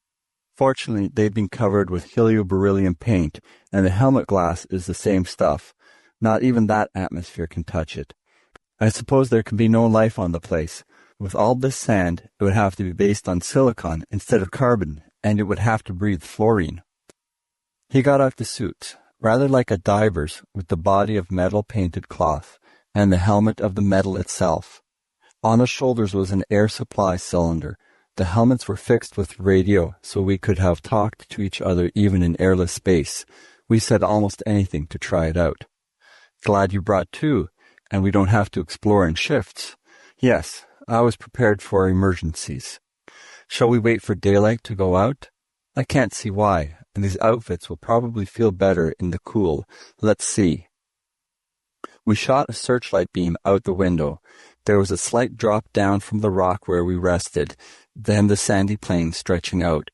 Fortunately, they've been covered with helioberyllium paint, and the helmet glass is the same stuff. Not even that atmosphere can touch it. I suppose there can be no life on the place. With all this sand, it would have to be based on silicon instead of carbon, and it would have to breathe fluorine." He got out the suits, rather like a diver's, with the body of metal-painted cloth, and the helmet of the metal itself. On the shoulders was an air supply cylinder. The helmets were fixed with radio, so we could have talked to each other even in airless space. We said almost anything to try it out. "Glad you brought two, and we don't have to explore in shifts." "Yes, I was prepared for emergencies." "Shall we wait for daylight to go out?" "I can't see why, and these outfits will probably feel better in the cool. Let's see." We shot a searchlight beam out the window. There was a slight drop down from the rock where we rested, then the sandy plain stretching out.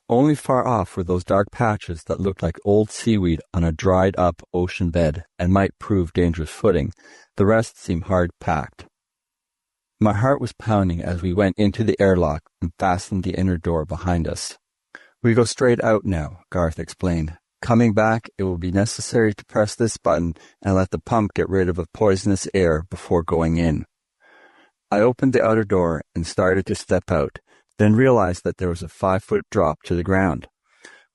Only far off were those dark patches that looked like old seaweed on a dried-up ocean bed and might prove dangerous footing. The rest seemed hard-packed. My heart was pounding as we went into the airlock and fastened the inner door behind us. "We go straight out now," Garth explained. "Coming back, it will be necessary to press this button and let the pump get rid of the poisonous air before going in." I opened the outer door and started to step out, then realized that there was a 5-foot drop to the ground.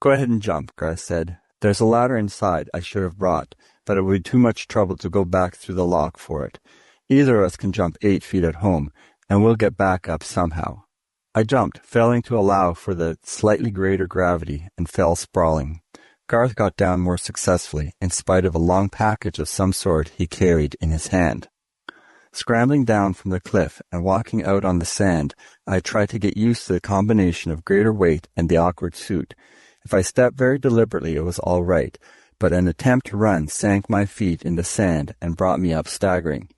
"Go ahead and jump," Garth said. "There's a ladder inside I should have brought, but it would be too much trouble to go back through the lock for it. Either of us can jump 8 feet at home, and we'll get back up somehow." I jumped, failing to allow for the slightly greater gravity, and fell sprawling. Garth got down more successfully, in spite of a long package of some sort he carried in his hand. Scrambling down from the cliff and walking out on the sand, I tried to get used to the combination of greater weight and the awkward suit. If I stepped very deliberately, it was all right, but an attempt to run sank my feet in the sand and brought me up staggering.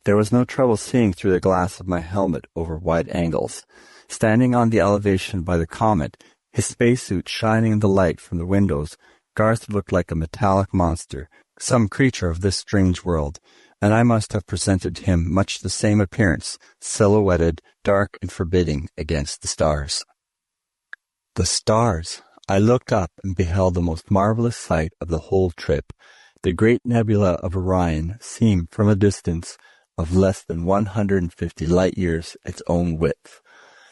There was no trouble seeing through the glass of my helmet over wide angles. Standing on the elevation by the comet, his spacesuit shining in the light from the windows, Garth looked like a metallic monster, some creature of this strange world, and I must have presented to him much the same appearance, silhouetted, dark and forbidding against the stars. The stars! I looked up and beheld the most marvelous sight of the whole trip. The great nebula of Orion seemed, from a distance of less than 150 light-years its own width.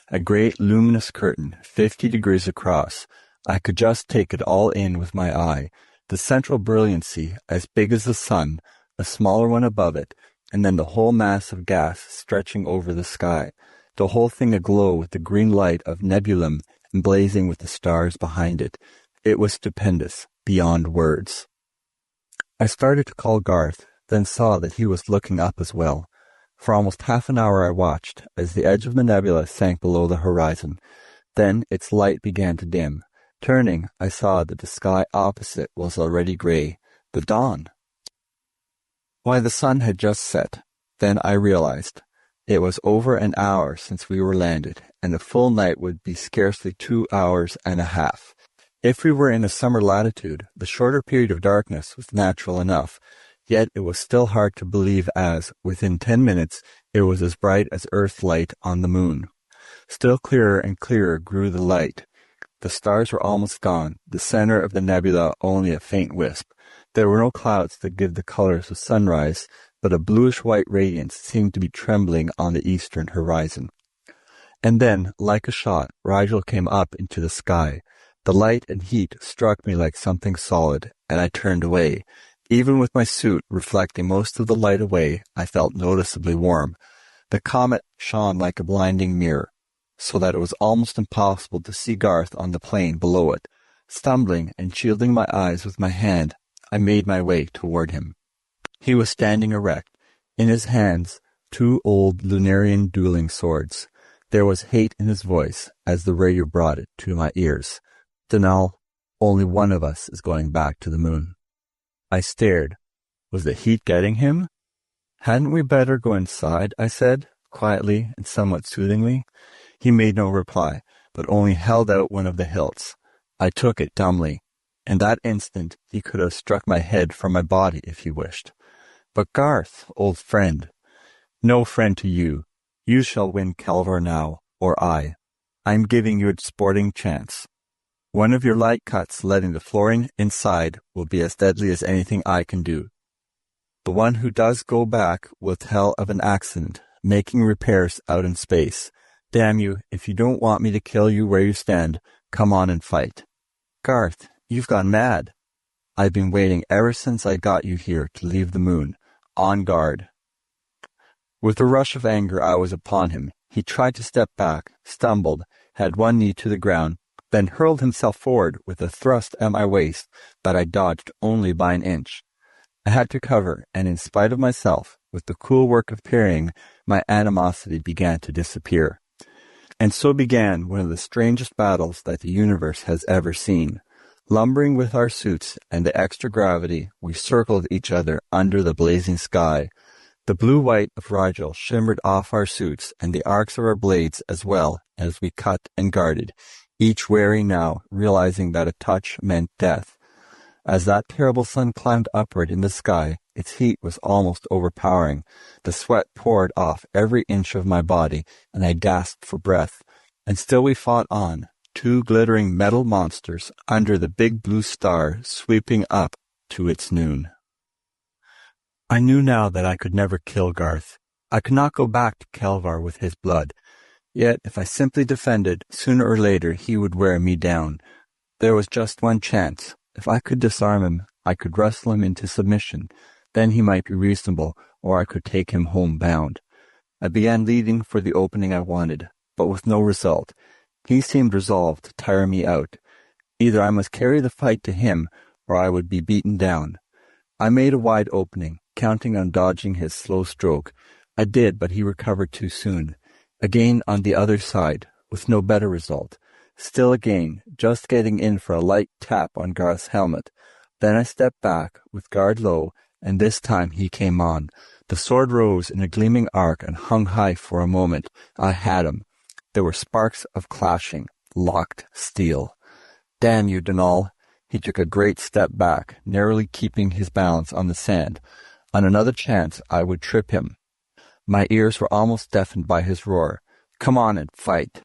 A great luminous curtain, 50 degrees across. I could just take it all in with my eye. The central brilliancy, as big as the sun, a smaller one above it, and then the whole mass of gas stretching over the sky, the whole thing aglow with the green light of nebulum and blazing with the stars behind it. It was stupendous, beyond words. I started to call Garth, then saw that he was looking up as well. For almost half an hour I watched, as the edge of the nebula sank below the horizon. Then its light began to dim. Turning, I saw that the sky opposite was already gray, the dawn. Why, the sun had just set. Then I realized. It was over an hour since we were landed, and a full night would be scarcely 2 hours and a half. If we were in a summer latitude, the shorter period of darkness was natural enough, yet it was still hard to believe as, within 10 minutes, it was as bright as Earth light on the moon. Still clearer and clearer grew the light. The stars were almost gone, the center of the nebula only a faint wisp. There were no clouds that give the colors of sunrise, but a bluish-white radiance seemed to be trembling on the eastern horizon. And then, like a shot, Rigel came up into the sky. The light and heat struck me like something solid, and I turned away. Even with my suit reflecting most of the light away, I felt noticeably warm. The comet shone like a blinding mirror, so that it was almost impossible to see Garth on the plain below it. Stumbling and shielding my eyes with my hand, I made my way toward him. He was standing erect, in his hands 2 old Lunarian dueling swords. There was hate in his voice as the radio brought it to my ears. Donnell, only one of us is going back to the moon. I stared. Was the heat getting him? Hadn't we better go inside? I said, quietly and somewhat soothingly. He made no reply, but only held out one of the hilts. I took it dumbly. In that instant, he could have struck my head from my body if he wished. But Garth, old friend. No friend to you. You shall win Kelvar now, or I. I'm giving you a sporting chance. One of your light cuts letting the flooring inside will be as deadly as anything I can do. The one who does go back will tell of an accident, making repairs out in space. Damn you, if you don't want me to kill you where you stand, come on and fight. Garth, you've gone mad. I've been waiting ever since I got you here to leave the moon. On guard. With a rush of anger I was upon him. He tried to step back, stumbled, had one knee to the ground, then hurled himself forward with a thrust at my waist that I dodged only by an inch. I had to cover, and in spite of myself, with the cool work of parrying, my animosity began to disappear. And so began one of the strangest battles that the universe has ever seen. Lumbering with our suits and the extra gravity, we circled each other under the blazing sky. The blue-white of Rigel shimmered off our suits and the arcs of our blades as well as we cut and guarded, each wary now, realizing that a touch meant death. As that terrible sun climbed upward in the sky, its heat was almost overpowering. The sweat poured off every inch of my body, and I gasped for breath. And still we fought on, 2 glittering metal monsters under the big blue star sweeping up to its noon. I knew now that I could never kill Garth. I could not go back to Kelvar with his blood. Yet, if I simply defended, sooner or later he would wear me down. There was just one chance. If I could disarm him, I could wrestle him into submission. Then he might be reasonable, or I could take him home bound. I began leading for the opening I wanted, but with no result. He seemed resolved to tire me out. Either I must carry the fight to him, or I would be beaten down. I made a wide opening, counting on dodging his slow stroke. I did, but he recovered too soon. Again on the other side, with no better result. Still again, just getting in for a light tap on Garth's helmet. Then I stepped back, with guard low, and this time he came on. The sword rose in a gleaming arc and hung high for a moment. I had him. There were sparks of clashing, locked steel. Damn you, Donnell. He took a great step back, narrowly keeping his balance on the sand. On another chance, I would trip him. My ears were almost deafened by his roar. Come on and fight.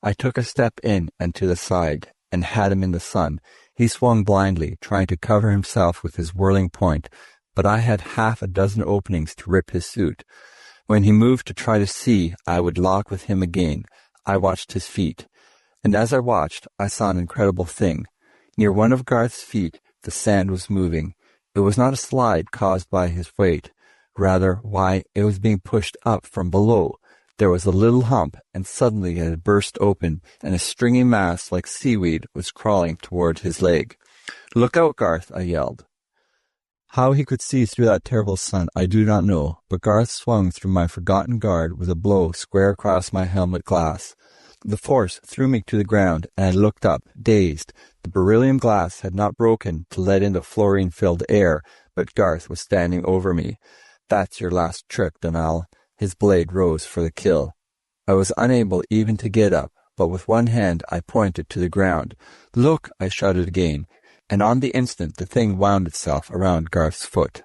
I took a step in and to the side, and had him in the sun. He swung blindly, trying to cover himself with his whirling point, but I had 6 openings to rip his suit. When he moved to try to see, I would lock with him again. I watched his feet, and as I watched, I saw an incredible thing. Near one of Garth's feet, the sand was moving. It was not a slide caused by his weight. Rather, why, it was being pushed up from below. There was a little hump, and suddenly it had burst open, and a stringy mass like seaweed was crawling toward his leg. Look out, Garth, I yelled. How he could see through that terrible sun, I do not know, but Garth swung through my forgotten guard with a blow square across my helmet glass. The force threw me to the ground, and I looked up, dazed. The beryllium glass had not broken to let in the fluorine-filled air, but Garth was standing over me. That's your last trick, Donnell. His blade rose for the kill. I was unable even to get up, but with one hand I pointed to the ground. Look, I shouted again, and on the instant the thing wound itself around Garth's foot.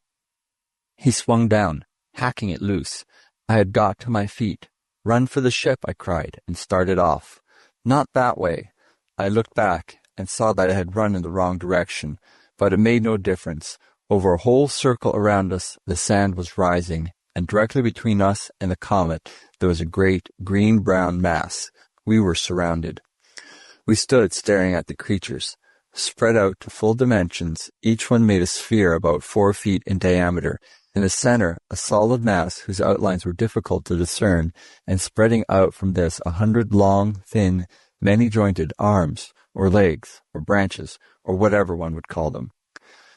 He swung down, hacking it loose. I had got to my feet. Run for the ship, I cried, and started off. Not that way. I looked back and saw that I had run in the wrong direction, but it made no difference. Over a whole circle around us, the sand was rising, and directly between us and the comet, there was a great green-brown mass. We were surrounded. We stood staring at the creatures. spread out to full dimensions. Each one made a sphere about 4 feet in diameter. In the center, a solid mass whose outlines were difficult to discern, and spreading out from this 100 long, thin, many-jointed arms, or legs, or branches, or whatever one would call them.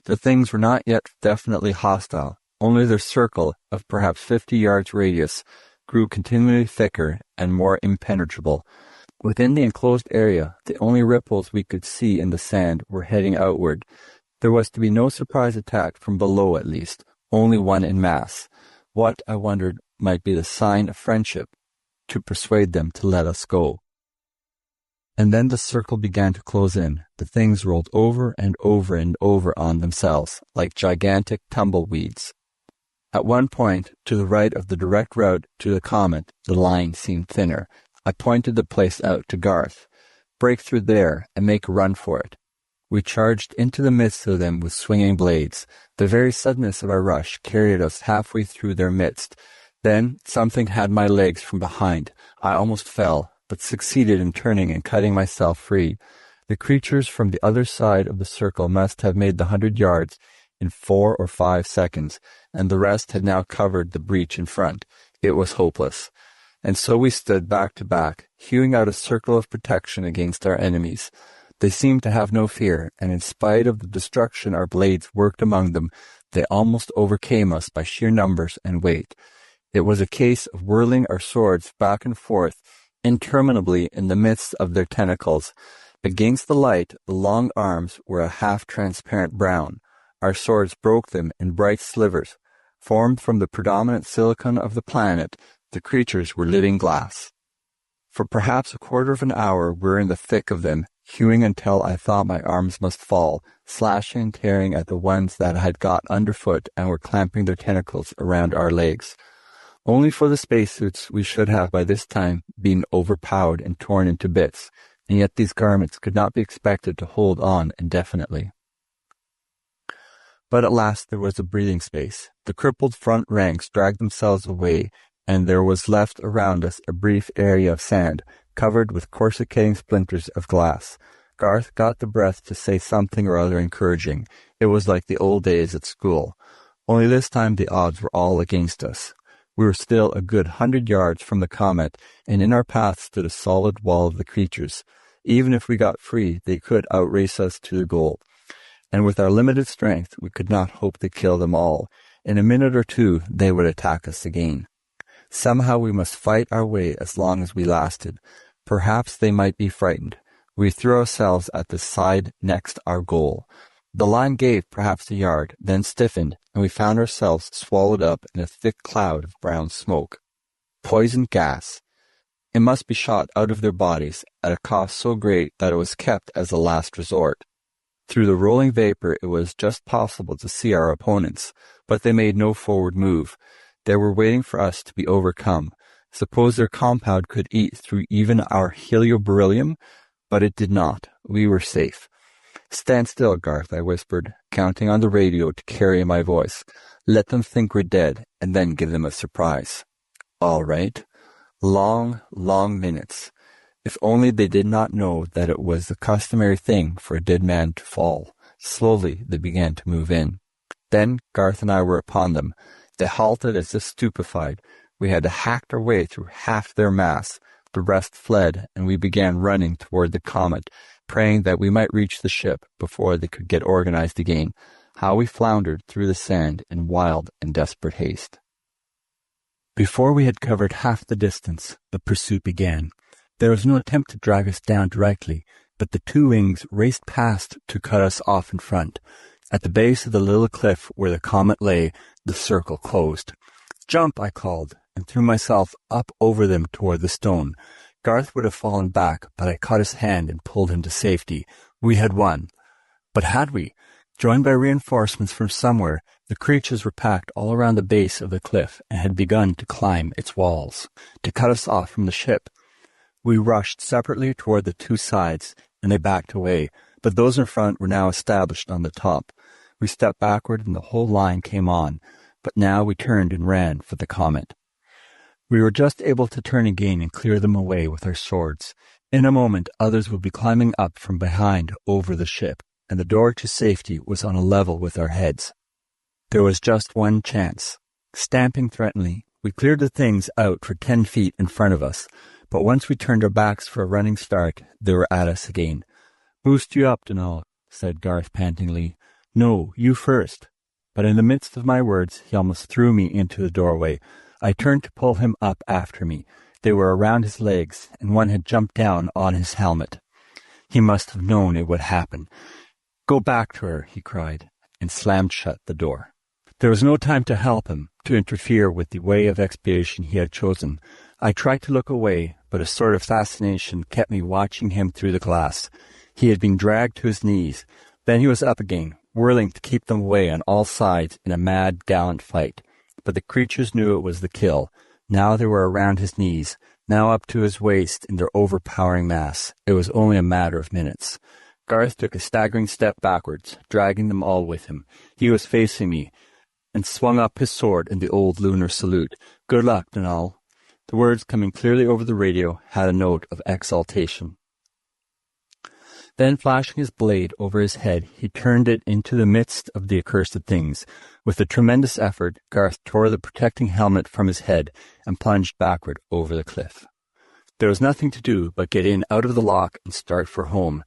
The things were not yet definitely hostile. Only their circle, of perhaps 50 yards radius, grew continually thicker and more impenetrable. Within the enclosed area, the only ripples we could see in the sand were heading outward. There was to be no surprise attack from below, at least, only one in mass. What, I wondered, might be the sign of friendship, to persuade them to let us go. And then the circle began to close in. The things rolled over and over and over on themselves, like gigantic tumbleweeds. At one point, to the right of the direct route to the comet, the line seemed thinner. I pointed the place out to Garth. Break through there and make a run for it. We charged into the midst of them with swinging blades. The very suddenness of our rush carried us halfway through their midst. Then something had my legs from behind. I almost fell, but succeeded in turning and cutting myself free. The creatures from the other side of the circle must have made the 100 yards in 4 or 5 seconds, and the rest had now covered the breach in front. It was hopeless. And so we stood back to back, hewing out a circle of protection against our enemies. They seemed to have no fear, and in spite of the destruction our blades worked among them, they almost overcame us by sheer numbers and weight. It was a case of whirling our swords back and forth interminably in the midst of their tentacles. Against the light, the long arms were a half-transparent brown. Our swords broke them in bright slivers. Formed from the predominant silicon of the planet, the creatures were living glass. For perhaps a quarter of an hour we were in the thick of them, hewing until I thought my arms must fall, slashing and tearing at the ones that had got underfoot and were clamping their tentacles around our legs. Only for the spacesuits we should have by this time been overpowered and torn into bits, and yet these garments could not be expected to hold on indefinitely. But at last there was a breathing space. The crippled front ranks dragged themselves away, and there was left around us a brief area of sand, covered with coruscating splinters of glass. Garth got the breath to say something or other encouraging. It was like the old days at school. Only this time the odds were all against us. We were still a good 100 yards from the comet, and in our path stood a solid wall of the creatures. Even if we got free, they could outrace us to the goal. And with our limited strength, we could not hope to kill them all. In a minute or two, they would attack us again. Somehow we must fight our way as long as we lasted. Perhaps they might be frightened. We threw ourselves at the side next our goal. The line gave perhaps a yard, then stiffened, and we found ourselves swallowed up in a thick cloud of brown smoke. Poison gas. It must be shot out of their bodies at a cost so great that it was kept as a last resort. Through the rolling vapor it was just possible to see our opponents, but they made no forward move. They were waiting for us to be overcome. Suppose their compound could eat through even our helioberyllium? But it did not. We were safe. "Stand still, Garth," I whispered, counting on the radio to carry my voice. "Let them think we're dead, and then give them a surprise." All right. Long, long minutes. If only they did not know that it was the customary thing for a dead man to fall. Slowly they began to move in. Then Garth and I were upon them. They halted as if stupefied. We had hacked our way through half their mass. The rest fled, and we began running toward the comet, praying that we might reach the ship before they could get organized again. How we floundered through the sand in wild and desperate haste. Before we had covered half the distance, the pursuit began. There was no attempt to drag us down directly, but the two wings raced past to cut us off in front. At the base of the little cliff where the comet lay, the circle closed. "Jump!" I called, and threw myself up over them toward the stone. Garth would have fallen back, but I caught his hand and pulled him to safety. We had won. But had we? Joined by reinforcements from somewhere, the creatures were packed all around the base of the cliff and had begun to climb its walls, to cut us off from the ship. We rushed separately toward the two sides, and they backed away, but those in front were now established on the top. We stepped backward, and the whole line came on, but now we turned and ran for the comet. We were just able to turn again and clear them away with our swords. In a moment, others would be climbing up from behind over the ship, and the door to safety was on a level with our heads. There was just one chance. Stamping threateningly, we cleared the things out for 10 feet in front of us, but once we turned our backs for a running start, they were at us again. "Boost you up, Donnelly," said Garth pantingly. "No, you first." But in the midst of my words, he almost threw me into the doorway. I turned to pull him up after me. They were around his legs, and one had jumped down on his helmet. He must have known it would happen. "Go back to her," he cried, and slammed shut the door. There was no time to help him, to interfere with the way of expiation he had chosen. I tried to look away, but a sort of fascination kept me watching him through the glass. He had been dragged to his knees. Then he was up again, whirling to keep them away on all sides in a mad, gallant fight. But the creatures knew it was the kill. Now they were around his knees, now up to his waist in their overpowering mass. It was only a matter of minutes. Garth took a staggering step backwards, dragging them all with him. He was facing me, and swung up his sword in the old lunar salute. "Good luck, Donnelly." The words, coming clearly over the radio, had a note of exultation. Then, flashing his blade over his head, he turned it into the midst of the accursed things. With a tremendous effort, Garth tore the protecting helmet from his head and plunged backward over the cliff. There was nothing to do but get in out of the lock and start for home,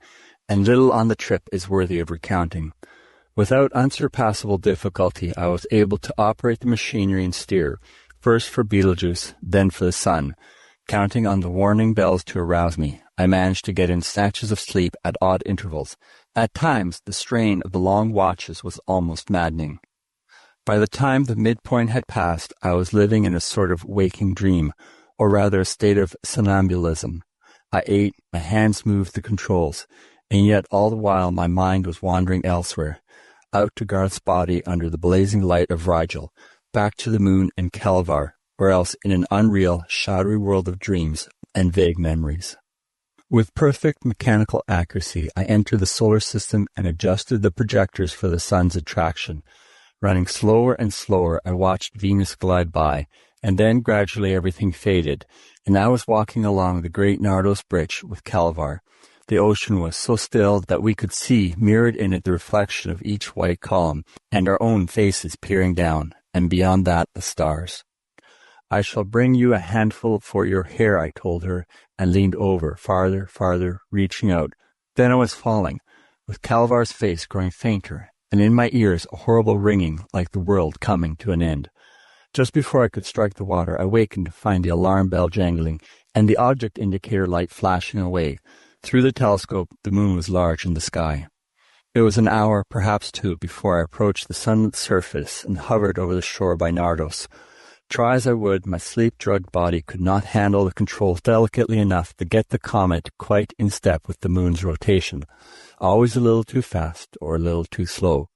and little on the trip is worthy of recounting. Without unsurpassable difficulty, I was able to operate the machinery and steer, first for Betelgeuse, then for the sun. Counting on the warning bells to arouse me, I managed to get in snatches of sleep at odd intervals. At times, the strain of the long watches was almost maddening. By the time the midpoint had passed, I was living in a sort of waking dream, or rather a state of somnambulism. I ate, my hands moved the controls, and yet all the while my mind was wandering elsewhere. Out to Garth's body under the blazing light of Rigel, back to the moon and Kelvar, or else in an unreal, shadowy world of dreams and vague memories. With perfect mechanical accuracy, I entered the solar system and adjusted the projectors for the sun's attraction. Running slower and slower, I watched Venus glide by, and then gradually everything faded, and I was walking along the great Nardos Bridge with Kelvar. The ocean was so still that we could see mirrored in it the reflection of each white column, and our own faces peering down, and beyond that the stars. "I shall bring you a handful for your hair," I told her, and leaned over, farther, farther, reaching out. Then I was falling, with Kelvar's face growing fainter, and in my ears a horrible ringing like the world coming to an end. Just before I could strike the water, I wakened to find the alarm bell jangling, and the object indicator light flashing away. Through the telescope, the moon was large in the sky. It was an hour, perhaps two, before I approached the sunlit surface and hovered over the shore by Nardos. Try as I would, my sleep-drugged body could not handle the controls delicately enough to get the comet quite in step with the moon's rotation, always a little too fast or a little too slow.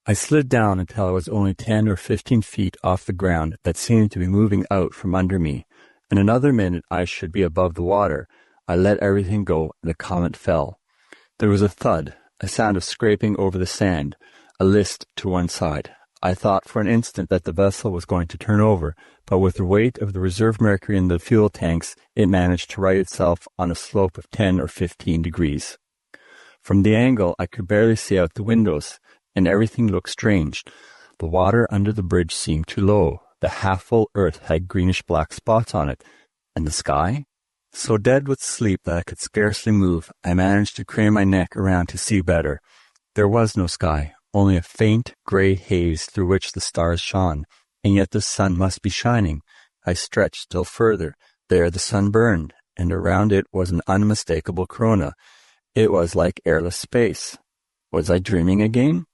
I slid down until I was only 10 or 15 feet off the ground that seemed to be moving out from under me. In another minute I should be above the water. I let everything go, and the comet fell. There was a thud, a sound of scraping over the sand, a list to one side. I thought for an instant that the vessel was going to turn over, but with the weight of the reserve mercury in the fuel tanks, it managed to right itself on a slope of 10 or 15 degrees. From the angle, I could barely see out the windows, and everything looked strange. The water under the bridge seemed too low. The half-full earth had greenish-black spots on it. And the sky? So dead with sleep that I could scarcely move, I managed to crane my neck around to see better. There was no sky, only a faint grey haze through which the stars shone, and yet the sun must be shining. I stretched still further. There the sun burned, and around it was an unmistakable corona. It was like airless space. Was I dreaming again?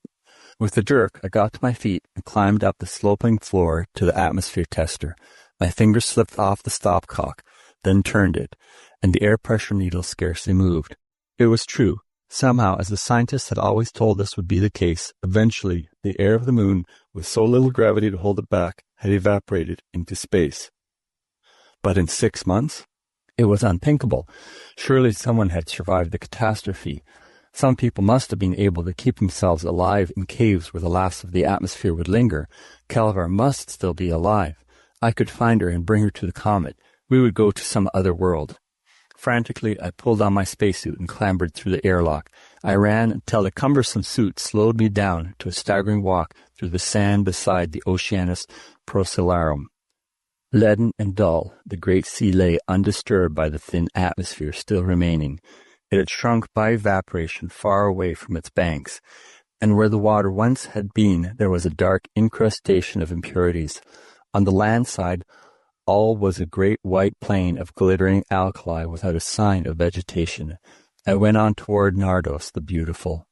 With a jerk, I got to my feet and climbed up the sloping floor to the atmosphere tester. My fingers slipped off the stopcock, then turned it, and the air pressure needle scarcely moved. It was true. Somehow, as the scientists had always told us would be the case, eventually the air of the moon, with so little gravity to hold it back, had evaporated into space. But in 6 months? It was unthinkable. Surely someone had survived the catastrophe. Some people must have been able to keep themselves alive in caves where the last of the atmosphere would linger. Kelvar must still be alive. I could find her and bring her to the comet. We would go to some other world. Frantically, I pulled on my spacesuit and clambered through the airlock. I ran until the cumbersome suit slowed me down to a staggering walk through the sand beside the Oceanus Procellarum. Leaden and dull, the great sea lay undisturbed by the thin atmosphere still remaining. It had shrunk by evaporation far away from its banks, and where the water once had been there was a dark incrustation of impurities. On the land side, all was a great white plain of glittering alkali without a sign of vegetation. I went on toward Nardos the Beautiful.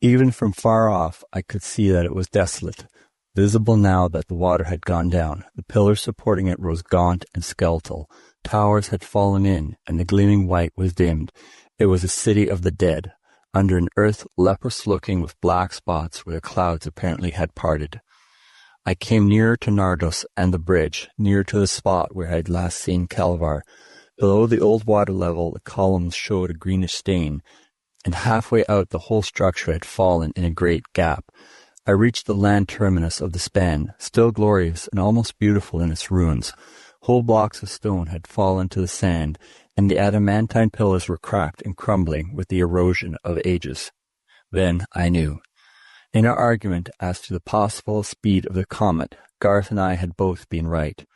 Even from far off I could see that it was desolate. Visible now that the water had gone down, the pillars supporting it rose gaunt and skeletal. Towers had fallen in, and the gleaming white was dimmed. It was a city of the dead, under an earth leprous-looking with black spots where the clouds apparently had parted. I came nearer to Nardos and the bridge, near to the spot where I had last seen Kelvar. Below the old water level, the columns showed a greenish stain, and halfway out the whole structure had fallen in a great gap. I reached the land terminus of the span, still glorious and almost beautiful in its ruins. Whole blocks of stone had fallen to the sand, and the adamantine pillars were cracked and crumbling with the erosion of ages. Then I knew. In our argument as to the possible speed of the comet, Garth and I had both been right.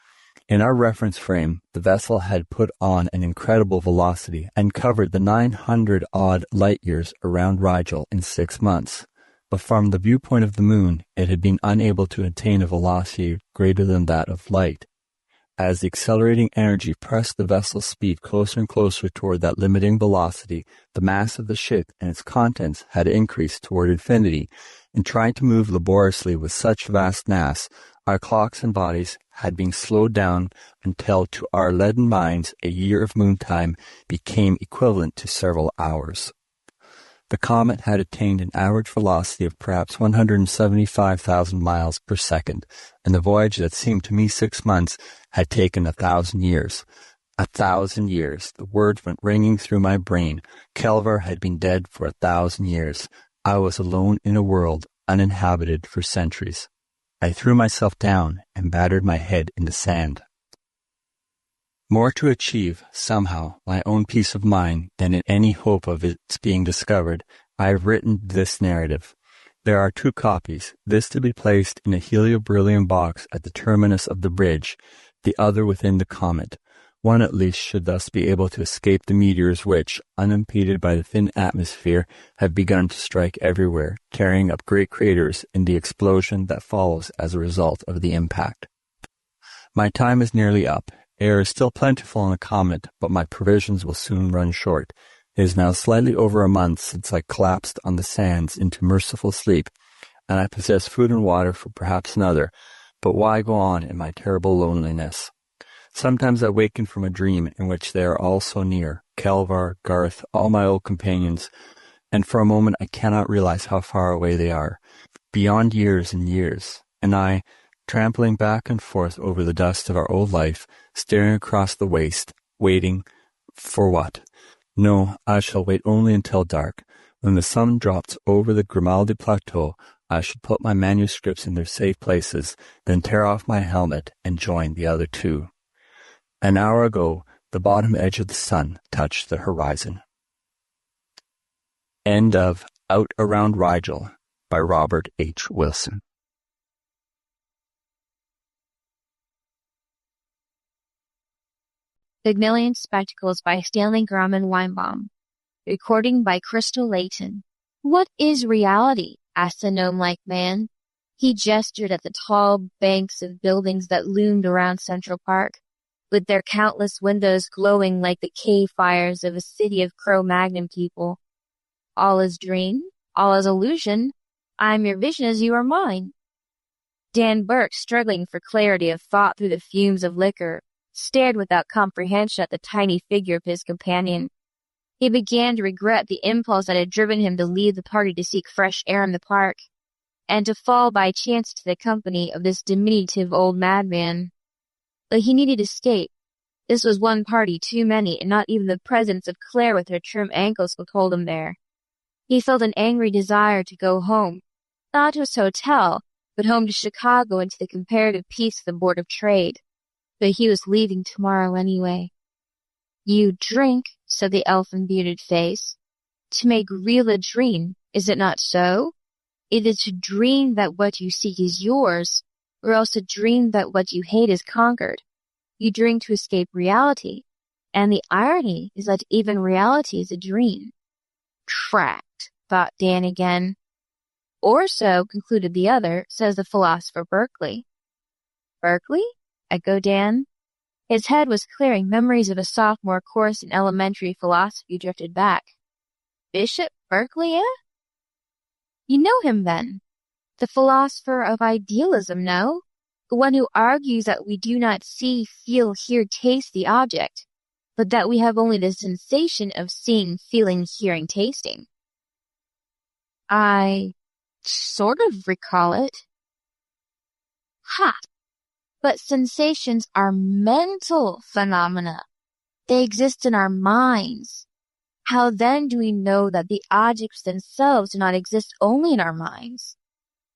In our reference frame, the vessel had put on an incredible velocity and covered the 900-odd light-years around Rigel in 6 months. But from the viewpoint of the moon, it had been unable to attain a velocity greater than that of light. As the accelerating energy pressed the vessel's speed closer and closer toward that limiting velocity, the mass of the ship and its contents had increased toward infinity. In trying to move laboriously with such vast mass, our clocks and bodies had been slowed down until to our leaden minds a year of moon time became equivalent to several hours. The comet had attained an average velocity of perhaps 175,000 miles per second, and the voyage that seemed to me 6 months had taken 1,000 years. 1,000 years. The words went ringing through my brain. Kelvar had been dead for 1,000 years. I was alone in a world uninhabited for centuries. I threw myself down and battered my head in the sand. More to achieve, somehow, my own peace of mind than in any hope of its being discovered, I have written this narrative. There are 2 copies, this to be placed in a helioberyllium box at the terminus of the bridge, the other within the comet. One at least should thus be able to escape the meteors which, unimpeded by the thin atmosphere, have begun to strike everywhere, tearing up great craters in the explosion that follows as a result of the impact. My time is nearly up. Air is still plentiful on the comet, but my provisions will soon run short. It is now slightly over a month since I collapsed on the sands into merciful sleep, and I possess food and water for perhaps another, but why go on in my terrible loneliness? Sometimes I waken from a dream in which they are all so near, Kelvar, Garth, all my old companions, and for a moment I cannot realize how far away they are, beyond years and years, and I, trampling back and forth over the dust of our old life, staring across the waste, waiting for what? No, I shall wait only until dark. When the sun drops over the Grimaldi Plateau, I shall put my manuscripts in their safe places, then tear off my helmet and join the other 2. An hour ago, the bottom edge of the sun touched the horizon. End of Out Around Rigel by Robert H. Wilson. Pygmalion Spectacles by Stanley Granman Winebom. Recording by Crystal Layton. What is reality? Asked the gnome-like man. He gestured at the tall banks of buildings that loomed around Central Park, with their countless windows glowing like the cave fires of a city of Cro-Magnon people. All is dream, all is illusion. I am your vision as you are mine. Dan Burke, struggling for clarity of thought through the fumes of liquor, stared without comprehension at the tiny figure of his companion. He began to regret the impulse that had driven him to leave the party to seek fresh air in the park, and to fall by chance to the company of this diminutive old madman. But he needed escape. This was one party too many, and not even the presence of Claire with her trim ankles would hold him there. He felt an angry desire to go home, not to his hotel, but home to Chicago and to the comparative peace of the Board of Trade. But he was leaving tomorrow anyway. You drink, said the elfin-bearded face, to make real a dream, is it not so? It is to dream that what you seek is yours, or else to dream that what you hate is conquered. You drink to escape reality, and the irony is that even reality is a dream. Tract, thought Dan again. Or so, concluded the other, says the philosopher Berkeley. Berkeley? Echoed Dan. His head was clearing. Memories of a sophomore course in elementary philosophy drifted back. Bishop Berkeley, eh? You know him, then? The philosopher of idealism, no? The one who argues that we do not see, feel, hear, taste the object, but that we have only the sensation of seeing, feeling, hearing, tasting. I sort of recall it. Ha! But sensations are mental phenomena. They exist in our minds. How then do we know that the objects themselves do not exist only in our minds?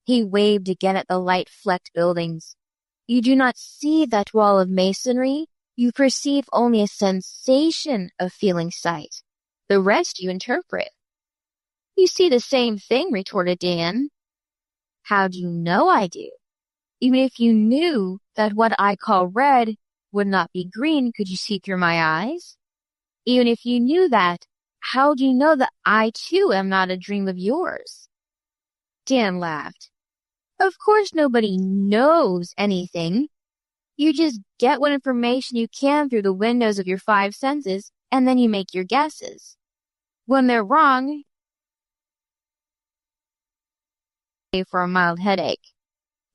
He waved again at the light-flecked buildings. You do not see that wall of masonry. You perceive only a sensation of feeling sight. The rest you interpret. You see the same thing, retorted Dan. How do you know I do? Even if you knew that what I call red would not be green, could you see through my eyes? Even if you knew that, how do you know that I too am not a dream of yours? Dan laughed. Of course nobody knows anything. You just get what information you can through the windows of your 5 senses, and then you make your guesses. When they're wrong, for a mild headache.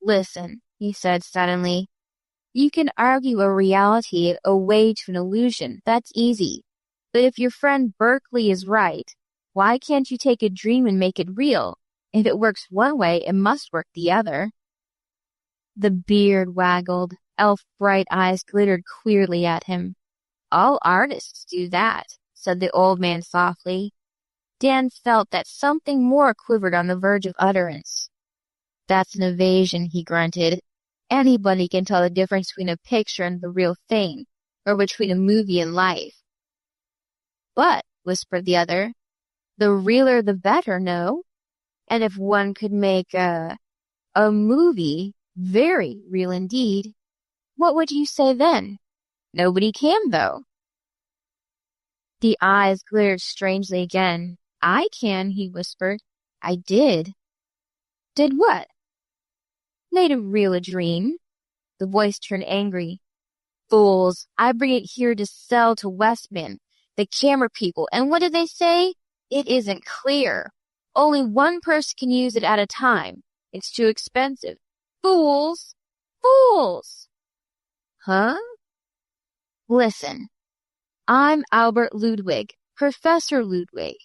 Listen, he said suddenly. You can argue a reality away to an illusion. That's easy. But if your friend Berkeley is right, why can't you take a dream and make it real? If it works one way, it must work the other. The beard waggled. Elf bright eyes glittered queerly at him. All artists do that, said the old man softly. Dan felt that something more quivered on the verge of utterance. That's an evasion, he grunted. Anybody can tell the difference between a picture and the real thing, or between a movie and life. But, whispered the other, the realer the better, no? And if one could make a movie very real indeed, what would you say then? Nobody can, though. The eyes glittered strangely again. I can, he whispered. I did. Did what? Made a real a dream. The voice turned angry. Fools, I bring it here to sell to Westman, the camera people, and what do they say? It isn't clear. Only one person can use it at a time. It's too expensive. Fools! Fools! Huh? Listen, I'm Albert Ludwig, Professor Ludwig.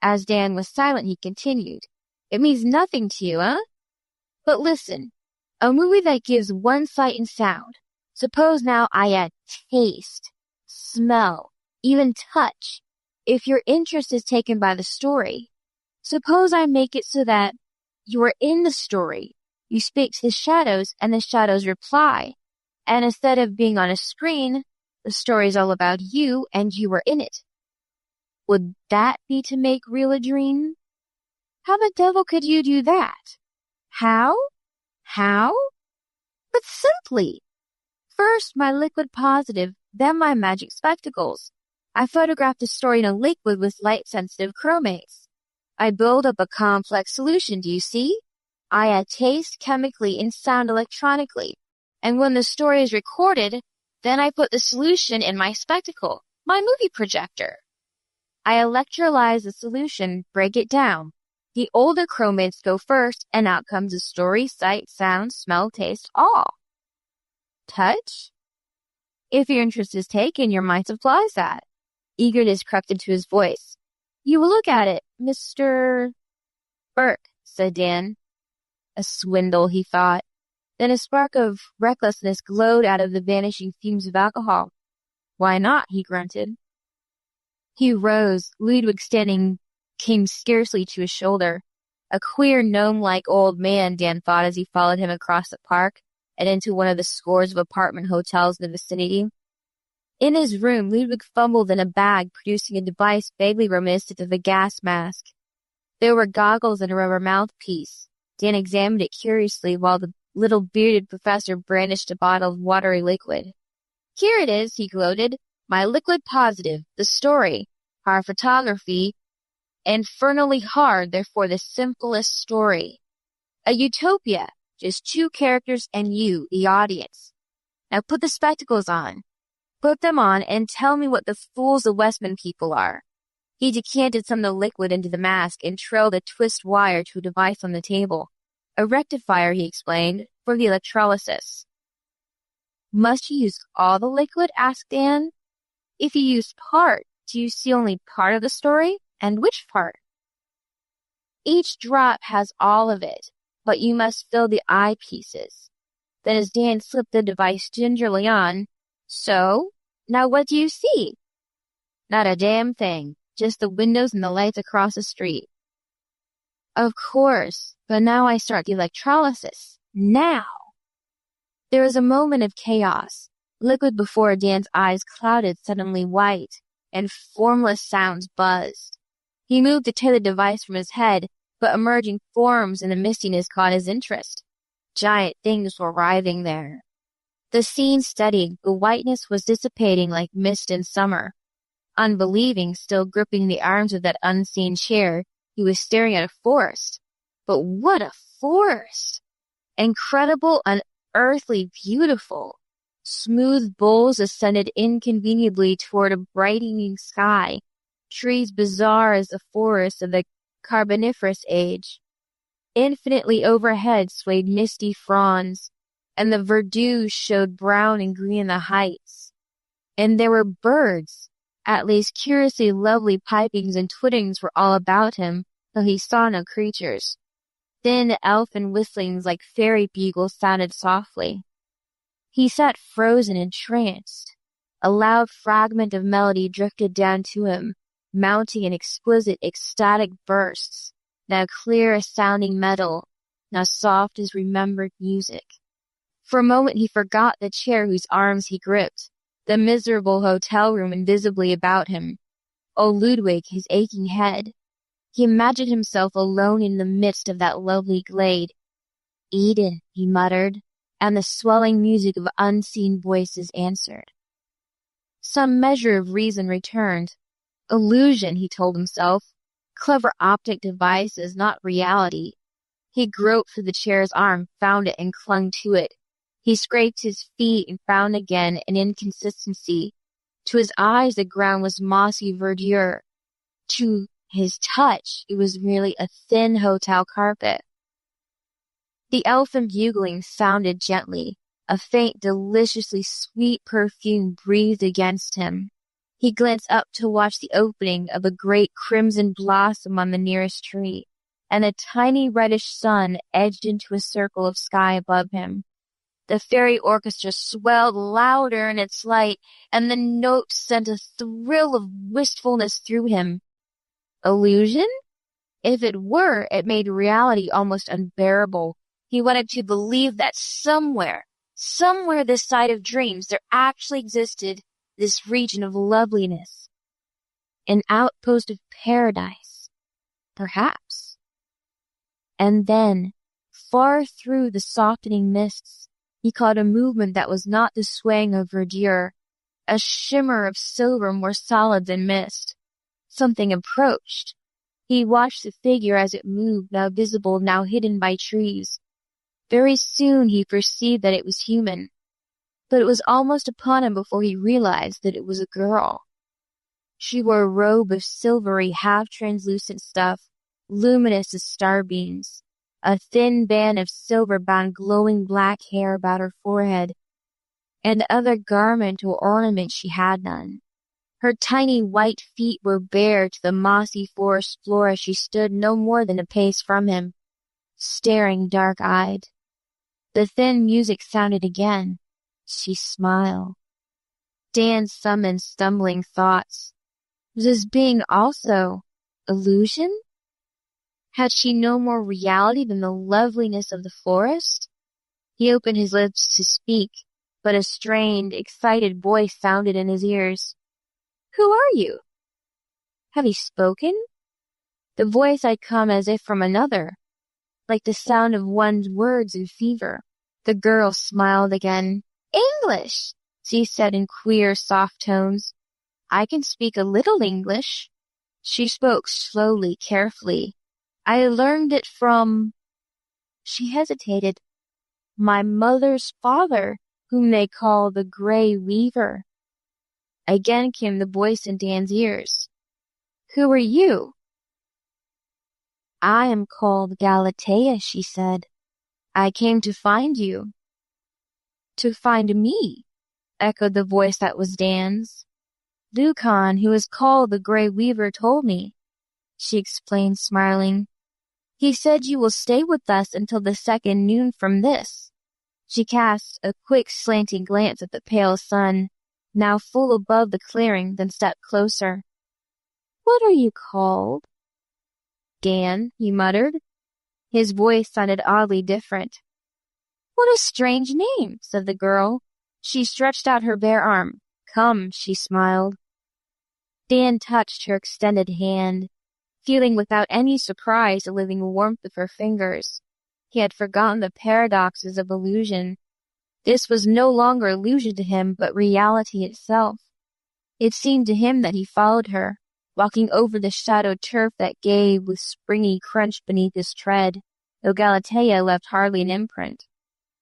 As Dan was silent, he continued, It means nothing to you, huh? But listen, a movie that gives one sight and sound. Suppose now I add taste, smell, even touch, if your interest is taken by the story. Suppose I make it so that you are in the story. You speak to the shadows, and the shadows reply. And instead of being on a screen, the story is all about you, and you are in it. Would that be to make real a dream? How the devil could you do that? How? How? But simply. First, my liquid positive, then my magic spectacles. I photograph the story in a liquid with light-sensitive chromates. I build up a complex solution, do you see? I add taste chemically and sound electronically. And when the story is recorded, then I put the solution in my spectacle, my movie projector. I electrolyze the solution, break it down. The older chromates go first, and out comes the story, sight, sound, smell, taste, all. Touch? If your interest is taken, your mind supplies that. Eagerness crept into his voice. You will look at it, Mr. Burke, said Dan. A swindle, he thought. Then a spark of recklessness glowed out of the vanishing fumes of alcohol. Why not? He grunted. He rose. Ludwig standing came scarcely to his shoulder. A queer gnome-like old man, Dan thought as he followed him across the park and into one of the scores of apartment hotels in the vicinity. In his room, Ludwig fumbled in a bag, producing a device vaguely reminiscent of a gas mask. There were goggles and a rubber mouthpiece. Dan examined it curiously while the little bearded professor brandished a bottle of watery liquid. "Here it is," he gloated. "My liquid positive, the story. Our photography, infernally hard, therefore the simplest story. A utopia, just 2 characters and you, the audience. Now put the spectacles on. Put them on and tell me what the fools the Westman people are." He decanted some of the liquid into the mask and trailed a twist wire to a device on the table. "A rectifier," he explained, "for the electrolysis." "Must you use all the liquid?" asked Dan. "If you use part, do you see only part of the story? And which part?" "Each drop has all of it, but you must fill the eyepieces." Then as Dan slipped the device gingerly on, "So, now what do you see?" "Not a damn thing, just the windows and the lights across the street." "Of course, but now I start the electrolysis. Now!" There was a moment of chaos. Liquid before Dan's eyes clouded suddenly white, and formless sounds buzzed. He moved to tear the device from his head, but emerging forms in the mistiness caught his interest. Giant things were writhing there. The scene steadied. The whiteness was dissipating like mist in summer. Unbelieving, still gripping the arms of that unseen chair, he was staring at a forest. But what a forest! Incredible, unearthly, beautiful. Smooth boles ascended inconveniently toward a brightening sky, trees bizarre as the forests of the Carboniferous age. Infinitely overhead swayed misty fronds, and the verdure showed brown and green in the heights. And there were birds. At least curiously lovely pipings and twitterings were all about him, though he saw no creatures. Thin elfin whistlings like fairy bugles sounded softly. He sat frozen, entranced. A loud fragment of melody drifted down to him, mounting in exquisite, ecstatic bursts, now clear as sounding metal, now soft as remembered music. For a moment he forgot the chair whose arms he gripped, the miserable hotel room invisibly about him. Oh, Ludwig, his aching head. He imagined himself alone in the midst of that lovely glade. "Eden," he muttered, and the swelling music of unseen voices answered. Some measure of reason returned. Illusion, he told himself. Clever optic devices, not reality. He groped for the chair's arm, found it, and clung to it. He scraped his feet and found again an inconsistency. To his eyes, the ground was mossy verdure. To his touch, it was merely a thin hotel carpet. The elfin bugling sounded gently. A faint, deliciously sweet perfume breathed against him. He glanced up to watch the opening of a great crimson blossom on the nearest tree, and a tiny reddish sun edged into a circle of sky above him. The fairy orchestra swelled louder in its light, and the notes sent a thrill of wistfulness through him. Illusion? If it were, it made reality almost unbearable. He wanted to believe that somewhere this side of dreams, there actually existed this region of loveliness. An outpost of paradise. Perhaps. And then, far through the softening mists, he caught a movement that was not the swaying of verdure, a shimmer of silver more solid than mist. Something approached. He watched the figure as it moved, now visible, now hidden by trees. Very soon he perceived that it was human, but it was almost upon him before he realized that it was a girl. She wore a robe of silvery, half-translucent stuff, luminous as starbeams. A thin band of silver bound glowing black hair about her forehead, and other garment or ornament she had none. Her tiny white feet were bare to the mossy forest floor as she stood no more than a pace from him, staring dark-eyed. The thin music sounded again. She smiled. Dan summoned stumbling thoughts. Was his being also illusion? Had she no more reality than the loveliness of the forest? He opened his lips to speak, but a strained, excited voice sounded in his ears. "Who are you? Have you spoken?" The voice had come as if from another, like the sound of one's words in fever. The girl smiled again. "English," she said in queer, soft tones. "I can speak a little English." She spoke slowly, carefully. "I learned it from—" She hesitated. "My mother's father, whom they call the Grey Weaver." Again came the voice in Dan's ears. "Who are you?" "I am called Galatea," she said. "I came to find you." "To find me?" echoed the voice that was Dan's. "Lucan, who is called the Grey Weaver, told me," she explained, smiling. "He said you will stay with us until the second noon from this." She cast a quick, slanting glance at the pale sun, now full above the clearing, then stepped closer. "What are you called?" "Dan," he muttered. His voice sounded oddly different. "What a strange name," said the girl. She stretched out her bare arm. "Come," she smiled. Dan touched her extended hand, feeling without any surprise the living warmth of her fingers. He had forgotten the paradoxes of illusion. This was no longer illusion to him, but reality itself. It seemed to him that he followed her, walking over the shadowed turf that gave with springy crunch beneath his tread, though Galatea left hardly an imprint.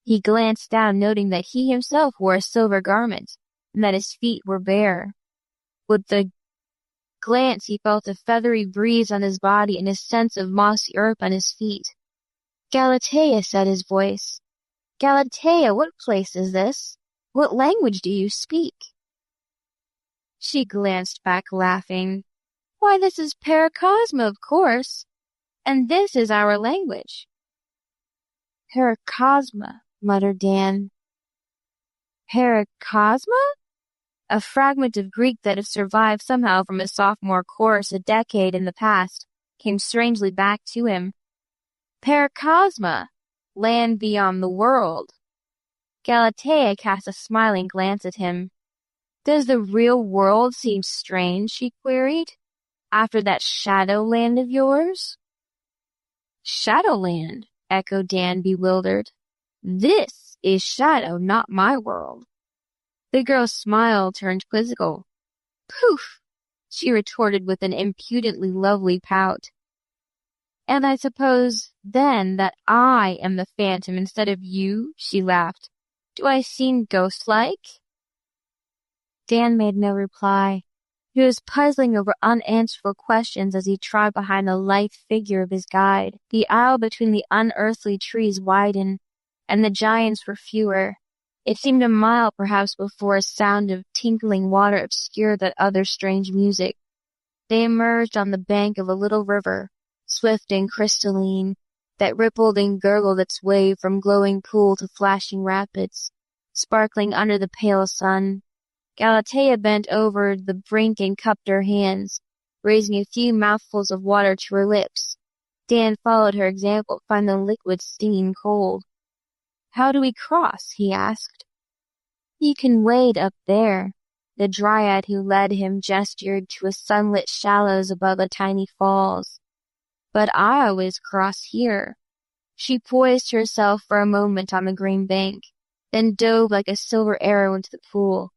He glanced down, noting that he himself wore a silver garment, and that his feet were bare. With the glance he felt a feathery breeze on his body and a sense of mossy earth on his feet. "Galatea," said his voice. "Galatea, what place is this? What language do you speak?" She glanced back, laughing. "Why, this is Paracosma, of course. And this is our language." "Paracosma," muttered Dan. "Paracosma?" A fragment of Greek that had survived somehow from his sophomore course a decade in the past came strangely back to him. "Paracosma, land beyond the world." Galatea cast a smiling glance at him. "Does the real world seem strange?" she queried. "After that Shadowland of yours?" "Shadowland?" echoed Dan, bewildered. "This is Shadow, not my world." The girl's smile turned quizzical. "Poof!" she retorted with an impudently lovely pout. "And I suppose, then, that I am the phantom instead of you?" she laughed. "Do I seem ghost-like?" Dan made no reply. He was puzzling over unanswerable questions as he trod behind the lithe figure of his guide. The aisle between the unearthly trees widened, and the giants were fewer. It seemed a mile perhaps before a sound of tinkling water obscured that other strange music. They emerged on the bank of a little river, swift and crystalline, that rippled and gurgled its way from glowing pool to flashing rapids, sparkling under the pale sun. Galatea bent over the brink and cupped her hands, raising a few mouthfuls of water to her lips. Dan followed her example, finding the liquid stinging cold. "How do we cross?" he asked. "You can wade up there." The dryad who led him gestured to a sunlit shallows above the tiny falls. "But I always cross here." She poised herself for a moment on the green bank, then dove like a silver arrow into the pool.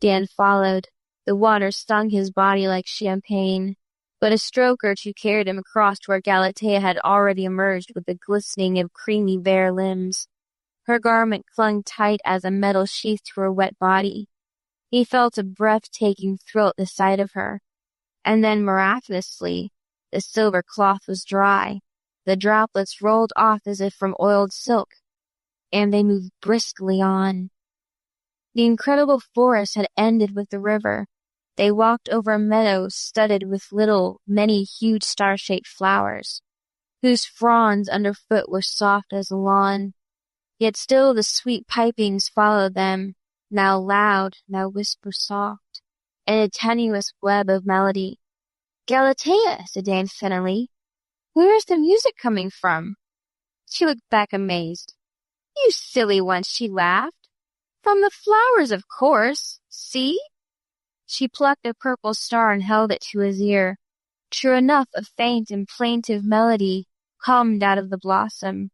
Dan followed. The water stung his body like champagne, but a stroke or two carried him across to where Galatea had already emerged with the glistening of creamy bare limbs. Her garment clung tight as a metal sheath to her wet body. He felt a breathtaking thrill at the sight of her. And then, miraculously, the silver cloth was dry. The droplets rolled off as if from oiled silk, and they moved briskly on. The incredible forest had ended with the river. They walked over a meadow studded with many huge star-shaped flowers, whose fronds underfoot were soft as a lawn. Yet still the sweet pipings followed them, now loud, now whisper-soft, in a tenuous web of melody. "Galatea," said Dan suddenly, "where is the music coming from?" She looked back amazed. "You silly one," she laughed. From the flowers, of course. See? She plucked a purple star and held it to his ear. True enough, a faint and plaintive melody hummed out of the blossom.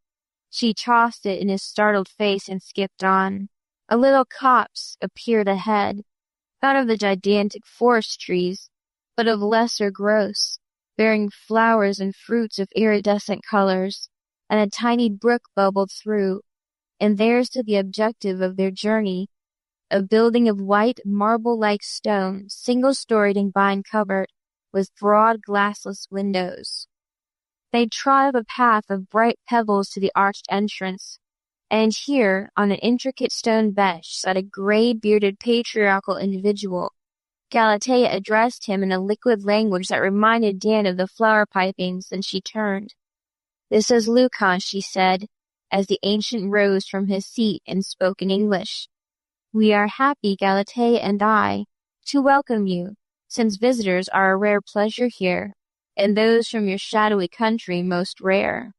She tossed it in his startled face and skipped on. A little copse appeared ahead, not of the gigantic forest trees, but of lesser growth, bearing flowers and fruits of iridescent colors, and a tiny brook bubbled through, and there's to the objective of their journey, a building of white marble-like stone, single-storied and vine-covered, with broad glassless windows. They trod up a path of bright pebbles to the arched entrance, and here, on an intricate stone bench, sat a gray-bearded patriarchal individual. Galatea addressed him in a liquid language that reminded Dan of the flower pipings, and she turned. "This is Lucan," she said, as the ancient rose from his seat and spoke in English. "We are happy, Galatea and I, to welcome you, since visitors are a rare pleasure here, and those from your shadowy country most rare."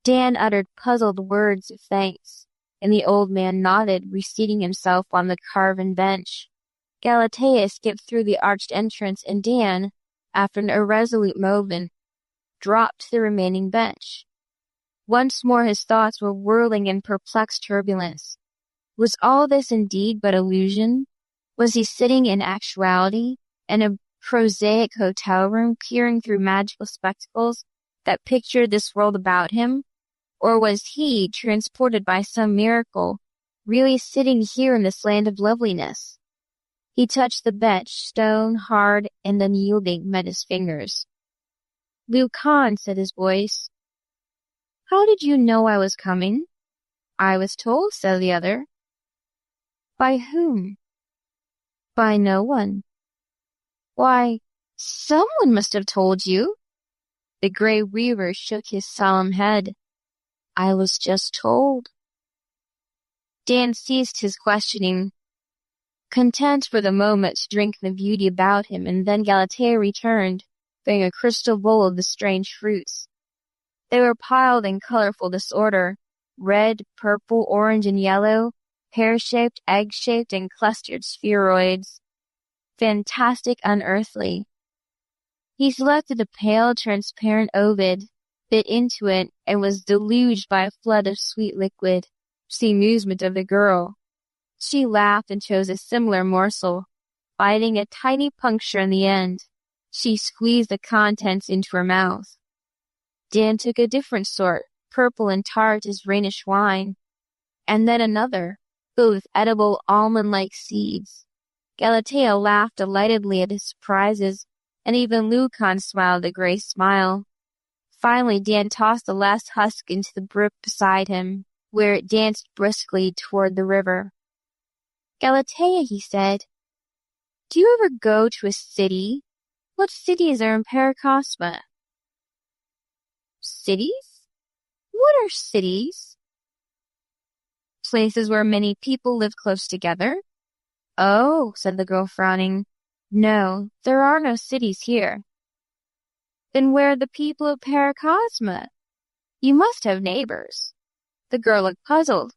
Dan uttered puzzled words of thanks, and the old man nodded, reseating himself on the carven bench. Galatea skipped through the arched entrance, and Dan, after an irresolute moment, dropped to the remaining bench. Once more his thoughts were whirling in perplexed turbulence. Was all this indeed but illusion? Was he sitting in actuality in a prosaic hotel room, peering through magical spectacles that pictured this world about him? Or was he, transported by some miracle, really sitting here in this land of loveliness? He touched the bench, stone, hard, and unyielding, met his fingers. "Lucan," said his voice. "How did you know I was coming?" "I was told," said the other. "By whom?" "By no one." "Why, someone must have told you." The gray weaver shook his solemn head. "I was just told." Dan ceased his questioning, content for the moment to drink the beauty about him, and then Galatea returned, bearing a crystal bowl of the strange fruits. They were piled in colorful disorder, red, purple, orange, and yellow, pear-shaped, egg-shaped, and clustered spheroids. Fantastic, unearthly. He selected a pale, transparent ovid, bit into it, and was deluged by a flood of sweet liquid, to the amusement of the girl. She laughed and chose a similar morsel, biting a tiny puncture in the end. She squeezed the contents into her mouth. Dan took a different sort, purple and tart as Rhenish wine, and then another, filled with edible almond-like seeds. Galatea laughed delightedly at his surprises, and even Lucan smiled a gray smile. Finally, Dan tossed the last husk into the brook beside him, where it danced briskly toward the river. "Galatea," he said, "do you ever go to a city? What cities are in Paracosma?" "Cities? What are cities?" "Places where many people live close together." "Oh," said the girl, frowning. "No, there are no cities here." "Then where are the people of Paracosma? You must have neighbors." The girl looked puzzled.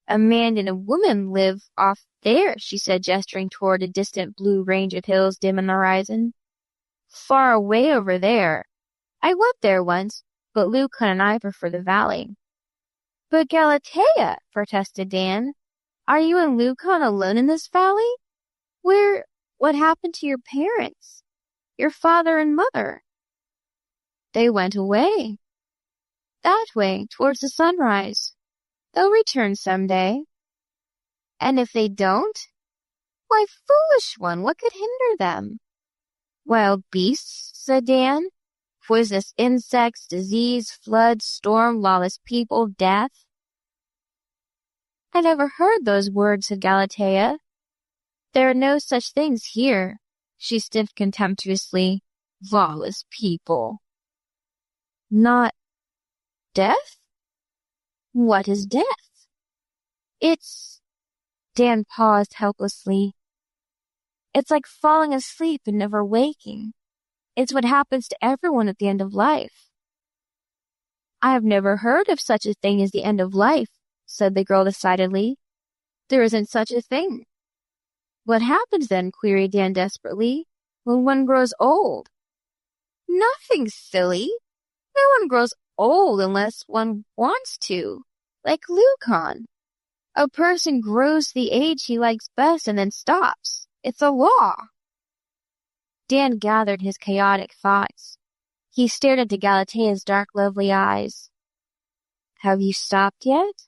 "A man and a woman live off there," she said, gesturing toward a distant blue range of hills dim on the horizon. "Far away over there. I went there once, but Lucan and I prefer the valley." "But Galatea," protested Dan, "are you and Lucan alone in this valley? What happened to your parents? Your father and mother?" "They went away. That way, towards the sunrise. They'll return some day." "And if they don't?" "Why, foolish one, what could hinder them?" "Wild beasts," said Dan. "Poisonous insects, disease, flood, storm, lawless people, death." "I never heard those words," said Galatea. "There are no such things here." She sniffed contemptuously. "Lawless people." "Not death?" "What is death?" "It's—" Dan paused helplessly. "It's like falling asleep and never waking. It's what happens to everyone at the end of life." "I have never heard of such a thing as the end of life," said the girl decidedly. There isn't such a thing. What happens then, queried Dan desperately, when one grows old? Nothing, silly. No one grows old unless one wants to, like Lucan. A person grows to the age he likes best and then stops. It's a law. Dan gathered his chaotic thoughts. He stared into Galatea's dark, lovely eyes. Have you stopped yet?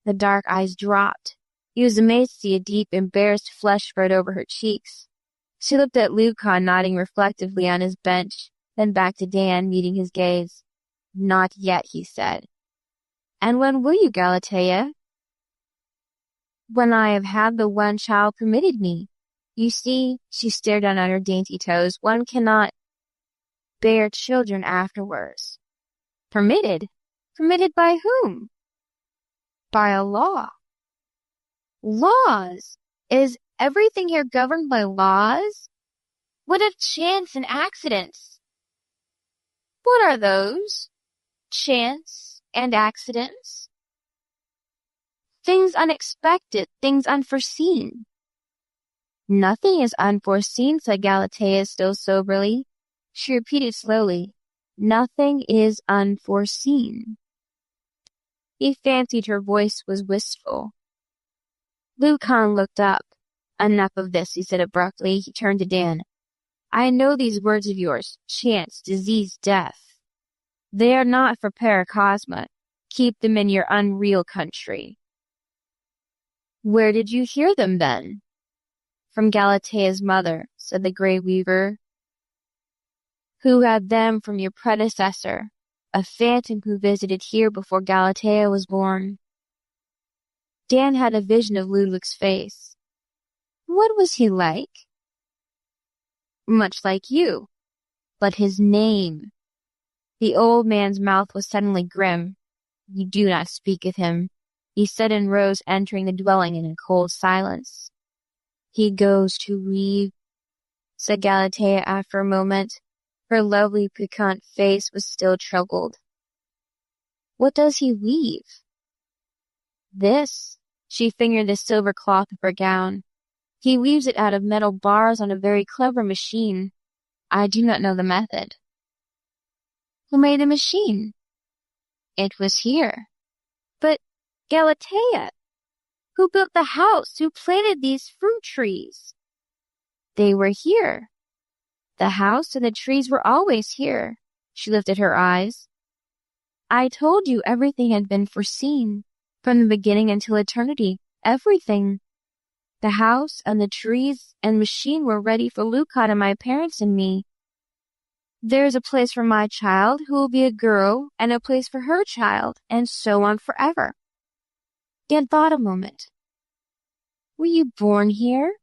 The dark eyes dropped. He was amazed to see a deep, embarrassed flush spread over her cheeks. She looked at Lucan, nodding reflectively on his bench, then back to Dan, meeting his gaze. Not yet, he said. And when will you, Galatea? When I have had the one child permitted me. You see, she stared down at her dainty toes, one cannot bear children afterwards. Permitted? Permitted by whom? By a law. Laws? Is everything here governed by laws? What of chance and accidents? What are those? Chance and accidents? Things unexpected, things unforeseen. Nothing is unforeseen, said Galatea still soberly. She repeated slowly, nothing is unforeseen. He fancied her voice was wistful. Lucan looked up. Enough of this, he said abruptly. He turned to Dan. I know these words of yours, chance, disease, death. They are not for Paracosma. Keep them in your unreal country. Where did you hear them, then? From Galatea's mother, said the Grey Weaver, who had them from your predecessor, a phantom who visited here before Galatea was born. Dan had a vision of Ludwig's face. What was he like? Much like you. But his name. The old man's mouth was suddenly grim. You do not speak of him, he said and rose, entering the dwelling in a cold silence. He goes to weave, said Galatea after a moment. Her lovely, piquant face was still troubled. What does he weave? This. She fingered the silver cloth of her gown. He weaves it out of metal bars on a very clever machine. I do not know the method. Who made the machine? It was here. But Galatea, who built the house, who planted these fruit trees? They were here. The house and the trees were always here. She lifted her eyes. I told you everything had been foreseen, from the beginning until eternity. Everything. The house and the trees and machine were ready for Lucan and my parents and me. There is a place for my child, who will be a girl, and a place for her child, and so on forever. Dan thought a moment. Were you born here?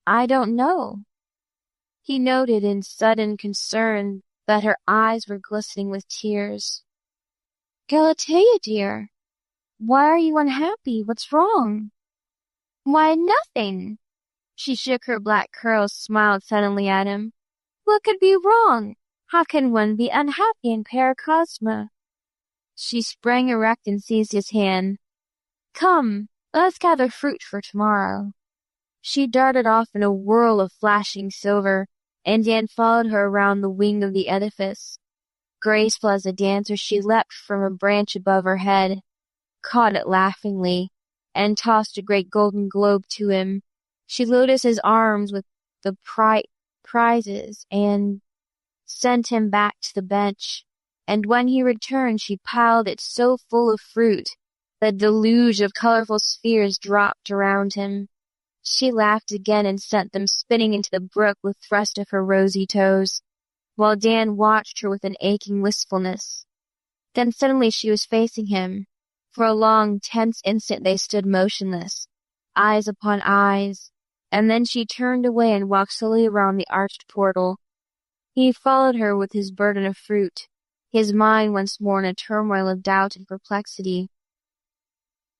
I don't know. He noted in sudden concern that her eyes were glistening with tears. Galatea, dear, why are you unhappy? What's wrong? Why, nothing. She shook her black curls, smiled suddenly at him. What could be wrong? How can one be unhappy in Paracosma? She sprang erect and seized his hand. Come, let's gather fruit for tomorrow. She darted off in a whirl of flashing silver, and Dan followed her around the wing of the edifice. Graceful as a dancer, she leapt from a branch above her head, caught it laughingly, and tossed a great golden globe to him. She loaded his arms with the prizes and sent him back to the bench. And when he returned, she piled it so full of fruit that a deluge of colorful spheres dropped around him. She laughed again and sent them spinning into the brook with thrust of her rosy toes, while Dan watched her with an aching wistfulness. Then suddenly she was facing him. For a long, tense instant they stood motionless, eyes upon eyes, and then she turned away and walked slowly around the arched portal. He followed her with his burden of fruit, his mind once more in a turmoil of doubt and perplexity.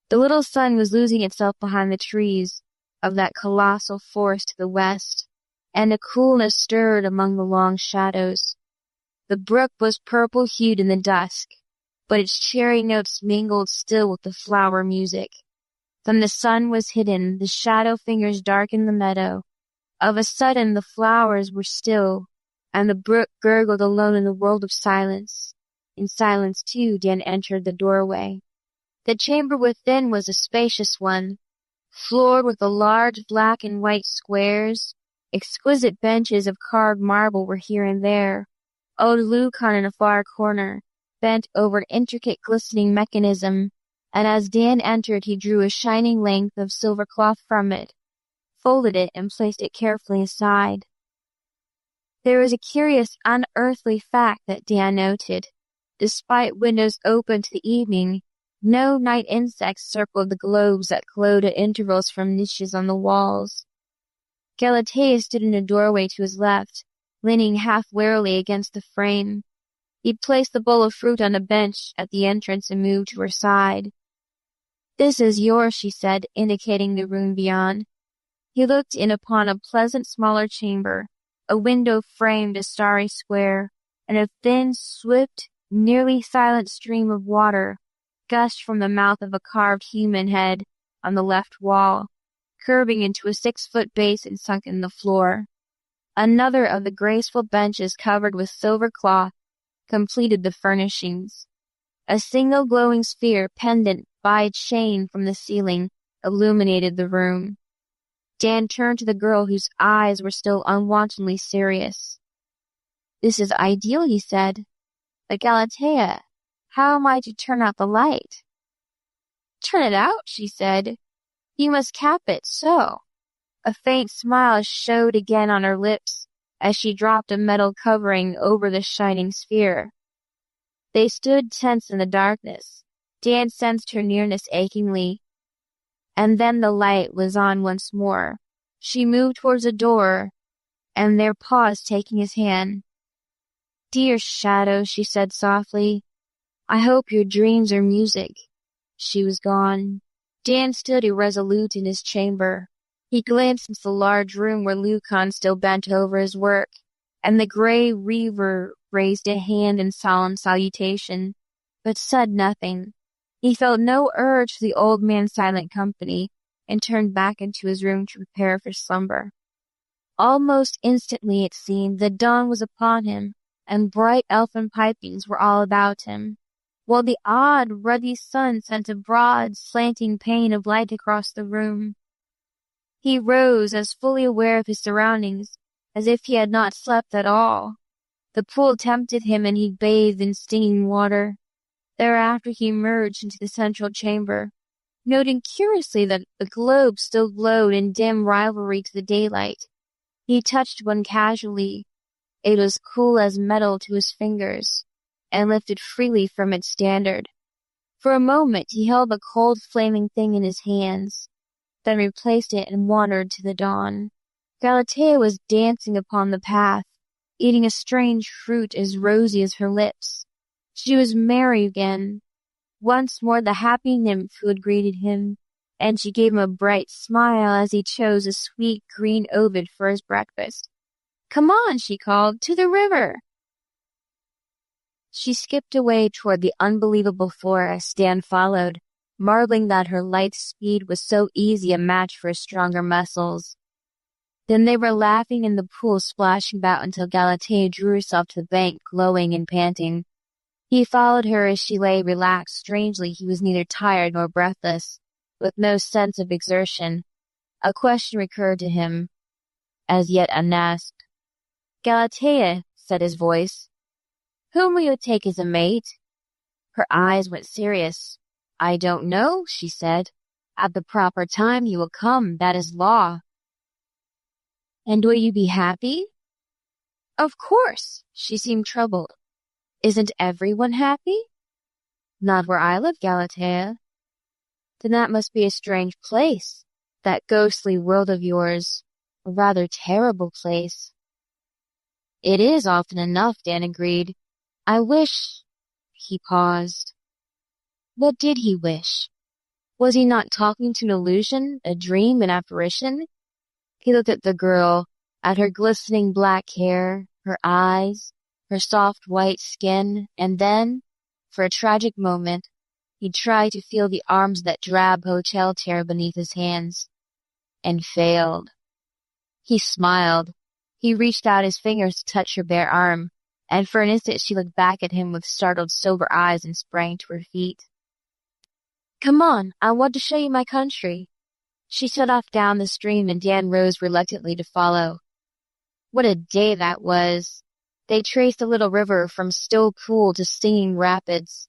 The little sun was losing itself behind the trees of that colossal forest to the west, and a coolness stirred among the long shadows. The brook was purple-hued in the dusk, but its cherry notes mingled still with the flower music. Then the sun was hidden, the shadow fingers darkened the meadow. Of a sudden the flowers were still, and the brook gurgled alone in the world of silence. In silence, too, Dan entered the doorway. The chamber within was a spacious one, floored with the large black and white squares. Exquisite benches of carved marble were here and there. Old Lucan in a far corner bent over an intricate glistening mechanism, and as Dan entered he drew a shining length of silver cloth from it, folded it, and placed it carefully aside. There was a curious, unearthly fact that Dan noted. Despite windows open to the evening, no night insects circled the globes that glowed at intervals from niches on the walls. Galatea stood in a doorway to his left, leaning half wearily against the frame. He placed the bowl of fruit on a bench at the entrance and moved to her side. "This is yours," she said, indicating the room beyond. He looked in upon a pleasant smaller chamber. A window framed a starry square, and a thin, swift, nearly silent stream of water gushed from the mouth of a carved human head on the left wall, curving into a 6-foot basin sunk in the floor. Another of the graceful benches covered with silver cloth completed the furnishings. A single glowing sphere pendant by a chain from the ceiling illuminated the room. Dan turned to the girl whose eyes were still unwontedly serious. "This is ideal," he said. "But Galatea, how am I to turn out the light?" "Turn it out," she said. "You must cap it, so." A faint smile showed again on her lips as she dropped a metal covering over the shining sphere. They stood tense in the darkness. Dan sensed her nearness achingly. And then the light was on once more. She moved towards the door, and there paused, taking his hand. "Dear shadow," she said softly, "I hope your dreams are music." She was gone. Dan stood irresolute in his chamber. He glanced into the large room where Lucan still bent over his work, and the gray Reaver raised a hand in solemn salutation, but said nothing. He felt no urge for the old man's silent company, and turned back into his room to prepare for slumber. Almost instantly, it seemed, the dawn was upon him, and bright elfin pipings were all about him, while the odd, ruddy sun sent a broad, slanting pane of light across the room. He rose, as fully aware of his surroundings as if he had not slept at all. The pool tempted him, and he bathed in stinging water. Thereafter he emerged into the central chamber, noting curiously that the globe still glowed in dim rivalry to the daylight. He touched one casually. It was cool as metal to his fingers, and lifted freely from its standard. For a moment he held the cold, flaming thing in his hands, then replaced it and wandered to the dawn. Galatea was dancing upon the path, eating a strange fruit as rosy as her lips. She was merry again, once more the happy nymph who had greeted him, and she gave him a bright smile as he chose a sweet green ovid for his breakfast. "Come on," she called, "to the river." She skipped away toward the unbelievable forest. Dan followed, marveling that her light speed was so easy a match for his stronger muscles. Then they were laughing in the pool, splashing about until Galatea drew herself to the bank, glowing and panting. He followed her as she lay relaxed. Strangely, he was neither tired nor breathless, with no sense of exertion. A question recurred to him, as yet unasked. "Galatea," said his voice, "whom will you take as a mate?" Her eyes went serious. "I don't know," she said. "At the proper time he will come. That is law." "And will you be happy?" "Of course." She seemed troubled. "Isn't everyone happy?" "Not where I live, Galatea." "Then that must be a strange place, that ghostly world of yours. A rather terrible place." "It is often enough," Dan agreed. "I wish—" He paused. What did he wish? Was he not talking to an illusion, a dream, an apparition? He looked at the girl, at her glistening black hair, her eyes, her soft white skin, and then, for a tragic moment, He tried to feel the arms of that drab hotel chair beneath his hands, and failed. He smiled. He reached out his fingers to touch her bare arm, and for an instant she looked back at him with startled, sober eyes and sprang to her feet. "Come on, I want to show you my country." She set off down the stream, and Dan rose reluctantly to follow. What a day that was! They traced the little river from still pool to singing rapids,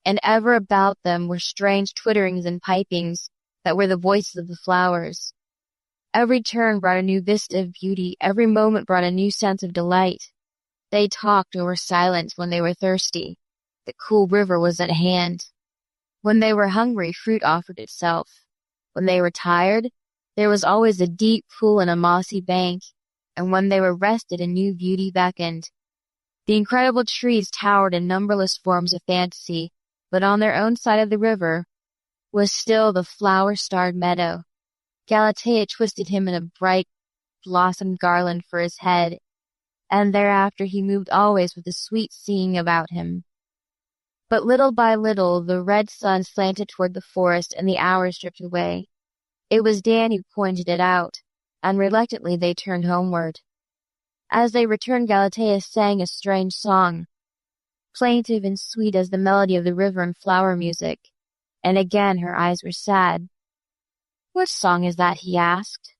and ever about them were strange twitterings and pipings that were the voices of the flowers. Every turn brought a new vista of beauty, every moment brought a new sense of delight. They talked or were silent when they were thirsty. The cool river was at hand. When they were hungry, fruit offered itself. When they were tired, there was always a deep pool and a mossy bank, and when they were rested, a new beauty beckoned. The incredible trees towered in numberless forms of fantasy, but on their own side of the river was still the flower-starred meadow. Galatea twisted him in a bright blossomed garland for his head, and thereafter he moved always with a sweet singing about him. But little by little the red sun slanted toward the forest, and the hours dripped away. It was Dan who pointed it out, and reluctantly they turned homeward. As they returned, Galatea sang a strange song, plaintive and sweet as the melody of the river and flower music, and again her eyes were sad. "What song is that?" he asked.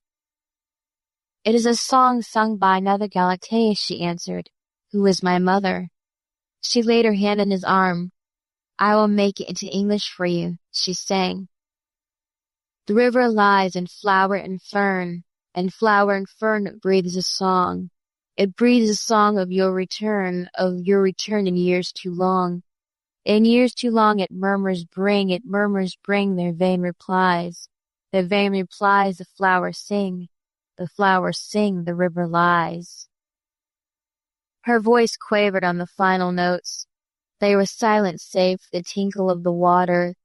"It is a song sung by another Galatea," she answered, "who is my mother." She laid her hand on his arm. "I will make it into English for you," she sang. "The river lies in flower and fern, and flower and fern breathes a song. It breathes a song of your return in years too long. In years too long it murmurs bring their vain replies. The vain replies the flowers sing, the river lies." Her voice quavered on the final notes. They were silent save for the tinkle of the water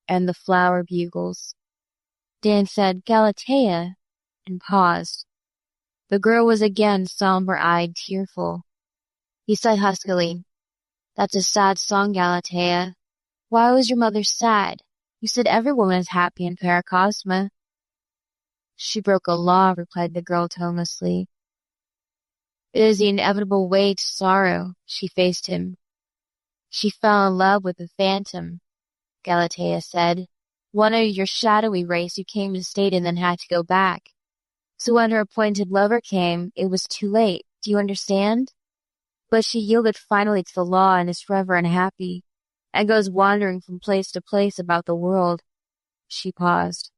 and the flower bugles. Dan said, "Galatea," and paused. The girl was again somber-eyed, tearful. He said huskily, "That's a sad song, Galatea. Why was your mother sad? You said every woman is happy in Paracosma." "She broke a law," replied the girl tonelessly. "It is the inevitable way to sorrow." She faced him. "She fell in love with a phantom," Galatea said. "One of your shadowy race who came to state and then had to go back. So when her appointed lover came, it was too late. Do you understand? But she yielded finally to the law and is forever unhappy, and goes wandering from place to place about the world." She paused.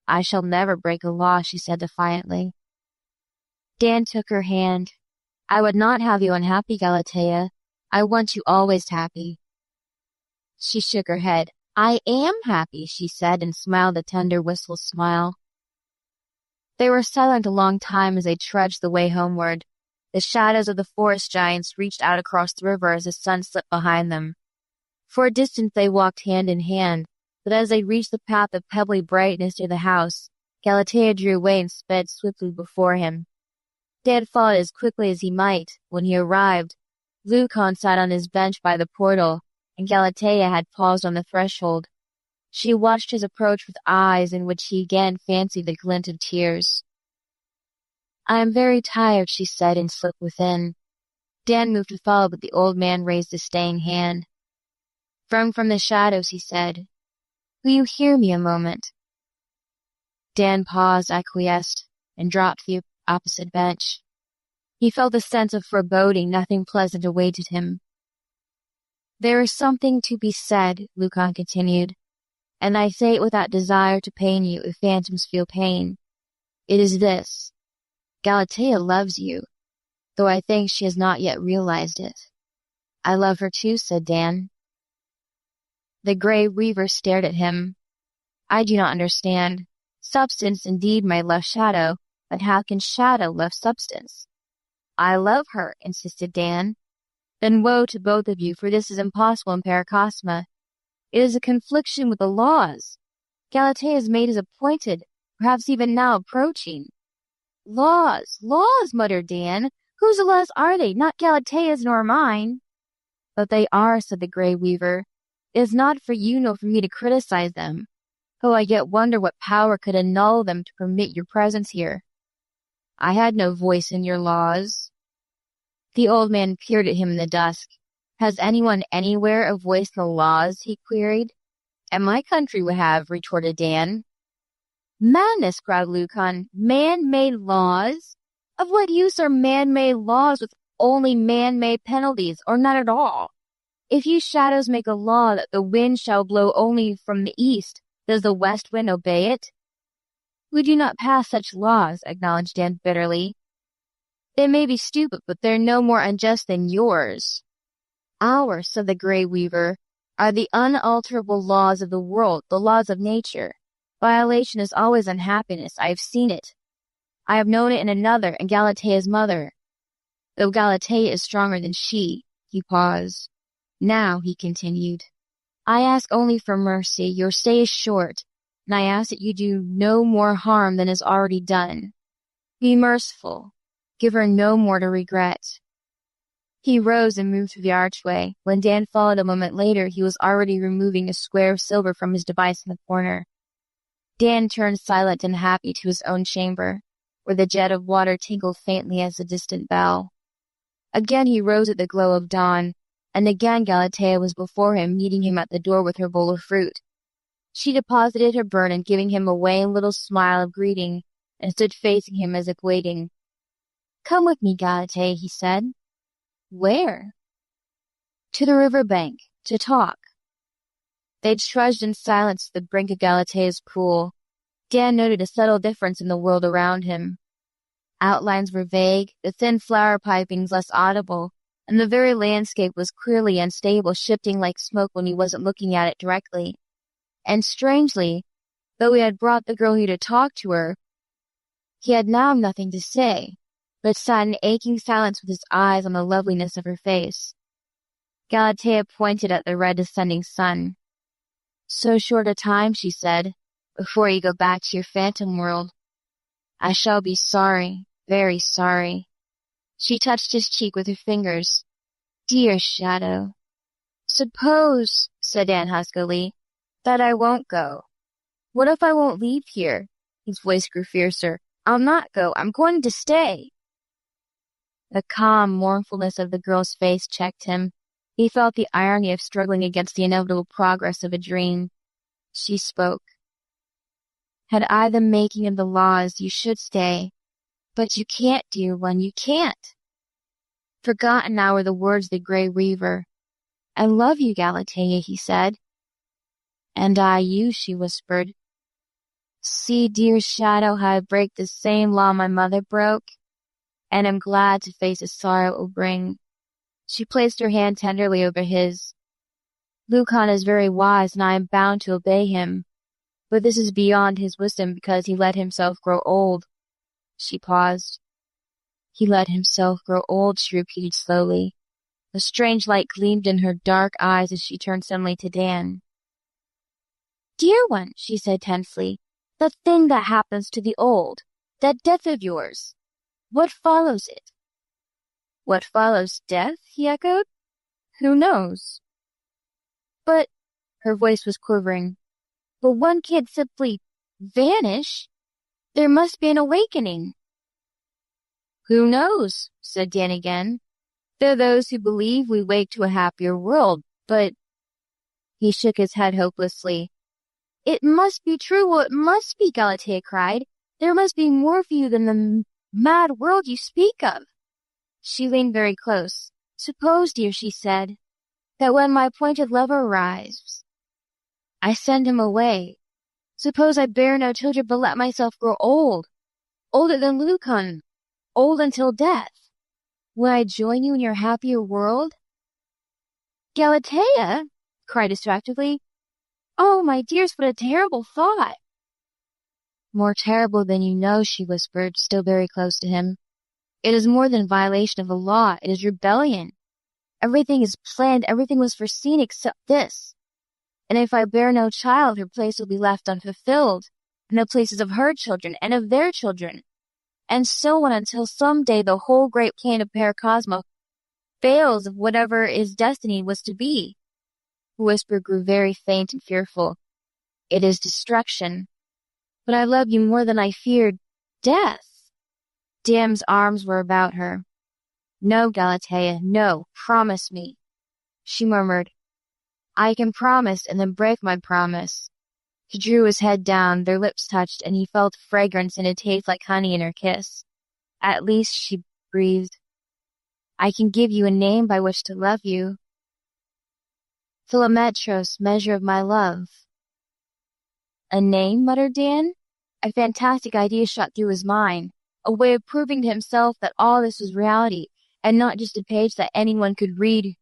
"I shall never break a law," she said defiantly. Dan took her hand. "I would not have you unhappy, Galatea. I want you always happy." She shook her head. "I am happy," she said, and smiled a tender, wistful smile. They were silent a long time as they trudged the way homeward. The shadows of the forest giants reached out across the river as the sun slipped behind them. For a distance they walked hand in hand, but as they reached the path of pebbly brightness near the house, Galatea drew away and sped swiftly before him. Dan followed as quickly as he might. When he arrived, Lucan sat on his bench by the portal, and Galatea had paused on the threshold. She watched his approach with eyes in which he again fancied the glint of tears. "I am very tired," she said, and slipped within. Dan moved to follow, but the old man raised a staying hand. From the shadows, he said, "Will you hear me a moment?" Dan paused, acquiesced, and dropped to the opposite bench. He felt a sense of foreboding. Nothing pleasant awaited him. "There is something to be said," Lucan continued, "and I say it without desire to pain you if phantoms feel pain. It is this. Galatea loves you, though I think she has not yet realized it." "I love her too," said Dan. The gray weaver stared at him. "I do not understand. Substance indeed may love shadow, but how can shadow love substance?" "I love her," insisted Dan. "Then woe to both of you, for this is impossible in Paracosma. It is a confliction with the laws. Galatea's mate is appointed, perhaps even now approaching." "Laws, laws," muttered Dan. "Whose laws are they? Not Galatea's nor mine." "But they are," said the Grey Weaver. It is not for you nor for me to criticize them. Oh, I yet wonder what power could annul them to permit your presence here. I had no voice in your laws. The old man peered at him in the dusk. Has anyone anywhere a voice in the laws? He queried. And my country would have, retorted Dan. Madness, growled Lucan. Man-made laws? Of what use are man-made laws with only man-made penalties, or not at all? If you shadows make a law that the wind shall blow only from the east, does the west wind obey it? We do not pass such laws, acknowledged Dan bitterly. They may be stupid, but they're no more unjust than yours. Ours, said the Grey Weaver, are the unalterable laws of the world, the laws of nature. Violation is always unhappiness. I have seen it. I have known it in another, in Galatea's mother. Though Galatea is stronger than she. He paused. Now, he continued, I ask only for mercy. Your stay is short, and I ask that you do no more harm than is already done. Be merciful. Give her no more to regret. He rose and moved through the archway. When Dan followed a moment later, he was already removing a square of silver from his device in the corner. Dan turned silent and happy to his own chamber, where the jet of water tinkled faintly as a distant bell. Again he rose at the glow of dawn, and again Galatea was before him, meeting him at the door with her bowl of fruit. She deposited her burden, giving him a wan little smile of greeting, and stood facing him as if waiting. Come with me, Galatea, he said. Where? To the river bank, to talk. They trudged in silence to the brink of Galatea's pool. Dan noted a subtle difference in the world around him. Outlines were vague, the thin flower pipings less audible, and the very landscape was queerly unstable, shifting like smoke when he wasn't looking at it directly. And strangely, though he had brought the girl here to talk to her, he had now nothing to say, but sat in aching silence with his eyes on the loveliness of her face. Galatea pointed at the red descending sun. So short a time, she said, before you go back to your phantom world. I shall be sorry, very sorry. She touched his cheek with her fingers. Dear shadow. Suppose, said Dan huskily, that I won't go. What if I won't leave here? His voice grew fiercer. I'll not go. I'm going to stay. The calm mournfulness of the girl's face checked him. He felt the irony of struggling against the inevitable progress of a dream. She spoke. Had I the making of the laws, you should stay. But you can't, dear one, you can't. Forgotten now were the words of the Grey Weaver. I love you, Galatea, he said. And I you, she whispered. See, dear shadow, how I break the same law my mother broke, and am glad to face the sorrow it will bring. She placed her hand tenderly over his. Lucan is very wise, and I am bound to obey him. But this is beyond his wisdom, because he let himself grow old. She paused. He let himself grow old, she repeated slowly. A strange light gleamed in her dark eyes as she turned suddenly to Dan. Dear one, she said tensely, the thing that happens to the old, that death of yours, what follows it? What follows death? He echoed. Who knows? But, her voice was quivering, but one can't simply vanish. There must be an awakening. Who knows? Said Dan again. There are those who believe we wake to a happier world, but... He shook his head hopelessly. It must be true. Well, it must be, Galatea cried. There must be more for you than the mad world you speak of. She leaned very close. Suppose, dear, she said, that when my appointed lover arrives, I send him away. Suppose I bear no children, but let myself grow old, older than Lucan, old until death. Will I join you in your happier world? Galatea, cried distractedly. Oh, my dears, what a terrible thought. More terrible than you know, she whispered, still very close to him. It is more than violation of the law. It is rebellion. Everything is planned. Everything was foreseen except this. And if I bear no child, her place will be left unfulfilled, and the places of her children and of their children, and so on until some day the whole great plan of Paracosma fails of whatever its destiny was to be. Her whisper grew very faint and fearful. It is destruction. But I love you more than I feared death. Dan's arms were about her. No, Galatea, no, promise me. She murmured, I can promise and then break my promise. He drew his head down, their lips touched, and he felt fragrance and a taste like honey in her kiss. At least, she breathed, I can give you a name by which to love you. Philometros, measure of my love. A name, muttered Dan. A fantastic idea shot through his mind, a way of proving to himself that all this was reality, and not just a page that anyone could read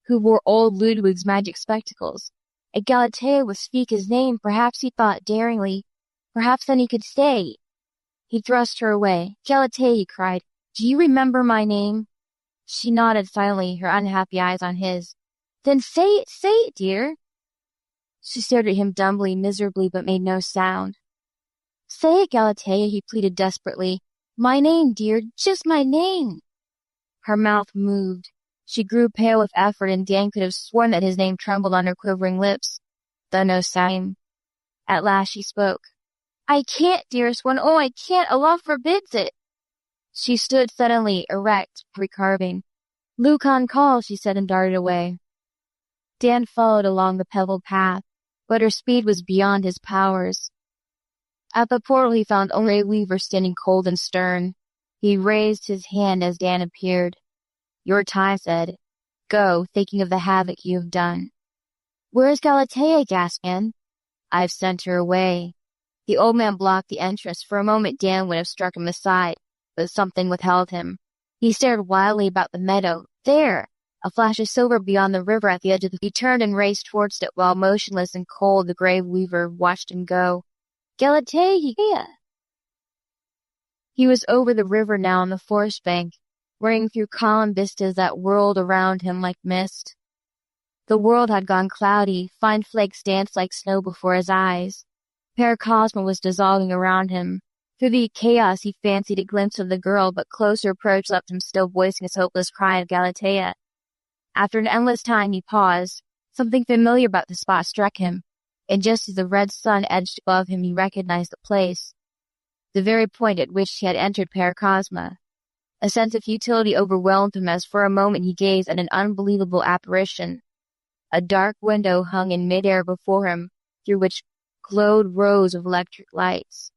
who wore old Ludwig's magic spectacles. If Galatea would speak his name, perhaps he thought daringly, perhaps then he could stay. He thrust her away. Galatea, he cried, do you remember my name? She nodded silently, her unhappy eyes on his. Then say it, dear. She stared at him dumbly, miserably, but made no sound. Say it, Galatea, he pleaded desperately. My name, dear, just my name. Her mouth moved. She grew pale with effort, and Dan could have sworn that his name trembled on her quivering lips, though no sound. At last she spoke. I can't, dearest one, oh, I can't, Allah forbids it. She stood suddenly, erect, recarving. Lucan call, she said, and darted away. Dan followed along the pebbled path, but her speed was beyond his powers. At the portal he found only a weaver standing cold and stern. He raised his hand as Dan appeared. Your time, said. Go, thinking of the havoc you have done. Where is Galatea, gasped Dan. I've sent her away. The old man blocked the entrance. For a moment Dan would have struck him aside, but something withheld him. He stared wildly about the meadow. There! A flash of silver beyond the river at the edge of the... He turned and raced towards it while motionless and cold the grave weaver watched him go. Galatea! He was over the river now on the forest bank, running through column vistas that whirled around him like mist. The world had gone cloudy, fine flakes danced like snow before his eyes. Paracosma was dissolving around him. Through the chaos he fancied a glimpse of the girl, but closer approach left him still voicing his hopeless cry of Galatea. After an endless time he paused. Something familiar about the spot struck him, and just as the red sun edged above him he recognized the place, the very point at which he had entered Paracosma. A sense of futility overwhelmed him as for a moment he gazed at an unbelievable apparition. A dark window hung in midair before him, through which glowed rows of electric lights.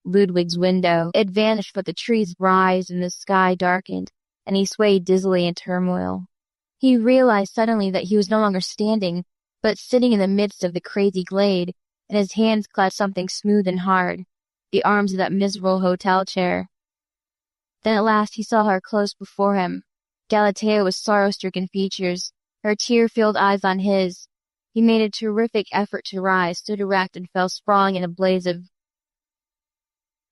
Ludwig's window. It vanished, but the trees writhed and the sky darkened, and he swayed dizzily in turmoil. He realized suddenly that he was no longer standing, but sitting in the midst of the crazy glade, and his hands clutched something smooth and hard, the arms of that miserable hotel chair. Then at last he saw her close before him. Galatea with sorrow-stricken features, her tear-filled eyes on his. He made a terrific effort to rise, stood erect, and fell sprawling in a blaze of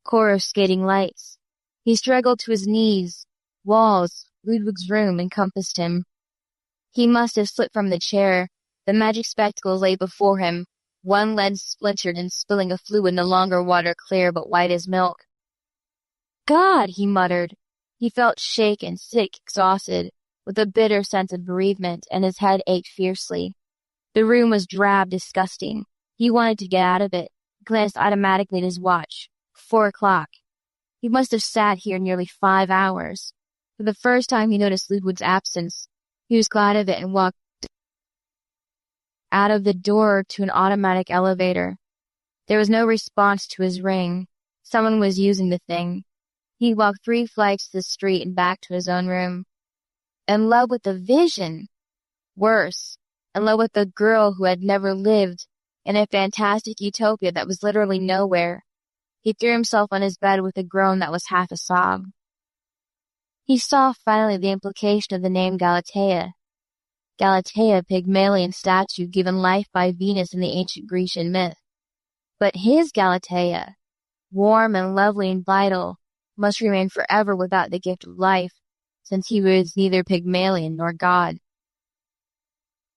coruscating lights. He struggled to his knees. Walls, Ludwig's room, encompassed him. He must have slipped from the chair. The magic spectacles lay before him, one lens splintered and spilling a fluid no longer water clear but white as milk. God, he muttered. He felt shaken, sick, exhausted, with a bitter sense of bereavement, and his head ached fiercely. The room was drab, disgusting. He wanted to get out of it, glanced automatically at his watch. 4 o'clock. He must have sat here nearly 5 hours. For the first time he noticed Ludwig's absence. He was glad of it and walked out of the door to an automatic elevator. There was no response to his ring. Someone was using the thing. He walked 3 flights to the street and back to his own room. In love with the vision. Worse, in love with the girl who had never lived in a fantastic utopia that was literally nowhere. He threw himself on his bed with a groan that was half a sob. He saw finally the implication of the name Galatea. Galatea, Pygmalion statue given life by Venus in the ancient Grecian myth. But his Galatea, warm and lovely and vital, must remain forever without the gift of life, since he was neither Pygmalion nor God.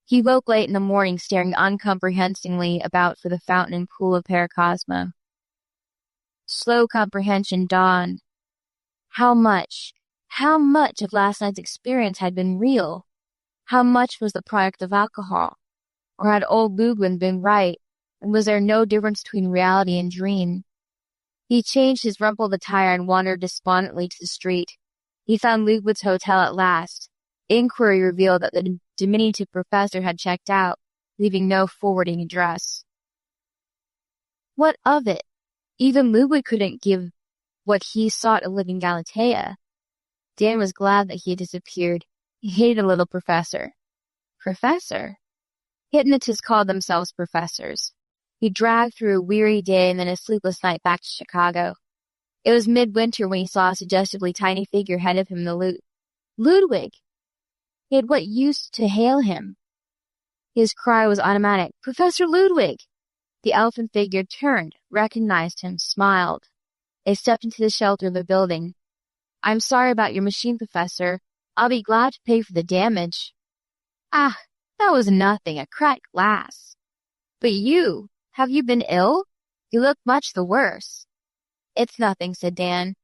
He woke late in the morning, staring uncomprehensively about for the fountain and pool of Paracosma. Slow comprehension dawned. How much of last night's experience had been real? How much was the product of alcohol? Or had old Ludwig been right, and was there no difference between reality and dream? He changed his rumpled attire and wandered despondently to the street. He found Ludwig's hotel at last. Inquiry revealed that the diminutive professor had checked out, leaving no forwarding address. What of it? Even Ludwig couldn't give what he sought a living Galatea. Dan was glad that he had disappeared. He hated a little professor. Professor? Hypnotists called themselves professors. He dragged through a weary day and then a sleepless night back to Chicago. It was midwinter when he saw a suggestively tiny figure ahead of him in the Ludwig! He had what used to hail him. His cry was automatic. Professor Ludwig! The elfin figure turned, recognized him, smiled. They stepped into the shelter of the building. I'm sorry about your machine, Professor. I'll be glad to pay for the damage. Ah, that was nothing, a cracked glass. But you, have you been ill? You look much the worse. It's nothing, said Dan.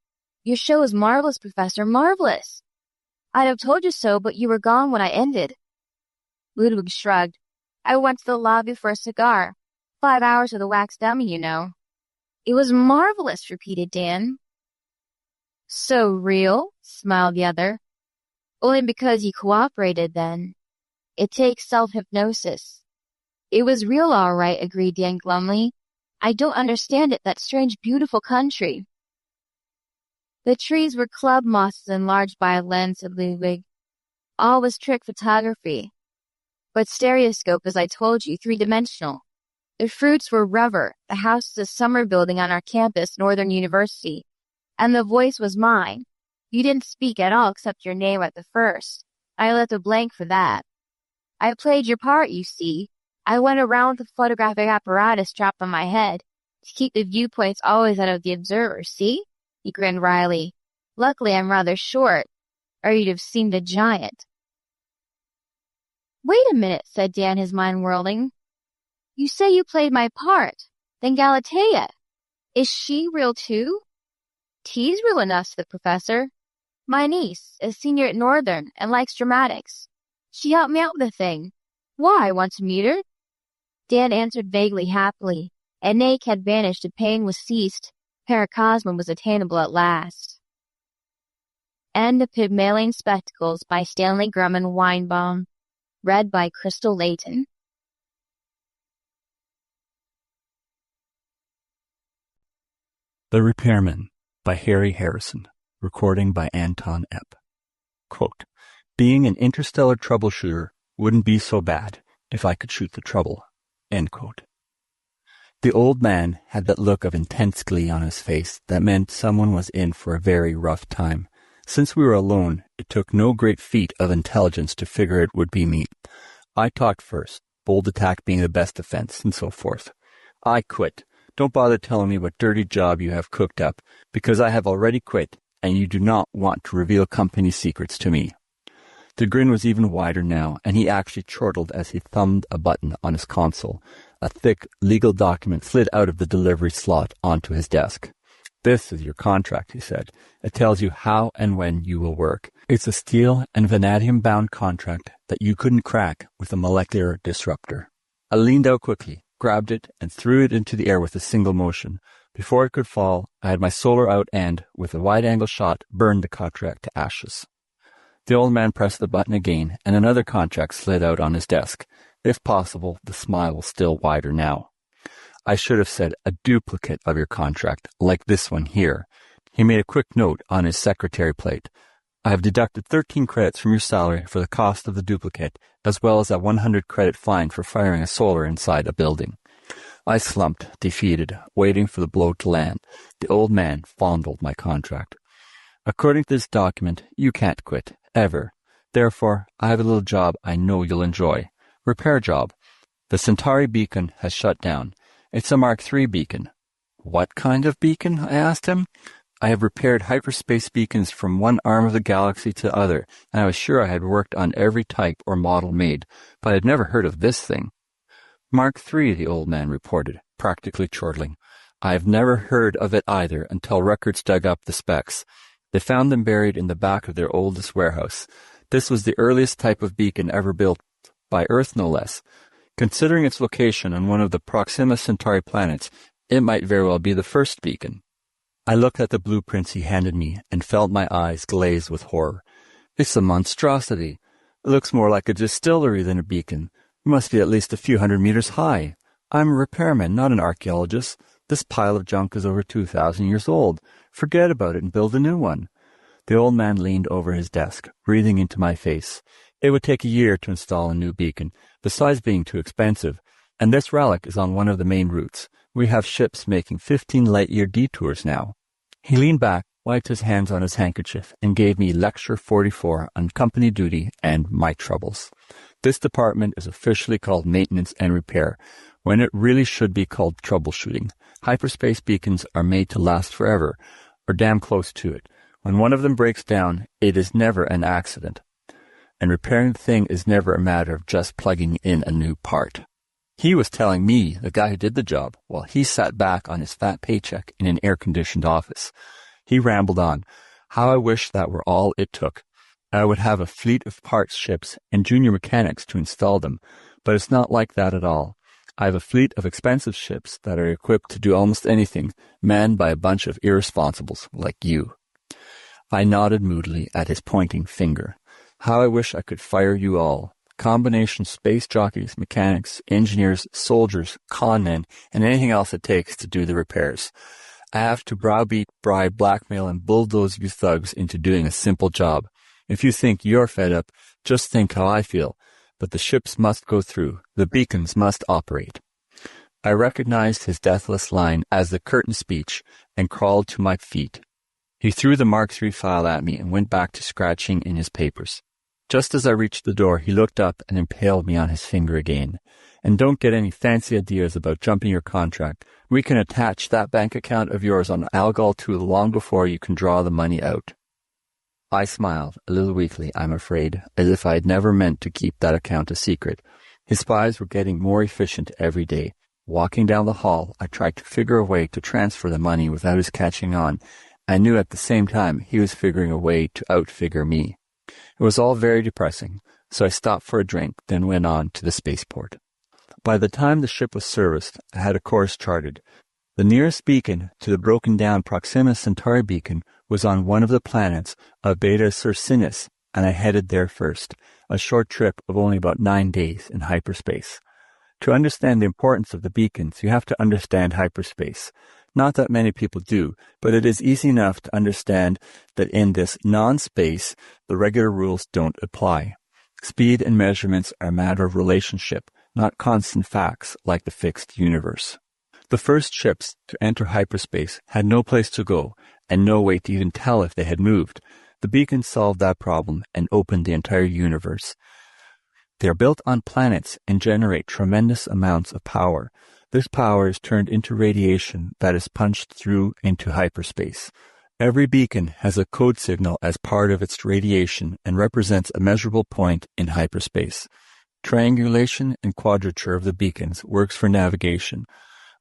Your show is marvelous, Professor, marvelous. I'd have told you so, but you were gone when I ended. Ludwig shrugged. I went to the lobby for a cigar. 5 hours of the wax dummy, you know. It was marvelous, repeated Dan. So real, smiled the other. Only because you cooperated then. It takes self-hypnosis. It was real all right, agreed Dan glumly. I don't understand it, that strange, beautiful country. The trees were club mosses enlarged by a lens, said Ludwig. All was trick photography. But stereoscope, as I told you, three-dimensional. The fruits were rubber. The house is a summer building on our campus, Northern University. And the voice was mine. You didn't speak at all except your name at the first. I left a blank for that. I played your part, you see. I went around with a photographic apparatus strapped on my head to keep the viewpoints always out of the observer, see? He grinned wryly. Luckily, I'm rather short, or you'd have seemed a giant. Wait a minute, said Dan, his mind whirling. You say you played my part. Then Galatea. Is she real too? T's real enough, said the professor. My niece, a senior at Northern, and likes dramatics. She helped me out with the thing. Why, want to meet her? Dan answered vaguely, happily. An ache had vanished, the pain was ceased. Paracosma was attainable at last. End of Pygmalion Spectacles by Stanley Granman Winebom. Read by Crystal Layton. The Repairman by Harry Harrison. Recording by Anton Epp. Quote, being an interstellar troubleshooter wouldn't be so bad if I could shoot the trouble. End quote. The old man had that look of intense glee on his face that meant someone was in for a very rough time. Since we were alone, it took no great feat of intelligence to figure it would be me. I talked first, bold attack being the best defense, and so forth. I quit. Don't bother telling me what dirty job you have cooked up, because I have already quit, and you do not want to reveal company secrets to me. The grin was even wider now, and he actually chortled as he thumbed a button on his console. A thick legal document slid out of the delivery slot onto his desk. This is your contract, he said. It tells you how and when you will work. It's a steel and vanadium-bound contract that you couldn't crack with a molecular disruptor. I leaned out quickly, grabbed it, and threw it into the air with a single motion. Before it could fall, I had my solar out and, with a wide-angle shot, burned the contract to ashes. The old man pressed the button again, and another contract slid out on his desk. If possible, the smile was still wider now. I should have said a duplicate of your contract, like this one here. He made a quick note on his secretary plate. I have deducted 13 credits from your salary for the cost of the duplicate, as well as a 100-credit fine for firing a solar inside a building. I slumped, defeated, waiting for the blow to land. The old man fondled my contract. According to this document, you can't quit, ever. Therefore, I have a little job I know you'll enjoy. Repair job. The Centauri beacon has shut down. It's a Mark III beacon. What kind of beacon? I asked him. I have repaired hyperspace beacons from one arm of the galaxy to the other, and I was sure I had worked on every type or model made, but I had never heard of this thing. Mark III, the old man reported, practically chortling. I have never heard of it either until records dug up the specs. They found them buried in the back of their oldest warehouse. This was the earliest type of beacon ever built, by Earth no less. Considering its location on one of the Proxima Centauri planets, it might very well be the first beacon. I looked at the blueprints he handed me and felt my eyes glaze with horror. It's a monstrosity. It looks more like a distillery than a beacon. It must be at least a few hundred meters high. I'm a repairman, not an archaeologist. This pile of junk is over 2,000 years old. Forget about it and build a new one. The old man leaned over his desk, breathing into my face. It would take a year to install a new beacon, besides being too expensive, and this relic is on one of the main routes. We have ships making 15 light-year detours now. He leaned back, wiped his hands on his handkerchief, and gave me Lecture 44 on company duty and my troubles. This department is officially called Maintenance and Repair, when it really should be called Troubleshooting. Hyperspace beacons are made to last forever, or damn close to it. When one of them breaks down, it is never an accident. And repairing the thing is never a matter of just plugging in a new part. He was telling me, the guy who did the job, while he sat back on his fat paycheck in an air-conditioned office. He rambled on. How I wish that were all it took. I would have a fleet of parts ships and junior mechanics to install them, but it's not like that at all. I have a fleet of expensive ships that are equipped to do almost anything, manned by a bunch of irresponsibles like you. I nodded moodily at his pointing finger. How I wish I could fire you all. Combination space jockeys, mechanics, engineers, soldiers, con men, and anything else it takes to do the repairs. I have to browbeat, bribe, blackmail, and bulldoze you thugs into doing a simple job. If you think you're fed up, just think how I feel. But the ships must go through. The beacons must operate. I recognized his deathless line as the curtain speech and crawled to my feet. He threw the Mark III file at me and went back to scratching in his papers. Just as I reached the door, he looked up and impaled me on his finger again. And don't get any fancy ideas about jumping your contract. We can attach that bank account of yours on Algol 2 long before you can draw the money out. I smiled, a little weakly, I'm afraid, as if I had never meant to keep that account a secret. His spies were getting more efficient every day. Walking down the hall, I tried to figure a way to transfer the money without his catching on. I knew at the same time he was figuring a way to outfigure me. It was all very depressing, so I stopped for a drink, then went on to the spaceport. By the time the ship was serviced, I had a course charted. The nearest beacon to the broken-down Proxima Centauri beacon was on one of the planets of Beta Circinus, and I headed there first, a short trip of only about 9 days in hyperspace. To understand the importance of the beacons, you have to understand hyperspace. Not that many people do, but it is easy enough to understand that in this non-space, the regular rules don't apply. Speed and measurements are a matter of relationship, not constant facts like the fixed universe. The first ships to enter hyperspace had no place to go and no way to even tell if they had moved. The beacons solved that problem and opened the entire universe. They are built on planets and generate tremendous amounts of power. This power is turned into radiation that is punched through into hyperspace. Every beacon has a code signal as part of its radiation and represents a measurable point in hyperspace. Triangulation and quadrature of the beacons works for navigation,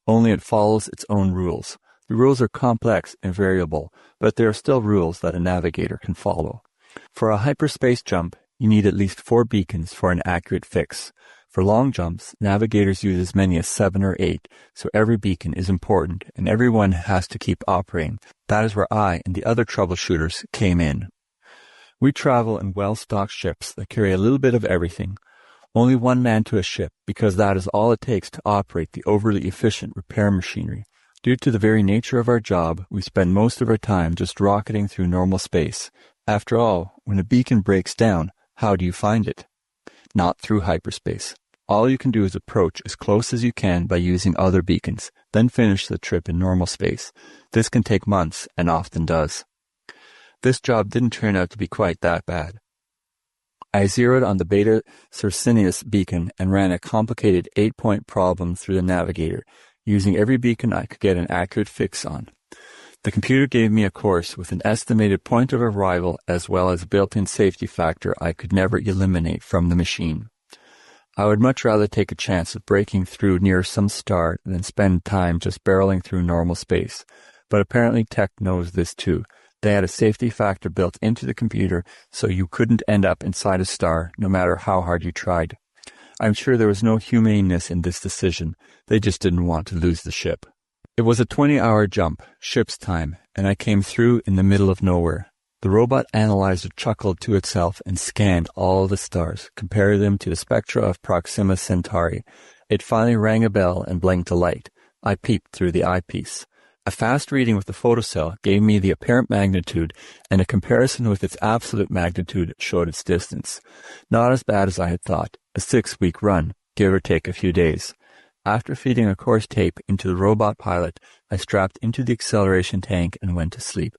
only it follows its own rules. The rules are complex and variable, but there are still rules that a navigator can follow. For a hyperspace jump, you need at least 4 beacons for an accurate fix. For long jumps, navigators use as many as 7 or 8, so every beacon is important and everyone has to keep operating. That is where I and the other troubleshooters came in. We travel in well-stocked ships that carry a little bit of everything. Only one man to a ship, because that is all it takes to operate the overly efficient repair machinery. Due to the very nature of our job, we spend most of our time just rocketing through normal space. After all, when a beacon breaks down, how do you find it? Not through hyperspace. All you can do is approach as close as you can by using other beacons, then finish the trip in normal space. This can take months, and often does. This job didn't turn out to be quite that bad. I zeroed on the Beta Circinus beacon and ran a complicated 8-point problem through the navigator, using every beacon I could get an accurate fix on. The computer gave me a course with an estimated point of arrival as well as a built-in safety factor I could never eliminate from the machine. I would much rather take a chance of breaking through near some star than spend time just barreling through normal space. But apparently tech knows this too. They had a safety factor built into the computer so you couldn't end up inside a star no matter how hard you tried. I'm sure there was no humaneness in this decision. They just didn't want to lose the ship. It was a 20-hour jump, ship's time, and I came through in the middle of nowhere. The robot analyzer chuckled to itself and scanned all the stars, compared them to the spectra of Proxima Centauri. It finally rang a bell and blinked a light. I peeped through the eyepiece. A fast reading with the photocell gave me the apparent magnitude, and a comparison with its absolute magnitude showed its distance. Not as bad as I had thought. A 6-week run, give or take a few days. After feeding a course tape into the robot pilot, I strapped into the acceleration tank and went to sleep.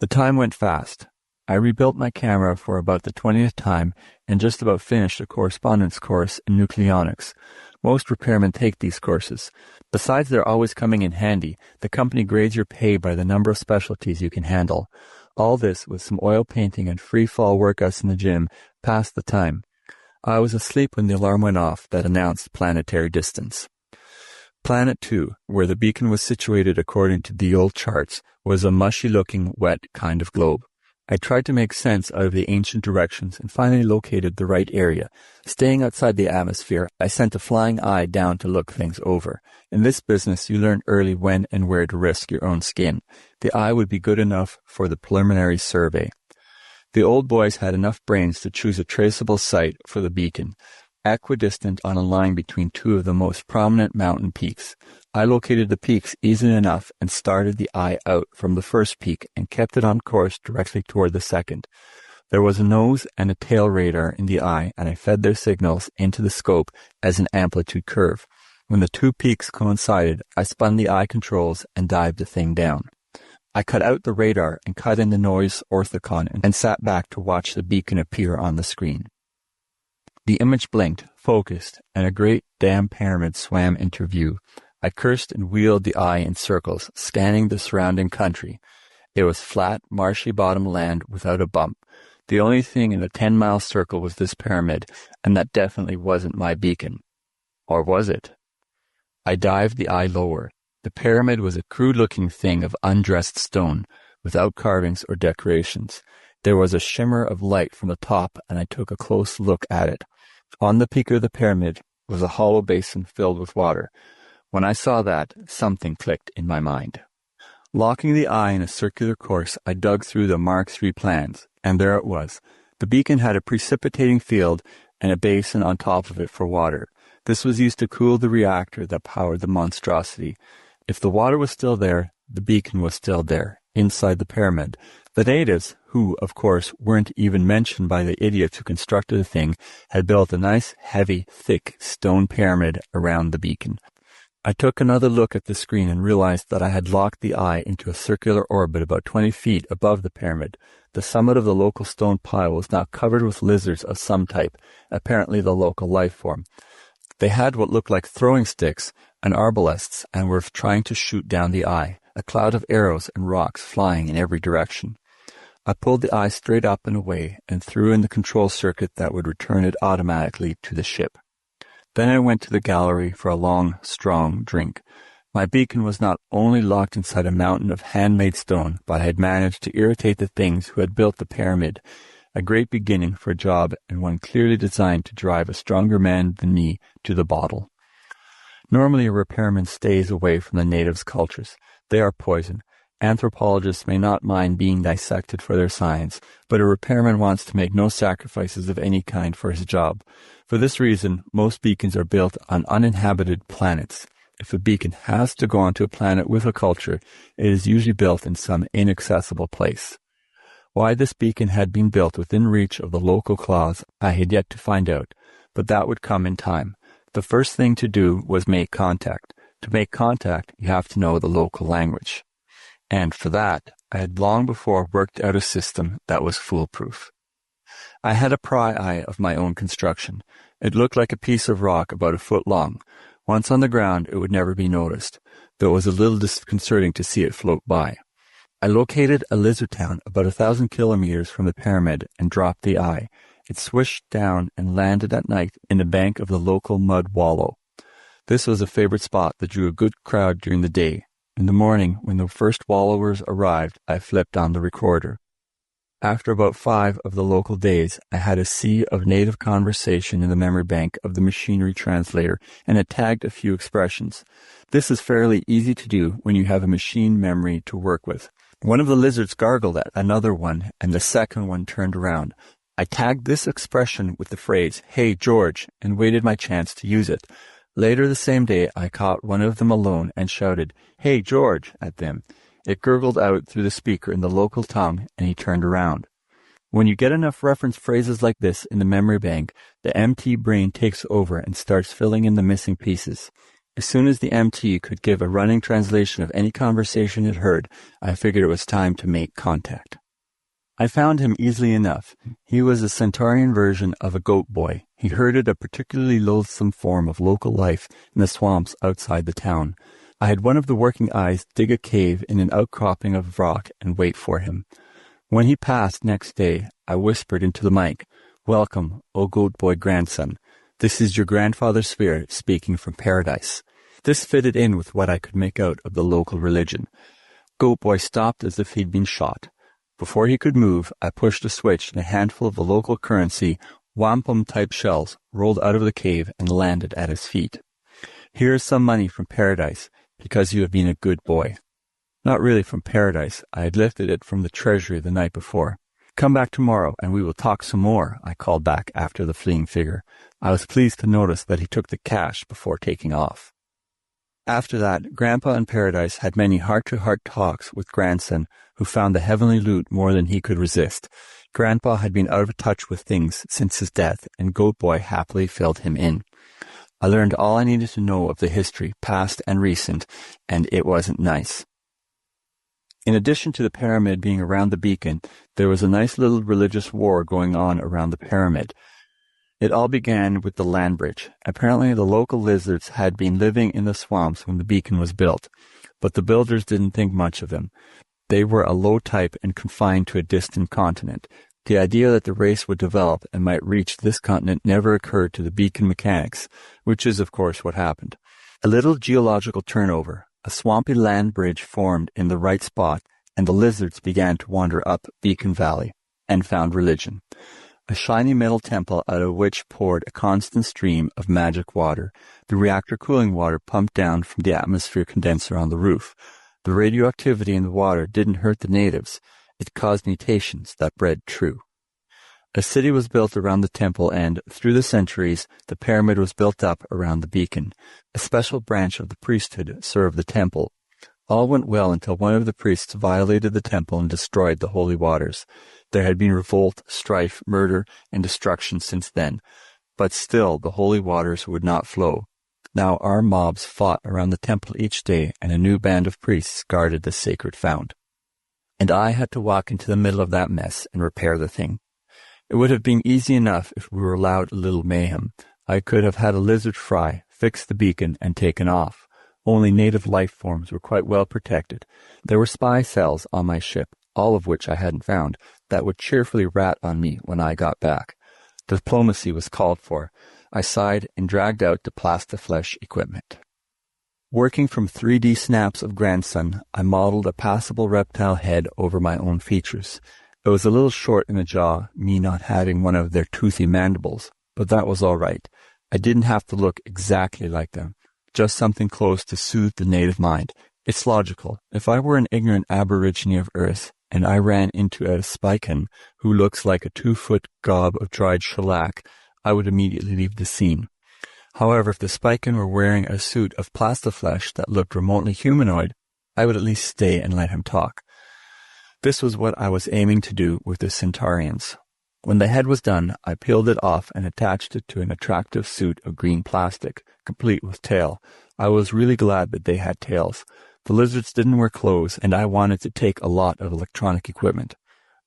The time went fast. I rebuilt my camera for about the 20th time and just about finished a correspondence course in nucleonics. Most repairmen take these courses. Besides they're always coming in handy, the company grades your pay by the number of specialties you can handle. All this with some oil painting and free-fall workouts in the gym passed the time. I was asleep when the alarm went off that announced planetary distance. Planet 2, where the beacon was situated according to the old charts, was a mushy-looking, wet kind of globe. I tried to make sense out of the ancient directions and finally located the right area. Staying outside the atmosphere, I sent a flying eye down to look things over. In this business, you learn early when and where to risk your own skin. The eye would be good enough for the preliminary survey. The old boys had enough brains to choose a traceable site for the beacon, equidistant on a line between two of the most prominent mountain peaks. I located the peaks easily enough and started the eye out from the first peak and kept it on course directly toward the second. There was a nose and a tail radar in the eye, and I fed their signals into the scope as an amplitude curve. When the two peaks coincided, I spun the eye controls and dived the thing down. I cut out the radar and cut in the noise orthicon and sat back to watch the beacon appear on the screen. The image blinked, focused, and a great damn pyramid swam into view. I cursed and wheeled the eye in circles, scanning the surrounding country. It was flat, marshy bottom land without a bump. The only thing in a 10-mile circle was this pyramid, and that definitely wasn't my beacon. Or was it? I dived the eye lower. The pyramid was a crude-looking thing of undressed stone, without carvings or decorations. There was a shimmer of light from the top, and I took a close look at it. On the peak of the pyramid was a hollow basin filled with water. When I saw that, something clicked in my mind. Locking the eye in a circular course, I dug through the Mark III plans, and there it was. The beacon had a precipitating field and a basin on top of it for water. This was used to cool the reactor that powered the monstrosity. If the water was still there, the beacon was still there, inside the pyramid. The natives, who, of course, weren't even mentioned by the idiots who constructed the thing, had built a nice, heavy, thick stone pyramid around the beacon. I took another look at the screen and realized that I had locked the eye into a circular orbit about 20 feet above the pyramid. The summit of the local stone pile was now covered with lizards of some type, apparently the local life form. They had what looked like throwing sticks and arbalests and were trying to shoot down the eye, a cloud of arrows and rocks flying in every direction. I pulled the eye straight up and away and threw in the control circuit that would return it automatically to the ship. Then I went to the gallery for a long, strong drink. My beacon was not only locked inside a mountain of handmade stone, but I had managed to irritate the things who had built the pyramid, a great beginning for a job and one clearly designed to drive a stronger man than me to the bottle. Normally a repairman stays away from the natives' cultures. They are poison. Anthropologists may not mind being dissected for their science, but a repairman wants to make no sacrifices of any kind for his job. For this reason, most beacons are built on uninhabited planets. If a beacon has to go onto a planet with a culture, it is usually built in some inaccessible place. Why this beacon had been built within reach of the local claws, I had yet to find out, but that would come in time. The first thing to do was make contact. To make contact, you have to know the local language. And for that, I had long before worked out a system that was foolproof. I had a pry eye of my own construction. It looked like a piece of rock about a foot long. Once on the ground, it would never be noticed, though it was a little disconcerting to see it float by. I located a lizard town about 1,000 kilometers from the pyramid and dropped the eye. It swished down and landed at night in the bank of the local mud wallow. This was a favorite spot that drew a good crowd during the day. In the morning, when the first wallowers arrived, I flipped on the recorder. After about 5 of the local days, I had a sea of native conversation in the memory bank of the machinery translator and had tagged a few expressions. This is fairly easy to do when you have a machine memory to work with. One of the lizards gargled at another one, and the second one turned around. I tagged this expression with the phrase, "Hey, George," and waited my chance to use it. Later the same day, I caught one of them alone and shouted, "Hey, George," at them. It gurgled out through the speaker in the local tongue, and he turned around. When you get enough reference phrases like this in the memory bank, the MT brain takes over and starts filling in the missing pieces. As soon as the MT could give a running translation of any conversation it heard, I figured it was time to make contact. I found him easily enough. He was a Centaurian version of a goat boy. He herded a particularly loathsome form of local life in the swamps outside the town. I had one of the working eyes dig a cave in an outcropping of rock and wait for him. When he passed next day, I whispered into the mic, "Welcome, O goat boy grandson. This is your grandfather's spirit speaking from paradise." This fitted in with what I could make out of the local religion. Goat boy stopped as if he'd been shot. Before he could move, I pushed a switch and a handful of the local currency, wampum-type shells, rolled out of the cave and landed at his feet. "Here is some money from paradise, because you have been a good boy." Not really from paradise. I had lifted it from the treasury the night before. "Come back tomorrow, and we will talk some more," I called back after the fleeing figure. I was pleased to notice that he took the cash before taking off. After that, Grandpa in Paradise had many heart-to-heart talks with grandson, who found the heavenly loot more than he could resist. Grandpa had been out of touch with things since his death, and Goat Boy happily filled him in. I learned all I needed to know of the history, past and recent, and it wasn't nice. In addition to the pyramid being around the beacon, there was a nice little religious war going on around the pyramid. It all began with the land bridge. Apparently the local lizards had been living in the swamps when the beacon was built, but the builders didn't think much of them. They were a low type and confined to a distant continent. The idea that the race would develop and might reach this continent never occurred to the beacon mechanics, which is, of course, what happened. A little geological turnover, a swampy land bridge formed in the right spot, and the lizards began to wander up Beacon Valley, and found religion. A shiny metal temple out of which poured a constant stream of magic water, the reactor cooling water pumped down from the atmosphere condenser on the roof. The radioactivity in the water didn't hurt the natives. It caused mutations that bred true. A city was built around the temple and, through the centuries, the pyramid was built up around the beacon. A special branch of the priesthood served the temple. All went well until one of the priests violated the temple and destroyed the holy waters. There had been revolt, strife, murder, and destruction since then, but still the holy waters would not flow. Now armed mobs fought around the temple each day, and a new band of priests guarded the sacred fount. And I had to walk into the middle of that mess and repair the thing. It would have been easy enough if we were allowed a little mayhem. I could have had a lizard fry, fixed the beacon, and taken off. Only native life forms were quite well protected. There were spy cells on my ship, all of which I hadn't found, that would cheerfully rat on me when I got back. Diplomacy was called for. I sighed and dragged out the plastiflesh equipment. Working from 3D snaps of grandson, I modeled a passable reptile head over my own features. It was a little short in the jaw, me not having one of their toothy mandibles, but that was all right. I didn't have to look exactly like them, just something close to soothe the native mind. It's logical. If I were an ignorant aborigine of Earth, and I ran into a Spican who looks like a 2-foot gob of dried shellac, I would immediately leave the scene. However, if the Spican were wearing a suit of plastiflesh that looked remotely humanoid, I would at least stay and let him talk. This was what I was aiming to do with the Centaurians. When the head was done, I peeled it off and attached it to an attractive suit of green plastic, complete with tail. I was really glad that they had tails. The lizards didn't wear clothes, and I wanted to take a lot of electronic equipment.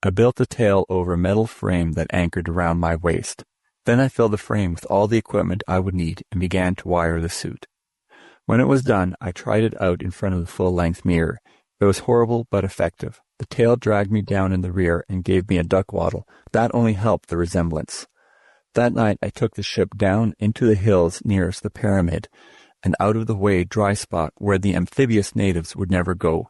I built the tail over a metal frame that anchored around my waist. Then I filled the frame with all the equipment I would need and began to wire the suit. When it was done, I tried it out in front of the full-length mirror. It was horrible but effective. The tail dragged me down in the rear and gave me a duck waddle. That only helped the resemblance. That night I took the ship down into the hills nearest the pyramid, an out-of-the-way dry spot where the amphibious natives would never go.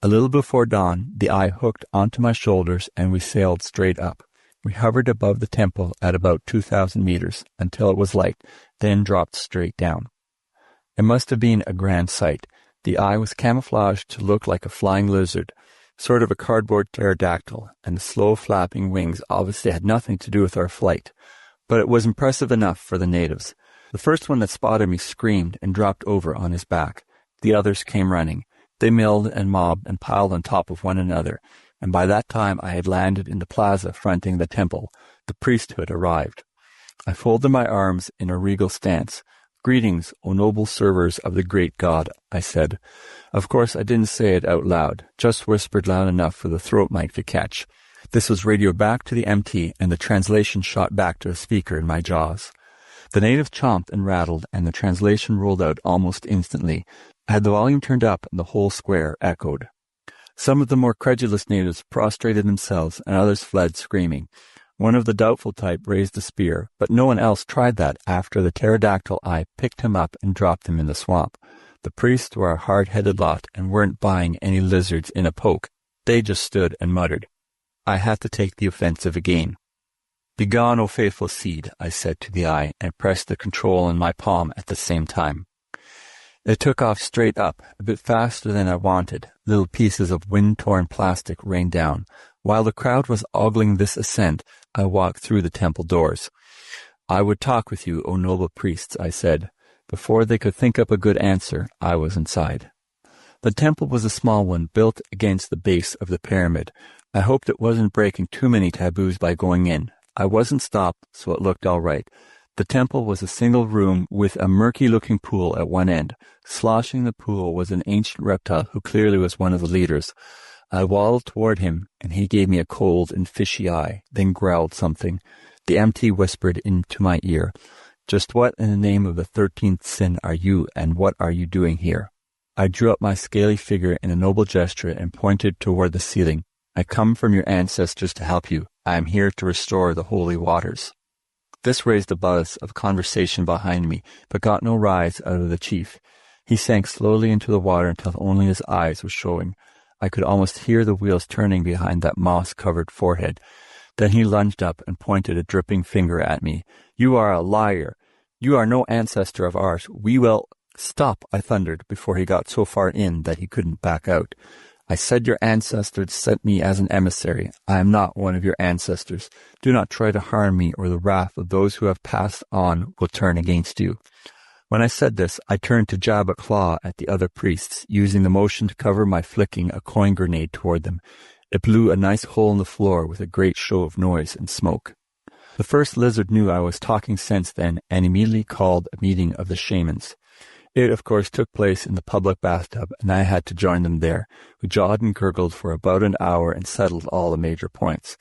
A little before dawn, the eye hooked onto my shoulders and we sailed straight up. We hovered above the temple at about 2,000 meters until it was light, then dropped straight down. It must have been a grand sight. The eye was camouflaged to look like a flying lizard, sort of a cardboard pterodactyl, and the slow flapping wings obviously had nothing to do with our flight. But it was impressive enough for the natives. The first one that spotted me screamed and dropped over on his back. The others came running. They milled and mobbed and piled on top of one another, and by that time I had landed in the plaza fronting the temple. The priesthood arrived. I folded my arms in a regal stance. "Greetings, O noble servers of the great God," I said. Of course, I didn't say it out loud, just whispered loud enough for the throat mic to catch. This was radioed back to the MT, and the translation shot back to a speaker in my jaws. The natives chomped and rattled, and the translation rolled out almost instantly. I had the volume turned up, and the whole square echoed. Some of the more credulous natives prostrated themselves, and others fled screaming. One of the doubtful type raised a spear, but no one else tried that after the pterodactyl eye picked him up and dropped him in the swamp. The priests were a hard-headed lot and weren't buying any lizards in a poke. They just stood and muttered. I had to take the offensive again. "Begone, O faithful seed," I said to the eye, and pressed the control in my palm at the same time. It took off straight up, a bit faster than I wanted. Little pieces of wind-torn plastic rained down. While the crowd was ogling this ascent, I walked through the temple doors. "I would talk with you, O noble priests," I said. Before they could think up a good answer, I was inside. The temple was a small one, built against the base of the pyramid. I hoped it wasn't breaking too many taboos by going in. I wasn't stopped, so it looked all right. The temple was a single room with a murky-looking pool at one end. Sloshing the pool was an ancient reptile who clearly was one of the leaders. I waddled toward him, and he gave me a cold and fishy eye, then growled something. The MT whispered into my ear, "Just what in the name of the 13th sin are you, and what are you doing here?" I drew up my scaly figure in a noble gesture and pointed toward the ceiling. "I come from your ancestors to help you. I am here to restore the holy waters." This raised a buzz of conversation behind me, but got no rise out of the chief. He sank slowly into the water until only his eyes were showing. I could almost hear the wheels turning behind that moss-covered forehead. Then he lunged up and pointed a dripping finger at me. "You are a liar. You are no ancestor of ours. We will—" "Stop," I thundered before he got so far in that he couldn't back out. "I said your ancestors sent me as an emissary. I am not one of your ancestors. Do not try to harm me, or the wrath of those who have passed on will turn against you." When I said this, I turned to jab a claw at the other priests, using the motion to cover my flicking a coin grenade toward them. It blew a nice hole in the floor with a great show of noise and smoke. The first lizard knew I was talking sense then, and immediately called a meeting of the shamans. It, of course, took place in the public bathtub, and I had to join them there. We jawed and gurgled for about an hour and settled all the major points.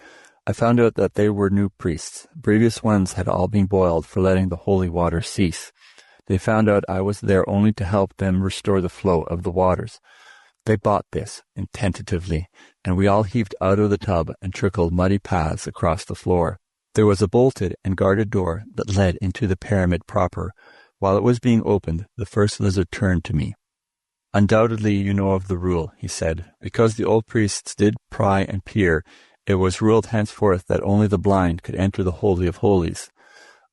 I found out that they were new priests. Previous ones had all been boiled for letting the holy water cease. They found out I was there only to help them restore the flow of the waters. They bought this, and tentatively, and we all heaved out of the tub and trickled muddy paths across the floor. There was a bolted and guarded door that led into the pyramid proper. While it was being opened, the first lizard turned to me. "Undoubtedly you know of the rule," he said. "Because the old priests did pry and peer, it was ruled henceforth that only the blind could enter the Holy of Holies."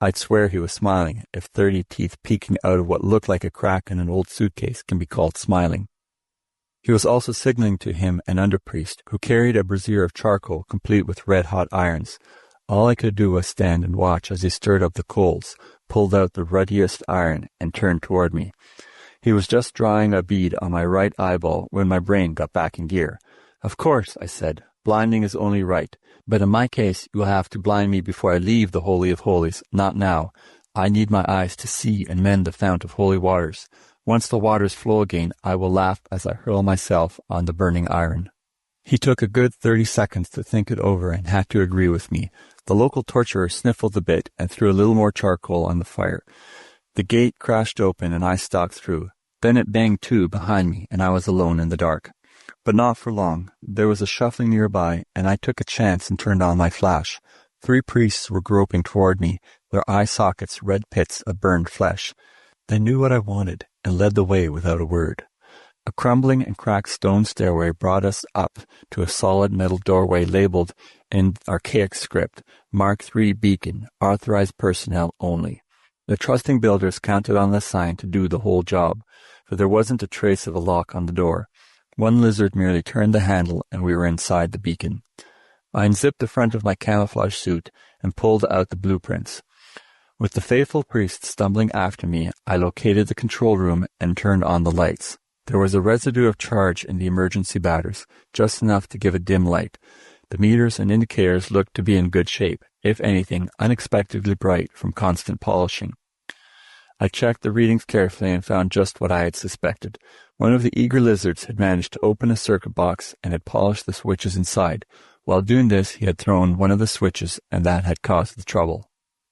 I'd swear he was smiling, if 30 teeth peeking out of what looked like a crack in an old suitcase can be called smiling. He was also signaling to him an underpriest, who carried a brazier of charcoal complete with red-hot irons. All I could do was stand and watch as he stirred up the coals, pulled out the ruddiest iron, and turned toward me. He was just drawing a bead on my right eyeball when my brain got back in gear. "Of course," I said, "blinding is only right. But in my case, you will have to blind me before I leave the Holy of Holies, not now. I need my eyes to see and mend the fount of holy waters. Once the waters flow again, I will laugh as I hurl myself on the burning iron." He took a good 30 seconds to think it over and had to agree with me. The local torturer sniffled a bit and threw a little more charcoal on the fire. The gate crashed open and I stalked through. Then it banged to behind me and I was alone in the dark. But not for long. There was a shuffling nearby, and I took a chance and turned on my flash. 3 priests were groping toward me, their eye sockets red pits of burned flesh. They knew what I wanted, and led the way without a word. A crumbling and cracked stone stairway brought us up to a solid metal doorway labeled in archaic script, Mark III Beacon, authorized personnel only. The trusting builders counted on the sign to do the whole job, for there wasn't a trace of a lock on the door. One lizard merely turned the handle and we were inside the beacon. I unzipped the front of my camouflage suit and pulled out the blueprints. With the faithful priest stumbling after me, I located the control room and turned on the lights. There was a residue of charge in the emergency batters, just enough to give a dim light. The meters and indicators looked to be in good shape, if anything, unexpectedly bright from constant polishing. I checked the readings carefully and found just what I had suspected. One of the eager lizards had managed to open a circuit box and had polished the switches inside. While doing this, he had thrown one of the switches, and that had caused the trouble.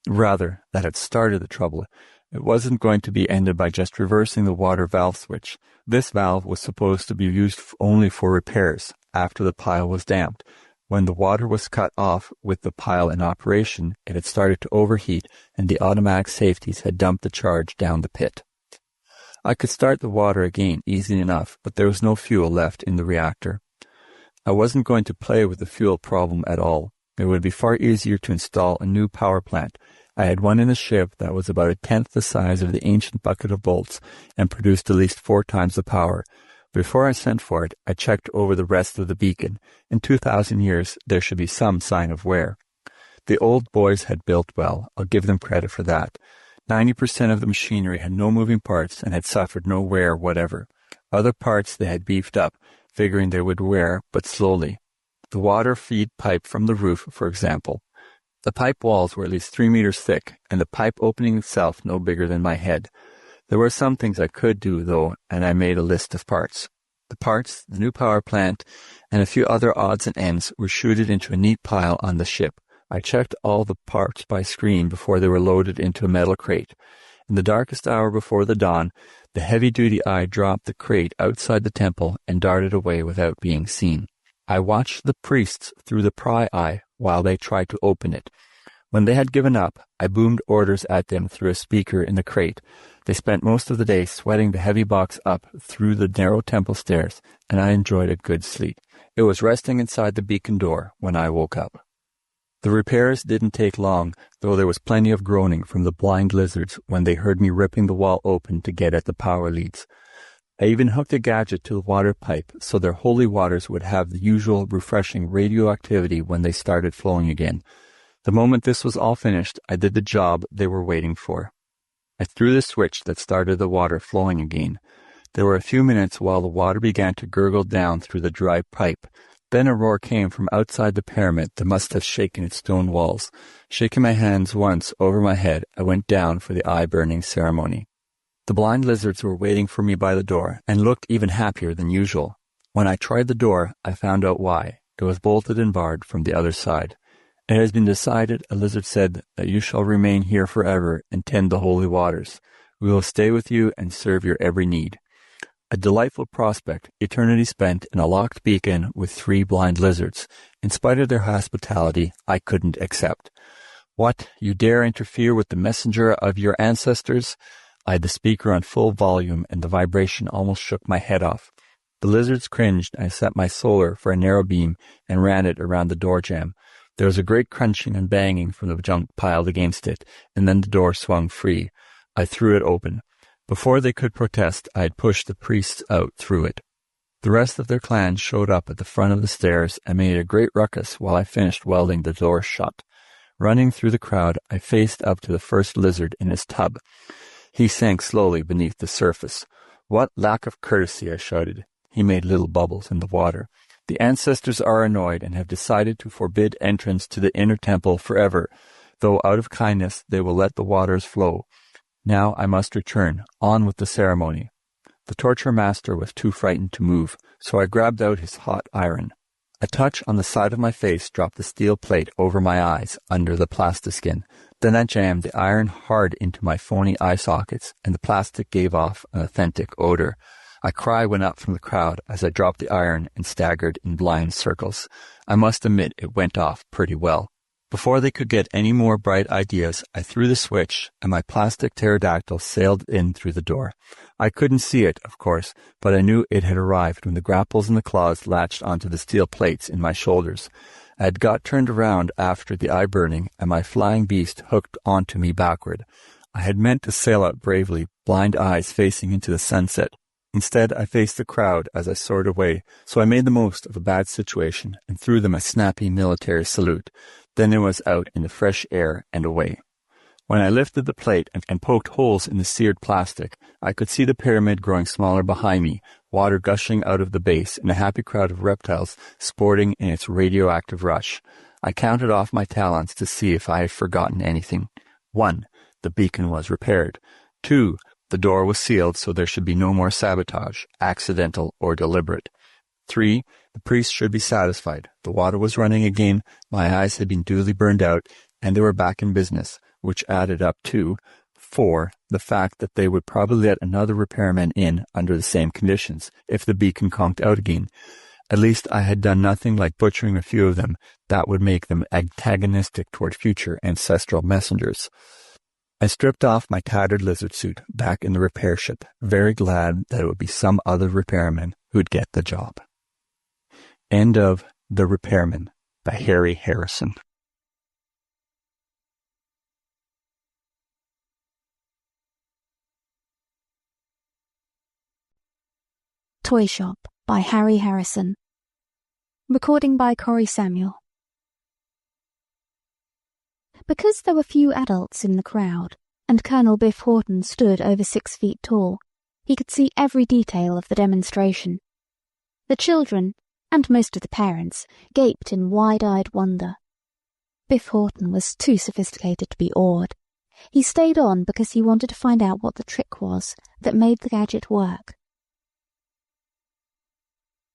Rather, that had started the trouble. It wasn't going to be ended by just reversing the water valve switch. This valve was supposed to be used only for repairs, after the pile was damped. When the water was cut off with the pile in operation, it had started to overheat, and the automatic safeties had dumped the charge down the pit. I could start the water again easily enough, but there was no fuel left in the reactor. I wasn't going to play with the fuel problem at all. It would be far easier to install a new power plant. I had one in the ship that was about 1/10 the size of the ancient bucket of bolts and produced at least 4 times the power. Before I sent for it, I checked over the rest of the beacon. In 2,000 years, there should be some sign of wear. The old boys had built well. I'll give them credit for that. 90% of the machinery had no moving parts and had suffered no wear whatever. Other parts they had beefed up, figuring they would wear, but slowly. The water feed pipe from the roof, for example. The pipe walls were at least 3 meters thick, and the pipe opening itself no bigger than my head. There were some things I could do, though, and I made a list of parts. The parts, the new power plant, and a few other odds and ends were chuted into a neat pile on the ship. I checked all the parts by screen before they were loaded into a metal crate. In the darkest hour before the dawn, the heavy-duty eye dropped the crate outside the temple and darted away without being seen. I watched the priests through the pry eye while they tried to open it. When they had given up, I boomed orders at them through a speaker in the crate. They spent most of the day sweating the heavy box up through the narrow temple stairs, and I enjoyed a good sleep. It was resting inside the beacon door when I woke up. The repairs didn't take long, though there was plenty of groaning from the blind lizards when they heard me ripping the wall open to get at the power leads. I even hooked a gadget to the water pipe so their holy waters would have the usual refreshing radioactivity when they started flowing again. The moment this was all finished, I did the job they were waiting for. I threw the switch that started the water flowing again. There were a few minutes while the water began to gurgle down through the dry pipe. Then a roar came from outside the pyramid that must have shaken its stone walls. Shaking my hands once over my head, I went down for the eye-burning ceremony. The blind lizards were waiting for me by the door and looked even happier than usual. When I tried the door, I found out why. It was bolted and barred from the other side. It has been decided, a lizard said, that you shall remain here forever and tend the holy waters. We will stay with you and serve your every need. A delightful prospect, eternity spent in a locked beacon with 3 blind lizards. In spite of their hospitality, I couldn't accept. What, you dare interfere with the messenger of your ancestors? I had the speaker on full volume, and the vibration almost shook my head off. The lizards cringed, and I set my solar for a narrow beam and ran it around the door jamb. There was a great crunching and banging from the junk piled against it, and then the door swung free. I threw it open. Before they could protest, I had pushed the priests out through it. The rest of their clan showed up at the front of the stairs and made a great ruckus while I finished welding the door shut. Running through the crowd, I faced up to the first lizard in his tub. He sank slowly beneath the surface. What lack of courtesy, I shouted. He made little bubbles in the water. The ancestors are annoyed and have decided to forbid entrance to the inner temple forever, though out of kindness they will let the waters flow. Now I must return, on with the ceremony. The torture master was too frightened to move, so I grabbed out his hot iron. A touch on the side of my face dropped the steel plate over my eyes, under the plastiskin. Then I jammed the iron hard into my phony eye sockets, and the plastic gave off an authentic odor. A cry went up from the crowd as I dropped the iron and staggered in blind circles. I must admit it went off pretty well. Before they could get any more bright ideas, I threw the switch, and my plastic pterodactyl sailed in through the door. I couldn't see it, of course, but I knew it had arrived when the grapples and the claws latched onto the steel plates in my shoulders. I had got turned around after the eye burning, and my flying beast hooked onto me backward. I had meant to sail out bravely, blind eyes facing into the sunset. Instead, I faced the crowd as I soared away, so I made the most of a bad situation and threw them a snappy military salute. Then it was out in the fresh air and away. When I lifted the plate and poked holes in the seared plastic, I could see the pyramid growing smaller behind me, water gushing out of the base, and a happy crowd of reptiles sporting in its radioactive rush. I counted off my talents to see if I had forgotten anything. 1. The beacon was repaired. 2. The door was sealed so there should be no more sabotage, accidental or deliberate. 3. The priest should be satisfied. The water was running again, my eyes had been duly burned out, and they were back in business, which added up to 4. The fact that they would probably let another repairman in under the same conditions, if the beacon conked out again. At least I had done nothing like butchering a few of them that would make them antagonistic toward future ancestral messengers. I stripped off my tattered lizard suit back in the repair ship, very glad that it would be some other repairman who'd get the job. End of The Repairman by Harry Harrison. Toy Shop by Harry Harrison. Recording by Cori Samuel. Because there were few adults in the crowd, and Colonel Biff Horton stood over 6 feet tall, he could see every detail of the demonstration. The children, and most of the parents, gaped in wide-eyed wonder. Biff Horton was too sophisticated to be awed. He stayed on because he wanted to find out what the trick was that made the gadget work.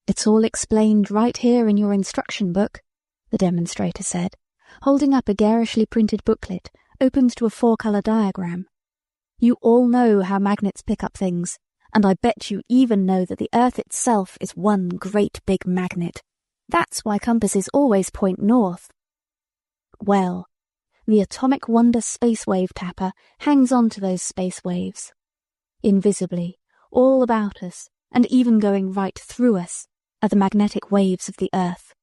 "It's all explained right here in your instruction book," the demonstrator said, holding up a garishly printed booklet opened to a 4-color diagram. "You all know how magnets pick up things, and I bet you even know that the Earth itself is one great big magnet. That's why compasses always point north. Well, the Atomic Wonder Space Wave Tapper hangs on to those space waves. Invisibly, all about us, and even going right through us, are the magnetic waves of the Earth.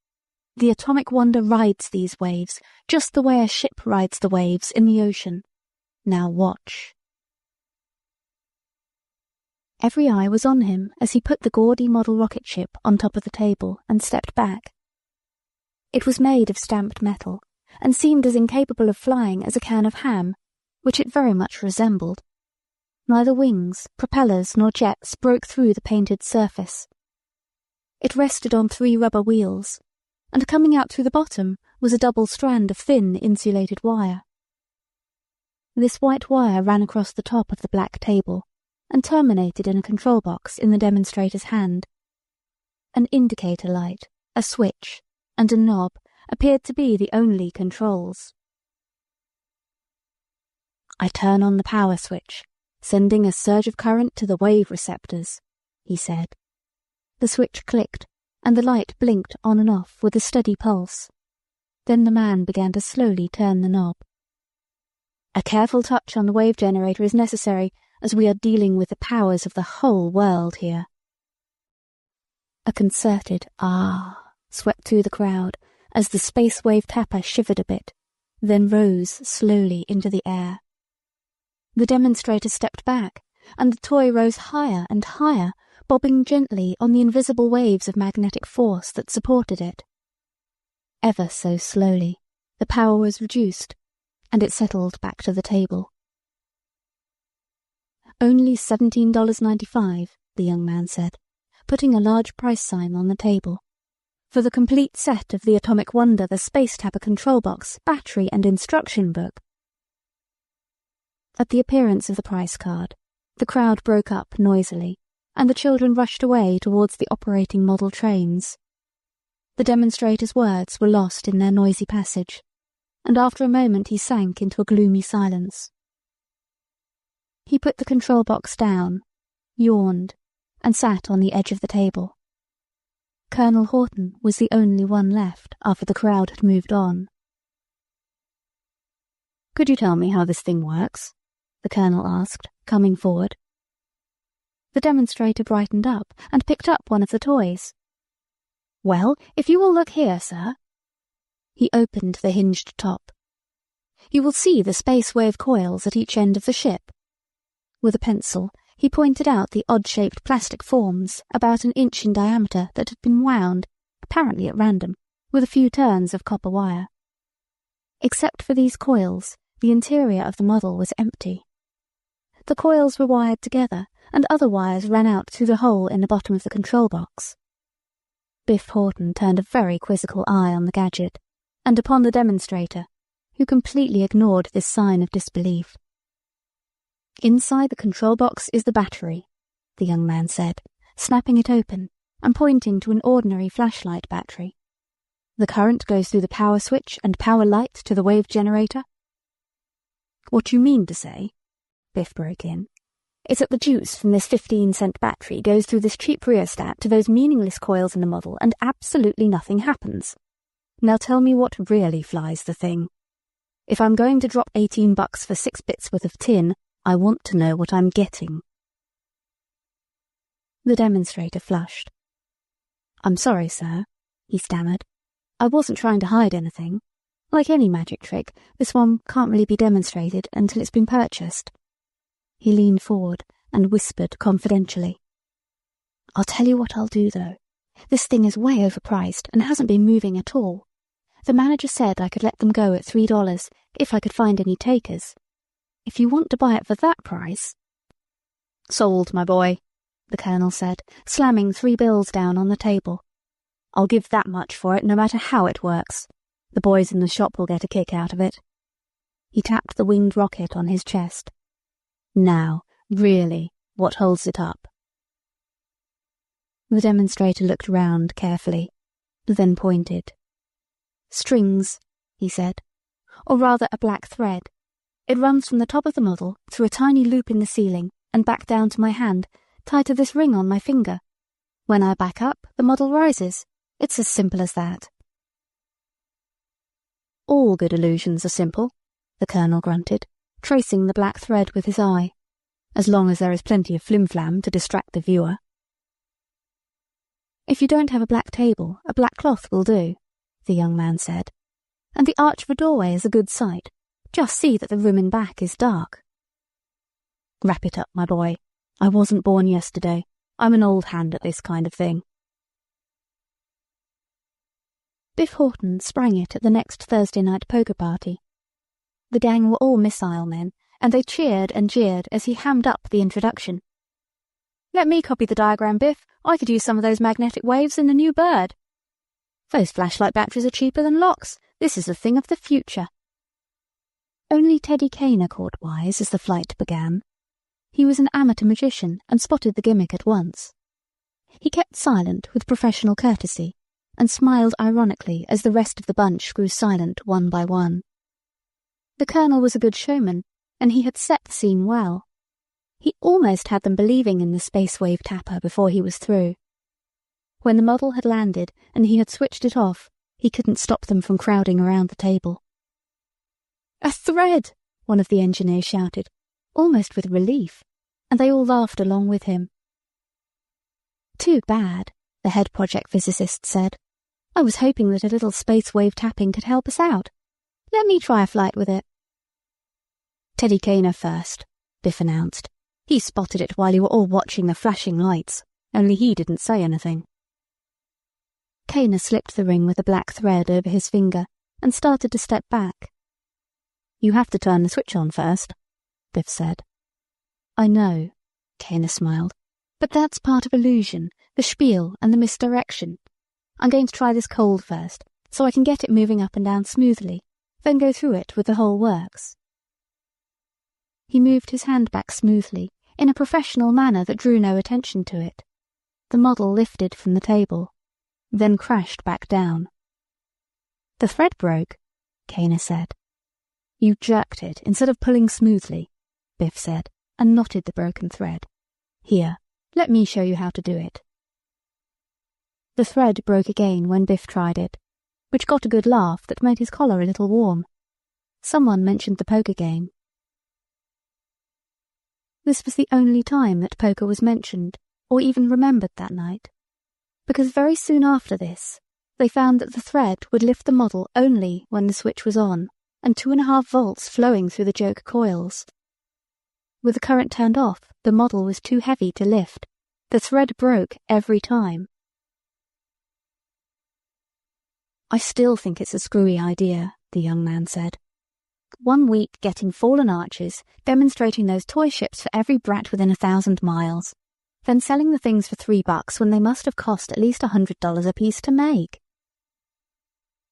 The Atomic Wonder rides these waves, just the way a ship rides the waves in the ocean. Now watch." Every eye was on him as he put the gaudy model rocket ship on top of the table and stepped back. It was made of stamped metal, and seemed as incapable of flying as a can of ham, which it very much resembled. Neither wings, propellers, nor jets broke through the painted surface. It rested on 3 rubber wheels, and coming out through the bottom was a double strand of thin insulated wire. This white wire ran across the top of the black table, and terminated in a control box in the demonstrator's hand. An indicator light, a switch, and a knob appeared to be the only controls. "I turn on the power switch, sending a surge of current to the wave receptors," he said. The switch clicked, and the light blinked on and off with a steady pulse. Then the man began to slowly turn the knob. "A careful touch on the wave generator is necessary, as we are dealing with the powers of the whole world here." A concerted "ah" swept through the crowd as the space wave tapper shivered a bit, then rose slowly into the air. The demonstrator stepped back, and the toy rose higher and higher, bobbing gently on the invisible waves of magnetic force that supported it. Ever so slowly, the power was reduced, and it settled back to the table. "Only $17.95, the young man said, putting a large price sign on the table. "For the complete set of the Atomic Wonder, the Space Tapper control box, battery, and instruction book." At the appearance of the price card, the crowd broke up noisily, and the children rushed away towards the operating model trains. The demonstrator's words were lost in their noisy passage, and after a moment he sank into a gloomy silence. He put the control box down, yawned, and sat on the edge of the table. Colonel Horton was the only one left after the crowd had moved on. Could you tell me how this thing works? The Colonel asked, coming forward. The demonstrator brightened up and picked up one of the toys. Well, if you will look here, sir. He opened the hinged top. You will see the space wave coils at each end of the ship. With a pencil, he pointed out the odd-shaped plastic forms about an inch in diameter that had been wound, apparently at random, with a few turns of copper wire. Except for these coils, the interior of the model was empty. The coils were wired together, and other wires ran out through the hole in the bottom of the control box. Biff Horton turned a very quizzical eye on the gadget, and upon the demonstrator, who completely ignored this sign of disbelief. Inside the control box is the battery, the young man said, snapping it open and pointing to an ordinary flashlight battery. The current goes through the power switch and power light to the wave generator. What you mean to say, Biff broke in, is that the juice from this 15-cent battery goes through this cheap rheostat to those meaningless coils in the model and absolutely nothing happens. Now tell me what really flies the thing. If I'm going to drop $18 for 6 bits worth of tin, I want to know what I'm getting. The demonstrator flushed. I'm sorry, sir, he stammered. I wasn't trying to hide anything. Like any magic trick, this one can't really be demonstrated until it's been purchased. He leaned forward and whispered confidentially. I'll tell you what I'll do, though. This thing is way overpriced and hasn't been moving at all. The manager said I could let them go at $3 if I could find any takers. If you want to buy it for that price... Sold, my boy, the Colonel said, slamming 3 bills down on the table. I'll give that much for it no matter how it works. The boys in the shop will get a kick out of it. He tapped the winged rocket on his chest. Now, really, what holds it up? The demonstrator looked round carefully, then pointed. Strings, he said, or rather a black thread. It runs from the top of the model through a tiny loop in the ceiling and back down to my hand, tied to this ring on my finger. When I back up, the model rises. It's as simple as that. All good illusions are simple, the Colonel grunted, tracing the black thread with his eye, as long as there is plenty of flim-flam to distract the viewer. If you don't have a black table, a black cloth will do, the young man said, and the arch of a doorway is a good sight. Just see that the room in back is dark. Wrap it up, my boy. I wasn't born yesterday. I'm an old hand at this kind of thing. Biff Horton sprang it at the next Thursday night poker party. The gang were all missile men, and they cheered and jeered as he hammed up the introduction. Let me copy the diagram, Biff. I could use some of those magnetic waves in the new bird. Those flashlight batteries are cheaper than locks. This is a thing of the future. Only Teddy Kaner caught wise as the flight began. He was an amateur magician and spotted the gimmick at once. He kept silent with professional courtesy and smiled ironically as the rest of the bunch grew silent one by one. The Colonel was a good showman, and he had set the scene well. He almost had them believing in the space wave tapper before he was through. When the model had landed and he had switched it off, he couldn't stop them from crowding around the table. A thread! One of the engineers shouted, almost with relief, and they all laughed along with him. Too bad, the head project physicist said. I was hoping that a little space wave tapping could help us out. Let me try a flight with it. Teddy Kaner first, Biff announced. He spotted it while you were all watching the flashing lights, only he didn't say anything. Kaner slipped the ring with a black thread over his finger and started to step back. You have to turn the switch on first, Biff said. I know, Kaner smiled, but that's part of illusion, the spiel and the misdirection. I'm going to try this cold first, so I can get it moving up and down smoothly, then go through it with the whole works. He moved his hand back smoothly, in a professional manner that drew no attention to it. The model lifted from the table, then crashed back down. The thread broke, Kaner said. You jerked it instead of pulling smoothly, Biff said, and knotted the broken thread. Here, let me show you how to do it. The thread broke again when Biff tried it, which got a good laugh that made his collar a little warm. Someone mentioned the poker game. This was the only time that poker was mentioned, or even remembered that night, because very soon after this, they found that the thread would lift the model only when the switch was on, and 2.5 volts flowing through the joke coils. With the current turned off, the model was too heavy to lift. The thread broke every time. I still think it's a screwy idea, the young man said. 1 week getting fallen arches, demonstrating those toy ships for every brat within 1,000 miles, then selling the things for $3 when they must have cost at least $100 apiece to make.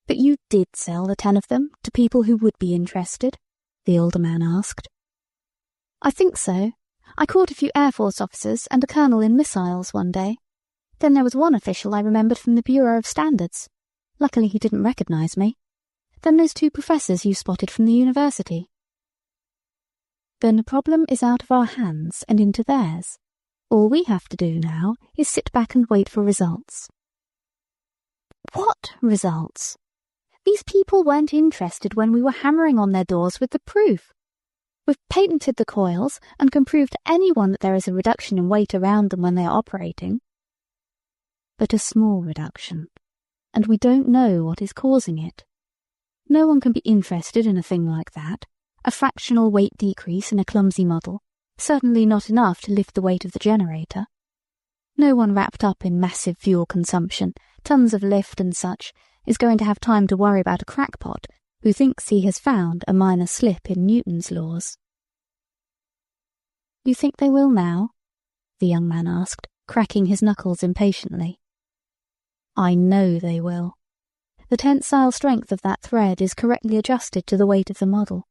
But you did sell the 10 of them to people who would be interested? The older man asked. I think so. I caught a few Air Force officers and a colonel in missiles one day. Then there was one official I remembered from the Bureau of Standards. Luckily he didn't recognize me. Then those 2 professors you spotted from the university. Then the problem is out of our hands and into theirs. All we have to do now is sit back and wait for results. What results? These people weren't interested when we were hammering on their doors with the proof. We've patented the coils and can prove to anyone that there is a reduction in weight around them when they are operating. But a small reduction, and we don't know what is causing it. No one can be interested in a thing like that, a fractional weight decrease in a clumsy model, certainly not enough to lift the weight of the generator. No one wrapped up in massive fuel consumption, tons of lift and such, is going to have time to worry about a crackpot who thinks he has found a minor slip in Newton's laws. You think they will now? The young man asked, cracking his knuckles impatiently. I know they will. The tensile strength of that thread is correctly adjusted to the weight of the model.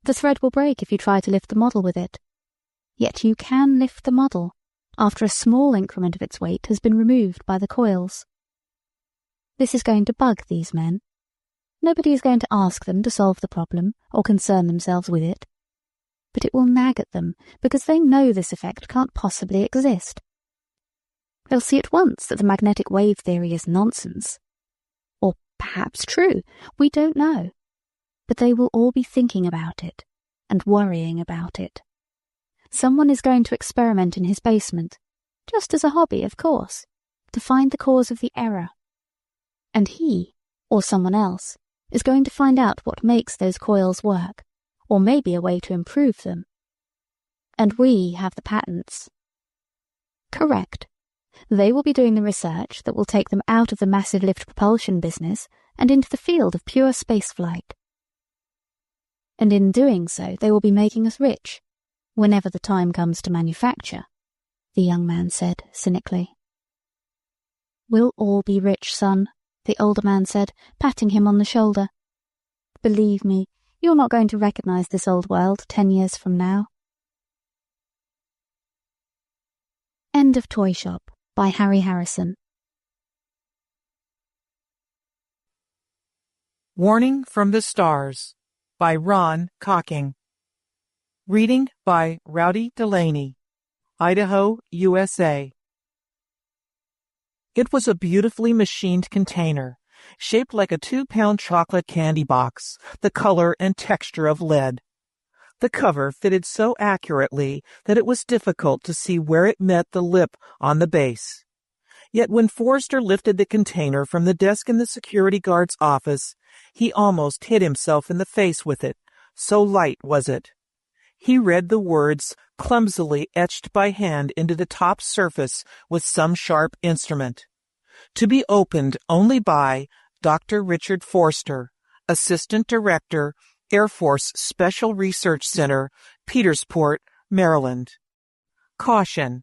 The thread will break if you try to lift the model with it. Yet you can lift the model, after a small increment of its weight has been removed by the coils. This is going to bug these men. Nobody is going to ask them to solve the problem or concern themselves with it. But it will nag at them because they know this effect can't possibly exist. They'll see at once that the magnetic wave theory is nonsense. Or perhaps true, we don't know. But they will all be thinking about it and worrying about it. Someone is going to experiment in his basement, just as a hobby, of course, to find the cause of the error. And he, or someone else, is going to find out what makes those coils work, or maybe a way to improve them. And we have the patents. Correct. They will be doing the research that will take them out of the massive lift propulsion business and into the field of pure spaceflight. And in doing so, they will be making us rich, whenever the time comes to manufacture, the young man said cynically. We'll all be rich, son, the older man said, patting him on the shoulder. Believe me, you're not going to recognize this old world 10 years from now. End of Toy Shop by Harry Harrison. Warning from the Stars by Ron Cocking. Reading by Rowdy Delaney, Idaho, USA. It was a beautifully machined container, shaped like a 2-pound chocolate candy box, the color and texture of lead. The cover fitted so accurately that it was difficult to see where it met the lip on the base. Yet when Forrester lifted the container from the desk in the security guard's office, he almost hit himself in the face with it, so light was it. He read the words clumsily etched by hand into the top surface with some sharp instrument. To be opened only by Dr. Richard Forster, Assistant Director, Air Force Special Research Center, Petersport, Maryland. Caution: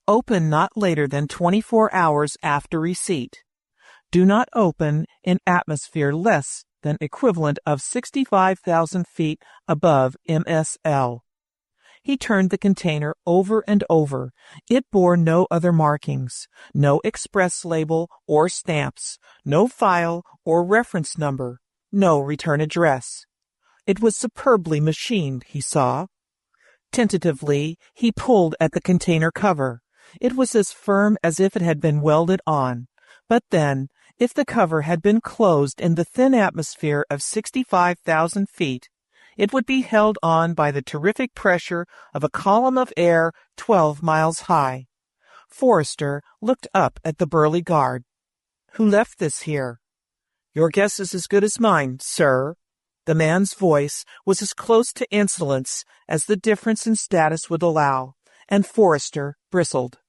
open not later than 24 hours after receipt. Do not open in atmosphere less than equivalent of 65,000 feet above MSL. He turned the container over and over. It bore no other markings, no express label or stamps, no file or reference number, no return address. It was superbly machined, he saw. Tentatively, he pulled at the container cover. It was as firm as if it had been welded on. But then, if the cover had been closed in the thin atmosphere of 65,000 feet, It would be held on by the terrific pressure of a column of air 12 miles high. Forrester looked up at the burly guard. "Who left this here?" "Your guess is as good as mine, sir." The man's voice was as close to insolence as the difference in status would allow, and Forrester bristled.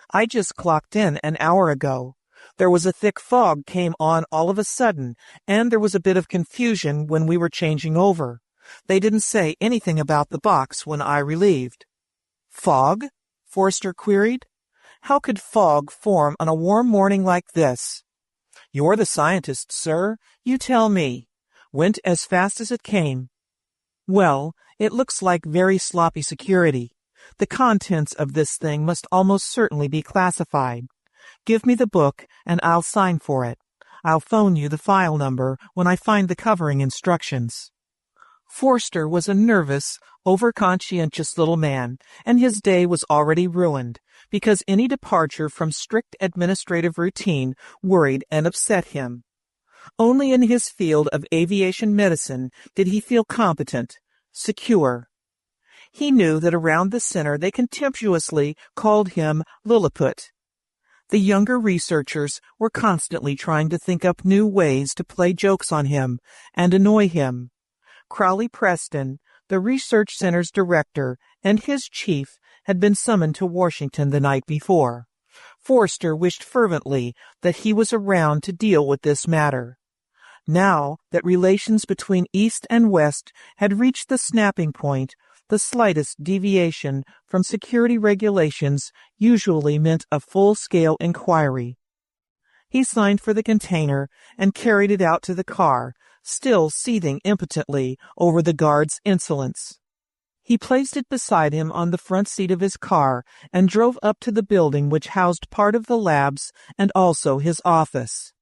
"I just clocked in an hour ago. There was a thick fog came on all of a sudden, and there was a bit of confusion when we were changing over. They didn't say anything about the box when I relieved." "Fog?" Forrester queried. "How could fog form on a warm morning like this?" "You're the scientist, sir. You tell me. Went as fast as it came." "Well, it looks like very sloppy security. The contents of this thing must almost certainly be classified. Give me the book, and I'll sign for it. I'll phone you the file number when I find the covering instructions." Forster was a nervous, over-conscientious little man, and his day was already ruined, because any departure from strict administrative routine worried and upset him. Only in his field of aviation medicine did he feel competent, secure. He knew that around the center they contemptuously called him Lilliput. The younger researchers were constantly trying to think up new ways to play jokes on him and annoy him. Crowley Preston, the research center's director, and his chief had been summoned to Washington the night before. Forster wished fervently that he was around to deal with this matter. Now that relations between East and West had reached the snapping point, the slightest deviation from security regulations usually meant a full-scale inquiry. He signed for the container and carried it out to the car, still seething impotently over the guard's insolence. He placed it beside him on the front seat of his car and drove up to the building which housed part of the labs and also his office.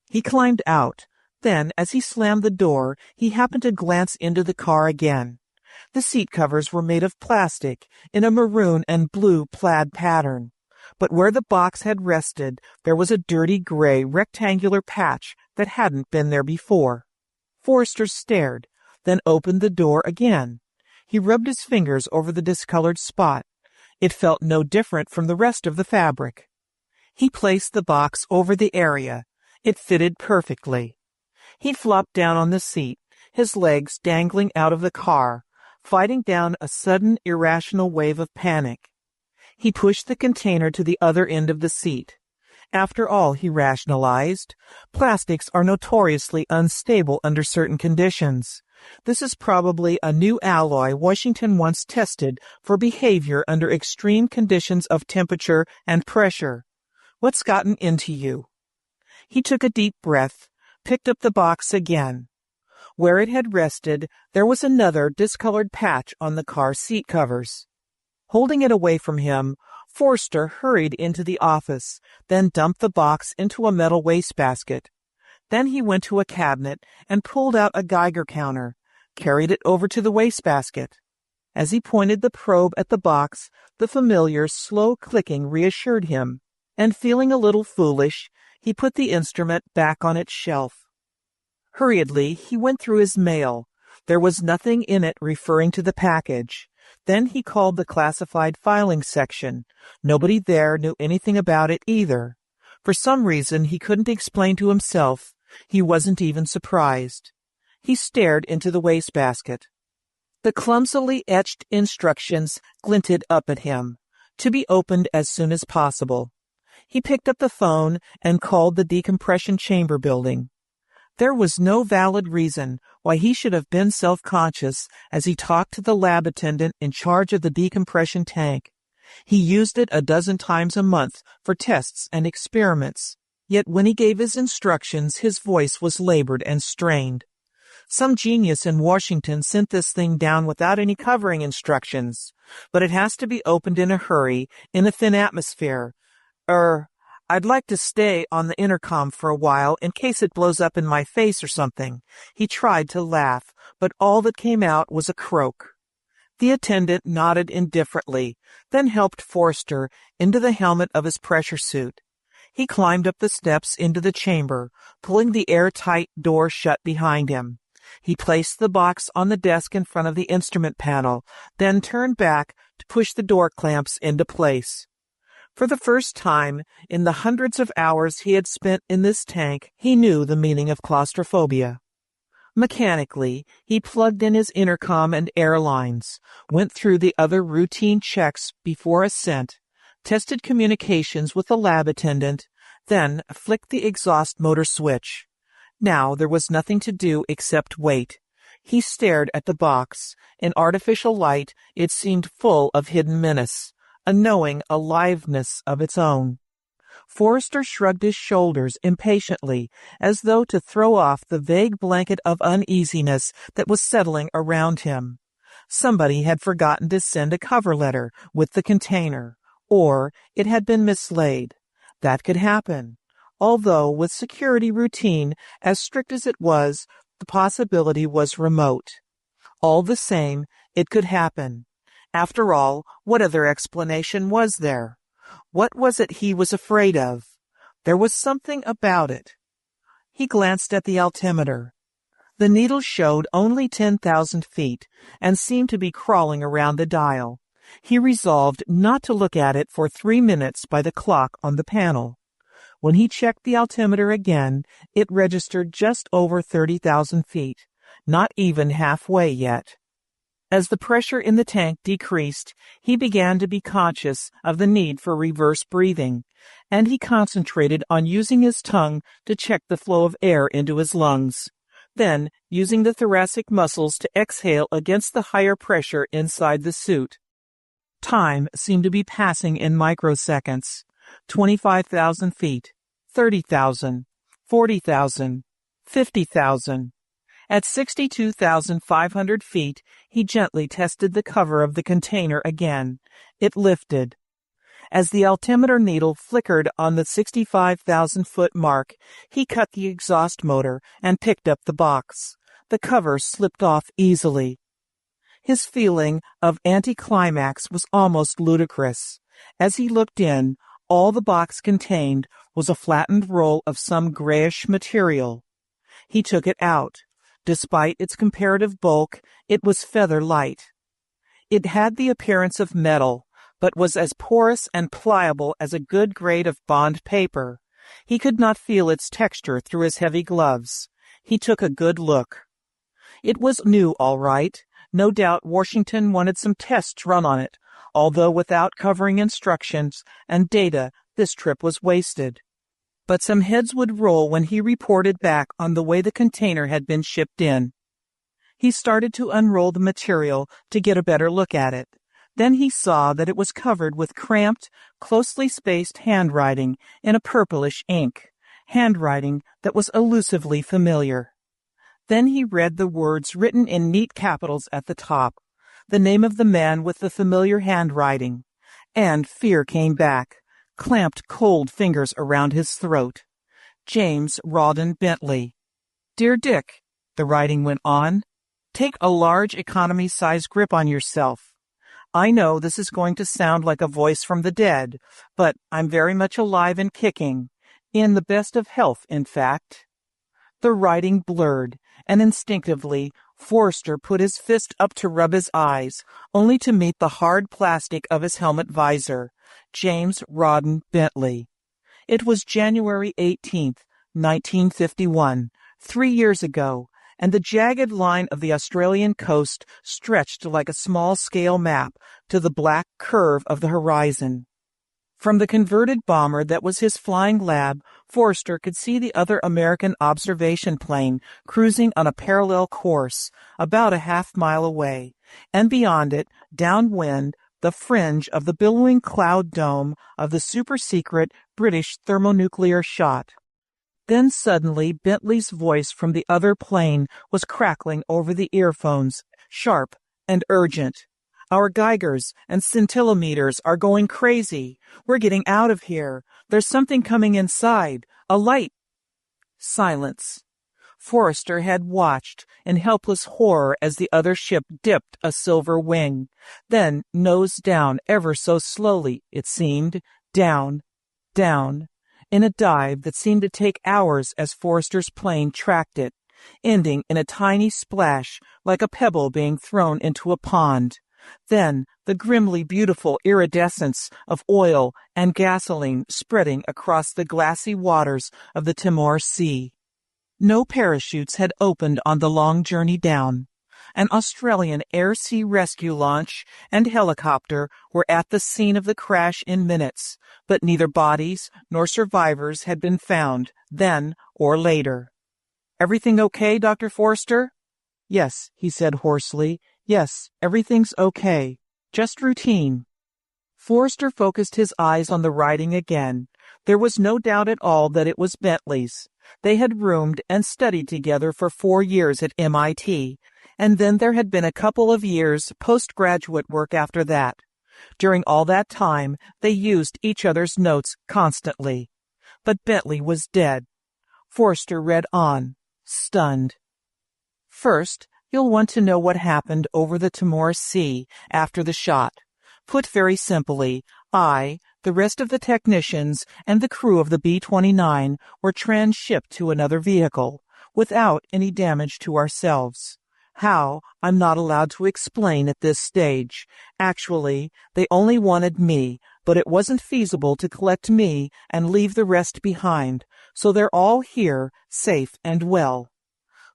He climbed out. Then, as he slammed the door, he happened to glance into the car again. The seat covers were made of plastic in a maroon and blue plaid pattern. But where the box had rested, there was a dirty gray rectangular patch that hadn't been there before. Forrester stared, then opened the door again. He rubbed his fingers over the discolored spot. It felt no different from the rest of the fabric. He placed the box over the area. It fitted perfectly. He flopped down on the seat, his legs dangling out of the car, fighting down a sudden irrational wave of panic. He pushed the container to the other end of the seat. After all, he rationalized, plastics are notoriously unstable under certain conditions. This is probably a new alloy Washington once tested for behavior under extreme conditions of temperature and pressure. What's gotten into you? He took a deep breath, picked up the box again. Where it had rested, there was another discolored patch on the car seat covers. Holding it away from him, Forster hurried into the office, then dumped the box into a metal wastebasket. Then he went to a cabinet and pulled out a Geiger counter, carried it over to the wastebasket. As he pointed the probe at the box, the familiar slow clicking reassured him, and feeling a little foolish, he put the instrument back on its shelf. Hurriedly, he went through his mail. There was nothing in it referring to the package. Then he called the classified filing section. Nobody there knew anything about it either. For some reason he couldn't explain to himself, he wasn't even surprised. He stared into the wastebasket. The clumsily etched instructions glinted up at him, to be opened as soon as possible. He picked up the phone and called the decompression chamber building. There was no valid reason why he should have been self-conscious as he talked to the lab attendant in charge of the decompression tank. He used it a dozen times a month for tests and experiments, yet when he gave his instructions, his voice was labored and strained. Some genius in Washington sent this thing down without any covering instructions, but it has to be opened in a hurry, in a thin atmosphere. I'd like to stay on the intercom for a while in case it blows up in my face or something. He tried to laugh, but all that came out was a croak. The attendant nodded indifferently, then helped Forster into the helmet of his pressure suit. He climbed up the steps into the chamber, pulling the airtight door shut behind him. He placed the box on the desk in front of the instrument panel, then turned back to push the door clamps into place. For the first time in the hundreds of hours he had spent in this tank, he knew the meaning of claustrophobia. Mechanically, he plugged in his intercom and air lines, went through the other routine checks before ascent, tested communications with the lab attendant, then flicked the exhaust motor switch. Now there was nothing to do except wait. He stared at the box. In artificial light, it seemed full of hidden menace, a knowing aliveness of its own. Forrester shrugged his shoulders impatiently, as though to throw off the vague blanket of uneasiness that was settling around him. Somebody had forgotten to send a cover letter with the container, or it had been mislaid. That could happen. Although, with security routine as strict as it was, the possibility was remote. All the same, it could happen. After all, what other explanation was there? What was it he was afraid of? There was something about it. He glanced at the altimeter. The needle showed only 10,000 feet and seemed to be crawling around the dial. He resolved not to look at it for 3 minutes by the clock on the panel. When he checked the altimeter again, it registered just over 30,000 feet, not even halfway yet. As the pressure in the tank decreased, he began to be conscious of the need for reverse breathing, and he concentrated on using his tongue to check the flow of air into his lungs. Then, using the thoracic muscles to exhale against the higher pressure inside the suit. Time seemed to be passing in microseconds. 25,000 feet, 30,000, 40,000, 50,000. At 62,500 feet, he gently tested the cover of the container again. It lifted. As the altimeter needle flickered on the 65,000-foot mark, he cut the exhaust motor and picked up the box. The cover slipped off easily. His feeling of anticlimax was almost ludicrous. As he looked in, all the box contained was a flattened roll of some grayish material. He took it out. Despite its comparative bulk, it was feather light. It had the appearance of metal, but was as porous and pliable as a good grade of bond paper. He could not feel its texture through his heavy gloves. He took a good look. It was new, all right. No doubt Washington wanted some tests run on it, although without covering instructions and data, this trip was wasted. But some heads would roll when he reported back on the way the container had been shipped in. He started to unroll the material to get a better look at it. Then he saw that it was covered with cramped, closely spaced handwriting in a purplish ink, handwriting that was elusively familiar. Then he read the words written in neat capitals at the top, the name of the man with the familiar handwriting, and fear came back. Clamped cold fingers around his throat. James Rawdon Bentley. Dear Dick, the writing went on, take a large economy-size grip on yourself. I know this is going to sound like a voice from the dead, but I'm very much alive and kicking. In the best of health, in fact. The writing blurred, and instinctively, Forrester put his fist up to rub his eyes, only to meet the hard plastic of his helmet visor. James Rawdon Bentley. It was January 18th, 1951, 3 years ago, and the jagged line of the Australian coast stretched like a small-scale map to the black curve of the horizon. From the converted bomber that was his flying lab, Forrester could see the other American observation plane cruising on a parallel course, about a half-mile away, and beyond it, downwind, the fringe of the billowing cloud dome of the super-secret British thermonuclear shot. Then suddenly Bentley's voice from the other plane was crackling over the earphones, sharp and urgent. Our Geigers and scintillometers are going crazy. We're getting out of here. There's something coming inside. A light. Silence. Forrester had watched in helpless horror as the other ship dipped a silver wing, then nosed down ever so slowly, it seemed, down, down, in a dive that seemed to take hours as Forrester's plane tracked it. ending in a tiny splash like a pebble being thrown into a pond. Then the grimly beautiful iridescence of oil and gasoline spreading across the glassy waters of the Timor Sea. No parachutes had opened on the long journey down. An Australian air-sea rescue launch and helicopter were at the scene of the crash in minutes, but neither bodies nor survivors had been found then or later. "Everything okay, Dr. Forster?" "Yes," he said hoarsely. "Yes, everything's okay. Just routine." Forster focused his eyes on the writing again. There was no doubt at all that it was Bentley's. They had roomed and studied together for 4 years at MIT, and then there had been a couple of years postgraduate work after that. During all that time, they used each other's notes constantly. But Bentley was dead. Forster read on, stunned. "First, you'll want to know what happened over the Timor Sea after the shot. Put very simply, I, the rest of the technicians, and the crew of the B-29 were transshipped to another vehicle, without any damage to ourselves. How, I'm not allowed to explain at this stage. Actually, they only wanted me, but it wasn't feasible to collect me and leave the rest behind, so they're all here, safe and well.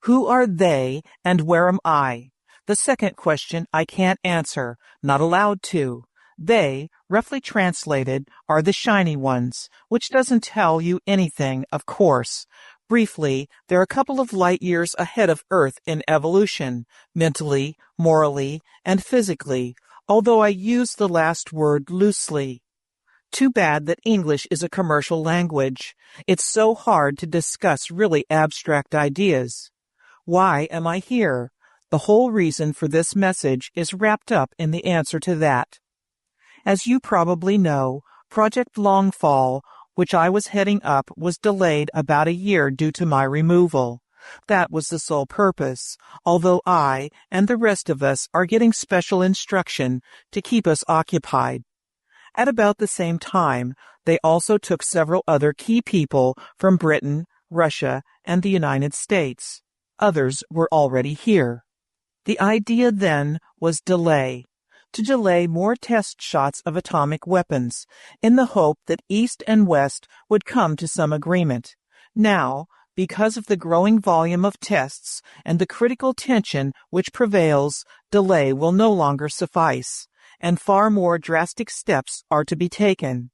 Who are they, and where am I? The second question I can't answer, not allowed to. They, roughly translated, are the shiny ones, which doesn't tell you anything, of course. Briefly, they're a couple of light years ahead of Earth in evolution, mentally, morally, and physically, although I use the last word loosely. Too bad that English is a commercial language. It's so hard to discuss really abstract ideas. Why am I here? The whole reason for this message is wrapped up in the answer to that. As you probably know, Project Longfall, which I was heading up, was delayed about a year due to my removal. That was the sole purpose, although I and the rest of us are getting special instruction to keep us occupied. At about the same time, they also took several other key people from Britain, Russia, and the United States. Others were already here. The idea then was delay. To delay more test shots of atomic weapons, in the hope that East and West would come to some agreement. Now, because of the growing volume of tests and the critical tension which prevails, delay will no longer suffice, and far more drastic steps are to be taken.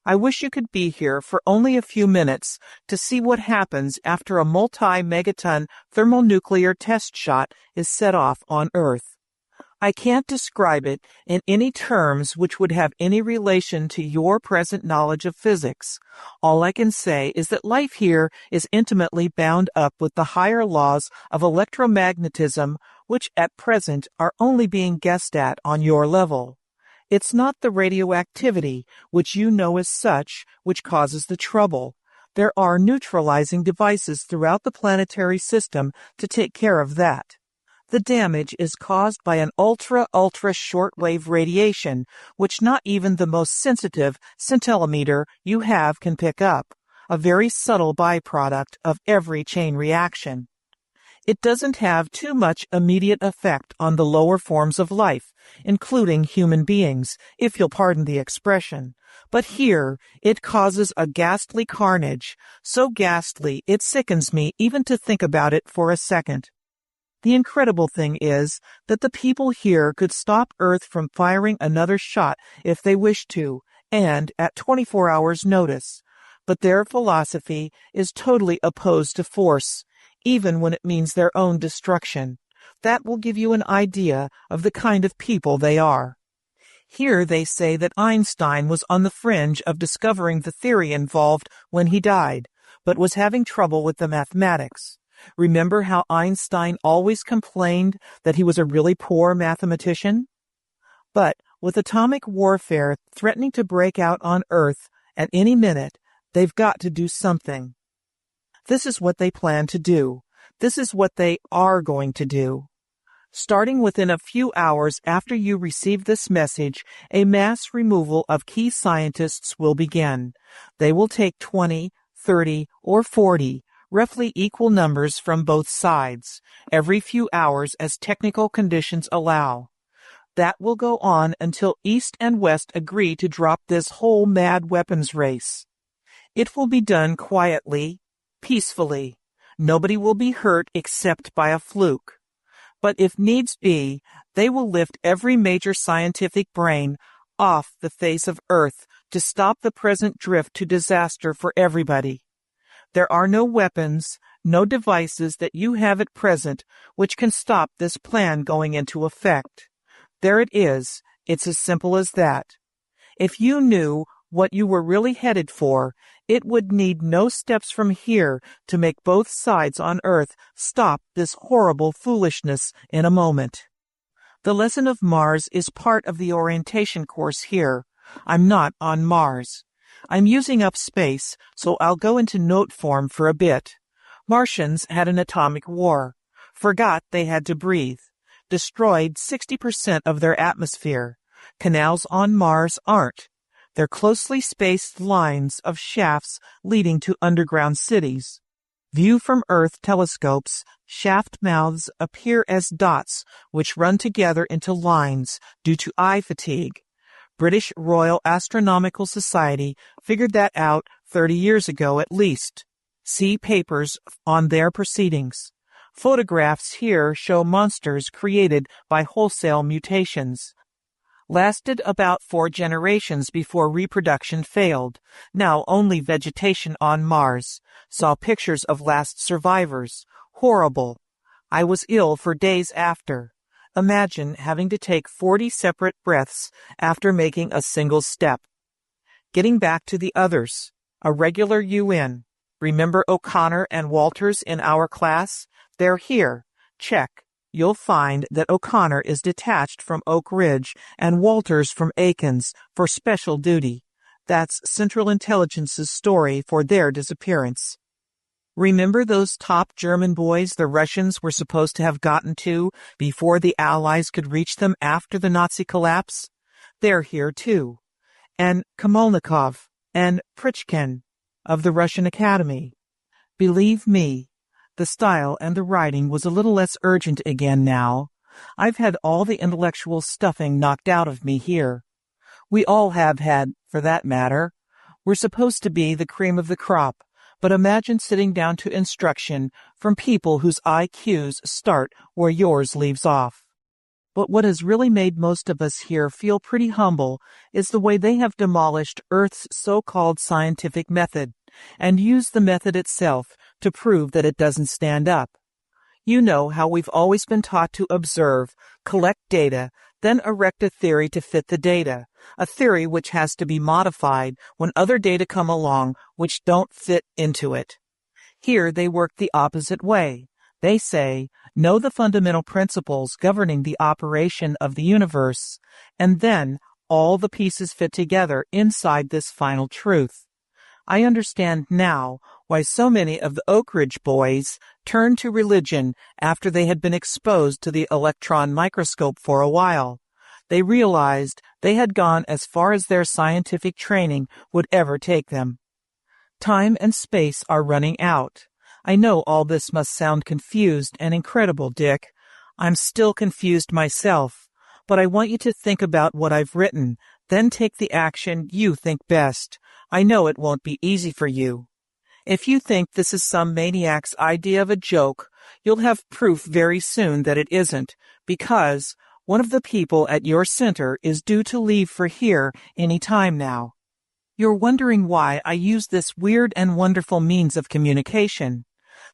I wish you could be here for only a few minutes to see what happens after a multi-megaton thermonuclear test shot is set off on Earth. I can't describe it in any terms which would have any relation to your present knowledge of physics. All I can say is that life here is intimately bound up with the higher laws of electromagnetism, which at present are only being guessed at on your level. It's not the radioactivity, which you know as such, which causes the trouble. There are neutralizing devices throughout the planetary system to take care of that. The damage is caused by an ultra shortwave radiation, which not even the most sensitive scintillometer you have can pick up, a very subtle byproduct of every chain reaction. It doesn't have too much immediate effect on the lower forms of life, including human beings, if you'll pardon the expression. But here, it causes a ghastly carnage, so ghastly it sickens me even to think about it for a second. The incredible thing is that the people here could stop Earth from firing another shot if they wished to, and at 24 hours' notice. But their philosophy is totally opposed to force, even when it means their own destruction. That will give you an idea of the kind of people they are. Here they say that Einstein was on the fringe of discovering the theory involved when he died, but was having trouble with the mathematics. Remember how Einstein always complained that he was a really poor mathematician? But with atomic warfare threatening to break out on Earth at any minute, they've got to do something. This is what they plan to do. This is what they are going to do. Starting within a few hours after you receive this message, a mass removal of key scientists will begin. They will take 20, 30, or 40, roughly equal numbers from both sides, every few hours as technical conditions allow. That will go on until East and West agree to drop this whole mad weapons race. It will be done quietly, peacefully. Nobody will be hurt except by a fluke. But if needs be, they will lift every major scientific brain off the face of Earth to stop the present drift to disaster for everybody. There are no weapons, no devices that you have at present which can stop this plan going into effect. There it is. It's as simple as that. If you knew what you were really headed for, it would need no steps from here to make both sides on Earth stop this horrible foolishness in a moment. The lesson of Mars is part of the orientation course here. I'm not on Mars. I'm using up space, so I'll go into note form for a bit. Martians had an atomic war, forgot they had to breathe, destroyed 60% of their atmosphere. Canals on Mars aren't. They're closely spaced lines of shafts leading to underground cities. View from Earth telescopes, shaft mouths appear as dots which run together into lines due to eye fatigue. British Royal Astronomical Society figured that out 30 years ago at least. See papers on their proceedings. Photographs here show monsters created by wholesale mutations. Lasted about 4 generations before reproduction failed. Now only vegetation on Mars. Saw pictures of last survivors. Horrible. I was ill for days after. Imagine having to take 40 separate breaths after making a single step. Getting back to the others. A regular UN. Remember O'Connor and Walters in our class? They're here. Check. You'll find that O'Connor is detached from Oak Ridge and Walters from Aikens for special duty. That's Central Intelligence's story for their disappearance. Remember those top German boys the Russians were supposed to have gotten to before the Allies could reach them after the Nazi collapse? They're here too. And Kamolnikov and Pritchkin of the Russian Academy. Believe me, the style and the writing was a little less urgent again now. I've had all the intellectual stuffing knocked out of me here. We all have had, for that matter. We're supposed to be the cream of the crop, but imagine sitting down to instruction from people whose IQs start where yours leaves off. But what has really made most of us here feel pretty humble is the way they have demolished Earth's so-called scientific method and used the method itself to prove that it doesn't stand up. You know how we've always been taught to observe, collect data, then erect a theory to fit the data, a theory which has to be modified when other data come along which don't fit into it. Here they work the opposite way. They say, know the fundamental principles governing the operation of the universe, and then all the pieces fit together inside this final truth. I understand now why so many of the Oak Ridge boys turned to religion after they had been exposed to the electron microscope for a while. They realized they had gone as far as their scientific training would ever take them. Time and space are running out. I know all this must sound confused and incredible, Dick. I'm still confused myself, but I want you to think about what I've written, then take the action you think best. I know it won't be easy for you. If you think this is some maniac's idea of a joke, you'll have proof very soon that it isn't, because one of the people at your center is due to leave for here any time now. You're wondering why I use this weird and wonderful means of communication.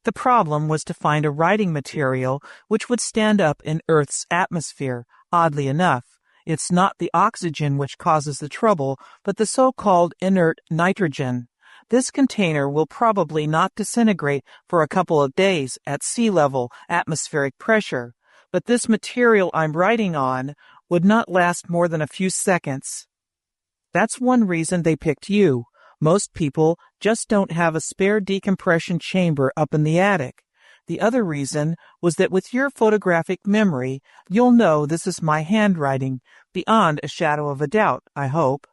The problem was to find a writing material which would stand up in Earth's atmosphere. Oddly enough, it's not the oxygen which causes the trouble, but the so-called inert nitrogen. This container will probably not disintegrate for a couple of days at sea level atmospheric pressure, but this material I'm writing on would not last more than a few seconds. That's one reason they picked you. Most people just don't have a spare decompression chamber up in the attic. The other reason was that with your photographic memory, you'll know this is my handwriting, beyond a shadow of a doubt, I hope.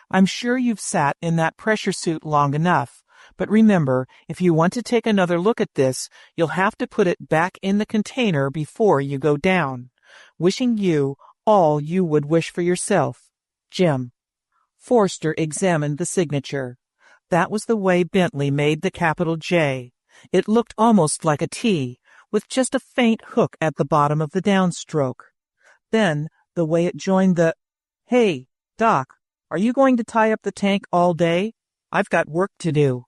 I'm sure you've sat in that pressure suit long enough, But remember, if you want to take another look at this, you'll have to put it back in the container before you go down. Wishing you all you would wish for yourself, Jim. Forster examined the signature. That was the way Bentley made the capital J. It looked almost like a T, with just a faint hook at the bottom of the downstroke. Then, the way it joined the... Hey, Doc, are you going to tie up the tank all day? I've got work to do.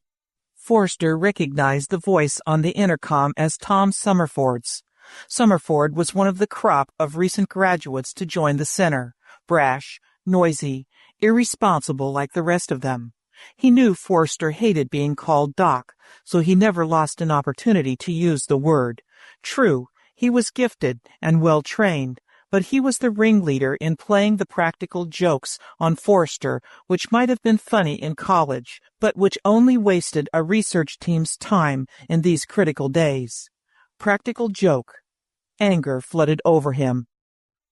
Forster recognized the voice on the intercom as Tom Summerford's. Summerford was one of the crop of recent graduates to join the center, brash, noisy, irresponsible like the rest of them. He knew Forster hated being called Doc, so he never lost an opportunity to use the word. True, he was gifted and well-trained, but he was the ringleader in playing the practical jokes on Forster, which might have been funny in college, but which only wasted a research team's time in these critical days. Practical joke. Anger flooded over him.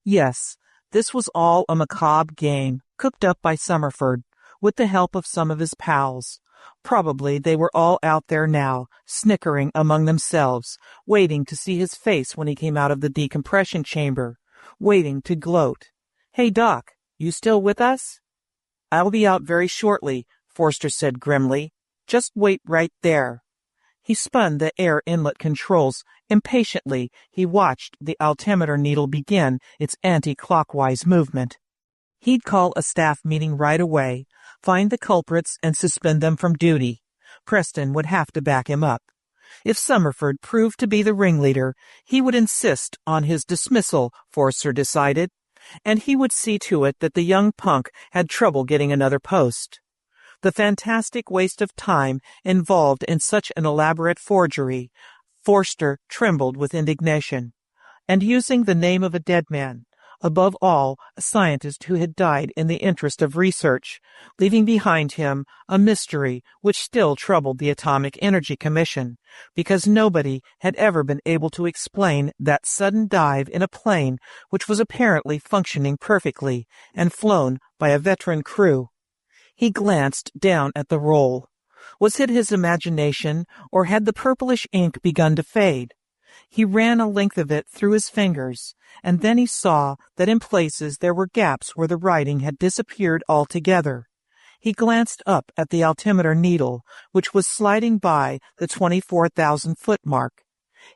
Yes, this was all a macabre game, cooked up by Summerford, with the help of some of his pals. Probably they were all out there now, snickering among themselves, waiting to see his face when he came out of the decompression chamber, waiting to gloat. Hey, Doc, you still with us? I'll be out very shortly, Forster said grimly. Just wait right there. He spun the air inlet controls. Impatiently, he watched the altimeter needle begin its anti-clockwise movement. He'd call a staff meeting right away, find the culprits, and suspend them from duty. Preston would have to back him up. If Summerford proved to be the ringleader, he would insist on his dismissal, Forster decided, and he would see to it that the young punk had trouble getting another post. The fantastic waste of time involved in such an elaborate forgery, Forster trembled with indignation. And using the name of a dead man, above all, a scientist who had died in the interest of research, leaving behind him a mystery which still troubled the Atomic Energy Commission, because nobody had ever been able to explain that sudden dive in a plane which was apparently functioning perfectly and flown by a veteran crew. He glanced down at the roll. Was it his imagination, or had the purplish ink begun to fade? He ran a length of it through his fingers, and then he saw that in places there were gaps where the writing had disappeared altogether. He glanced up at the altimeter needle, which was sliding by the 24,000-foot mark.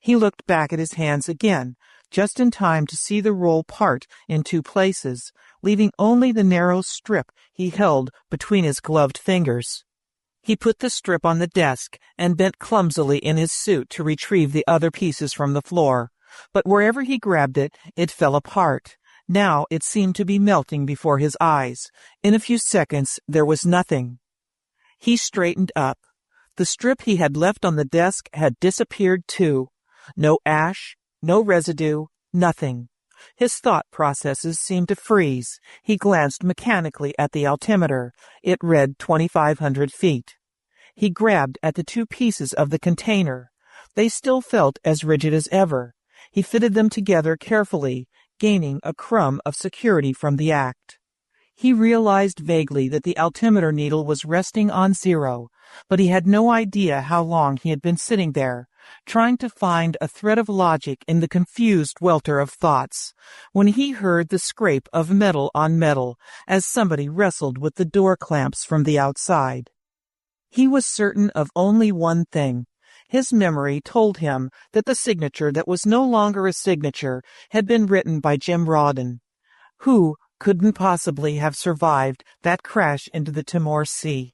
He looked back at his hands again, just in time to see the roll part in two places, leaving only the narrow strip he held between his gloved fingers. He put the strip on the desk and bent clumsily in his suit to retrieve the other pieces from the floor, but wherever he grabbed it, it fell apart. Now it seemed to be melting before his eyes. In a few seconds, there was nothing. He straightened up. The strip he had left on the desk had disappeared too. No ash, no residue, nothing. His thought processes seemed to freeze. He glanced mechanically at the altimeter. It read 2,500 feet. He grabbed at the two pieces of the container. They still felt as rigid as ever. He fitted them together carefully, gaining a crumb of security from the act. He realized vaguely that the altimeter needle was resting on zero, but he had no idea how long he had been sitting there, trying to find a thread of logic in the confused welter of thoughts, when he heard the scrape of metal on metal as somebody wrestled with the door clamps from the outside. He was certain of only one thing. His memory told him that the signature that was no longer a signature had been written by Jim Rawdon, who couldn't possibly have survived that crash into the Timor Sea.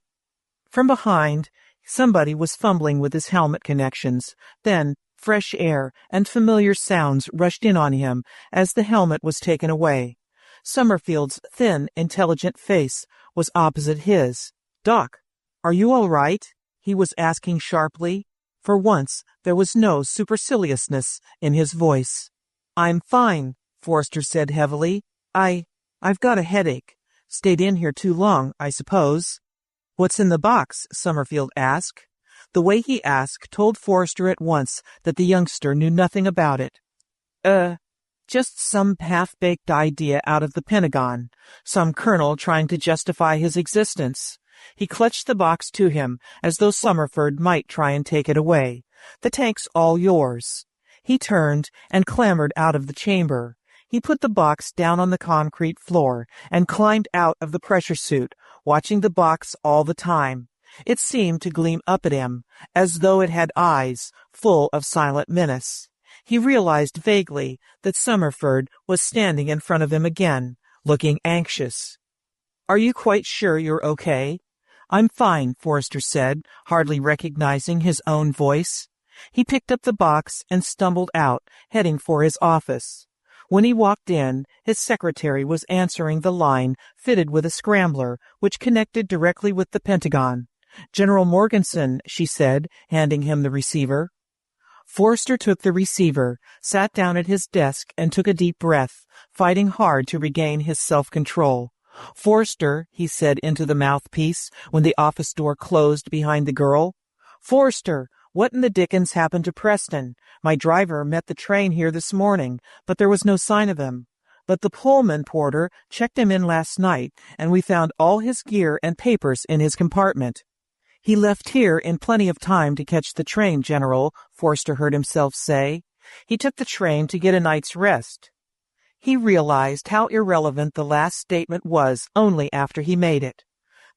From behind, somebody was fumbling with his helmet connections. Then, fresh air and familiar sounds rushed in on him as the helmet was taken away. Summerfield's thin, intelligent face was opposite his. "Doc, are you all right?" he was asking sharply. For once, there was no superciliousness in his voice. "I'm fine," Forster said heavily. I've got a headache. Stayed in here too long, I suppose." "What's in the box?" Summerfield asked. The way he asked told Forster at once that the youngster knew nothing about it. Just some half-baked idea out of the Pentagon. Some colonel trying to justify his existence. He clutched the box to him, as though Summerford might try and take it away. "The tank's all yours." He turned and clambered out of the chamber. He put the box down on the concrete floor and climbed out of the pressure suit, watching the box all the time. It seemed to gleam up at him, as though it had eyes full of silent menace. He realized vaguely that Summerford was standing in front of him again, looking anxious. "Are you quite sure you're okay?" "I'm fine," Forrester said, hardly recognizing his own voice. He picked up the box and stumbled out, heading for his office. When he walked in, his secretary was answering the line fitted with a scrambler, which connected directly with the Pentagon. "General Morganson," she said, handing him the receiver. Forrester took the receiver, sat down at his desk, and took a deep breath, fighting hard to regain his self-control. "Forrester," he said into the mouthpiece when the office door closed behind the girl. "Forrester, what in the dickens happened to Preston? My driver met the train here this morning, but there was no sign of him. But the Pullman porter checked him in last night, and we found all his gear and papers in his compartment." "He left here in plenty of time to catch the train, General," Forrester heard himself say. "He took the train to get a night's rest." He realized how irrelevant the last statement was only after he made it.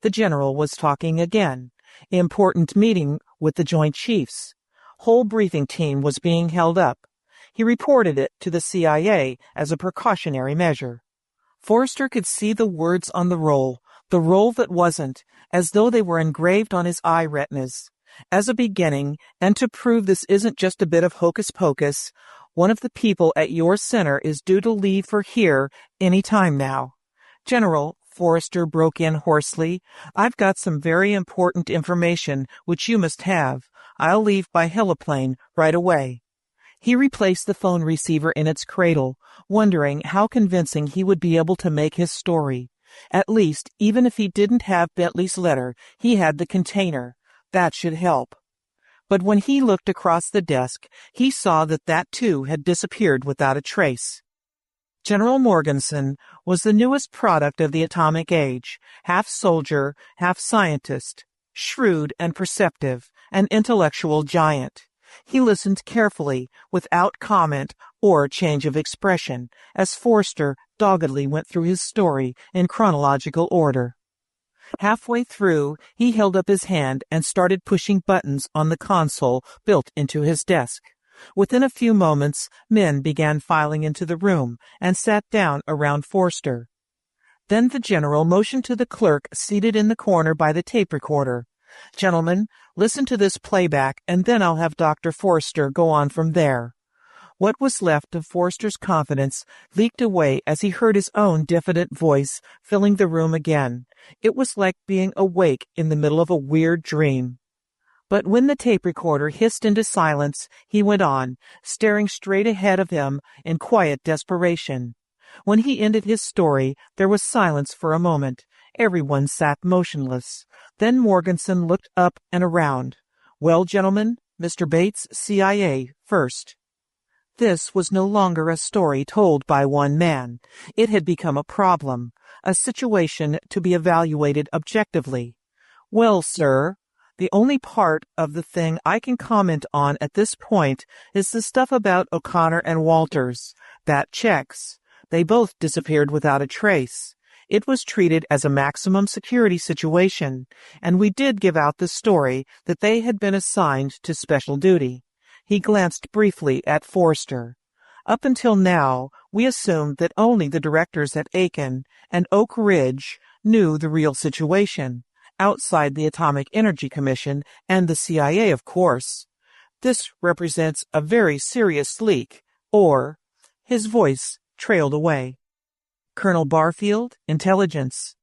The general was talking again. Important meeting with the Joint Chiefs. Whole briefing team was being held up. He reported it to the CIA as a precautionary measure. Forrester could see the words on the roll that wasn't, as though they were engraved on his eye retinas. As a beginning, and to prove this isn't just a bit of hocus-pocus, one of the people at your center is due to leave for here any time now. "General," Forrester broke in hoarsely, "I've got some very important information which you must have. I'll leave by heliplane right away." He replaced the phone receiver in its cradle, wondering how convincing he would be able to make his story. At least, even if he didn't have Bentley's letter, he had the container. That should help. But when he looked across the desk, he saw that too had disappeared without a trace. General Morganson was the newest product of the atomic age, half soldier, half scientist, shrewd and perceptive, an intellectual giant. He listened carefully, without comment or change of expression, as Forrester doggedly went through his story in chronological order. Halfway through, he held up his hand and started pushing buttons on the console built into his desk. Within a few moments, men began filing into the room and sat down around Forrester. Then the general motioned to the clerk seated in the corner by the tape recorder. "Gentlemen, listen to this playback, and then I'll have Dr. Forrester go on from there." What was left of Forrester's confidence leaked away as he heard his own diffident voice filling the room again. It was like being awake in the middle of a weird dream. But when the tape recorder hissed into silence, he went on, staring straight ahead of him in quiet desperation. When he ended his story, there was silence for a moment. Everyone sat motionless. Then Morganson looked up and around. "Well, gentlemen, Mr. Bates, CIA, first." This was no longer a story told by one man. It had become a problem, a situation to be evaluated objectively. "Well, sir, the only part of the thing I can comment on at this point is the stuff about O'Connor and Walters. That checks. They both disappeared without a trace. It was treated as a maximum security situation, and we did give out the story that they had been assigned to special duty." He glanced briefly at Forrester. "Up until now, we assumed that only the directors at Aiken and Oak Ridge knew the real situation, outside the Atomic Energy Commission and the CIA, of course. This represents a very serious leak, or—" His voice trailed away. "Colonel Barfield, Intelligence."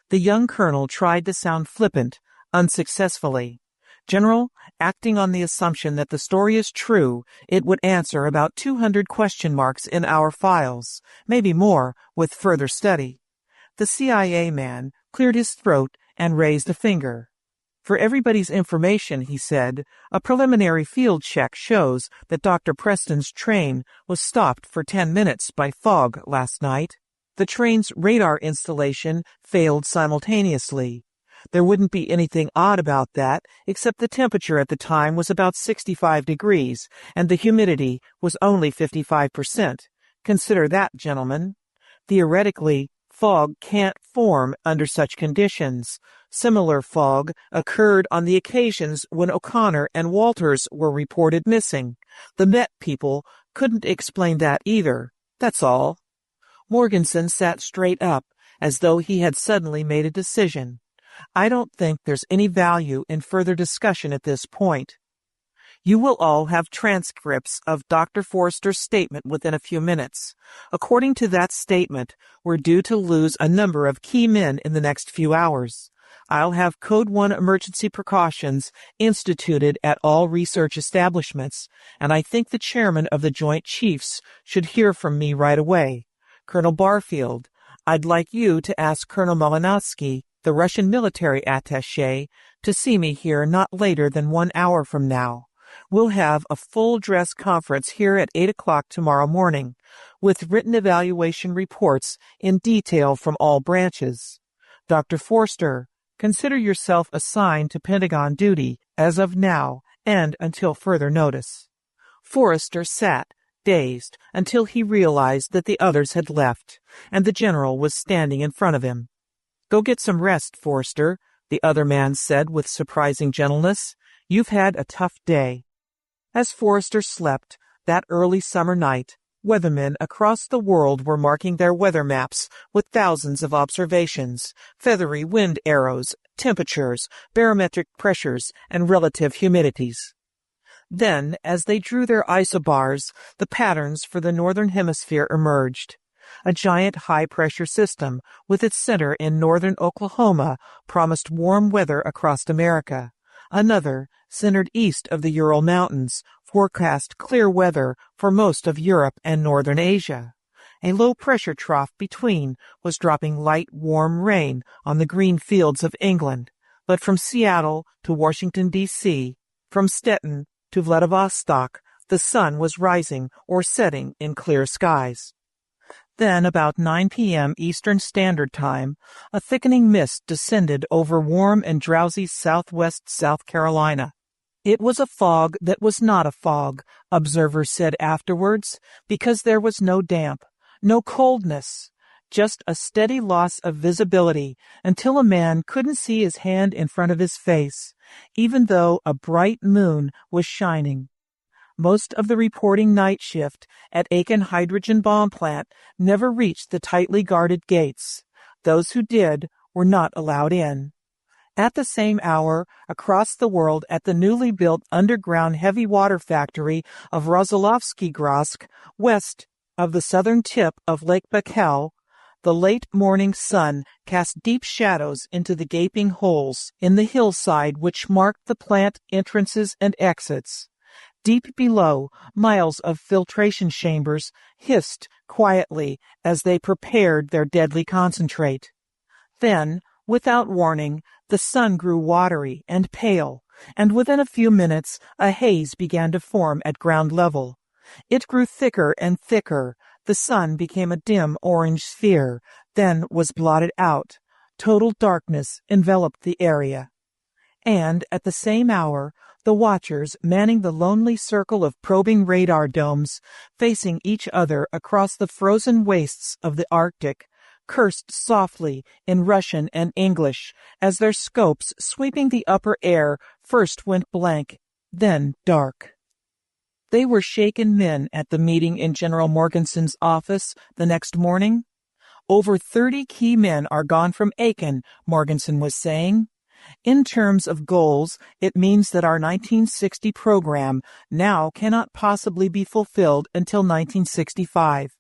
The young colonel tried to sound flippant, unsuccessfully. "General, acting on the assumption that the story is true, it would answer about 200 question marks in our files, maybe more with further study." The CIA man cleared his throat and raised a finger. "For everybody's information," he said, "a preliminary field check shows that Dr. Preston's train was stopped for 10 minutes by fog last night. The train's radar installation failed simultaneously. There wouldn't be anything odd about that, except the temperature at the time was about 65 degrees, and the humidity was only 55%. Consider that, gentlemen. Theoretically, fog can't form under such conditions. Similar fog occurred on the occasions when O'Connor and Walters were reported missing. The Met people couldn't explain that either. That's all. Morganson sat straight up, as though he had suddenly made a decision. I don't think there's any value in further discussion at this point. You will all have transcripts of Dr. Forster's statement within a few minutes. According to that statement, we're due to lose a number of key men in the next few hours. I'll have Code 1 emergency precautions instituted at all research establishments, and I think the chairman of the Joint Chiefs should hear from me right away. Colonel Barfield, I'd like you to ask Colonel Malinatsky, the Russian military attaché, to see me here not later than 1 hour from now. We'll have a full-dress conference here at 8 o'clock tomorrow morning, with written evaluation reports in detail from all branches. Dr. Forster, consider yourself assigned to Pentagon duty as of now and until further notice. Forrester sat, dazed, until he realized that the others had left, and the general was standing in front of him. Go get some rest, Forster, the other man said with surprising gentleness. You've had a tough day. As Forrester slept, that early summer night, weathermen across the world were marking their weather maps with thousands of observations, feathery wind arrows, temperatures, barometric pressures, and relative humidities. Then, as they drew their isobars, the patterns for the northern hemisphere emerged. A giant high-pressure system, with its center in northern Oklahoma, promised warm weather across America. Another, centered east of the Ural Mountains, forecast clear weather for most of Europe and northern Asia. A low-pressure trough between was dropping light, warm rain on the green fields of England, but from Seattle to Washington, D.C., from Stettin to Vladivostok, the sun was rising or setting in clear skies. Then, about 9 p.m. Eastern Standard Time, a thickening mist descended over warm and drowsy southwest South Carolina. It was a fog that was not a fog, observers said afterwards, because there was no damp, no coldness, just a steady loss of visibility until a man couldn't see his hand in front of his face, even though a bright moon was shining. Most of the reporting night shift at Aiken Hydrogen Bomb Plant never reached the tightly guarded gates. Those who did were not allowed in. At the same hour, across the world at the newly built underground heavy water factory of Rosolovsky-Grosk, west of the southern tip of Lake Baikal, the late morning sun cast deep shadows into the gaping holes in the hillside which marked the plant entrances and exits. Deep below, miles of filtration chambers hissed quietly as they prepared their deadly concentrate. Then, without warning, the sun grew watery and pale, and within a few minutes a haze began to form at ground level. It grew thicker and thicker. The sun became a dim orange sphere, then was blotted out. Total darkness enveloped the area. And, at the same hour, the watchers manning the lonely circle of probing radar domes, facing each other across the frozen wastes of the Arctic, cursed softly in Russian and English as their scopes sweeping the upper air first went blank, then dark. They were shaken men at the meeting in General Morganson's office the next morning. Over 30 key men are gone from Aiken, Morganson was saying. In terms of goals, it means that our 1960 program now cannot possibly be fulfilled until 1965.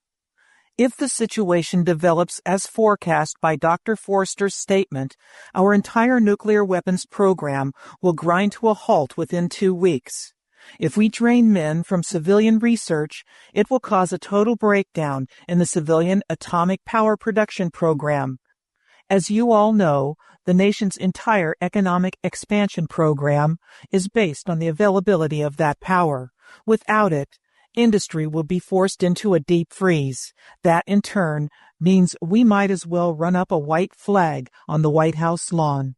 If the situation develops as forecast by Dr. Forster's statement, our entire nuclear weapons program will grind to a halt within 2 weeks. If we drain men from civilian research, it will cause a total breakdown in the civilian atomic power production program. As you all know, the nation's entire economic expansion program is based on the availability of that power. Without it, industry will be forced into a deep freeze. That, in turn, means we might as well run up a white flag on the White House lawn.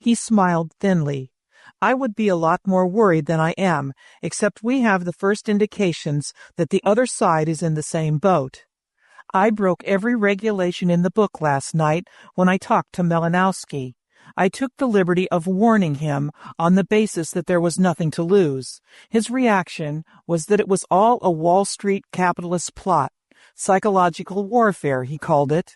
He smiled thinly. I would be a lot more worried than I am, except we have the first indications that the other side is in the same boat. I broke every regulation in the book last night when I talked to Melanowski. I took the liberty of warning him on the basis that there was nothing to lose. His reaction was that it was all a Wall Street capitalist plot. Psychological warfare, he called it.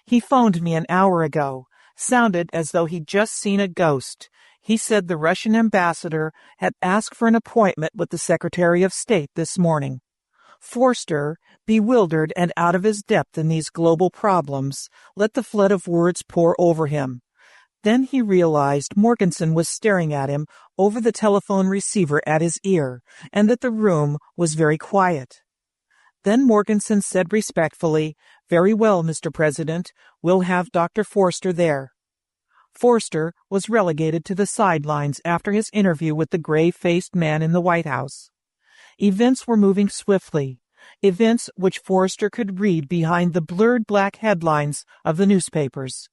He phoned me an hour ago. Sounded as though he'd just seen a ghost. He said the Russian ambassador had asked for an appointment with the Secretary of State this morning. Forster, bewildered and out of his depth in these global problems, let the flood of words pour over him. Then he realized Morganson was staring at him over the telephone receiver at his ear, and that the room was very quiet. Then Morganson said respectfully, "Very well, Mr. President, we'll have Dr. Forster there." Forster was relegated to the sidelines after his interview with the gray-faced man in the White House. Events were moving swiftly, events which Forster could read behind the blurred black headlines of the newspapers.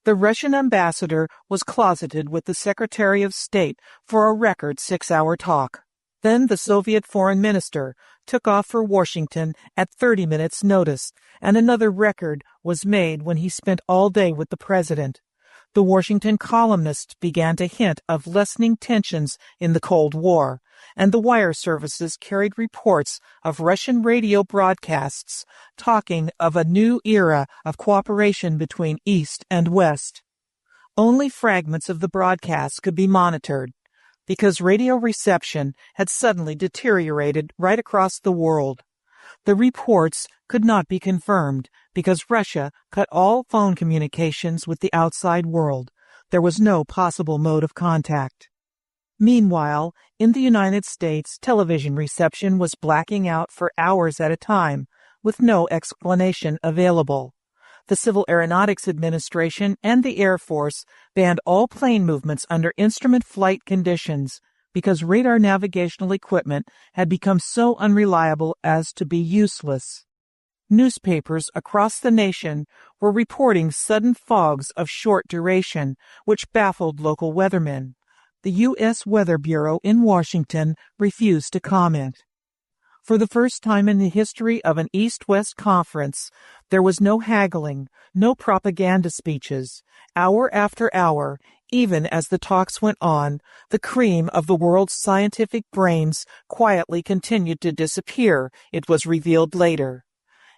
The Russian ambassador was closeted with the Secretary of State for a record 6-hour talk. Then the Soviet foreign minister took off for Washington at 30 minutes' notice, and another record was made when he spent all day with the president. The Washington columnists began to hint of lessening tensions in the Cold War, and the wire services carried reports of Russian radio broadcasts talking of a new era of cooperation between East and West. Only fragments of the broadcasts could be monitored, because radio reception had suddenly deteriorated right across the world. The reports could not be confirmed because Russia cut all phone communications with the outside world. There was no possible mode of contact. Meanwhile, in the United States, television reception was blacking out for hours at a time, with no explanation available. The Civil Aeronautics Administration and the Air Force banned all plane movements under instrument flight conditions because radar navigational equipment had become so unreliable as to be useless. Newspapers across the nation were reporting sudden fogs of short duration, which baffled local weathermen. The U.S. Weather Bureau in Washington refused to comment. For the first time in the history of an East-West conference, there was no haggling, no propaganda speeches. Hour after hour, even as the talks went on, the cream of the world's scientific brains quietly continued to disappear, it was revealed later.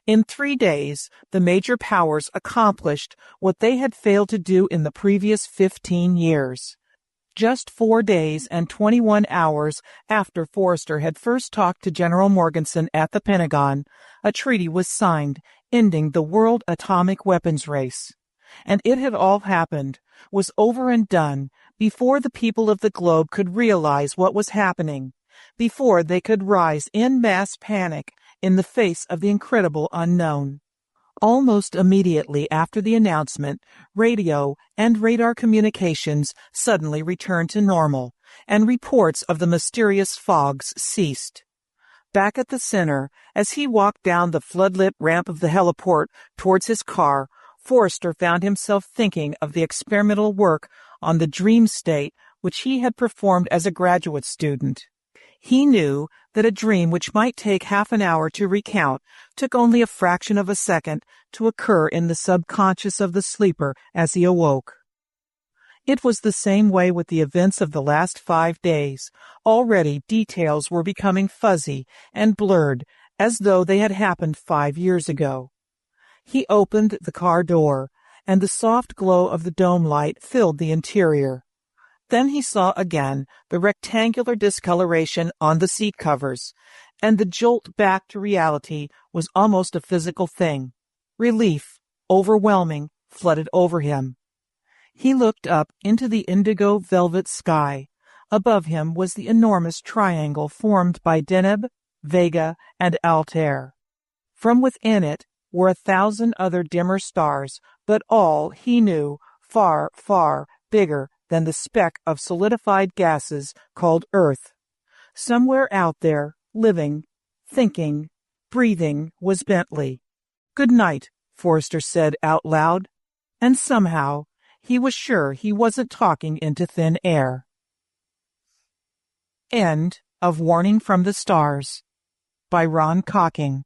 In 3 days, the major powers accomplished what they had failed to do in the previous 15 years. Just 4 days and 21 hours after Forster had first talked to General Morganson at the Pentagon, a treaty was signed, ending the world atomic weapons race. And it had all happened, was over and done, before the people of the globe could realize what was happening, before they could rise in mass panic in the face of the incredible unknown. Almost immediately after the announcement, radio and radar communications suddenly returned to normal, and reports of the mysterious fogs ceased. Back at the center, as he walked down the floodlit ramp of the heliport towards his car, Forster found himself thinking of the experimental work on the dream state which he had performed as a graduate student. He knew that a dream which might take half an hour to recount took only a fraction of a second to occur in the subconscious of the sleeper as he awoke. It was the same way with the events of the last 5 days. Already details were becoming fuzzy and blurred, as though they had happened 5 years ago. He opened the car door, and the soft glow of the dome light filled the interior. Then he saw again the rectangular discoloration on the seat covers, and the jolt back to reality was almost a physical thing. Relief, overwhelming, flooded over him. He looked up into the indigo velvet sky. Above him was the enormous triangle formed by Deneb, Vega, and Altair. From within it were 1,000 other dimmer stars, but all, he knew, far, far bigger than the speck of solidified gases called Earth. Somewhere out there, living, thinking, breathing, was Bentley. "Good night," Forster said out loud, and somehow He was sure he wasn't talking into thin air. End of Warning from the Stars by Ron Cocking.